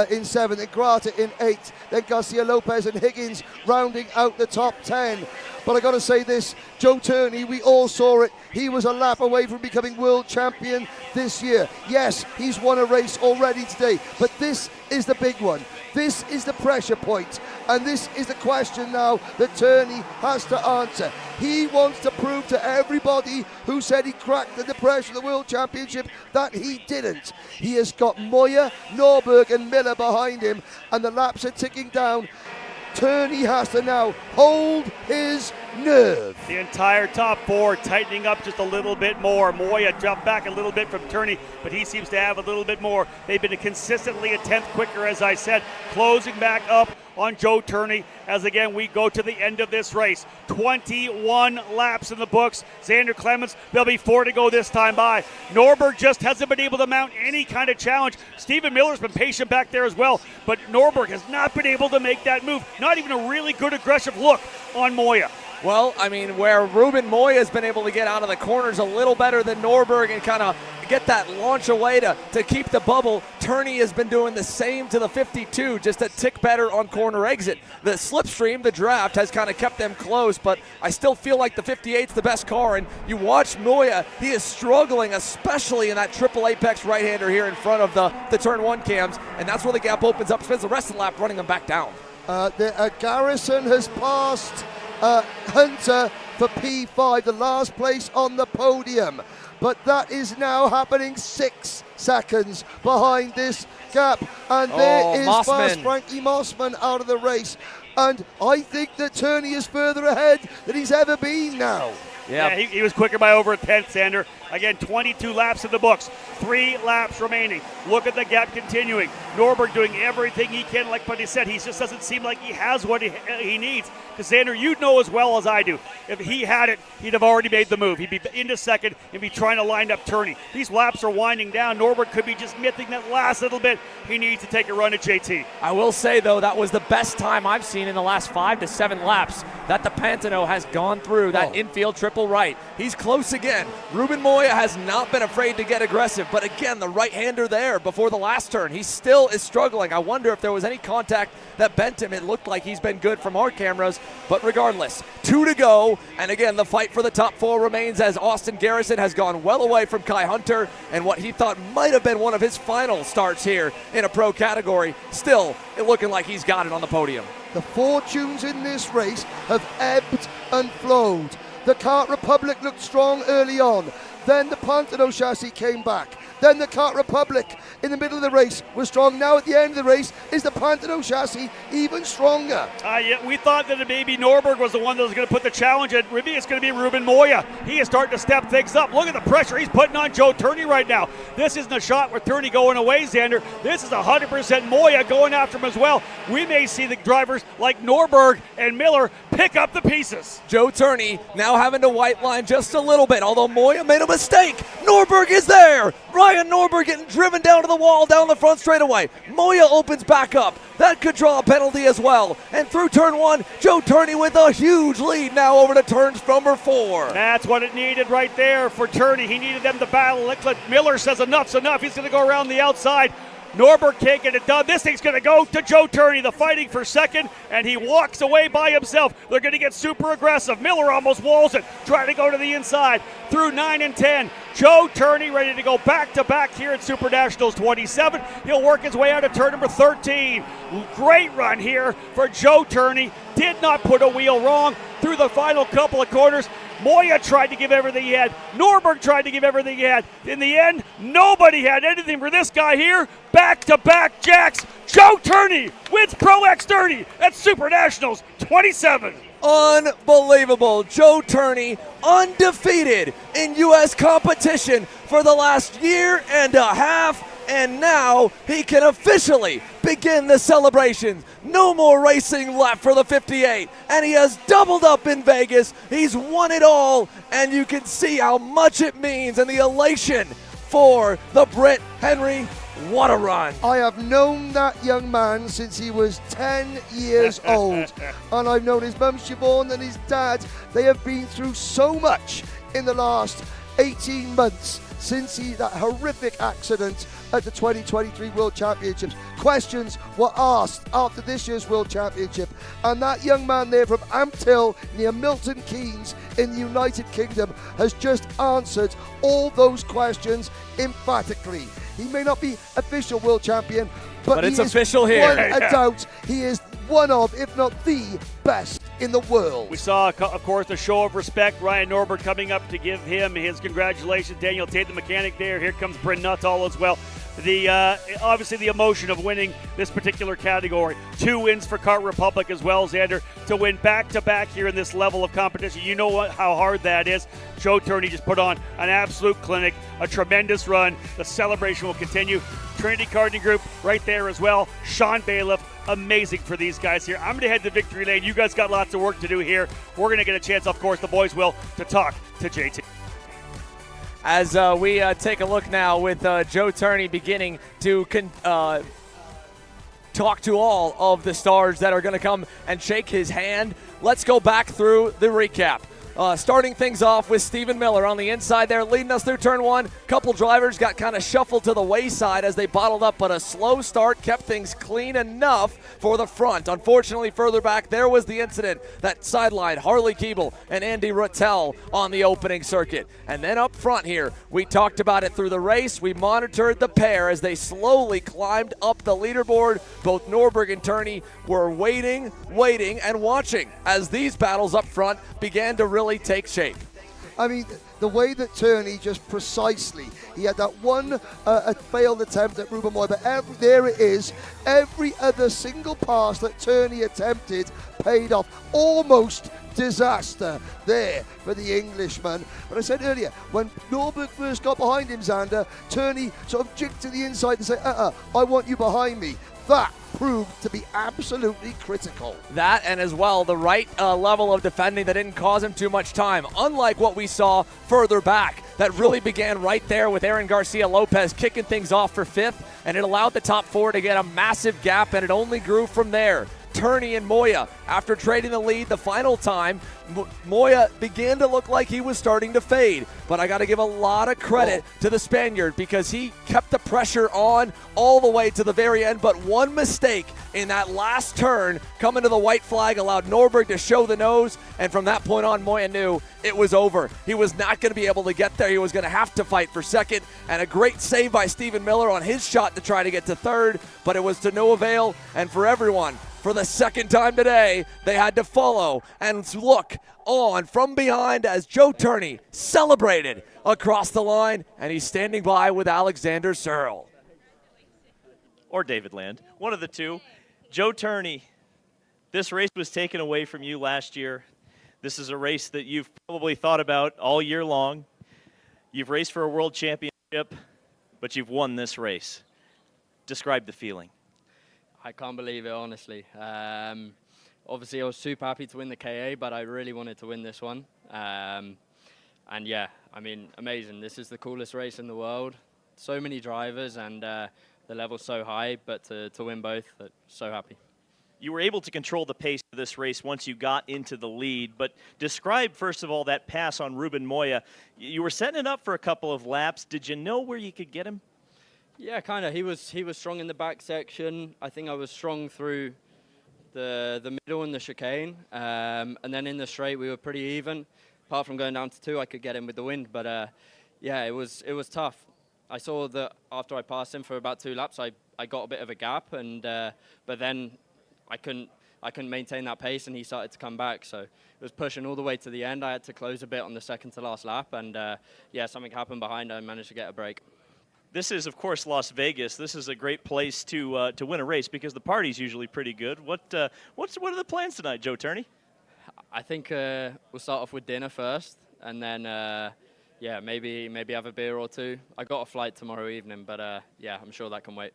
in 7, then Grata in 8, then Garcia Lopez and Higgins rounding out the top 10. But I got to say this, Joe Turney, we all saw it. He was a lap away from becoming world champion this year. Yes, he's won a race already today, but this is the big one. This is the pressure point, and this is the question now that Turney has to answer. He wants to prove to everybody who said he cracked the pressure of the World Championship that he didn't. He has got Moya, Norberg and Miller behind him, and the laps are ticking down. Turney has to now hold his nerve. The entire top 4 tightening up just a little bit more. Moya dropped back a little bit from Turney, but he seems to have a little bit more. They've been consistently a 10th quicker, as I said, closing back up on Joe Turney as again we go to the end of this race. 21 laps in the books. Xander Clements, there'll be 4 to go this time by. Norberg just hasn't been able to mount any kind of challenge. Stephen Miller's been patient back there as well, but Norberg has not been able to make that move. Not even a really good aggressive look on Moya. Well, I mean, where Ruben Moya has been able to get out of the corners a little better than Norberg and kind of get that launch away to keep the bubble, Turney has been doing the same to the 52, just a tick better on corner exit. The slipstream, the draft, has kind of kept them close, but I still feel like the 58's the best car, and you watch Moya, he is struggling, especially in that triple apex right-hander here in front of the turn 1 cams, and that's where the gap opens up, spends the rest of the lap running them back down. Garrison has passed Hunter for P5, the last place on the podium. But that is now happening 6 seconds behind this gap. And there is Mossman. fast Frankie Mossman out of the race. And I think that Turney is further ahead than he's ever been now. Yeah, he was quicker by over a 10th, Sander. Again, 22 laps in the books, 3 laps remaining. Look at the gap continuing. Norberg doing everything he can, like Buddy said. He just doesn't seem like he has what he needs. Because, Sander, you know as well as I do, if he had it, he'd have already made the move. He'd be into second and be trying to line up Turney. These laps are winding down. Norberg could be just missing that last little bit. He needs to take a run at JT. I will say, though, that was the best time I've seen in the last 5 to 7 laps that the Pantano has gone through that infield triple right. He's close again. Ruben Moya has not been afraid to get aggressive, but again, the right-hander there before the last turn. He still is struggling. I wonder if there was any contact that bent him. It looked like he's been good from our cameras, but regardless, 2 to go, and again, the fight for the top 4 remains as Austin Garrison has gone well away from Kai Hunter, and what he thought might have been one of his final starts here in a pro category, still looking like he's got it on the podium. The fortunes in this race have ebbed and flowed. The Kart Republic looked strong early on. Then the Pantano chassis came back. Then the Kart Republic in the middle of the race was strong. Now at the end of the race is the Pantano chassis even stronger. Yeah, we thought that maybe Norberg was the one that was going to put the challenge in. Maybe it's going to be Ruben Moya. He is starting to step things up. Look at the pressure he's putting on Joe Turney right now. This isn't a shot with Turney going away, Xander. This is 100% Moya going after him as well. We may see the drivers like Norberg and Miller pick up the pieces. Joe Turney now having to white line just a little bit, although Moya made a mistake. Norberg is there. Ryan Norberg getting driven down to the wall down the front straightaway. Moya opens back up. That could draw a penalty as well. And through turn 1, Joe Turney with a huge lead now over to turn number 4. That's what it needed right there for Turney. He needed them to battle. Miller says enough's enough. He's going to go around the outside. Norberg can't get it done. This thing's going to go to Joe Turney, the fighting for second, and he walks away by himself. They're going to get super aggressive. Miller almost walls it, trying to go to the inside. Through 9 and 10, Joe Turney ready to go back-to-back here at SuperNationals 27. He'll work his way out of turn number 13. Great run here for Joe Turney. Did not put a wheel wrong through the final couple of corners. Moya tried to give everything he had. Norberg tried to give everything he had. In the end, nobody had anything for this guy here. Back-to-back jacks. Joe Turney wins Pro X30 at SuperNationals 27. Unbelievable. Joe Turney, undefeated in U.S. competition for the last year and a half, and now he can officially begin the celebrations. No more racing left for the 58, and he has doubled up in Vegas. He's won it all, and you can see how much it means and the elation for the Brit Henry. What a run. I have known that young man since he was 10 years old. And I've known his mum Siobhan and his dad. They have been through so much in the last 18 months since that horrific accident at the 2023 World Championships. Questions were asked after this year's World Championship, and that young man there from Ampthill near Milton Keynes in the United Kingdom has just answered all those questions emphatically. He may not be official world champion, but it's he is official here. without a doubt, he is one of, if not the best in the world. We saw, of course, a show of respect. Ryan Norbert coming up to give him his congratulations. Daniel Tate, the mechanic there. Here comes Bryn Nuttall as well. Obviously the emotion of winning this particular category. 2 wins for Kart Republic as well, Xander, to win back-to-back here in this level of competition. You know how hard that is. Joe Turney just put on an absolute clinic, a tremendous run. The celebration will continue. Trinity Karting Group right there as well. Sean Bailiff, amazing for these guys here. I'm going to head to victory lane. You guys got lots of work to do here. We're going to get a chance, of course, the boys will, to talk to JT. As we take a look now with Joe Turney beginning to talk to all of the stars that are going to come and shake his hand. Let's go back through the recap. Starting things off with Stephen Miller on the inside there, leading us through turn 1. Couple drivers got kind of shuffled to the wayside as they bottled up, but a slow start kept things clean enough for the front. Unfortunately, further back, there was the incident that sidelined Harley Keeble and Andy Rattel on the opening circuit. And then up front here, we talked about it through the race. We monitored the pair as they slowly climbed up the leaderboard. Both Norberg and Turney were waiting, and watching as these battles up front began to really take shape. I mean, the way that Turney just precisely, he had that one failed attempt at Ruben Moy, but there it is. Every other single pass that Turney attempted paid off. Almost disaster there for the Englishman. But I said earlier, when Norberg first got behind him, Xander, Turney sort of jigged to the inside and said, I want you behind me. That proved to be absolutely critical. That, and as well, the right level of defending that didn't cause him too much time. Unlike what we saw further back, that really began right there with Aaron Garcia Lopez kicking things off for 5th, and it allowed the top 4 to get a massive gap, and it only grew from there. Turney and Moya, after trading the lead the final time, Moya began to look like he was starting to fade. But I got to give a lot of credit to the Spaniard because he kept the pressure on all the way to the very end. But one mistake in that last turn coming to the white flag allowed Norberg to show the nose. And from that point on, Moya knew it was over. He was not going to be able to get there. He was going to have to fight for 2nd. And a great save by Stephen Miller on his shot to try to get to 3rd. But it was to no avail. And for everyone, for the 2nd time today, they had to follow and look on from behind as Joe Turney celebrated across the line, and he's standing by with Alexander Searle. Or David Land, one of the two. Joe Turney, this race was taken away from you last year. This is a race that you've probably thought about all year long. You've raced for a world championship, but you've won this race. Describe the feeling. I can't believe it, honestly. Obviously, I was super happy to win the KA, but I really wanted to win this one. And yeah, I mean, amazing. This is the coolest race in the world. So many drivers, and the level's so high, but to win both, so happy. You were able to control the pace of this race once you got into the lead, but describe, first of all, that pass on Ruben Moya. You were setting it up for a couple of laps. Did you know where you could get him? Yeah, kind of. He was strong in the back section. I think I was strong through the middle and the chicane. And then in the straight, we were pretty even. Apart from going down to 2, I could get him with the wind. But yeah, it was tough. I saw that after I passed him for about 2 laps, I got a bit of a gap, and but then I couldn't maintain that pace, and he started to come back. So it was pushing all the way to the end. I had to close a bit on the 2nd to last lap, and yeah, something happened behind. I managed to get a break. This is, of course, Las Vegas. This is a great place to win a race because the party's usually pretty good. What are the plans tonight, Joe Turney? I think we'll start off with dinner first, and then yeah, maybe have a beer or two. I got a flight tomorrow evening, but yeah, I'm sure that can wait.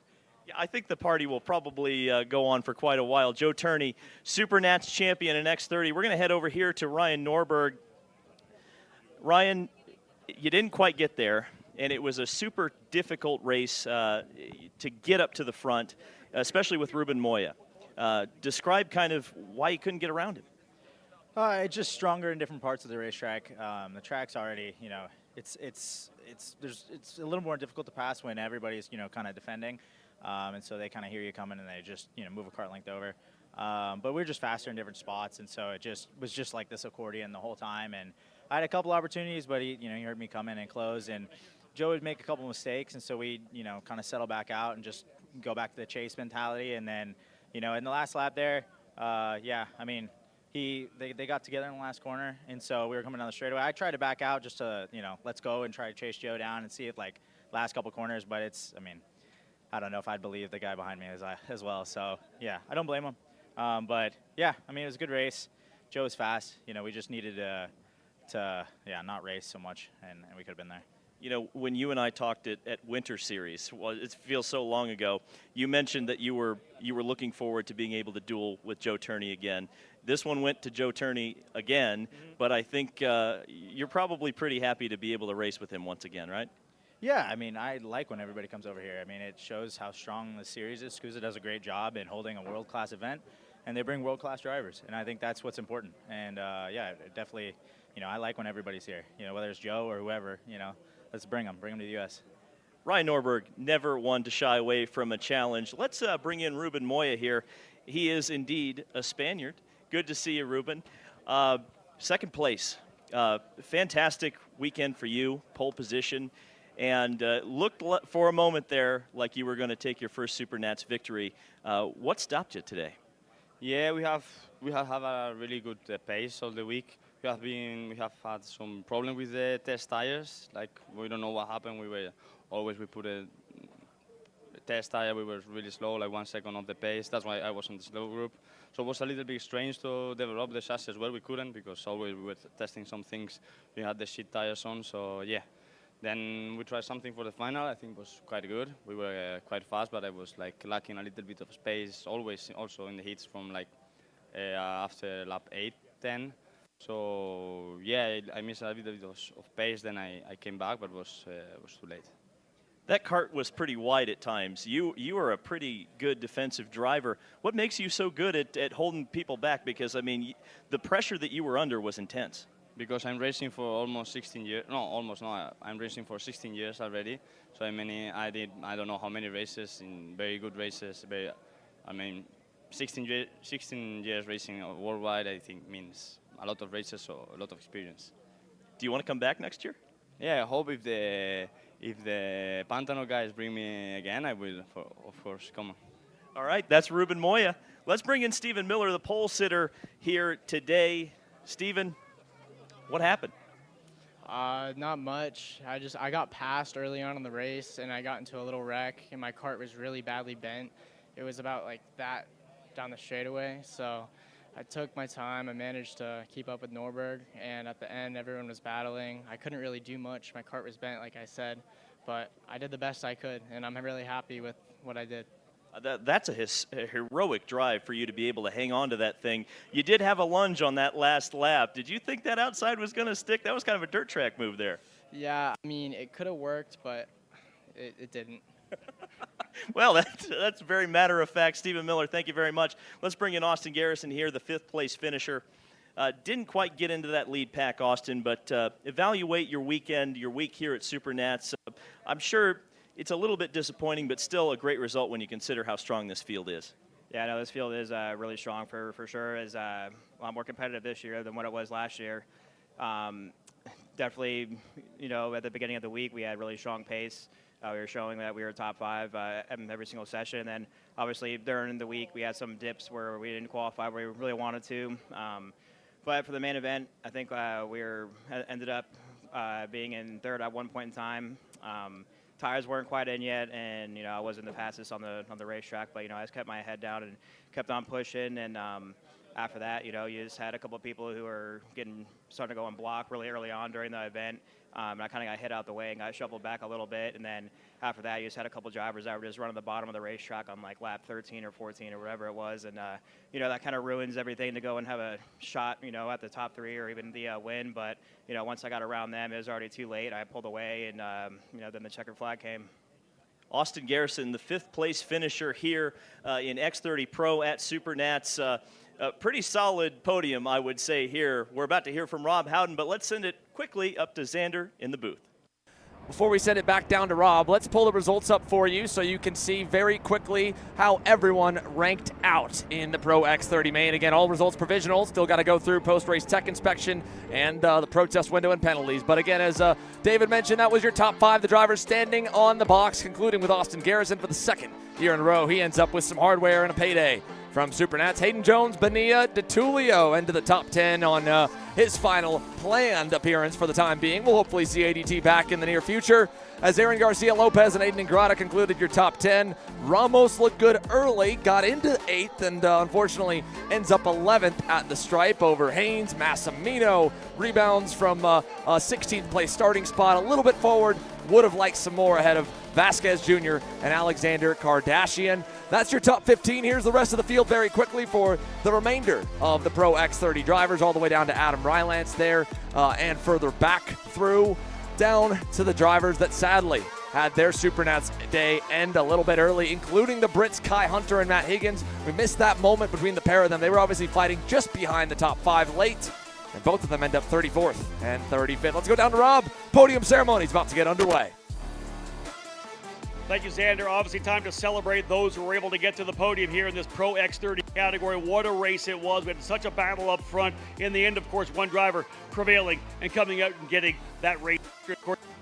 Yeah, I think the party will probably go on for quite a while. Joe Turney, SuperNats champion in X30. We're going to head over here to Ryan Norberg. Ryan, you didn't quite get there, and it was a super difficult race to get up to the front, especially with Ruben Moya. Describe kind of why you couldn't get around him. It's just stronger in different parts of the racetrack. The track's already, you know, it's a little more difficult to pass when everybody's, you know, kind of defending, and so they kind of hear you coming and they just, you know, move a kart length over. But we're just faster in different spots, and so it just was just like this accordion the whole time. And I had a couple opportunities, but he heard me come in and close, and Joe would make a couple mistakes, and so we, you know, kind of settle back out and just go back to the chase mentality. And then, you know, in the last lap there, yeah, I mean, they got together in the last corner, and so we were coming down the straightaway. I tried to back out just to, you know, let's go and try to chase Joe down and see it like last couple corners, but it's, I mean, I don't know if I'd believe the guy behind me as well. So yeah, I don't blame him. But yeah, I mean, it was a good race. Joe was fast. You know, we just needed to yeah, not race so much, and we could have been there. You know, when you and I talked at Winter Series, well, it feels so long ago, you mentioned that you were looking forward to being able to duel with Joe Turney again. This one went to Joe Turney again, but I think you're probably pretty happy to be able to race with him once again, right? Yeah, I mean, I like when everybody comes over here. I mean, it shows how strong the series is. SKUSA does a great job in holding a world-class event, and they bring world-class drivers, and I think that's what's important. And yeah, it definitely, you know, I like when everybody's here. You know, whether it's Joe or whoever, you know, let's bring them to the U.S. Ryan Norberg, never one to shy away from a challenge. Let's bring in Ruben Moya here. He is indeed a Spaniard. Good to see you, Ruben. Second place. Fantastic weekend for you, pole position, and looked for a moment there like you were going to take your first SuperNats victory. What stopped you today? Yeah, we have had a really good pace all the week. We have had some problem with the test tires. Like, we don't know what happened. We put a test tire. We were really slow, like 1 second off the pace. That's why I was in the slow group. So it was a little bit strange to develop the chassis as well. We couldn't, because always we were testing some things. We had the shit tires on, so yeah. Then we tried something for the final. I think it was quite good. We were quite fast, but I was like lacking a little bit of space. Always also in the heats from like after lap 8, 10. So yeah, I missed a little bit of pace. Then I came back, but it was too late. That kart was pretty wide at times. You are a pretty good defensive driver. What makes you so good at holding people back? Because, I mean, the pressure that you were under was intense. Because I'm racing for almost 16 years. No, almost no. I'm racing for 16 years already. So I don't know how many races, in very good races. I mean, 16 years racing worldwide, I think, means a lot of races, so a lot of experience. Do you want to come back next year? Yeah, I hope if the Pantano guys bring me again, I will, of course, come on. All right, that's Ruben Moya. Let's bring in Stephen Miller, the pole sitter here today. Stephen, what happened? Not much. I got passed early on in the race, and I got into a little wreck, and my kart was really badly bent. It was about like that down the straightaway, so I took my time. I managed to keep up with Norberg, and at the end, everyone was battling. I couldn't really do much. My kart was bent, like I said, but I did the best I could, and I'm really happy with what I did. That's a heroic drive for you to be able to hang on to that thing. You did have a lunge on that last lap. Did you think that outside was going to stick? That was kind of a dirt track move there. Yeah, I mean, it could have worked, but it didn't. Well, that's very matter-of-fact. Stephen Miller, thank you very much. Let's bring in Austin Garrison here, the fifth-place finisher. Didn't quite get into that lead pack, Austin, but evaluate your weekend, your week here at SuperNats. I'm sure it's a little bit disappointing, but still a great result when you consider how strong this field is. Yeah, no, this field is really strong for sure. It's a lot more competitive this year than what it was last year. Definitely, you know, at the beginning of the week, we had really strong pace. We were showing that we were top 5 every single session. And then, obviously, during the week, we had some dips where we didn't qualify where we really wanted to. But for the main event, I think we ended up being in third at one point in time. Tires weren't quite in yet, and you know I wasn't the fastest on the racetrack. But you know I just kept my head down and kept on pushing, and after that, you just had a couple of people who were starting to go on block really early on during the event. And I kind of got hit out the way and got shuffled back a little bit. And then after that, you just had a couple of drivers that were just running the bottom of the racetrack on like lap 13 or 14 or whatever it was. And, that kind of ruins everything to go and have a shot, at the top 3 or even the win. But, once I got around them, it was already too late. I pulled away and, then the checkered flag came. Austin Garrison, the 5th place finisher here in X30 Pro at SuperNats. A pretty solid podium, I would say, here. We're about to hear from Rob Howden, but let's send it quickly up to Xander in the booth. Before we send it back down to Rob, let's pull the results up for you so you can see very quickly how everyone ranked out in the Pro X30 Main. Again, all results provisional. Still got to go through post-race tech inspection and the protest window and penalties. But again, as David mentioned, that was your top 5. The drivers standing on the box, concluding with Austin Garrison for the 2nd year in a row. He ends up with some hardware and a payday. From SuperNats, Hayden Jones, Bonilla, DeTulio into the top 10 on his final planned appearance for the time being. We'll hopefully see ADT back in the near future. As Aaron Garcia Lopez and Aiden Ingrata concluded your top 10. Ramos looked good early, got into 8th, and unfortunately ends up 11th at the stripe over Haynes. Massimino rebounds from a 16th place starting spot, a little bit forward. Would have liked some more ahead of Vasquez Jr. and Alexander Kardashian. That's your top 15. Here's the rest of the field very quickly for the remainder of the Pro X30 drivers, all the way down to Adam Rylance there and further back through down to the drivers that sadly had their SuperNats day end a little bit early, including the Brits Kai Hunter and Matt Higgins. We missed that moment between the pair of them. They were obviously fighting just behind the top 5 late, and both of them end up 34th and 35th. Let's go down to Rob. Podium ceremony is about to get underway. Thank you, Xander. Obviously, time to celebrate those who were able to get to the podium here in this Pro X30 category. What a race it was. We had such a battle up front. In the end, of course, one driver prevailing and coming out and getting that race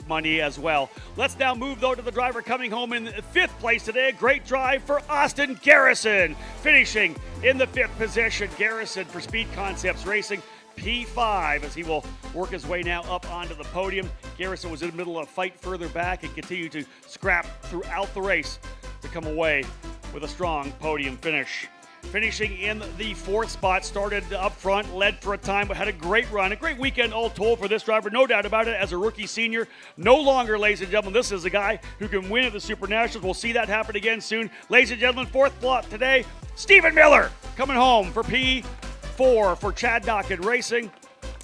money as well. Let's now move, though, to the driver coming home in 5th place today. Great drive for Austin Garrison, finishing in the 5th position. Garrison for Speed Concepts Racing. P5 as he will work his way now up onto the podium. Garrison was in the middle of a fight further back and continued to scrap throughout the race to come away with a strong podium finish. Finishing in the 4th spot, started up front, led for a time, but had a great run, a great weekend all told for this driver, no doubt about it, as a rookie senior. No longer, ladies and gentlemen, this is a guy who can win at the SuperNationals. We'll see that happen again soon. Ladies and gentlemen, 4th plot today, Stephen Miller coming home for P4 for Chad Dockett Racing.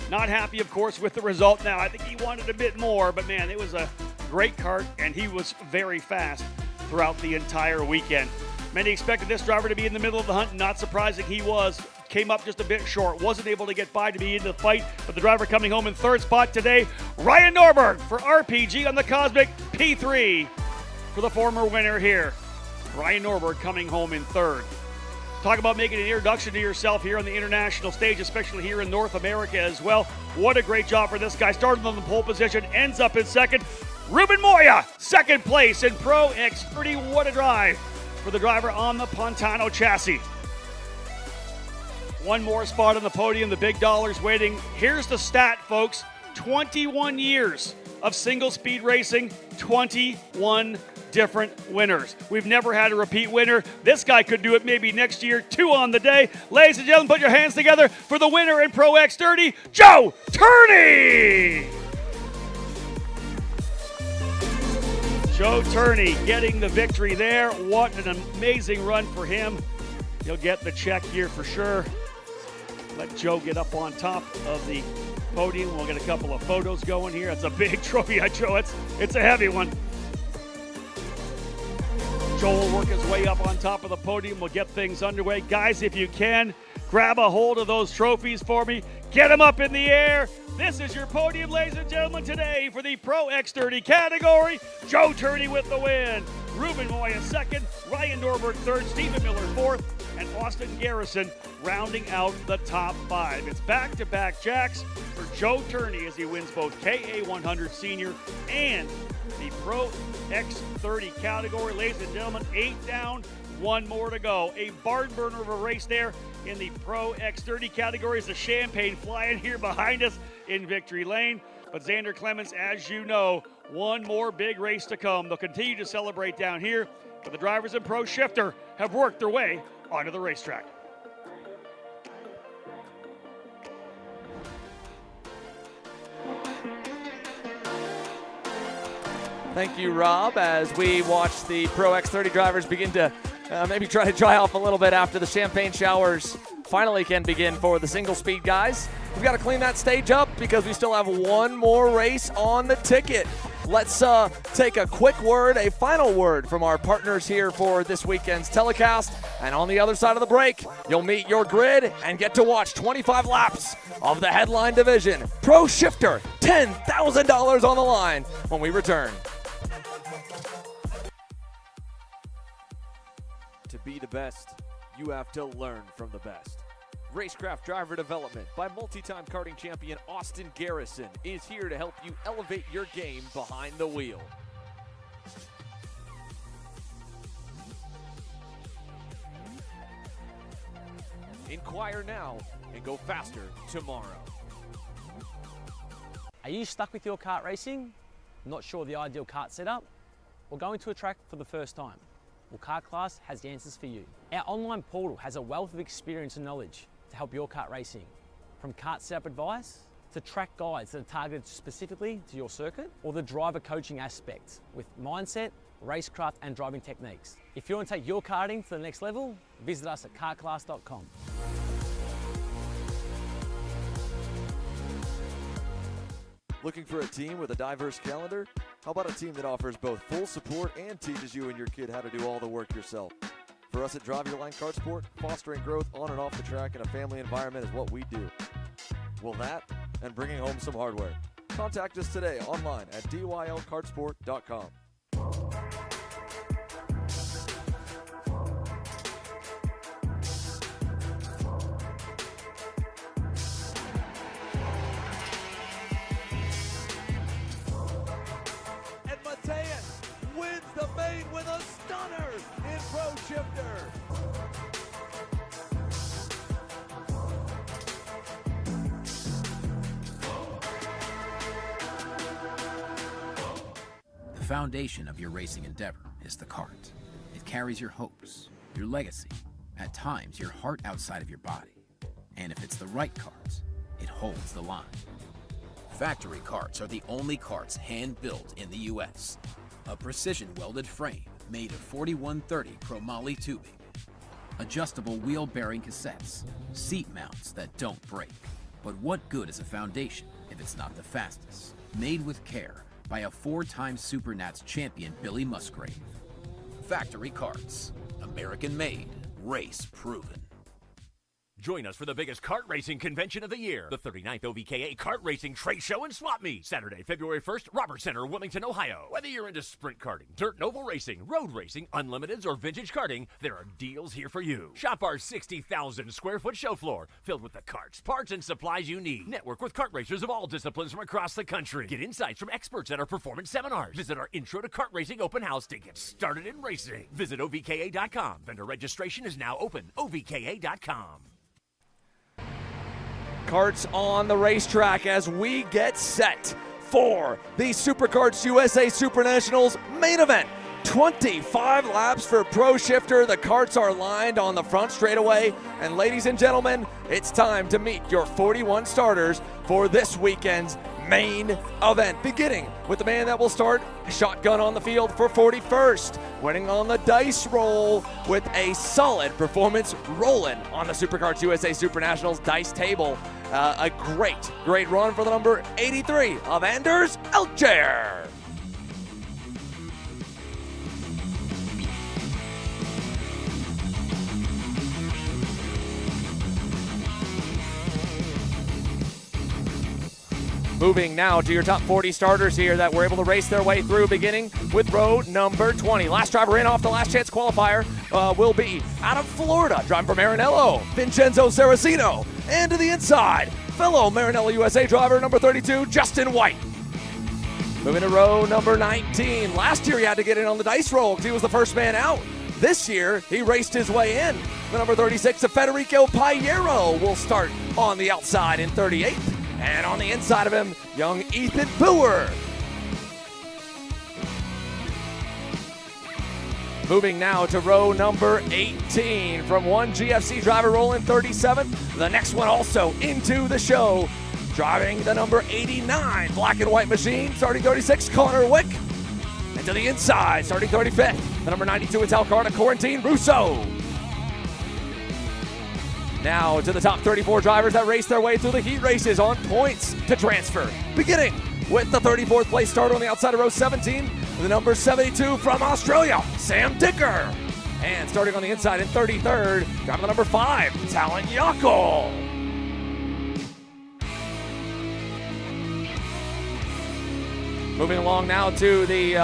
Not happy, of course, with the result now. I think he wanted a bit more, but man, it was a great kart, and he was very fast throughout the entire weekend. Many expected this driver to be in the middle of the hunt. Not surprising, he was. Came up just a bit short. Wasn't able to get by to be into the fight, but the driver coming home in 3rd spot today, Ryan Norberg for RPG on the Cosmic, P3 for the former winner here. Ryan Norberg coming home in 3rd. Talk about making an introduction to yourself here on the international stage, especially here in North America as well. What a great job for this guy. Started on the pole position, ends up in 2nd. Ruben Moya, 2nd place in Pro X30. What a drive for the driver on the Pontano chassis. One more spot on the podium, the big dollars waiting. Here's the stat, folks. 21 years of single speed racing, 21 different winners. We've never had a repeat winner. This guy could do it maybe next year. 2 on the day. Ladies and gentlemen, put your hands together for the winner in Pro X30, Joe Turney! Joe Turney getting the victory there. What an amazing run for him. He'll get the check here for sure. Let Joe get up on top of the podium. We'll get a couple of photos going here. It's a big trophy, Joe. It's a heavy one. Joe will work his way up on top of the podium. We'll get things underway. Guys, if you can, grab a hold of those trophies for me. Get them up in the air. This is your podium, ladies and gentlemen, today for the Pro X30 category. Joe Turney with the win. Ruben Moya 2nd, Ryan Norberg 3rd, Stephen Miller 4th, and Austin Garrison rounding out the top 5. It's back-to-back jacks for Joe Turney as he wins both KA100 Senior and the Pro X30 category. Ladies and gentlemen, 8 down, 1 more to go. A barn burner of a race there in the Pro X30 category. As the champagne flying here behind us in victory lane. But Xander Clements, as you know, one more big race to come. They'll continue to celebrate down here, but the drivers in Pro Shifter have worked their way onto the racetrack. Thank you, Rob, as we watch the Pro X30 drivers begin to maybe try to dry off a little bit after the champagne showers finally can begin for the single speed guys. We've got to clean that stage up because we still have one more race on the ticket. Let's take a quick word, a final word from our partners here for this weekend's telecast. And on the other side of the break, you'll meet your grid and get to watch 25 laps of the headline division. Pro Shifter, $10,000 on the line when we return. To be the best, you have to learn from the best. Racecraft Driver Development by multi-time karting champion Austin Garrison is here to help you elevate your game behind the wheel. Inquire now and go faster tomorrow. Are you stuck with your kart racing? Not sure the ideal kart setup? Or going to a track for the first time? Well, Kart Class has the answers for you. Our online portal has a wealth of experience and knowledge to help your kart racing. From kart setup advice to track guides that are targeted specifically to your circuit, or the driver coaching aspects with mindset, racecraft and driving techniques. If you want to take your karting to the next level, visit us at kartclass.com. Looking for a team with a diverse calendar? How about a team that offers both full support and teaches you and your kid how to do all the work yourself? For us at Drive Your Line Kart Sport, fostering growth on and off the track in a family environment is what we do. Well, that and bringing home some hardware. Contact us today online at dylkartsport.com. And Mateus wins the main with a stunner in Pro Shifter. The foundation of your racing endeavor is the kart. It carries your hopes, your legacy, at times your heart outside of your body. And if it's the right kart, it holds the line. Factory karts are the only karts hand-built in the U.S. A precision-welded frame made of 4130 chromoly tubing, adjustable wheel bearing cassettes, seat mounts that don't break. But what good is a foundation if it's not the fastest? Made with care by a 4-time SuperNats champion Billy Musgrave. Factory Karts, American-made, race-proven. Join us for the biggest kart racing convention of the year, the 39th OVKA Kart Racing Trade Show and Swap Meet, Saturday, February 1st, Roberts Center, Wilmington, Ohio. Whether you're into sprint karting, dirt and oval racing, road racing, unlimiteds, or vintage karting, there are deals here for you. Shop our 60,000 square foot show floor, filled with the karts, parts, and supplies you need. Network with kart racers of all disciplines from across the country. Get insights from experts at our performance seminars. Visit our Intro to Kart Racing open house to get started in racing. Visit OVKA.com. Vendor registration is now open. OVKA.com. Karts on the racetrack as we get set for the SuperKarts USA SuperNationals main event. 25 laps for Pro Shifter. The karts are lined on the front straightaway. And ladies and gentlemen, it's time to meet your 41 starters for this weekend's main event. Beginning with the man that will start shotgun on the field for 41st. Winning on the dice roll with a solid performance rolling on the SuperKarts USA SuperNationals dice table. A great run for the number 83 of Anders Elkjaer. Moving now to your top 40 starters here that were able to race their way through, beginning with row number 20. Last driver in off the last chance qualifier will be out of Florida, driving for Maranello, Vincenzo Saraceno. And to the inside, fellow Maranello USA driver number 32, Justin White. Moving to row number 19. Last year he had to get in on the dice roll because he was the first man out. This year he raced his way in. The number 36 of Federico Paiero will start on the outside in 38th. And on the inside of him, young Ethan Boer. Moving now to row number 18. From one GFC driver rolling 37th. The next one also into the show. Driving the number 89 black and white machine, starting 36, Connor Wick. And to the inside, starting 35th, the number 92 Ital Kart, Quarantine Russo. Now to the top 34 drivers that race their way through the heat races on points to transfer. Beginning with the 34th place starter on the outside of row 17, the number 72 from Australia, Sam Dicker. And starting on the inside in 33rd, driving the number 5, Talon Yackel. Moving along now to the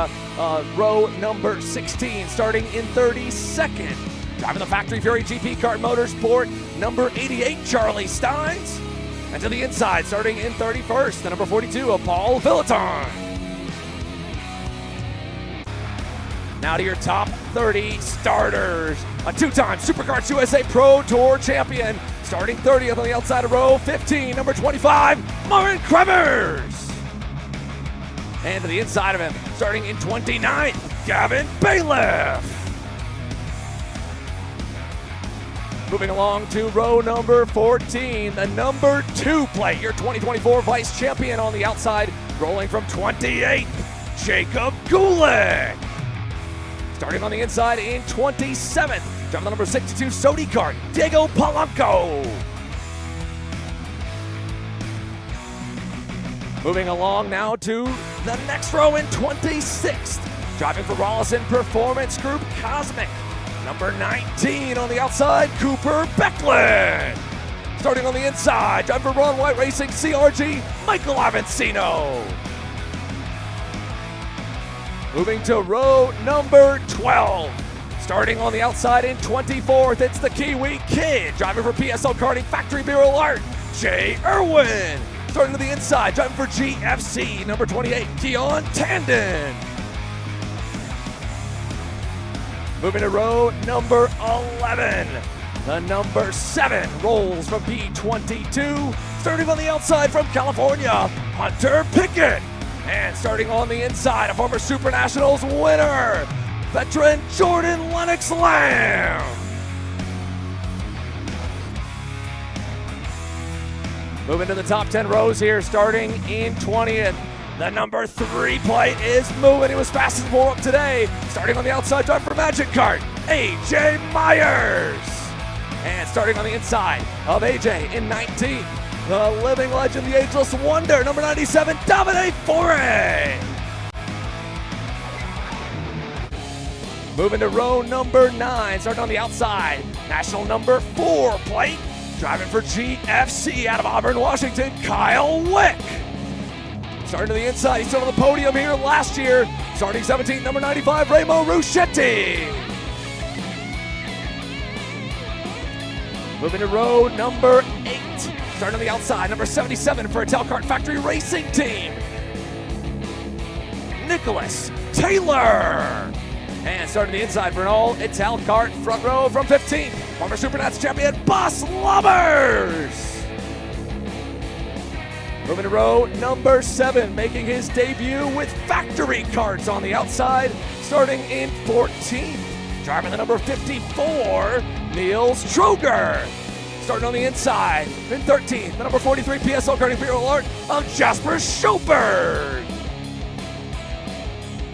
row number 16, starting in 32nd. Driving the Factory Fury GP Kart Motorsport, number 88, Charlie Steins. And to the inside, starting in 31st, the number 42 of Paul Villeton. Now to your top 30 starters. A two-time SuperKarts USA Pro Tour champion, starting 30th on the outside of row 15, number 25, Martin Kremers. And to the inside of him, starting in 29th, Gavin Bailiff. Moving along to row number 14, the number 2 plate, your 2024 vice champion on the outside, rolling from 28th, Jacob Gulick. Starting on the inside in 27th, driving the number 62 Sodi Kart, Diego Polanco. Moving along now to the next row in 26th, driving for Rollison Performance Group Cosmic, number 19 on the outside, Cooper Becklin. Starting on the inside, driving for Ron White Racing CRG, Michael Avancino. Moving to row number 12. Starting on the outside in 24th, it's the Kiwi Kid. Driving for PSL Karting Factory Bureau Art, Jay Irwin. Starting to the inside, driving for GFC, number 28, Keon Tandon. Moving to row number 11. The number 7 rolls from P22. Starting on the outside from California, Hunter Pickett. And starting on the inside, a former SuperNationals winner, veteran Jordan Lennox Lamb. Moving to the top 10 rows here, starting in 20th. The number 3 plate is moving. He was fastest more up today. Starting on the outside, drive for Magic Kart, AJ Myers. And starting on the inside of AJ in 19th, the living legend, the ageless wonder, number 97, Davide Foray. Moving to row number 9, starting on the outside, national number 4 plate, driving for GFC out of Auburn, Washington, Kyle Wick. Starting to the inside, he stood on the podium here last year, starting 17th, number 95, Remo Ruscetti. Moving to row number 8. Starting on the outside, number 77 for Ital Kart Factory Racing Team, Nicholas Taylor. And starting the inside for an all Ital Kart front row from 15th, former SuperNats champion, Bas Lubbers. Moving to row number 7, making his debut with Factory Karts on the outside, starting in 14th, driving the number 54, Niels Troger. Starting on the inside, in 13th, the number 43 PSL Karting Bureau Art of Jasper Schoberg.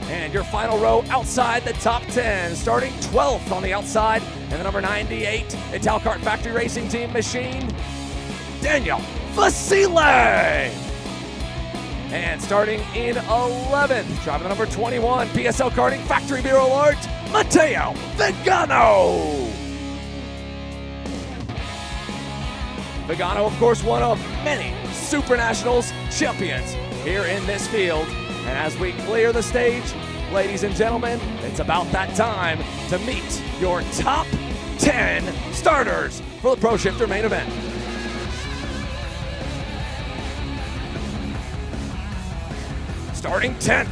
And your final row outside the top 10, starting 12th on the outside, and the number 98 Ital Kart Factory Racing Team machine, Daniel Vasile. And starting in 11th, driving the number 21 PSL Karting Factory Bureau Art, Matteo Vigano. Vigano, of course, one of many SuperNationals champions here in this field. And as we clear the stage, ladies and gentlemen, it's about that time to meet your top 10 starters for the Pro Shifter main event. Starting 10th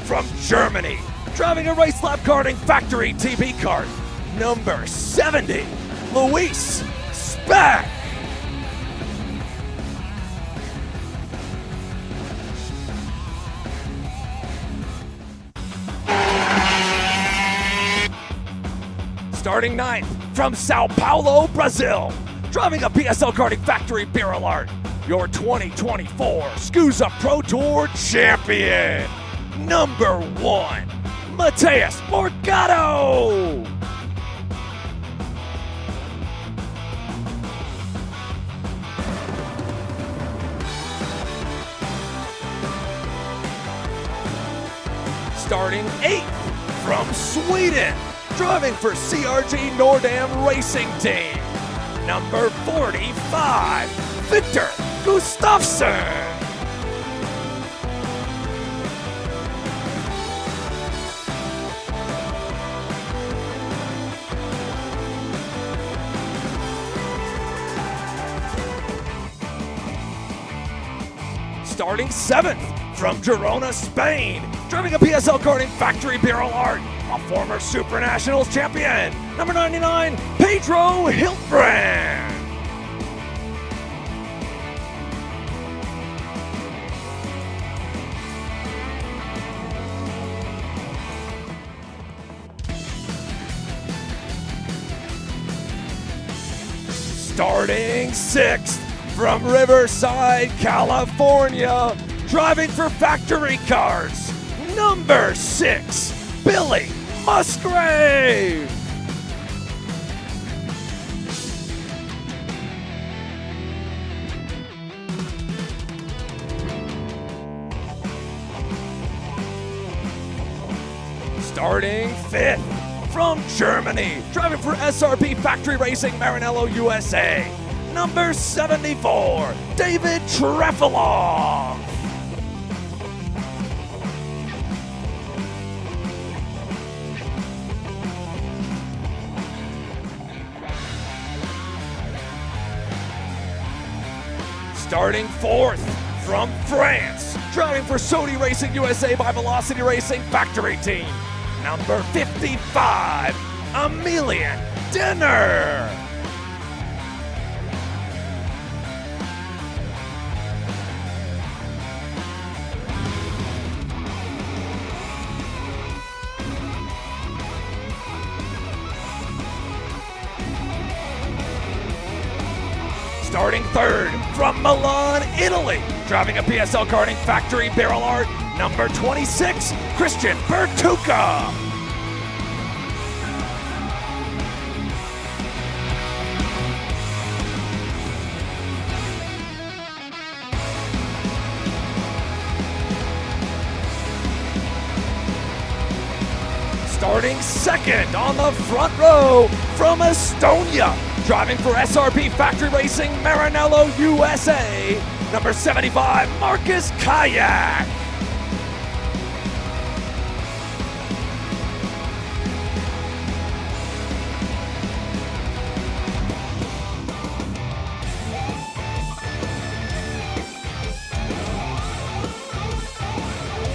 from Germany, driving a Race Lab Karting Factory TB kart, number 70, Luis Speck. Starting 9th from Sao Paulo, Brazil, driving a PSL Karting Factory Barrel Art, your 2024 SKUSA Pro Tour champion, number 1, Mateus Morgado. Starting 8th from Sweden, driving for CRG Nordam Racing Team, number 45, Victor Gustafsson. Starting 7th from Girona, Spain, driving a PSL karting factory barrel art, a former SuperNationals champion, number 99, Pedro Hiltbrand. Starting 6th from Riverside, California, driving for Factory Karts, number 6, Billy Musgrave. Starting 5th from Germany, driving for SRP Factory Racing Maranello, USA, number 74, David Trefilov. Starting 4th from France, driving for Sony Racing USA by Velocity Racing Factory Team, number 55, Emilian Denner. Starting 3rd from Milan, Italy, driving a PSL karting factory barrel art, number 26, Christian Bertuca. Starting 2nd on the front row from Estonia, driving for SRP Factory Racing Maranello, USA, number 75, Marcus Kayak.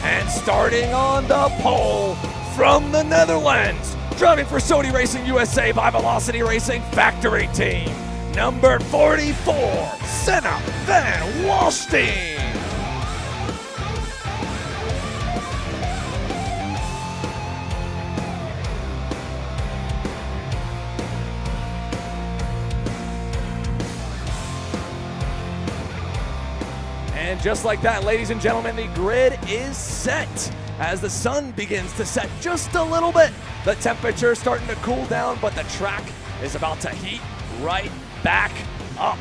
And starting on the pole from the Netherlands, driving for Sony Racing USA by Velocity Racing Factory Team, number 44, Senna Van Walstein. And just like that, ladies and gentlemen, the grid is set. As the sun begins to set just a little bit, the temperature is starting to cool down, but the track is about to heat right back up.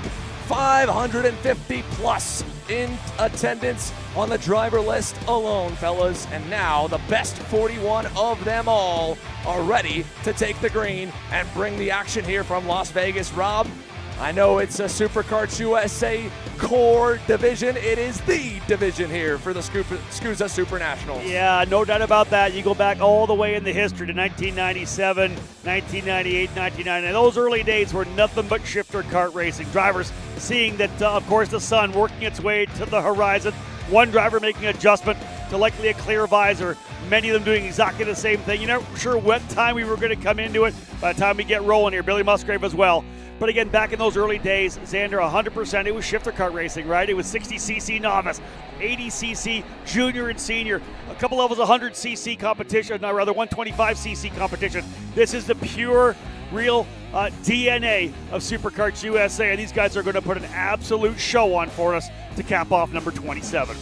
550 plus in attendance on the driver list alone, fellas. And now the best 41 of them all are ready to take the green and bring the action here from Las Vegas. Rob, I know it's a SuperKarts USA core division. It is the division here for the SKUSA SuperNationals. Yeah, no doubt about that. You go back all the way in the history to 1997, 1998, 1999. Those early days were nothing but shifter kart racing. Drivers seeing that, of course, the sun working its way to the horizon. One driver making an adjustment to likely a clear visor. Many of them doing exactly the same thing. You're not sure what time we were going to come into it by the time we get rolling here. Billy Musgrave as well. But again, back in those early days, Xander, 100%, it was shifter kart racing, right? It was 60cc novice, 80cc junior and senior, a couple levels of 100cc competition, or rather 125cc competition. This is the pure, real DNA of SuperKarts USA, and these guys are going to put an absolute show on for us to cap off number 27.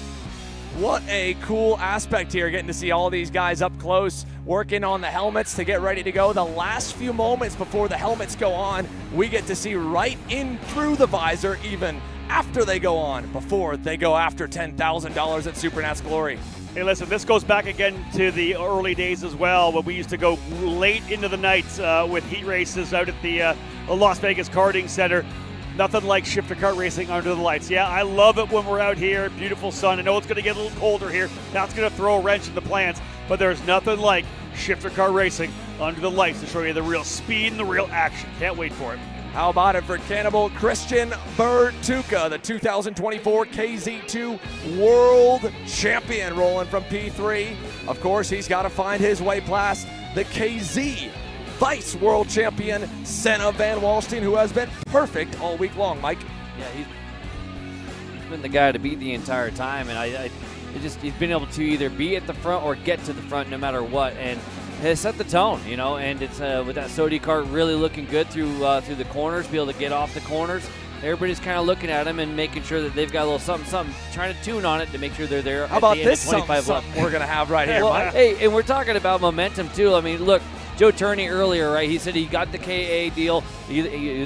What a cool aspect here, getting to see all these guys up close, working on the helmets to get ready to go. The last few moments before the helmets go on, we get to see right in through the visor, even after they go on, before they go after $10,000 at SuperNats Glory. Hey, listen, this goes back again to the early days as well, when we used to go late into the nights with heat races out at the Las Vegas Karting Center. Nothing like shifter kart racing under the lights. Yeah, I love it when we're out here, beautiful sun. I know it's going to get a little colder here. That's going to throw a wrench in the plans, but there's nothing like shifter kart racing under the lights to show you the real speed and the real action. Can't wait for it. How about it for Cannibal Christian Bertuca, the 2024 KZ2 World Champion, rolling from P3. Of course, he's got to find his way past the KZ Vice World Champion, Senna Van Walstein, who has been perfect all week long, Mike. Yeah, he's been the guy to beat the entire time, and he's been able to either be at the front or get to the front no matter what, and has set the tone, you know, and it's with that SODI kart really looking good through the corners, be able to get off the corners. Everybody's kind of looking at him and making sure that they've got a little something, trying to tune on it to make sure they're there. How about at the end this of 25 something laps. we're going to have right here, Well, Mike? hey, and we're talking about momentum too. I mean, look, Joe Turney earlier, right? He said he got the KA deal.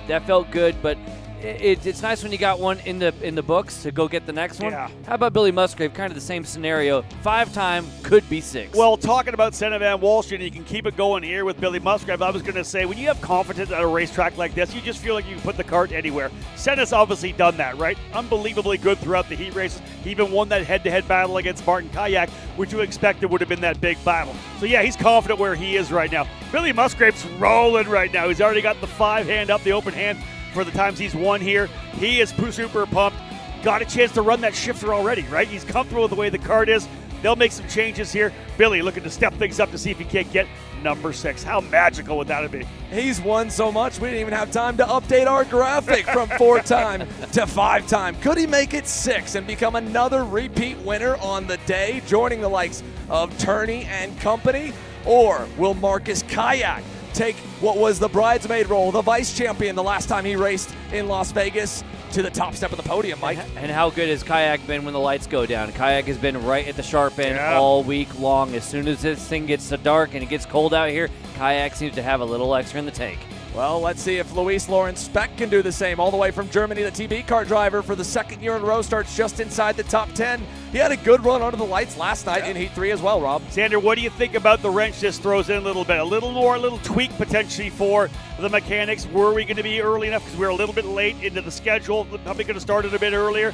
That felt good, but it's nice when you got one in the books to go get the next one. Yeah. How about Billy Musgrave? Kind of the same scenario. 5-time, could be 6. Well, talking about Senna Van Walstein, you can keep it going here with Billy Musgrave. I was going to say, when you have confidence at a racetrack like this, you just feel like you can put the kart anywhere. Senna's obviously done that, right? Unbelievably good throughout the heat races. He even won that head-to-head battle against Martin Kayak, which you expected would have been that big battle. So, yeah, he's confident where he is right now. Billy Musgrave's rolling right now. He's already got the 5-hand up, the open hand, for the times he's won here. He is super pumped. Got a chance to run that shifter already, right? He's comfortable with the way the kart is. They'll make some changes here. Billy looking to step things up to see if he can't get number 6. How magical would that be? He's won so much, we didn't even have time to update our graphic from 4-time to 5-time. Could he make it 6 and become another repeat winner on the day, joining the likes of Turney and company? Or will Marcus Kayak take what was the bridesmaid role, the vice champion the last time he raced in Las Vegas, to the top step of the podium, Mike? And how good has Kayak been when the lights go down? Kayak has been right at the sharp end all week long. As soon as this thing gets so dark and it gets cold out here, Kayak seems to have a little extra in the tank. Well, let's see if Luis Lawrence Speck can do the same. All the way from Germany, the TB kart driver for the second year in a row starts just inside the top 10. He had a good run under the lights last night in Heat 3 as well, Rob. Sander, what do you think about the wrench this throws in a little bit? A little more, a little tweak potentially for the mechanics. Were we going to be early enough because we were a little bit late into the schedule? Probably could have started a bit earlier.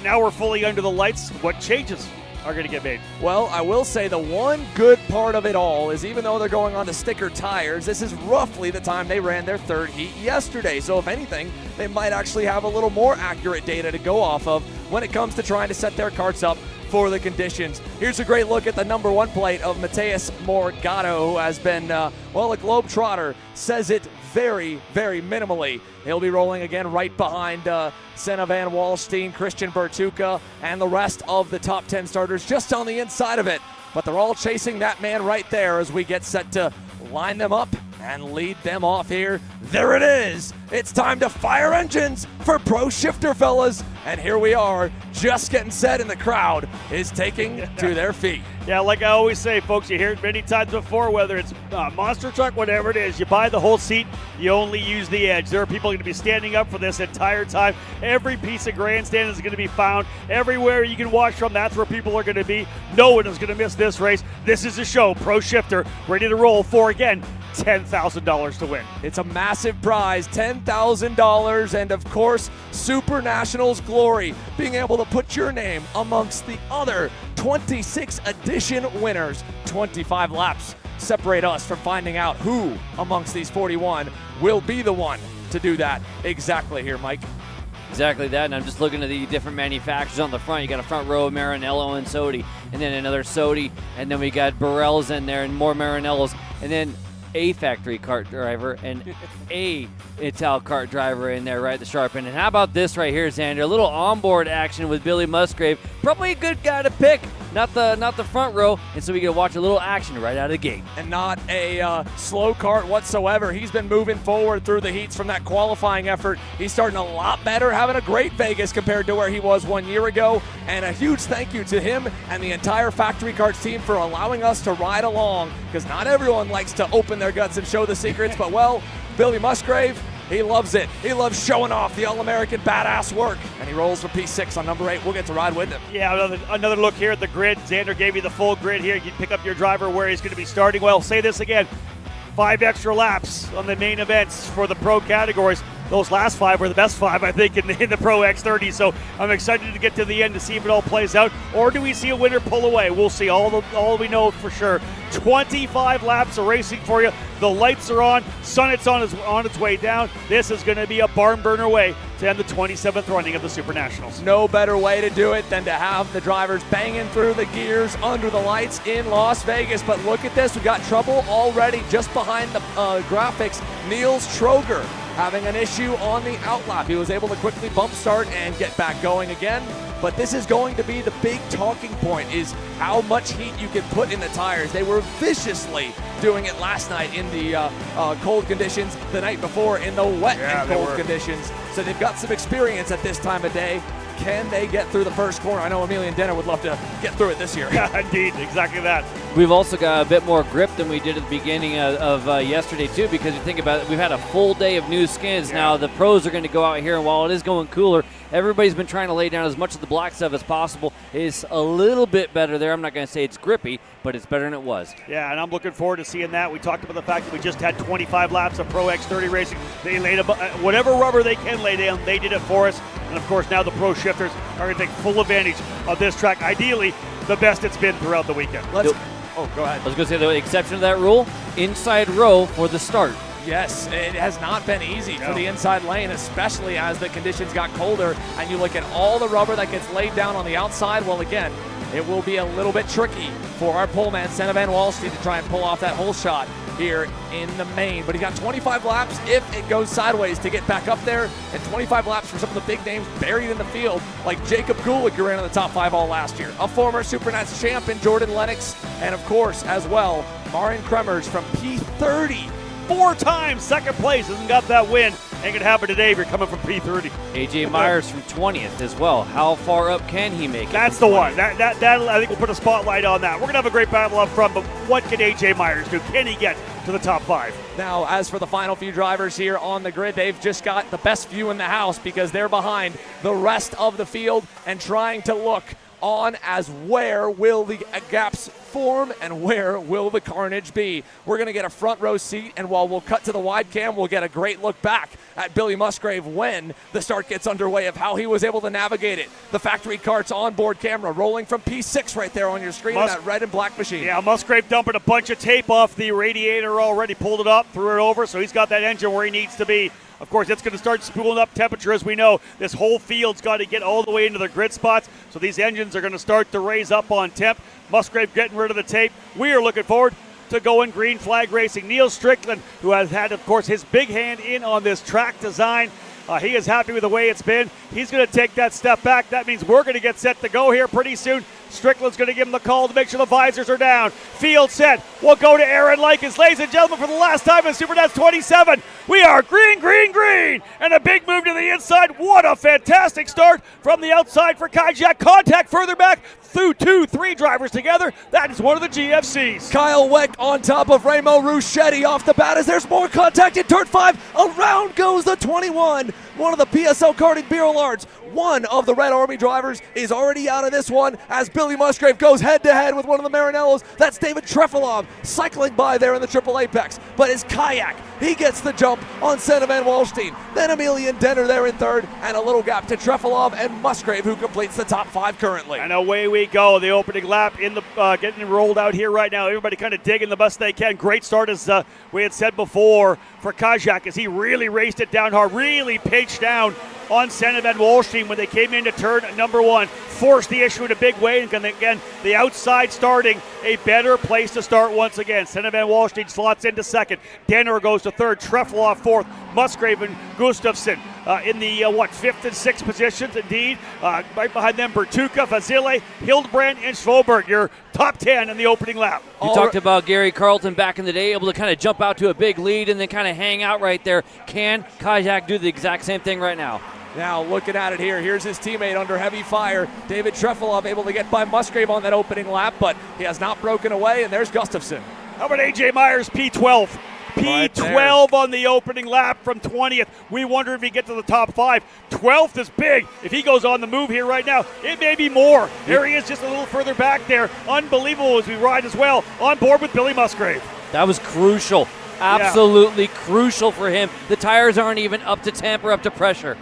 Now we're fully under the lights. What changes are going to get made? Well, I will say the one good part of it all is even though they're going on to sticker tires, this is roughly the time they ran their third heat yesterday. So if anything, they might actually have a little more accurate data to go off of when it comes to trying to set their karts up for the conditions. Here's a great look at the number 1 plate of Mateus Morgado, who has been, a globetrotter, says it very minimally. He'll be rolling again right behind Senna Van Walstein, Christian Bertuca, and the rest of the top 10 starters just on the inside of it. But they're all chasing that man right there as we get set to line them up and lead them off here. There it is. It's time to fire engines for Pro Shifter, fellas. And here we are, just getting set, and the crowd is taking to their feet. Yeah, like I always say, folks, you hear it many times before, whether it's monster truck, whatever it is, you buy the whole seat, you only use the edge. There are people going to be standing up for this entire time. Every piece of grandstand is going to be found. Everywhere you can watch from, that's where people are going to be. No one is going to miss this race. This is a show. Pro Shifter ready to roll for, again, $10,000 to win. It's a massive prize, $10,000, and of course, SuperNationals glory, being able to put your name amongst the other 26 edition winners. 25 laps separate us from finding out who amongst these 41 will be the one to do that exactly here, Mike. Exactly that, and I'm just looking at the different manufacturers on the front. You got a front row of Maranello and Sodi, and then another Sodi, and then we got Burrell's in there and more Maranellos, and then a factory kart driver and a Ital kart driver in there right at the sharp end. And how about this right here, Xander? A little onboard action with Billy Musgrave. Probably a good guy to pick not the front row, and so we get to watch a little action right out of the gate. And not a slow kart whatsoever. He's been moving forward through the heats from that qualifying effort. He's starting a lot better, having a great Vegas compared to where he was 1 year ago. And a huge thank you to him and the entire Factory Karts team for allowing us to ride along, because not everyone likes to open their guts and show the secrets, but well, Billy Musgrave, he loves it. He loves showing off the All-American badass work, and he rolls for P6 on number 8. We'll get to ride with him. Yeah, another look here at the grid. Xander gave you the full grid here. You can pick up your driver where he's going to be starting. Well, say this again. 5 extra laps on the main events for the pro categories. Those last 5 were the best 5, I think, in the Pro X30. So I'm excited to get to the end to see if it all plays out. Or do we see a winner pull away? We'll see. All we know for sure. 25 laps of racing for you. The lights are on. Sun, it's on its way down. This is going to be a barn burner way to end the 27th running of the SuperNationals. No better way to do it than to have the drivers banging through the gears under the lights in Las Vegas. But look at this. We've got trouble already just behind the graphics. Niels Troger having an issue on the outlap. He was able to quickly bump start and get back going again. But this is going to be the big talking point, is how much heat you can put in the tires. They were viciously doing it last night in the cold conditions, the night before in the wet and cold conditions. So they've got some experience at this time of day. Can they get through the first corner? I know Emilian Denner would love to get through it this year. Yeah, indeed, exactly that. We've also got a bit more grip than we did at the beginning of yesterday, too, because you think about it, we've had a full day of new skins. Yeah. Now, the pros are going to go out here, and while it is going cooler, everybody's been trying to lay down as much of the black stuff as possible. It's a little bit better there. I'm not going to say it's grippy, but it's better than it was. Yeah, and I'm looking forward to seeing that. We talked about the fact that we just had 25 laps of Pro X30 racing. They laid whatever rubber they can lay down, they did it for us. And, of course, now the pro shifters are going to take full advantage of this track. Ideally, the best it's been throughout the weekend. Go ahead. I was going to say the exception to that rule, inside row for the start. Yes, it has not been easy for the inside lane, especially as the conditions got colder. And you look at all the rubber that gets laid down on the outside. Well, again, it will be a little bit tricky for our pole man, Senna Van Walstein, to try and pull off that whole shot here in the main. But he's got 25 laps if it goes sideways to get back up there, and 25 laps for some of the big names buried in the field, like Jacob Gulick, who ran in the top 5 all last year, a former SuperNats champion, Jordan Lennox, and of course, as well, Marin Kremers from P30. 4 times second place, hasn't got that win. Ain't gonna happen today if you're coming from P30. AJ Myers from 20th as well. How far up can he make it? That's the one. That I think we'll put a spotlight on that. We're gonna have a great battle up front, but what can AJ Myers do? Can he get to the top 5? Now, as for the final few drivers here on the grid, they've just got the best view in the house because they're behind the rest of the field and trying to look on as where will the gaps form and where will the carnage be. We're going to get a front row seat, and while we'll cut to the wide cam, we'll get a great look back at Billy Musgrave when the start gets underway of how he was able to navigate it. The Factory Karts onboard camera rolling from P6 right there on your screen in that red and black machine. Yeah, Musgrave dumping a bunch of tape off the radiator already, pulled it up, threw it over, so he's got that engine where he needs to be. Of course, it's going to start spooling up temperature. As we know, this whole field's got to get all the way into the grid spots, so these engines are going to start to raise up on temp. Musgrave getting rid of the tape. We are looking forward to going green flag racing. Neil Strickland, who has had, of course, his big hand in on this track design. He is happy with the way it's been. He's going to take that step back. That means we're going to get set to go here pretty soon. Strickland's going to give him the call to make sure the visors are down. Field set. We'll go to Aaron Likens. Ladies and gentlemen, for the last time in SuperNats 27, we are green, green, green. And a big move to the inside. What a fantastic start from the outside for Kajak. Contact further back through 2-3 drivers together. That is one of the GFCs. Kyle Weck on top of Remo Ruscetti off the bat as there's more contact in turn 5. Around goes the 21. One of the PSL karting Beerlards. One of the Red Army drivers is already out of this one as Billy Musgrave goes head-to-head with one of the Marinellos. That's David Trefilov cycling by there in the Triple Apex. But his kayak, he gets the jump on Senna Van Walstein. Then Emilian Denner there in third, and a little gap to Trefilov and Musgrave, who completes the top 5 currently. And away we go. The opening lap in the getting rolled out here right now. Everybody kind of digging the best they can. Great start, as we had said before, for Kajak, as he really raced it down hard, really pitched down on Senna Van Walstein when they came into turn number 1. Forced the issue in a big way, and again, the outside starting, a better place to start once again. Senna Van Walstein slots into second. Denner goes to third. Trefilov fourth. Musgrave and Gustafsson in the, 5th and 6th positions, indeed. Right behind them, Bertucka, Vasile, Hildbrand, and Svoberg, your top 10 in the opening lap. You talked about Gary Carlton back in the day, able to kind of jump out to a big lead and then kind of hang out right there. Can Kajak do the exact same thing right now? Now looking at it here, here's his teammate under heavy fire. David Trefilov able to get by Musgrave on that opening lap, but he has not broken away, and there's Gustafsson. How about A.J. Myers, P12? P12 on the opening lap from 20th. We wonder if he gets to the top 5. 12th is big. If he goes on the move here right now, it may be more. There he is just a little further back there. Unbelievable as we ride as well. On board with Billy Musgrave. That was crucial. Absolutely crucial for him. The tires aren't even up to temp or up to pressure.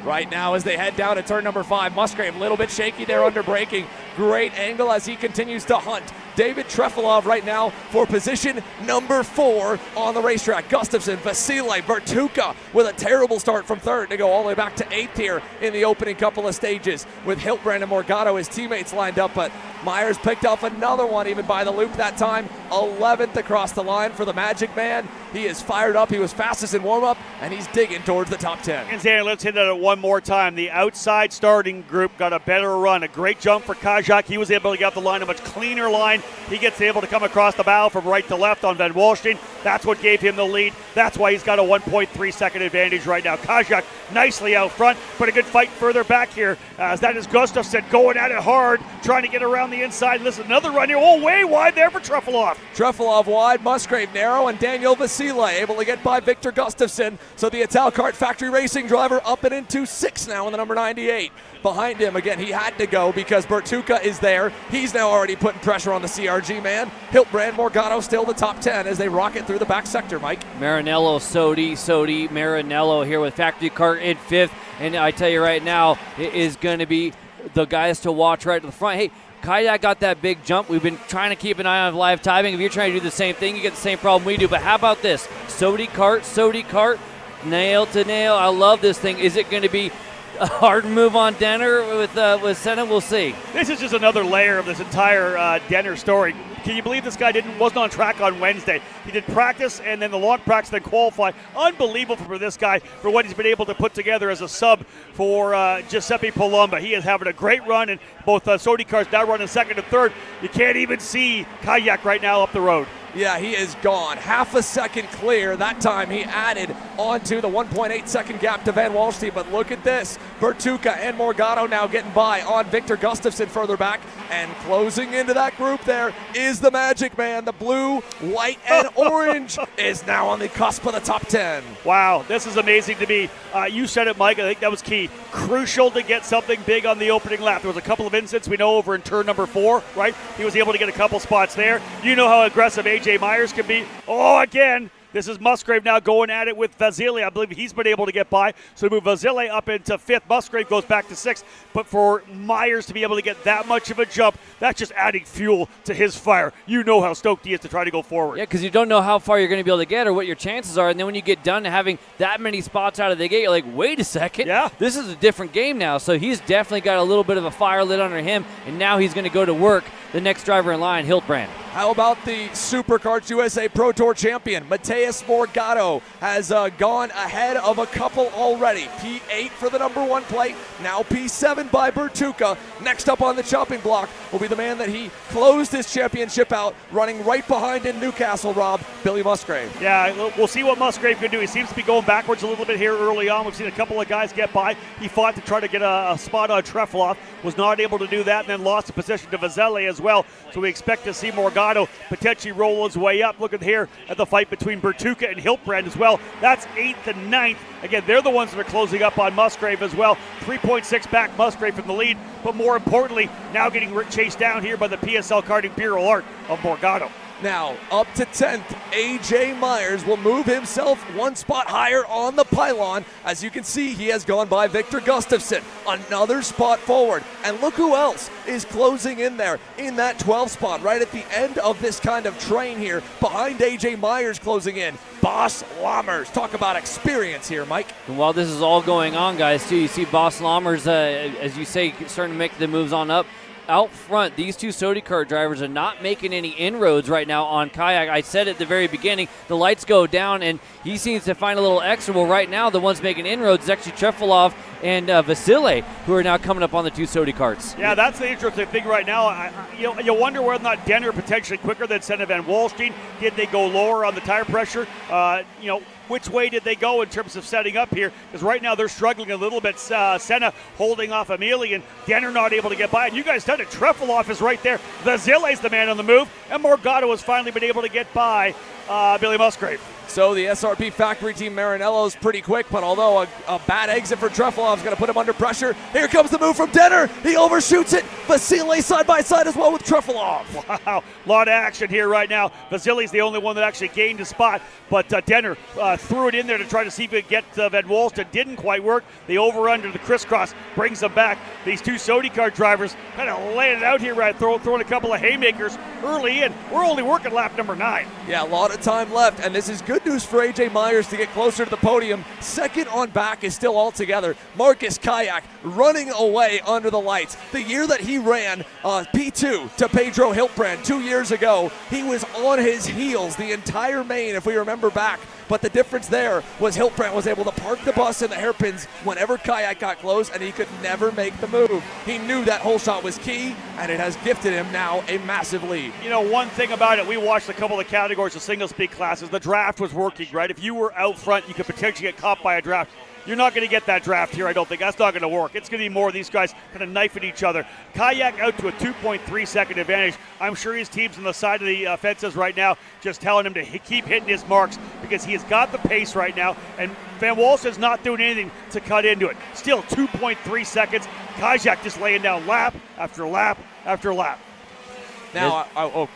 Right now as they head down to turn number 5, Musgrave a little bit shaky there under braking. Great angle as he continues to hunt. David Trefilov right now for position number 4 on the racetrack. Gustafsson, Vasile, Bertucka with a terrible start from 3rd to go all the way back to 8th here in the opening couple of stages. With Hildbrand and Morgado, his teammates lined up, but Myers picked off another one even by the loop that time. 11th across the line for the Magic Man. He is fired up. He was fastest in warm-up, and he's digging towards the top 10. And Zanny, let's hit it one more time. The outside starting group got a better run. A great jump for Kajak. He was able to get off the line, a much cleaner line. He gets able to come across the bow from right to left on Van Walstein. That's what gave him the lead. That's why he's got a 1.3 second advantage right now. Kajak nicely out front, but a good fight further back here. As that is Gustafsson going at it hard, trying to get around the inside. Listen, another run here. Oh, way wide there for Trefilov. Trefilov wide, Musgrave narrow, and Daniel Vasile able to get by Victor Gustafsson. So the Italkart factory racing driver up and into 6th now in the number 98. Behind him, again, he had to go because Bertucka is there. He's now already putting pressure on the CRG man. Hildbrand, Morgado still the top 10 as they rocket through the back sector, Mike. Marinello, Sodi, Marinello here with factory cart in 5th. And I tell you right now, it is going to be the guys to watch right to the front. Hey, Kajak got that big jump. We've been trying to keep an eye on live timing. If you're trying to do the same thing, you get the same problem we do. But how about this? Sodi Kart, nail to nail. I love this thing. Is it going to be a hard move on Denner with Senna? We'll see. This is just another layer of this entire Denner story. Can you believe this guy wasn't on track on Wednesday? He did practice and then the long practice, then qualify. Unbelievable for this guy for what he's been able to put together as a sub for Giuseppe Palumba. He is having a great run, and both Sodi cars now running 2nd and 3rd. You can't even see Kajak right now up the road. Yeah, he is gone. Half a second clear. That time he added onto the 1.8 second gap to Van Walstein. But look at this. Bertucka and Morgado now getting by on Victor Gustafsson further back. And closing into that group there is the Magic Man. The blue, white, and orange is now on the cusp of the top 10. Wow, this is amazing to me. You said it, Mike. I think that was key. Crucial to get something big on the opening lap. There was a couple of incidents we know over in turn number 4, right? He was able to get a couple spots there. You know how aggressive A.J. Myers can be. Oh, again. This is Musgrave now going at it with Vasile. I believe he's been able to get by. So we move Vasile up into 5th. Musgrave goes back to 6th. But for Myers to be able to get that much of a jump, that's just adding fuel to his fire. You know how stoked he is to try to go forward. Yeah, because you don't know how far you're going to be able to get or what your chances are. And then when you get done having that many spots out of the gate, you're like, wait a second. Yeah. This is a different game now. So he's definitely got a little bit of a fire lit under him. And now he's going to go to work. The next driver in line, Hildbrand. How about the SuperKarts USA Pro Tour champion? Mateus Morgado has gone ahead of a couple already. P8 for the number 1 plate, now P7 by Bertucka. Next up on the chopping block will be the man that he closed his championship out, running right behind in Newcastle, Rob, Billy Musgrave. Yeah, we'll see what Musgrave can do. He seems to be going backwards a little bit here early on. We've seen a couple of guys get by. He fought to try to get a spot on Trefilov, was not able to do that, and then lost the position to Vasile as well. So we expect to see Morgado potentially roll his way up. Look at here at the fight between Bertucka and Hildbrand as well. That's 8th and 9th. Again, they're the ones that are closing up on Musgrave as well. 3.6 back Musgrave from the lead, but more importantly, now getting chased down here by the PSL Karting Bureau Art of Morgado. Now, up to 10th, A.J. Myers will move himself 1 spot higher on the pylon. As you can see, he has gone by Victor Gustafsson, another spot forward. And look who else is closing in there in that 12th spot, right at the end of this kind of train here, behind A.J. Myers closing in. Boss Lammers. Talk about experience here, Mike. And while this is all going on, guys, too, you see Boss Lammers, as you say, starting to make the moves on up. out front, these two SuperKart drivers are not making any inroads right now on Kayak. I said at the very beginning, the lights go down, and he seems to find a little extra. Well, right now, the ones making inroads is actually Trefilov and Vasile, who are now coming up on the two SuperKarts. Yeah, that's the interesting thing right now. You wonder whether or not Denner potentially quicker than Senna Van Wallstein. Did they go lower on the tire pressure? Which way did they go in terms of setting up here? Because right now they're struggling a little bit. Senna holding off Amelie, and Denner not able to get by. And you guys said it, Trefilov is right there. Vasile's the man on the move, and Morgado has finally been able to get by Billy Musgrave. So the SRP factory team Marinello's pretty quick, but although a bad exit for Trefilov is going to put him under pressure, here comes the move from Denner. He overshoots it. Vasile side by side as well with Trefilov. Wow, a lot of action here right now. Vasile's the only one that actually gained a spot, but Denner threw it in there to try to see if he could get Van Wallstein. Didn't quite work. The over-under, the crisscross brings them back. These two SuperKart drivers kind of laying it out here, right? Throwing a couple of haymakers early in. We're only working lap number 9. Yeah, a lot of time left, and this is good news for AJ Myers to get closer to the podium. Second on back is still all together. Marcus Kayak running away under the lights. The year that he ran P2 to Pedro Hiltbrand 2 years ago, he was on his heels the entire main, if we remember back. But the difference there was Hiltbrand was able to park the bus in the hairpins whenever Kayak got close, and he could never make the move. He knew that whole shot was key, and it has gifted him now a massive lead. You know, one thing about it, we watched a couple of categories of single speed classes. The draft was working, right? If you were out front, you could potentially get caught by a draft. You're not going to get that draft here, I don't think. That's not going to work. It's going to be more of these guys kind of knifing each other. Kayak out to a 2.3 second advantage. I'm sure his team's on the side of the fences right now, just telling him to keep hitting his marks because he has got the pace right now, and Van Wallstein's not doing anything to cut into it. Still 2.3 seconds. Kayak just laying down lap after lap after lap. Now,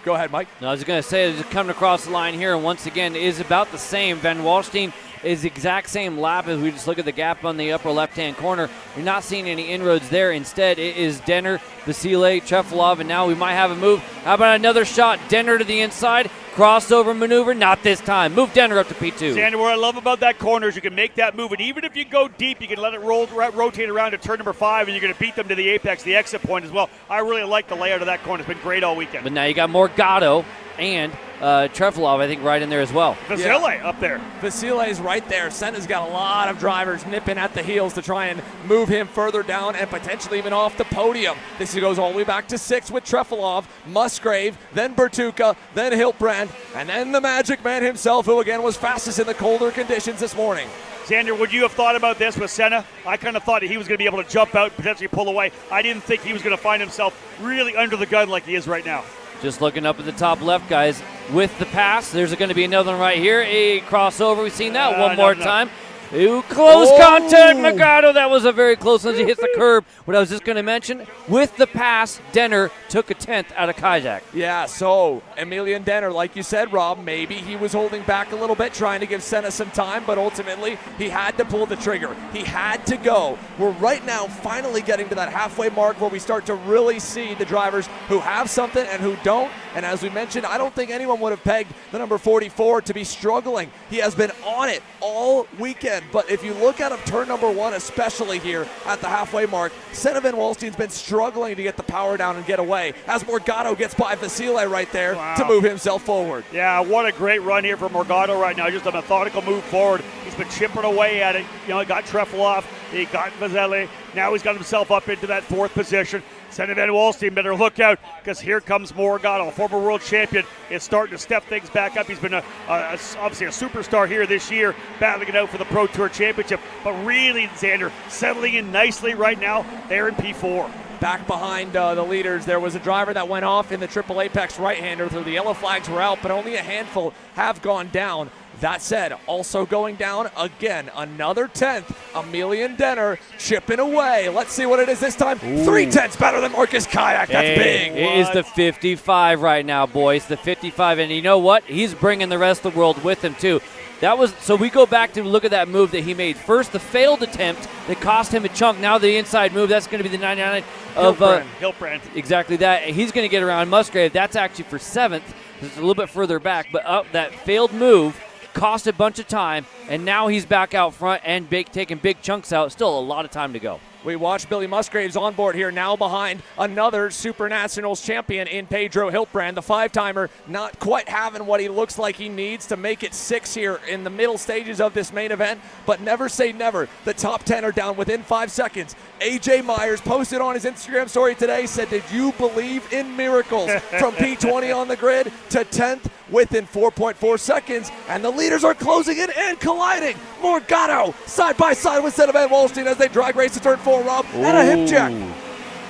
go ahead, Mike. No, I was going to say, just coming across the line here, and once again, is about the same. Van Wallstein is the exact same lap as we just look at the gap on the upper left-hand corner. You're not seeing any inroads there. Instead, it is Denner, Vasile, Trefilov, and now we might have a move. How about another shot? Denner to the inside. Crossover maneuver, not this time. Move Denner up to P2. Xander, what I love about that corner is you can make that move, and even if you go deep, you can let it rotate around to turn number 5, and you're going to beat them to the apex, the exit point as well. I really like the layout of that corner. It's been great all weekend. But now you got Morgado and Trefilov, I think, right in there as well. Vasile up there. Vasile's right there. Senna's got a lot of drivers nipping at the heels to try and move him further down and potentially even off the podium. This goes all the way back to 6 with Trefilov, Musgrave, then Bertuca, then Hiltbrand, and then the Magic Man himself, who again was fastest in the colder conditions this morning. Xander, would you have thought about this with Senna? I kind of thought he was going to be able to jump out, potentially pull away. I didn't think he was going to find himself really under the gun like he is right now. Just looking up at the top left, guys, with the pass. There's going to be another one right here. A crossover. We've seen that one more time. Ooh, close contact, Morgado. That was a very close one as he hits the curb. What I was just going to mention, with the pass, Denner took a 10th out of Kayak. Yeah, so Emilian Denner, like you said, Rob, maybe he was holding back a little bit, trying to give Senna some time, but ultimately he had to pull the trigger. He had to go. We're right now finally getting to that halfway mark where we start to really see the drivers who have something and who don't. And as we mentioned, I don't think anyone would have pegged the number 44 to be struggling. He has been on it all weekend. But if you look at him, turn number 1, especially here at the halfway mark, Senna Van Wallstein's been struggling to get the power down and get away as Morgado gets by Vasile right there to move himself forward. Yeah, what a great run here from Morgado right now. Just a methodical move forward. He's been chipping away at it. You know, he got Trefilov, he got Vasile. Now he's got himself up into that 4th position. Senna Van Wallstein better look out because here comes Morgado, former world champion, is starting to step things back up. He's been obviously a superstar here this year, battling it out for the Pro Tour Championship. But really, Xander, settling in nicely right now there in P4. Back behind the leaders, there was a driver that went off in the Triple Apex right-hander. So the yellow flags were out, but only a handful have gone down. That said, also going down again, another 10th, Emilian Denner chipping away. Let's see what it is this time. 3 tenths better than Marcus Kayak. That's big. It is the 55 right now, boys. The 55, and you know what? He's bringing the rest of the world with him, too. That was so we go back to look at that move that he made. First, the failed attempt that cost him a chunk. Now the inside move. That's going to be the 99 of Hiltbrand. Exactly that. He's going to get around Musgrave. That's actually for 7th. It's a little bit further back, but up that failed move cost a bunch of time, and now he's back out front and taking big chunks out. Still a lot of time to go. We watch Billy Musgraves on board here now behind another SuperNationals champion in Pedro Hiltbrand. The 5-timer not quite having what he looks like he needs to make it 6 here in the middle stages of this main event, but never say never. The top 10 are down within 5 seconds. AJ Myers posted on his Instagram story today, said, did you believe in miracles? From P20 on the grid to 10th within 4.4 seconds, and the leaders are closing in and colliding. Morgado side by side with Van Wallstein as they drag race to turn 4, Rob, and a hip check.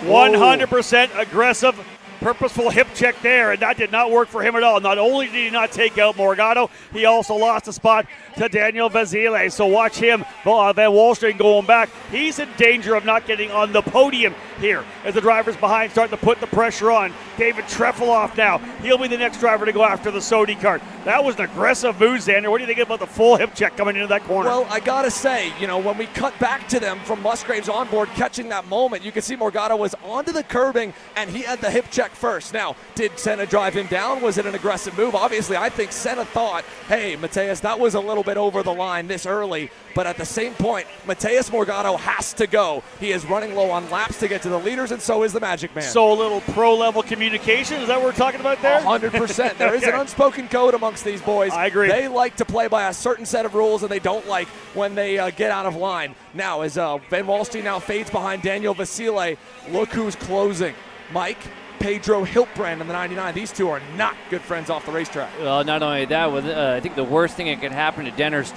100% aggressive, purposeful hip check there, and that did not work for him at all. Not only did he not take out Morgado, he also lost a spot to Daniel Vasile. So watch him, Van Wallstein going back. He's in danger of not getting on the podium here as the drivers behind start to put the pressure on. David Trefilov now, he'll be the next driver to go after the Sodi kart. That was an aggressive move, Xander. What do you think about the full hip check coming into that corner? Well, I gotta say, when we cut back to them from Musgraves on board catching that moment, you can see Morgado was onto the curbing and he had the hip check first. Now, did Senna drive him down? Was it an aggressive move? Obviously, I think Senna thought, hey, Mateus, that was a little bit over the line this early, but at the same point, Mateus Morgado has to go. He is running low on laps to get to the leaders, and so is the Magic Man. So a little pro-level communication, is that what we're talking about there? 100%. There is an unspoken code amongst these boys. I agree. They like to play by a certain set of rules, and they don't like when they get out of line. Now, as Van Wallstein now fades behind Daniel Vasile, look who's closing. Mike, Pedro Hiltbrand in the 99. These two are not good friends off the racetrack. Well, not only that, I think the worst thing that could happen to Denner's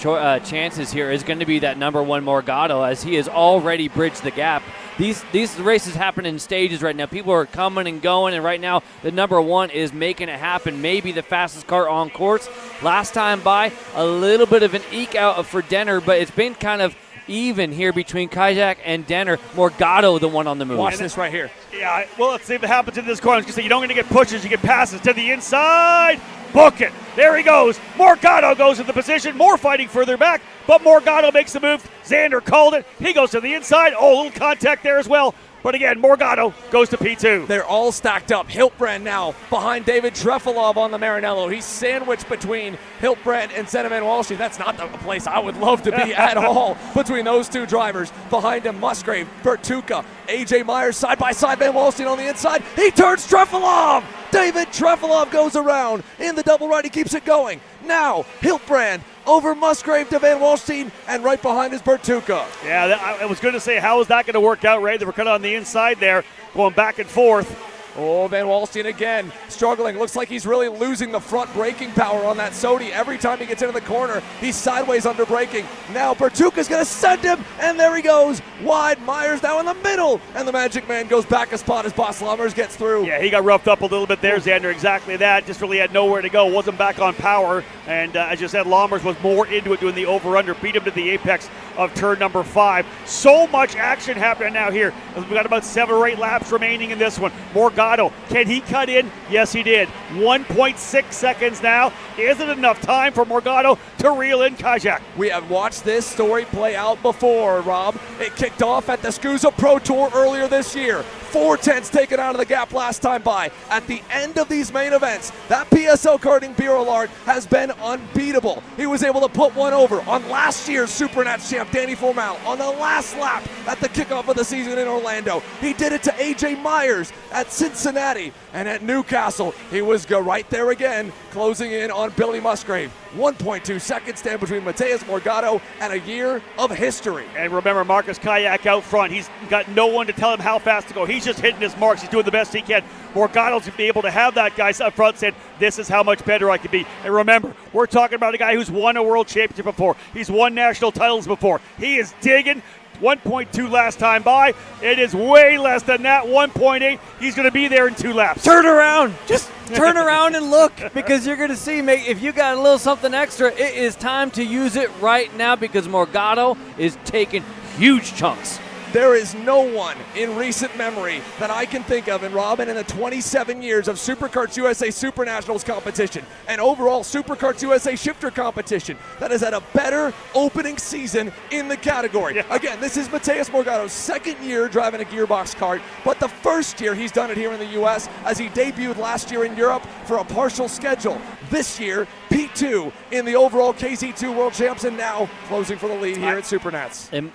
chances here is going to be that number 1 Morgado, as he has already bridged the gap. These races happen in stages right now. People are coming and going, and right now the number 1 is making it happen. Maybe the fastest car on course. Last time by, a little bit of an eke out for Denner, but it's been kind of even here between Kajak and Denner. Morgado, the one on the move. Watch this right here. Yeah, well, let's see if it happens in this corner. I was going to say, you don't get to get pushes, you get passes to the inside. Book it. There he goes. Morgado goes in the position. More fighting further back, but Morgado makes the move. Xander called it. He goes to the inside. Oh, a little contact there as well. But again, Morgado goes to P2. They're all stacked up. Hiltbrand now behind David Trefilov on the Maranello. He's sandwiched between Hiltbrand and Van Wallstein. That's not the place I would love to be at all between those two drivers. Behind him, Musgrave, Bertuca, AJ Myers side by side, Van Wallstein on the inside. He turns Trefilov. David Trefilov goes around in the double right. He keeps it going. Now, Hiltbrand over Musgrave to Van Wallstein, and right behind is Bertuca. Yeah, I was going to say, how is that going to work out, Ray? They were kind of on the inside there, going back and forth. Oh, Van Wallstein again struggling. Looks like he's really losing the front braking power on that Sodi. Every time he gets into the corner, he's sideways under braking. Now Bertuca's going to send him, and there he goes. Wide, Myers now in the middle, and the Magic Man goes back a spot as Boss Lammers gets through. Yeah, he got roughed up a little bit there, Xander. Exactly that. Just really had nowhere to go. Wasn't back on power, and as you said, Lammers was more into it doing the over-under. Beat him to the apex of turn number 5. So much action happening now here. We've got about 7 or 8 laps remaining in this one. Morgado, can he cut in? Yes, he did. 1.6 seconds now. Isn't enough time for Morgado to reel in Kajak. We have watched this story play out before, Rob. It kicked off at the SKUSA Pro Tour earlier this year. 4/10 taken out of the gap last time by. At the end of these main events, that PSL Karting Bureau has been unbeatable. He was able to put one over on last year's SuperNats champ, Danny Formal, on the last lap at the kickoff of the season in Orlando. He did it to AJ Myers at Cincinnati, and at Newcastle, he was right there again, closing in on Billy Musgrave. 1.2 seconds stand between Mateus Morgado and a year of history. And remember, Marcus Kayak out front. He's got no one to tell him how fast to go. He's just hitting his marks. He's doing the best he can. Morgado's going to be able to have that guy up front saying, this is how much better I can be. And remember, we're talking about a guy who's won a world championship before. He's won national titles before. He is digging. 1.2 last time by. It is way less than that, 1.8. He's going to be there in 2 laps. Turn around. Just turn around and look, because you're going to see, if you got a little something extra, it is time to use it right now, because Morgado is taking huge chunks. There is no one in recent memory that I can think of, and Robin, in the 27 years of SuperKarts USA SuperNationals competition and overall SuperKarts USA shifter competition, that has had a better opening season in the category. Yeah. Again, this is Mateus Morgado's 2nd year driving a gearbox kart, but the 1st year he's done it here in the U.S. as he debuted last year in Europe for a partial schedule. This year, P2 in the overall KZ2 World Champs, and now closing for the lead here at SuperNats.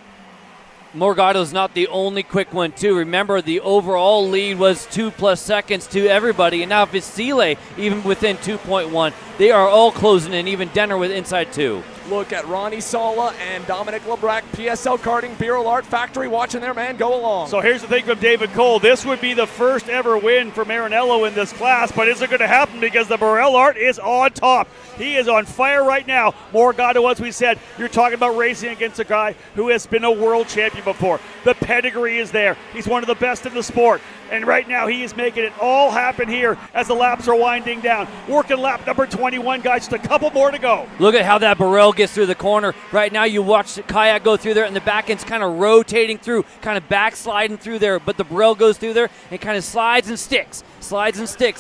Morgado's not the only quick one, too. Remember, the overall lead was 2+ seconds to everybody, and now Vasile, even within 2.1, they are all closing in, even Denner with inside 2. Look at Ronnie Sala and Dominic Lebrac, PSL Karting, Bureau Art Factory, watching their man go along. So here's the thing from David Cole. This would be the first ever win for Marinello in this class, but is it going to happen because the Burrell Art is on top? He is on fire right now. Morgado, as we said, you're talking about racing against a guy who has been a world champion before. The pedigree is there. He's one of the best in the sport. And right now he is making it all happen here as the laps are winding down. Working lap number 21, guys. Just a couple more to go. Look at how that Burrell gets through the corner. Right now you watch the Kayak go through there, and the back end's kind of rotating through, kind of backsliding through there, but the Burrell goes through there and kind of slides and sticks.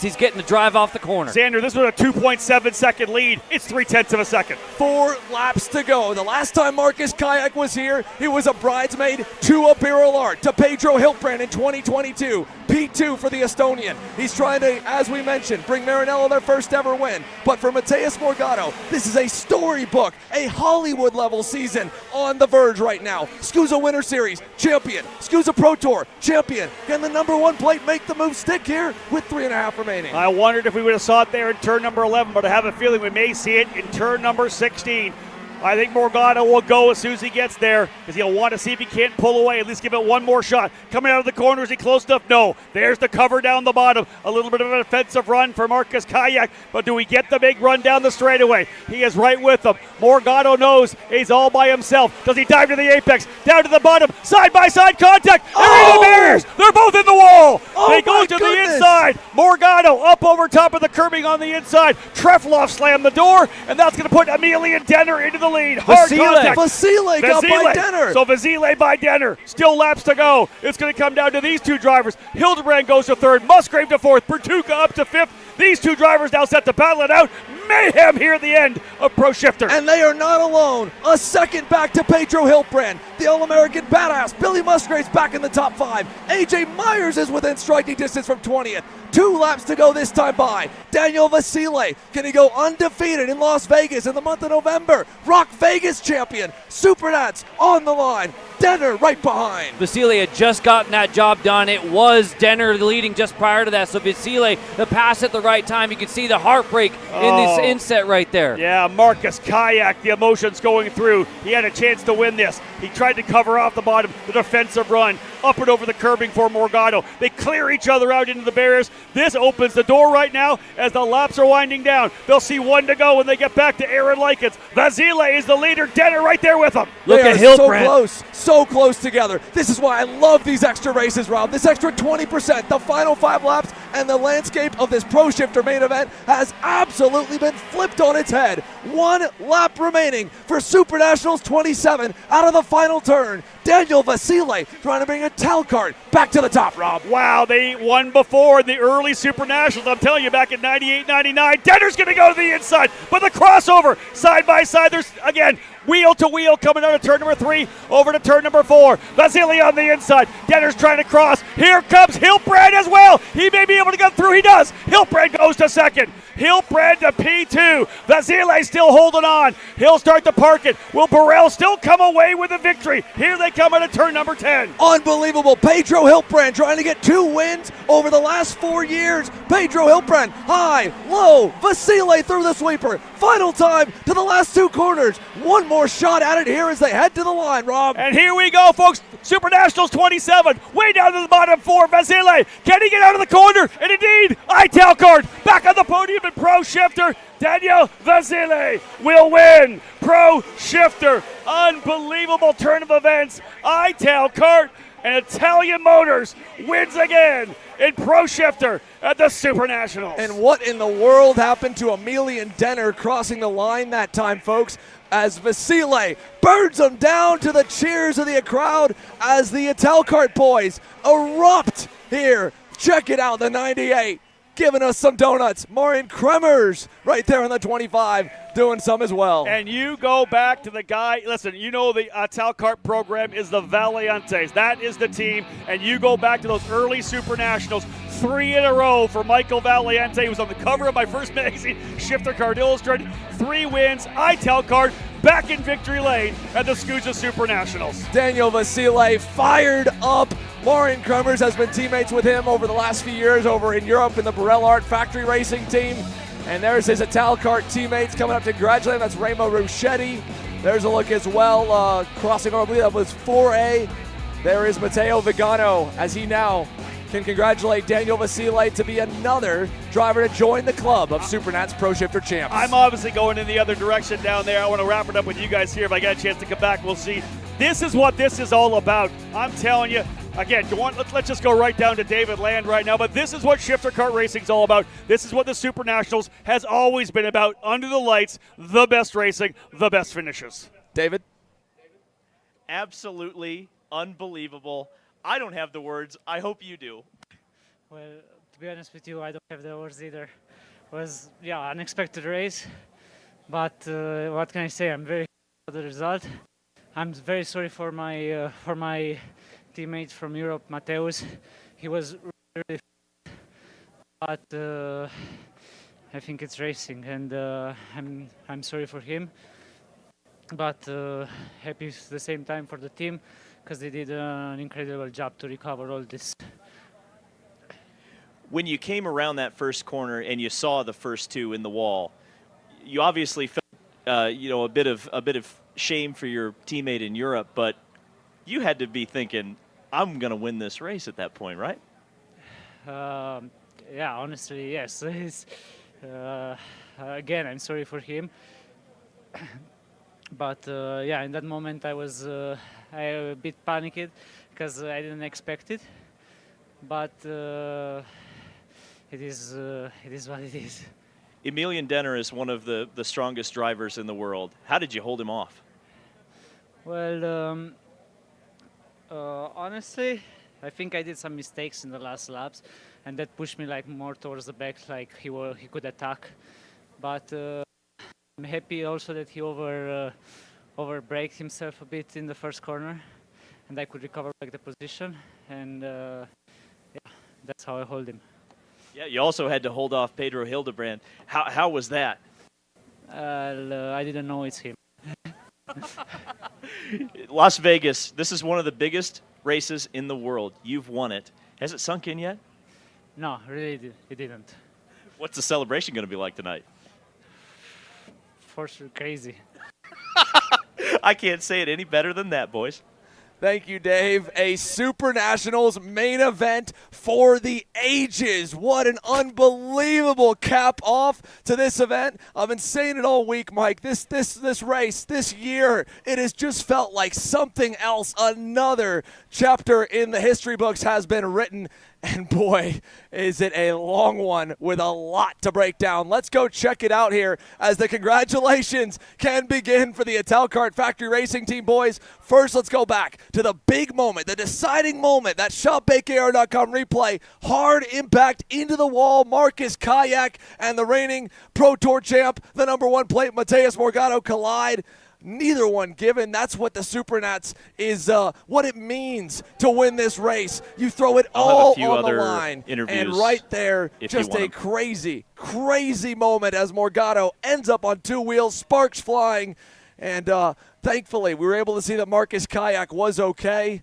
He's getting the drive off the corner. Xander, this was a 2.7 second lead. It's 0.3 of a second. 4 laps to go. The last time Marcus Kayak was here, he was a bridesmaid to a Bureau Art, to Pedro Hiltbrand in 2022. P2 for the Estonian. He's trying to, as we mentioned, bring Marinello their first ever win. But for Mateus Morgado, this is a storybook, a Hollywood-level season on the verge right now. SKUSA Winter Series champion, SKUSA Pro Tour champion. Can the number 1 plate make the move stick here with 3.5 remaining? I wondered if we would have saw it there in turn number 11, but I have a feeling we may see it in turn number 16. I think Morgado will go as soon as he gets there because he'll want to see if he can't pull away, at least give it one more shot. Coming out of the corner, is he close enough? No. There's the cover down the bottom. A little bit of an offensive run for Marcus Kayak, but do we get the big run down the straightaway? He is right with them. Morgado knows he's all by himself. Does he dive to the apex? Down to the bottom, side-by-side contact. They're in the barriers. They're both in the wall. They go to the inside. Morgado up over top of the curbing on the inside. Trefloff slammed the door, and that's going to put Emilian Denner into the lead. Hard contact. Vasile got by Denner. So Vasile by Denner. Still laps to go. It's going to come down to these two drivers. Hildebrand goes to third. Musgrave to fourth. Bertuca up to fifth. These two drivers now set to battle it out. Mayhem here at the end of Pro Shifter. And they are not alone. A second back to Pedro Hiltbrand. The All-American badass. Billy Musgrave's back in the top 5. AJ Myers is within striking distance from 20th. 2 laps to go this time by. Daniel Vasile. Can he go undefeated in Las Vegas in the month of November? Rock Vegas champion. SuperNats on the line. Denner right behind. Vasile had just gotten that job done. It was Denner leading just prior to that. So Vasile, the pass at the right time. You can see the heartbreak in this inset right there. Yeah, Marcus Kayak, the emotions going through. He had a chance to win this. He tried to cover off the bottom, the defensive run, up and over the curbing for Morgado. They clear each other out into the barriers. This opens the door right now as the laps are winding down. They'll see 1 to go when they get back to Aaron Likens. Vasile is the leader. Denner right there with him. Look at Hildebrand. So close together. This is why I love these extra races, Rob. This extra 20%, the final 5 laps, and the landscape of this Pro Shifter main event has absolutely been flipped on its head. 1 lap remaining for SuperNationals 27 out of the final turn. Daniel Vasile trying to bring a Kart back to the top, Rob. Wow, they won before in the early SuperNationals. I'm telling you, back in 98, 99. Denner's going to go to the inside, but the crossover side by side. There's, again, wheel to wheel coming out of turn number 3 over to turn number 4. Vasile on the inside. Denner's trying to cross. Here comes Hiltbrand as well. He may be able to get through. He does. Hiltbrand goes to second. Hiltbrand to P2. Vasile still holding on. He'll start to park it. Will Burrell still come away with a victory? Here they come out of turn number 10. Unbelievable. Pedro Hiltbrand trying to get 2 wins over the last 4 years. Pedro Hiltbrand, high, low. Vasile through the sweeper. Final time to the last 2 corners. 1 more shot at it here as they head to the line, Rob. And here we go, folks. SuperNationals 27, way down to the bottom 4. Vasile, can he get out of the corner? And indeed, Kart back on the podium in Pro Shifter. Daniel Vasile will win Pro Shifter. Unbelievable turn of events. Kart and Italian Motors wins again in Pro Shifter at the SuperNationals. And what in the world happened to Emilian Denner crossing the line that time, folks? As Vasile burns them down to the cheers of the crowd as the Kart boys erupt here. Check it out, the 98 giving us some donuts. Maureen Kremers right there on the 25 doing some as well. And you go back to the guy, listen, you know the Kart program is the Valiantes. That is the team. And you go back to those early SuperNationals, 3 in a row for Michael Valiante. He was on the cover of my first magazine, Shifter Kart Illustrated. 3 wins, Kart back in victory lane at the SKUSA SuperNationals. Daniel Vasile fired up. Maureen Krumers has been teammates with him over the last few years over in Europe in the Burrell Art Factory Racing team. And there's his Italkart teammates coming up to congratulate him. That's Remo Ruscetti. There's a look as well, crossing over, I believe that was 4A. There is Matteo Vigano as he now can congratulate Daniel Vasile to be another driver to join the club of SuperNats Pro Shifter Champs. I'm obviously going in the other direction down there. I want to wrap it up with you guys here. If I get a chance to come back, we'll see. This is what this is all about. I'm telling you. Again, let's just go right down to David Land right now, but this is what shifter kart racing's all about. This is what the SuperNationals has always been about. Under the lights, the best racing, the best finishes. David? Absolutely unbelievable. I don't have the words. I hope you do. Well, to be honest with you, I don't have the words either. It was, unexpected race, but what can I say? I'm very happy with the result. I'm very sorry for my teammate from Europe, Mateus. He was really but I think it's racing, and I'm sorry for him, but happy at the same time for the team because they did an incredible job to recover all this. When you came around that first corner and you saw the first two in the wall, you obviously felt a bit of shame for your teammate in Europe, but you had to be thinking, I'm going to win this race at that point, right? Yeah, honestly, yes. Again, I'm sorry for him. But in that moment I was a bit panicked because I didn't expect it. But it is what it is. Emilian Denner is one of the strongest drivers in the world. How did you hold him off? Well, honestly, I think I did some mistakes in the last laps, and that pushed me more towards the back, he could attack. But I'm happy also that he overbraked himself a bit in the first corner, and I could recover back the position, and that's how I hold him. Yeah, you also had to hold off Pedro Hildebrand. How was that? I didn't know it's him. Las Vegas, this is one of the biggest races in the world. You've won it. Has it sunk in yet? No, really it didn't. What's the celebration going to be like tonight? For sure, crazy. I can't say it any better than that, boys. Thank you, Dave. A SuperNationals main event for the ages. What an unbelievable cap off to this event. I've been saying it all week, Mike. This race, this year, it has just felt like something else. Another chapter in the history books has been written. And boy, is it a long one with a lot to break down. Let's go check it out here as the congratulations can begin for the Italkart Factory Racing Team, boys. First, let's go back to the big moment, the deciding moment, that ShopBakeAR.com replay. Hard impact into the wall. Marcus Kayak and the reigning Pro Tour champ, the #1 plate, Mateus Morgado, collide. Neither one given. That's what the SuperNats is, what it means to win this race. You throw it all on the line. And right there, just a crazy, crazy moment as Morgado ends up on two wheels, sparks flying. And thankfully, we were able to see that Marcus Kayak was okay.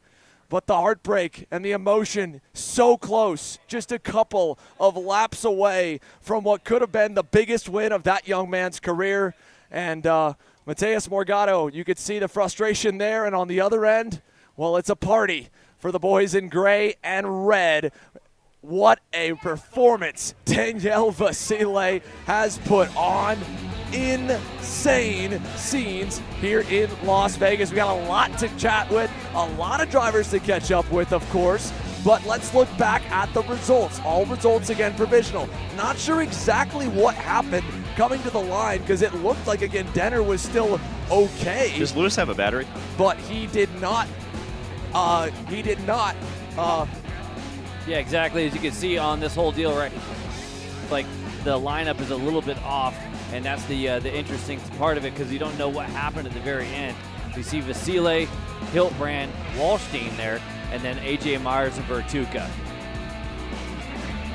But the heartbreak and the emotion so close, just a couple of laps away from what could have been the biggest win of that young man's career. And Mateus Morgado, you could see the frustration there, and on the other end, well, it's a party for the boys in gray and red. What a performance Daniel Vasile has put on. Insane scenes here in Las Vegas. We got a lot to chat with, a lot of drivers to catch up with, of course. But let's look back at the results. All results, again, provisional. Not sure exactly what happened coming to the line because it looked like, again, Denner was still okay. Does Lewis have a battery? But he did not. Yeah, exactly. As you can see on this whole deal, right, like the lineup is a little bit off, and that's the interesting part of it because you don't know what happened at the very end. You see Vasile, Hiltbrand, Wallstein there, and then AJ Myers and Vertuka.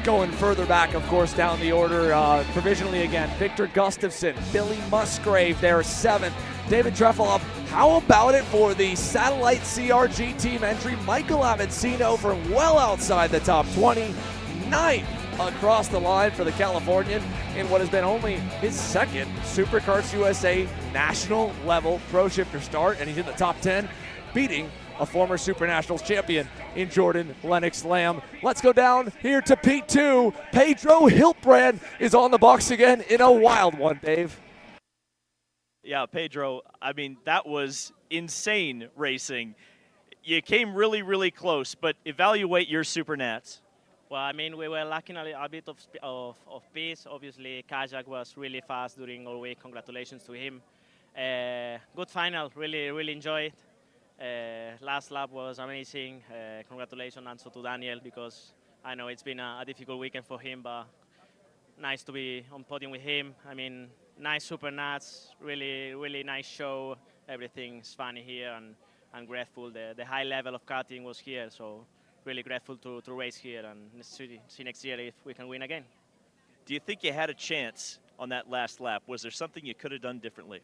Going further back, of course, down the order, provisionally again, Victor Gustafson, Billy Musgrave there 7th, David Trefilov, how about it for the Satellite CRG team entry? Michael Avancino from well outside the top 20, 9th across the line for the Californian in what has been only his second SuperKarts USA national level pro shifter start, and he's in the top 10, beating a former SuperNationals champion in Jordan Lennox Lamb. Let's go down here to P2. Pedro Hiltbrand is on the box again in a wild one, Dave. Yeah, Pedro, I mean, that was insane racing. You came really, really close, but evaluate your SuperNats. Well, I mean, we were lacking a bit of pace. Obviously, Kajak was really fast during all week. Congratulations to him. Good final, really enjoyed it. Last lap was amazing. Congratulations also to Daniel, because I know it's been a difficult weekend for him, but nice to be on podium with him. I mean, nice SuperNats, really nice show. Everything's funny here, and I'm grateful. The high level of karting was here, so really grateful to race here, and see next year if we can win again. Do you think you had a chance on that last lap? Was there something you could have done differently?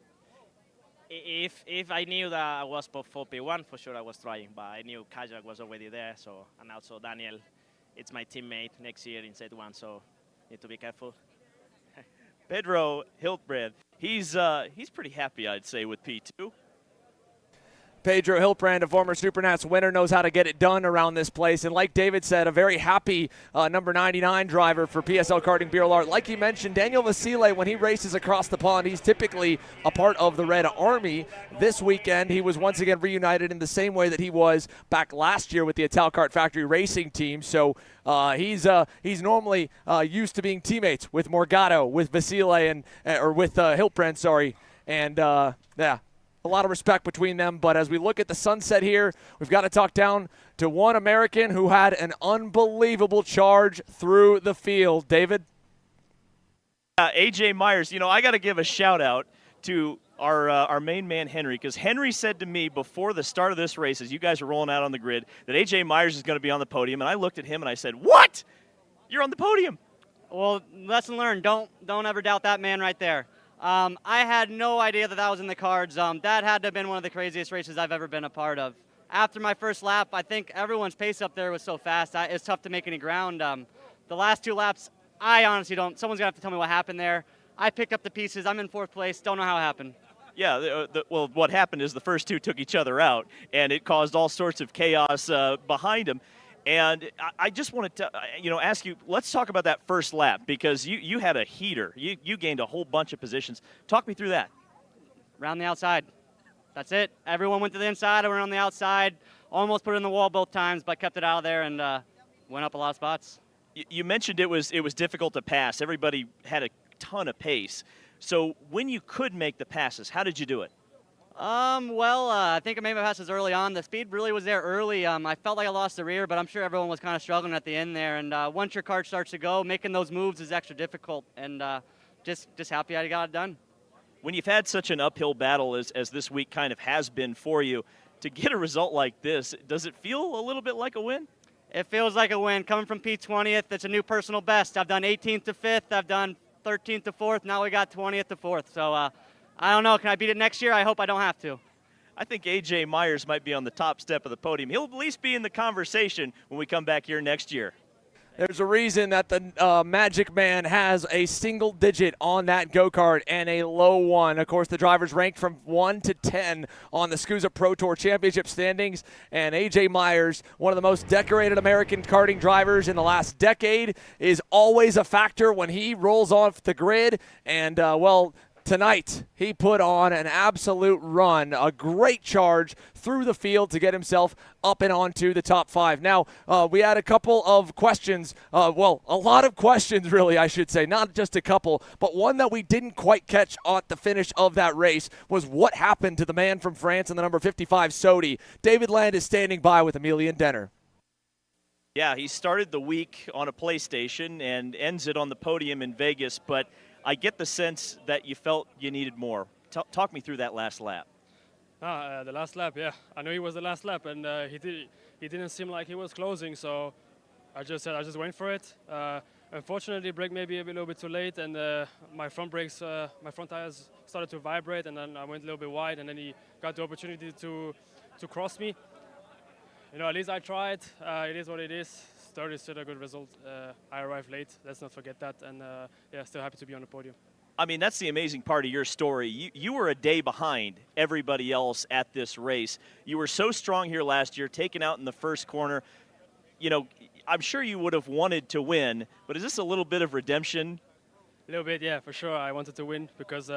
If I knew that I was for P1, for sure I was trying, but I knew Kajak was already there, so, and also Daniel, it's my teammate next year in set 1, so need to be careful. Pedro Hiltbrand, he's pretty happy, I'd say, with P2. Pedro Hiltbrand, a former SuperNats winner, knows how to get it done around this place. And like David said, a very happy number 99 driver for PSL Karting Bureau Art. Like he mentioned, Daniel Vasile, when he races across the pond, he's typically a part of the Red Army. This weekend, he was once again reunited in the same way that he was back last year with the Italkart Factory Racing team. So he's normally used to being teammates with Morgado, with Vasile, or with Hiltbrand, sorry. And yeah. A lot of respect between them, but as we look at the sunset here, we've got to talk down to one American who had an unbelievable charge through the field. David? AJ Myers, you know, I got to give a shout out to our main man, Henry, because Henry said to me before the start of this race, as you guys were rolling out on the grid, that AJ Myers is going to be on the podium, and I looked at him and I said, what? You're on the podium. Well, lesson learned. Don't ever doubt that man right there. I had no idea that was in the cards. That had to have been one of the craziest races I've ever been a part of. After my first lap, I think everyone's pace up there was so fast, it's tough to make any ground. The last 2 laps, I honestly don't. Someone's going to have to tell me what happened there. I picked up the pieces. I'm in 4th place. Don't know how it happened. Yeah, well, what happened is the first 2 took each other out, and it caused all sorts of chaos behind them. And I just wanted to, ask you, let's talk about that first lap, because you had a heater. You gained a whole bunch of positions. Talk me through that. Around the outside. That's it. Everyone went to the inside. I went on the outside. Almost put it in the wall both times, but kept it out of there and went up a lot of spots. You mentioned it was difficult to pass. Everybody had a ton of pace. So when you could make the passes, how did you do it? I think I made my passes early on. The speed really was there early. I felt like I lost the rear, but I'm sure everyone was kind of struggling at the end there. And once your kart starts to go, making those moves is extra difficult. And just happy I got it done. When you've had such an uphill battle as this week kind of has been for you, to get a result like this, does it feel a little bit like a win? It feels like a win. Coming from P20th, it's a new personal best. I've done 18th to 5th. I've done 13th to 4th. Now we got 20th to 4th. So, I don't know. Can I beat it next year? I hope I don't have to. I think AJ Myers might be on the top step of the podium. He'll at least be in the conversation when we come back here next year. There's a reason that the Magic Man has a single digit on that go-kart and a low 1. Of course, the drivers ranked from 1 to 10 on the SKUSA Pro Tour Championship standings. And AJ Myers, one of the most decorated American karting drivers in the last decade, is always a factor when he rolls off the grid. And, tonight, he put on an absolute run, a great charge through the field to get himself up and onto the top 5. Now, we had a couple of questions, a lot of questions really, I should say, not just a couple, but one that we didn't quite catch at the finish of that race was what happened to the man from France in the number 55 Sodi. David Land is standing by with Emilian Denner. Yeah, he started the week on a PlayStation and ends it on the podium in Vegas, but I get the sense that you felt you needed more. Talk me through that last lap. The last lap, yeah. I knew it was the last lap, and he didn't seem like he was closing, so I just went for it. Unfortunately, brake maybe a little bit too late, and my front tires started to vibrate, and then I went a little bit wide, and then he got the opportunity to cross me. You know, at least I tried. It is what it is. Third is still a good result. I arrived late. Let's not forget that, and yeah, still happy to be on the podium. I mean, that's the amazing part of your story. You were a day behind everybody else at this race. You were so strong here last year, taken out in the first corner. You know, I'm sure you would have wanted to win, but is this a little bit of redemption? A little bit, yeah, for sure. I wanted to win because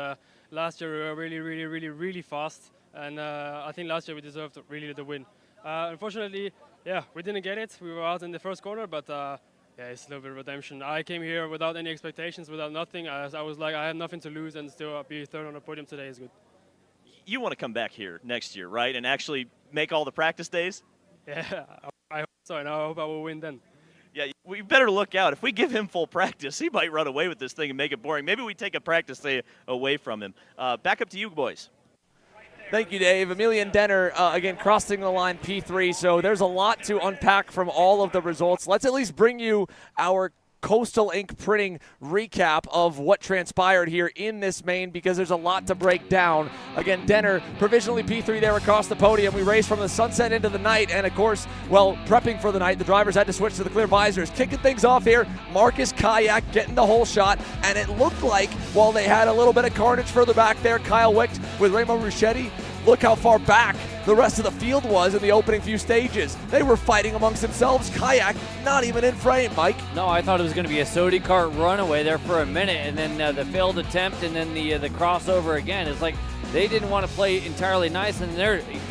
last year we were really fast, and I think last year we deserved really the win. Unfortunately, yeah, we didn't get it. We were out in the first corner, but yeah, it's a little bit of redemption. I came here without any expectations, without nothing. I was like, I have nothing to lose, and still be third on the podium today is good. You want to come back here next year, right, and actually make all the practice days? Yeah, I hope so, and I hope I will win then. Yeah, we better look out. If we give him full practice, he might run away with this thing and make it boring. Maybe we take a practice day away from him. Back up to you, boys. Thank you, Dave. Emilian Denner, again, crossing the line P3, so there's a lot to unpack from all of the results. Let's at least bring you our Coastal Ink printing recap of what transpired here in this main, because there's a lot to break down. Again, Denner provisionally P3 there across the podium. We raced from the sunset into the night, and of course, well, prepping for the night, the drivers had to switch to the clear visors. Kicking things off here, Marcus Kayak getting the whole shot, and it looked like while they had a little bit of carnage further back there, Kyle Wicht with Raymond Ruschetti, look how far back the rest of the field was in the opening few stages. They were fighting amongst themselves. Kayak not even in frame, Mike. No, I thought it was going to be a Sodi Kart runaway there for a minute, and then the failed attempt, and then the crossover again. It's like they didn't want to play entirely nice, and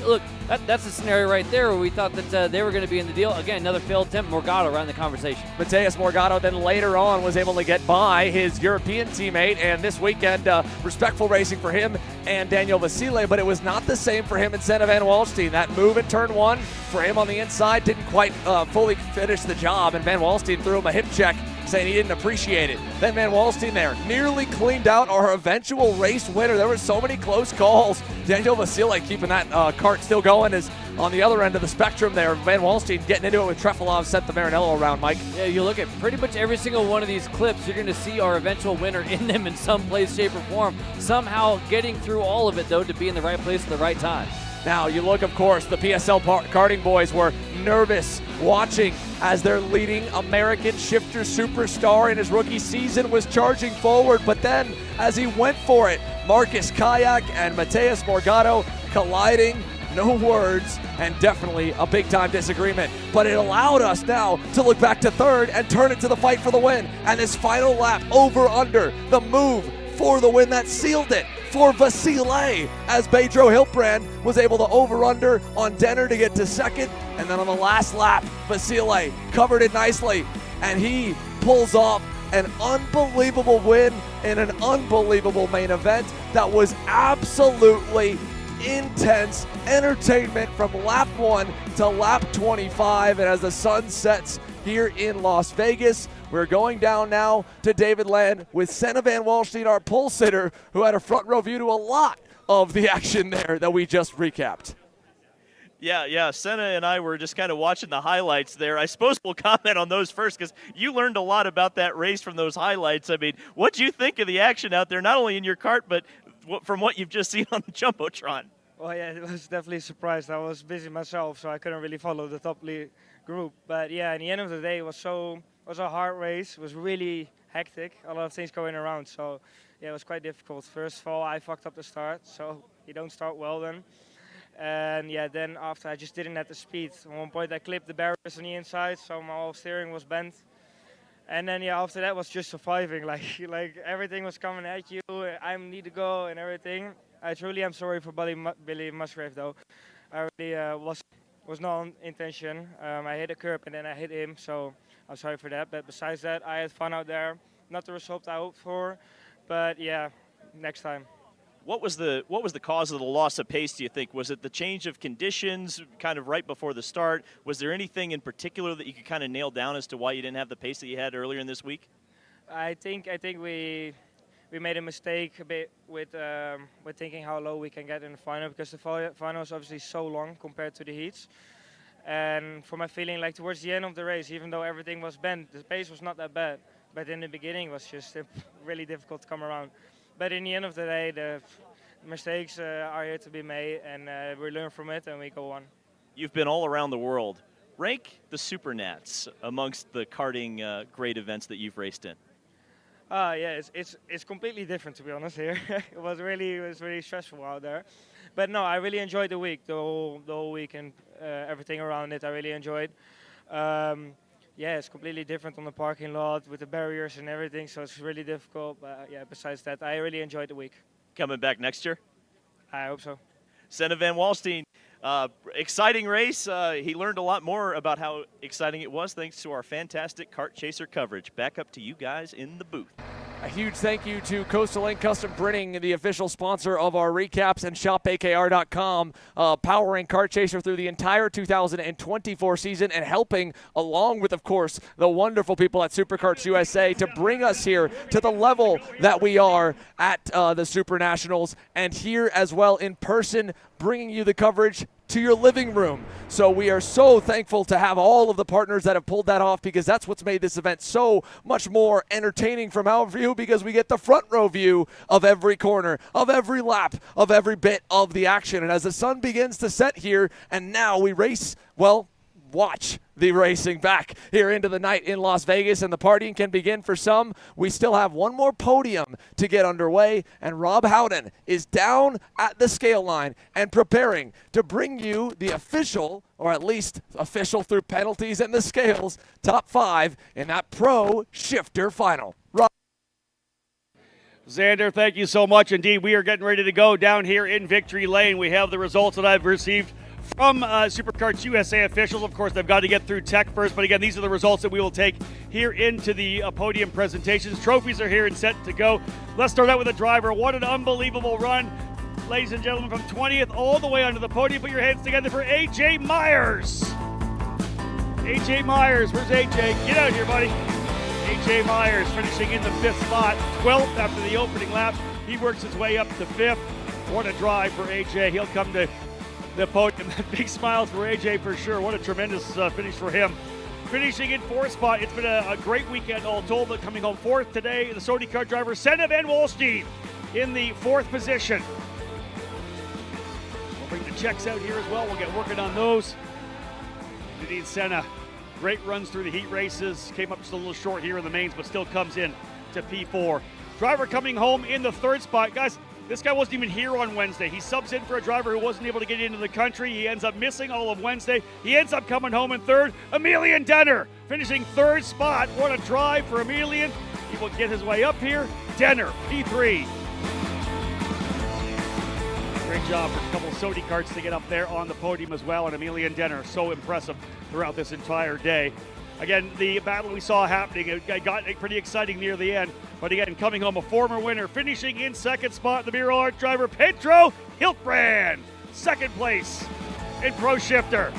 look, that's a scenario right there where we thought that they were going to be in the deal. Again, another failed attempt. Morgado ran the conversation. Mateus Morgado then later on was able to get by his European teammate, and this weekend, respectful racing for him and Daniel Vasile, but it was not the same for him and Senna Van Wallstein. That move in turn one for him on the inside didn't quite fully finish the job, and Van Wallstein threw him a hip check saying he didn't appreciate it. Then Van Wallstein there nearly cleaned out our eventual race winner. There were so many close calls. Daniel Vasile keeping that cart still going is on the other end of the spectrum there. Van Wallstein getting into it with Trefilov, sent the Maranello around, Mike. Yeah, you look at pretty much every single one of these clips, you're going to see our eventual winner in them in some place, shape, or form. Somehow getting through all of it, though, to be in the right place at the right time. Now, you look, of course, the PSL karting boys were nervous watching as their leading American shifter superstar in his rookie season was charging forward. But then, as he went for it, Marcus Kayak and Mateus Morgado colliding. No words, and definitely a big-time disagreement. But it allowed us now to look back to third and turn it to the fight for the win. And this final lap, over-under, the move for the win that sealed it for Vasile, as Pedro Hiltbrand was able to over-under on Denner to get to second. And then on the last lap, Vasile covered it nicely, and he pulls off an unbelievable win in an unbelievable main event that was absolutely intense entertainment from lap 1 to lap 25. And as the sun sets here in Las Vegas, we're going down now to David Land with Senna Van Wallstein, our pole sitter, who had a front row view to a lot of the action there that we just recapped. Yeah, Senna and I were just kind of watching the highlights there. I suppose we'll comment on those first because you learned a lot about that race from those highlights. I mean, what'd you think of the action out there, not only in your kart, but from what you've just seen on the Jumbotron? Well, yeah, it was definitely a surprise. I was busy myself, so I couldn't really follow the top lead group. But yeah, in the end of the day, it was a hard race. It was really hectic, a lot of things going around. So yeah, it was quite difficult. First of all, I fucked up the start, so you don't start well then. And yeah, then after I just didn't have the speed. At one point I clipped the barriers on the inside, so my whole steering was bent. And then yeah, after that was just surviving. Like everything was coming at you. I need to go and everything. I truly am sorry for Billy Musgrave though. I really was not on intention. I hit a curb and then I hit him, so I'm sorry for that. But besides that, I had fun out there. Not the result I hoped for, but yeah, next time. What was the cause of the loss of pace, do you think? Was it the change of conditions kind of right before the start? Was there anything in particular that you could kind of nail down as to why you didn't have the pace that you had earlier in this week? I think we made a mistake a bit with thinking how low we can get in the final, because the final is obviously so long compared to the heats. And for my feeling, like towards the end of the race, even though everything was bent, the pace was not that bad. But in the beginning, it was just really difficult to come around. But in the end of the day, the mistakes are here to be made, and we learn from it and we go on. You've been all around the world. Rank the SuperNats amongst the karting great events that you've raced in. Yeah, it's completely different, to be honest. Here, it was really stressful out there, but no, I really enjoyed the week, the whole week, and everything around it. I really enjoyed. Yeah, it's completely different on the parking lot with the barriers and everything, so it's really difficult. But yeah, besides that, I really enjoyed the week. Coming back next year? I hope so. Senna Van Walstein, exciting race. He learned a lot more about how exciting it was thanks to our fantastic Kart Chaser coverage. Back up to you guys in the booth. A huge thank you to Coastal Link Custom Printing, the official sponsor of our recaps, and ShopAKR.com, powering Kart Chaser through the entire 2024 season and helping, along with, of course, the wonderful people at SuperKarts USA to bring us here to the level that we are at the SuperNationals, and here as well in person, bringing you the coverage to your living room. So we are so thankful to have all of the partners that have pulled that off, because that's what's made this event so much more entertaining from our view, because we get the front row view of every corner, of every lap, of every bit of the action. And as the sun begins to set here, and now we race, well, watch the racing back here into the night in Las Vegas, and the partying can begin for some. We still have one more podium to get underway, and Rob Howden is down at the scale line and preparing to bring you the official, or at least official through penalties and the scales, top 5 in that Pro Shifter final. Rob. Xander, thank you so much. Indeed, we are getting ready to go down here in Victory Lane. We have the results that I've received from SuperKarts USA officials. Of course, they've got to get through tech first, but again, these are the results that we will take here into the podium presentations. Trophies are here and set to go. Let's start out with the driver. What an unbelievable run. Ladies and gentlemen, from 20th all the way onto the podium. Put your hands together for AJ Myers. AJ Myers, where's AJ? Get out here, buddy. AJ Myers finishing in the 5th spot, 12th after the opening lap. He works his way up to 5th. What a drive for AJ. He'll come to the podium. Big smiles for AJ for sure. What a tremendous finish for him. Finishing in 4th spot. It's been a great weekend all told, but coming home 4th today, the SOTY Kart driver, Senna Van Walstein, in the 4th position. We'll bring the checks out here as well. We'll get working on those. Indeed, Senna, great runs through the heat races. Came up just a little short here in the mains, but still comes in to P4. Driver coming home in the 3rd spot. Guys, this guy wasn't even here on Wednesday. He subs in for a driver who wasn't able to get into the country. He ends up missing all of Wednesday. He ends up coming home in 3rd. Emilian Denner finishing 3rd spot. What a drive for Emilian. He will get his way up here. Denner, P3. Great job for a couple of SOTY Karts to get up there on the podium as well. And Emilian Denner, so impressive throughout this entire day. Again, the battle we saw happening, it got pretty exciting near the end. But again, coming home a former winner, finishing in 2nd spot, the Mural Art driver, Pedro Hiltbrand. 2nd place in Pro Shifter.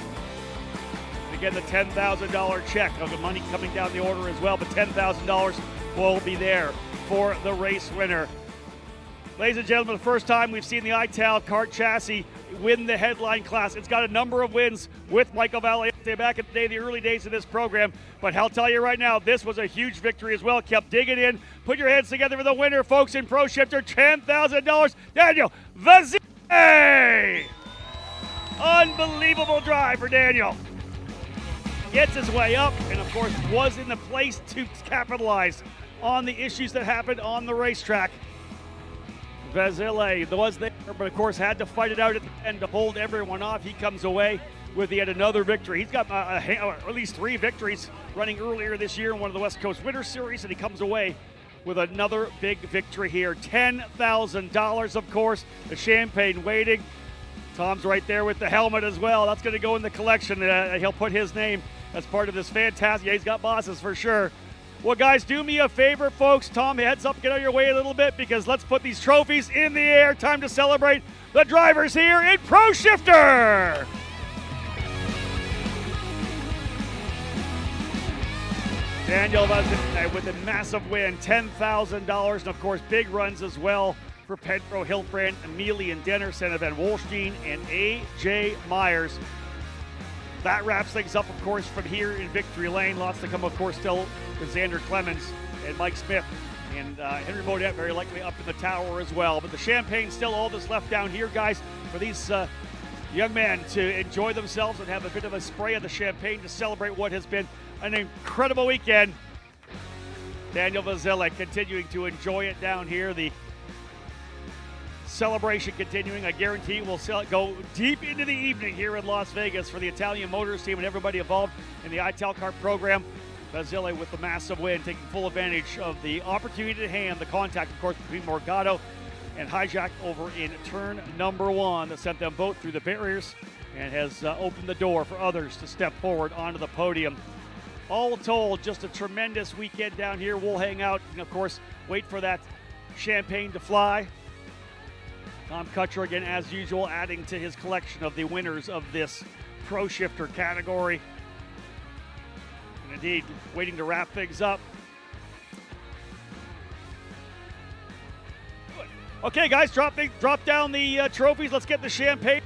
And again, the $10,000 check of the money coming down the order as well, but $10,000 will be there for the race winner. Ladies and gentlemen, the first time we've seen the ITAL Kart chassis win the headline class. It's got a number of wins with Michael Valiente back in the day, the early days of this program. But I'll tell you right now, this was a huge victory as well. Kept digging in. Put your hands together for the winner, folks, in Pro Shifter, $10,000. Daniel Vazile! Unbelievable drive for Daniel. Gets his way up and, of course, was in the place to capitalize on the issues that happened on the racetrack. Vazile was there, but of course had to fight it out at the end to hold everyone off. He comes away with yet another victory. He's got at least 3 victories running earlier this year in one of the West Coast Winter Series, and he comes away with another big victory here. $10,000, of course, the champagne waiting. Tom's right there with the helmet as well. That's going to go in the collection. He'll put his name as part of this fantastic. Yeah, he's got bosses for sure. Well, guys, do me a favor, folks. Tom, heads up, get out of your way a little bit, because let's put these trophies in the air. Time to celebrate the drivers here in Pro Shifter. Daniel with a massive win, $10,000, and of course, big runs as well for Pedro Hiltbrand, Emilian Denner, Senna Van Walstein, and AJ Myers. that wraps things up, of course, from here in Victory Lane. Lots to come, of course, still with Xander Clemens and Mike Smith. And Henry Bodette very likely up in the tower as well. But the champagne still all that's left down here, guys, for these young men to enjoy themselves and have a bit of a spray of the champagne to celebrate what has been an incredible weekend. Daniel Vazilek continuing to enjoy it down here. The celebration continuing. I guarantee we'll go deep into the evening here in Las Vegas for the Italian Motors team and everybody involved in the ITAL Kart program. Basile with the massive win, taking full advantage of the opportunity to hand. The contact, of course, between Morgado and Hijack over in turn number 1 that sent them both through the barriers and has opened the door for others to step forward onto the podium. All told, just a tremendous weekend down here. We'll hang out and, of course, wait for that champagne to fly. Tom Kutcher, again, as usual, adding to his collection of the winners of this Pro Shifter category. And indeed, waiting to wrap things up. Okay, guys, drop down the trophies. Let's get the champagne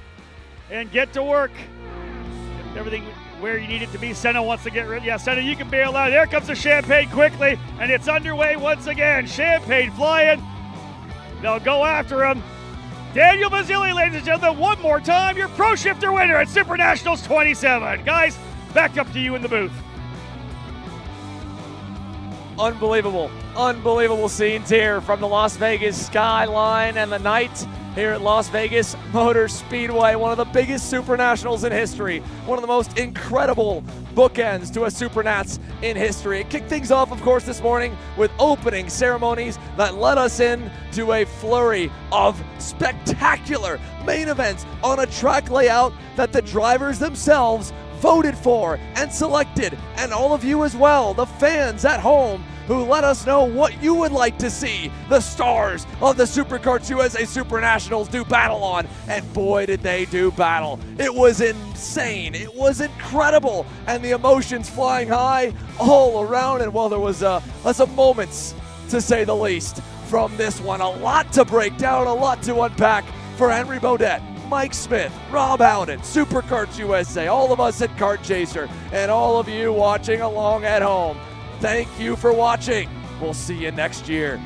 and get to work. Get everything where you need it to be. Senna wants to get rid. Yeah, Senna, you can bail out. There comes the champagne quickly, and it's underway once again. Champagne flying. They'll go after him. Daniel Basile, ladies and gentlemen, one more time, your Pro Shifter winner at SuperNationals 27. Guys, back up to you in the booth. Unbelievable scenes here from the Las Vegas skyline and the night here at Las Vegas Motor Speedway, one of the biggest SuperNationals in history, one of the most incredible bookends to a SuperNats in history. It kicked things off, of course, this morning with opening ceremonies that led us in to a flurry of spectacular main events on a track layout that the drivers themselves voted for and selected, and all of you as well, the fans at home who let us know what you would like to see the stars of the SuperKarts USA SuperNationals do battle on, and boy did they do battle. It was insane, it was incredible, and the emotions flying high all around, and well, there was some moments, to say the least, from this one. A lot to break down, a lot to unpack for Henry Bodette, Mike Smith, Rob Howden, SuperKarts USA, all of us at Kart Chaser, and all of you watching along at home. Thank you for watching. We'll see you next year.